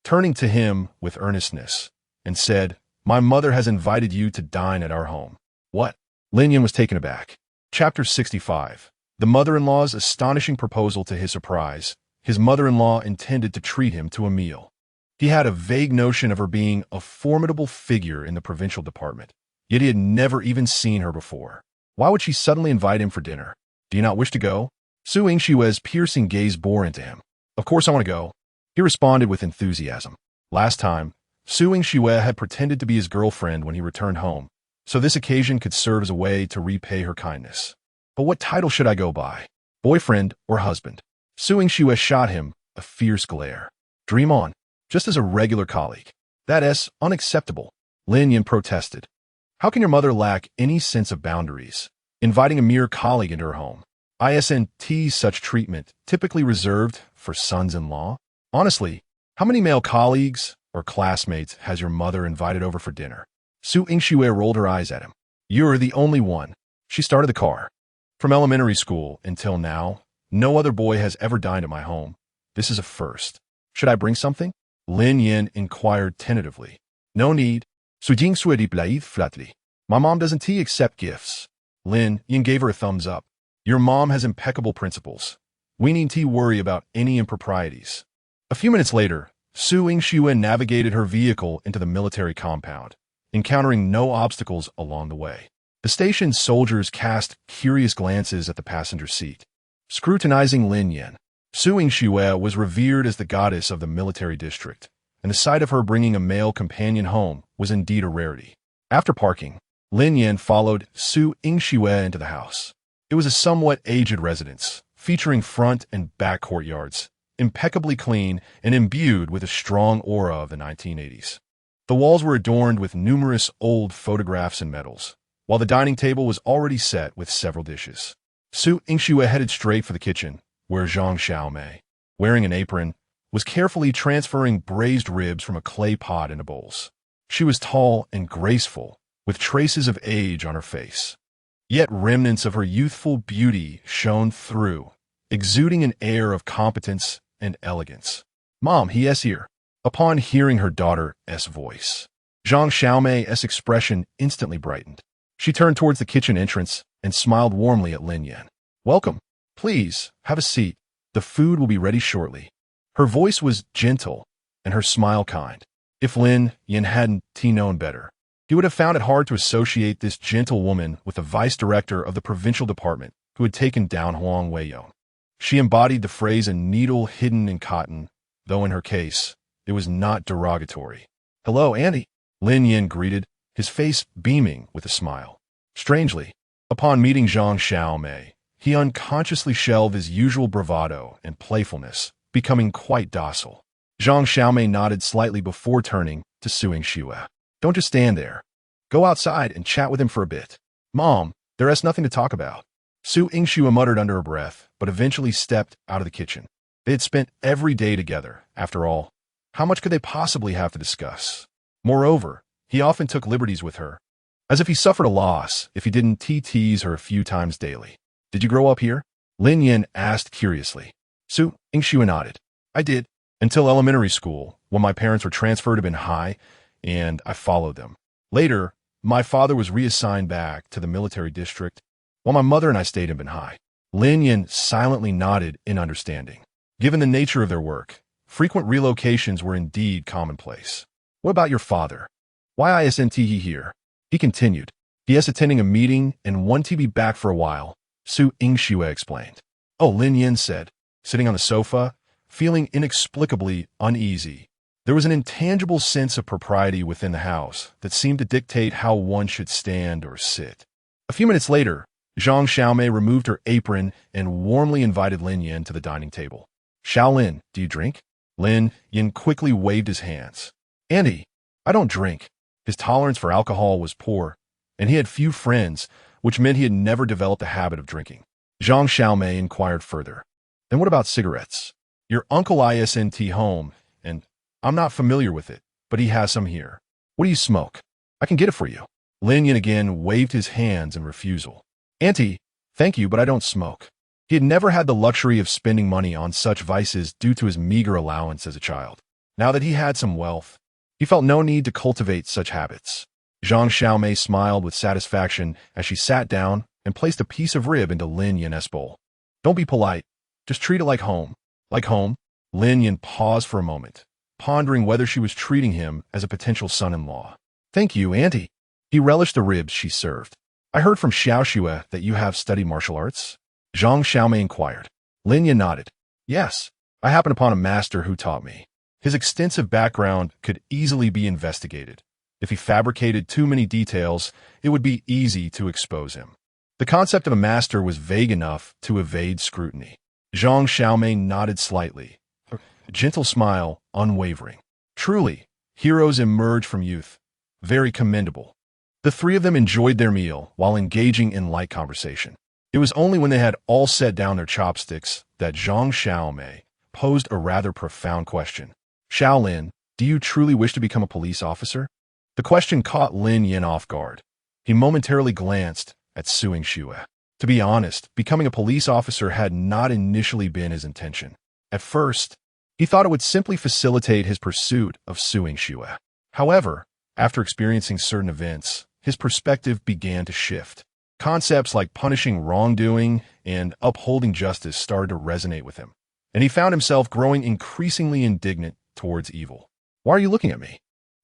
turning to him with earnestness, and said, "My mother has invited you to dine at our home." "What?" Lin Yin was taken aback. Chapter 65. The mother-in-law's astonishing proposal. To his surprise, his mother-in-law intended to treat him to a meal. He had a vague notion of her being a formidable figure in the provincial department, yet he had never even seen her before. Why would she suddenly invite him for dinner? "Do you not wish to go?" Su Yingxue's piercing gaze bore into him. "Of course I want to go," he responded with enthusiasm. Last time, Su Yingxue had pretended to be his girlfriend when he returned home, so this occasion could serve as a way to repay her kindness. But what title should I go by? Boyfriend or husband? Su Yingxue shot him a fierce glare. "Dream on, just as a regular colleague." "That is unacceptable," Lin Yin protested. "How can your mother lack any sense of boundaries, inviting a mere colleague into her home? Isn't such treatment typically reserved for sons-in-law? Honestly, how many male colleagues or classmates has your mother invited over for dinner?" Su Yingxue rolled her eyes at him. "You're the only one." She started the car. "From elementary school until now, no other boy has ever dined at my home. This is a first. Should I bring something?" Lin Yin inquired tentatively. "No need." Su Yingxue replied flatly. "My mom doesn't accept gifts." Lin Yin gave her a thumbs up. "Your mom has impeccable principles. We need to worry about any improprieties." A few minutes later, Su Yingxue navigated her vehicle into the military compound, encountering no obstacles along the way. The station's soldiers cast curious glances at the passenger seat, scrutinizing Lin Yin. Su Yingxue was revered as the goddess of the military district, and the sight of her bringing a male companion home was indeed a rarity. After parking, Lin Yin followed Su Yingxue into the house. It was a somewhat aged residence, featuring front and back courtyards, impeccably clean and imbued with a strong aura of the 1980s. The walls were adorned with numerous old photographs and medals, while the dining table was already set with several dishes. Su Yingxue headed straight for the kitchen, where Zhang Xiaomei, wearing an apron, was carefully transferring braised ribs from a clay pot into bowls. She was tall and graceful, with traces of age on her face. Yet remnants of her youthful beauty shone through, exuding an air of competence and elegance. "Mom, he is here." Upon hearing her daughter's voice, Zhang Xiaomei's expression instantly brightened. She turned towards the kitchen entrance and smiled warmly at Lin Yin. "Welcome. Please, have a seat. The food will be ready shortly." Her voice was gentle and her smile kind. If Lin Yin hadn't known better, he would have found it hard to associate this gentle woman with the vice director of the provincial department who had taken down Huang Weiyong. She embodied the phrase "a needle hidden in cotton," though in her case, it was not derogatory. "Hello, Andy." Lin Yin greeted, his face beaming with a smile. Strangely, upon meeting Zhang Xiaomei, he unconsciously shelved his usual bravado and playfulness, becoming quite docile. Zhang Xiaomei nodded slightly before turning to Su Yingxue. Don't just stand there. Go outside and chat with him for a bit. Mom, there is nothing to talk about. Su Yingxue muttered under her breath, but eventually stepped out of the kitchen. They had spent every day together, after all. How much could they possibly have to discuss? Moreover, he often took liberties with her, as if he suffered a loss if he didn't tease her a few times daily. Did you grow up here? Lin Yin asked curiously. Su Yingxue nodded. I did, until elementary school, when my parents were transferred to Binhai, and I followed them. Later, my father was reassigned back to the military district, while my mother and I stayed in Binhai. Lin Yin silently nodded in understanding. Given the nature of their work, frequent relocations were indeed commonplace. What about your father? Why isn't he here? He continued. He is attending a meeting and wanted to be back for a while, Su Yingxue explained. Oh, Lin Yin said, sitting on the sofa, feeling inexplicably uneasy. There was an intangible sense of propriety within the house that seemed to dictate how one should stand or sit. A few minutes later, Zhang Xiaomei removed her apron and warmly invited Lin Yin to the dining table. Xiaolin, do you drink? Lin Yin quickly waved his hands. Auntie, I don't drink. His tolerance for alcohol was poor, and he had few friends, which meant he had never developed a habit of drinking. Zhang Xiaomei inquired further. Then what about cigarettes? Your uncle isn't home, and I'm not familiar with it, but he has some here. What do you smoke? I can get it for you. Lin Yin again waved his hands in refusal. Auntie, thank you, but I don't smoke. He had never had the luxury of spending money on such vices due to his meager allowance as a child. Now that he had some wealth, he felt no need to cultivate such habits. Zhang Xiaomei smiled with satisfaction as she sat down and placed a piece of rib into Lin Yin's bowl. Don't be polite. Just treat it like home. Like home? Lin Yin paused for a moment, pondering whether she was treating him as a potential son-in-law. Thank you, Auntie. He relished the ribs she served. I heard from Xiaoxue that you have studied martial arts? Zhang Xiaomei inquired. Lin Yin nodded. Yes, I happened upon a master who taught me. His extensive background could easily be investigated. If he fabricated too many details, it would be easy to expose him. The concept of a master was vague enough to evade scrutiny. Zhang Xiaomei nodded slightly, a gentle smile unwavering. Truly, heroes emerge from youth. Very commendable. The three of them enjoyed their meal while engaging in light conversation. It was only when they had all set down their chopsticks that Zhang Xiaomei posed a rather profound question. Xiaolin, do you truly wish to become a police officer? The question caught Lin Yin off guard. He momentarily glanced at Su Yingxue. To be honest, becoming a police officer had not initially been his intention. At first, he thought it would simply facilitate his pursuit of Su Yingxue. However, after experiencing certain events, his perspective began to shift. Concepts like punishing wrongdoing and upholding justice started to resonate with him, and he found himself growing increasingly indignant towards evil. Why are you looking at me?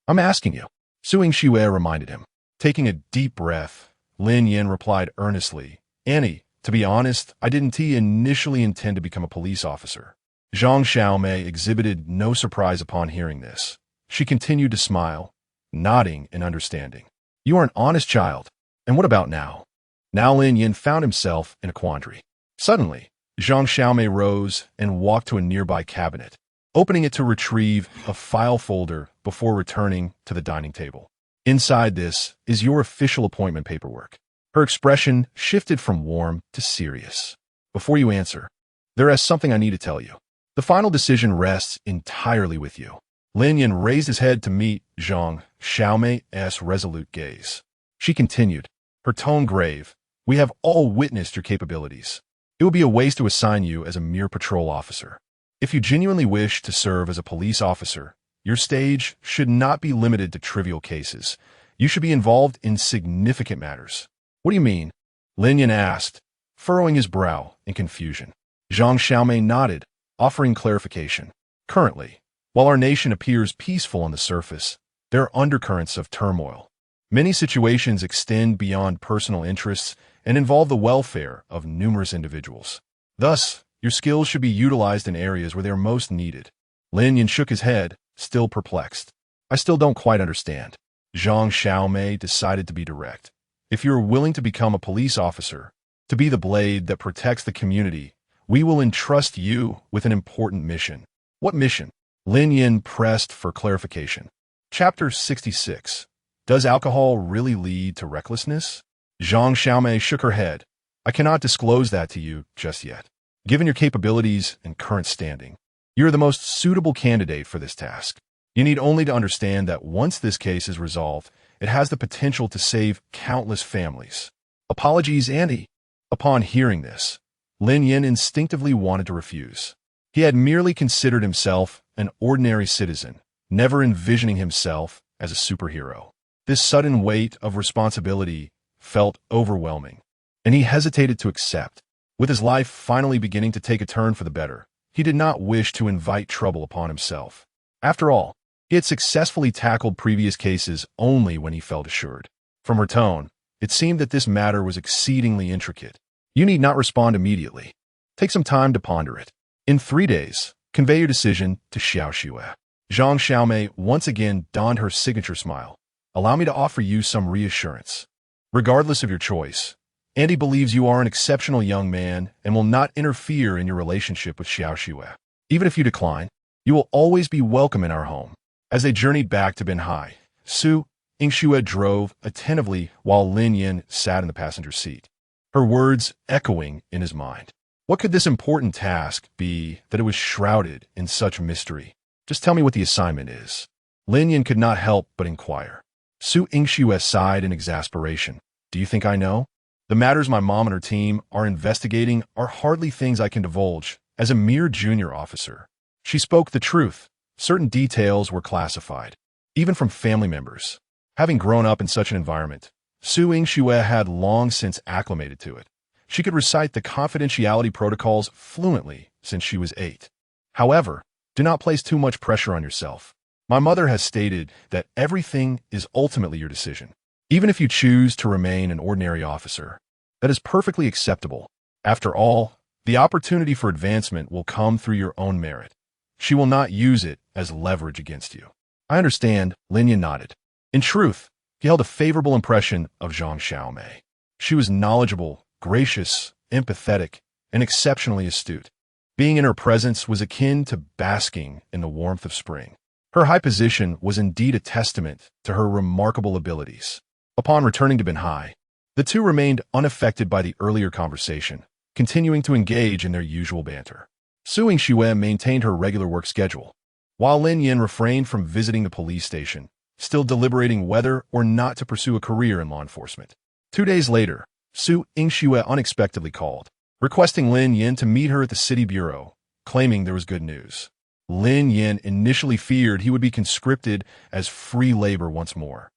I'm asking you. Su Yingxue reminded him. Taking a deep breath, Lin Yin replied earnestly, Annie, to be honest, I didn't initially intend to become a police officer. Zhang Xiaomei exhibited no surprise upon hearing this. She continued to smile, nodding in understanding. You are an honest child. And what about now? Now Lin Yin found himself in a quandary. Suddenly, Zhang Xiaomei rose and walked to a nearby cabinet, opening it to retrieve a file folder before returning to the dining table. Inside this is your official appointment paperwork. Her expression shifted from warm to serious. Before you answer, there is something I need to tell you. The final decision rests entirely with you. Lin Yin raised his head to meet Zhang Xiaomei's resolute gaze. She continued, her tone grave. We have all witnessed your capabilities. It would be a waste to assign you as a mere patrol officer. If you genuinely wish to serve as a police officer, your stage should not be limited to trivial cases. You should be involved in significant matters. What do you mean? Lin Yin asked, furrowing his brow in confusion. Zhang Xiaomei nodded, offering clarification. Currently, while our nation appears peaceful on the surface, there are undercurrents of turmoil. Many situations extend beyond personal interests and involve the welfare of numerous individuals. Thus, your skills should be utilized in areas where they are most needed. Lin Yin shook his head, still perplexed. I still don't quite understand. Zhang Xiaomei decided to be direct. If you are willing to become a police officer, to be the blade that protects the community, we will entrust you with an important mission. What mission? Lin Yin pressed for clarification. Chapter 66. Does alcohol really lead to recklessness? Zhang Xiaomei shook her head. I cannot disclose that to you just yet. Given your capabilities and current standing, you're the most suitable candidate for this task. You need only to understand that once this case is resolved, it has the potential to save countless families. Apologies, Andy. Upon hearing this, Lin Yin instinctively wanted to refuse. He had merely considered himself an ordinary citizen, never envisioning himself as a superhero. This sudden weight of responsibility felt overwhelming, and he hesitated to accept. With his life finally beginning to take a turn for the better, he did not wish to invite trouble upon himself. After all, he had successfully tackled previous cases only when he felt assured. From her tone, it seemed that this matter was exceedingly intricate. You need not respond immediately. Take some time to ponder it. In 3 days, convey your decision to Xiao Xue. Zhang Xiaomei once again donned her signature smile. Allow me to offer you some reassurance. Regardless of your choice, Andy believes you are an exceptional young man and will not interfere in your relationship with Xiao Xue. Even if you decline, you will always be welcome in our home. As they journeyed back to Binhai, Su Yingxue drove attentively while Lin Yin sat in the passenger seat, her words echoing in his mind. What could this important task be that it was shrouded in such mystery? Just tell me what the assignment is. Lin Yin could not help but inquire. Su Yingxue sighed in exasperation. Do you think I know? The matters my mom and her team are investigating are hardly things I can divulge as a mere junior officer. She spoke the truth. Certain details were classified, even from family members. Having grown up in such an environment, Su Yingxue had long since acclimated to it. She could recite the confidentiality protocols fluently since she was 8. However, do not place too much pressure on yourself. My mother has stated that everything is ultimately your decision. Even if you choose to remain an ordinary officer, that is perfectly acceptable. After all, the opportunity for advancement will come through your own merit. She will not use it as leverage against you. I understand, Lin Yin nodded. In truth, he held a favorable impression of Zhang Xiaomei. She was knowledgeable, gracious, empathetic, and exceptionally astute. Being in her presence was akin to basking in the warmth of spring. Her high position was indeed a testament to her remarkable abilities. Upon returning to Binhai, the two remained unaffected by the earlier conversation, continuing to engage in their usual banter. Su Yingxue maintained her regular work schedule, while Lin Yin refrained from visiting the police station, still deliberating whether or not to pursue a career in law enforcement. 2 days later, Su Yingxue unexpectedly called, requesting Lin Yin to meet her at the city bureau, claiming there was good news. Lin Yin initially feared he would be conscripted as free labor once more.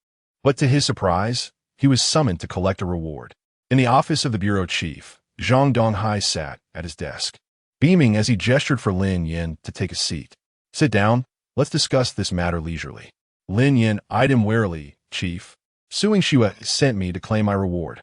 But to his surprise, he was summoned to collect a reward. In the office of the bureau chief, Zhang Donghai sat at his desk, beaming as he gestured for Lin Yin to take a seat. Sit down, let's discuss this matter leisurely. Lin Yin eyed him warily. Chief, Su Yingxue sent me to claim my reward.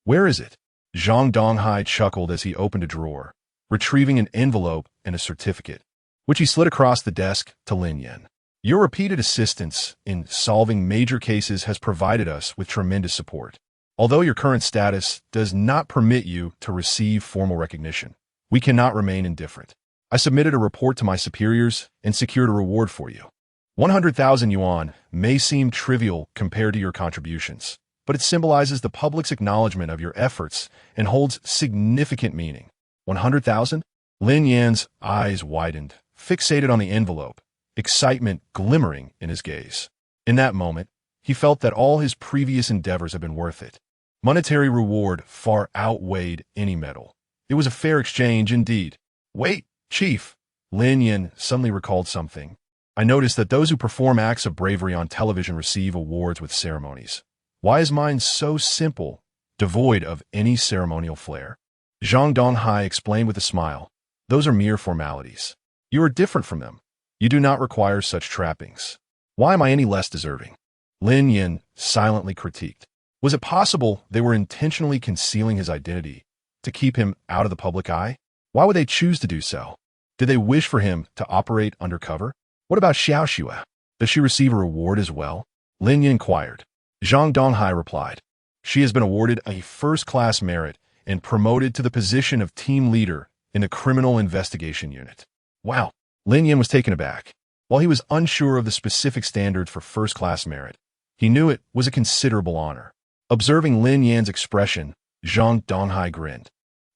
Where is it? Zhang Donghai chuckled as he opened a drawer, retrieving an envelope and a certificate, which he slid across the desk to Lin Yin. Your repeated assistance in solving major cases has provided us with tremendous support. Although your current status does not permit you to receive formal recognition, we cannot remain indifferent. I submitted a report to my superiors and secured a reward for you. 100,000 yuan may seem trivial compared to your contributions, but it symbolizes the public's acknowledgement of your efforts and holds significant meaning. 100,000? Lin Yan's eyes widened, fixated on the envelope, excitement glimmering in his gaze. In that moment, he felt that all his previous endeavors had been worth it. Monetary reward far outweighed any medal. It was a fair exchange indeed. Wait, Chief! Lin Yin suddenly recalled something. I noticed that those who perform acts of bravery on television receive awards with ceremonies. Why is mine so simple, devoid of any ceremonial flair? Zhang Donghai explained with a smile. Those are mere formalities. You are different from them. You do not require such trappings. Why am I any less deserving? Lin Yin silently critiqued. Was it possible they were intentionally concealing his identity to keep him out of the public eye? Why would they choose to do so? Did they wish for him to operate undercover? What about Xiao Xue? Does she receive a reward as well? Lin Yin inquired. Zhang Donghai replied. She has been awarded a first-class merit and promoted to the position of team leader in the Criminal Investigation Unit. Wow. Lin Yin was taken aback. While he was unsure of the specific standards for first-class merit, he knew it was a considerable honor. Observing Lin Yan's expression, Zhang Donghai grinned.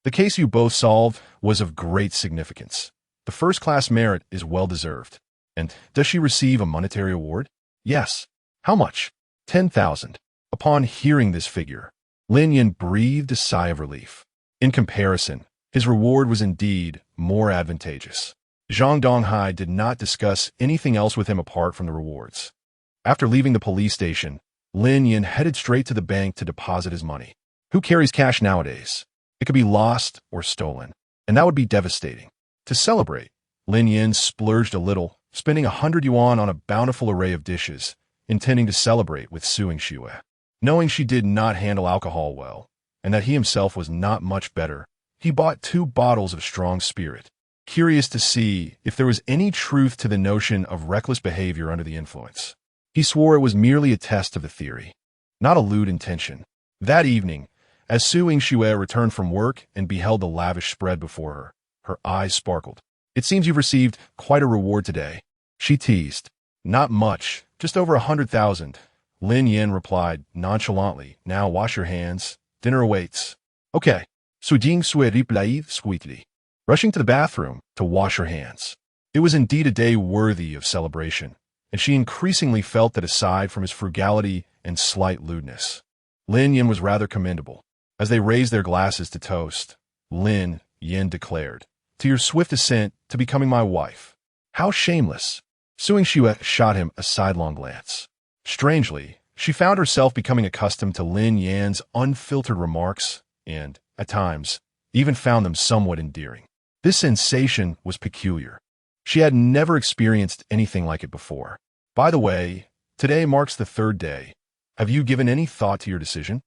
The case you both solved was of great significance. The first-class merit is well-deserved. And does she receive a monetary award? Yes. How much? 10,000. Upon hearing this figure, Lin Yin breathed a sigh of relief. In comparison, his reward was indeed more advantageous. Zhang Donghai did not discuss anything else with him apart from the rewards. After leaving the police station, Lin Yin headed straight to the bank to deposit his money. Who carries cash nowadays? It could be lost or stolen, and that would be devastating. To celebrate, Lin Yin splurged a little, spending 100 yuan on a bountiful array of dishes, intending to celebrate with Su Yingxue. Knowing she did not handle alcohol well, and that he himself was not much better, he bought 2 bottles of strong spirit, curious to see if there was any truth to the notion of reckless behavior under the influence. He swore it was merely a test of the theory, not a lewd intention. That evening, as Su Yingxue returned from work and beheld the lavish spread before her, her eyes sparkled. It seems you've received quite a reward today, she teased. Not much, just over 100,000. Lin Yin replied nonchalantly. Now wash your hands. Dinner awaits. Okay. Su Yingxue replied sweetly, rushing to the bathroom to wash her hands. It was indeed a day worthy of celebration, and she increasingly felt that aside from his frugality and slight lewdness, Lin Yin was rather commendable. As they raised their glasses to toast, Lin Yin declared, "To your swift ascent to becoming my wife." How shameless! Su Yingxue shot him a sidelong glance. Strangely, she found herself becoming accustomed to Lin Yan's unfiltered remarks and, at times, even found them somewhat endearing. This sensation was peculiar. She had never experienced anything like it before. By the way, today marks the 3rd day. Have you given any thought to your decision?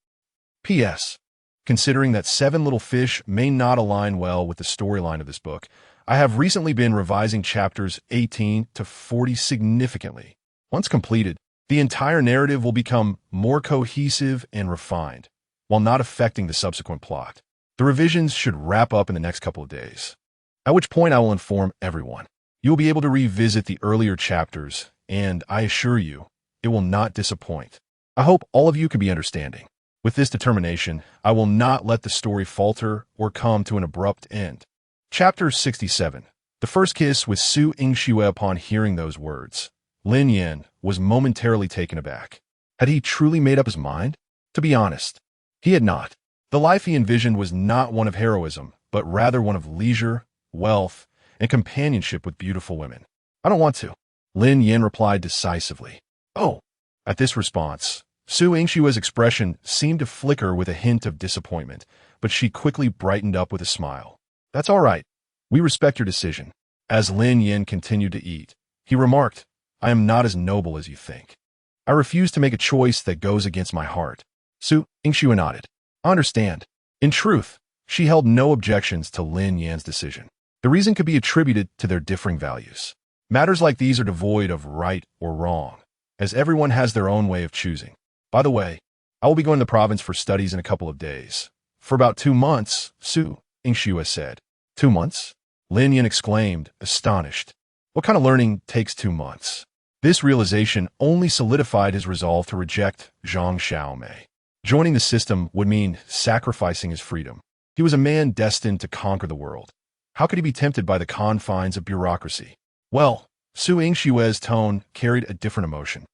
P.S. Considering that 7 Little Fish may not align well with the storyline of this book, I have recently been revising chapters 18 to 40 significantly. Once completed, the entire narrative will become more cohesive and refined, while not affecting the subsequent plot. The revisions should wrap up in the next couple of days, at which point I will inform everyone. You will be able to revisit the earlier chapters, and I assure you, it will not disappoint. I hope all of you can be understanding. With this determination, I will not let the story falter or come to an abrupt end. Chapter 67. The first kiss with Su Yingxue. Upon hearing those words, Lin Yin was momentarily taken aback. Had he truly made up his mind? To be honest, he had not. The life he envisioned was not one of heroism, but rather one of leisure, wealth, and companionship with beautiful women. I don't want to. Lin Yin replied decisively. Oh. At this response, Su Yingxue's expression seemed to flicker with a hint of disappointment, but she quickly brightened up with a smile. That's all right. We respect your decision. As Lin Yin continued to eat, he remarked, I am not as noble as you think. I refuse to make a choice that goes against my heart. Su Yingxue nodded. I understand. In truth, she held no objections to Lin Yan's decision. The reason could be attributed to their differing values. Matters like these are devoid of right or wrong, as everyone has their own way of choosing. By the way, I will be going to the province for studies in a couple of days. For about 2 months, Su Yingxue said. 2 months? Lin Yin exclaimed, astonished. What kind of learning takes 2 months? This realization only solidified his resolve to reject Zhang Xiaomei. Joining the system would mean sacrificing his freedom. He was a man destined to conquer the world. How could he be tempted by the confines of bureaucracy? Well, Su Yingxue's tone carried a different emotion.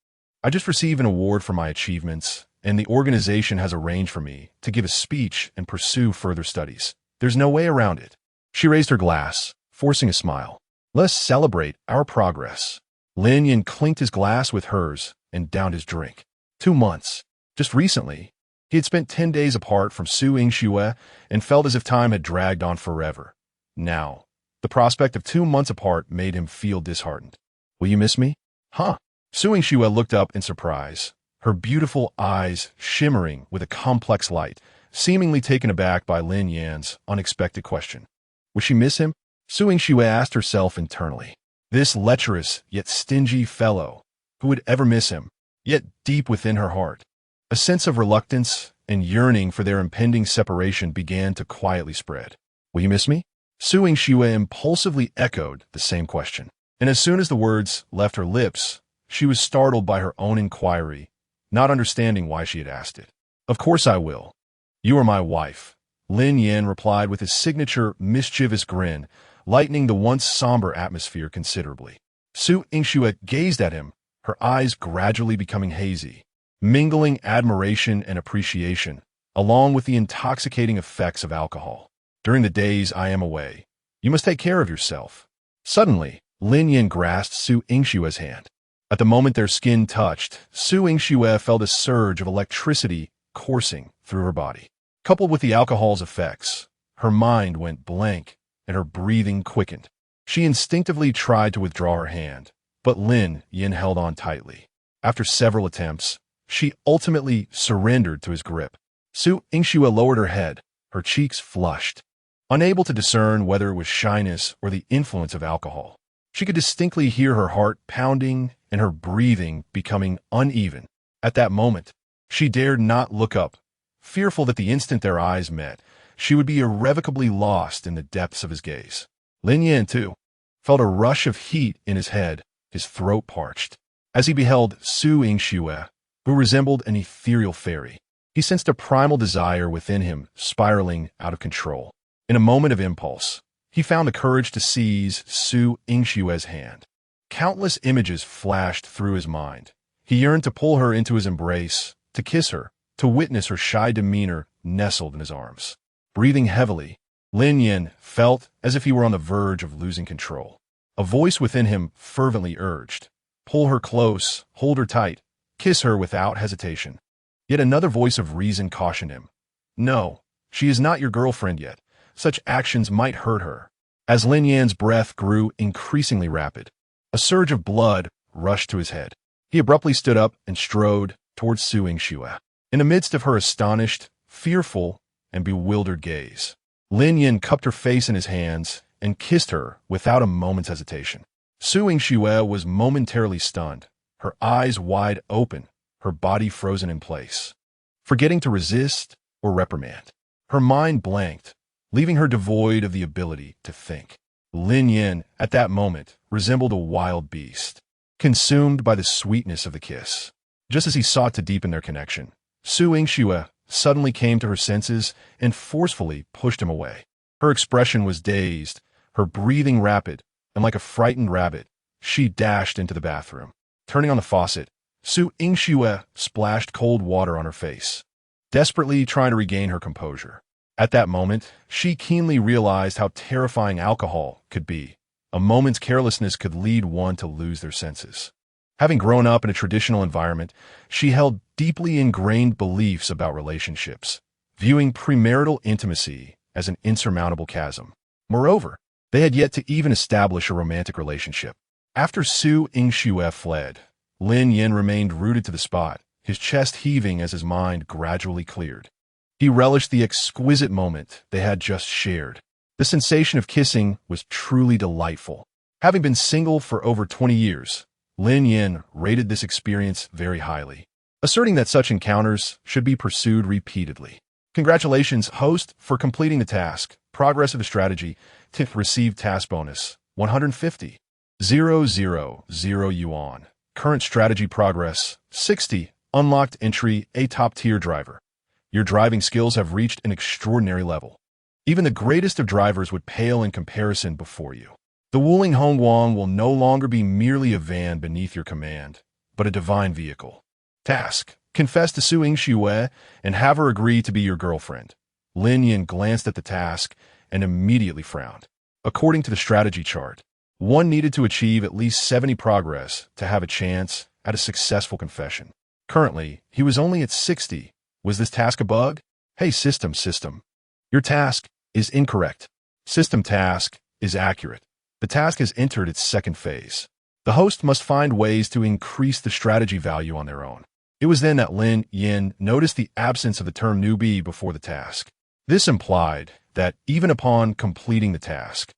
I just received an award for my achievements, and the organization has arranged for me to give a speech and pursue further studies. There's no way around it. She raised her glass, forcing a smile. Let's celebrate our progress. Lin Yin clinked his glass with hers and downed his drink. 2 months. Just recently, he had spent 10 days apart from Su Yingxue and felt as if time had dragged on forever. Now, the prospect of 2 months apart made him feel disheartened. Will you miss me? Huh? Su Yingxue looked up in surprise, her beautiful eyes shimmering with a complex light, seemingly taken aback by Lin Yan's unexpected question. Would she miss him? Su Yingxue asked herself internally. This lecherous yet stingy fellow, who would ever miss him? yet deep within her heart, a sense of reluctance and yearning for their impending separation began to quietly spread. "Will you miss me?" Su Yingxue impulsively echoed the same question. And as soon as the words left her lips, she was startled by her own inquiry, not understanding why she had asked it. "Of course I will. You are my wife," Lin Yan replied with his signature mischievous grin, lightening the once somber atmosphere considerably. Su Yingxue gazed at him, her eyes gradually becoming hazy, mingling admiration and appreciation, along with the intoxicating effects of alcohol. "During the days I am away, you must take care of yourself." Suddenly, Lin Yan grasped Su Yingxue's hand. At the moment their skin touched, Su Yingxue felt a surge of electricity coursing through her body. Coupled with the alcohol's effects, her mind went blank and her breathing quickened. She instinctively tried to withdraw her hand, but Lin Yan held on tightly. After several attempts, she ultimately surrendered to his grip. Su Yingxue lowered her head, her cheeks flushed. Unable to discern whether it was shyness or the influence of alcohol, she could distinctly hear her heart pounding and her breathing becoming uneven. At that moment, she dared not look up, fearful that the instant their eyes met, she would be irrevocably lost in the depths of his gaze. Lin Yan, too, felt a rush of heat in his head, his throat parched. As he beheld Su Yingxue, who resembled an ethereal fairy, he sensed a primal desire within him spiraling out of control. In a moment of impulse, he found the courage to seize Su Yingxue's hand. Countless images flashed through his mind. He yearned to pull her into his embrace, to kiss her, to witness her shy demeanor nestled in his arms. Breathing heavily, Lin Yan felt as if he were on the verge of losing control. A voice within him fervently urged, "Pull her close, hold her tight, kiss her without hesitation." Yet another voice of reason cautioned him, "No, she is not your girlfriend yet. Such actions might hurt her." As Lin Yan's breath grew increasingly rapid, a surge of blood rushed to his head. He abruptly stood up and strode towards Su Yingxue. In the midst of her astonished, fearful, and bewildered gaze, Lin Yan cupped her face in his hands and kissed her without a moment's hesitation. Su Yingxue was momentarily stunned, her eyes wide open, her body frozen in place. Forgetting to resist or reprimand, her mind blanked, leaving her devoid of the ability to think. Lin Yan, at that moment, resembled a wild beast, consumed by the sweetness of the kiss. Just as he sought to deepen their connection, Su Yingxue suddenly came to her senses and forcefully pushed him away. Her expression was dazed, her breathing rapid, and like a frightened rabbit, she dashed into the bathroom. Turning on the faucet, Su Yingxue splashed cold water on her face, desperately trying to regain her composure. At that moment, she keenly realized how terrifying alcohol could be. A moment's carelessness could lead one to lose their senses. Having grown up in a traditional environment, she held deeply ingrained beliefs about relationships, viewing premarital intimacy as an insurmountable chasm. Moreover, they had yet to even establish a romantic relationship. After Su Yingxue fled, Lin Yan remained rooted to the spot, his chest heaving as his mind gradually cleared. He relished the exquisite moment they had just shared. The sensation of kissing was truly delightful. Having been single for over 20 years, Lin Yan rated this experience very highly, asserting that such encounters should be pursued repeatedly. Congratulations, host, for completing the task. Progress of the strategy. Tip received task bonus, 150. 000 yuan. Current strategy progress, 60. Unlocked entry, a top-tier driver. Your driving skills have reached an extraordinary level. Even the greatest of drivers would pale in comparison before you. The Wuling Hongguang will no longer be merely a van beneath your command, but a divine vehicle. Task: confess to Su Yingxue and have her agree to be your girlfriend. Lin Yan glanced at the task and immediately frowned. According to the strategy chart, one needed to achieve at least 70 progress to have a chance at a successful confession. Currently, he was only at 60. Was this task a bug? Hey system. Your task is incorrect. System task is accurate. The task has entered its second phase. The host must find ways to increase the strategy value on their own. It was then that Lin Yan noticed the absence of the term newbie before the task. This implied that even upon completing the task,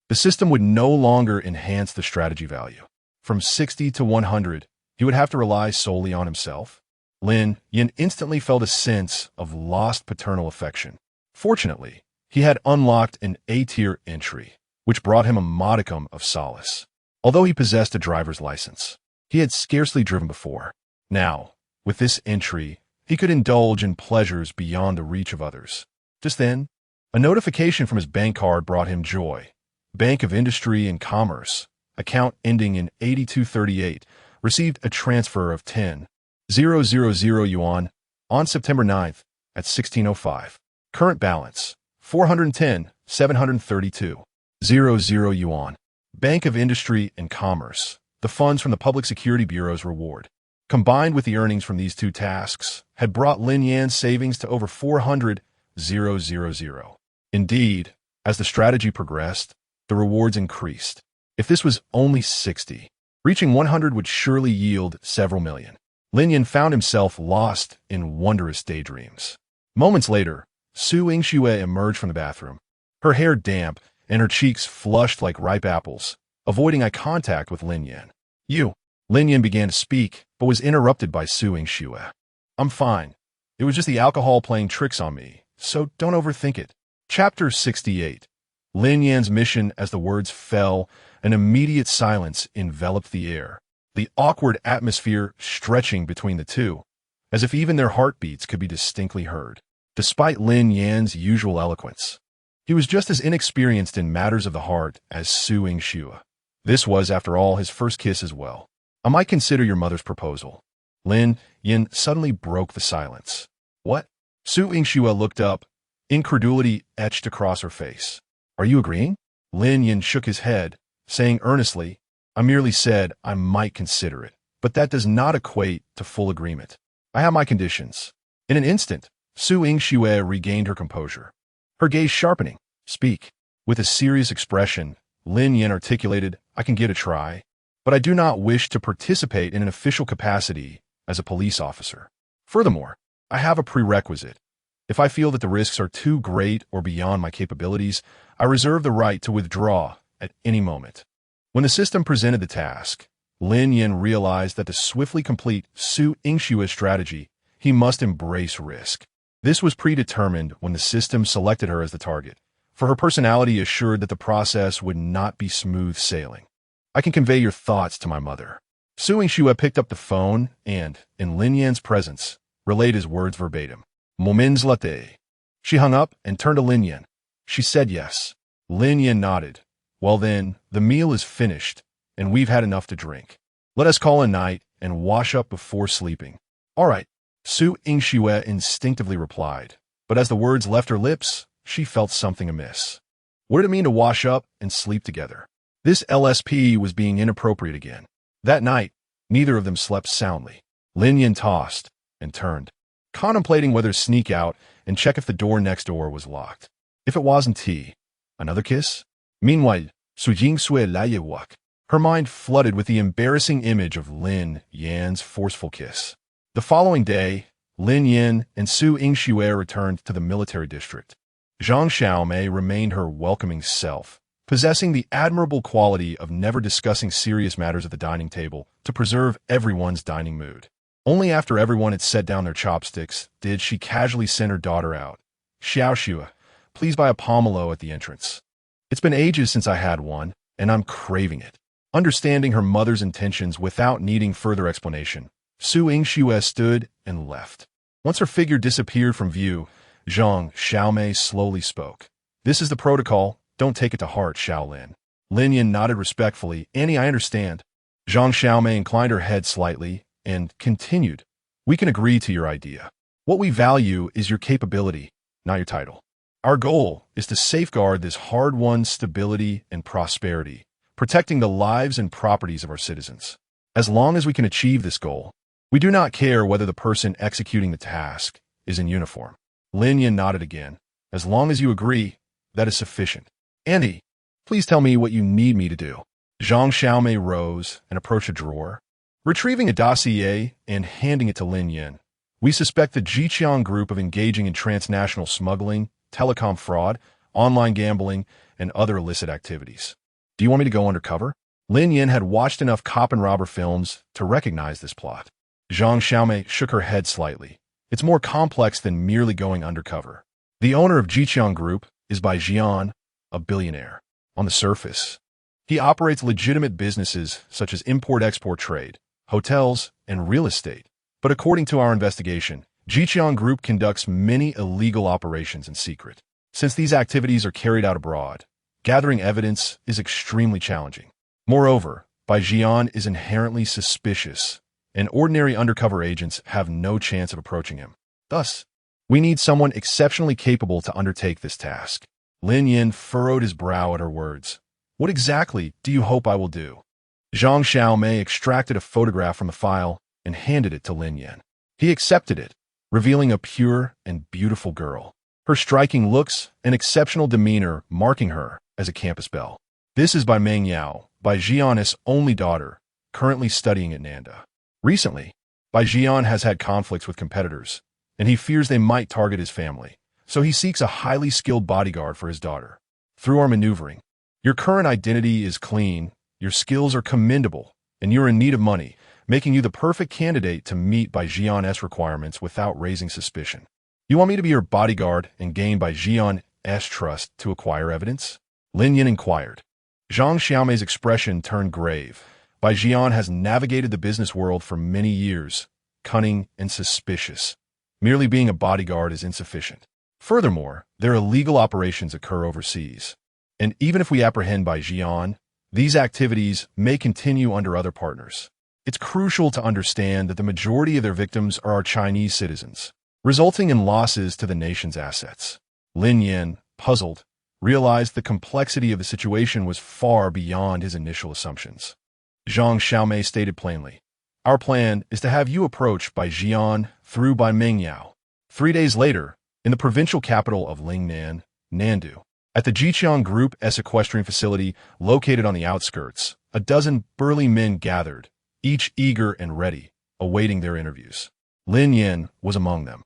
the system would no longer enhance the strategy value. From 60 to 100, he he would have to rely solely on himself. Lin Yin instantly felt a sense of lost paternal affection. Fortunately, he had unlocked an A-tier entry, which brought him a modicum of solace. Although he possessed a driver's license, he had scarcely driven before. Now, with this entry, he could indulge in pleasures beyond the reach of others. Just then, a notification from his bank card brought him joy. Bank of Industry and Commerce, account ending in 8238, received a transfer of 10,000 yuan on September 9th at 1605. Current balance, 410,732.00 yuan. Bank of Industry and Commerce, the funds from the Public Security Bureau's reward, combined with the earnings from these two tasks, had brought Lin Yan's savings to over 400,000. Indeed, as the strategy progressed, the rewards increased. If this was only 60, reaching 100 would surely yield several million. Lin Yan found himself lost in wondrous daydreams. Moments later, Su Yingxue emerged from the bathroom, her hair damp and her cheeks flushed like ripe apples, avoiding eye contact with Lin Yan. "You." Lin Yan began to speak, but was interrupted by Su Yingxue. "I'm fine. It was just the alcohol playing tricks on me, so don't overthink it." Chapter 68. Lin Yan's mission. As the words fell, an immediate silence enveloped the air, the awkward atmosphere stretching between the two, as if even their heartbeats could be distinctly heard. Despite Lin Yan's usual eloquence, he was just as inexperienced in matters of the heart as Su Yingxue. This was, after all, his first kiss as well. "I might consider your mother's proposal." Lin Yan suddenly broke the silence. "What?" Su Yingxue looked up, incredulity etched across her face. "Are you agreeing?" Lin Yan shook his head, saying earnestly, "I merely said I might consider it, but that does not equate to full agreement. I have my conditions." In an instant, Su Yingxue regained her composure, her gaze sharpening. "Speak." With a serious expression, Lin Yan articulated, "I can give it a try, but I do not wish to participate in an official capacity as a police officer. Furthermore, I have a prerequisite. If I feel that the risks are too great or beyond my capabilities, I reserve the right to withdraw at any moment." When the system presented the task, Lin Yan realized that to swiftly complete Su Yingshue's strategy, he must embrace risk. This was predetermined when the system selected her as the target, for her personality assured that the process would not be smooth sailing. "I can convey your thoughts to my mother." Su Yingxue picked up the phone and, in Lin Yan's presence, relayed his words verbatim. "Moments latte." She hung up and turned to Lin Yan. She said yes. Lin Yan nodded. "Well then, the meal is finished, and we've had enough to drink. Let us call a night and wash up before sleeping." "All right," Su Yingxue instinctively replied, but as the words left her lips, she felt something amiss. What did it mean to wash up and sleep together? This LSP was being inappropriate again. That night, neither of them slept soundly. Lin Yan tossed and turned, contemplating whether to sneak out and check if the door next door was locked. If it wasn't, another kiss? Meanwhile, Su Yingxue Layewak, her mind flooded with the embarrassing image of Lin Yan's forceful kiss. The following day, Lin Yan and Su Yingxue returned to the military district. Zhang Xiaomei remained her welcoming self, possessing the admirable quality of never discussing serious matters at the dining table to preserve everyone's dining mood. Only after everyone had set down their chopsticks did she casually send her daughter out. "Xiao Xue, please buy a pomelo at the entrance. It's been ages since I had one, and I'm craving it." Understanding her mother's intentions without needing further explanation, Su Yingxue stood and left. Once her figure disappeared from view, Zhang Xiaomei slowly spoke. "This is the protocol. Don't take it to heart, Xiaolin." Lin Yan nodded respectfully. "Annie, I understand." Zhang Xiaomei inclined her head slightly and continued, "We can agree to your idea. What we value is your capability, not your title. Our goal is to safeguard this hard-won stability and prosperity, protecting the lives and properties of our citizens. As long as we can achieve this goal, we do not care whether the person executing the task is in uniform." Lin Yan nodded again. "As long as you agree, that is sufficient. Andy, please tell me what you need me to do." Zhang Xiaomei rose and approached a drawer, retrieving a dossier and handing it to Lin Yan. "We suspect the Jiqiang Group of engaging in transnational smuggling, telecom fraud, online gambling, and other illicit activities. Do you want me to go undercover?" Lin Yin had watched enough cop and robber films to recognize this plot. Zhang Xiaomei shook her head slightly. It's more complex than merely going undercover. The owner of Jiqiang Group is Bai Jian, a billionaire. On the surface, he operates legitimate businesses such as import-export trade, hotels, and real estate. But according to our investigation, Jiqiang Group conducts many illegal operations in secret. Since these activities are carried out abroad, gathering evidence is extremely challenging. Moreover, Bai Jian is inherently suspicious, and ordinary undercover agents have no chance of approaching him. Thus, we need someone exceptionally capable to undertake this task. Lin Yin furrowed his brow at her words. What exactly do you hope I will do? Zhang Xiaomei extracted a photograph from the file and handed it to Lin Yin. He accepted it, revealing a pure and beautiful girl. Her striking looks and exceptional demeanor marking her as a campus belle. This is by Meng Yao, Bai Jian's only daughter, currently studying at Nanda. Recently, Bai Jian has had conflicts with competitors, and he fears they might target his family, so he seeks a highly skilled bodyguard for his daughter. Through our maneuvering, your current identity is clean, your skills are commendable, and you're in need of money, making you the perfect candidate to meet Bai Jian's requirements without raising suspicion. You want me to be your bodyguard and gain Bai Jian's trust to acquire evidence? Lin Yin inquired. Zhang Xiaomei's expression turned grave. Bai Jian has navigated the business world for many years, cunning and suspicious. Merely being a bodyguard is insufficient. Furthermore, their illegal operations occur overseas. And even if we apprehend Bai Jian, these activities may continue under other partners. It's crucial to understand that the majority of their victims are our Chinese citizens, resulting in losses to the nation's assets. Lin Yin, puzzled, realized the complexity of the situation was far beyond his initial assumptions. Zhang Xiaomei stated plainly, our plan is to have you approach Bai Jian through Bai Mengyao. 3 days later, in the provincial capital of Lingnan, Nandu, at the Jiqiang Group equestrian facility located on the outskirts, a dozen burly men gathered, each eager and ready, awaiting their interviews. Lin Yin was among them.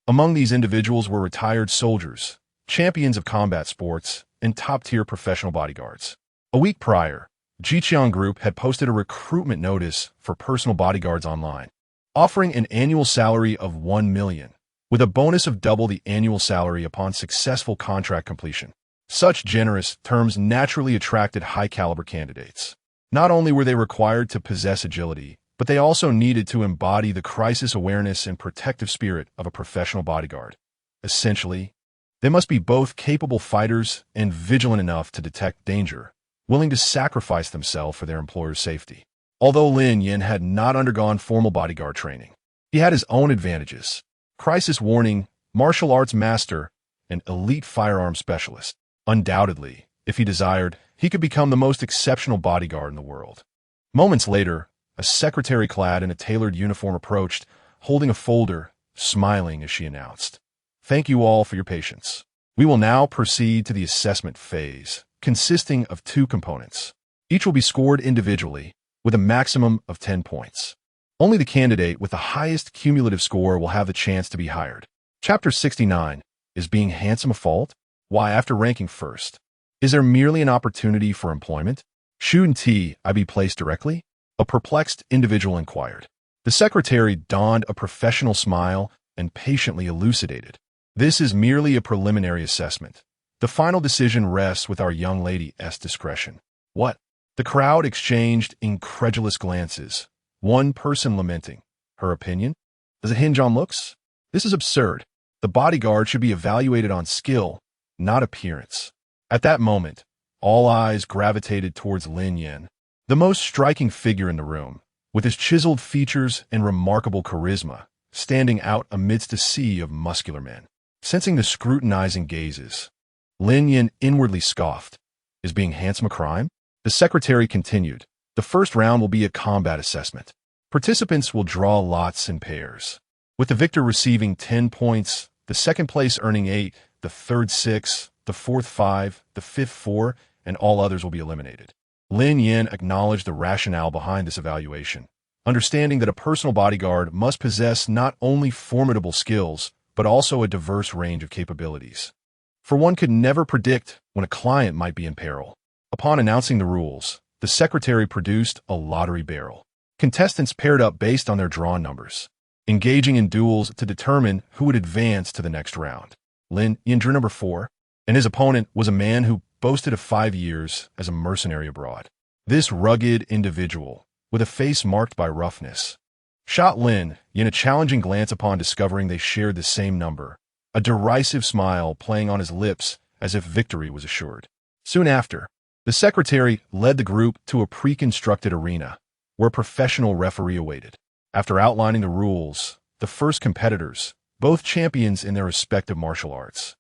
Among these individuals were retired soldiers, champions of combat sports, and top-tier professional bodyguards. A week prior, Jiqiang Group had posted a recruitment notice for personal bodyguards online, offering an annual salary of 1 million, with a bonus of double the annual salary upon successful contract completion. Such generous terms naturally attracted high-caliber candidates. Not only were they required to possess agility, but they also needed to embody the crisis awareness and protective spirit of a professional bodyguard. Essentially, they must be both capable fighters and vigilant enough to detect danger, willing to sacrifice themselves for their employer's safety. Although Lin Yin had not undergone formal bodyguard training, he had his own advantages: crisis warning, martial arts master, and elite firearm specialist. Undoubtedly, if he desired, he could become the most exceptional bodyguard in the world. Moments later, a secretary clad in a tailored uniform approached, holding a folder, smiling as she announced, "Thank you all for your patience. We will now proceed to the assessment phase, consisting of 2 components. Each will be scored individually, with a maximum of 10 points. Only the candidate with the highest cumulative score will have the chance to be hired." Chapter 69, Is Being Handsome a Fault? Why, after ranking first, is there merely an opportunity for employment? Shouldn't I be placed directly? A perplexed individual inquired. The secretary donned a professional smile and patiently elucidated. This is merely a preliminary assessment. The final decision rests with our young lady's discretion. What? The crowd exchanged incredulous glances, one person lamenting, her opinion? Does it hinge on looks? This is absurd. The bodyguard should be evaluated on skill, not appearance. At that moment, all eyes gravitated towards Lin Yin, the most striking figure in the room, with his chiseled features and remarkable charisma, standing out amidst a sea of muscular men. Sensing the scrutinizing gazes, Lin Yin inwardly scoffed. Is being handsome a crime? The secretary continued. The first round will be a combat assessment. Participants will draw lots in pairs, with the victor receiving 10 points, the second place earning 8, the third 6, the fourth 5, the fifth 4, and all others will be eliminated. Lin Yin acknowledged the rationale behind this evaluation, understanding that a personal bodyguard must possess not only formidable skills, but also a diverse range of capabilities. For one could never predict when a client might be in peril. Upon announcing the rules, the secretary produced a lottery barrel. Contestants paired up based on their drawn numbers, engaging in duels to determine who would advance to the next round. Lin Yan drew number 4, and his opponent was a man who boasted of 5 years as a mercenary abroad. This rugged individual, with a face marked by roughness, shot Lin Yan a challenging glance upon discovering they shared the same number, a derisive smile playing on his lips as if victory was assured. Soon after, the secretary led the group to a pre-constructed arena, where a professional referee awaited. After outlining the rules, the first competitors, both champions in their respective martial arts,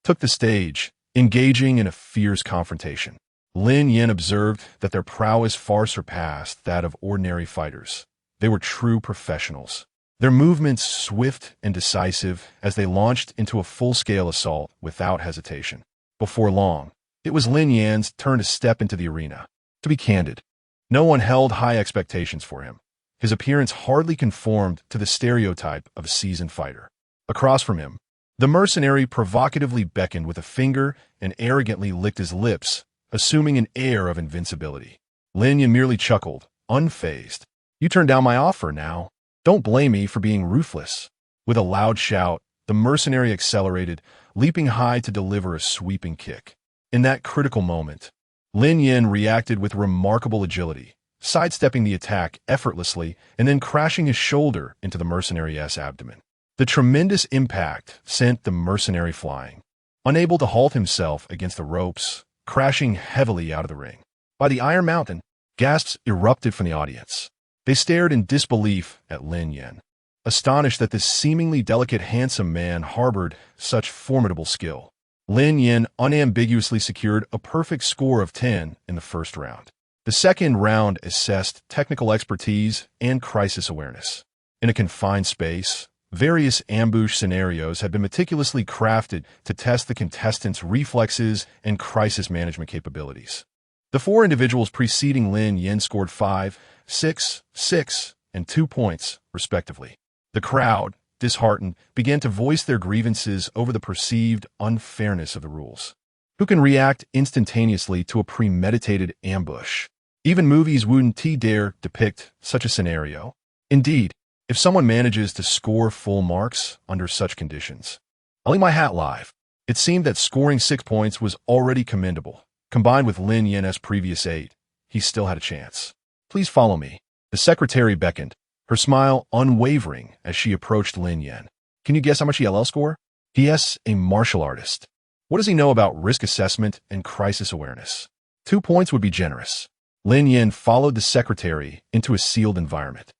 took the stage, engaging in a fierce confrontation. Lin Yan observed that their prowess far surpassed that of ordinary fighters. They were true professionals, their movements swift and decisive as they launched into a full-scale assault without hesitation. Before long, it was Lin Yan's turn to step into the arena. To be candid, no one held high expectations for him. His appearance hardly conformed to the stereotype of a seasoned fighter. Across from him, the mercenary provocatively beckoned with a finger and arrogantly licked his lips, assuming an air of invincibility. Lin Yan merely chuckled, unfazed. "You turned down my offer now. Don't blame me for being ruthless." With a loud shout, the mercenary accelerated, leaping high to deliver a sweeping kick. In that critical moment, Lin Yan reacted with remarkable agility, sidestepping the attack effortlessly and then crashing his shoulder into the mercenary's abdomen. The tremendous impact sent the mercenary flying, unable to halt himself against the ropes, crashing heavily out of the ring. By the Iron Mountain, gasps erupted from the audience. They stared in disbelief at Lin Yan, astonished that this seemingly delicate, handsome man harbored such formidable skill. Lin Yan unambiguously secured a perfect score of 10 in the first round. The second round assessed technical expertise and crisis awareness. In a confined space, various ambush scenarios had been meticulously crafted to test the contestants' reflexes and crisis management capabilities. The 4 individuals preceding Lin Yan scored 5, 6, 6, and 2 points, respectively. The crowd, disheartened, began to voice their grievances over the perceived unfairness of the rules. Who can react instantaneously to a premeditated ambush? Even movies wouldn't dare depict such a scenario. Indeed, if someone manages to score full marks under such conditions, I'll leave my hat live. It seemed that scoring 6 points was already commendable. Combined with Lin Yan's previous 8, he still had a chance. "Please follow me." The secretary beckoned, her smile unwavering as she approached Lin Yan. "Can you guess how much ELL score?" "He is a martial artist. What does he know about risk assessment and crisis awareness?" 2 points would be generous." Lin Yan followed the secretary into a sealed environment.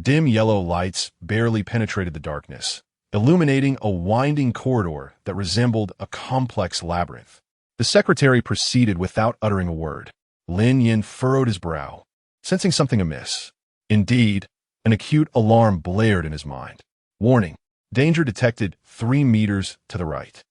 Dim yellow lights barely penetrated the darkness, illuminating a winding corridor that resembled a complex labyrinth. The secretary proceeded without uttering a word. Lin Yan furrowed his brow, sensing something amiss. Indeed, an acute alarm blared in his mind. Warning, danger detected 3 meters to the right.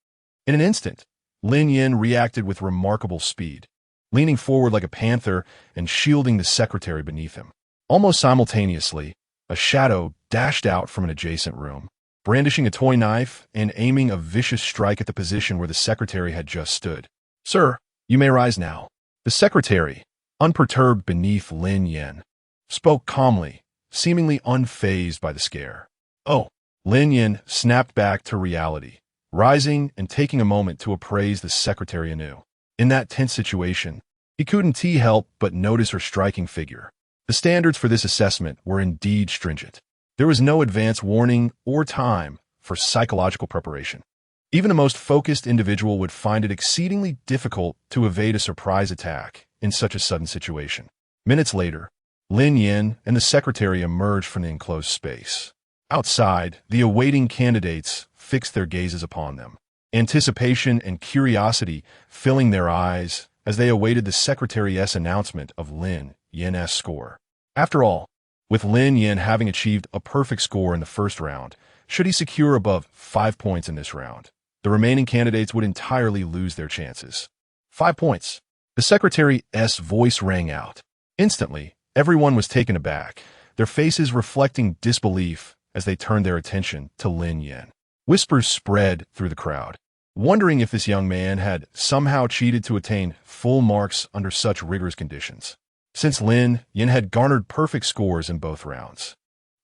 In an instant, Lin Yan reacted with remarkable speed, leaning forward like a panther and shielding the secretary beneath him. Almost simultaneously, a shadow dashed out from an adjacent room, brandishing a toy knife and aiming a vicious strike at the position where the secretary had just stood. "Sir, you may rise now." The secretary, unperturbed beneath Lin Yan, spoke calmly, seemingly unfazed by the scare. "Oh." Lin Yan snapped back to reality, rising and taking a moment to appraise the secretary anew. In that tense situation, he couldn't help but notice her striking figure. The standards for this assessment were indeed stringent. There was no advance warning or time for psychological preparation. Even the most focused individual would find it exceedingly difficult to evade a surprise attack in such a sudden situation. Minutes later, Lin Yan and the secretary emerged from the enclosed space. Outside, the awaiting candidates fixed their gazes upon them, anticipation and curiosity filling their eyes as they awaited the secretary's announcement of Lin Yan's score. After all, with Lin Yan having achieved a perfect score in the first round, should he secure above 5 points in this round, the remaining candidates would entirely lose their chances. 5 points. The secretary's voice rang out. Instantly, everyone was taken aback, their faces reflecting disbelief as they turned their attention to Lin Yan. Whispers spread through the crowd, wondering if this young man had somehow cheated to attain full marks under such rigorous conditions. since Lin Yin had garnered perfect scores in both rounds.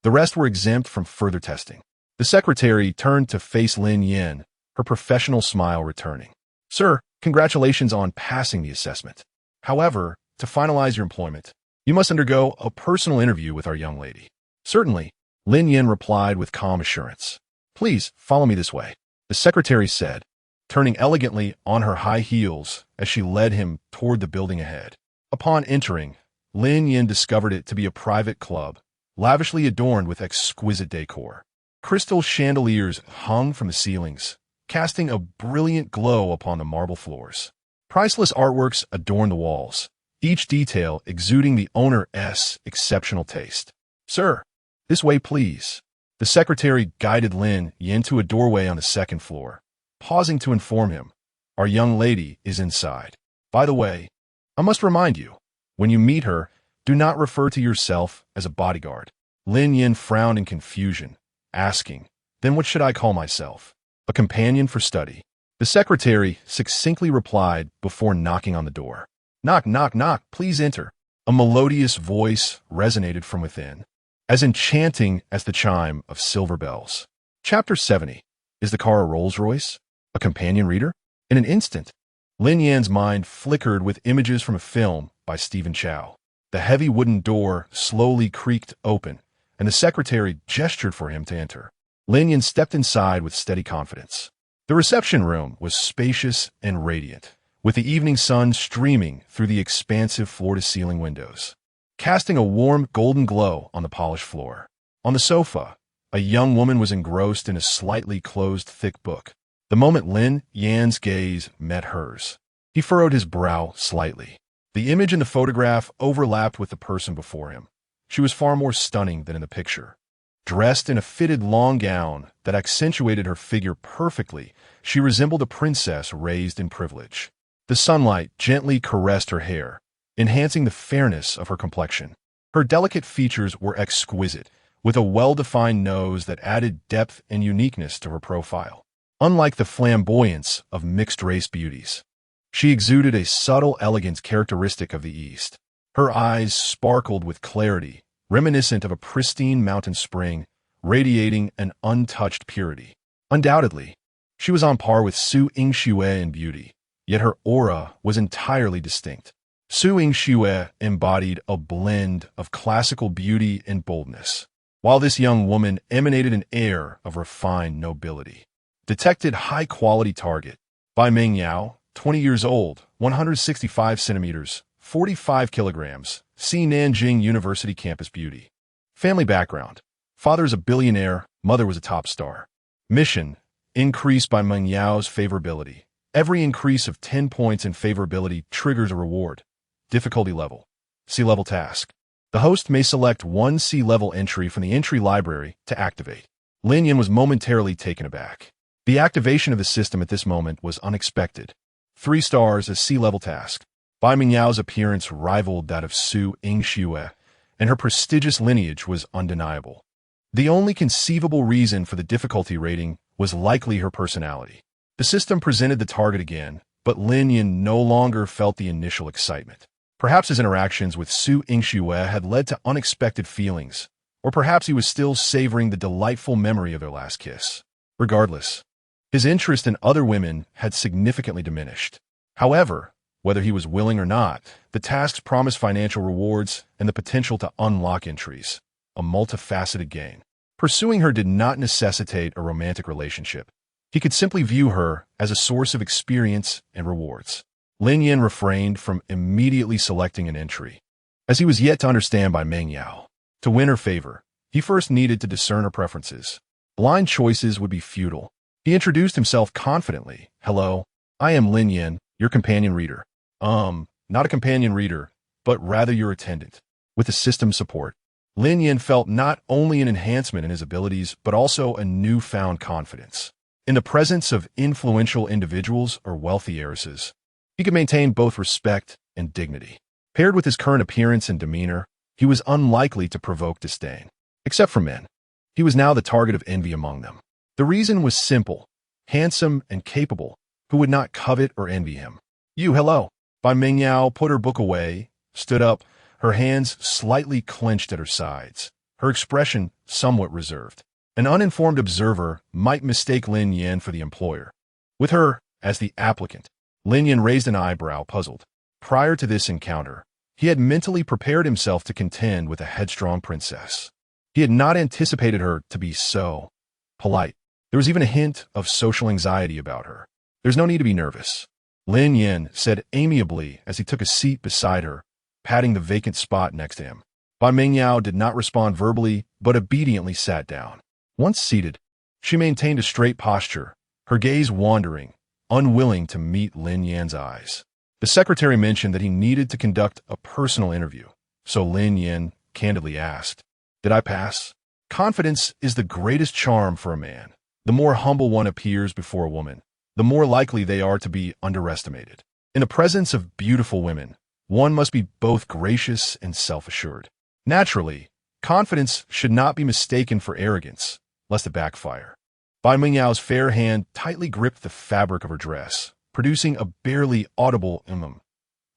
The rest were exempt from further testing. The secretary turned to face Lin Yin, her professional smile returning. Sir, congratulations on passing the assessment. However, to finalize your employment, you must undergo a personal interview with our young lady. Certainly, Lin Yin replied with calm assurance. Please, follow me this way, the secretary said, turning elegantly on her high heels as she led him toward the building ahead. Upon entering, Lin Yin discovered it to be a private club, lavishly adorned with exquisite decor. Crystal chandeliers hung from the ceilings, casting a brilliant glow upon the marble floors. Priceless artworks adorned the walls, each detail exuding the owner's exceptional taste. Sir, this way please. The secretary guided Lin Yin to a doorway on the second floor, pausing to inform him, our young lady is inside. By the way, I must remind you, when you meet her, do not refer to yourself as a bodyguard. Lin Yin frowned in confusion, asking, then what should I call myself? A companion for study. The secretary succinctly replied before knocking on the door. Knock, knock, knock, please enter. A melodious voice resonated from within, as enchanting as the chime of silver bells. Chapter 70. Is the car a Rolls-Royce? A companion reader? In an instant, Lin Yan's mind flickered with images from a film by Stephen Chow. The heavy wooden door slowly creaked open, and the secretary gestured for him to enter. Lin Yan stepped inside with steady confidence. The reception room was spacious and radiant, with the evening sun streaming through the expansive floor-to-ceiling windows, casting a warm golden glow on the polished floor. On the sofa, a young woman was engrossed in a slightly closed thick book. The moment Lin Yan's gaze met hers, he furrowed his brow slightly. The image in the photograph overlapped with the person before him. She was far more stunning than in the picture. Dressed in a fitted long gown that accentuated her figure perfectly, she resembled a princess raised in privilege. The sunlight gently caressed her hair, enhancing the fairness of her complexion. Her delicate features were exquisite, with a well-defined nose that added depth and uniqueness to her profile. Unlike the flamboyance of mixed-race beauties, she exuded a subtle elegance characteristic of the East. Her eyes sparkled with clarity, reminiscent of a pristine mountain spring, radiating an untouched purity. Undoubtedly, she was on par with Su Yingxue in beauty, yet her aura was entirely distinct. Su Yingxue embodied a blend of classical beauty and boldness, while this young woman emanated an air of refined nobility. Detected high-quality target. By Meng Yao, 20 years old, 165 centimeters, 45 kilograms, see Nanjing University campus beauty. Family background. Father is a billionaire, mother was a top star. Mission, increase by Meng Yao's favorability. Every increase of 10 points in favorability triggers a reward. Difficulty level. C-level task. The host may select one C-level entry from the entry library to activate. Lin Yin was momentarily taken aback. The activation of the system at this moment was unexpected. 3 stars as C-level task. Bai Mingyao's appearance rivaled that of Su Yingxue, and her prestigious lineage was undeniable. The only conceivable reason for the difficulty rating was likely her personality. The system presented the target again, but Lin Yin no longer felt the initial excitement. Perhaps his interactions with Su Yingxue had led to unexpected feelings, or perhaps he was still savoring the delightful memory of their last kiss. Regardless, his interest in other women had significantly diminished. However, whether he was willing or not, the tasks promised financial rewards and the potential to unlock entries, a multifaceted gain. Pursuing her did not necessitate a romantic relationship. He could simply view her as a source of experience and rewards. Lin Yin refrained from immediately selecting an entry, as he was yet to understand by Meng Yao. To win her favor, he first needed to discern her preferences. Blind choices would be futile. He introduced himself confidently. Hello, I am Lin Yin, your companion reader. Not a companion reader, but rather your attendant. With the system support, Lin Yin felt not only an enhancement in his abilities, but also a newfound confidence. In the presence of influential individuals or wealthy heiresses, he could maintain both respect and dignity. Paired with his current appearance and demeanor, he was unlikely to provoke disdain. Except for men, he was now the target of envy among them. The reason was simple: handsome and capable, who would not covet or envy him. Hello. Bai Mingyao put her book away, stood up, her hands slightly clenched at her sides, her expression somewhat reserved. An uninformed observer might mistake Lin Yan for the employer, with her as the applicant. Lin Yan raised an eyebrow, puzzled. Prior to this encounter, he had mentally prepared himself to contend with a headstrong princess. He had not anticipated her to be so polite. There was even a hint of social anxiety about her. There's no need to be nervous, Lin Yan said amiably as he took a seat beside her, patting the vacant spot next to him. Bai Mengyao did not respond verbally, but obediently sat down. Once seated, she maintained a straight posture, her gaze wandering, unwilling to meet Lin Yan's eyes. The secretary mentioned that he needed to conduct a personal interview, so Lin Yan candidly asked, "Did I pass?" Confidence is the greatest charm for a man. The more humble one appears before a woman, the more likely they are to be underestimated. In the presence of beautiful women, one must be both gracious and self-assured. Naturally, confidence should not be mistaken for arrogance, lest it backfire. Bai Mengyao's fair hand tightly gripped the fabric of her dress, producing a barely audible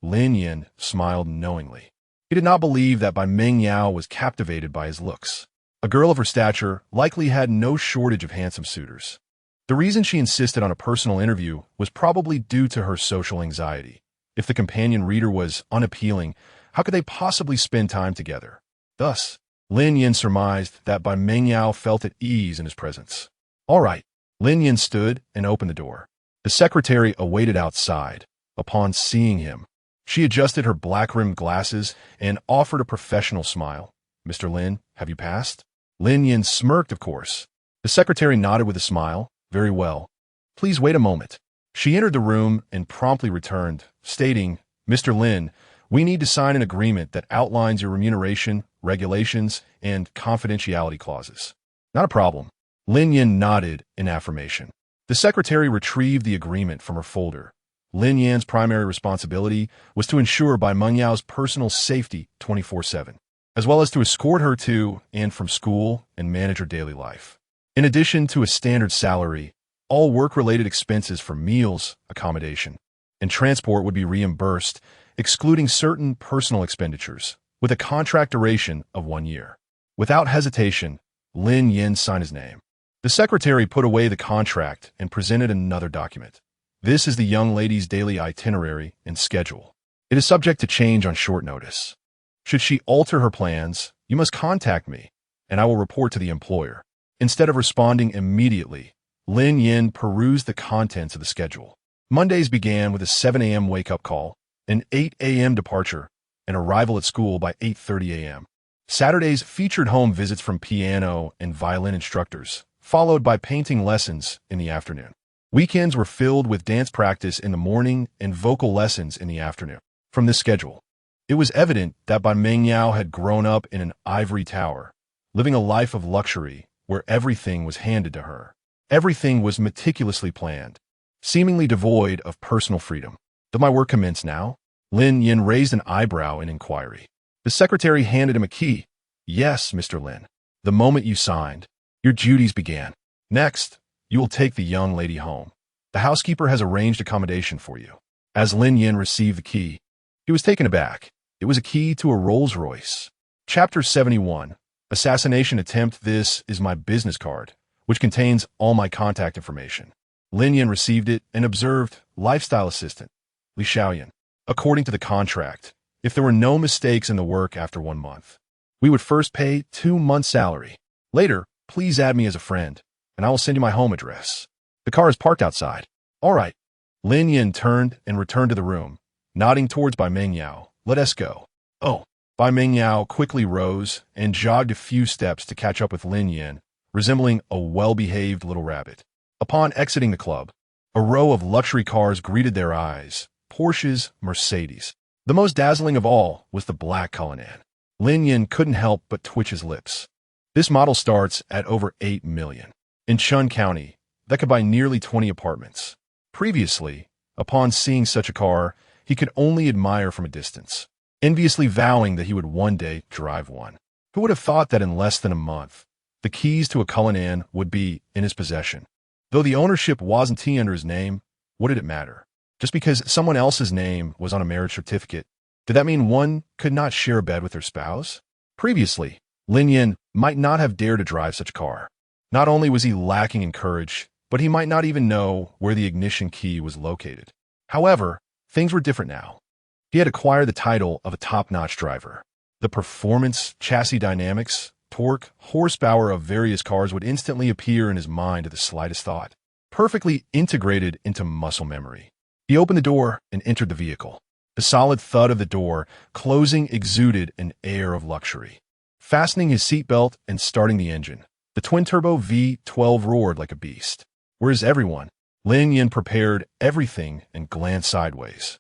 Lin Yan smiled knowingly. He did not believe that Bai Mengyao was captivated by his looks. A girl of her stature likely had no shortage of handsome suitors. The reason she insisted on a personal interview was probably due to her social anxiety. If the companion reader was unappealing, how could they possibly spend time together? Thus, Lin Yan surmised that Bai Mengyao felt at ease in his presence. All right. Lin Yan stood and opened the door. The secretary awaited outside. Upon seeing him, she adjusted her black-rimmed glasses and offered a professional smile. "Mr. Lin, have you passed?" Lin Yan smirked, of course. The secretary nodded with a smile. "Very well. Please wait a moment." She entered the room and promptly returned, stating, "Mr. Lin, we need to sign an agreement that outlines your remuneration, regulations, and confidentiality clauses." "Not a problem." Lin Yan nodded in affirmation. The secretary retrieved the agreement from her folder. Lin Yan's primary responsibility was to ensure Bai Mengyao's personal safety 24/7, as well as to escort her to and from school and manage her daily life. In addition to a standard salary, all work-related expenses for meals, accommodation, and transport would be reimbursed, excluding certain personal expenditures, with a contract duration of 1 year. Without hesitation, Lin Yan signed his name. The secretary put away the contract and presented another document. "This is the young lady's daily itinerary and schedule. It is subject to change on short notice. Should she alter her plans, you must contact me, and I will report to the employer." Instead of responding immediately, Lin Yan perused the contents of the schedule. Mondays began with a 7 a.m. wake-up call, an 8 a.m. departure, and arrival at school by 8:30 a.m. Saturdays featured home visits from piano and violin instructors, followed by painting lessons in the afternoon. Weekends were filled with dance practice in the morning and vocal lessons in the afternoon. From this schedule, it was evident that Bai Mengyao had grown up in an ivory tower, living a life of luxury where everything was handed to her. Everything was meticulously planned, seemingly devoid of personal freedom. "Does my work commence now?" Lin Yan raised an eyebrow in inquiry. The secretary handed him a key. "Yes, Mr. Lin. The moment you signed, your duties began. Next, you will take the young lady home. The housekeeper has arranged accommodation for you." As Lin Yan received the key, he was taken aback. It was a key to a Rolls-Royce. Chapter 71, Assassination Attempt. "This is my business card, which contains all my contact information." Lin Yan received it and observed, "Lifestyle assistant, Li Xiaoyan. According to the contract, if there were no mistakes in the work after 1 month, we would first pay 2 months' salary. Later, please add me as a friend, and I will send you my home address. The car is parked outside." "All right." Lin Yan turned and returned to the room, nodding towards Bai Mengyao. "Let us go." "Oh." Bai Mengyao quickly rose and jogged a few steps to catch up with Lin Yan, resembling a well-behaved little rabbit. Upon exiting the club, a row of luxury cars greeted their eyes: Porsches, Mercedes. The most dazzling of all was the black Cullinan. Lin Yan couldn't help but twitch his lips. This model starts at over 8 million. In Chun County, that could buy nearly 20 apartments. Previously, upon seeing such a car, he could only admire from a distance, enviously vowing that he would one day drive one. Who would have thought that in less than a month, the keys to a Cullinan would be in his possession? Though the ownership wasn't under his name, what did it matter? Just because someone else's name was on a marriage certificate, Did that mean one could not share a bed with their spouse? Previously, Lin Yin might not have dared to drive such a car. Not only was he lacking in courage, but he might not even know where the ignition key was located. However, things were different now. He had acquired the title of a top-notch driver. The performance, chassis dynamics, torque, horsepower of various cars would instantly appear in his mind at the slightest thought, perfectly integrated into muscle memory. He opened the door and entered the vehicle. The solid thud of the door closing exuded an air of luxury. Fastening his seatbelt and starting the engine, the twin-turbo V12 roared like a beast. Whereas everyone, Lin Yin prepared everything and glanced sideways,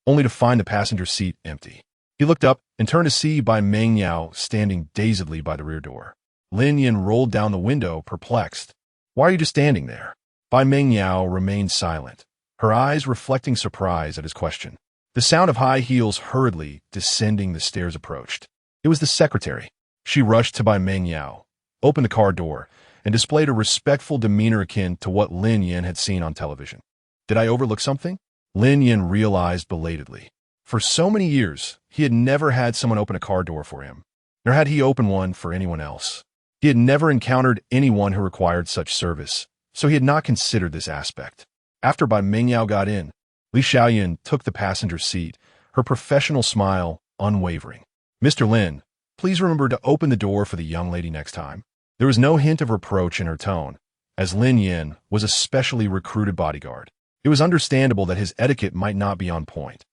only to find the passenger seat empty. He looked up and turned to see Bai Mengyao standing dazedly by the rear door. Lin Yin rolled down the window, perplexed. "Why are you just standing there?" Bai Mengyao remained silent, her eyes reflecting surprise at his question. The sound of high heels hurriedly descending the stairs approached. It was the secretary. She rushed to Bai Mengyao, opened the car door, and displayed a respectful demeanor akin to what Lin Yin had seen on television. "Did I overlook something?" Lin Yin realized belatedly. For so many years, he had never had someone open a car door for him, nor had he opened one for anyone else. He had never encountered anyone who required such service, so he had not considered this aspect. After Bai Mengyao got in, Li Xiaoyan took the passenger seat, her professional smile unwavering. "Mr. Lin, please remember to open the door for the young lady next time." There was no hint of reproach in her tone, as Lin Yin was a specially recruited bodyguard. It was understandable that his etiquette might not be on point.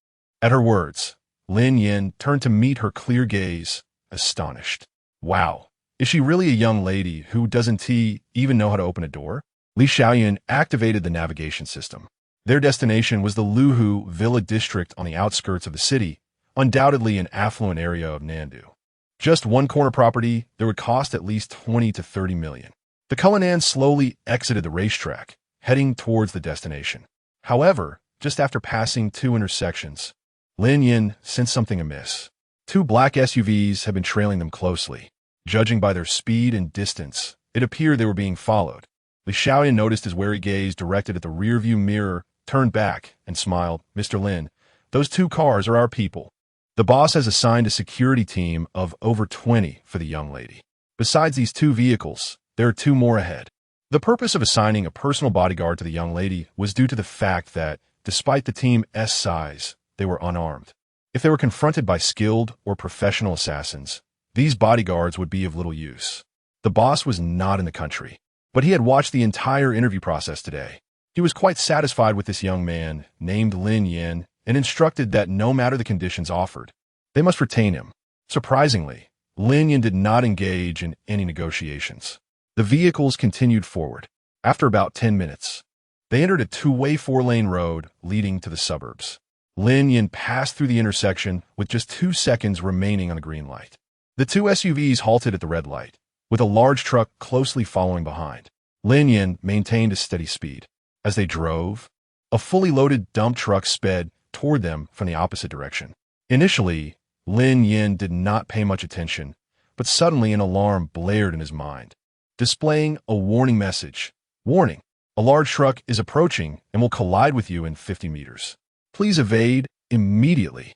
At her words, Lin Yin turned to meet her clear gaze, astonished. "Wow, is she really a young lady who doesn't even know how to open a door?" Li Xiaoyan activated the navigation system. Their destination was the Luhu Villa district on the outskirts of the city, undoubtedly an affluent area of Nandu. Just one corner property, there would cost at least 20 to 30 million. The Cullinan slowly exited the racetrack, heading towards the destination. However, just after passing two intersections, Lin Yin sensed something amiss. Two black SUVs had been trailing them closely. Judging by their speed and distance, it appeared they were being followed. Li Xiaoyan noticed his wary gaze directed at the rearview mirror, turned back, and smiled. "Mr. Lin, those two cars are our people. The boss has assigned a security team of over 20 for the young lady. Besides these two vehicles, there are two more ahead." The purpose of assigning a personal bodyguard to the young lady was due to the fact that, despite the team's size, they were unarmed. If they were confronted by skilled or professional assassins, these bodyguards would be of little use. The boss was not in the country, but he had watched the entire interview process today. He was quite satisfied with this young man, named Lin Yin, and instructed that no matter the conditions offered, they must retain him. Surprisingly, Lin Yin did not engage in any negotiations. The vehicles continued forward. After about 10 minutes, they entered a two-way four-lane road leading to the suburbs. Lin Yin passed through the intersection with just 2 seconds remaining on the green light. The two SUVs halted at the red light, with a large truck closely following behind. Lin Yin maintained a steady speed. As they drove, a fully loaded dump truck sped toward them from the opposite direction. Initially, Lin Yin did not pay much attention, but suddenly an alarm blared in his mind, displaying a warning message. "Warning, a large truck is approaching and will collide with you in 50 meters. Please evade immediately."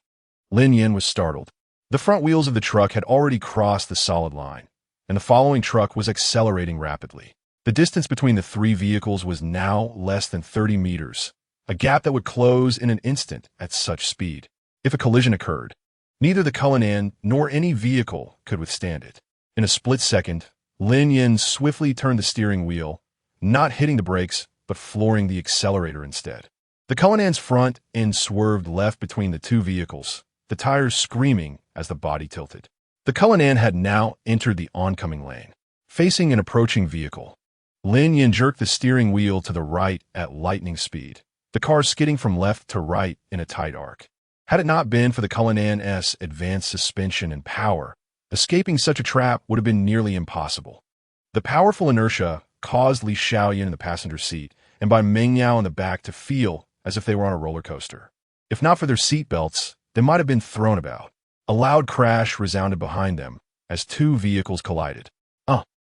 Lin Yin was startled. The front wheels of the truck had already crossed the solid line, and the following truck was accelerating rapidly. The distance between the three vehicles was now less than 30 meters, a gap that would close in an instant at such speed. If a collision occurred, neither the Cullinan nor any vehicle could withstand it. In a split second, Lin Yin swiftly turned the steering wheel, not hitting the brakes, but flooring the accelerator instead. The Cullinan's front end swerved left between the two vehicles, the tires screaming as the body tilted. The Cullinan had now entered the oncoming lane. Facing an approaching vehicle, Lin Yin jerked the steering wheel to the right at lightning speed, the car skidding from left to right in a tight arc. Had it not been for the Cullinan's advanced suspension and power, escaping such a trap would have been nearly impossible. The powerful inertia caused Li Xiaoyan in the passenger seat and Bai Mengyao in the back to feel as if they were on a roller coaster. If not for their seat belts, they might have been thrown about. A loud crash resounded behind them as two vehicles collided.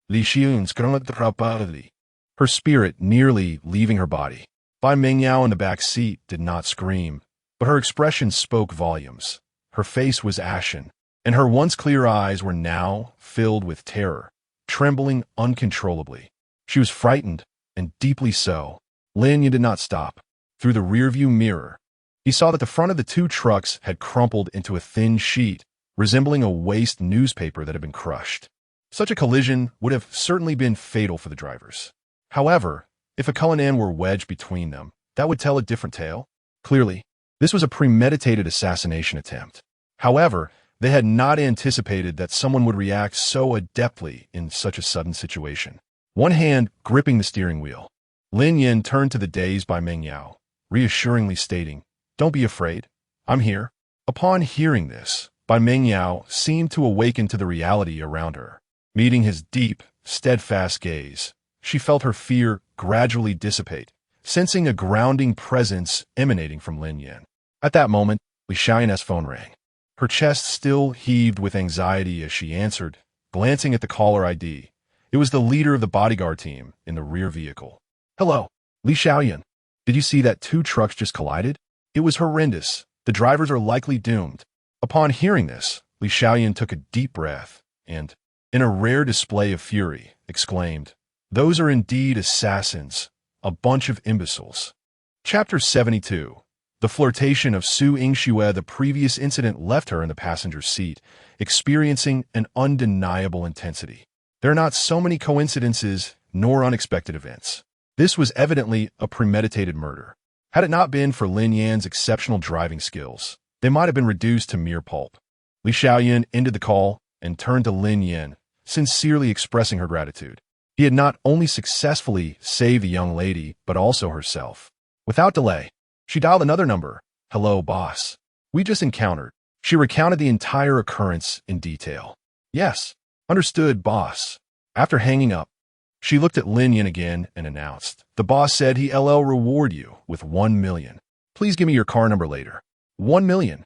Li Xiaoyan's properly, her spirit nearly leaving her body. Bai Mengyao in the back seat did not scream, but her expression spoke volumes. Her face was ashen, and her once clear eyes were now filled with terror, trembling uncontrollably. She was frightened, and deeply so. Lin Yan did not stop. Through the rearview mirror, he saw that the front of the two trucks had crumpled into a thin sheet, resembling a waste newspaper that had been crushed. Such a collision would have certainly been fatal for the drivers. However, if a Cullinan were wedged between them, that would tell a different tale. Clearly, this was a premeditated assassination attempt. However, they had not anticipated that someone would react so adeptly in such a sudden situation. One hand gripping the steering wheel, Lin Yan turned to the dazed Bai Mengyao, reassuringly stating, "Don't be afraid. I'm here." Upon hearing this, Bai Mengyao seemed to awaken to the reality around her. Meeting his deep, steadfast gaze, she felt her fear gradually dissipate, sensing a grounding presence emanating from Lin Yan. At that moment, Li Xiaoyan's phone rang. Her chest still heaved with anxiety as she answered, glancing at the caller ID. It was the leader of the bodyguard team in the rear vehicle. "Hello, Li Xiaoyan. Did you see that two trucks just collided? It was horrendous. The drivers are likely doomed." Upon hearing this, Li Xiaoyan took a deep breath and, in a rare display of fury, exclaimed, "Those are indeed assassins, a bunch of imbeciles." Chapter 72. The flirtation of Su Yingxue. The previous incident left her in the passenger seat, experiencing an undeniable intensity. There are not so many coincidences nor unexpected events. This was evidently a premeditated murder. Had it not been for Lin Yan's exceptional driving skills, they might have been reduced to mere pulp. Li Xiaoyan ended the call and turned to Lin Yan, sincerely expressing her gratitude. He had not only successfully saved the young lady, but also herself. Without delay, she dialed another number. "Hello, boss. We just encountered." She recounted the entire occurrence in detail. "Yes, understood, boss." After hanging up, she looked at Lin Yan again and announced, "The boss said he'll reward you with 1 million. Please give me your car number later." 1 million.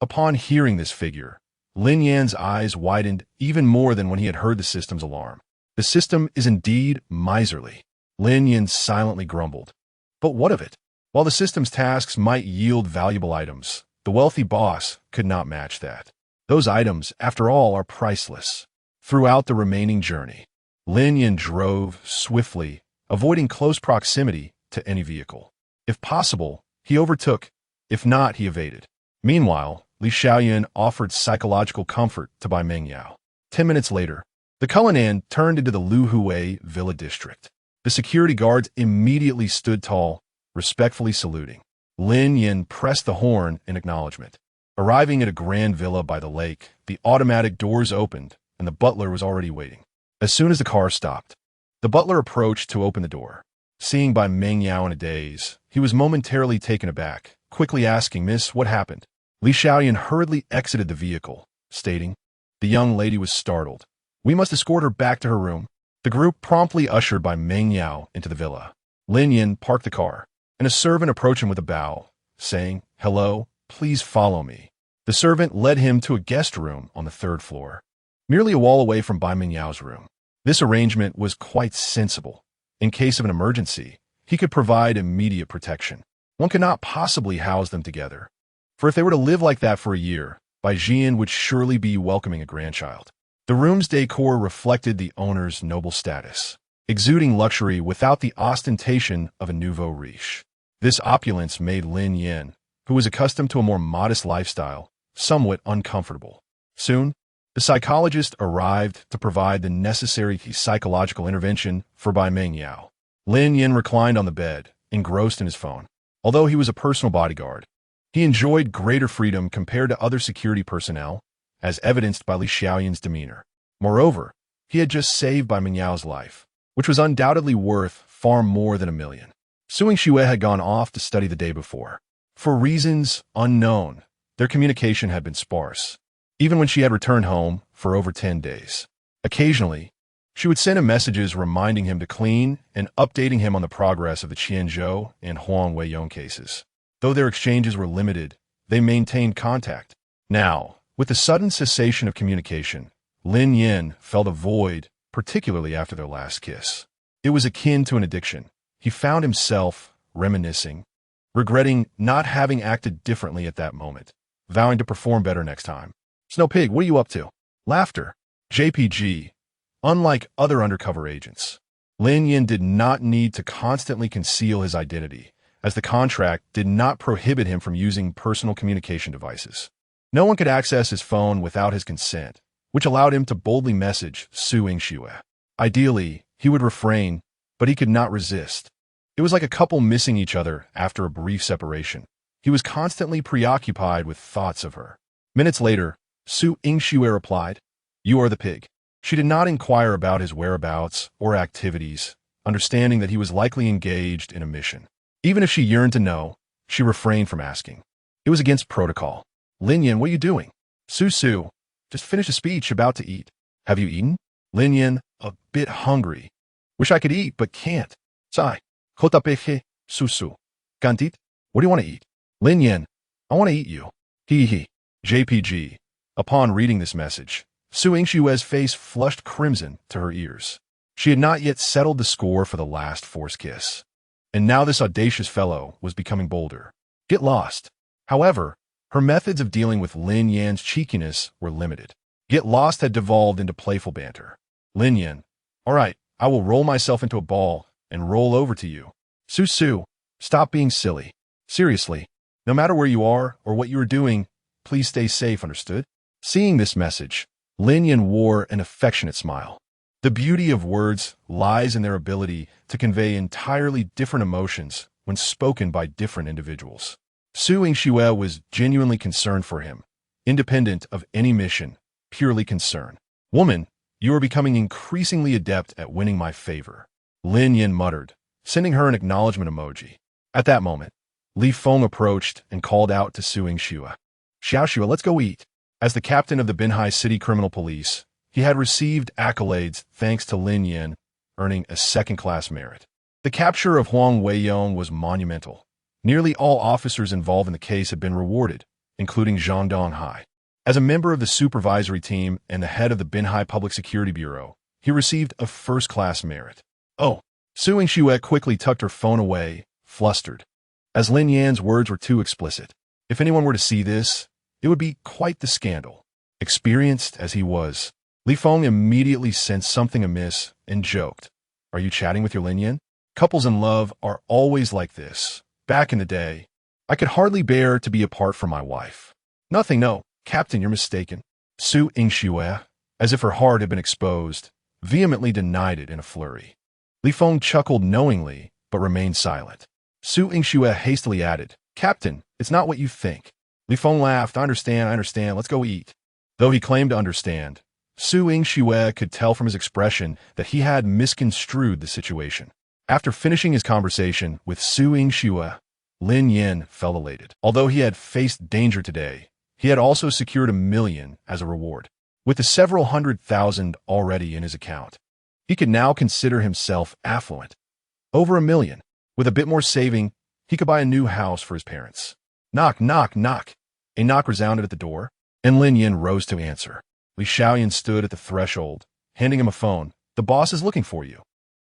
Upon hearing this figure, Lin Yan's eyes widened even more than when he had heard the system's alarm. The system is indeed miserly. Lin Yan silently grumbled. But what of it? While the system's tasks might yield valuable items, the wealthy boss could not match that. Those items, after all, are priceless. Throughout the remaining journey, Lin Yan drove swiftly, avoiding close proximity to any vehicle. If possible, he overtook. If not, he evaded. Meanwhile, Li Xiaoyan offered psychological comfort to Bai Mengyao. 10 minutes later, the Cullinan turned into the Lu Hui Villa district. The security guards immediately stood tall, respectfully saluting. Lin Yan pressed the horn in acknowledgement. Arriving at a grand villa by the lake, the automatic doors opened, and the butler was already waiting. As soon as the car stopped, the butler approached to open the door. Seeing Bai Mengyao in a daze, he was momentarily taken aback, quickly asking, "Miss, what happened?" Li Xiaoyan hurriedly exited the vehicle, stating, "The young lady was startled. We must escort her back to her room." The group promptly ushered Bai Mengyao into the villa. Lin Yan parked the car, and a servant approached him with a bow, saying, "Hello, please follow me." The servant led him to a guest room on the 3rd floor, merely a wall away from Bai Mengyao's room. This arrangement was quite sensible. In case of an emergency, he could provide immediate protection. One could not possibly house them together, for if they were to live like that for a year, Bai Jian would surely be welcoming a grandchild. The room's decor reflected the owner's noble status, exuding luxury without the ostentation of a nouveau riche. This opulence made Lin Yan, who was accustomed to a more modest lifestyle, somewhat uncomfortable. Soon, the psychologist arrived to provide the necessary psychological intervention for Bai Mengyao. Lin Yan reclined on the bed, engrossed in his phone. Although he was a personal bodyguard, he enjoyed greater freedom compared to other security personnel, as evidenced by Li Xiaoyan's demeanor. Moreover, he had just saved Bai Mengyao's life, which was undoubtedly worth far more than 1 million. Su Yingxue had gone off to study the day before. For reasons unknown, their communication had been sparse, even when she had returned home for over 10 days. Occasionally, she would send him messages reminding him to clean and updating him on the progress of the Qianzhou and Huang Weiyong cases. Though their exchanges were limited, they maintained contact. Now, with the sudden cessation of communication, Lin Yan felt a void, particularly after their last kiss. It was akin to an addiction. He found himself reminiscing, regretting not having acted differently at that moment. vowing to perform better next time. Snow Pig, what are you up to? Laughter. JPG. Unlike other undercover agents, Lin Yin did not need to constantly conceal his identity, as the contract did not prohibit him from using personal communication devices. No one could access his phone without his consent, which allowed him to boldly message Su Yingxue. Ideally, he would refrain, but he could not resist. It was like a couple missing each other after a brief separation. He was constantly preoccupied with thoughts of her. Minutes later, Su Yingxue replied, "You are the pig." She did not inquire about his whereabouts or activities, understanding that he was likely engaged in a mission. Even if she yearned to know, she refrained from asking. It was against protocol. "Lin Yin, what are you doing?" Su, just finished a speech, about to eat. "Have you eaten?" Lin Yin, a bit hungry. "Wish I could eat, but can't." Sai. Kotapeche, Su. Gantit, what do you want to eat? Lin Yin, I want to eat you. Hee. JPG. Upon reading this message, Su Yingshue's face flushed crimson to her ears. She had not yet settled the score for the last forced kiss. And now this audacious fellow was becoming bolder. Get lost. However, her methods of dealing with Lin Yan's cheekiness were limited. Get lost had devolved into playful banter. Lin Yan, all right, I will roll myself into a ball and roll over to you. Su, stop being silly. Seriously, no matter where you are or what you are doing, please stay safe, understood? Seeing this message, Lin Yan wore an affectionate smile. The beauty of words lies in their ability to convey entirely different emotions when spoken by different individuals. Su Yingxue was genuinely concerned for him, independent of any mission, purely concern. Woman, you are becoming increasingly adept at winning my favor. Lin Yin muttered, sending her an acknowledgement emoji. At that moment, Li Feng approached and called out to Su Yingxue. Xiaoxue, let's go eat. As the captain of the Binhai City Criminal Police, he had received accolades thanks to Lin Yin, earning a second-class merit. The capture of Huang Weiyong was monumental. Nearly all officers involved in the case had been rewarded, including Zhang Donghai. As a member of the supervisory team and the head of the Binhai Public Security Bureau, he received a first-class merit. Oh, Su Yingxue quickly tucked her phone away, flustered, as Lin Yan's words were too explicit. If anyone were to see this, it would be quite the scandal. Experienced as he was, Li Feng immediately sensed something amiss and joked, "Are you chatting with your Lin Yan? Couples in love are always like this. Back in the day, I could hardly bear to be apart from my wife." "Nothing, no. Captain, you're mistaken." Su Yingxue, as if her heart had been exposed, vehemently denied it in a flurry. Li Feng chuckled knowingly, but remained silent. Su Yingxue hastily added, "Captain, it's not what you think." Li Feng laughed. I understand, let's go eat." Though he claimed to understand, Su Yingxue could tell from his expression that he had misconstrued the situation. After finishing his conversation with Su Yingxue, Lin Yin felt elated. Although he had faced danger today, he had also secured $1 million as a reward. With the several 100,000 already in his account, he could now consider himself affluent. Over $1 million. With a bit more saving, he could buy a new house for his parents. Knock, knock, knock. A knock resounded at the door, and Lin Yin rose to answer. Li Xiaoyan stood at the threshold, handing him a phone. "The boss is looking for you."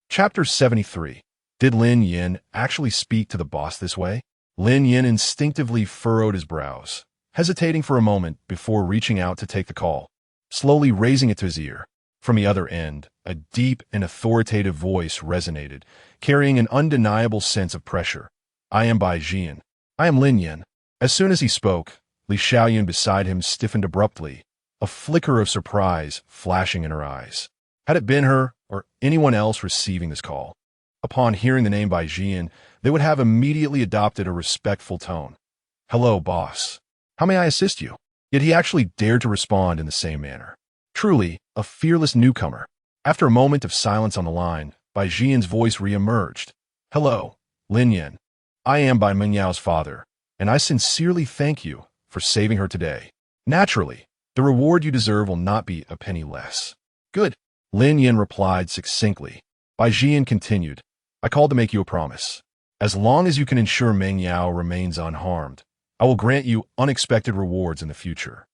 Chapter 73. Did Lin Yin actually speak to the boss this way? Lin Yin instinctively furrowed his brows, hesitating for a moment before reaching out to take the call, slowly raising it to his ear. From the other end, a deep and authoritative voice resonated, carrying an undeniable sense of pressure. "I am Bai Jian. I am Lin Yin." As soon as he spoke, Li Xiaoyan beside him stiffened abruptly, a flicker of surprise flashing in her eyes. Had it been her or anyone else receiving this call, upon hearing the name Bai Jian, they would have immediately adopted a respectful tone. "Hello, boss. How may I assist you?" Yet he actually dared to respond in the same manner. Truly, a fearless newcomer. After a moment of silence on the line, Bai Jian's voice re-emerged. "Hello, Lin Yin. I am Bai Menyao's father, and I sincerely thank you for saving her today. Naturally, the reward you deserve will not be a penny less." "Good," Lin Yin replied succinctly. Bai Jian continued, "I called to make you a promise. As long as you can ensure Meng Yao remains unharmed, I will grant you unexpected rewards in the future."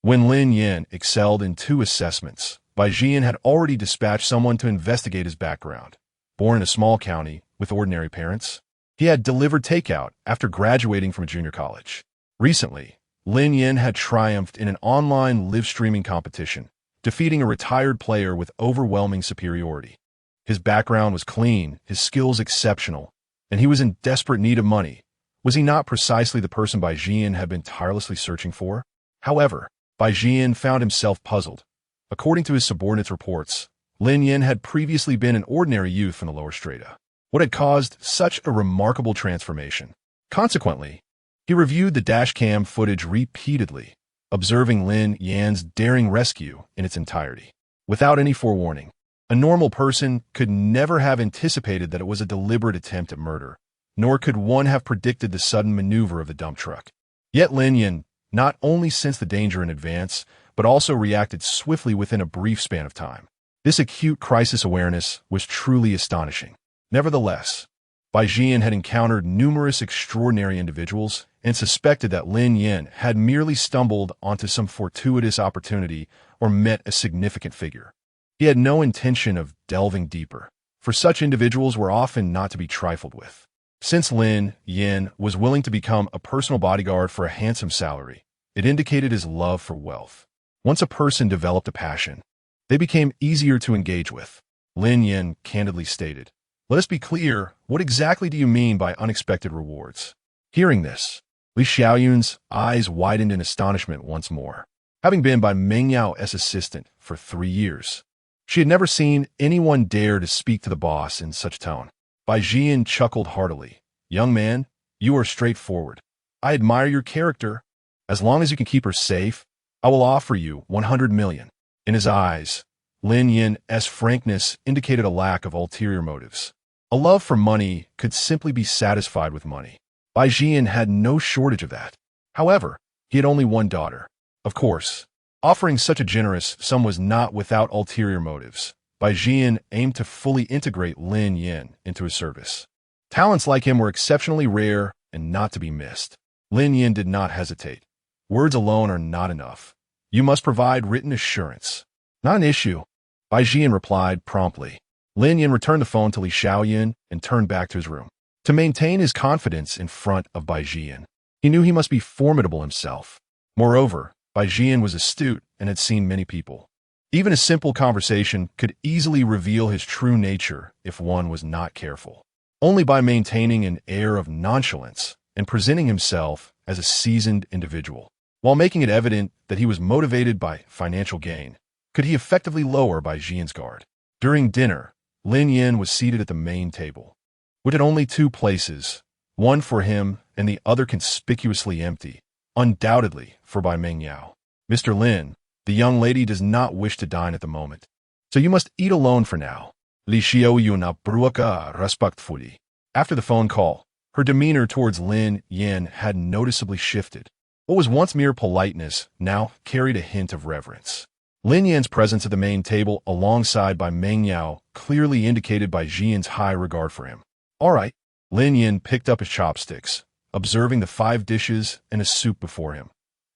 When Lin Yin excelled in 2 assessments, Bai Jian had already dispatched someone to investigate his background. Born in a small county with ordinary parents, he had delivered takeout after graduating from a junior college. Recently, Lin Yin had triumphed in an online live streaming competition, defeating a retired player with overwhelming superiority. His background was clean, his skills exceptional, and he was in desperate need of money. Was he not precisely the person Bai Jian had been tirelessly searching for? However, Bai Jian found himself puzzled. According to his subordinates' reports, Lin Yin had previously been an ordinary youth in the lower strata. What had caused such a remarkable transformation? Consequently, he reviewed the dashcam footage repeatedly, observing Lin Yan's daring rescue in its entirety. Without any forewarning, a normal person could never have anticipated that it was a deliberate attempt at murder, nor could one have predicted the sudden maneuver of the dump truck. Yet Lin Yan not only sensed the danger in advance, but also reacted swiftly within a brief span of time. This acute crisis awareness was truly astonishing. Nevertheless, Bai Jian had encountered numerous extraordinary individuals and suspected that Lin Yan had merely stumbled onto some fortuitous opportunity or met a significant figure. He had no intention of delving deeper, for such individuals were often not to be trifled with. Since Lin Yan was willing to become a personal bodyguard for a handsome salary, it indicated his love for wealth. Once a person developed a passion, they became easier to engage with. Lin Yan candidly stated, "Let us be clear, what exactly do you mean by unexpected rewards?" Hearing this, Li Xiaoyun's eyes widened in astonishment once more. Having been Bai Mengyao's assistant for 3 years, she had never seen anyone dare to speak to the boss in such tone. Bai Jian chuckled heartily. "Young man, you are straightforward. I admire your character. As long as you can keep her safe, I will offer you 100 million. In his eyes, Lin Yan's frankness indicated a lack of ulterior motives. A love for money could simply be satisfied with money. Bai Jian had no shortage of that. However, he had only one daughter. Of course, offering such a generous sum was not without ulterior motives. Bai Jian aimed to fully integrate Lin Yan into his service. Talents like him were exceptionally rare and not to be missed. Lin Yan did not hesitate. Words alone are not enough. You must provide written assurance. Not an issue, Bai Jian replied promptly. Lin Yan returned the phone to Li Xiaoyun and turned back to his room. To maintain his confidence in front of Bai Jian, he knew he must be formidable himself. Moreover, Bai Jian was astute and had seen many people. Even a simple conversation could easily reveal his true nature if one was not careful. Only by maintaining an air of nonchalance and presenting himself as a seasoned individual, while making it evident that he was motivated by financial gain, could he effectively lower Bai Jian's guard. During dinner, Lin Yan was seated at the main table, which had only 2 places, one for him and the other conspicuously empty, undoubtedly for Bai Mengyao. "Mr. Lin, the young lady does not wish to dine at the moment, so you must eat alone for now." Li Xiaoyun approached respectfully. After the phone call, her demeanor towards Lin Yan had noticeably shifted. What was once mere politeness now carried a hint of reverence. Lin Yan's presence at the main table alongside Bai Mengyao clearly indicated Bai Jian's high regard for him. "All right." Lin Yan picked up his chopsticks, observing the 5 dishes and a soup before him.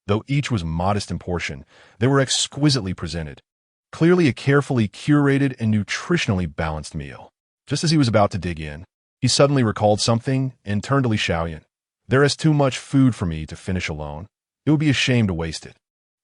Though each was modest in portion, they were exquisitely presented. Clearly a carefully curated and nutritionally balanced meal. Just as he was about to dig in, he suddenly recalled something and turned to Li Xiaoyun. "There is too much food for me to finish alone. It would be a shame to waste it.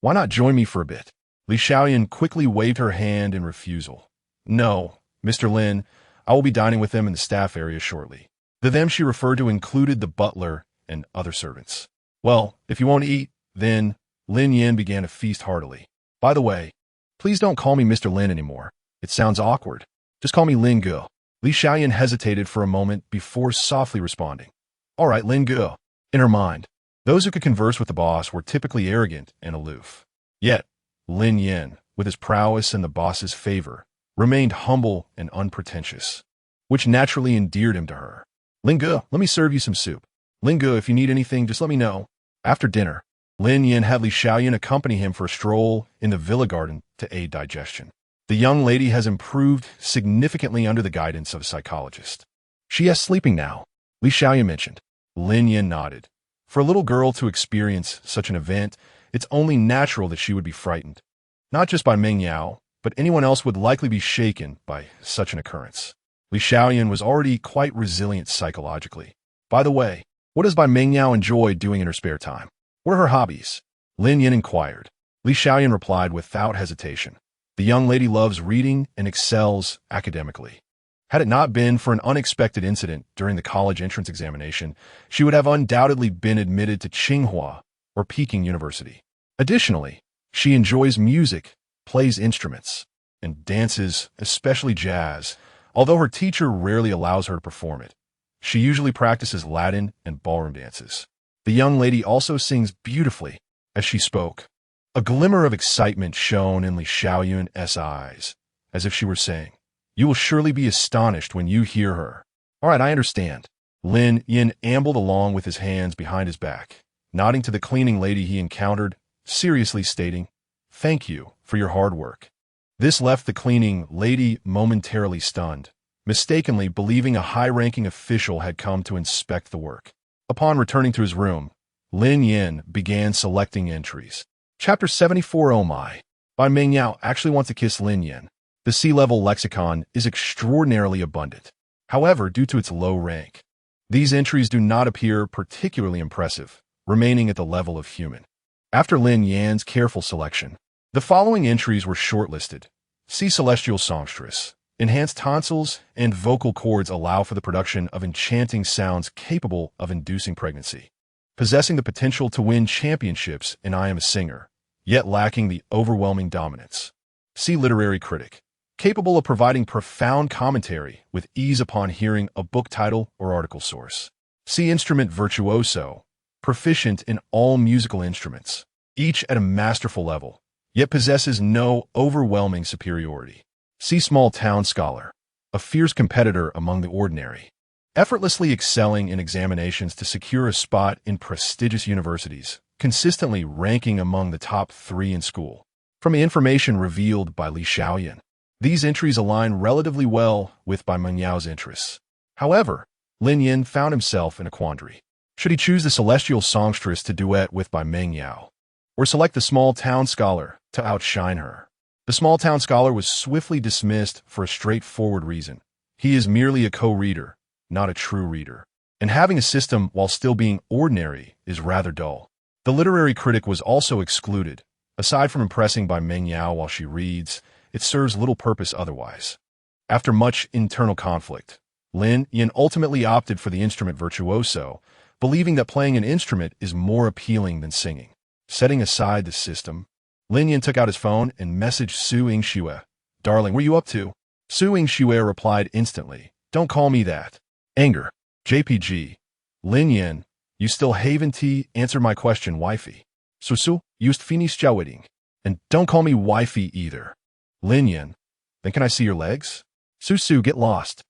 Why not join me for a bit?" Li Xiaoyun quickly waved her hand in refusal. "No, Mr. Lin, I will be dining with them in the staff area shortly." The them she referred to included the butler and other servants. "Well, if you won't eat, then..." Lin Yan began to feast heartily. "By the way, please don't call me Mr. Lin anymore. It sounds awkward. Just call me Lin Ge." Li Xiaoyun hesitated for a moment before softly responding. "All right, Lin Ge." In her mind, those who could converse with the boss were typically arrogant and aloof. Yet, Lin Yan, with his prowess in the boss's favor, remained humble and unpretentious, which naturally endeared him to her. "Lin Ge, let me serve you some soup. Lin Ge, if you need anything, just let me know." After dinner, Lin Yan had Li Xiaoyun accompany him for a stroll in the villa garden to aid digestion. The young lady has improved significantly under the guidance of a psychologist. "She is sleeping now," Li Xiaoyun mentioned. Lin Yan nodded. For a little girl to experience such an event, it's only natural that she would be frightened. Not just by Meng Yao, but anyone else would likely be shaken by such an occurrence. Li Xiaoyun was already quite resilient psychologically. By the way, what does Bai Mengyao enjoy doing in her spare time? What are her hobbies? Lin Yin inquired. Li Xiaoyan replied without hesitation. The young lady loves reading and excels academically. Had it not been for an unexpected incident during the college entrance examination, she would have undoubtedly been admitted to Tsinghua or Peking University. Additionally, she enjoys music, plays instruments, and dances, especially jazz, although her teacher rarely allows her to perform it. She usually practices Latin and ballroom dances. The young lady also sings beautifully as she spoke. A glimmer of excitement shone in Li Xiaoyun's eyes, as if she were saying, "You will surely be astonished when you hear her." "All right, I understand." Lin Yin ambled along with his hands behind his back, nodding to the cleaning lady he encountered, seriously stating, "Thank you for your hard work." This left the cleaning lady momentarily stunned, mistakenly believing a high-ranking official had come to inspect the work. Upon returning to his room, Lin Yin began selecting entries. Chapter 74 Oh My! By Meng Yao actually want to kiss Lin Yin. The sea-level lexicon is extraordinarily abundant. However, due to its low rank, these entries do not appear particularly impressive, remaining at the level of human. After Lin Yan's careful selection, the following entries were shortlisted. Sea celestial songstress. Enhanced tonsils and vocal cords allow for the production of enchanting sounds capable of inducing pregnancy. Possessing the potential to win championships in I Am a Singer, yet lacking the overwhelming dominance. Sea literary critic. Capable of providing profound commentary with ease upon hearing a book title or article source. Sea instrument virtuoso. Proficient in all musical instruments, each at a masterful level, yet possesses no overwhelming superiority. Sea small town scholar. A fierce competitor among the ordinary. Effortlessly excelling in examinations to secure a spot in prestigious universities, consistently ranking among the top 3 in school. From the information revealed by Li Xiaoyan, these entries align relatively well with Bai Mengyao's interests. However, Lin Yin found himself in a quandary. Should he choose the celestial songstress to duet with Bai Mengyao, or select the small town scholar to outshine her? The small town scholar was swiftly dismissed for a straightforward reason. He is merely a co-reader, not a true reader. And having a system while still being ordinary is rather dull. The literary critic was also excluded. Aside from impressing Bai Mengyao while she reads, it serves little purpose otherwise. After much internal conflict, Lin Yin ultimately opted for the instrument virtuoso, believing that playing an instrument is more appealing than singing. Setting aside the system, Lin Yin took out his phone and messaged Su Yingxue. "Darling, what are you up to?" Su Yingxue replied instantly, "Don't call me that." Anger. JPG. Lin Yin, you still haven't answered my question, wifey. Susu, just finished wedding. And don't call me wifey either. Lin Yin, then can I see your legs? Susu, get lost.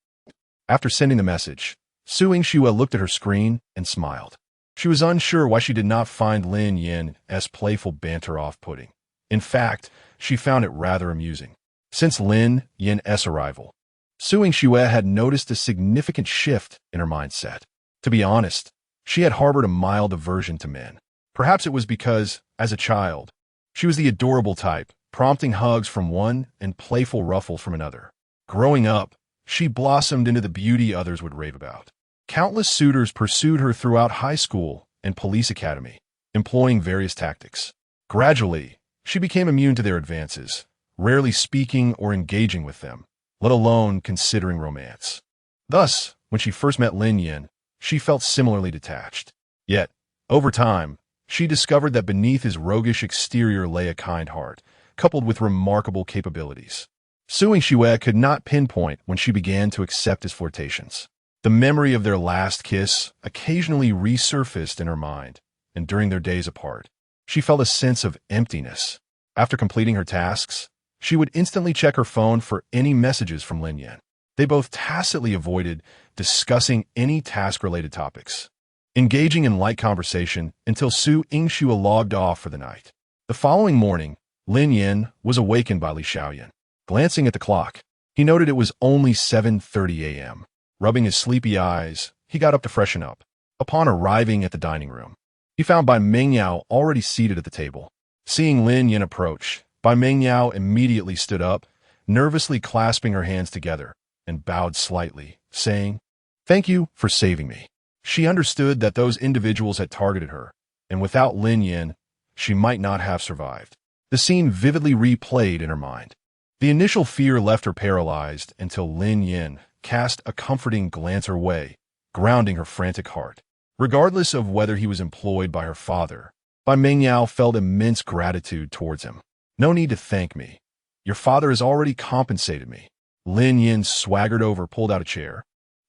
After sending the message, Su Yingxue looked at her screen and smiled. She was unsure why she did not find Lin Yin's playful banter off-putting. In fact, she found it rather amusing. Since Lin Yin's arrival, Su Yingxue had noticed a significant shift in her mindset. To be honest, she had harbored a mild aversion to men. Perhaps it was because, as a child, she was the adorable type, prompting hugs from one and playful ruffles from another. Growing up, she blossomed into the beauty others would rave about. Countless suitors pursued her throughout high school and police academy, employing various tactics. Gradually, she became immune to their advances, rarely speaking or engaging with them, let alone considering romance. Thus, when she first met Lin Yin, she felt similarly detached. Yet, over time, she discovered that beneath his roguish exterior lay a kind heart, coupled with remarkable capabilities. Su Yingxue could not pinpoint when she began to accept his flirtations. The memory of their last kiss occasionally resurfaced in her mind, and during their days apart, she felt a sense of emptiness. After completing her tasks, she would instantly check her phone for any messages from Lin Yin. They both tacitly avoided discussing any task-related topics, engaging in light conversation until Su Yingxue logged off for the night. The following morning, Lin Yin was awakened by Li Xiaoyan. Glancing at the clock, he noted it was only 7:30 a.m. Rubbing his sleepy eyes, he got up to freshen up. Upon arriving at the dining room, he found Bai Mengyao already seated at the table. Seeing Lin Yin approach, Bai Mengyao immediately stood up, nervously clasping her hands together, and bowed slightly, saying, "Thank you for saving me." She understood that those individuals had targeted her, and without Lin Yin, she might not have survived. The scene vividly replayed in her mind. The initial fear left her paralyzed until Lin Yin cast a comforting glance her way, grounding her frantic heart. Regardless of whether he was employed by her father, Bai Mengyao felt immense gratitude towards him. "No need to thank me. Your father has already compensated me." Lin Yin swaggered over, pulled out a chair,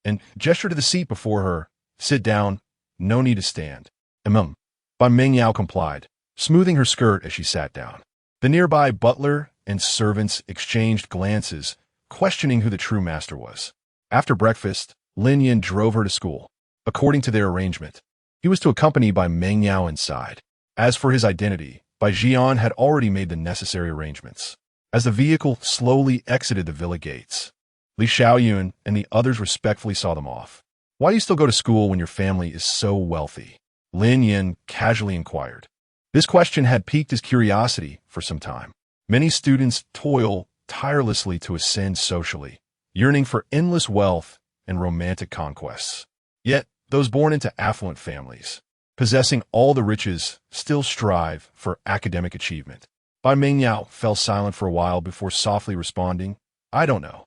and gestured to the seat before her. "Sit down. No need to stand." Bai Mengyao complied, smoothing her skirt as she sat down. The nearby butler and servants exchanged glances, questioning who the true master was. After breakfast, Lin Yin drove her to school. According to their arrangement, he was to accompany Bai Mengyao inside. As for his identity, Bai Jian had already made the necessary arrangements. As the vehicle slowly exited the villa gates, Li Xiaoyun and the others respectfully saw them off. "Why do you still go to school when your family is so wealthy?" Lin Yin casually inquired. This question had piqued his curiosity for some time. Many students toil tirelessly to ascend socially, yearning for endless wealth and romantic conquests. Yet, those born into affluent families, possessing all the riches, still strive for academic achievement. Bai Mengyao fell silent for a while before softly responding, "I don't know."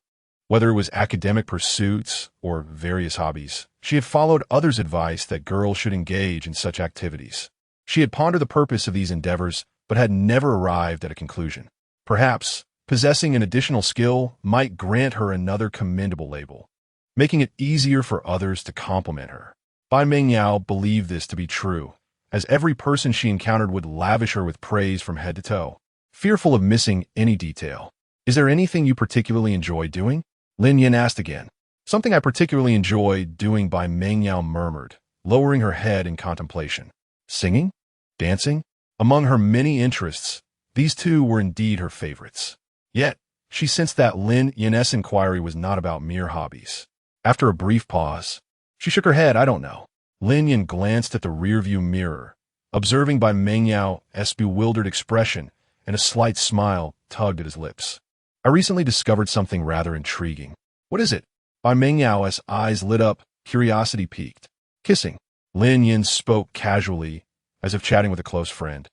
Whether it was academic pursuits or various hobbies, she had followed others' advice that girls should engage in such activities. She had pondered the purpose of these endeavors, but had never arrived at a conclusion. Perhaps, possessing an additional skill might grant her another commendable label, making it easier for others to compliment her. Bai Mengyao believed this to be true, as every person she encountered would lavish her with praise from head to toe, fearful of missing any detail. "Is there anything you particularly enjoy doing?" Lin Yin asked again. "Something I particularly enjoy doing," Bai Mengyao murmured, lowering her head in contemplation. Singing? Dancing? Among her many interests, these two were indeed her favorites. Yet, she sensed that Lin Yin's inquiry was not about mere hobbies. After a brief pause, she shook her head. "I don't know." Lin Yin glanced at the rearview mirror, observing Bai Mengyao's bewildered expression, and a slight smile tugged at his lips. "I recently discovered something rather intriguing." "What is it?" Bai Mengyao's eyes lit up, curiosity piqued. "Kissing." Lin Yin spoke casually, as if chatting with a close friend.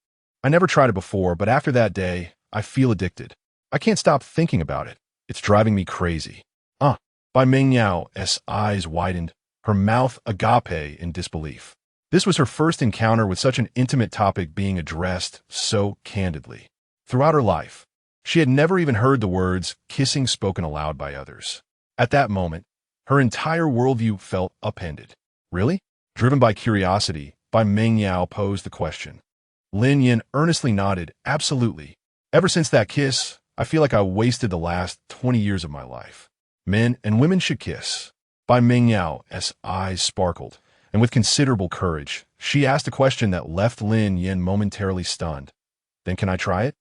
"I never tried it before, but after that day, I feel addicted. I can't stop thinking about it. It's driving me crazy." Bai Mengyao's eyes widened, her mouth agape in disbelief. This was her first encounter with such an intimate topic being addressed so candidly. Throughout her life, she had never even heard the words kissing spoken aloud by others. At that moment, her entire worldview felt upended. "Really?" Driven by curiosity, Bai Mengyao posed the question. Lin Yin earnestly nodded, "Absolutely. Ever since that kiss, I feel like I wasted the last 20 years of my life. Men and women should kiss." Bai Mengyao's eyes sparkled, and with considerable courage, she asked a question that left Lin Yin momentarily stunned. "Then can I try it?"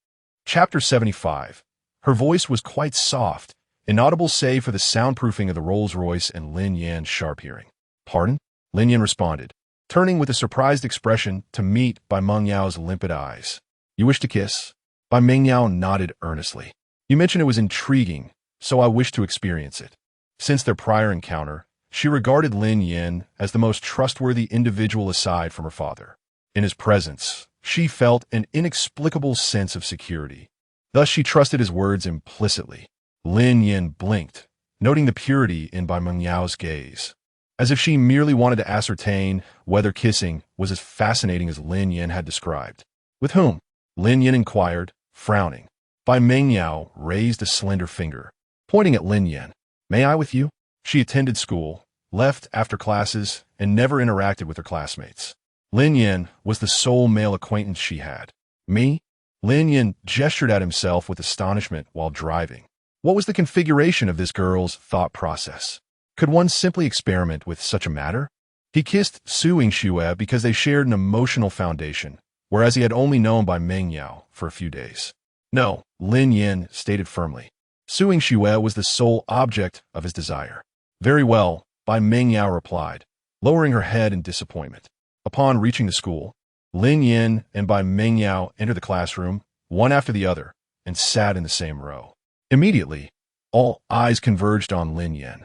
Chapter 75. Her voice was quite soft, inaudible save for the soundproofing of the Rolls-Royce and Lin Yan's sharp hearing. "Pardon?" Lin Yin responded, turning with a surprised expression to meet Bai Mengyao's limpid eyes. "You wish to kiss?" Bai Mengyao nodded earnestly. "You mentioned it was intriguing, so I wish to experience it." Since their prior encounter, she regarded Lin Yin as the most trustworthy individual aside from her father. In his presence, she felt an inexplicable sense of security. Thus she trusted his words implicitly. Lin Yin blinked, noting the purity in Bai Mengyao's gaze, as if she merely wanted to ascertain whether kissing was as fascinating as Lin Yin had described. "With whom?" Lin Yin inquired, frowning. Bai Mengyao raised a slender finger, pointing at Lin Yin. "May I with you?" She attended school, left after classes, and never interacted with her classmates. Lin Yin was the sole male acquaintance she had. "Me?" Lin Yin gestured at himself with astonishment while driving. What was the configuration of this girl's thought process? Could one simply experiment with such a matter? He kissed Su Yingxue because they shared an emotional foundation, whereas he had only known Bai Mengyao for a few days. "No," Lin Yin stated firmly. Su Yingxue was the sole object of his desire. "Very well," Bai Mengyao replied, lowering her head in disappointment. Upon reaching the school, Lin Yin and Bai Mengyao entered the classroom, one after the other, and sat in the same row. Immediately, all eyes converged on Lin Yin.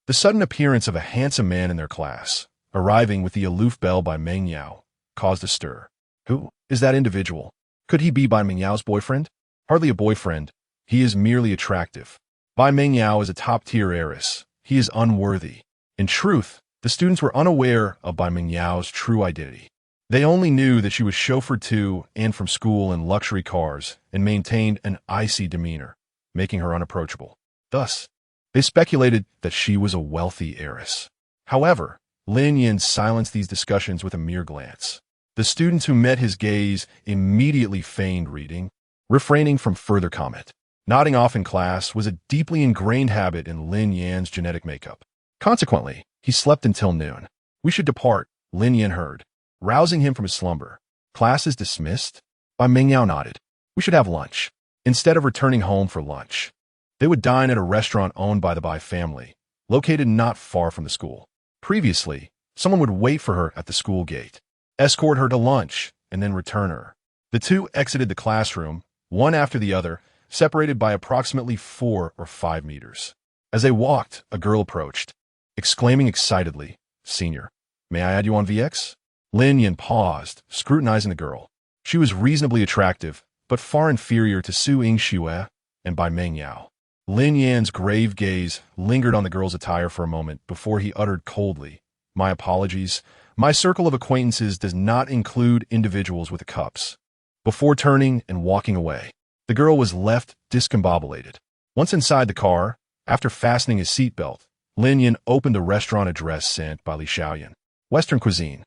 The sudden appearance of a handsome man in their class, arriving with the aloof belle Bai Mengyao, caused a stir. Who is that individual? Could he be Bai Mingyao's boyfriend? Hardly a boyfriend. He is merely attractive. Bai Mingyao is a top-tier heiress. He is unworthy. In truth, the students were unaware of Bai Mingyao's true identity. They only knew that she was chauffeured to and from school in luxury cars and maintained an icy demeanor, making her unapproachable. Thus, they speculated that she was a wealthy heiress. However, Lin Yin silenced these discussions with a mere glance. The students who met his gaze immediately feigned reading, refraining from further comment. Nodding off in class was a deeply ingrained habit in Lin Yan's genetic makeup. Consequently, he slept until noon. We should depart, Lin Yan heard, rousing him from his slumber. Class is dismissed? Bai Mingyao nodded. We should have lunch. Instead of returning home for lunch, they would dine at a restaurant owned by the Bai family, located not far from the school. Previously, someone would wait for her at the school gate, escort her to lunch, and then return her. The two exited the classroom, one after the other, separated by approximately 4 or 5 meters. As they walked, a girl approached, exclaiming excitedly, "Senior, may I add you on VX?" Lin Yan paused, scrutinizing the girl. She was reasonably attractive, but far inferior to Su Yingxue and Bai Mingyao. Lin Yan's grave gaze lingered on the girl's attire for a moment before he uttered coldly, "My apologies. My circle of acquaintances does not include individuals with cups." Before turning and walking away, the girl was left discombobulated. Once inside the car, after fastening his seatbelt, Lin Yan opened the restaurant address sent by Li Xiaoyan. Western cuisine.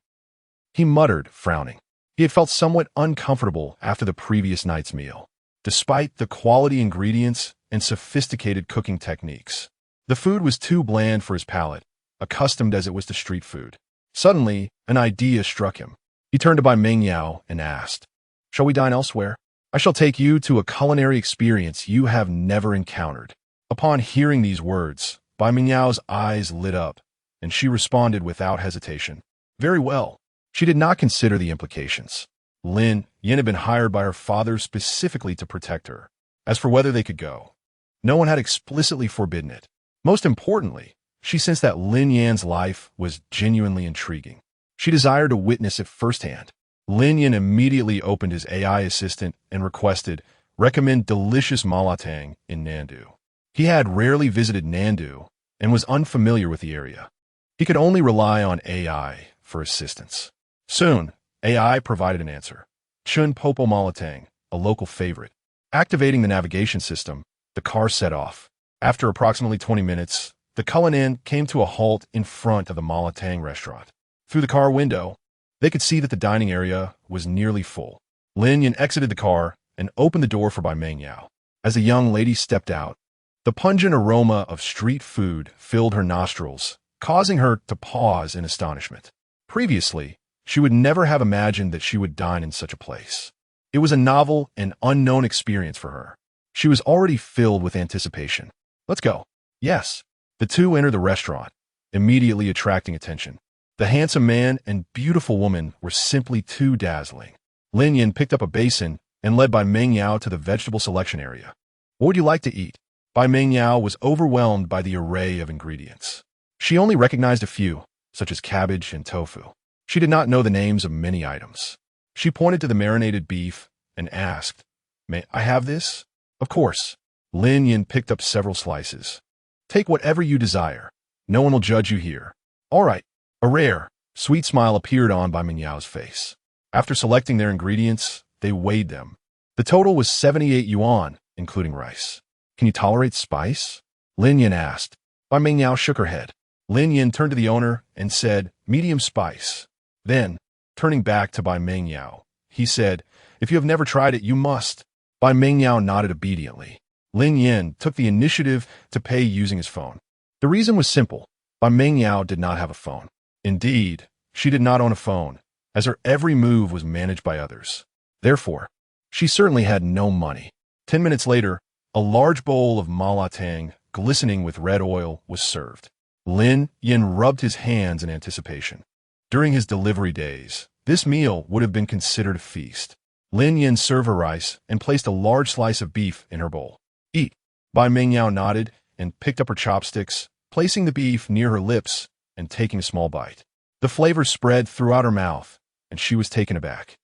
He muttered, frowning. He had felt somewhat uncomfortable after the previous night's meal, despite the quality ingredients and sophisticated cooking techniques. The food was too bland for his palate, accustomed as it was to street food. Suddenly, an idea struck him. He turned to Bai Mingyao and asked, "Shall we dine elsewhere? I shall take you to a culinary experience you have never encountered." Upon hearing these words, Bai Mingyao's eyes lit up, and she responded without hesitation. Very well. She did not consider the implications. Lin Yin had been hired by her father specifically to protect her. As for whether they could go, no one had explicitly forbidden it. Most importantly, she sensed that Lin Yan's life was genuinely intriguing. She desired to witness it firsthand. Lin Yan immediately opened his AI assistant and requested, "Recommend delicious malatang in Nandu." He had rarely visited Nandu and was unfamiliar with the area. He could only rely on AI for assistance. Soon, AI provided an answer. Chun Popo Malatang, a local favorite. Activating the navigation system, the car set off. After approximately 20 minutes, the Cullinan came to a halt in front of the Malatang restaurant. Through the car window, they could see that the dining area was nearly full. Lin Yan exited the car and opened the door for Bai Mingyao. As the young lady stepped out, the pungent aroma of street food filled her nostrils, causing her to pause in astonishment. Previously, she would never have imagined that she would dine in such a place. It was a novel and unknown experience for her. She was already filled with anticipation. "Let's go." Yes. The two entered the restaurant, immediately attracting attention. The handsome man and beautiful woman were simply too dazzling. Lin Yan picked up a basin and led Bai Mingyao to the vegetable selection area. "What would you like to eat?" Bai Mingyao was overwhelmed by the array of ingredients. She only recognized a few, such as cabbage and tofu. She did not know the names of many items. She pointed to the marinated beef and asked, "May I have this?" "Of course." Lin Yan picked up several slices. "Take whatever you desire. No one will judge you here." "All right." A rare, sweet smile appeared on Bai Mingyao's face. After selecting their ingredients, they weighed them. The total was 78 yuan, including rice. "Can you tolerate spice?" Lin Yan asked. Bai Mingyao shook her head. Lin Yan turned to the owner and said, "Medium spice." Then, turning back to Bai Mingyao, he said, "If you have never tried it, you must." Bai Mingyao nodded obediently. Lin Yan took the initiative to pay using his phone. The reason was simple. Bai Mingyao did not have a phone. Indeed, she did not own a phone, as her every move was managed by others. Therefore, she certainly had no money. 10 minutes later, a large bowl of malatang, glistening with red oil, was served. Lin Yan rubbed his hands in anticipation. During his delivery days, this meal would have been considered a feast. Lin Yan served her rice and placed a large slice of beef in her bowl. "Eat." Bai Mingyao nodded and picked up her chopsticks, placing the beef near her lips and taking a small bite. The flavor spread throughout her mouth, and she was taken aback.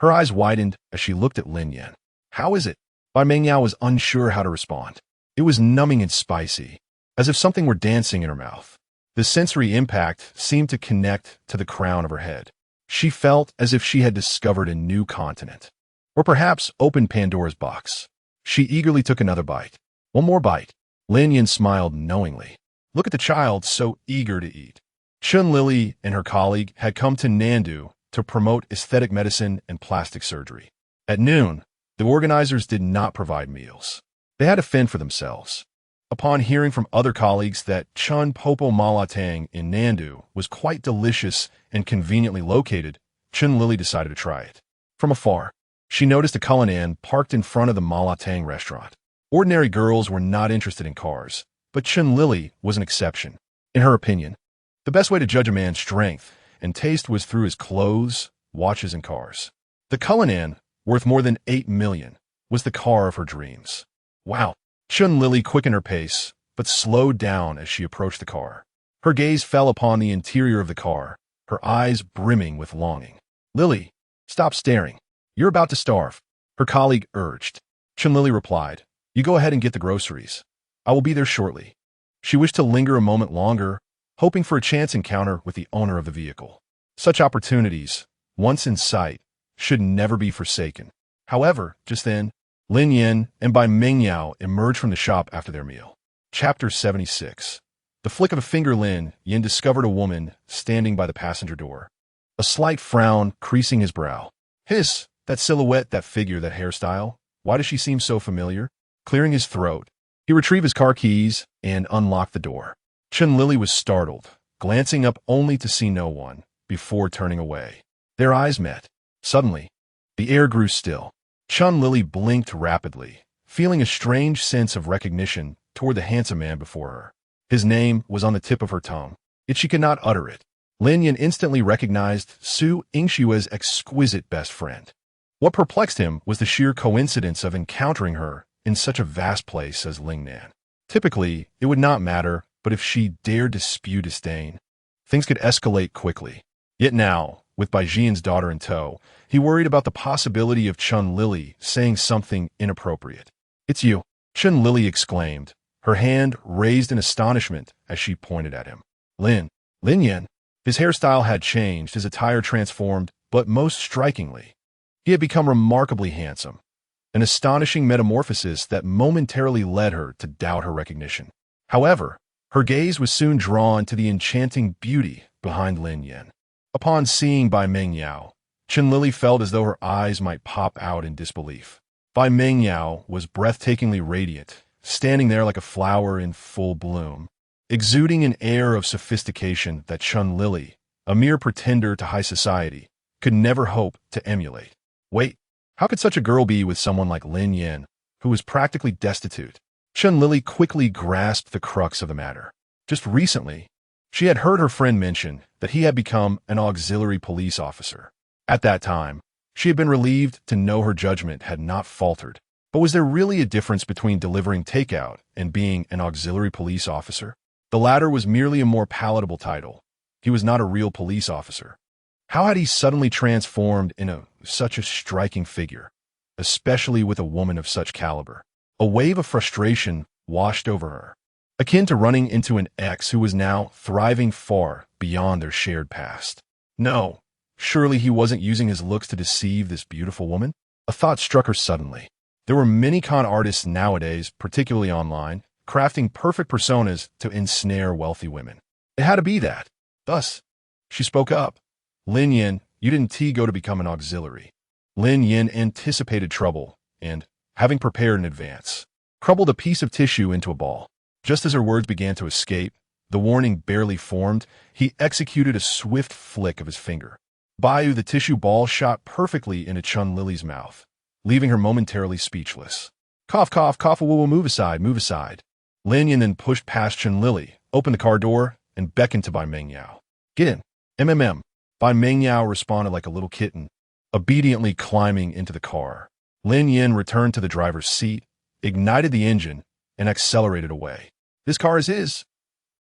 Her eyes widened as she looked at Lin Yan. How is it? Bai Mengyao was unsure how to respond. It was numbing and spicy, as if something were dancing in her mouth. The sensory impact seemed to connect to the crown of her head. She felt as if she had discovered a new continent. Or perhaps opened Pandora's box. She eagerly took another bite. One more bite. Lin Yan smiled knowingly. Look at the child so eager to eat. Chun Lily and her colleague had come to Nandu to promote aesthetic medicine and plastic surgery. At noon, the organizers did not provide meals. They had to fend for themselves. Upon hearing from other colleagues that Chun Popo Malatang in Nandu was quite delicious and conveniently located, Chun Lily decided to try it. From afar, she noticed a Cullinan parked in front of the Malatang restaurant. Ordinary girls were not interested in cars, but Chun Lily was an exception. In her opinion, the best way to judge a man's strength and taste was through his clothes, watches, and cars. The Cullinan, worth more than 8 million, was the car of her dreams. Wow! Chun Lily quickened her pace, but slowed down as she approached the car. Her gaze fell upon the interior of the car, her eyes brimming with longing. Lily, stop staring. You're about to starve, her colleague urged. Chun Lily replied, You go ahead and get the groceries. I will be there shortly. She wished to linger a moment longer, hoping for a chance encounter with the owner of the vehicle. Such opportunities, once in sight, should never be forsaken. However, just then, Lin Yan and Bai Mengyao emerged from the shop after their meal. Chapter 76. The flick of a finger, Lin Yan discovered a woman standing by the passenger door. A slight frown creasing his brow. Hiss, that silhouette, that figure, that hairstyle. Why does she seem so familiar? Clearing his throat, he retrieved his car keys and unlocked the door. Chun Lily was startled, glancing up only to see no one, before turning away. Their eyes met. Suddenly, the air grew still. Chun Lily blinked rapidly, feeling a strange sense of recognition toward the handsome man before her. His name was on the tip of her tongue, yet she could not utter it. Lin Yan instantly recognized Su Yingshua's exquisite best friend. What perplexed him was the sheer coincidence of encountering her in such a vast place as Lingnan. Typically, it would not matter, but if she dared to spew disdain, things could escalate quickly. Yet now, with Baijian's daughter in tow, he worried about the possibility of Chun Lily saying something inappropriate. It's you, Chun Lily exclaimed, her hand raised in astonishment as she pointed at him. Lin Yan. His hairstyle had changed, his attire transformed, but most strikingly, he had become remarkably handsome. An astonishing metamorphosis that momentarily led her to doubt her recognition. However, her gaze was soon drawn to the enchanting beauty behind Lin Yan. Upon seeing Bai Mengyao, Chun Lily felt as though her eyes might pop out in disbelief. Bai Mengyao was breathtakingly radiant, standing there like a flower in full bloom, exuding an air of sophistication that Chun Lily, a mere pretender to high society, could never hope to emulate. Wait, how could such a girl be with someone like Lin Yan, who was practically destitute? Chun Lily quickly grasped the crux of the matter. Just recently, she had heard her friend mention that he had become an auxiliary police officer. At that time, she had been relieved to know her judgment had not faltered. But was there really a difference between delivering takeout and being an auxiliary police officer? The latter was merely a more palatable title. He was not a real police officer. How had he suddenly transformed into such a striking figure, especially with a woman of such caliber? A wave of frustration washed over her, akin to running into an ex who was now thriving far beyond their shared past. No, surely he wasn't using his looks to deceive this beautiful woman? A thought struck her suddenly. There were many con artists nowadays, particularly online, crafting perfect personas to ensnare wealthy women. It had to be that. Thus, she spoke up. Lin Yan, you didn't go to become an auxiliary. Lin Yan anticipated trouble and, having prepared in advance, crumbled a piece of tissue into a ball. Just as her words began to escape, the warning barely formed, he executed a swift flick of his finger. Bayu, the tissue ball shot perfectly into Chun Lily's mouth, leaving her momentarily speechless. Cough, cough, cough, woo, move aside, move aside. Lin Yan then pushed past Chun Lily, opened the car door, and beckoned to Bai Mengyao. Get in. MMM. Bai Mengyao responded like a little kitten, obediently climbing into the car. Lin Yan returned to the driver's seat, ignited the engine, and accelerated away. This car is his.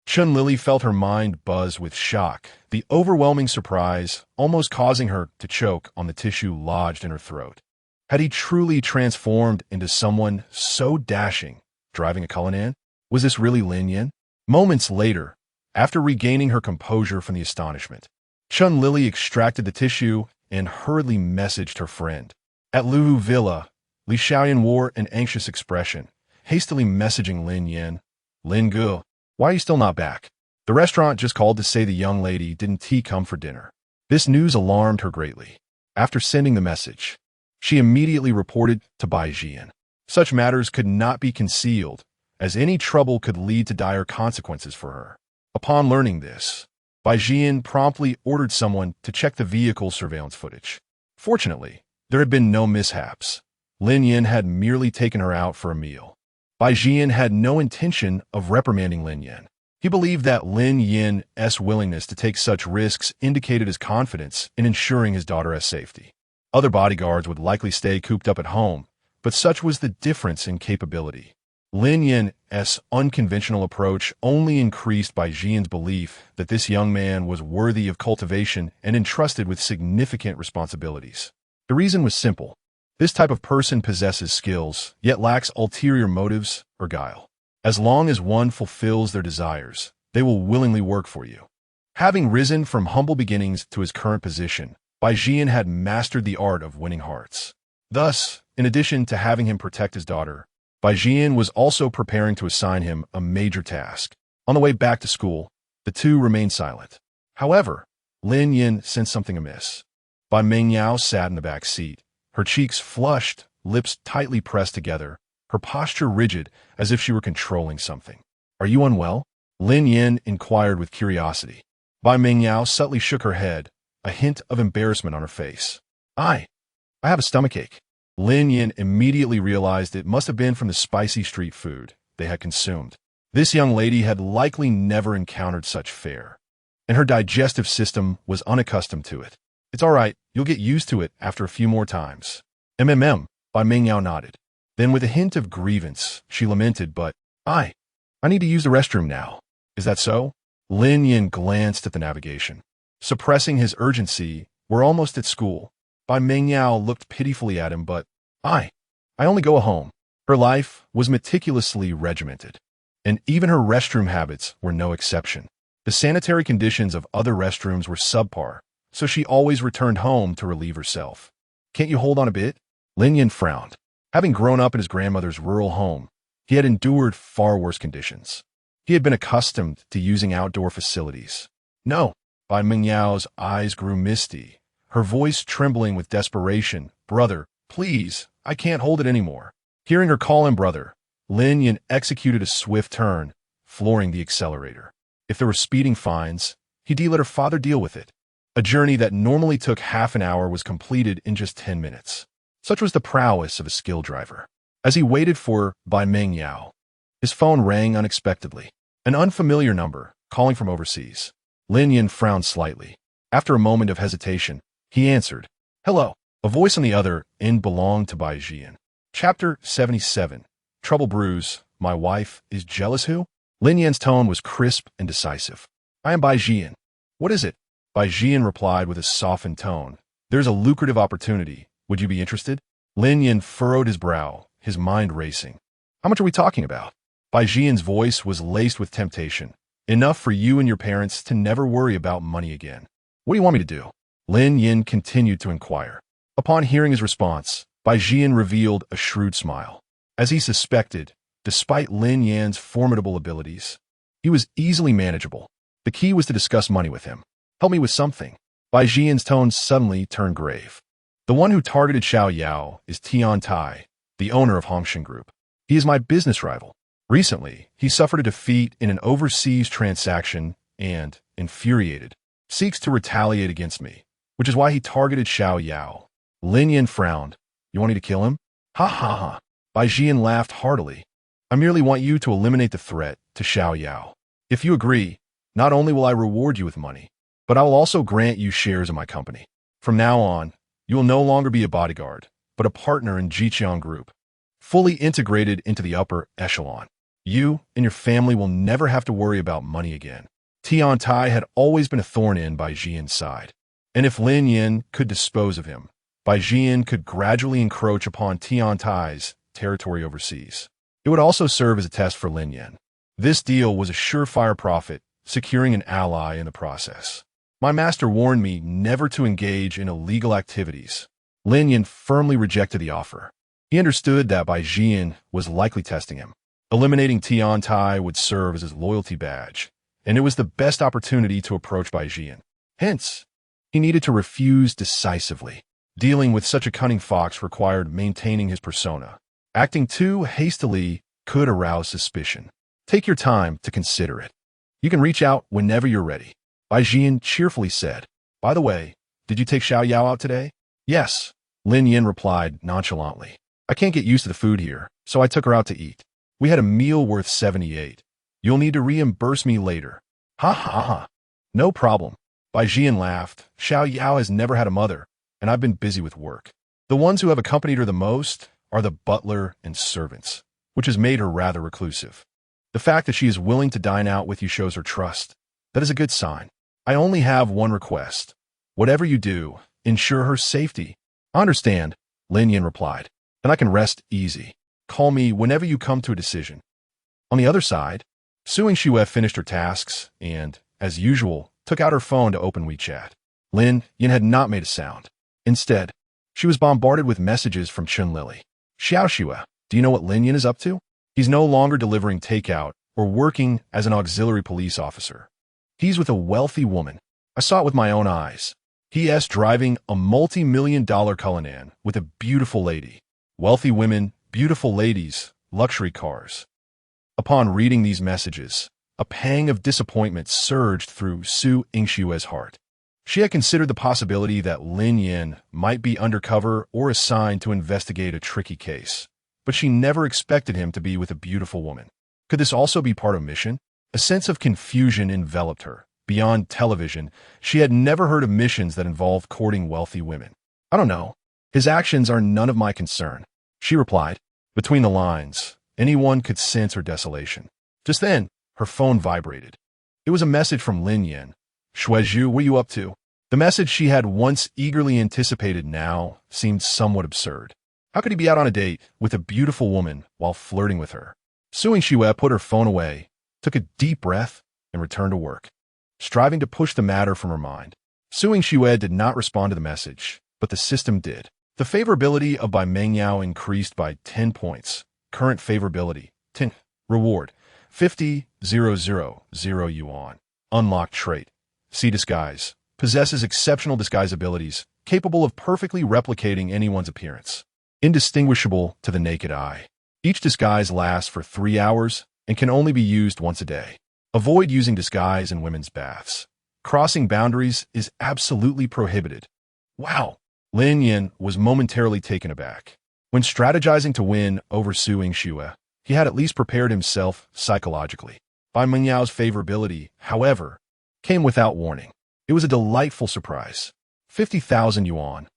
Chun Lily felt her mind buzz with shock, the overwhelming surprise almost causing her to choke on the tissue lodged in her throat. Had he truly transformed into someone so dashing, driving a Cullinan? Was this really Lin Yin? Moments later, after regaining her composure from the astonishment, Chun Lily extracted the tissue and hurriedly messaged her friend. At Luhu Villa, Li Xiaoyan wore an anxious expression, hastily messaging Lin Yin. Lin Gu, why are you still not back? The restaurant just called to say the young lady didn't come for dinner. This news alarmed her greatly. After sending the message, she immediately reported to Bai Jian. Such matters could not be concealed, as any trouble could lead to dire consequences for her. Upon learning this, Bai Jian promptly ordered someone to check the vehicle surveillance footage. Fortunately, there had been no mishaps. Lin Yin had merely taken her out for a meal. Bai Jian had no intention of reprimanding Lin Yin. He believed that Lin Yin's willingness to take such risks indicated his confidence in ensuring his daughter's safety. Other bodyguards would likely stay cooped up at home, but such was the difference in capability. Lin Yin's unconventional approach only increased Bai Jian's belief that this young man was worthy of cultivation and entrusted with significant responsibilities. The reason was simple. This type of person possesses skills, yet lacks ulterior motives or guile. As long as one fulfills their desires, they will willingly work for you. Having risen from humble beginnings to his current position, Bai Jian had mastered the art of winning hearts. Thus, in addition to having him protect his daughter, Bai Jian was also preparing to assign him a major task. On the way back to school, the two remained silent. However, Lin Yin sensed something amiss. Bai Mengyao sat in the back seat, her cheeks flushed, lips tightly pressed together, her posture rigid as if she were controlling something. Are you unwell? Lin Yin inquired with curiosity. Bai Mengyao subtly shook her head, a hint of embarrassment on her face. I have a stomachache. Lin Yin immediately realized it must have been from the spicy street food they had consumed. This young lady had likely never encountered such fare, and her digestive system was unaccustomed to it. It's all right, you'll get used to it after a few more times. Bai Mengyao nodded. Then with a hint of grievance, she lamented, but, I need to use the restroom now. Is that so? Lin Yin glanced at the navigation. Suppressing his urgency, we're almost at school. Bai Mengyao looked pitifully at him, but, I only go home. Her life was meticulously regimented, and even her restroom habits were no exception. The sanitary conditions of other restrooms were subpar, so she always returned home to relieve herself. Can't you hold on a bit? Lin Yin frowned. Having grown up in his grandmother's rural home, he had endured far worse conditions. He had been accustomed to using outdoor facilities. No. Bai Mengyao's eyes grew misty, her voice trembling with desperation. Brother, please, I can't hold it anymore. Hearing her call him brother, Lin Yin executed a swift turn, flooring the accelerator. If there were speeding fines, he'd let her father deal with it. A journey that normally took half an hour was completed in just 10 minutes. Such was the prowess of a skilled driver. As he waited for Bai Mengyao, his phone rang unexpectedly. An unfamiliar number, calling from overseas. Lin Yin frowned slightly. After a moment of hesitation, he answered. Hello. A voice on the other end belonged to Bai Jian. Chapter 77. Trouble brews. My wife is jealous who? Lin Yin's tone was crisp and decisive. I am Bai Jian. What is it? Bai Jian replied with a softened tone. There's a lucrative opportunity. Would you be interested? Lin Yin furrowed his brow, his mind racing. How much are we talking about? Bai Jian's voice was laced with temptation. Enough for you and your parents to never worry about money again. What do you want me to do? Lin Yin continued to inquire. Upon hearing his response, Bai Jian revealed a shrewd smile. As he suspected, despite Lin Yan's formidable abilities, he was easily manageable. The key was to discuss money with him. Help me with something. Bai Jian's tone suddenly turned grave. The one who targeted Xiao Yao is Tian Tai, the owner of Hongshin Group. He is my business rival. Recently, he suffered a defeat in an overseas transaction and, infuriated, seeks to retaliate against me, which is why he targeted Xiao Yao. Lin Yin frowned. You want me to kill him? Ha ha ha. Bai Jian laughed heartily. I merely want you to eliminate the threat to Xiao Yao. If you agree, not only will I reward you with money, but I will also grant you shares in my company. From now on, you will no longer be a bodyguard, but a partner in Jiqiang Group, fully integrated into the upper echelon. You and your family will never have to worry about money again. Tian Tai had always been a thorn in Bai Jian's side. And if Lin Yin could dispose of him, Bai Jian could gradually encroach upon Tian Tai's territory overseas. It would also serve as a test for Lin Yin. This deal was a surefire profit, securing an ally in the process. My master warned me never to engage in illegal activities. Lin Yin firmly rejected the offer. He understood that Bai Jian was likely testing him. Eliminating Tian Tai would serve as his loyalty badge, and it was the best opportunity to approach Bai Jian. Hence, he needed to refuse decisively. Dealing with such a cunning fox required maintaining his persona. Acting too hastily could arouse suspicion. Take your time to consider it. You can reach out whenever you're ready. Bai Jian cheerfully said. By the way, did you take Xiao Yao out today? Yes, Lin Yin replied nonchalantly. I can't get used to the food here, so I took her out to eat. We had a meal worth 78. You'll need to reimburse me later. Ha ha ha. No problem. Bai Jian laughed. Xiao Yao has never had a mother, and I've been busy with work. The ones who have accompanied her the most are the butler and servants, which has made her rather reclusive. The fact that she is willing to dine out with you shows her trust. That is a good sign. I only have one request. Whatever you do, ensure her safety. I understand, Lin Yin replied. Then I can rest easy. Call me whenever you come to a decision. On the other side, Su Yingxue finished her tasks and, as usual, took out her phone to open WeChat. Lin Yin had not made a sound. Instead, she was bombarded with messages from Chun Lily. Xiao Xue, do you know what Lin Yin is up to? He's no longer delivering takeout or working as an auxiliary police officer. He's with a wealthy woman. I saw it with my own eyes. He is driving a multi-million-dollar Cullinan with a beautiful lady. Wealthy women, beautiful ladies, luxury cars. Upon reading these messages, a pang of disappointment surged through Su Yingxue's heart. She had considered the possibility that Lin Yin might be undercover or assigned to investigate a tricky case, but she never expected him to be with a beautiful woman. Could this also be part of a mission? A sense of confusion enveloped her. Beyond television, she had never heard of missions that involved courting wealthy women. I don't know. His actions are none of my concern, she replied. Between the lines, anyone could sense her desolation. Just then, her phone vibrated. It was a message from Lin Yin. Shuizhu, what are you up to? The message she had once eagerly anticipated now seemed somewhat absurd. How could he be out on a date with a beautiful woman while flirting with her? Su Yingxue put her phone away, took a deep breath, and returned to work, striving to push the matter from her mind. Su Yingxue did not respond to the message, but the system did. The favorability of Bai Mengyao increased by 10 points. Current favorability, 10. Reward, 50,000 yuan. Unlocked trait. See disguise. Possesses exceptional disguise abilities, capable of perfectly replicating anyone's appearance. Indistinguishable to the naked eye. Each disguise lasts for 3 hours and can only be used once a day. Avoid using disguise in women's baths. Crossing boundaries is absolutely prohibited. Wow! Lin Yin was momentarily taken aback. When strategizing to win over Su Yingxue, he had at least prepared himself psychologically. Bai Mengyao's favorability, however, came without warning. It was a delightful surprise. 50,000 yuan.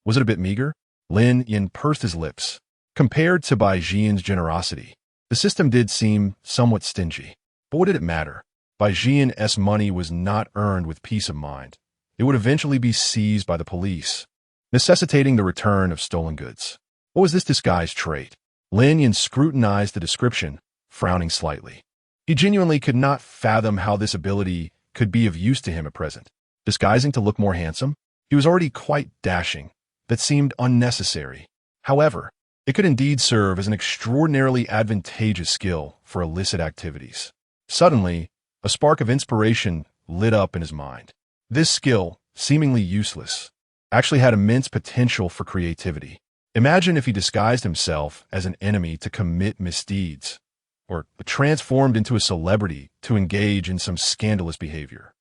Was it a bit meager? Lin Yin pursed his lips. Compared to Bai Jian's generosity, the system did seem somewhat stingy. But what did it matter? Bai Jian's money was not earned with peace of mind. It would eventually be seized by the police, necessitating the return of stolen goods. What was this disguise trait? Lin Yin scrutinized the description, frowning slightly. He genuinely could not fathom how this ability could be of use to him at present. Disguising to look more handsome? He was already quite dashing. That seemed unnecessary. However, it could indeed serve as an extraordinarily advantageous skill for illicit activities. Suddenly, a spark of inspiration lit up in his mind. This skill, seemingly useless, actually had immense potential for creativity. Imagine if he disguised himself as an enemy to commit misdeeds, or transformed into a celebrity to engage in some scandalous behavior.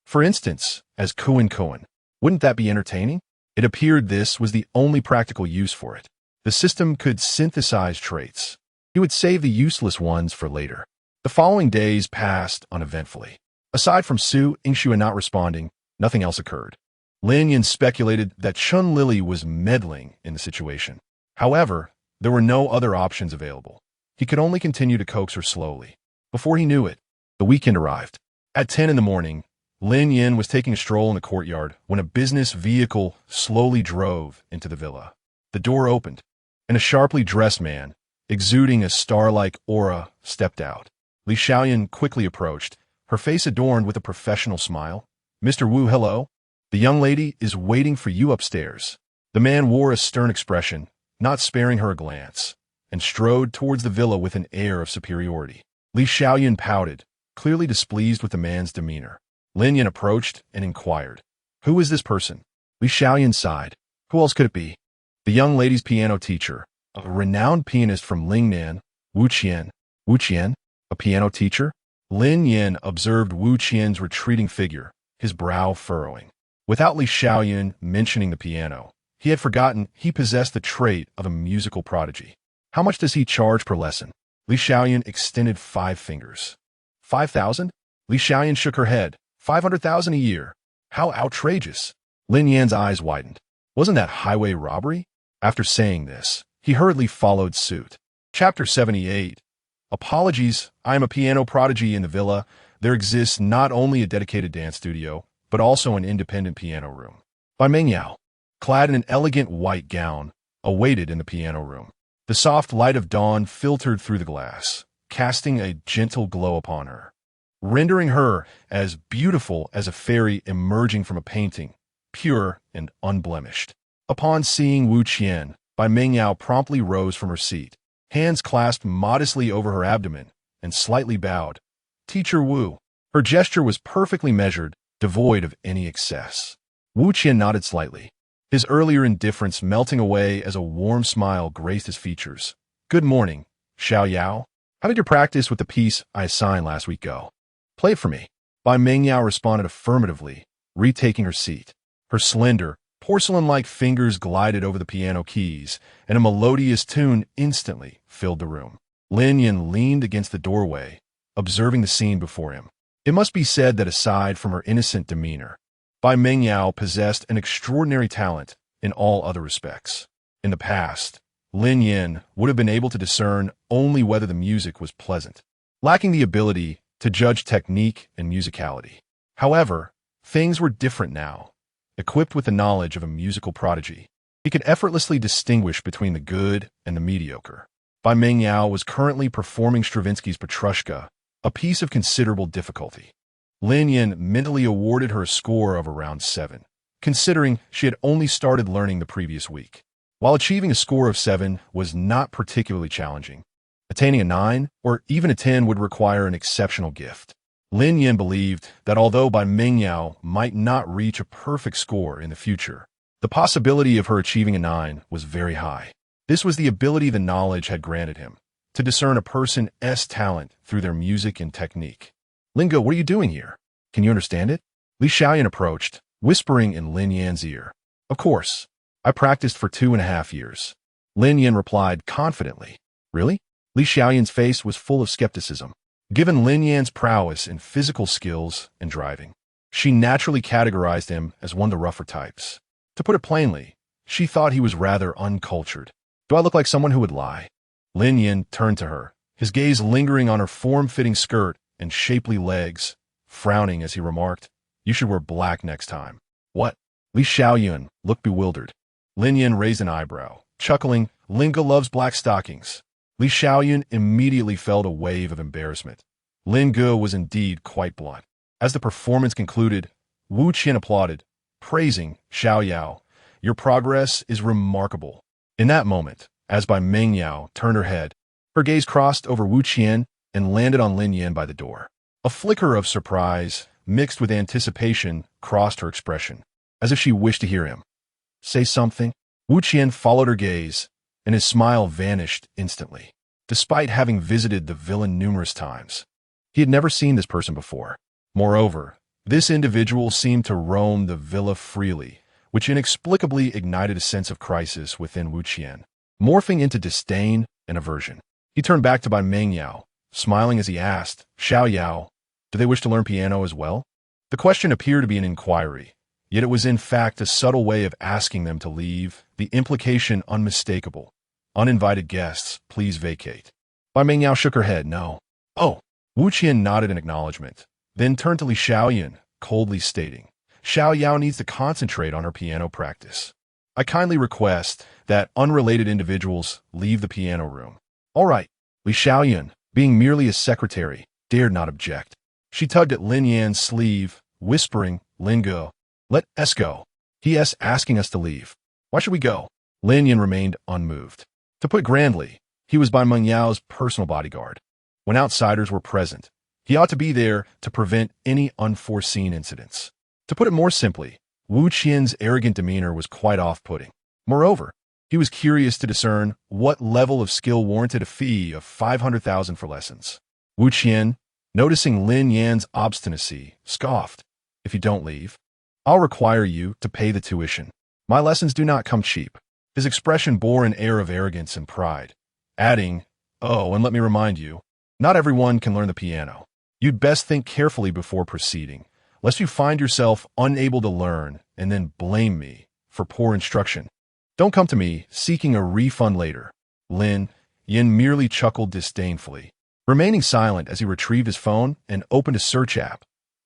For instance, as Kuan Kuan. Wouldn't that be entertaining? It appeared this was the only practical use for it. The system could synthesize traits. He would save the useless ones for later. The following days passed uneventfully. Aside from Su Yingxue not responding, nothing else occurred. Lin Yin speculated that Chun Lily was meddling in the situation. However, there were no other options available. he could only continue to coax her slowly. Before he knew it, the weekend arrived. At 10 in the morning, Lin Yin was taking a stroll in the courtyard when a business vehicle slowly drove into the villa. The door opened, and a sharply dressed man, exuding a star-like aura, stepped out. Li Xiaoyan quickly approached, her face adorned with a professional smile. "Mr. Wu, hello. The young lady is waiting for you upstairs." The man wore a stern expression, not sparing her a glance, and strode towards the villa with an air of superiority. Li Xiaoyan pouted, clearly displeased with the man's demeanor. Lin Yin approached and inquired, "Who is this person?" Li Xiaoyan sighed. "Who else could it be?" "The young lady's piano teacher, a renowned pianist from Lingnan, Wu Qian." "Wu Qian? A piano teacher?" Lin Yin observed Wu Qian's retreating figure, his brow furrowing. Without Li Xiaoyan mentioning the piano, he had forgotten he possessed the trait of a musical prodigy. "How much does he charge per lesson?" Li Xiaoyan extended 5 fingers. 5,000? Li Xiaoyan shook her head. 500,000 a year. How outrageous. Lin Yan's eyes widened. Wasn't that highway robbery? After saying this, he hurriedly followed suit. Chapter 78. Apologies, I am a piano prodigy in the villa. There exists not only a dedicated dance studio, but also an independent piano room. By Meng Yao, clad in an elegant white gown, awaited in the piano room. The soft light of dawn filtered through the glass, casting a gentle glow upon her, rendering her as beautiful as a fairy emerging from a painting, pure and unblemished. Upon seeing Wu Qian, Bai Mengyao promptly rose from her seat, hands clasped modestly over her abdomen, and slightly bowed. "Teacher Wu." Her gesture was perfectly measured, devoid of any excess. Wu Qian nodded slightly, his earlier indifference melting away as a warm smile graced his features. "Good morning, Xiao Yao. How did your practice with the piece I assigned last week go?" "Play it for me." Bai Mengyao responded affirmatively, retaking her seat. Her slender, porcelain-like fingers glided over the piano keys, and a melodious tune instantly filled the room. Lin Yin leaned against the doorway, observing the scene before him. It must be said that aside from her innocent demeanor, Bai Mengyao possessed an extraordinary talent in all other respects. In the past, Lin Yin would have been able to discern only whether the music was pleasant, lacking the ability to judge technique and musicality. However, things were different now. Equipped with the knowledge of a musical prodigy, he could effortlessly distinguish between the good and the mediocre. Bai Mengyao was currently performing Stravinsky's Petrushka, a piece of considerable difficulty. Lin Yin mentally awarded her a score of around 7, considering she had only started learning the previous week. While achieving a score of 7 was not particularly challenging, attaining a 9 or even a 10 would require an exceptional gift. Lin Yin believed that although Bai Mengyao might not reach a perfect score in the future, the possibility of her achieving a 9 was very high. This was the ability the knowledge had granted him, to discern a person's talent through their music and technique. "Lingo, what are you doing here? Can you understand it?" Li Xiaoyan approached, whispering in Lin Yan's ear. "Of course. I practiced for 2.5 years." Lin Yan replied confidently. "Really?" Li Xiaoyan's face was full of skepticism. Given Lin Yan's prowess in physical skills and driving, she naturally categorized him as one of the rougher types. To put it plainly, she thought he was rather uncultured. "Do I look like someone who would lie?" Lin Yin turned to her, his gaze lingering on her form-fitting skirt and shapely legs, frowning as he remarked, "You should wear black next time." "What?" Li Xiaoyan looked bewildered. Lin Yin raised an eyebrow, chuckling, "Linga loves black stockings." Li Xiaoyan immediately felt a wave of embarrassment. Lin Ge was indeed quite blunt. As the performance concluded, Wu Qian applauded, praising Xiao Yao. "Your progress is remarkable." In that moment, as Bai Mengyao turned her head, her gaze crossed over Wu Qian and landed on Lin Yin by the door. A flicker of surprise, mixed with anticipation, crossed her expression, as if she wished to hear him say something. Wu Qian followed her gaze, and his smile vanished instantly. Despite having visited the villa numerous times, he had never seen this person before. Moreover, this individual seemed to roam the villa freely, which inexplicably ignited a sense of crisis within Wu Qian, morphing into disdain and aversion. He turned back to Bai Mengyao, smiling as he asked, "Xiao Yao, do they wish to learn piano as well?" The question appeared to be an inquiry, yet it was in fact a subtle way of asking them to leave, the implication unmistakable. "Uninvited guests, please vacate." Bai Mingyao shook her head, no. Oh. Wu Qian nodded in acknowledgement, then turned to Li Xiaoyan, coldly stating, Xiao Yao needs to concentrate on her piano practice. I kindly request that unrelated individuals leave the piano room. All right. Li Xiaoyan, being merely a secretary, dared not object. She tugged at Lin Yan's sleeve, whispering, Lin go. Let us go. He is asking us to leave. Why should we go? Lin Yan remained unmoved. To put grandly, he was Bai Mengyao's personal bodyguard. When outsiders were present, he ought to be there to prevent any unforeseen incidents. To put it more simply, Wu Qian's arrogant demeanor was quite off-putting. Moreover, he was curious to discern what level of skill warranted a fee of 500,000 for lessons. Wu Qian, noticing Lin Yan's obstinacy, scoffed, If you don't leave, I'll require you to pay the tuition. My lessons do not come cheap. His expression bore an air of arrogance and pride, adding, Oh, and let me remind you, not everyone can learn the piano. You'd best think carefully before proceeding, lest you find yourself unable to learn and then blame me for poor instruction. Don't come to me seeking a refund later. Lin Yan merely chuckled disdainfully, remaining silent as he retrieved his phone and opened a search app.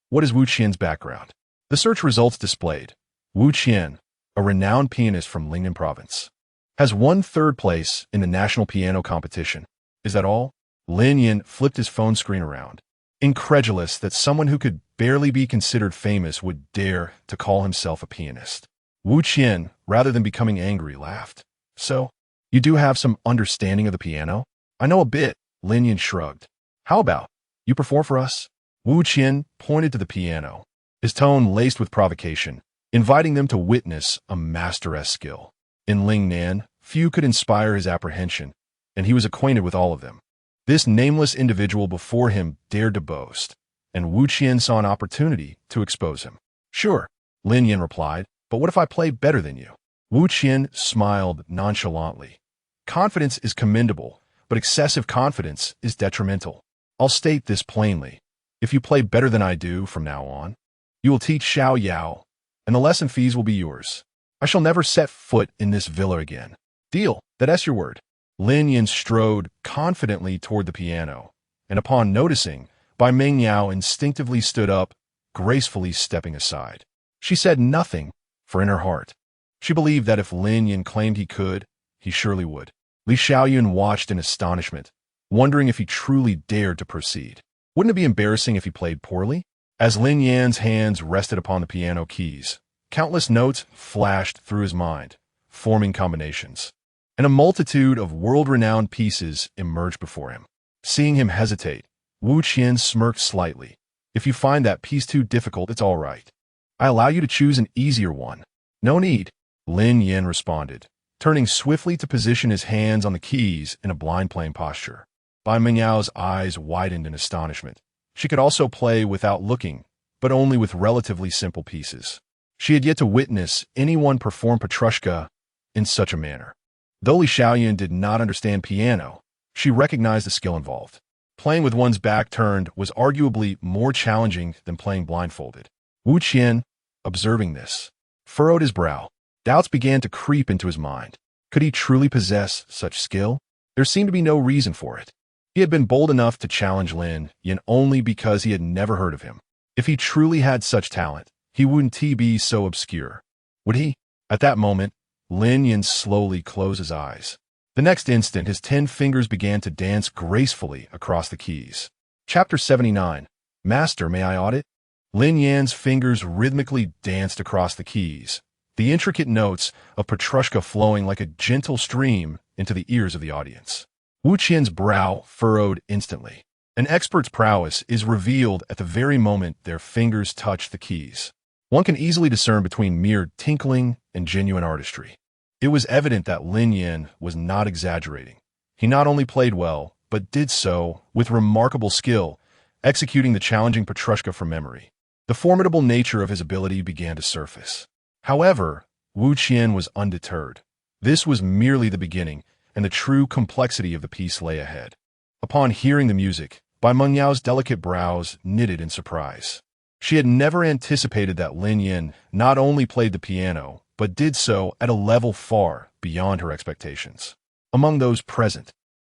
What is Wu Qian's background? The search results displayed. Wu Qian, a renowned pianist from Lingnan province, has won third place in the national piano competition. Is that all? Lin Yan flipped his phone screen around, incredulous that someone who could barely be considered famous would dare to call himself a pianist. Wu Qian, rather than becoming angry, laughed. So, you do have some understanding of the piano? I know a bit, Lin Yan shrugged. How about, you perform for us? Wu Qian pointed to the piano, his tone laced with provocation, inviting them to witness a master's skill. In Lingnan, few could inspire his apprehension, and he was acquainted with all of them. This nameless individual before him dared to boast, and Wu Qian saw an opportunity to expose him. Sure, Lin Yan replied, but what if I play better than you? Wu Qian smiled nonchalantly. Confidence is commendable, but excessive confidence is detrimental. I'll state this plainly. If you play better than I do from now on, you will teach Xiao Yao, and the lesson fees will be yours. I shall never set foot in this villa again. Deal, that's your word. Lin Yan strode confidently toward the piano, and upon noticing, Bai Mingyao instinctively stood up, gracefully stepping aside. She said nothing, for in her heart, she believed that if Lin Yan claimed he could, he surely would. Li Xiaoyan watched in astonishment, wondering if he truly dared to proceed. Wouldn't it be embarrassing if he played poorly? As Lin Yan's hands rested upon the piano keys, countless notes flashed through his mind, forming combinations, and a multitude of world-renowned pieces emerged before him. Seeing him hesitate, Wu Qian smirked slightly. If you find that piece too difficult, it's all right. I allow you to choose an easier one. No need, Lin Yan responded, turning swiftly to position his hands on the keys in a blind playing posture. Bai Mengyao's eyes widened in astonishment. She could also play without looking, but only with relatively simple pieces. She had yet to witness anyone perform Petrushka in such a manner. Though Li Xiaoyan did not understand piano, she recognized the skill involved. Playing with one's back turned was arguably more challenging than playing blindfolded. Wu Qian, observing this, furrowed his brow. Doubts began to creep into his mind. Could he truly possess such skill? There seemed to be no reason for it. He had been bold enough to challenge Lin Yan only because he had never heard of him. If he truly had such talent, he wouldn't be so obscure. Would he? At that moment, Lin Yan slowly closed his eyes. The next instant, his 10 fingers began to dance gracefully across the keys. Chapter 79. Master, may I audit? Lin Yan's fingers rhythmically danced across the keys, the intricate notes of Petrushka flowing like a gentle stream into the ears of the audience. Wu Qian's brow furrowed instantly. An expert's prowess is revealed at the very moment their fingers touch the keys. One can easily discern between mere tinkling and genuine artistry. It was evident that Lin Yan was not exaggerating. He not only played well, but did so with remarkable skill, executing the challenging Petrushka from memory. The formidable nature of his ability began to surface. However, Wu Qian was undeterred. This was merely the beginning, and the true complexity of the piece lay ahead. Upon hearing the music, Bai Mengyao's delicate brows knitted in surprise. She had never anticipated that Lin Yan not only played the piano, but did so at a level far beyond her expectations. Among those present,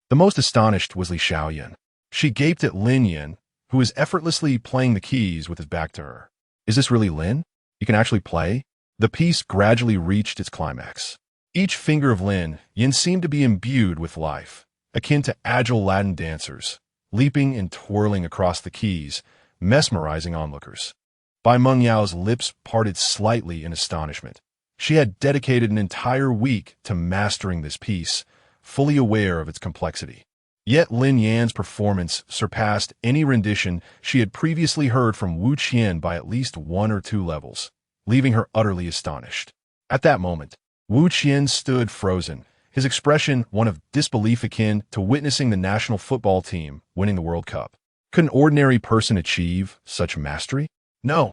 The most astonished was Li Xiaoyan. She gaped at Lin Yan, who was effortlessly playing the keys with his back to her. Is this really Lin? You can actually play? The piece gradually reached its climax. Each finger of Lin Yan seemed to be imbued with life, akin to agile Latin dancers, leaping and twirling across the keys, mesmerizing onlookers. Bai Mengyao's lips parted slightly in astonishment. She had dedicated an entire week to mastering this piece, fully aware of its complexity. Yet Lin Yan's performance surpassed any rendition she had previously heard from Wu Qian by at least 1 or 2 levels, leaving her utterly astonished. At that moment, Wu Qian stood frozen, his expression one of disbelief akin to witnessing the national football team winning the World Cup. Could an ordinary person achieve such mastery? No,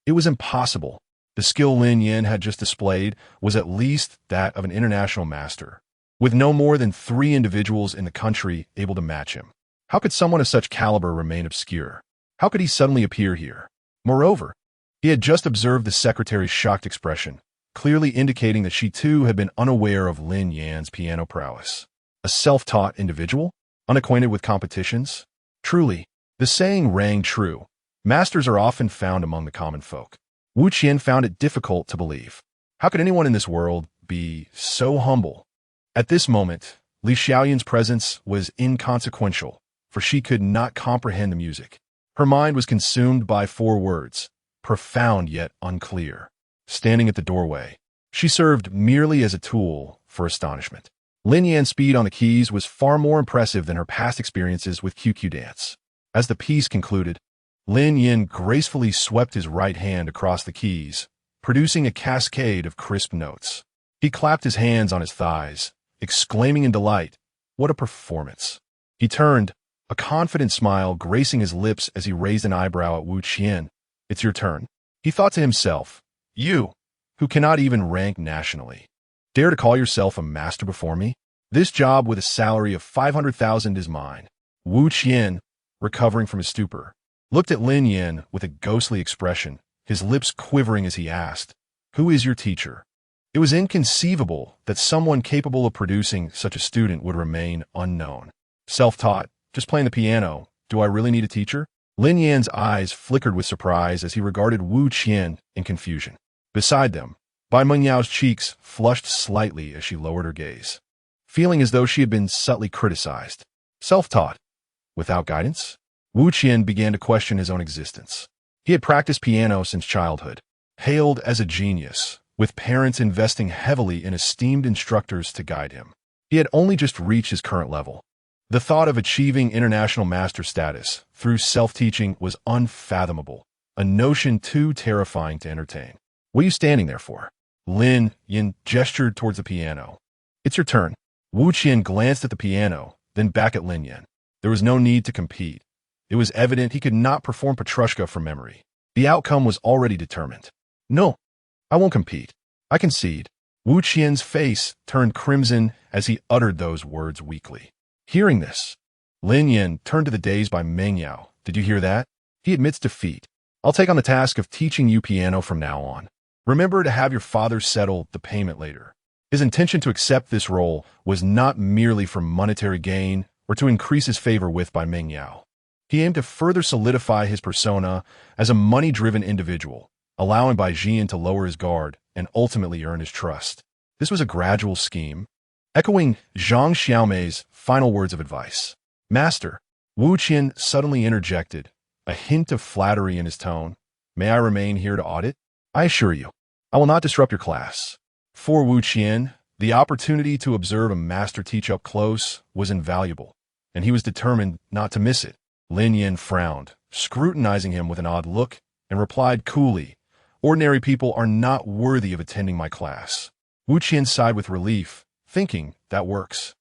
it was impossible. The skill Lin Yan had just displayed was at least that of an international master, with no more than 3 individuals in the country able to match him. How could someone of such caliber remain obscure? How could he suddenly appear here? Moreover, he had just observed the secretary's shocked expression, clearly indicating that she too had been unaware of Lin Yan's piano prowess. A self-taught individual? Unacquainted with competitions? Truly, the saying rang true. Masters are often found among the common folk. Wu Qian found it difficult to believe. How could anyone in this world be so humble? At this moment, Li Xiaoyan's presence was inconsequential, for she could not comprehend the music. Her mind was consumed by 4 words, profound yet unclear. Standing at the doorway, she served merely as a tool for astonishment. Lin Yan's speed on the keys was far more impressive than her past experiences with QQ dance. As the piece concluded, Lin Yan gracefully swept his right hand across the keys, producing a cascade of crisp notes. He clapped his hands on his thighs, exclaiming in delight, "What a performance!" He turned, a confident smile gracing his lips as he raised an eyebrow at Wu Qian. "It's your turn." He thought to himself, "You, who cannot even rank nationally, dare to call yourself a master before me? This job with a salary of 500,000 is mine." Wu Qian, recovering from his stupor, looked at Lin Yan with a ghostly expression, his lips quivering as he asked, "Who is your teacher?" It was inconceivable that someone capable of producing such a student would remain unknown. Self-taught, just playing the piano, do I really need a teacher? Lin Yan's eyes flickered with surprise as he regarded Wu Qian in confusion. Beside them, Bai Mengyao's cheeks flushed slightly as she lowered her gaze, feeling as though she had been subtly criticized. Self-taught, without guidance? Wu Qian began to question his own existence. He had practiced piano since childhood, hailed as a genius, with parents investing heavily in esteemed instructors to guide him. He had only just reached his current level. The thought of achieving international master status through self-teaching was unfathomable, a notion too terrifying to entertain. "What are you standing there for?" Lin Yan gestured towards the piano. "It's your turn." Wu Qian glanced at the piano, then back at Lin Yan. There was no need to compete. It was evident he could not perform Petrushka from memory. The outcome was already determined. "No, I won't compete. I concede." Wu Qian's face turned crimson as he uttered those words weakly. Hearing this, Lin Yan turned to the dazed Bai Mengyao. "Did you hear that? He admits defeat. I'll take on the task of teaching you piano from now on. Remember to have your father settle the payment later." His intention to accept this role was not merely for monetary gain or to increase his favor with Bai Mengyao. He aimed to further solidify his persona as a money-driven individual, allowing Bai Jian to lower his guard and ultimately earn his trust. This was a gradual scheme, echoing Zhang Xiaomei's final words of advice. "Master," Wu Qian suddenly interjected, a hint of flattery in his tone. "May I remain here to audit? I assure you, I will not disrupt your class." For Wu Qian, the opportunity to observe a master teach up close was invaluable, and he was determined not to miss it. Lin Yan frowned, scrutinizing him with an odd look, and replied coolly, "Ordinary people are not worthy of attending my class." Wu Qian sighed with relief, thinking, "That works.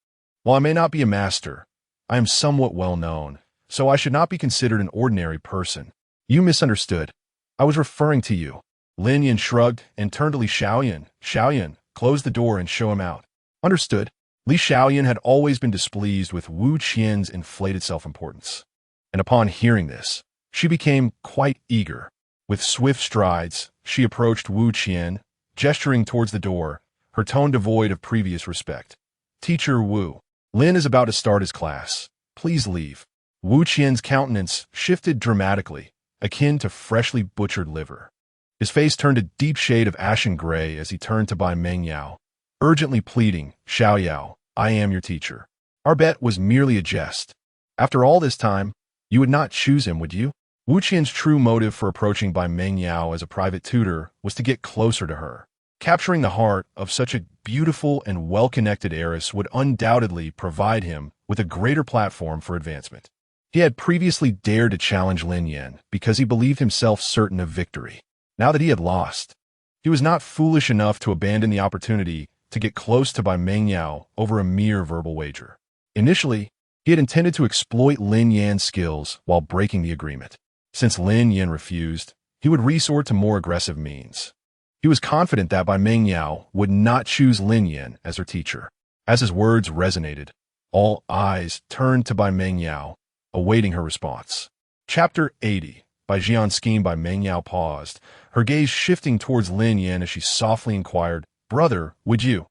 While I may not be a master, I am somewhat well known, so I should not be considered an ordinary person." "You misunderstood. I was referring to you." Lin Yan shrugged and turned to Li Xiaoyan. "Xiaoyan, close the door and show him out." "Understood." Li Xiaoyan had always been displeased with Wu Qian's inflated self-importance, and upon hearing this, she became quite eager. With swift strides, she approached Wu Qian, gesturing towards the door, her tone devoid of previous respect. "Teacher Wu, Lin is about to start his class. Please leave. Wu Qian's countenance shifted dramatically, akin to freshly butchered liver. His face turned a deep shade of ashen gray as he turned to Bai Mengyao, urgently pleading, Xiao Yao, I am your teacher. Our bet was merely a jest. After all this time, you would not choose him, would you? Wu Qian's true motive for approaching Bai Mengyao as a private tutor was to get closer to her. Capturing the heart of such a beautiful and well-connected heiress would undoubtedly provide him with a greater platform for advancement. He had previously dared to challenge Lin Yan because he believed himself certain of victory. Now that he had lost, he was not foolish enough to abandon the opportunity to get close to Bai Mengyao over a mere verbal wager. Initially, he had intended to exploit Lin Yan's skills while breaking the agreement. Since Lin Yan refused, he would resort to more aggressive means. He was confident that Bai Mengyao would not choose Lin Yan as her teacher. As his words resonated, all eyes turned to Bai Mengyao, awaiting her response. Chapter 80. Bai Jian's scheme. Bai Mengyao paused, her gaze shifting towards Lin Yan as she softly inquired, Brother, would you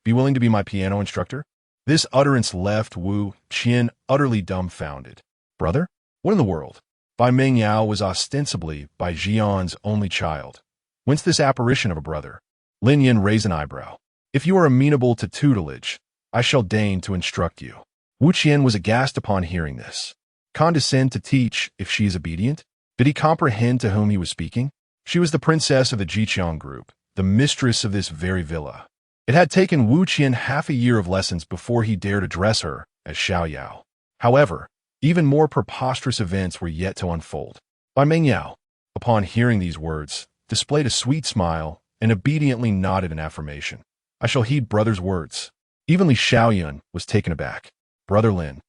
be willing to be my piano instructor? This utterance left Wu Qian utterly dumbfounded. Brother? What in the world? Bai Mengyao was ostensibly Bai Jian's only child. Whence this apparition of a brother? Lin Yan raised an eyebrow. If you are amenable to tutelage, I shall deign to instruct you. Wu Qian was aghast upon hearing this. Condescend to teach if she is obedient? Did he comprehend to whom he was speaking? She was the princess of the Jiqiang group, the mistress of this very villa. It had taken Wu Qian half a year of lessons before he dared address her as Xiao Yao. However, even more preposterous events were yet to unfold. Bai Mengyao, upon hearing these words, displayed a sweet smile and obediently nodded in affirmation. I shall heed brother's words. Even Li Xiaoyun was taken aback. Brother Lin,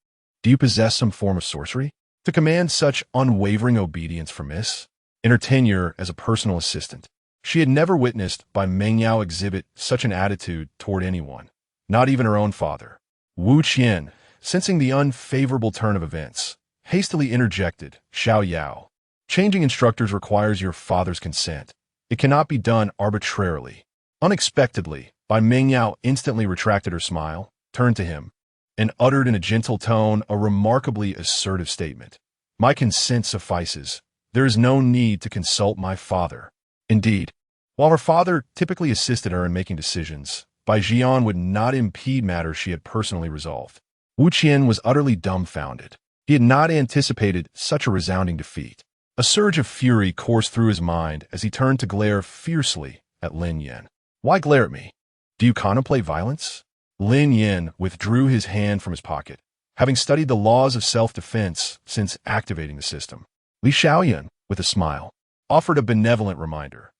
do you possess some form of sorcery to command such unwavering obedience from Miss? In her tenure as a personal assistant, she had never witnessed Bai Mengyao exhibit such an attitude toward anyone, not even her own father. Wu Qian, sensing the unfavorable turn of events, hastily interjected, Xiao Yao. Changing instructors requires your father's consent. It cannot be done arbitrarily. Unexpectedly, Bai Mengyao instantly retracted her smile, turned to him, and uttered in a gentle tone a remarkably assertive statement. My consent suffices. There is no need to consult my father. Indeed, while her father typically assisted her in making decisions, Bai Jian would not impede matters she had personally resolved. Wu Qian was utterly dumbfounded. He had not anticipated such a resounding defeat. A surge of fury coursed through his mind as he turned to glare fiercely at Lin Yan. Why glare at me? Do you contemplate violence? Lin Yan withdrew his hand from his pocket, having studied the laws of self-defense since activating the system. Li Xiaoyun, with a smile, offered a benevolent reminder.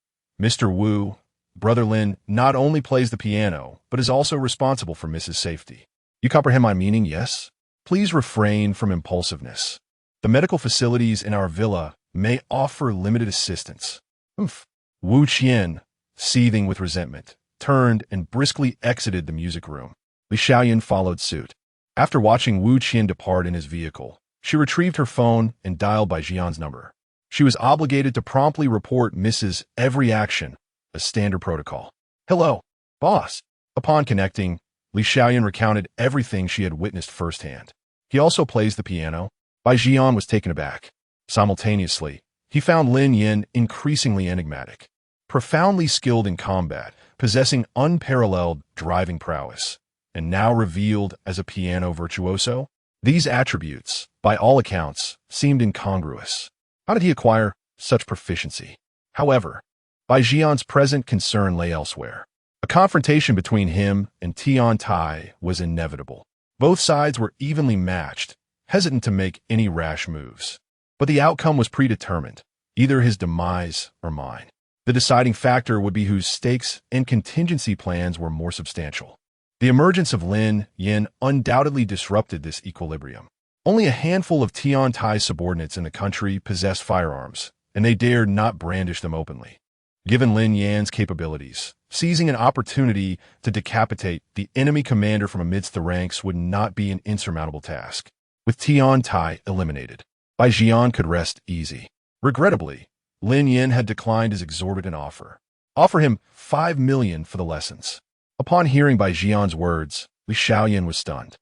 Mr. Wu, Brother Lin not only plays the piano, but is also responsible for Mrs. Safety. You comprehend my meaning, yes? Please refrain from impulsiveness. The medical facilities in our villa may offer limited assistance. Wu Qian, seething with resentment, turned and briskly exited the music room. Li Xiaoyun followed suit. After watching Wu Qian depart in his vehicle, she retrieved her phone and dialed Bai Jian's number. She was obligated to promptly report Mrs. every action, a standard protocol. Hello, boss. Upon connecting, Li Xiaoyun recounted everything she had witnessed firsthand. He also plays the piano. Bai Jian was taken aback. Simultaneously, he found Lin Yan increasingly enigmatic. Profoundly skilled in combat, possessing unparalleled driving prowess, and now revealed as a piano virtuoso, these attributes, by all accounts, seemed incongruous. How did he acquire such proficiency? However, Bai Jian's present concern lay elsewhere. A confrontation between him and Tian Tai was inevitable. Both sides were evenly matched, hesitant to make any rash moves. But the outcome was predetermined, either his demise or mine. The deciding factor would be whose stakes and contingency plans were more substantial. The emergence of Lin Yan undoubtedly disrupted this equilibrium. Only a handful of Tian Tai's subordinates in the country possessed firearms, and they dared not brandish them openly. Given Lin Yan's capabilities, seizing an opportunity to decapitate the enemy commander from amidst the ranks would not be an insurmountable task. With Tian Tai eliminated, Bai Jian could rest easy. Regrettably, Lin Yan had declined his exorbitant offer. Offer him 5 million for the lessons. Upon hearing Bai Jian's words, Li Xiaoyun was stunned.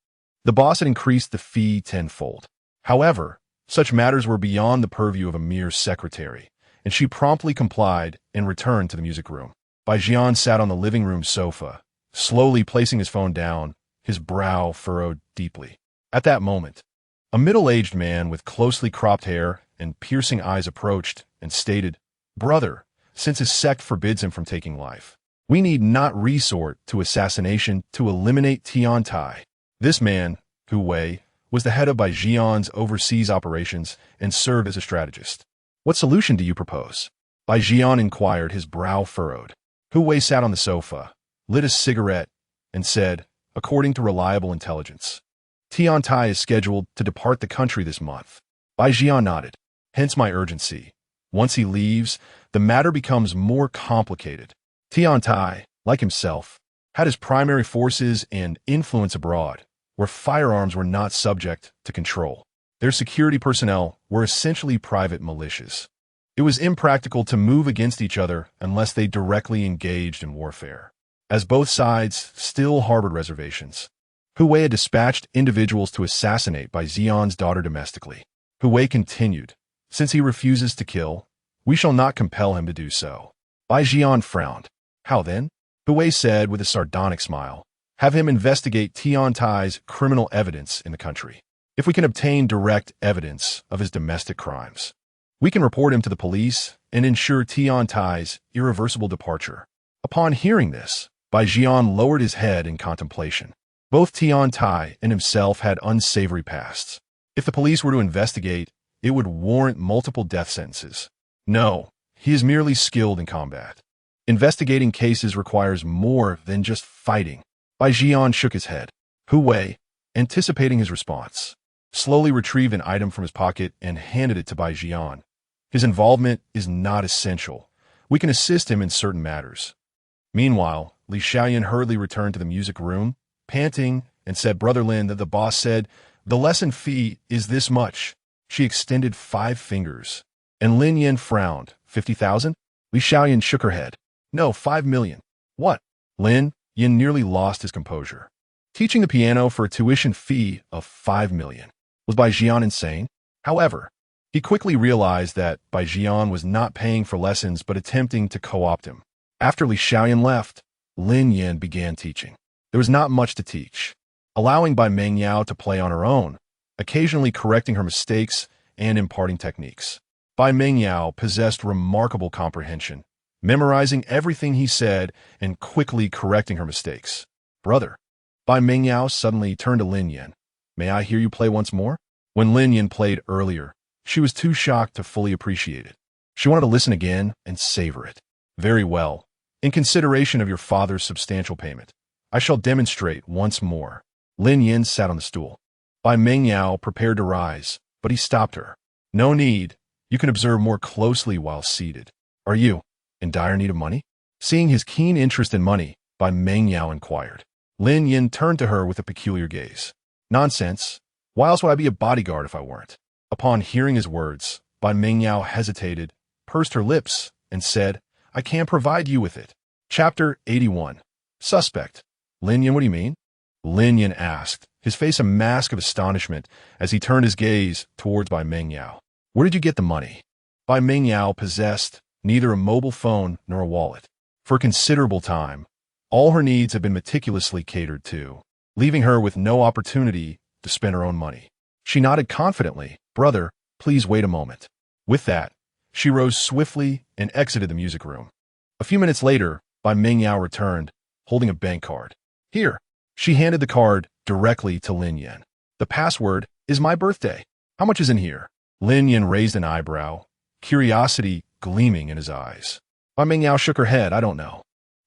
The boss had increased the fee tenfold. However, such matters were beyond the purview of a mere secretary, and she promptly complied and returned to the music room. Bai Jian sat on the living room sofa, slowly placing his phone down, his brow furrowed deeply. At that moment, a middle-aged man with closely cropped hair and piercing eyes approached and stated, "Brother, since his sect forbids him from taking life, we need not resort to assassination to eliminate Tian Tai." This man, Hu Wei, was the head of Bai Jian's overseas operations and served as a strategist. "What solution do you propose?" Bai Jian inquired, his brow furrowed. Hu Wei sat on the sofa, lit a cigarette, and said, "According to reliable intelligence, Tian Tai is scheduled to depart the country this month." Bai Jian nodded. "Hence my urgency. Once he leaves, the matter becomes more complicated. Tian Tai, like himself, had his primary forces and influence abroad, where firearms were not subject to control. Their security personnel were essentially private militias. It was impractical to move against each other unless they directly engaged in warfare, as both sides still harbored reservations. Hu Wei had dispatched individuals to assassinate Bai Jian's daughter domestically. Hu Wei continued, "Since he refuses to kill, we shall not compel him to do so." Bai Jian frowned. "How then?" Hu Wei said with a sardonic smile. "Have him investigate Tian Tai's criminal evidence in the country. If we can obtain direct evidence of his domestic crimes, we can report him to the police and ensure Tian Tai's irreversible departure." Upon hearing this, Bai Jian lowered his head in contemplation. Both Tian Tai and himself had unsavory pasts. If the police were to investigate, it would warrant multiple death sentences. No, he is merely skilled in combat. Investigating cases requires more than just fighting. Bai Jian shook his head. Hu Wei, anticipating his response, slowly retrieved an item from his pocket and handed it to Bai Jian. "His involvement is not essential. We can assist him in certain matters." Meanwhile, Li Xiaoyan hurriedly returned to the music room, panting, and said, "Brother Lin, that the boss said, the lesson fee is this much." She extended 5 fingers, and Lin Yin frowned. 50,000? Li Xiaoyan shook her head. "No, 5 million. What?" Lin Yin nearly lost his composure. Teaching the piano for a tuition fee of 5 million. Was Bai Jian insane? However, he quickly realized that Bai Jian was not paying for lessons but attempting to co-opt him. After Li Xiaoyan left, Lin Yin began teaching. There was not much to teach, allowing Bai Mengyao to play on her own, occasionally correcting her mistakes and imparting techniques. Bai Mengyao possessed remarkable comprehension, memorizing everything he said and quickly correcting her mistakes. "Brother." Bai Mengyao suddenly turned to Lin Yin. "May I hear you play once more?" When Lin Yin played earlier, she was too shocked to fully appreciate it. She wanted to listen again and savor it. "Very well. In consideration of your father's substantial payment, I shall demonstrate once more." Lin Yin sat on the stool. Bai Mengyao prepared to rise, but he stopped her. "No need. You can observe more closely while seated." "Are you in dire need of money?" Seeing his keen interest in money, Bai Mengyao inquired. Lin Yin turned to her with a peculiar gaze. "Nonsense. Why else would I be a bodyguard if I weren't?" Upon hearing his words, Bai Mengyao hesitated, pursed her lips, and said, "I can't provide you with it." Chapter 81. Suspect. "Lin Yin, what do you mean?" Lin Yin asked, his face a mask of astonishment as he turned his gaze towards Bai Mengyao. "Where did you get the money?" Bai Mengyao possessed neither a mobile phone nor a wallet. For a considerable time, all her needs had been meticulously catered to, leaving her with no opportunity to spend her own money. She nodded confidently. "Brother, please wait a moment." With that, she rose swiftly and exited the music room. A few minutes later, Bai Mengyao returned, holding a bank card. "Here." She handed the card directly to Lin Yin. "The password is my birthday. How much is in here?" Lin Yin raised an eyebrow, curiosity gleaming in his eyes. Bai Mengyao shook her head. "I don't know.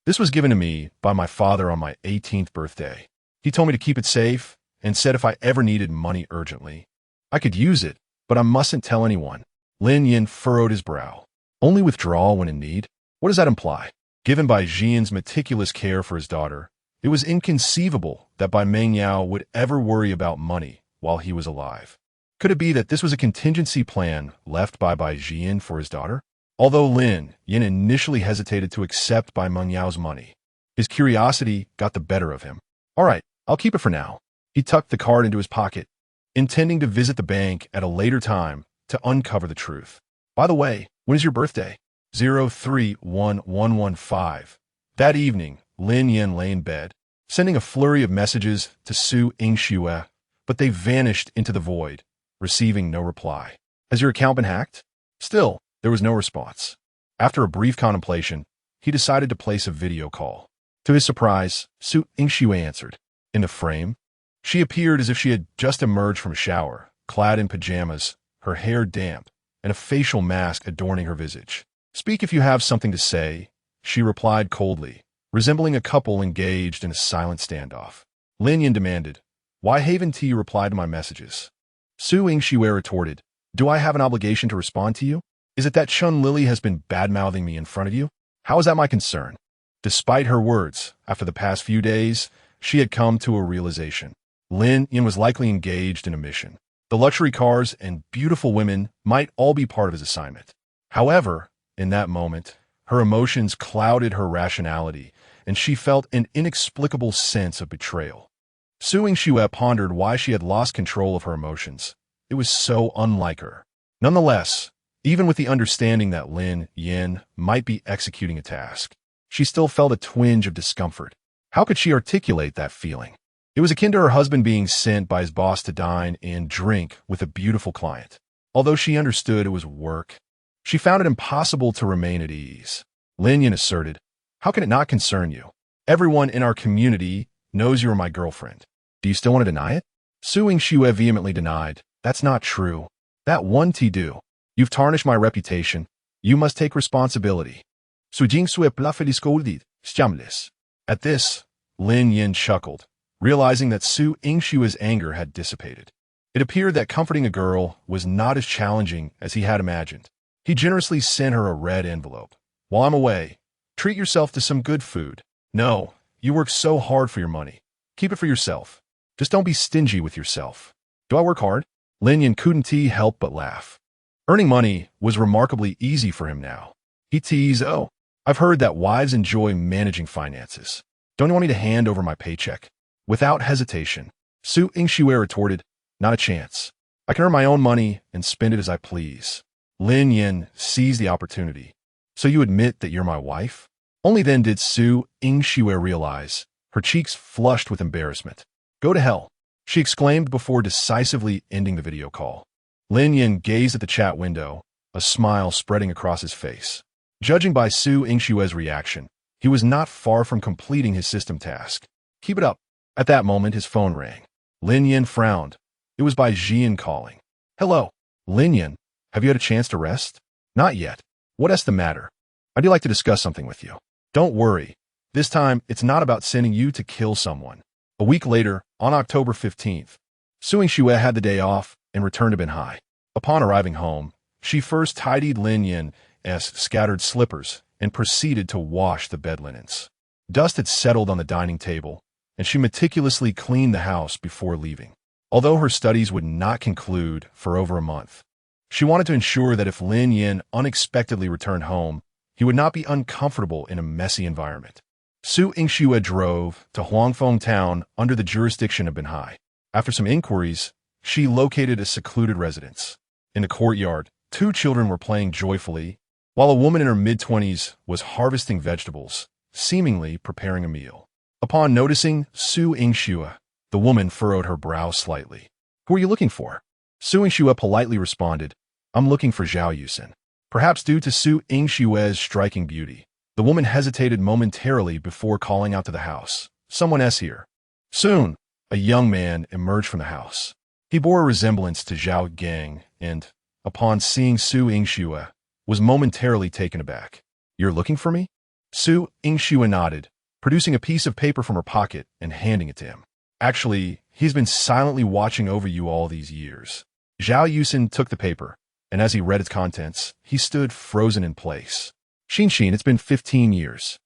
This was given to me by my father on my 18th birthday. He told me to keep it safe and said if I ever needed money urgently, I could use it, but I mustn't tell anyone." Lin Yin furrowed his brow. "Only withdraw when in need? What does that imply?" Given Bai Jian's meticulous care for his daughter, it was inconceivable that Bai Mengyao would ever worry about money while he was alive. Could it be that this was a contingency plan left by Bai Jian for his daughter? Although Lin Yin initially hesitated to accept Bai Mengyao's money, his curiosity got the better of him. "All right, I'll keep it for now. He tucked the card into his pocket, intending to visit the bank at a later time to uncover the truth. By the way, when is your birthday? 031115. That evening, Lin Yin lay in bed, sending a flurry of messages to Su Yingxue, but they vanished into the void, receiving no reply. Has your account been hacked? Still, there was no response. After a brief contemplation, he decided to place a video call. To his surprise, Su Yingxue answered. In the frame, she appeared as if she had just emerged from a shower, clad in pajamas, her hair damp, and a facial mask adorning her visage. Speak if you have something to say, she replied coldly, resembling a couple engaged in a silent standoff. Lin Yin demanded, why haven't you replied to my messages? Su Yingxue retorted, do I have an obligation to respond to you? Is it that Chun Lily has been bad-mouthing me in front of you? How is that my concern? Despite her words, after the past few days, she had come to a realization. Lin Yin was likely engaged in a mission. The luxury cars and beautiful women might all be part of his assignment. However, in that moment, her emotions clouded her rationality, and she felt an inexplicable sense of betrayal. Su Yingxue pondered why she had lost control of her emotions. It was so unlike her. Nonetheless, even with the understanding that Lin Yin might be executing a task, she still felt a twinge of discomfort. How could she articulate that feeling? It was akin to her husband being sent by his boss to dine and drink with a beautiful client. Although she understood it was work, she found it impossible to remain at ease. Lin Yin asserted, how can it not concern you? Everyone in our community knows you are my girlfriend. Do you still want to deny it? Su Yingxue vehemently denied, that's not true. That won't do. You've tarnished my reputation. You must take responsibility. Su Yingxue plafeli scolded, shambles. At this, Lin Yin chuckled, realizing that Su Yingxue's anger had dissipated. It appeared that comforting a girl was not as challenging as he had imagined. He generously sent her a red envelope. While I'm away, treat yourself to some good food. No, you work so hard for your money. Keep it for yourself. Just don't be stingy with yourself. Do I work hard? Lin Yin couldn't help but laugh. Earning money was remarkably easy for him now. He teased, oh, I've heard that wives enjoy managing finances. Don't you want me to hand over my paycheck? Without hesitation, Su Yingxue retorted, not a chance. I can earn my own money and spend it as I please. Lin Yin seized the opportunity. So you admit that you're my wife? Only then did Su Yingxue realize, her cheeks flushed with embarrassment. Go to hell, she exclaimed before decisively ending the video call. Lin Yin gazed at the chat window, a smile spreading across his face. Judging by Su Yingxue's reaction, he was not far from completing his system task. Keep it up. At that moment, his phone rang. Lin Yin frowned. It was Bai Jian calling. Hello, Lin Yin. Have you had a chance to rest? Not yet. What is the matter? I'd like to discuss something with you. Don't worry. This time, it's not about sending you to kill someone. A week later, on October 15th, Su Yingxue had the day off and returned to Binhai. Upon arriving home, she first tidied Lin Yin's scattered slippers and proceeded to wash the bed linens. Dust had settled on the dining table, and she meticulously cleaned the house before leaving. Although her studies would not conclude for over a month, she wanted to ensure that if Lin Yin unexpectedly returned home, he would not be uncomfortable in a messy environment. Su Yingxue drove to Huangfeng town under the jurisdiction of Binhai. After some inquiries, she located a secluded residence. In the courtyard, two children were playing joyfully, while a woman in her mid-20s was harvesting vegetables, seemingly preparing a meal. Upon noticing Su Yingxue, the woman furrowed her brow slightly. Who are you looking for? Su Yingxue politely responded, I'm looking for Zhao Yusen. Perhaps due to Su Yingxue's striking beauty, the woman hesitated momentarily before calling out to the house. Someone is here. Soon, a young man emerged from the house. He bore a resemblance to Zhao Gang and, upon seeing Su Yingxue, was momentarily taken aback. You're looking for me? Su Yingxue nodded, producing a piece of paper from her pocket and handing it to him. Actually, he's been silently watching over you all these years. Zhao Yusen took the paper, and as he read its contents, he stood frozen in place. Xin, it's been 15 years.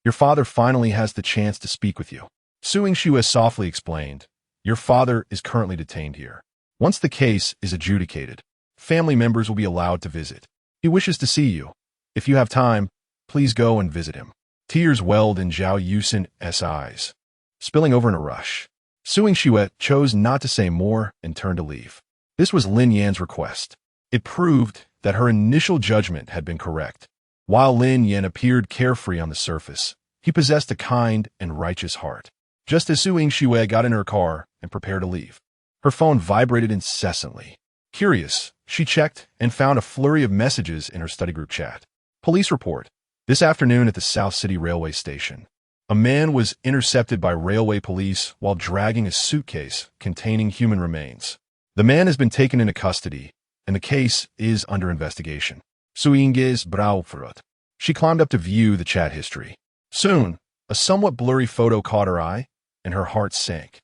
Your father finally has the chance to speak with you. Su Yingxue softly explained, your father is currently detained here. Once the case is adjudicated, family members will be allowed to visit. He wishes to see you. If you have time, please go and visit him. Tears welled in Zhao Yusen's eyes, spilling over in a rush. Su Yingxue chose not to say more and turned to leave. This was Lin Yan's request. It proved that her initial judgment had been correct. While Lin Yan appeared carefree on the surface, he possessed a kind and righteous heart. Just as Su Yingxue got in her car and prepared to leave, her phone vibrated incessantly. Curious, she checked and found a flurry of messages in her study group chat. Police report. This afternoon at the South City Railway Station, a man was intercepted by railway police while dragging a suitcase containing human remains. The man has been taken into custody, and the case is under investigation. Su Yingxue's brow furrowed. She climbed up to view the chat history. Soon, a somewhat blurry photo caught her eye, and her heart sank.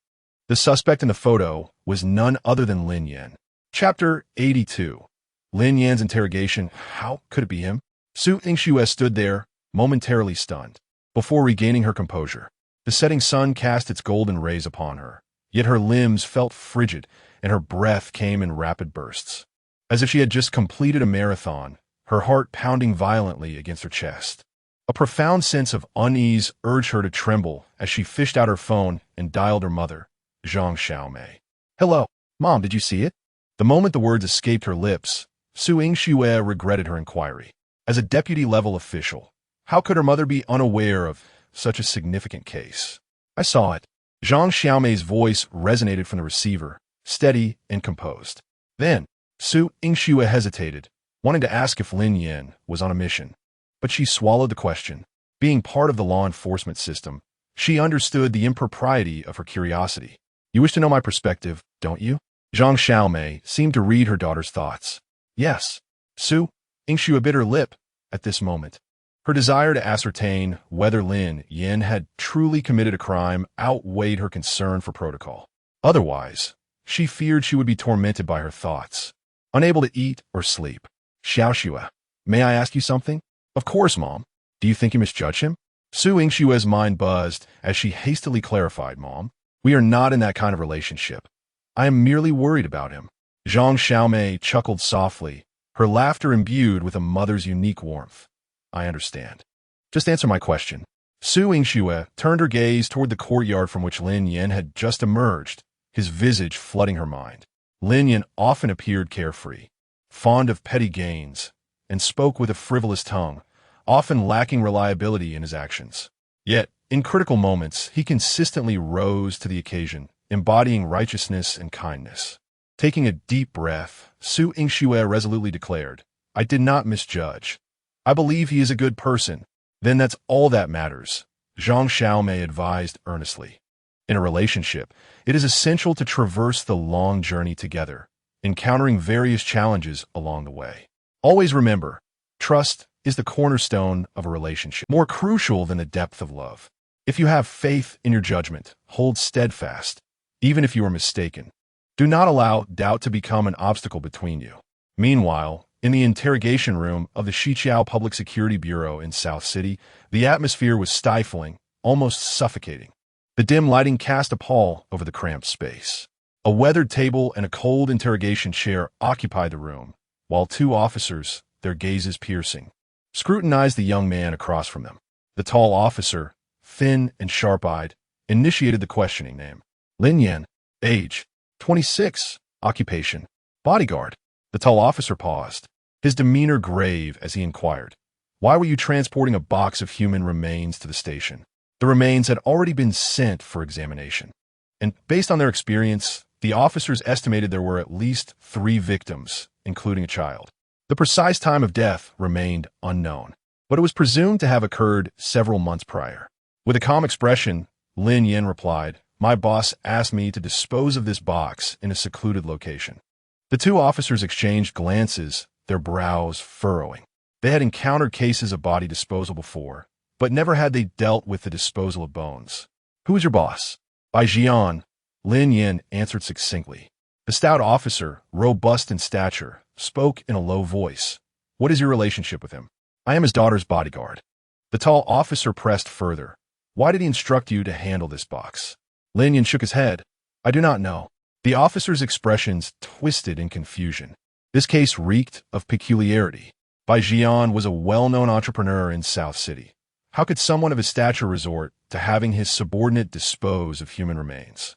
The suspect in the photo was none other than Lin Yan. Chapter 82. Lin Yan's interrogation. How could it be him? Su Yingxue stood there, momentarily stunned, before regaining her composure. The setting sun cast its golden rays upon her, yet her limbs felt frigid, and her breath came in rapid bursts, as if she had just completed a marathon, her heart pounding violently against her chest. A profound sense of unease urged her to tremble as she fished out her phone and dialed her mother, Zhang Xiaomei. Hello, Mom, did you see it? The moment the words escaped her lips, Su Yingxue regretted her inquiry. As a deputy-level official, how could her mother be unaware of such a significant case? I saw it. Zhang Xiaomei's voice resonated from the receiver, steady and composed. Then, Su Yingxue hesitated, wanting to ask if Lin Yan was on a mission. But she swallowed the question. Being part of the law enforcement system, she understood the impropriety of her curiosity. You wish to know my perspective, don't you? Zhang Xiaomei seemed to read her daughter's thoughts. Yes. Su Yingxue bit her lip at this moment. Her desire to ascertain whether Lin Yan had truly committed a crime outweighed her concern for protocol. Otherwise, she feared she would be tormented by her thoughts, unable to eat or sleep. Xiaoxue, may I ask you something? Of course, Mom. Do you think you misjudge him? Su Yingxue's mind buzzed as she hastily clarified, Mom. We are not in that kind of relationship. I am merely worried about him. Zhang Xiaomei chuckled softly, her laughter imbued with a mother's unique warmth. I understand. Just answer my question. Su Yingxue turned her gaze toward the courtyard from which Lin Yan had just emerged, his visage flooding her mind. Lin Yan often appeared carefree, fond of petty gains, and spoke with a frivolous tongue, often lacking reliability in his actions. Yet, in critical moments, he consistently rose to the occasion, embodying righteousness and kindness. Taking a deep breath, Su Yingxue resolutely declared, I did not misjudge. I believe he is a good person. Then that's all that matters, Zhang Xiaomei advised earnestly. In a relationship, it is essential to traverse the long journey together, encountering various challenges along the way. Always remember, trust is the cornerstone of a relationship, more crucial than the depth of love. If you have faith in your judgment, hold steadfast, even if you are mistaken. Do not allow doubt to become an obstacle between you. Meanwhile, in the interrogation room of the Xiqiao Public Security Bureau in South City, the atmosphere was stifling, almost suffocating. The dim lighting cast a pall over the cramped space. A weathered table and a cold interrogation chair occupied the room, while two officers, their gazes piercing, scrutinized the young man across from them. The tall officer, thin and sharp-eyed, initiated the questioning. Name: Lin Yan. Age: 26. Occupation: bodyguard. The tall officer paused, his demeanor grave as he inquired, Why were you transporting a box of human remains to the station? The remains had already been sent for examination, and based on their experience, the officers estimated there were at least 3 victims, including a child. The precise time of death remained unknown, but it was presumed to have occurred several months prior. With a calm expression, Lin Yan replied, My boss asked me to dispose of this box in a secluded location. The two officers exchanged glances, their brows furrowing. They had encountered cases of body disposal before, but never had they dealt with the disposal of bones. Who is your boss? By Jian, Lin Yan answered succinctly. The stout officer, robust in stature, spoke in a low voice. What is your relationship with him? I am his daughter's bodyguard. The tall officer pressed further. Why did he instruct you to handle this box? Lin Yan shook his head. I do not know. The officer's expressions twisted in confusion. This case reeked of peculiarity. Bai Jian was a well-known entrepreneur in South City. How could someone of his stature resort to having his subordinate dispose of human remains?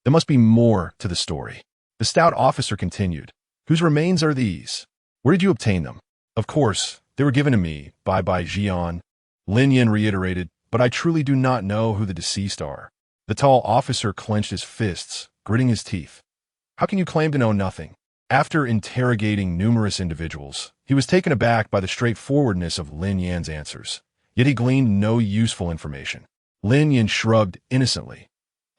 There must be more to the story. The stout officer continued. Whose remains are these? Where did you obtain them? Of course, they were given to me by Bai Jian. Lin Yan reiterated, but I truly do not know who the deceased are. The tall officer clenched his fists, gritting his teeth. How can you claim to know nothing? After interrogating numerous individuals, he was taken aback by the straightforwardness of Lin Yan's answers. Yet he gleaned no useful information. Lin Yan shrugged innocently.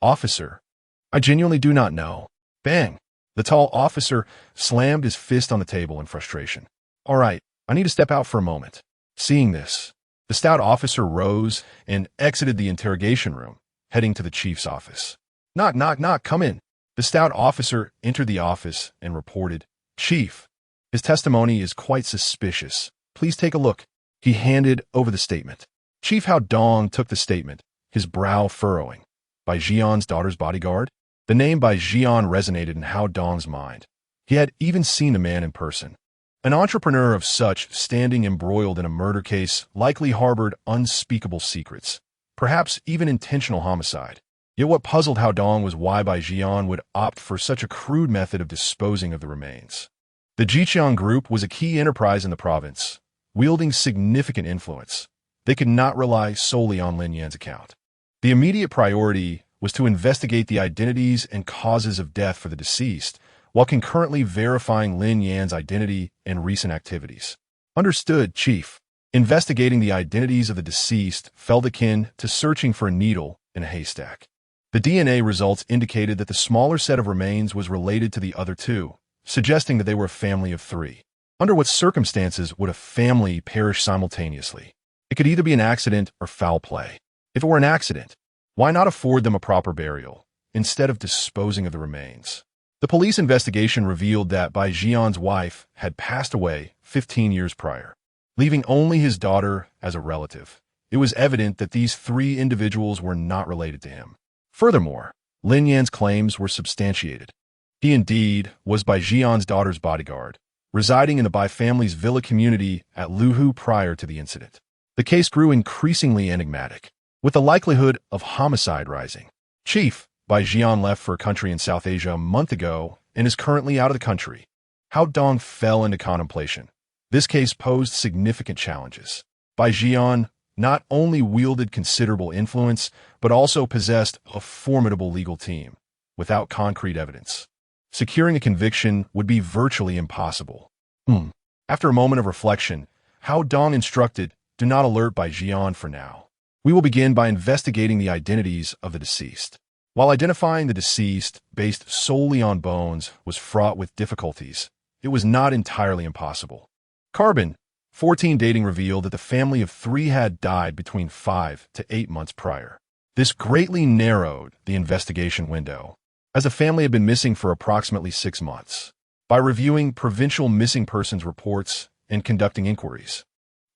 Officer, I genuinely do not know. Bang! The tall officer slammed his fist on the table in frustration. All right, I need to step out for a moment. Seeing this, the stout officer rose and exited the interrogation room, heading to the chief's office. Knock, knock, knock, come in. The stout officer entered the office and reported, Chief, his testimony is quite suspicious. Please take a look. He handed over the statement. Chief Hao Dong took the statement, his brow furrowing. Bai Jian's daughter's bodyguard? The name Bai Jian resonated in Hao Dong's mind. He had even seen the man in person. An entrepreneur of such standing embroiled in a murder case likely harbored unspeakable secrets, perhaps even intentional homicide. Yet what puzzled Hao Dong was why Bai Jian would opt for such a crude method of disposing of the remains. The Jiqiang Group was a key enterprise in the province, wielding significant influence. They could not rely solely on Lin Yan's account. The immediate priority was to investigate the identities and causes of death for the deceased, while concurrently verifying Lin Yan's identity and recent activities. Understood, Chief. Investigating the identities of the deceased felt akin to searching for a needle in a haystack. The DNA results indicated that the smaller set of remains was related to the other two, suggesting that they were a family of three. Under what circumstances would a family perish simultaneously? It could either be an accident or foul play. If it were an accident, why not afford them a proper burial, instead of disposing of the remains? The police investigation revealed that Bai Jian's wife had passed away 15 years prior, leaving only his daughter as a relative. It was evident that these three individuals were not related to him. Furthermore, Lin Yan's claims were substantiated. He indeed was Bai Jian's daughter's bodyguard, residing in the Bai family's villa community at Luhu prior to the incident. The case grew increasingly enigmatic, with the likelihood of homicide rising. Chief, Bai Jian left for a country in South Asia a month ago and is currently out of the country. Hao Dong fell into contemplation. This case posed significant challenges. Bai Jian not only wielded considerable influence, but also possessed a formidable legal team, without concrete evidence. Securing a conviction would be virtually impossible. After a moment of reflection, Hao Dong instructed, do not alert Bai Jian for now. We will begin by investigating the identities of the deceased. While identifying the deceased based solely on bones was fraught with difficulties, it was not entirely impossible. Carbon-14 dating revealed that the family of three had died between 5 to 8 months prior. This greatly narrowed the investigation window, as the family had been missing for approximately 6 months. By reviewing provincial missing persons reports and conducting inquiries,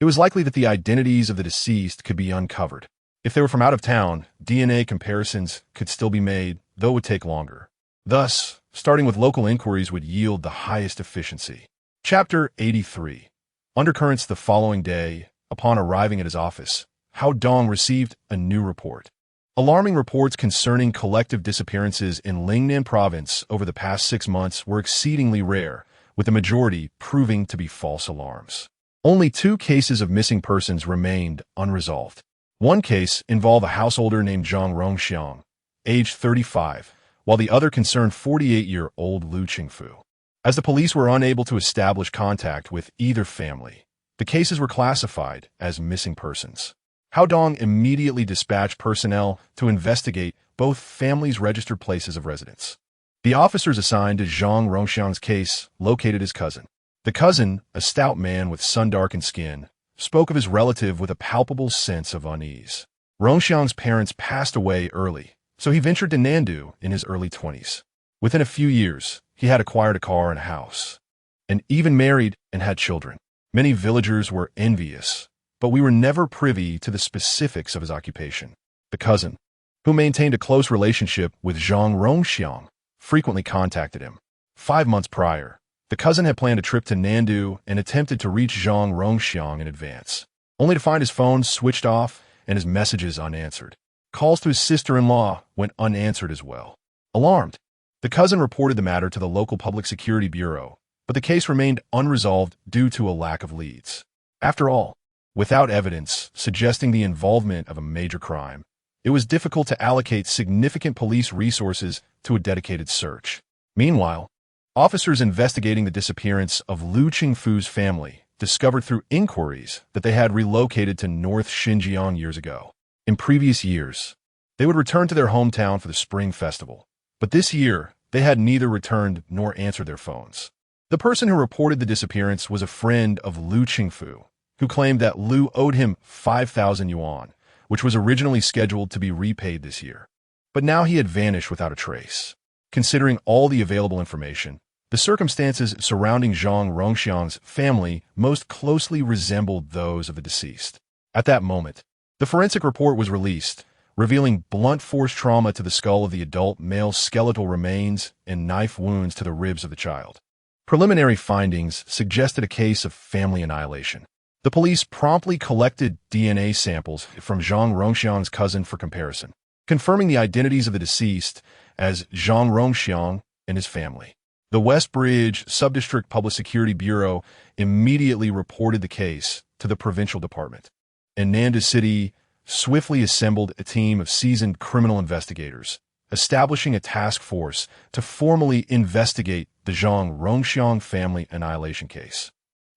it was likely that the identities of the deceased could be uncovered. If they were from out of town, DNA comparisons could still be made, though it would take longer. Thus, starting with local inquiries would yield the highest efficiency. Chapter 83. Undercurrents. The following day, upon arriving at his office, Hao Dong received a new report. Alarming reports concerning collective disappearances in Lingnan province over the past 6 months were exceedingly rare, with the majority proving to be false alarms. Only 2 cases of missing persons remained unresolved. One case involved a householder named Zhang Rongxiang, aged 35, while the other concerned 48-year-old Lu Qingfu. As the police were unable to establish contact with either family, the cases were classified as missing persons. Hao Dong immediately dispatched personnel to investigate both families' registered places of residence. The officers assigned to Zhang Rongxiang's case located his cousin. The cousin, a stout man with sun-darkened skin, spoke of his relative with a palpable sense of unease. Rongxiang's parents passed away early, so he ventured to Nandu in his early 20s. Within a few years, he had acquired a car and a house, and even married and had children. Many villagers were envious, but we were never privy to the specifics of his occupation. The cousin, who maintained a close relationship with Zhang Rongxiang, frequently contacted him. 5 months prior, the cousin had planned a trip to Nandu and attempted to reach Zhang Rongxiang in advance, only to find his phone switched off and his messages unanswered. Calls to his sister-in-law went unanswered as well. Alarmed, the cousin reported the matter to the local public security bureau, but the case remained unresolved due to a lack of leads. After all, without evidence suggesting the involvement of a major crime, it was difficult to allocate significant police resources to a dedicated search. Meanwhile, officers investigating the disappearance of Liu Qingfu's family discovered through inquiries that they had relocated to North Xinjiang years ago. In previous years, they would return to their hometown for the Spring Festival, but this year, they had neither returned nor answered their phones. The person who reported the disappearance was a friend of Liu Qingfu, who claimed that Liu owed him 5,000 yuan, which was originally scheduled to be repaid this year. But now he had vanished without a trace. Considering all the available information, the circumstances surrounding Zhang Rongxiang's family most closely resembled those of the deceased. At that moment, the forensic report was released, revealing blunt force trauma to the skull of the adult male's skeletal remains and knife wounds to the ribs of the child. Preliminary findings suggested a case of family annihilation. The police promptly collected DNA samples from Zhang Rongxiang's cousin for comparison, confirming the identities of the deceased as Zhang Rongxiang and his family. The Westbridge Subdistrict Public Security Bureau immediately reported the case to the provincial department, and Nanda City swiftly assembled a team of seasoned criminal investigators, establishing a task force to formally investigate the Zhang Rongxiang family annihilation case.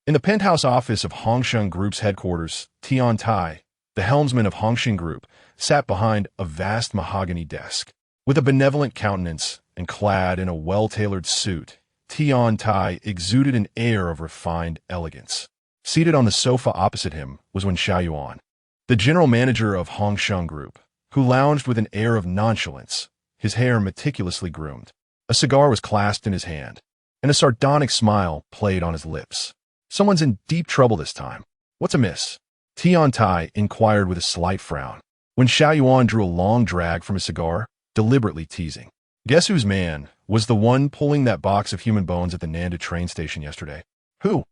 In the penthouse office of Hongsheng Group's headquarters, Tian Tai, the helmsman of Hongsheng Group, sat behind a vast mahogany desk. With a benevolent countenance and clad in a well-tailored suit, Tian Tai exuded an air of refined elegance. Seated on the sofa opposite him was Wen Xiaoyuan, the general manager of Hongsheng Group, who lounged with an air of nonchalance, his hair meticulously groomed. A cigar was clasped in his hand, and a sardonic smile played on his lips. Someone's in deep trouble this time. What's amiss? Tian Tai inquired with a slight frown. When Xiaoyuan drew a long drag from his cigar, deliberately teasing. Guess whose man was the one pulling that box of human bones at the Nanda train station yesterday? Who?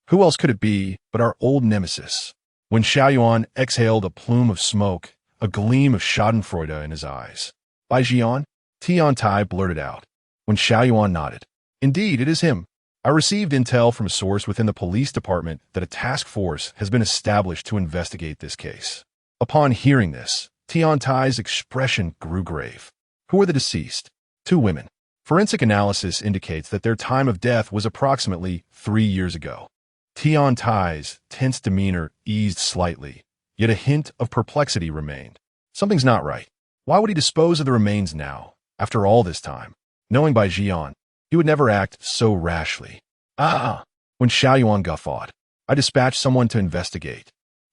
Who else could it be but our old nemesis? When Xiaoyuan exhaled a plume of smoke, a gleam of schadenfreude in his eyes. Bai Jian? Tian Tai blurted out. When Xiaoyuan nodded. Indeed, it is him. I received intel from a source within the police department that a task force has been established to investigate this case. Upon hearing this, Tian Tai's expression grew grave. Who are the deceased? 2 women. Forensic analysis indicates that their time of death was approximately 3 years ago. Tian Tai's tense demeanor eased slightly, yet a hint of perplexity remained. Something's not right. Why would he dispose of the remains now, after all this time? Knowing Bai Jian, he would never act so rashly. When Xiaoyuan guffawed, I dispatched someone to investigate.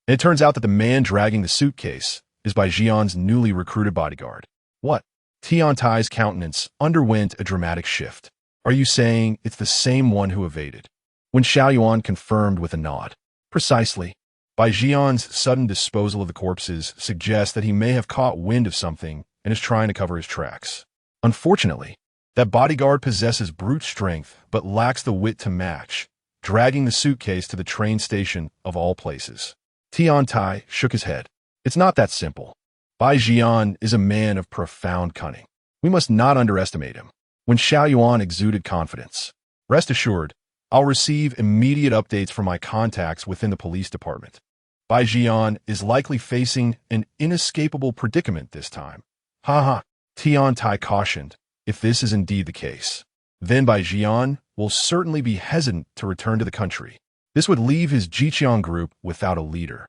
And it turns out that the man dragging the suitcase is Bai Jian's newly recruited bodyguard. What? Tian Tai's countenance underwent a dramatic shift. Are you saying it's the same one who evaded? When Xiaoyuan confirmed with a nod. Precisely. Bai Jian's sudden disposal of the corpses suggests that he may have caught wind of something and is trying to cover his tracks. Unfortunately, that bodyguard possesses brute strength but lacks the wit to match, dragging the suitcase to the train station of all places. Tian Tai shook his head. It's not that simple. Bai Jian is a man of profound cunning. We must not underestimate him. When Xiaoyuan exuded confidence. Rest assured, I'll receive immediate updates from my contacts within the police department. Bai Jian is likely facing an inescapable predicament this time. Tian Tai cautioned, if this is indeed the case. Then Bai Jian will certainly be hesitant to return to the country. This would leave his Jiqiang group without a leader.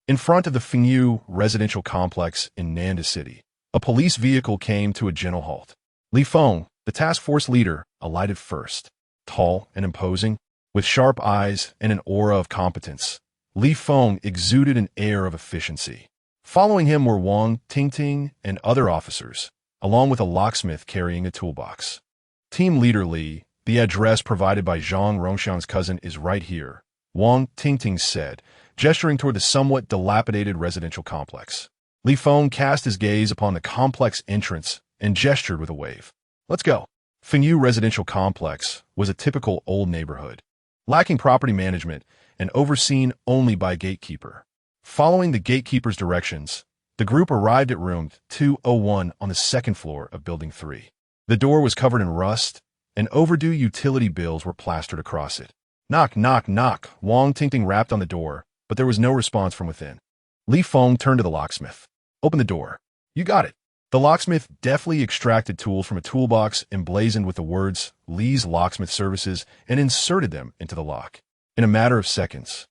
In front of the Fengyu residential complex in Nanda City, a police vehicle came to a gentle halt. Li Feng, the task force leader, alighted first. Tall and imposing, with sharp eyes and an aura of competence, Li Feng exuded an air of efficiency. Following him were Wang Tingting and other officers, along with a locksmith carrying a toolbox. Team Leader Li, the address provided by Zhang Rongxiang's cousin is right here, Wang Tingting said, gesturing toward the somewhat dilapidated residential complex. Li Feng cast his gaze upon the complex entrance and gestured with a wave. Let's go. Fengyu residential complex was a typical old neighborhood, lacking property management and overseen only by a gatekeeper. Following the gatekeeper's directions, the group arrived at room 201 on the second floor of Building 3. The door was covered in rust, and overdue utility bills were plastered across it. Knock, knock, knock. Wang Tingting rapped on the door, but there was no response from within. Li Feng turned to the locksmith. Open the door. You got it. The locksmith deftly extracted tools from a toolbox emblazoned with the words Li's Locksmith Services and inserted them into the lock. In a matter of seconds,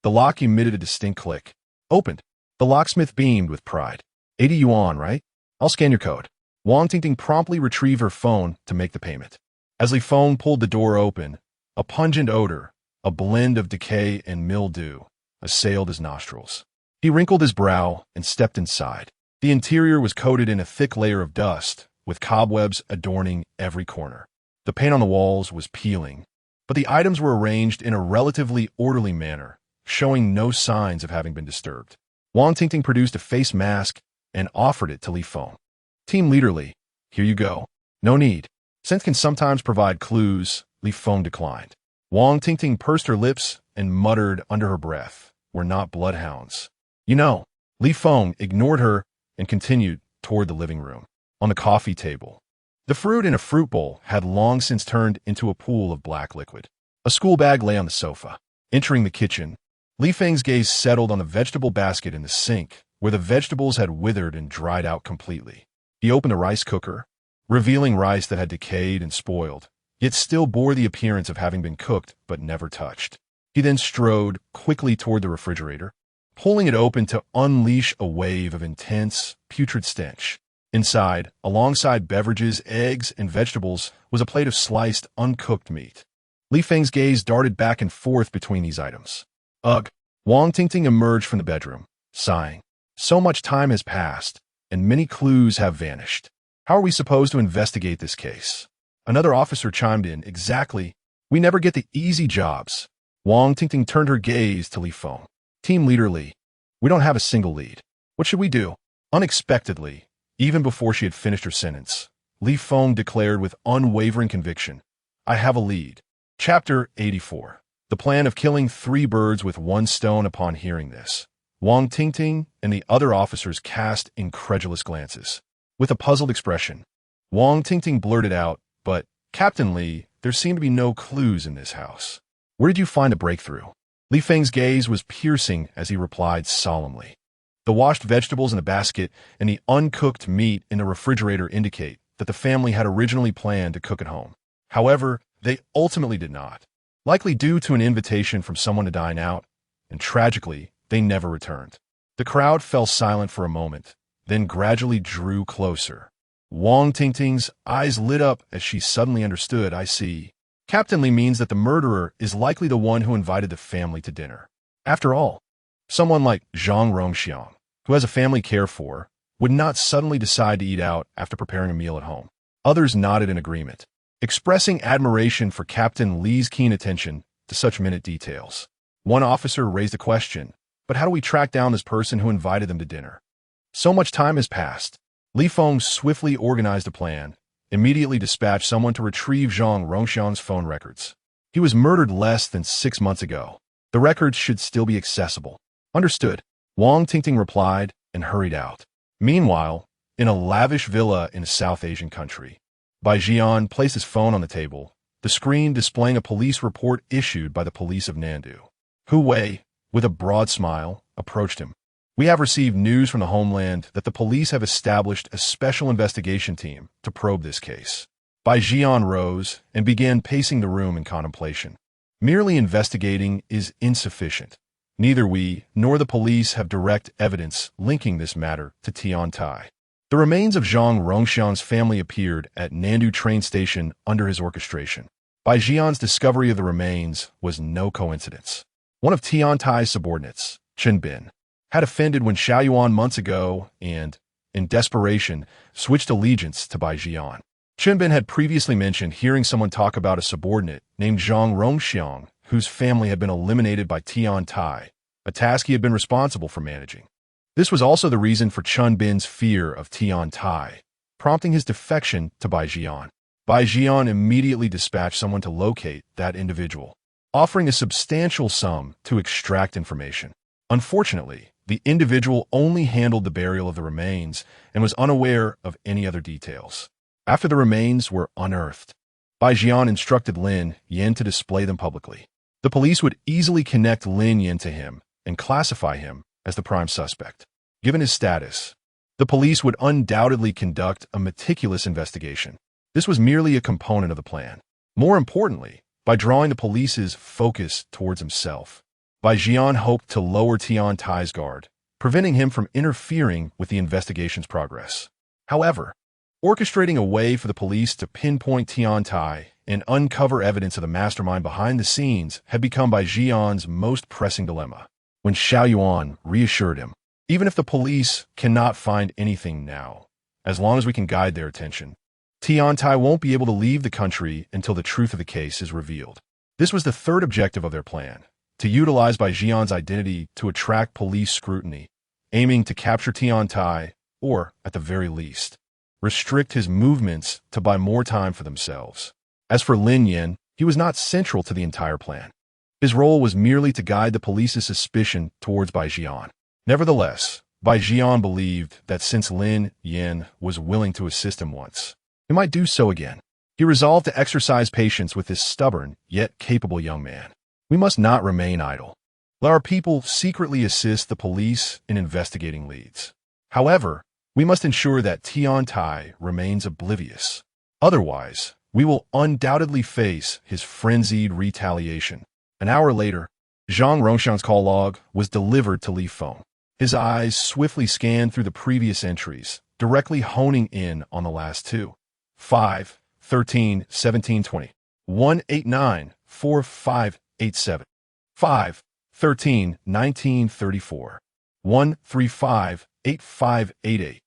the lock emitted a distinct click. Opened. The locksmith beamed with pride. 80 yuan, right? I'll scan your code. Wang Tingting promptly retrieved her phone to make the payment. As Li Feng pulled the door open, a pungent odor, a blend of decay and mildew, assailed his nostrils. He wrinkled his brow and stepped inside. The interior was coated in a thick layer of dust, with cobwebs adorning every corner. The paint on the walls was peeling, but the items were arranged in a relatively orderly manner, showing no signs of having been disturbed. Wang Tingting produced a face mask and offered it to Li Feng. Team Leader Li, here you go. No need. Scent can sometimes provide clues, Li Feng declined. Wang Tingting pursed her lips and muttered under her breath, we're not bloodhounds. You know, Li Feng ignored her and continued toward the living room. On the coffee table, the fruit in a fruit bowl had long since turned into a pool of black liquid. A school bag lay on the sofa. Entering the kitchen, Li Feng's gaze settled on the vegetable basket in the sink, where the vegetables had withered and dried out completely. He opened a rice cooker, revealing rice that had decayed and spoiled, yet still bore the appearance of having been cooked but never touched. He then strode quickly toward the refrigerator, pulling it open to unleash a wave of intense, putrid stench. Inside, alongside beverages, eggs, and vegetables, was a plate of sliced, uncooked meat. Li Feng's gaze darted back and forth between these items. Ugh! Wang Tingting emerged from the bedroom, sighing. So much time has passed, and many clues have vanished. How are we supposed to investigate this case? Another officer chimed in. Exactly. We never get the easy jobs. Wang Tingting turned her gaze to Li Feng. Team Leader Li, we don't have a single lead. What should we do? Unexpectedly, even before she had finished her sentence, Li Feng declared with unwavering conviction, I have a lead. Chapter 84. The plan of killing 3 birds with 1 stone. Upon hearing this, Wang Tingting and the other officers cast incredulous glances. With a puzzled expression, Wang Tingting blurted out, but, Captain Li, there seem to be no clues in this house. Where did you find a breakthrough? Li Feng's gaze was piercing as he replied solemnly. The washed vegetables in the basket and the uncooked meat in the refrigerator indicate that the family had originally planned to cook at home. However, they ultimately did not, likely due to an invitation from someone to dine out, and tragically, they never returned. The crowd fell silent for a moment, then gradually drew closer. Wang Tingting's eyes lit up as she suddenly understood. I see. Captain Li means that the murderer is likely the one who invited the family to dinner. After all, someone like Zhang Rongxiang, who has a family to care for, would not suddenly decide to eat out after preparing a meal at home. Others nodded in agreement, expressing admiration for Captain Li's keen attention to such minute details. One officer raised a question, but how do we track down this person who invited them to dinner? So much time has passed. Li Feng swiftly organized a plan, immediately dispatched someone to retrieve Zhang Rongxiang's phone records. He was murdered less than 6 months ago. The records should still be accessible. Understood. Wang Tingting replied and hurried out. Meanwhile, in a lavish villa in a South Asian country, Bai Jian placed his phone on the table, the screen displaying a police report issued by the police of Nandu. Hu Wei, with a broad smile, approached him. We have received news from the homeland that the police have established a special investigation team to probe this case. Bai Jian rose and began pacing the room in contemplation. Merely investigating is insufficient. Neither we nor the police have direct evidence linking this matter to Tian Tai. The remains of Zhang Rongxiang's family appeared at Nandu train station under his orchestration. Bai Jian's discovery of the remains was no coincidence. One of Tian Tai's subordinates, Chen Bin, had offended when Xiaoyuan months ago and, in desperation, switched allegiance to Bai Jian. Chen Bin had previously mentioned hearing someone talk about a subordinate named Zhang Rongxiang, whose family had been eliminated by Tian Tai, a task he had been responsible for managing. This was also the reason for Chen Bin's fear of Tian Tai, prompting his defection to Bai Jian. Bai Jian immediately dispatched someone to locate that individual, offering a substantial sum to extract information. Unfortunately, the individual only handled the burial of the remains and was unaware of any other details. After the remains were unearthed, Bai Jian instructed Lin Yin to display them publicly. The police would easily connect Lin Yin to him and classify him as the prime suspect. Given his status, the police would undoubtedly conduct a meticulous investigation. This was merely a component of the plan. More importantly, by drawing the police's focus towards himself, Bai Jian hoped to lower Tian Tai's guard, preventing him from interfering with the investigation's progress. However, orchestrating a way for the police to pinpoint Tian Tai and uncover evidence of the mastermind behind the scenes had become Bai Jian's most pressing dilemma. When Xiao Yuan reassured him, even if the police cannot find anything now, as long as we can guide their attention, Tian Tai won't be able to leave the country until the truth of the case is revealed. This was the third objective of their plan, to utilize Bai Jian's identity to attract police scrutiny, aiming to capture Tian Tai, or, at the very least, restrict his movements to buy more time for themselves. As for Lin Yin, he was not central to the entire plan. His role was merely to guide the police's suspicion towards Bai Jian. Nevertheless, Bai Jian believed that since Lin Yin was willing to assist him once, he might do so again. He resolved to exercise patience with this stubborn, yet capable young man. We must not remain idle. Let our people secretly assist the police in investigating leads. However, we must ensure that Tian Tai remains oblivious. Otherwise, we will undoubtedly face his frenzied retaliation. An hour later, Zhang Rongxiang's call log was delivered to Li Feng. His eyes swiftly scanned through the previous entries, directly honing in on the last two. 5, 13, 17, 20. 189, 4587. 5, 13, 1934. 135, 8588.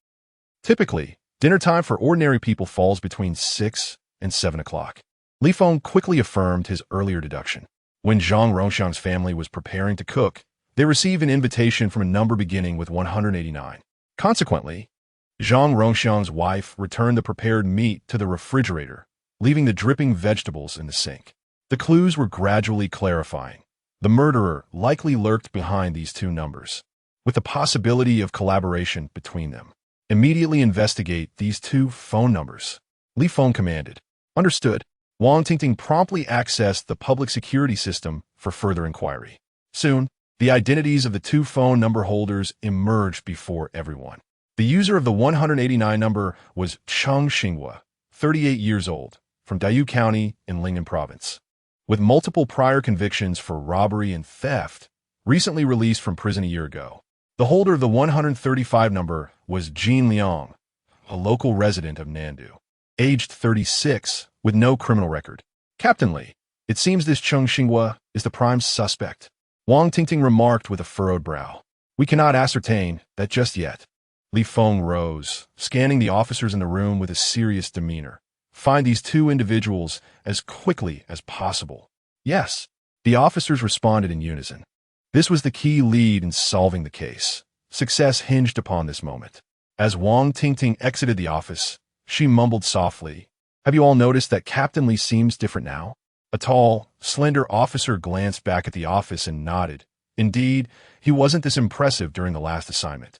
Typically, dinner time for ordinary people falls between 6 and 7 o'clock. Li Feng quickly affirmed his earlier deduction. When Zhang Rongxiang's family was preparing to cook, they received an invitation from a number beginning with 189. Consequently, Zhang Rongxiang's wife returned the prepared meat to the refrigerator, leaving the dripping vegetables in the sink. The clues were gradually clarifying. The murderer likely lurked behind these two numbers, with the possibility of collaboration between them. Immediately investigate these two phone numbers, Li Feng commanded. Understood. Wang Tingting promptly accessed the public security system for further inquiry. Soon, the identities of the two phone number holders emerged before everyone. The user of the 189 number was Cheng Xinghua, 38 years old, from Dayu County in Lingnan Province. With multiple prior convictions for robbery and theft, recently released from prison a year ago. The holder of the 135 number was Jin Liang, a local resident of Nandu, aged 36, with no criminal record. Captain Li, it seems this Cheng Xinghua is the prime suspect, Wang Tingting remarked with a furrowed brow. We cannot ascertain that just yet. Li Feng rose, scanning the officers in the room with a serious demeanor. Find these two individuals as quickly as possible. Yes, the officers responded in unison. This was the key lead in solving the case. Success hinged upon this moment. As Wang Tingting exited the office, she mumbled softly, "Have you all noticed that Captain Li seems different now?" A tall, slender officer glanced back at the office and nodded. Indeed, he wasn't this impressive during the last assignment.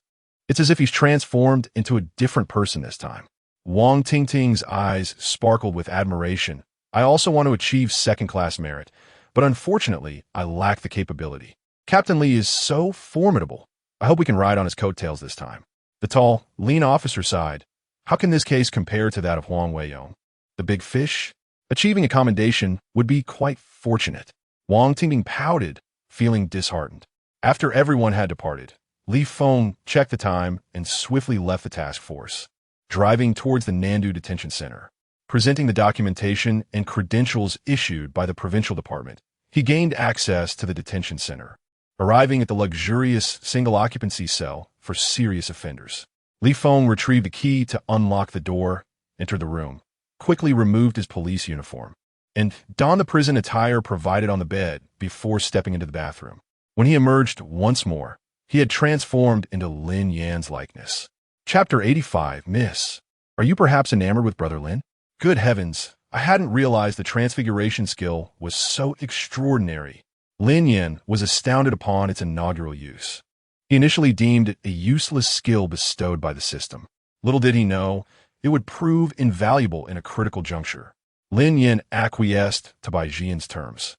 It's as if he's transformed into a different person this time. Wang Tingting's eyes sparkled with admiration. I also want to achieve second-class merit, but unfortunately, I lack the capability. Captain Li is so formidable. I hope we can ride on his coattails this time. The tall, lean officer sighed. How can this case compare to that of Huang Weiyong? The big fish? Achieving a commendation would be quite fortunate. Wang Tingting pouted, feeling disheartened. After everyone had departed, Li Feng checked the time and swiftly left the task force, driving towards the Nandu Detention Center. Presenting the documentation and credentials issued by the provincial department, he gained access to the detention center, arriving at the luxurious single-occupancy cell for serious offenders. Li Feng retrieved the key to unlock the door, entered the room, quickly removed his police uniform, and donned the prison attire provided on the bed before stepping into the bathroom. When he emerged once more, he had transformed into Lin Yan's likeness. Chapter 85, Miss. Are you perhaps enamored with Brother Lin? Good heavens, I hadn't realized the transfiguration skill was so extraordinary. Lin Yan was astounded upon its inaugural use. He initially deemed it a useless skill bestowed by the system. Little did he know, it would prove invaluable in a critical juncture. Lin Yin acquiesced to Bai Jian's terms.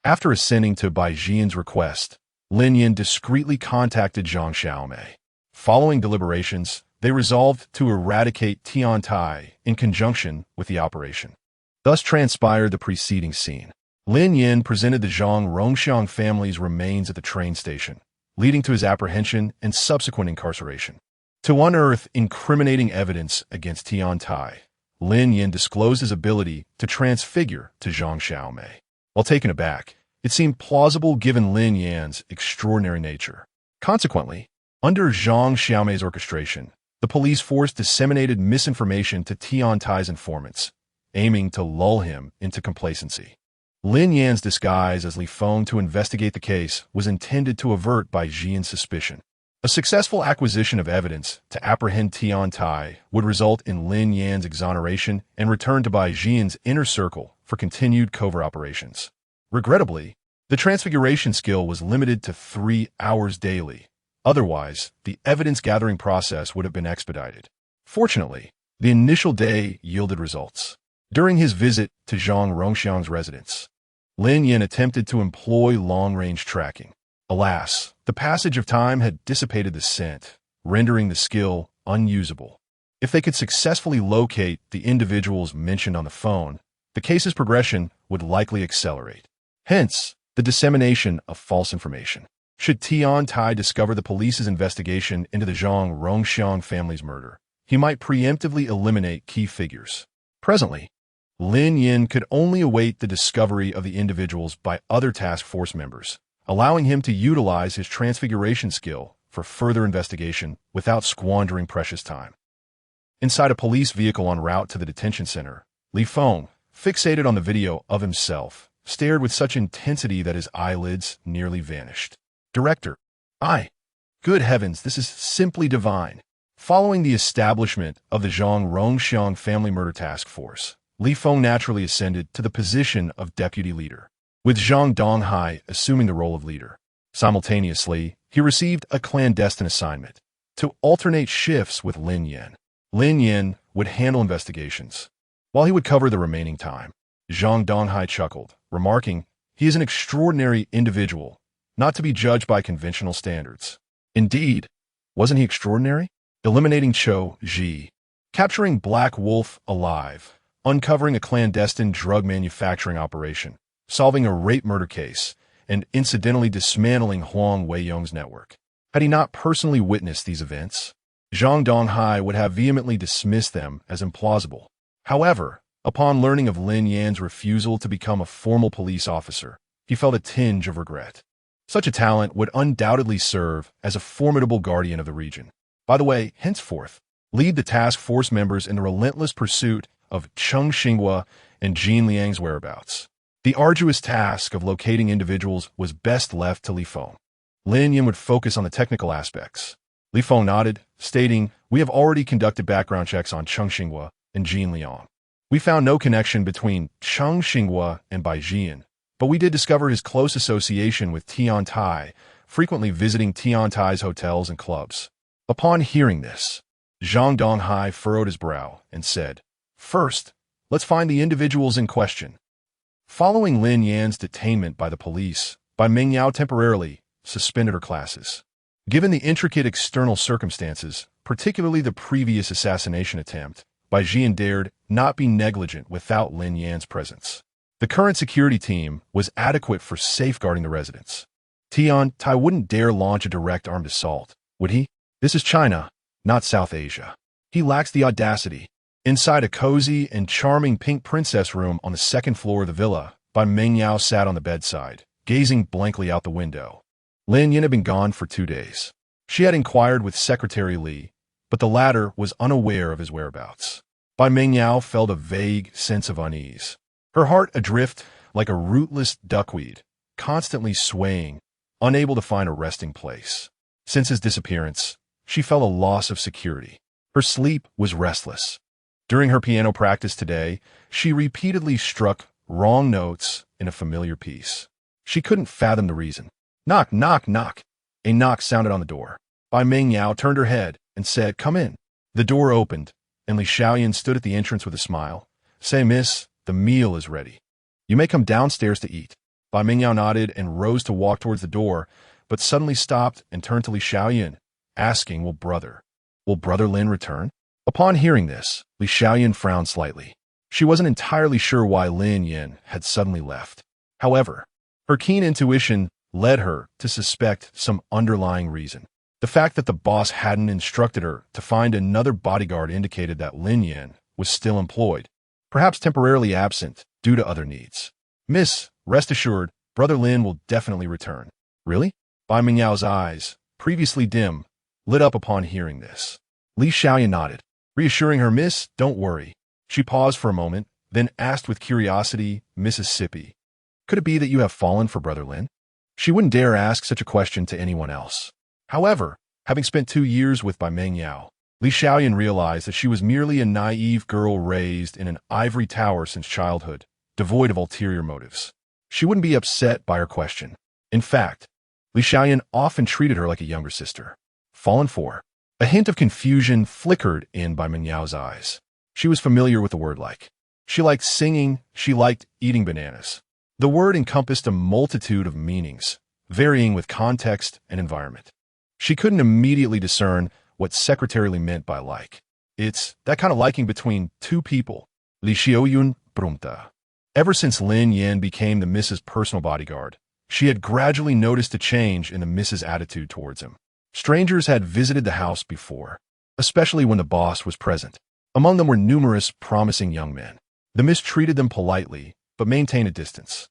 After assenting to Bai Jian's request, Lin Yin discreetly contacted Zhang Xiaomei. Following deliberations, they resolved to eradicate Tian Tai in conjunction with the operation. Thus transpired the preceding scene. Lin Yin presented the Zhang Rongxiang family's remains at the train station, leading to his apprehension and subsequent incarceration. To unearth incriminating evidence against Tian Tai, Lin Yin disclosed his ability to transfigure to Zhang Xiaomei. While taken aback, it seemed plausible given Lin Yan's extraordinary nature. Consequently, under Zhang Xiaomei's orchestration, the police force disseminated misinformation to Tian Tai's informants, aiming to lull him into complacency. Lin Yan's disguise as Li Feng to investigate the case was intended to avert Bai Jian's suspicion. A successful acquisition of evidence to apprehend Tian Tai would result in Lin Yan's exoneration and return to Bai Jian's inner circle for continued covert operations. Regrettably, the transfiguration skill was limited to 3 hours daily. Otherwise, the evidence-gathering process would have been expedited. Fortunately, the initial day yielded results. During his visit to Zhang Rongxiang's residence, Lin Yin attempted to employ long-range tracking. Alas, the passage of time had dissipated the scent, rendering the skill unusable. If they could successfully locate the individuals mentioned on the phone, the case's progression would likely accelerate. Hence, the dissemination of false information. Should Tian Tai discover the police's investigation into the Zhang Rongxiang family's murder, he might preemptively eliminate key figures. Presently, Lin Yin could only await the discovery of the individuals by other task force members, allowing him to utilize his transfiguration skill for further investigation without squandering precious time. Inside a police vehicle en route to the detention center, Li Feng, fixated on the video of himself, stared with such intensity that his eyelids nearly vanished. Director, good heavens, this is simply divine. Following the establishment of the Zhang Rongxiang family murder task force, Li Feng naturally ascended to the position of deputy leader, with Zhang Donghai assuming the role of leader. Simultaneously, he received a clandestine assignment to alternate shifts with Lin Yin. Lin Yin would handle investigations, while he would cover the remaining time. Zhang Donghai chuckled, remarking, "He is an extraordinary individual, not to be judged by conventional standards." Indeed, wasn't he extraordinary? Eliminating Cho Ji, capturing Black Wolf alive, uncovering a clandestine drug manufacturing operation, solving a rape murder case, and incidentally dismantling Huang Weiyong's network. Had he not personally witnessed these events, Zhang Donghai would have vehemently dismissed them as implausible. However, upon learning of Lin Yan's refusal to become a formal police officer, he felt a tinge of regret. Such a talent would undoubtedly serve as a formidable guardian of the region. By the way, henceforth, lead the task force members in the relentless pursuit of Cheng Xinghua and Jin Liang's whereabouts. The arduous task of locating individuals was best left to Li Feng. Lin Yin would focus on the technical aspects. Li Feng nodded, stating, "We have already conducted background checks on Cheng Xinghua and Jin Liang. We found no connection between Cheng Xinghua and Bai Jian, but we did discover his close association with Tian Tai, frequently visiting Tian Tai's hotels and clubs." Upon hearing this, Zhang Donghai furrowed his brow and said, "First, let's find the individuals in question." Following Lin Yan's detainment by the police, Bai Mingyao temporarily suspended her classes. Given the intricate external circumstances, particularly the previous assassination attempt, Bai Jian dared not be negligent without Lin Yan's presence. The current security team was adequate for safeguarding the residents. Tian Tai wouldn't dare launch a direct armed assault, would he? This is China, not South Asia. He lacks the audacity. Inside a cozy and charming pink princess room on the second floor of the villa, Bai Mingyao sat on the bedside, gazing blankly out the window. Lin Yin had been gone for 2 days. She had inquired with Secretary Li, but the latter was unaware of his whereabouts. Bai Mingyao felt a vague sense of unease. Her heart adrift like a rootless duckweed, constantly swaying, unable to find a resting place. Since his disappearance, she felt a loss of security. Her sleep was restless. During her piano practice today, she repeatedly struck wrong notes in a familiar piece. She couldn't fathom the reason. Knock, knock, knock. A knock sounded on the door. Bai Mingyao turned her head, and said, "Come in." The door opened, and Li Xiaoyan stood at the entrance with a smile. "Say, miss, the meal is ready. You may come downstairs to eat." Bai Mingyao nodded and rose to walk towards the door, but suddenly stopped and turned to Li Xiaoyan, asking, will Brother Lin return?" Upon hearing this, Li Xiaoyan frowned slightly. She wasn't entirely sure why Lin Yin had suddenly left. However, her keen intuition led her to suspect some underlying reason. The fact that the boss hadn't instructed her to find another bodyguard indicated that Lin Yin was still employed, perhaps temporarily absent due to other needs. "Miss, rest assured, Brother Lin will definitely return." "Really?" Bai Mingyao's eyes, previously dim, lit up upon hearing this. Li Xiaoyan nodded, reassuring her, "Miss, don't worry." She paused for a moment, then asked with curiosity, "Mississippi, could it be that you have fallen for Brother Lin?" She wouldn't dare ask such a question to anyone else. However, having spent 2 years with Bai Mingyao, Li Xiaoyan realized that she was merely a naive girl raised in an ivory tower since childhood, devoid of ulterior motives. She wouldn't be upset by her question. In fact, Li Xiaoyan often treated her like a younger sister. Fallen for? A hint of confusion flickered in Bai Mingyao's eyes. She was familiar with the word like. She liked singing, she liked eating bananas. The word encompassed a multitude of meanings, varying with context and environment. She couldn't immediately discern what secretarially meant by like. It's that kind of liking between two people. Li Xiaoyun Brumta. Ever since Lin Yin became the Mrs.'s personal bodyguard, she had gradually noticed a change in the Mrs.'s attitude towards him. Strangers had visited the house before, especially when the boss was present. Among them were numerous promising young men. The Miss treated them politely, but maintained a distance.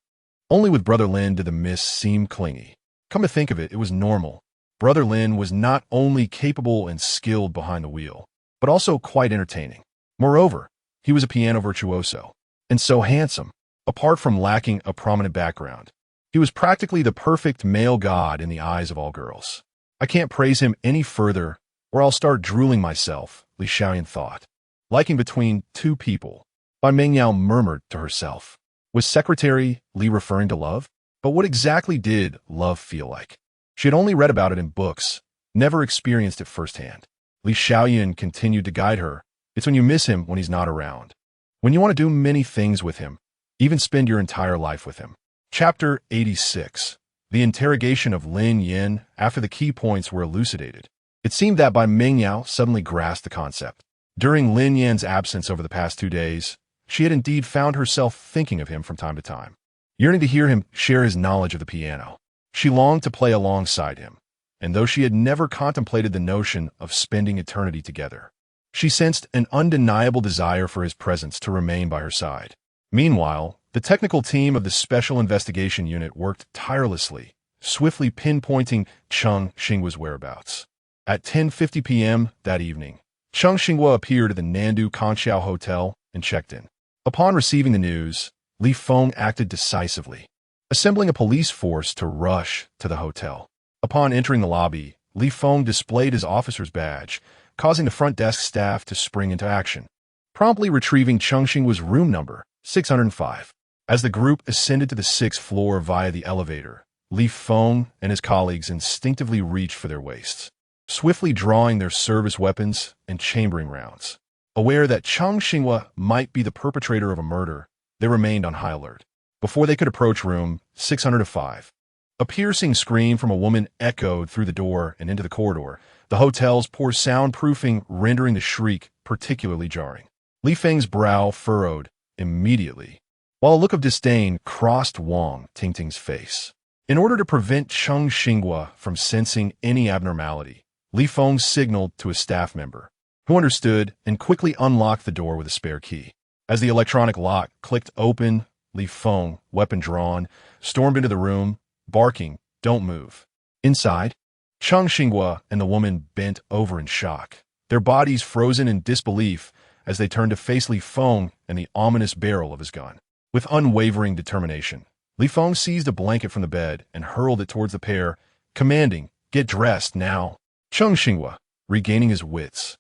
Only with Brother Lin did the Miss seem clingy. Come to think of it, it was normal. Brother Lin was not only capable and skilled behind the wheel, but also quite entertaining. Moreover, he was a piano virtuoso, and so handsome, apart from lacking a prominent background. He was practically the perfect male god in the eyes of all girls. I can't praise him any further, or I'll start drooling myself, Li Xiaoyan thought. Liking between two people, Bai Mingyao murmured to herself. Was Secretary Li referring to love? But what exactly did love feel like? She had only read about it in books, never experienced it firsthand. Li Xiaoyan continued to guide her. It's when you miss him when he's not around. When you want to do many things with him, even spend your entire life with him. Chapter 86. The interrogation of Lin Yin after the key points were elucidated. It seemed that Bai Mingyao suddenly grasped the concept. During Lin Yan's absence over the past 2 days, she had indeed found herself thinking of him from time to time, yearning to hear him share his knowledge of the piano. She longed to play alongside him, and though she had never contemplated the notion of spending eternity together, she sensed an undeniable desire for his presence to remain by her side. Meanwhile, the technical team of the Special Investigation Unit worked tirelessly, swiftly pinpointing Cheng Xinghua's whereabouts. At 10:50 p.m. that evening, Cheng Xinghua appeared at the Nandu Conxiao Hotel and checked in. Upon receiving the news, Li Feng acted decisively, assembling a police force to rush to the hotel. Upon entering the lobby, Li Feng displayed his officer's badge, causing the front desk staff to spring into action, promptly retrieving Cheng Xinghua's room number, 605. As the group ascended to the 6th floor via the elevator, Li Feng and his colleagues instinctively reached for their waists, swiftly drawing their service weapons and chambering rounds. Aware that Cheng Xinghua might be the perpetrator of a murder, they remained on high alert. Before they could approach room 605, a piercing scream from a woman echoed through the door and into the corridor, the hotel's poor soundproofing rendering the shriek particularly jarring. Li Feng's brow furrowed immediately, while a look of disdain crossed Wang Tingting's face. In order to prevent Cheng Xinghua from sensing any abnormality, Li Feng signaled to a staff member, who understood and quickly unlocked the door with a spare key. As the electronic lock clicked open, Li Feng, weapon drawn, stormed into the room, barking, "Don't move." Inside, Cheng Xinghua and the woman bent over in shock, their bodies frozen in disbelief as they turned to face Li Feng and the ominous barrel of his gun. With unwavering determination, Li Feng seized a blanket from the bed and hurled it towards the pair, commanding, "Get dressed now." Cheng Xinghua, regaining his wits,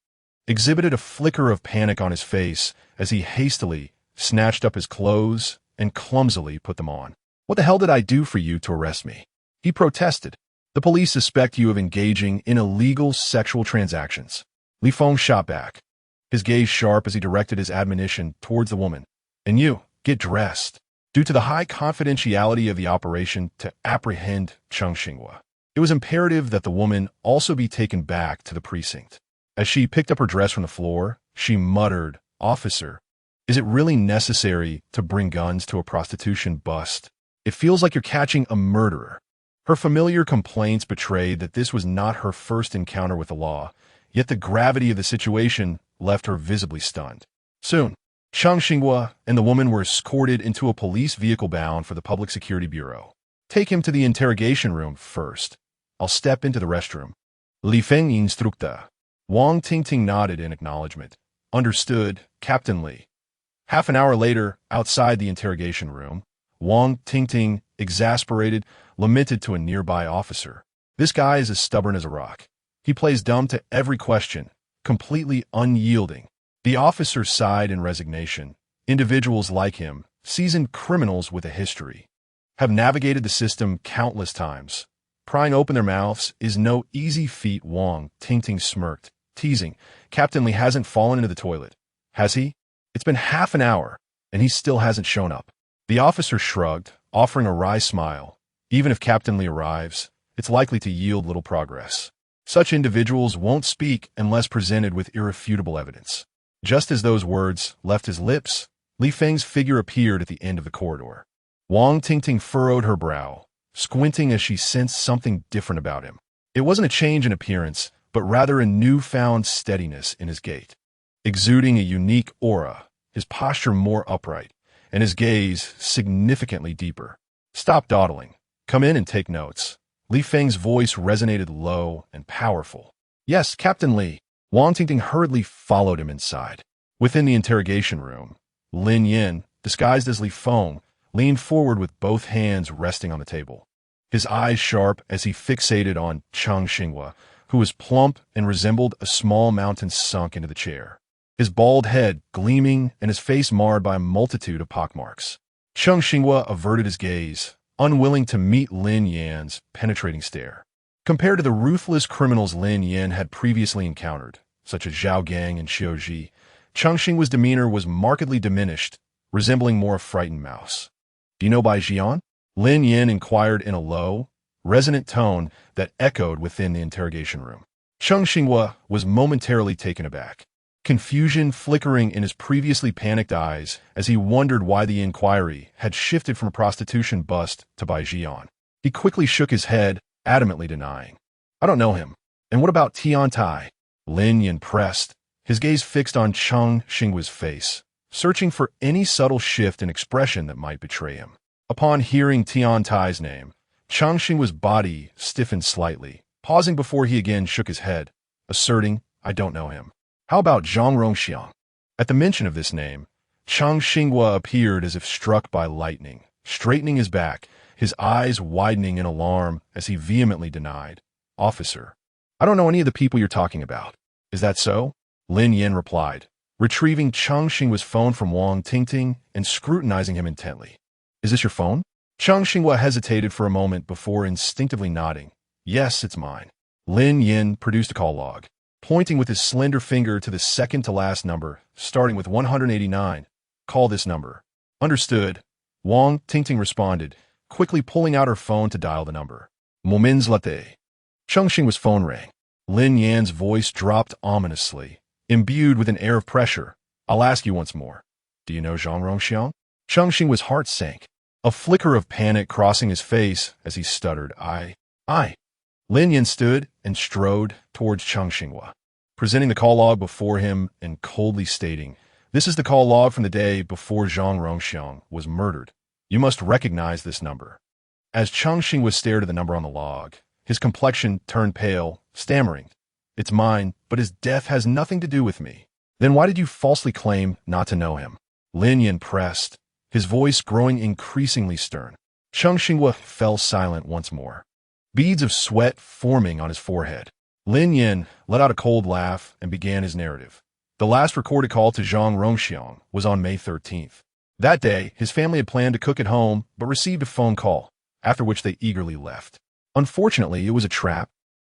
exhibited a flicker of panic on his face as he hastily snatched up his clothes and clumsily put them on. "What the hell did I do for you to arrest me?" he protested. "The police suspect you of engaging in illegal sexual transactions." Li Feng shot back, his gaze sharp as he directed his admonition towards the woman. And you, get dressed. Due to the high confidentiality of the operation to apprehend Cheng Xinghua, it was imperative that the woman also be taken back to the precinct. As she picked up her dress from the floor, she muttered, "Officer, is it really necessary to bring guns to a prostitution bust? It feels like you're catching a murderer." Her familiar complaints betrayed that this was not her first encounter with the law, yet the gravity of the situation left her visibly stunned. Soon, Cheng Xinghua and the woman were escorted into a police vehicle bound for the Public Security Bureau. "Take him to the interrogation room first. I'll step into the restroom." Li Feng instructa. Wang Tingting nodded in acknowledgement. "Understood, Captain Li." Half an hour later, outside the interrogation room, Wang Tingting, exasperated, lamented to a nearby officer. "This guy is as stubborn as a rock. He plays dumb to every question, completely unyielding." The officer sighed in resignation. Individuals like him, seasoned criminals with a history, have navigated the system countless times. Prying open their mouths is no easy feat. Wang Tingting smirked, teasing. "Captain Li hasn't fallen into the toilet, has he? It's been half an hour, and he still hasn't shown up." The officer shrugged, offering a wry smile. Even if Captain Li arrives, it's likely to yield little progress. Such individuals won't speak unless presented with irrefutable evidence. Just as those words left his lips, Li Feng's figure appeared at the end of the corridor. Wang Tingting furrowed her brow, squinting as she sensed something different about him. It wasn't a change in appearance, but rather a newfound steadiness in his gait. Exuding a unique aura, his posture more upright, and his gaze significantly deeper. "Stop dawdling. Come in and take notes." Li Feng's voice resonated low and powerful. "Yes, Captain Li." Wang Tingting hurriedly followed him inside. Within the interrogation room, Lin Yin, disguised as Li Feng, leaned forward with both hands resting on the table, his eyes sharp as he fixated on Cheng Xinghua, who was plump and resembled a small mountain sunk into the chair, his bald head gleaming and his face marred by a multitude of pockmarks. Cheng Xinghua averted his gaze, unwilling to meet Lin Yan's penetrating stare. Compared to the ruthless criminals Lin Yan had previously encountered, such as Zhao Gang and Xiao Ji, Cheng Xinghua's demeanor was markedly diminished, resembling more a frightened mouse. "Do you know Bai Jian?" Lin Yan inquired in a low, resonant tone that echoed within the interrogation room. Cheng Xinghua was momentarily taken aback, confusion flickering in his previously panicked eyes as he wondered why the inquiry had shifted from a prostitution bust to Bai Jian. He quickly shook his head, adamantly denying. "I don't know him. And what about Tian Tai?" Lin Yan pressed, his gaze fixed on Cheng Xinghua's face, searching for any subtle shift in expression that might betray him. Upon hearing Tian Tai's name, Cheng Xinghua's body stiffened slightly, pausing before he again shook his head, asserting, "I don't know him." "How about Zhang Rongxiang?" At the mention of this name, Cheng Xinghua appeared as if struck by lightning, straightening his back, his eyes widening in alarm as he vehemently denied. "Officer, I don't know any of the people you're talking about." "Is that so?" Lin Yin replied, retrieving Cheng Xinghua's phone from Wang Tingting and scrutinizing him intently. "Is this your phone?" Cheng Xinghua hesitated for a moment before instinctively nodding. "Yes, it's mine." Lin Yin produced a call log, pointing with his slender finger to the second-to-last number, starting with 189. "Call this number." "Understood." Wang Tingting responded, quickly pulling out her phone to dial the number. "Moments latte." Cheng Xinghua's phone rang. Lin Yan's voice dropped ominously, imbued with an air of pressure. "I'll ask you once more. Do you know Zhang Rongxiang?" Cheng Xinghua's heart sank, a flicker of panic crossing his face as he stuttered, I. Lin Yan stood and strode towards Cheng Xinghua, presenting the call log before him and coldly stating, "This is the call log from the day before Zhang Rongxiang was murdered. You must recognize this number." As Cheng Xinghua stared at the number on the log, his complexion turned pale, stammering, "It's mine, but his death has nothing to do with me." "Then why did you falsely claim not to know him?" Lin Yan pressed, his voice growing increasingly stern. Cheng Xinghua fell silent once more, beads of sweat forming on his forehead. Lin Yan let out a cold laugh and began his narrative. The last recorded call to Zhang Rongxiang was on May 13th. That day, his family had planned to cook at home, but received a phone call, after which they eagerly left. Unfortunately, it was a trap,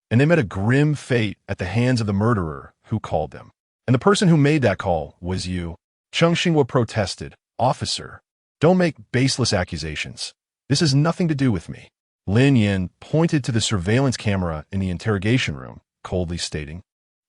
and they met a grim fate at the hands of the murderer who called them. And the person who made that call was you. Cheng Xinghua protested. Officer, don't make baseless accusations. This has nothing to do with me. Lin Yin pointed to the surveillance camera in the interrogation room, coldly stating,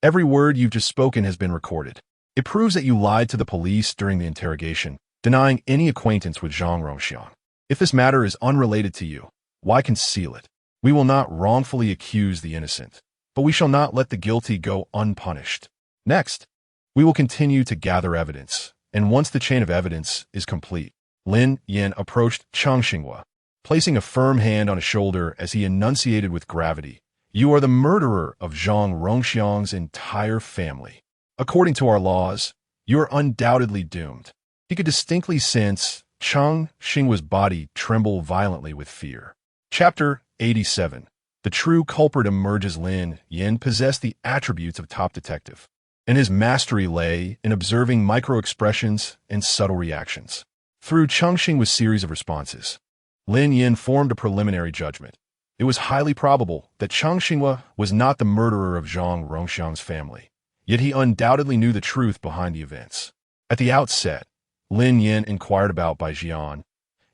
every word you've just spoken has been recorded. It proves that you lied to the police during the interrogation, denying any acquaintance with Zhang Rongxiang. If this matter is unrelated to you, why conceal it? We will not wrongfully accuse the innocent, but we shall not let the guilty go unpunished. Next, we will continue to gather evidence, and once the chain of evidence is complete, Lin Yin approached Cheng Xinghua, placing a firm hand on his shoulder as he enunciated with gravity, you are the murderer of Zhang Rongxiang's entire family. According to our laws, you are undoubtedly doomed. He could distinctly sense Cheng Xinghua's body tremble violently with fear. Chapter 87. The true culprit emerges. Lin Yin possessed the attributes of a top detective, and his mastery lay in observing micro-expressions and subtle reactions. Through Cheng Xinghua's series of responses, Lin Yin formed a preliminary judgment. It was highly probable that Cheng Xinghua was not the murderer of Zhang Rongxiang's family, yet he undoubtedly knew the truth behind the events. At the outset, Lin Yin inquired about Bai Jian,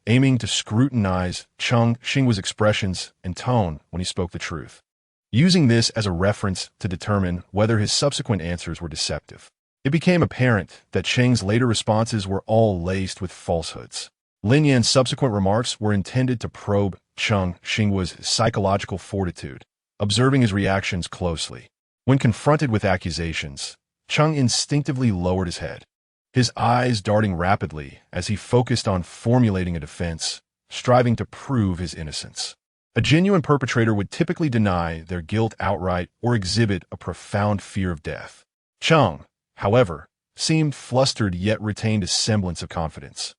aiming to scrutinize Cheng Xinghua's expressions and tone when he spoke the truth, using this as a reference to determine whether his subsequent answers were deceptive. It became apparent that Cheng's later responses were all laced with falsehoods. Lin Yin's subsequent remarks were intended to probe Cheng Xinghua's psychological fortitude, observing his reactions closely. When confronted with accusations, Cheng instinctively lowered his head, his eyes darting rapidly as he focused on formulating a defense, striving to prove his innocence. A genuine perpetrator would typically deny their guilt outright or exhibit a profound fear of death. Cheng, however, seemed flustered yet retained a semblance of confidence,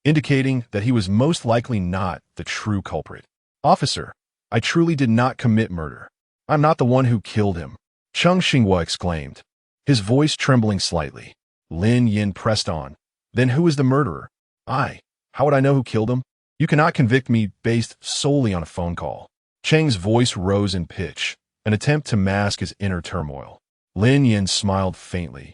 indicating that he was most likely not the true culprit. Officer, I truly did not commit murder. I'm not the one who killed him, Cheng Xinghua exclaimed, his voice trembling slightly. Lin Yin pressed on. Then who is the murderer? I. How would I know who killed him? You cannot convict me based solely on a phone call. Cheng's voice rose in pitch, an attempt to mask his inner turmoil. Lin Yin smiled faintly.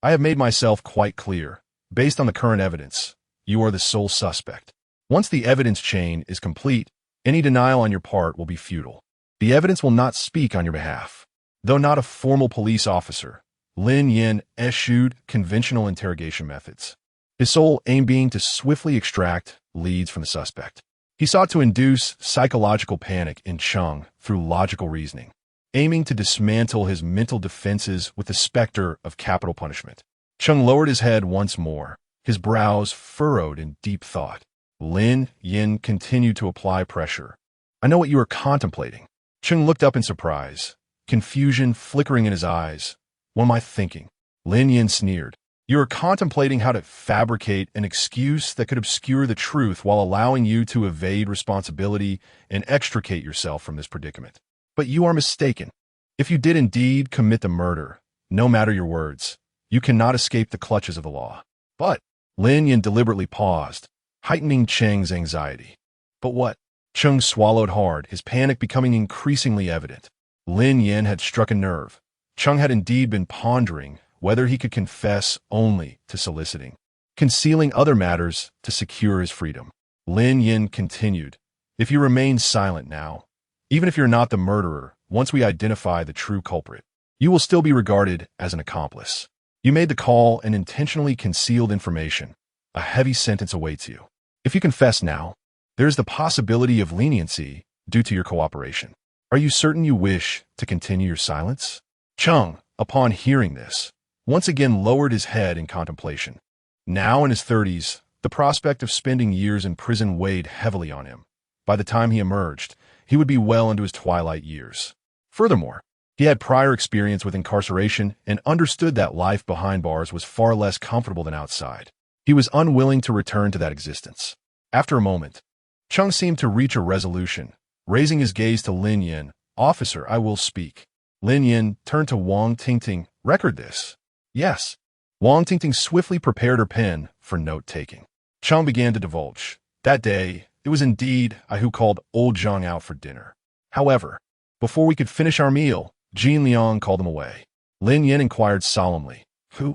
I have made myself quite clear. Based on the current evidence, you are the sole suspect. Once the evidence chain is complete, any denial on your part will be futile. The evidence will not speak on your behalf. Though not a formal police officer, Lin Yin eschewed conventional interrogation methods, his sole aim being to swiftly extract leads from the suspect. He sought to induce psychological panic in Cheng through logical reasoning, aiming to dismantle his mental defenses with the specter of capital punishment. Cheng lowered his head once more, his brows furrowed in deep thought. Lin Yin continued to apply pressure. I know what you are contemplating. Cheng looked up in surprise, confusion flickering in his eyes. What am I thinking? Lin Yin sneered. You are contemplating how to fabricate an excuse that could obscure the truth while allowing you to evade responsibility and extricate yourself from this predicament. But you are mistaken. If you did indeed commit the murder, no matter your words, you cannot escape the clutches of the law. But Lin Yin deliberately paused, heightening Cheng's anxiety. But what? Cheng swallowed hard, his panic becoming increasingly evident. Lin Yin had struck a nerve. Cheng had indeed been pondering whether he could confess only to soliciting, concealing other matters to secure his freedom. Lin Yin continued, if you remain silent now, even if you're not the murderer, once we identify the true culprit, you will still be regarded as an accomplice. You made the call and intentionally concealed information. A heavy sentence awaits you. If you confess now, there is the possibility of leniency due to your cooperation. Are you certain you wish to continue your silence? Cheng, upon hearing this, once again lowered his head in contemplation. Now in his 30s, the prospect of spending years in prison weighed heavily on him. By the time he emerged, he would be well into his twilight years. Furthermore, he had prior experience with incarceration and understood that life behind bars was far less comfortable than outside. He was unwilling to return to that existence. After a moment, Cheng seemed to reach a resolution, raising his gaze to Lin Yin. Officer, I will speak. Lin Yin turned to Wang Tingting. Record this. Yes. Wang Tingting swiftly prepared her pen for note-taking. Cheng began to divulge. That day, it was indeed I who called old Zhang out for dinner. However, before we could finish our meal, Jin Liang called him away. Lin Yin inquired solemnly. Who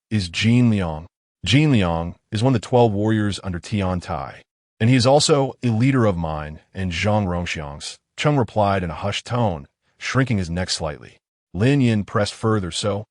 is Jin Liang? Jin Liang is one of the 12 warriors under Tian Tai, and he is also a leader of mine and Zhang Rongxiang's. Cheng replied in a hushed tone, shrinking his neck slightly. Lin Yin pressed further, so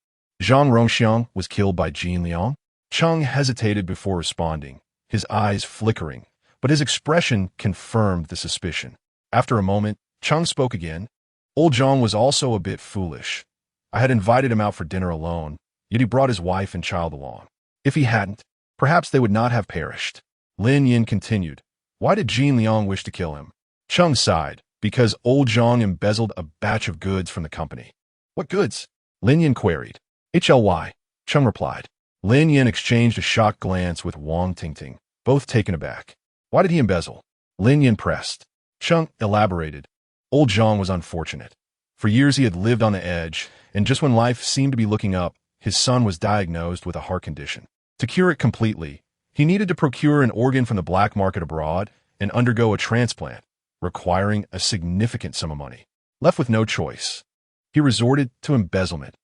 Zhang Rongxiang was killed by Jin Liang? Cheng hesitated before responding, his eyes flickering, but his expression confirmed the suspicion. After a moment, Cheng spoke again. Old Zhang was also a bit foolish. I had invited him out for dinner alone, yet he brought his wife and child along. If he hadn't, perhaps they would not have perished. Lin Yin continued. Why did Jin Liang wish to kill him? Cheng sighed, because old Zhang embezzled a batch of goods from the company. What goods? Lin Yin queried. HLY, Cheng replied. Lin Yin exchanged a shocked glance with Wang Tingting, both taken aback. Why did he embezzle? Lin Yin pressed. Cheng elaborated. Old Zhang was unfortunate. For years he had lived on the edge, and just when life seemed to be looking up, his son was diagnosed with a heart condition. To cure it completely, he needed to procure an organ from the black market abroad and undergo a transplant, requiring a significant sum of money. Left with no choice, he resorted to embezzlement,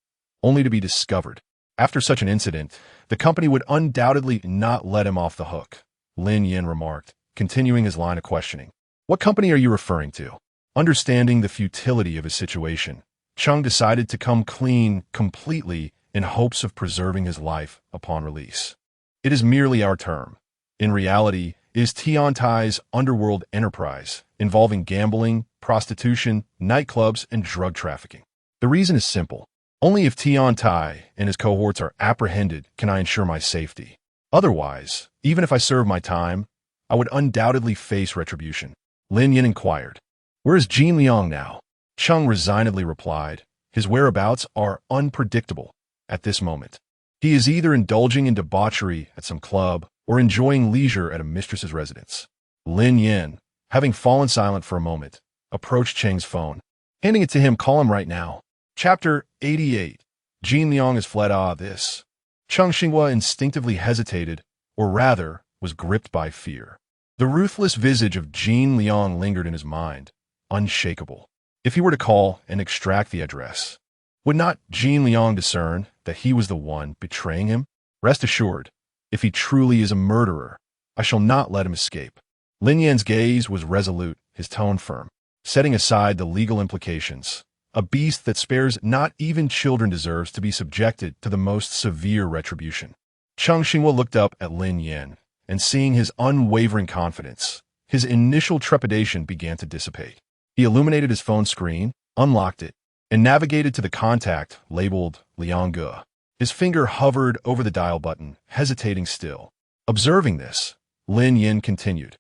only to be discovered. After such an incident, the company would undoubtedly not let him off the hook, Lin Yin remarked, continuing his line of questioning. What company are you referring to? Understanding the futility of his situation, Cheng decided to come clean completely in hopes of preserving his life upon release. It is merely our term. In reality, it is Tian Tai's underworld enterprise involving gambling, prostitution, nightclubs, and drug trafficking. The reason is simple. Only if Tian Tai and his cohorts are apprehended can I ensure my safety. Otherwise, even if I serve my time, I would undoubtedly face retribution. Lin Yin inquired. Where is Jin Liang now? Cheng resignedly replied. His whereabouts are unpredictable at this moment. He is either indulging in debauchery at some club or enjoying leisure at a mistress's residence. Lin Yin, having fallen silent for a moment, approached Cheng's phone. Handing it to him, call him right now. Chapter 88. Jin Liang has fled. This. Cheng Xinghua instinctively hesitated, or rather, was gripped by fear. The ruthless visage of Jin Liang lingered in his mind, unshakable. If he were to call and extract the address, would not Jin Liang discern that he was the one betraying him? Rest assured, if he truly is a murderer, I shall not let him escape. Lin Yan's gaze was resolute, his tone firm, setting aside the legal implications. A beast that spares not even children deserves to be subjected to the most severe retribution. Cheng Xinghua looked up at Lin Yan, and seeing his unwavering confidence, his initial trepidation began to dissipate. He illuminated his phone screen, unlocked it, and navigated to the contact labeled Liang Ge. His finger hovered over the dial button, hesitating still. Observing this, Lin Yin continued.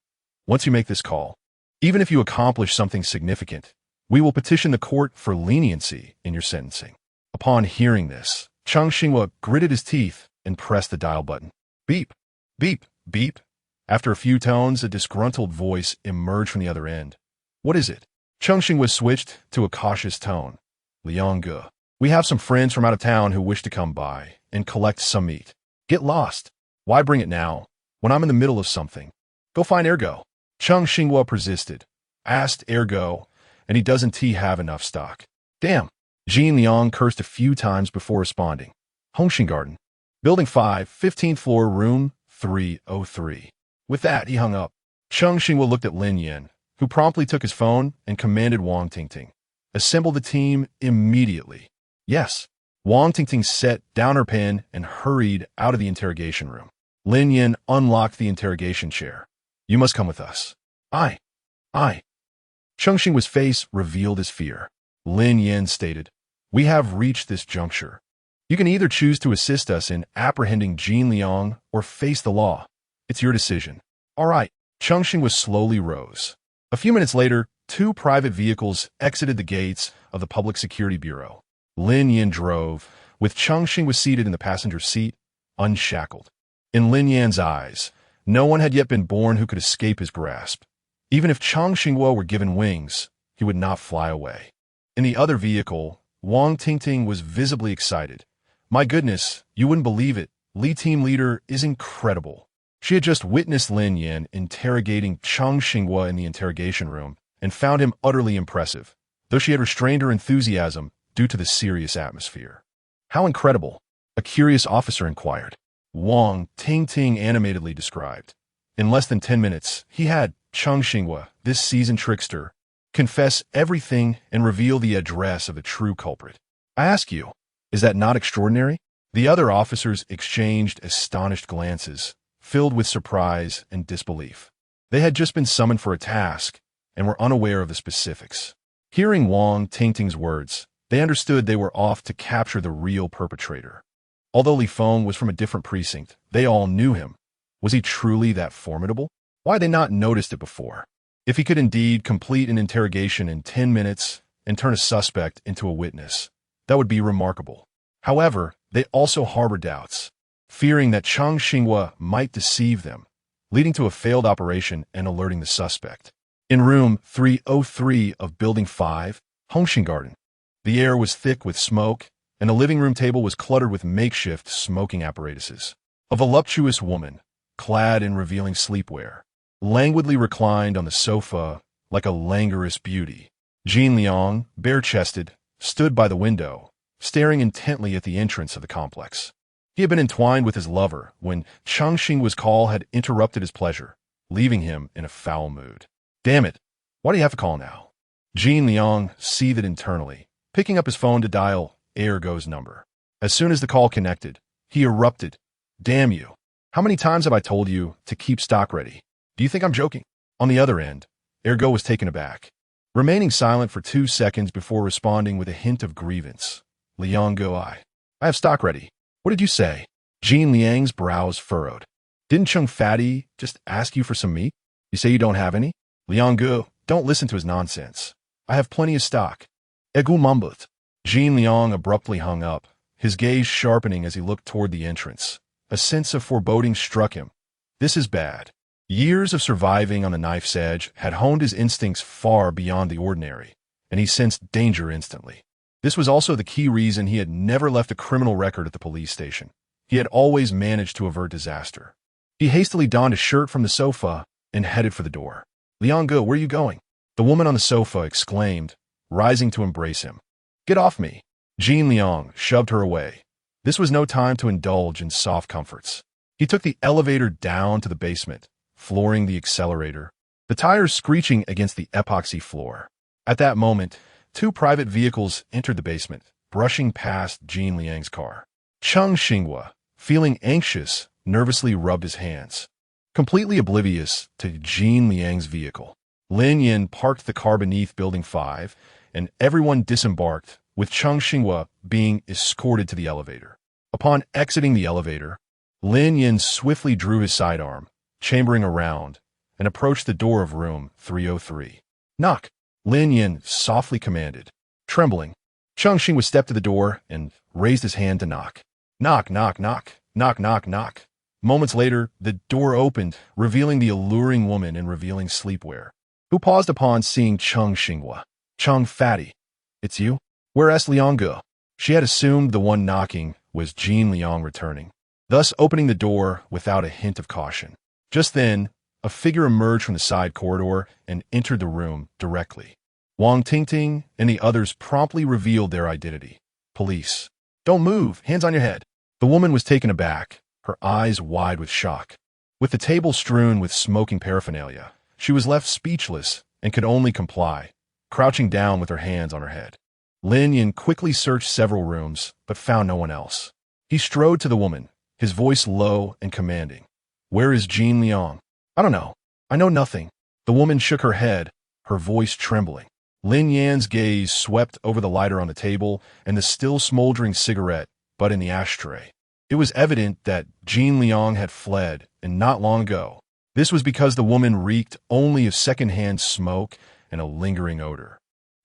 Once you make this call, even if you accomplish something significant, we will petition the court for leniency in your sentencing. Upon hearing this, Cheng Xinghua gritted his teeth and pressed the dial button. Beep, beep, beep. After a few tones, a disgruntled voice emerged from the other end. What is it? Cheng Xinghua switched to a cautious tone. Liang Ge, we have some friends from out of town who wish to come by and collect some meat. Get lost. Why bring it now, when I'm in the middle of something? Go find Ergo. Cheng Xinghua persisted. Asked Ergo, and he doesn't have enough stock. Damn. Jin Liang cursed a few times before responding. Hongxing Garden. Building 5, 15th floor, room 303. With that, he hung up. Cheng Xinghua looked at Lin Yin, who promptly took his phone and commanded Wang Tingting. Assemble the team immediately. Yes. Wang Tingting set down her pen and hurried out of the interrogation room. Lin Yin unlocked the interrogation chair. You must come with us. I. Cheng Xinghua's face revealed his fear. Lin Yin stated, we have reached this juncture. You can either choose to assist us in apprehending Jin Liang or face the law. It's your decision. All right. Cheng Xinghua slowly rose. A few minutes later, 2 private vehicles exited the gates of the Public Security Bureau. Lin Yin drove, with Cheng Xinghua seated in the passenger seat, unshackled. In Lin Yan's eyes, no one had yet been born who could escape his grasp. Even if Cheng Xinghua were given wings, he would not fly away. In the other vehicle, Wang Tingting was visibly excited. My goodness, you wouldn't believe it. Li Team Leader is incredible. She had just witnessed Lin Yin interrogating Cheng Xinghua in the interrogation room and found him utterly impressive, though she had restrained her enthusiasm due to the serious atmosphere. How incredible, a curious officer inquired. Wang Tingting animatedly described. In less than 10 minutes, he had Cheng Xinghua, this seasoned trickster, confess everything and reveal the address of the true culprit. I ask you, is that not extraordinary? The other officers exchanged astonished glances, filled with surprise and disbelief. They had just been summoned for a task and were unaware of the specifics. Hearing Wang Tingting's words, they understood they were off to capture the real perpetrator. Although Li Feng was from a different precinct, they all knew him. Was he truly that formidable? Why had they not noticed it before? If he could indeed complete an interrogation in 10 minutes and turn a suspect into a witness, that would be remarkable. However, they also harbored doubts, fearing that Cheng Xinghua might deceive them, leading to a failed operation and alerting the suspect. In room 303 of Building 5, Hongxing Garden, the air was thick with smoke, and the living room table was cluttered with makeshift smoking apparatuses. A voluptuous woman, clad in revealing sleepwear, languidly reclined on the sofa like a languorous beauty. Jin Liang, bare-chested, stood by the window, staring intently at the entrance of the complex. He had been entwined with his lover when Cheng Xinghua's call had interrupted his pleasure, leaving him in a foul mood. Damn it, why do you have to call now? Jin Liang seethed internally, picking up his phone to dial Ergo's number. As soon as the call connected, he erupted. Damn you. How many times have I told you to keep stock ready? Do you think I'm joking? On the other end, Ergo was taken aback, remaining silent for 2 seconds before responding with a hint of grievance. Liang Go, I have stock ready. What did you say? Jin Liang's brows furrowed. Didn't Chung Fatty just ask you for some meat? You say you don't have any? Liang Go, don't listen to his nonsense. I have plenty of stock. Egu Mumbut. Jin Liang abruptly hung up, his gaze sharpening as he looked toward the entrance. A sense of foreboding struck him. This is bad. Years of surviving on the knife's edge had honed his instincts far beyond the ordinary, and he sensed danger instantly. This was also the key reason he had never left a criminal record at the police station. He had always managed to avert disaster. He hastily donned a shirt from the sofa and headed for the door. Liang Go, where are you going? The woman on the sofa exclaimed, rising to embrace him. Get off me. Jin Liang shoved her away. This was no time to indulge in soft comforts. He took the elevator down to the basement, flooring the accelerator, the tires screeching against the epoxy floor. At that moment, 2 private vehicles entered the basement, brushing past Jin Liang's car. Cheng Xinghua, feeling anxious, nervously rubbed his hands. Completely oblivious to Jin Liang's vehicle, Lin Yin parked the car beneath Building 5, and everyone disembarked, with Cheng Xinghua being escorted to the elevator. Upon exiting the elevator, Lin Yin swiftly drew his sidearm, chambering around, and approached the door of room 303. Knock, Lin Yin softly commanded. Trembling, Cheng Xinghua stepped to the door and raised his hand to knock. Knock, knock, knock, knock, knock, knock. Moments later, the door opened, revealing the alluring woman in revealing sleepwear, who paused upon seeing Cheng Xinghua. Chung Fatty, it's you? Whereas Liang Go? She had assumed the one knocking was Jin Liang returning, thus opening the door without a hint of caution. Just then, a figure emerged from the side corridor and entered the room directly. Wang Tingting and the others promptly revealed their identity. Police. Don't move, hands on your head. The woman was taken aback, her eyes wide with shock. With the table strewn with smoking paraphernalia, she was left speechless and could only comply, crouching down with her hands on her head. Lin Yin quickly searched several rooms, but found no one else. He strode to the woman, his voice low and commanding. Where is Jin Liang? I don't know. I know nothing. The woman shook her head, her voice trembling. Lin Yan's gaze swept over the lighter on the table and the still smoldering cigarette butt in the ashtray. It was evident that Jin Liang had fled, and not long ago. This was because the woman reeked only of secondhand smoke and a lingering odor.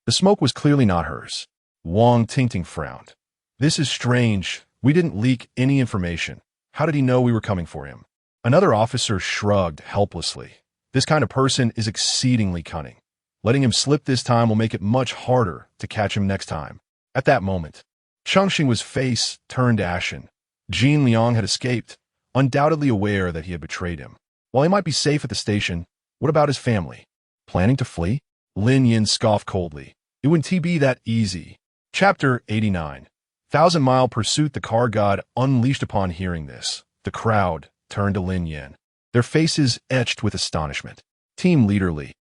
The smoke was clearly not hers. Wang Tingting frowned. This is strange. We didn't leak any information. How did he know we were coming for him? Another officer shrugged helplessly. This kind of person is exceedingly cunning. Letting him slip this time will make it much harder to catch him next time. At that moment, Cheng Xinghua's face turned ashen. Jin Liang had escaped, undoubtedly aware that he had betrayed him. While he might be safe at the station, what about his family? Planning to flee? Lin Yin scoffed coldly. It wouldn't be that easy. Chapter 89. 1,000-mile pursuit, the car god unleashed. Upon hearing this, the crowd turned to Lin Yin, their faces etched with astonishment. Team Leader Li,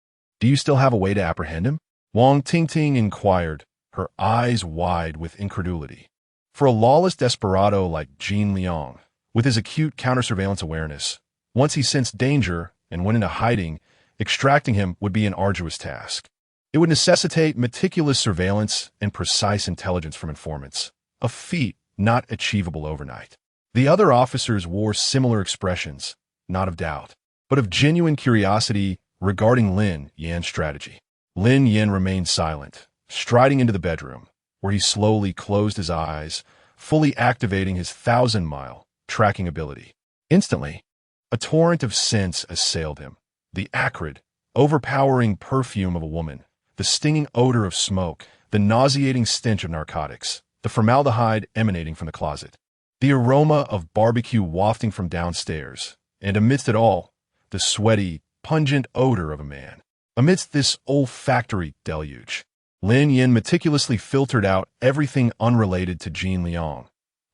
do you still have a way to apprehend him? Wang Tingting inquired, her eyes wide with incredulity. For a lawless desperado like Jin Liang, with his acute counter-surveillance awareness, once he sensed danger and went into hiding, extracting him would be an arduous task. It would necessitate meticulous surveillance and precise intelligence from informants, a feat not achievable overnight. The other officers wore similar expressions, not of doubt, but of genuine curiosity regarding Lin Yan's strategy. Lin Yan remained silent, striding into the bedroom, where he slowly closed his eyes, fully activating his 1,000-mile tracking ability. Instantly, a torrent of scents assailed him. The acrid, overpowering perfume of a woman, the stinging odor of smoke, the nauseating stench of narcotics, the formaldehyde emanating from the closet, the aroma of barbecue wafting from downstairs, and amidst it all, the sweaty, pungent odor of a man. Amidst this olfactory deluge, Lin Yin meticulously filtered out everything unrelated to Jin Liang,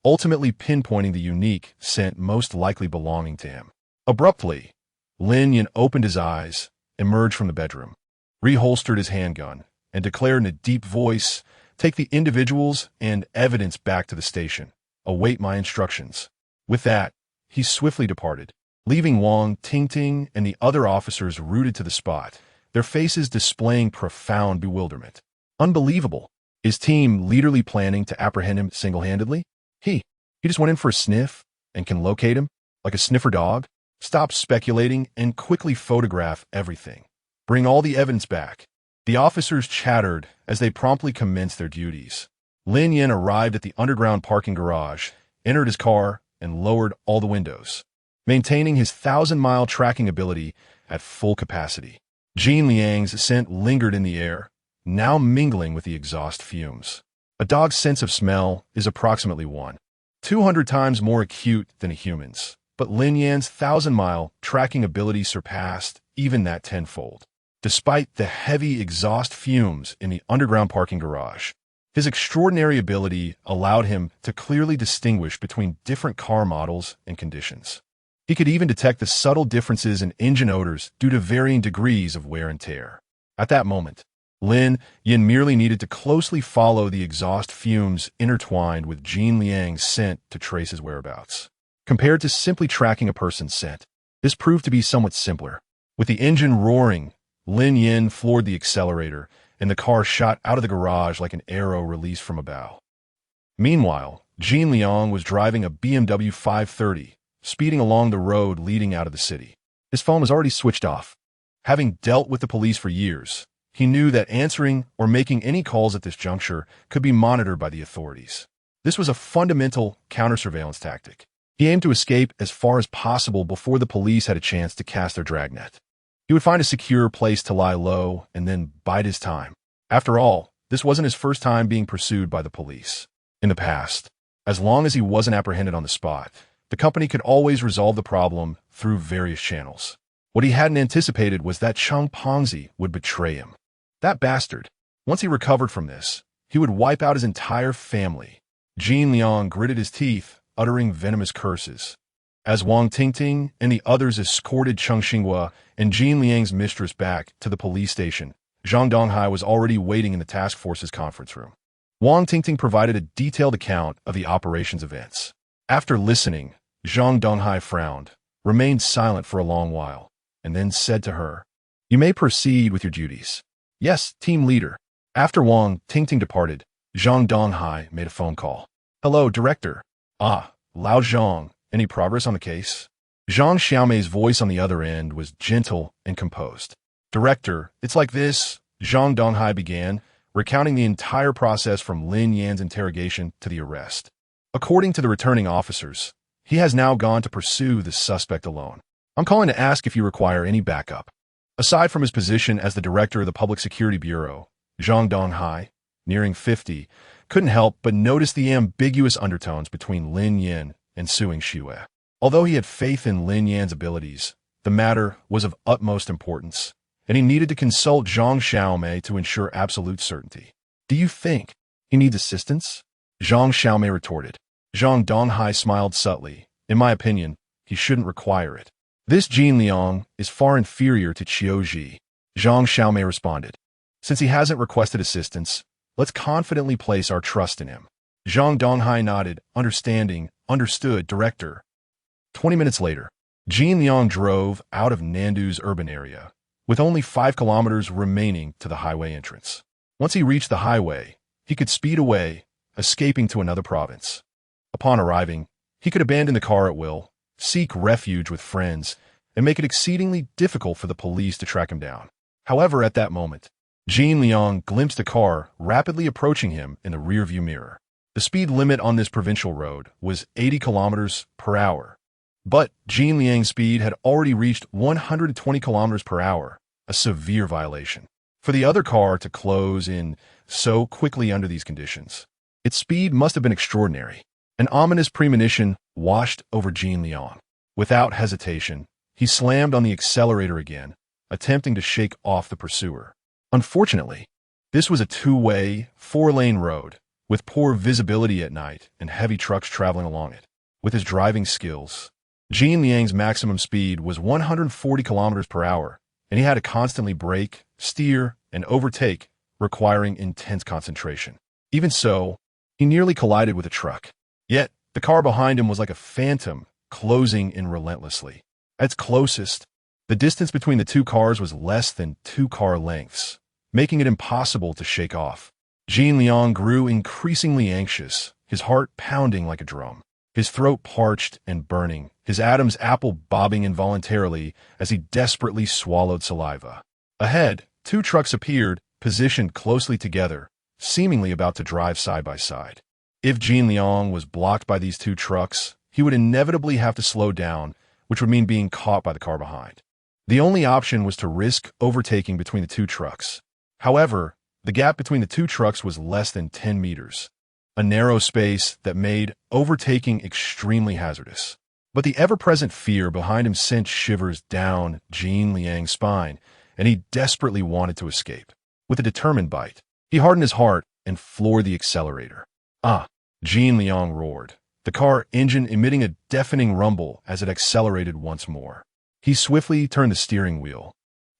ultimately pinpointing the unique scent most likely belonging to him. Abruptly, Lin Yin opened his eyes, emerged from the bedroom, reholstered his handgun, and declared in a deep voice, "Take the individuals and evidence back to the station. Await my instructions." With that, he swiftly departed, leaving Wang Tingting and the other officers rooted to the spot, their faces displaying profound bewilderment. Unbelievable. Is Team Leader Li planning to apprehend him single-handedly? He just went in for a sniff and can locate him like a sniffer dog? Stop speculating and quickly photograph everything. Bring all the evidence back. The officers chattered as they promptly commenced their duties. Lin Yin arrived at the underground parking garage, entered his car, and lowered all the windows, maintaining his 1,000-mile tracking ability at full capacity. Jin Liang's scent lingered in the air, now mingling with the exhaust fumes. A dog's sense of smell is approximately 200 times more acute than a human's, but Lin Yan's 1,000-mile tracking ability surpassed even that tenfold. Despite the heavy exhaust fumes in the underground parking garage, his extraordinary ability allowed him to clearly distinguish between different car models and conditions. He could even detect the subtle differences in engine odors due to varying degrees of wear and tear. At that moment, Lin Yin merely needed to closely follow the exhaust fumes intertwined with Jin Liang's scent to trace his whereabouts. Compared to simply tracking a person's scent, this proved to be somewhat simpler. With the engine roaring, Lin Yin floored the accelerator, and the car shot out of the garage like an arrow released from a bow. Meanwhile, Jin Liang was driving a BMW 530, speeding along the road leading out of the city. His phone was already switched off. Having dealt with the police for years, he knew that answering or making any calls at this juncture could be monitored by the authorities. This was a fundamental counter-surveillance tactic. He aimed to escape as far as possible before the police had a chance to cast their dragnet. He would find a secure place to lie low and then bide his time. After all, this wasn't his first time being pursued by the police. In the past, as long as he wasn't apprehended on the spot, the company could always resolve the problem through various channels. What he hadn't anticipated was that Cheng Pongzi would betray him. That bastard. Once he recovered from this, he would wipe out his entire family. Jin Liang gritted his teeth, uttering venomous curses. As Wang Tingting and the others escorted Cheng Xinghua and Jin Liang's mistress back to the police station, Zhang Donghai was already waiting in the task force's conference room. Wang Tingting provided a detailed account of the operation's events. After listening, Zhang Donghai frowned, remained silent for a long while, and then said to her, "You may proceed with your duties." "Yes, team leader." After Wang Tingting departed, Zhang Donghai made a phone call. "Hello, director." "Ah, Lao Zhang. Any progress on the case?" Zhang Xiaomei's voice on the other end was gentle and composed. "Director, it's like this," Zhang Donghai began, recounting the entire process from Lin Yan's interrogation to the arrest. According to the returning officers, he has now gone to pursue the suspect alone. "I'm calling to ask if you require any backup." Aside from his position as the director of the Public Security Bureau, Zhang Donghai, nearing 50, couldn't help but notice the ambiguous undertones between Lin Yan and Suing Xue. Although he had faith in Lin Yan's abilities, the matter was of utmost importance, and he needed to consult Zhang Xiaomei to ensure absolute certainty. "Do you think he needs assistance?" Zhang Xiaomei retorted. Zhang Donghai smiled subtly. In my opinion, he shouldn't require it. This Jin Liang is far inferior to Qiu Ji. Zhang Xiaomei responded. Since he hasn't requested assistance, let's confidently place our trust in him. Zhang Donghai nodded, understanding, understood, director. 20 minutes later, Jin Liang drove out of Nandu's urban area, with only 5 kilometers remaining to the highway entrance. Once he reached the highway, he could speed away, escaping to another province. Upon arriving, he could abandon the car at will, seek refuge with friends, and make it exceedingly difficult for the police to track him down. However, at that moment, Jin Liang glimpsed a car rapidly approaching him in the rearview mirror. The speed limit on this provincial road was 80 kilometers per hour, but Jin Liang's speed had already reached 120 kilometers per hour, a severe violation. For the other car to close in so quickly under these conditions, its speed must have been extraordinary. An ominous premonition washed over Jin Liang. Without hesitation, he slammed on the accelerator again, attempting to shake off the pursuer. Unfortunately, this was a two-way, 4-lane road, with poor visibility at night and heavy trucks traveling along it. With his driving skills, Jin Liang's maximum speed was 140 kilometers per hour, and he had to constantly brake, steer, and overtake, requiring intense concentration. Even so, he nearly collided with a truck. Yet, the car behind him was like a phantom, closing in relentlessly. At its closest, the distance between the two cars was less than 2 car lengths, making it impossible to shake off. Jin Liang grew increasingly anxious, his heart pounding like a drum, his throat parched and burning, his Adam's apple bobbing involuntarily as he desperately swallowed saliva. Ahead, 2 trucks appeared, positioned closely together, seemingly about to drive side by side. If Jin Liang was blocked by these 2 trucks, he would inevitably have to slow down, which would mean being caught by the car behind. The only option was to risk overtaking between the 2 trucks. However, the gap between the 2 trucks was less than 10 meters, a narrow space that made overtaking extremely hazardous. But the ever-present fear behind him sent shivers down Jin Liang's spine, and he desperately wanted to escape. With a determined bite, he hardened his heart and floored the accelerator. Ah! Jin Liang roared, the car engine emitting a deafening rumble as it accelerated once more. He swiftly turned the steering wheel,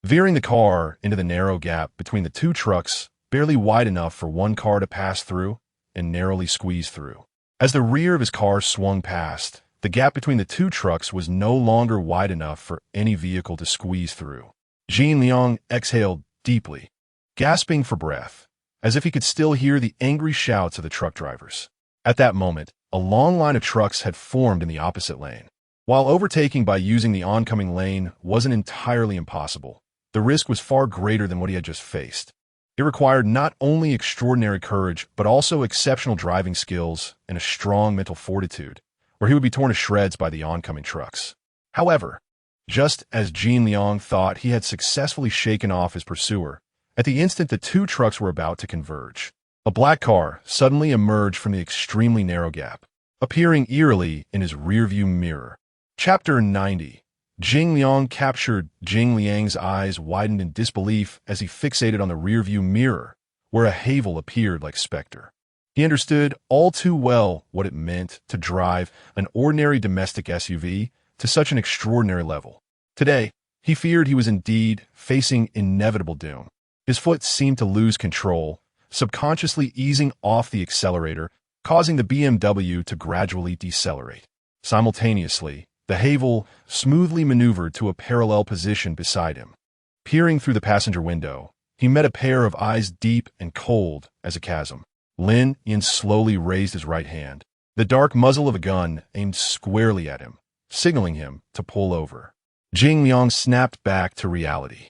veering the car into the narrow gap between the 2 trucks, barely wide enough for one car to pass through and narrowly squeeze through. As the rear of his car swung past, the gap between the 2 trucks was no longer wide enough for any vehicle to squeeze through. Jin Liang exhaled deeply, gasping for breath, as if he could still hear the angry shouts of the truck drivers. At that moment, a long line of trucks had formed in the opposite lane. While overtaking by using the oncoming lane wasn't entirely impossible, the risk was far greater than what he had just faced. It required not only extraordinary courage, but also exceptional driving skills and a strong mental fortitude, or he would be torn to shreds by the oncoming trucks. However, just as Jin Liang thought he had successfully shaken off his pursuer, at the instant the 2 trucks were about to converge, a black car suddenly emerged from the extremely narrow gap, appearing eerily in his rearview mirror. Chapter 90. Jin Liang captured Jin Liang's eyes widened in disbelief as he fixated on the rearview mirror, where a Havel appeared like Spectre. He understood all too well what it meant to drive an ordinary domestic SUV to such an extraordinary level. Today, he feared he was indeed facing inevitable doom. His foot seemed to lose control, subconsciously easing off the accelerator, causing the BMW to gradually decelerate. Simultaneously, the Havel smoothly maneuvered to a parallel position beside him. Peering through the passenger window, he met a pair of eyes deep and cold as a chasm. Lin Yin slowly raised his right hand, the dark muzzle of a gun aimed squarely at him, signaling him to pull over. Jin Liang snapped back to reality,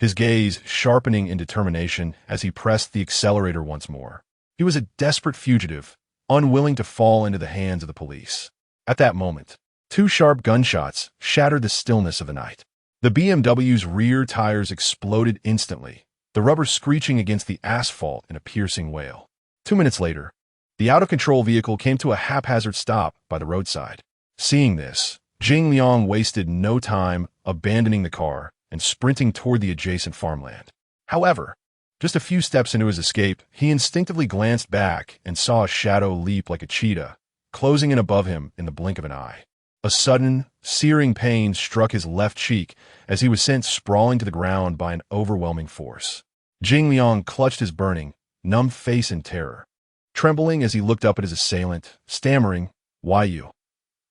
his gaze sharpening in determination as he pressed the accelerator once more. He was a desperate fugitive, unwilling to fall into the hands of the police. At that moment, 2 sharp gunshots shattered the stillness of the night. The BMW's rear tires exploded instantly, the rubber screeching against the asphalt in a piercing wail. 2 minutes later, the out-of-control vehicle came to a haphazard stop by the roadside. Seeing this, Jin Liang wasted no time abandoning the car and sprinting toward the adjacent farmland. However, Just a few steps into his escape, he instinctively glanced back and saw a shadow leap like a cheetah, closing in above him in the blink of an eye. A sudden, searing pain struck his left cheek as he was sent sprawling to the ground by an overwhelming force. Jing Liang clutched his burning, numb face in terror, trembling as he looked up at his assailant, stammering, "Why you?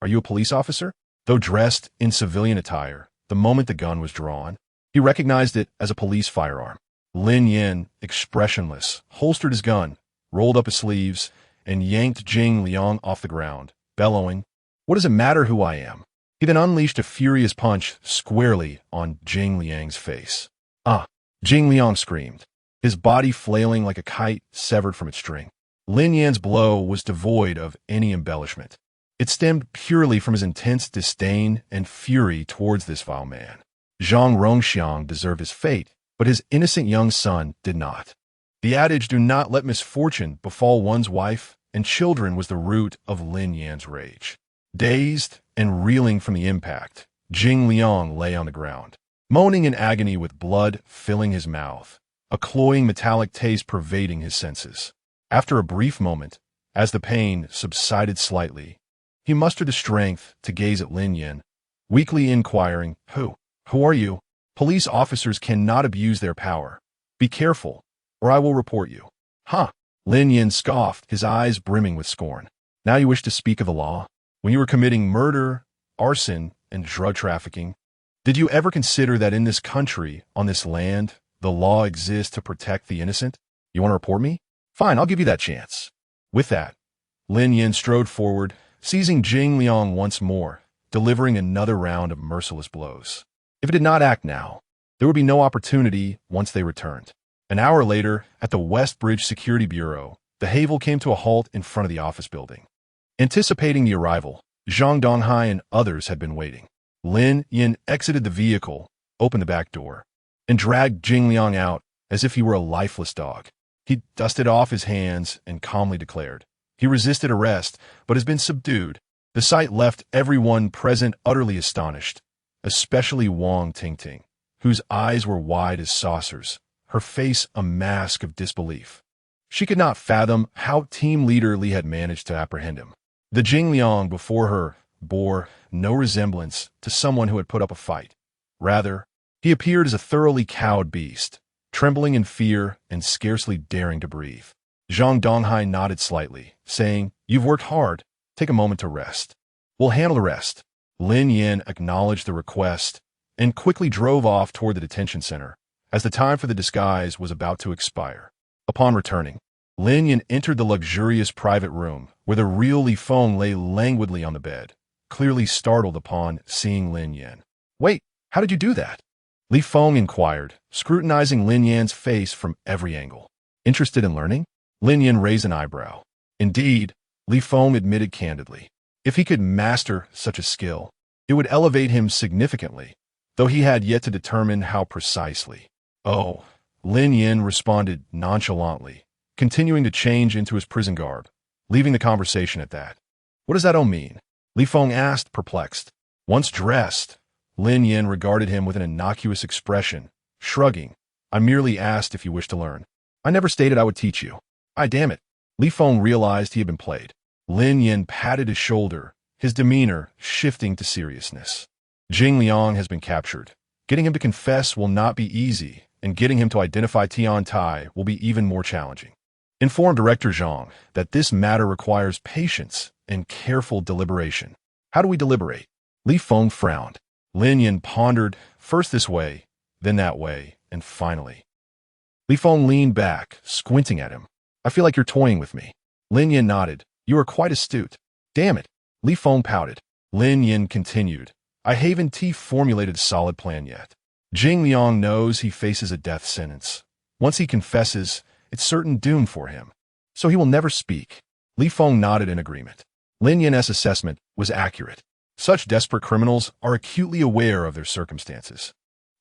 Are you a police officer?" Though dressed in civilian attire, the moment the gun was drawn, he recognized it as a police firearm. Lin Yin, expressionless, holstered his gun, rolled up his sleeves, and yanked Jing Liang off the ground, bellowing, "What does it matter who I am?" He then unleashed a furious punch squarely on Jing Liang's face. "Ah!" Jing Liang screamed, his body flailing like a kite severed from its string. Lin Yan's blow was devoid of any embellishment. It stemmed purely from his intense disdain and fury towards this vile man. Zhang Rongxiang deserved his fate, but his innocent young son did not. The adage, "Do not let misfortune befall one's wife and children," was the root of Lin Yan's rage. Dazed and reeling from the impact, Jing Liang lay on the ground, moaning in agony with blood filling his mouth, a cloying metallic taste pervading his senses. After a brief moment, as the pain subsided slightly, he mustered the strength to gaze at Lin Yin, weakly inquiring, Who are you? Police officers cannot abuse their power. Be careful, or I will report you." "Huh?" Lin Yin scoffed, his eyes brimming with scorn. "Now you wish to speak of the law? When you were committing murder, arson, and drug trafficking, did you ever consider that in this country, on this land, the law exists to protect the innocent? You want to report me? Fine, I'll give you that chance." With that, Lin Yin strode forward, seizing Jing Liang once more, delivering another round of merciless blows. If it did not act now, there would be no opportunity once they returned. An hour later, at the Westbridge Security Bureau, the Havel came to a halt in front of the office building. Anticipating the arrival, Zhang Donghai and others had been waiting. Lin Yin exited the vehicle, opened the back door, and dragged Jing Liang out as if he were a lifeless dog. He dusted off his hands and calmly declared, "He resisted arrest, but has been subdued." The sight left everyone present utterly astonished, especially Wang Tingting, whose eyes were wide as saucers, her face a mask of disbelief. She could not fathom how team leader Li had managed to apprehend him. The Jing Liang before her bore no resemblance to someone who had put up a fight. Rather, he appeared as a thoroughly cowed beast, trembling in fear and scarcely daring to breathe. Zhang Donghai nodded slightly, saying, "You've worked hard. Take a moment to rest. We'll handle the rest." Lin Yin acknowledged the request and quickly drove off toward the detention center, as the time for the disguise was about to expire. Upon returning, Lin Yin entered the luxurious private room where the real Li Feng lay languidly on the bed, clearly startled upon seeing Lin Yin. "Wait, how did you do that?" Li Feng inquired, scrutinizing Lin Yan's face from every angle. "Interested in learning?" Lin Yin raised an eyebrow. Indeed, Li Feng admitted candidly, if he could master such a skill, it would elevate him significantly, though he had yet to determine how precisely. "Oh," Lin Yin responded nonchalantly, continuing to change into his prison garb, leaving the conversation at that. "What does that all mean?" Li Feng asked, perplexed. Once dressed, Lin Yin regarded him with an innocuous expression, shrugging. "I merely asked if you wish to learn. I never stated I would teach you." Damn it." Li Feng realized he had been played. Lin Yin patted his shoulder, his demeanor shifting to seriousness. "Jing Liang has been captured. Getting him to confess will not be easy, and getting him to identify Tian Tai will be even more challenging. Inform Director Zhang that this matter requires patience and careful deliberation." "How do we deliberate?" Li Feng frowned. Lin Yin pondered, first this way, then that way, and finally. Li Feng leaned back, squinting at him. "I feel like you're toying with me." Lin Yin nodded. "You are quite astute." "Damn it." Li Feng pouted. Lin Yin continued. "I haven't formulated a solid plan yet. Jing Liang knows he faces a death sentence. Once he confesses, it's certain doom for him. So he will never speak." Li Feng nodded in agreement. Lin Yin's assessment was accurate. Such desperate criminals are acutely aware of their circumstances.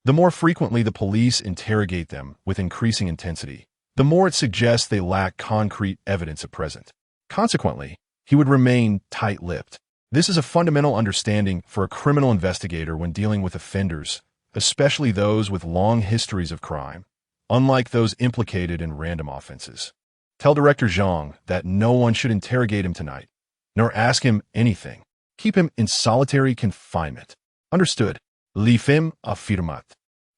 The more frequently the police interrogate them with increasing intensity, the more it suggests they lack concrete evidence at present. Consequently, he would remain tight-lipped. This is a fundamental understanding for a criminal investigator when dealing with offenders, especially those with long histories of crime. unlike those implicated in random offenses. Tell Director Zhang that no one should interrogate him tonight, nor ask him anything. Keep him in solitary confinement. Understood. Li Fim affirmat.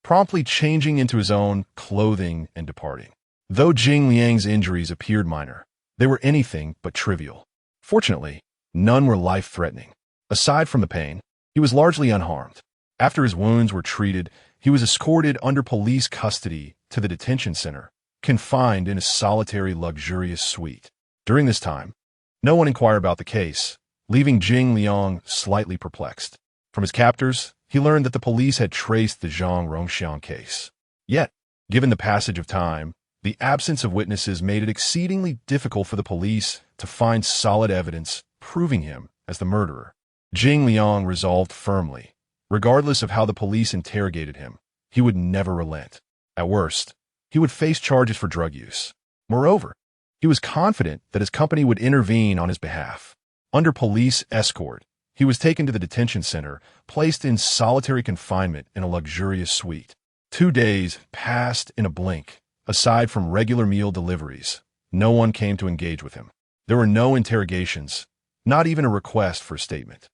Promptly changing into his own clothing and departing. Though Jing Liang's injuries appeared minor, they were anything but trivial. Fortunately, none were life-threatening. Aside from the pain, he was largely unharmed. After his wounds were treated, he was escorted under police custody to the detention center, confined in a solitary, luxurious suite. During this time, no one inquired about the case, leaving Jing Liang slightly perplexed. From his captors, he learned that the police had traced the Zhang Rongxiang case. Yet, given the passage of time, the absence of witnesses made it exceedingly difficult for the police to find solid evidence proving him as the murderer. Jing Liang resolved firmly, regardless of how the police interrogated him, he would never relent. At worst, he would face charges for drug use. Moreover, he was confident that his company would intervene on his behalf. Under police escort, he was taken to the detention center, placed in solitary confinement in a luxurious suite. 2 days passed in a blink. Aside from regular meal deliveries, no one came to engage with him. There were no interrogations, not even a request for a statement.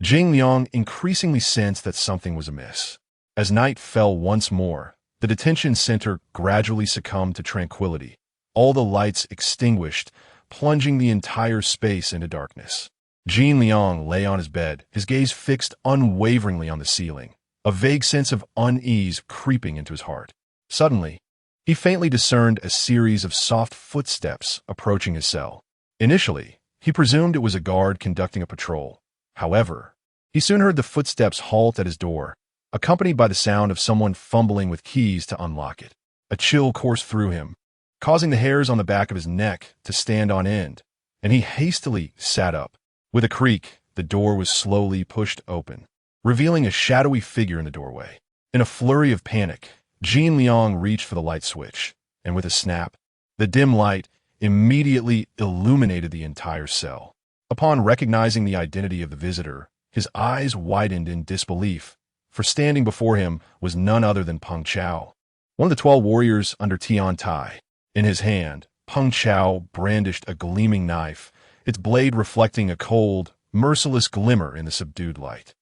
Jing Liang increasingly sensed that something was amiss. As night fell once more, the detention center gradually succumbed to tranquility, all the lights extinguished, plunging the entire space into darkness. Jing Liang lay on his bed, his gaze fixed unwaveringly on the ceiling, a vague sense of unease creeping into his heart. Suddenly, he faintly discerned a series of soft footsteps approaching his cell. Initially, he presumed it was a guard conducting a patrol. However, he soon heard the footsteps halt at his door, accompanied by the sound of someone fumbling with keys to unlock it. A chill coursed through him, causing the hairs on the back of his neck to stand on end, and he hastily sat up. With a creak, the door was slowly pushed open, revealing a shadowy figure in the doorway. In a flurry of panic, Jing Liang reached for the light switch, and with a snap, the dim light immediately illuminated the entire cell. Upon recognizing the identity of the visitor, his eyes widened in disbelief, for standing before him was none other than Peng Chao, one of the 12 warriors under Tian Tai. In his hand, Peng Chao brandished a gleaming knife, its blade reflecting a cold, merciless glimmer in the subdued light.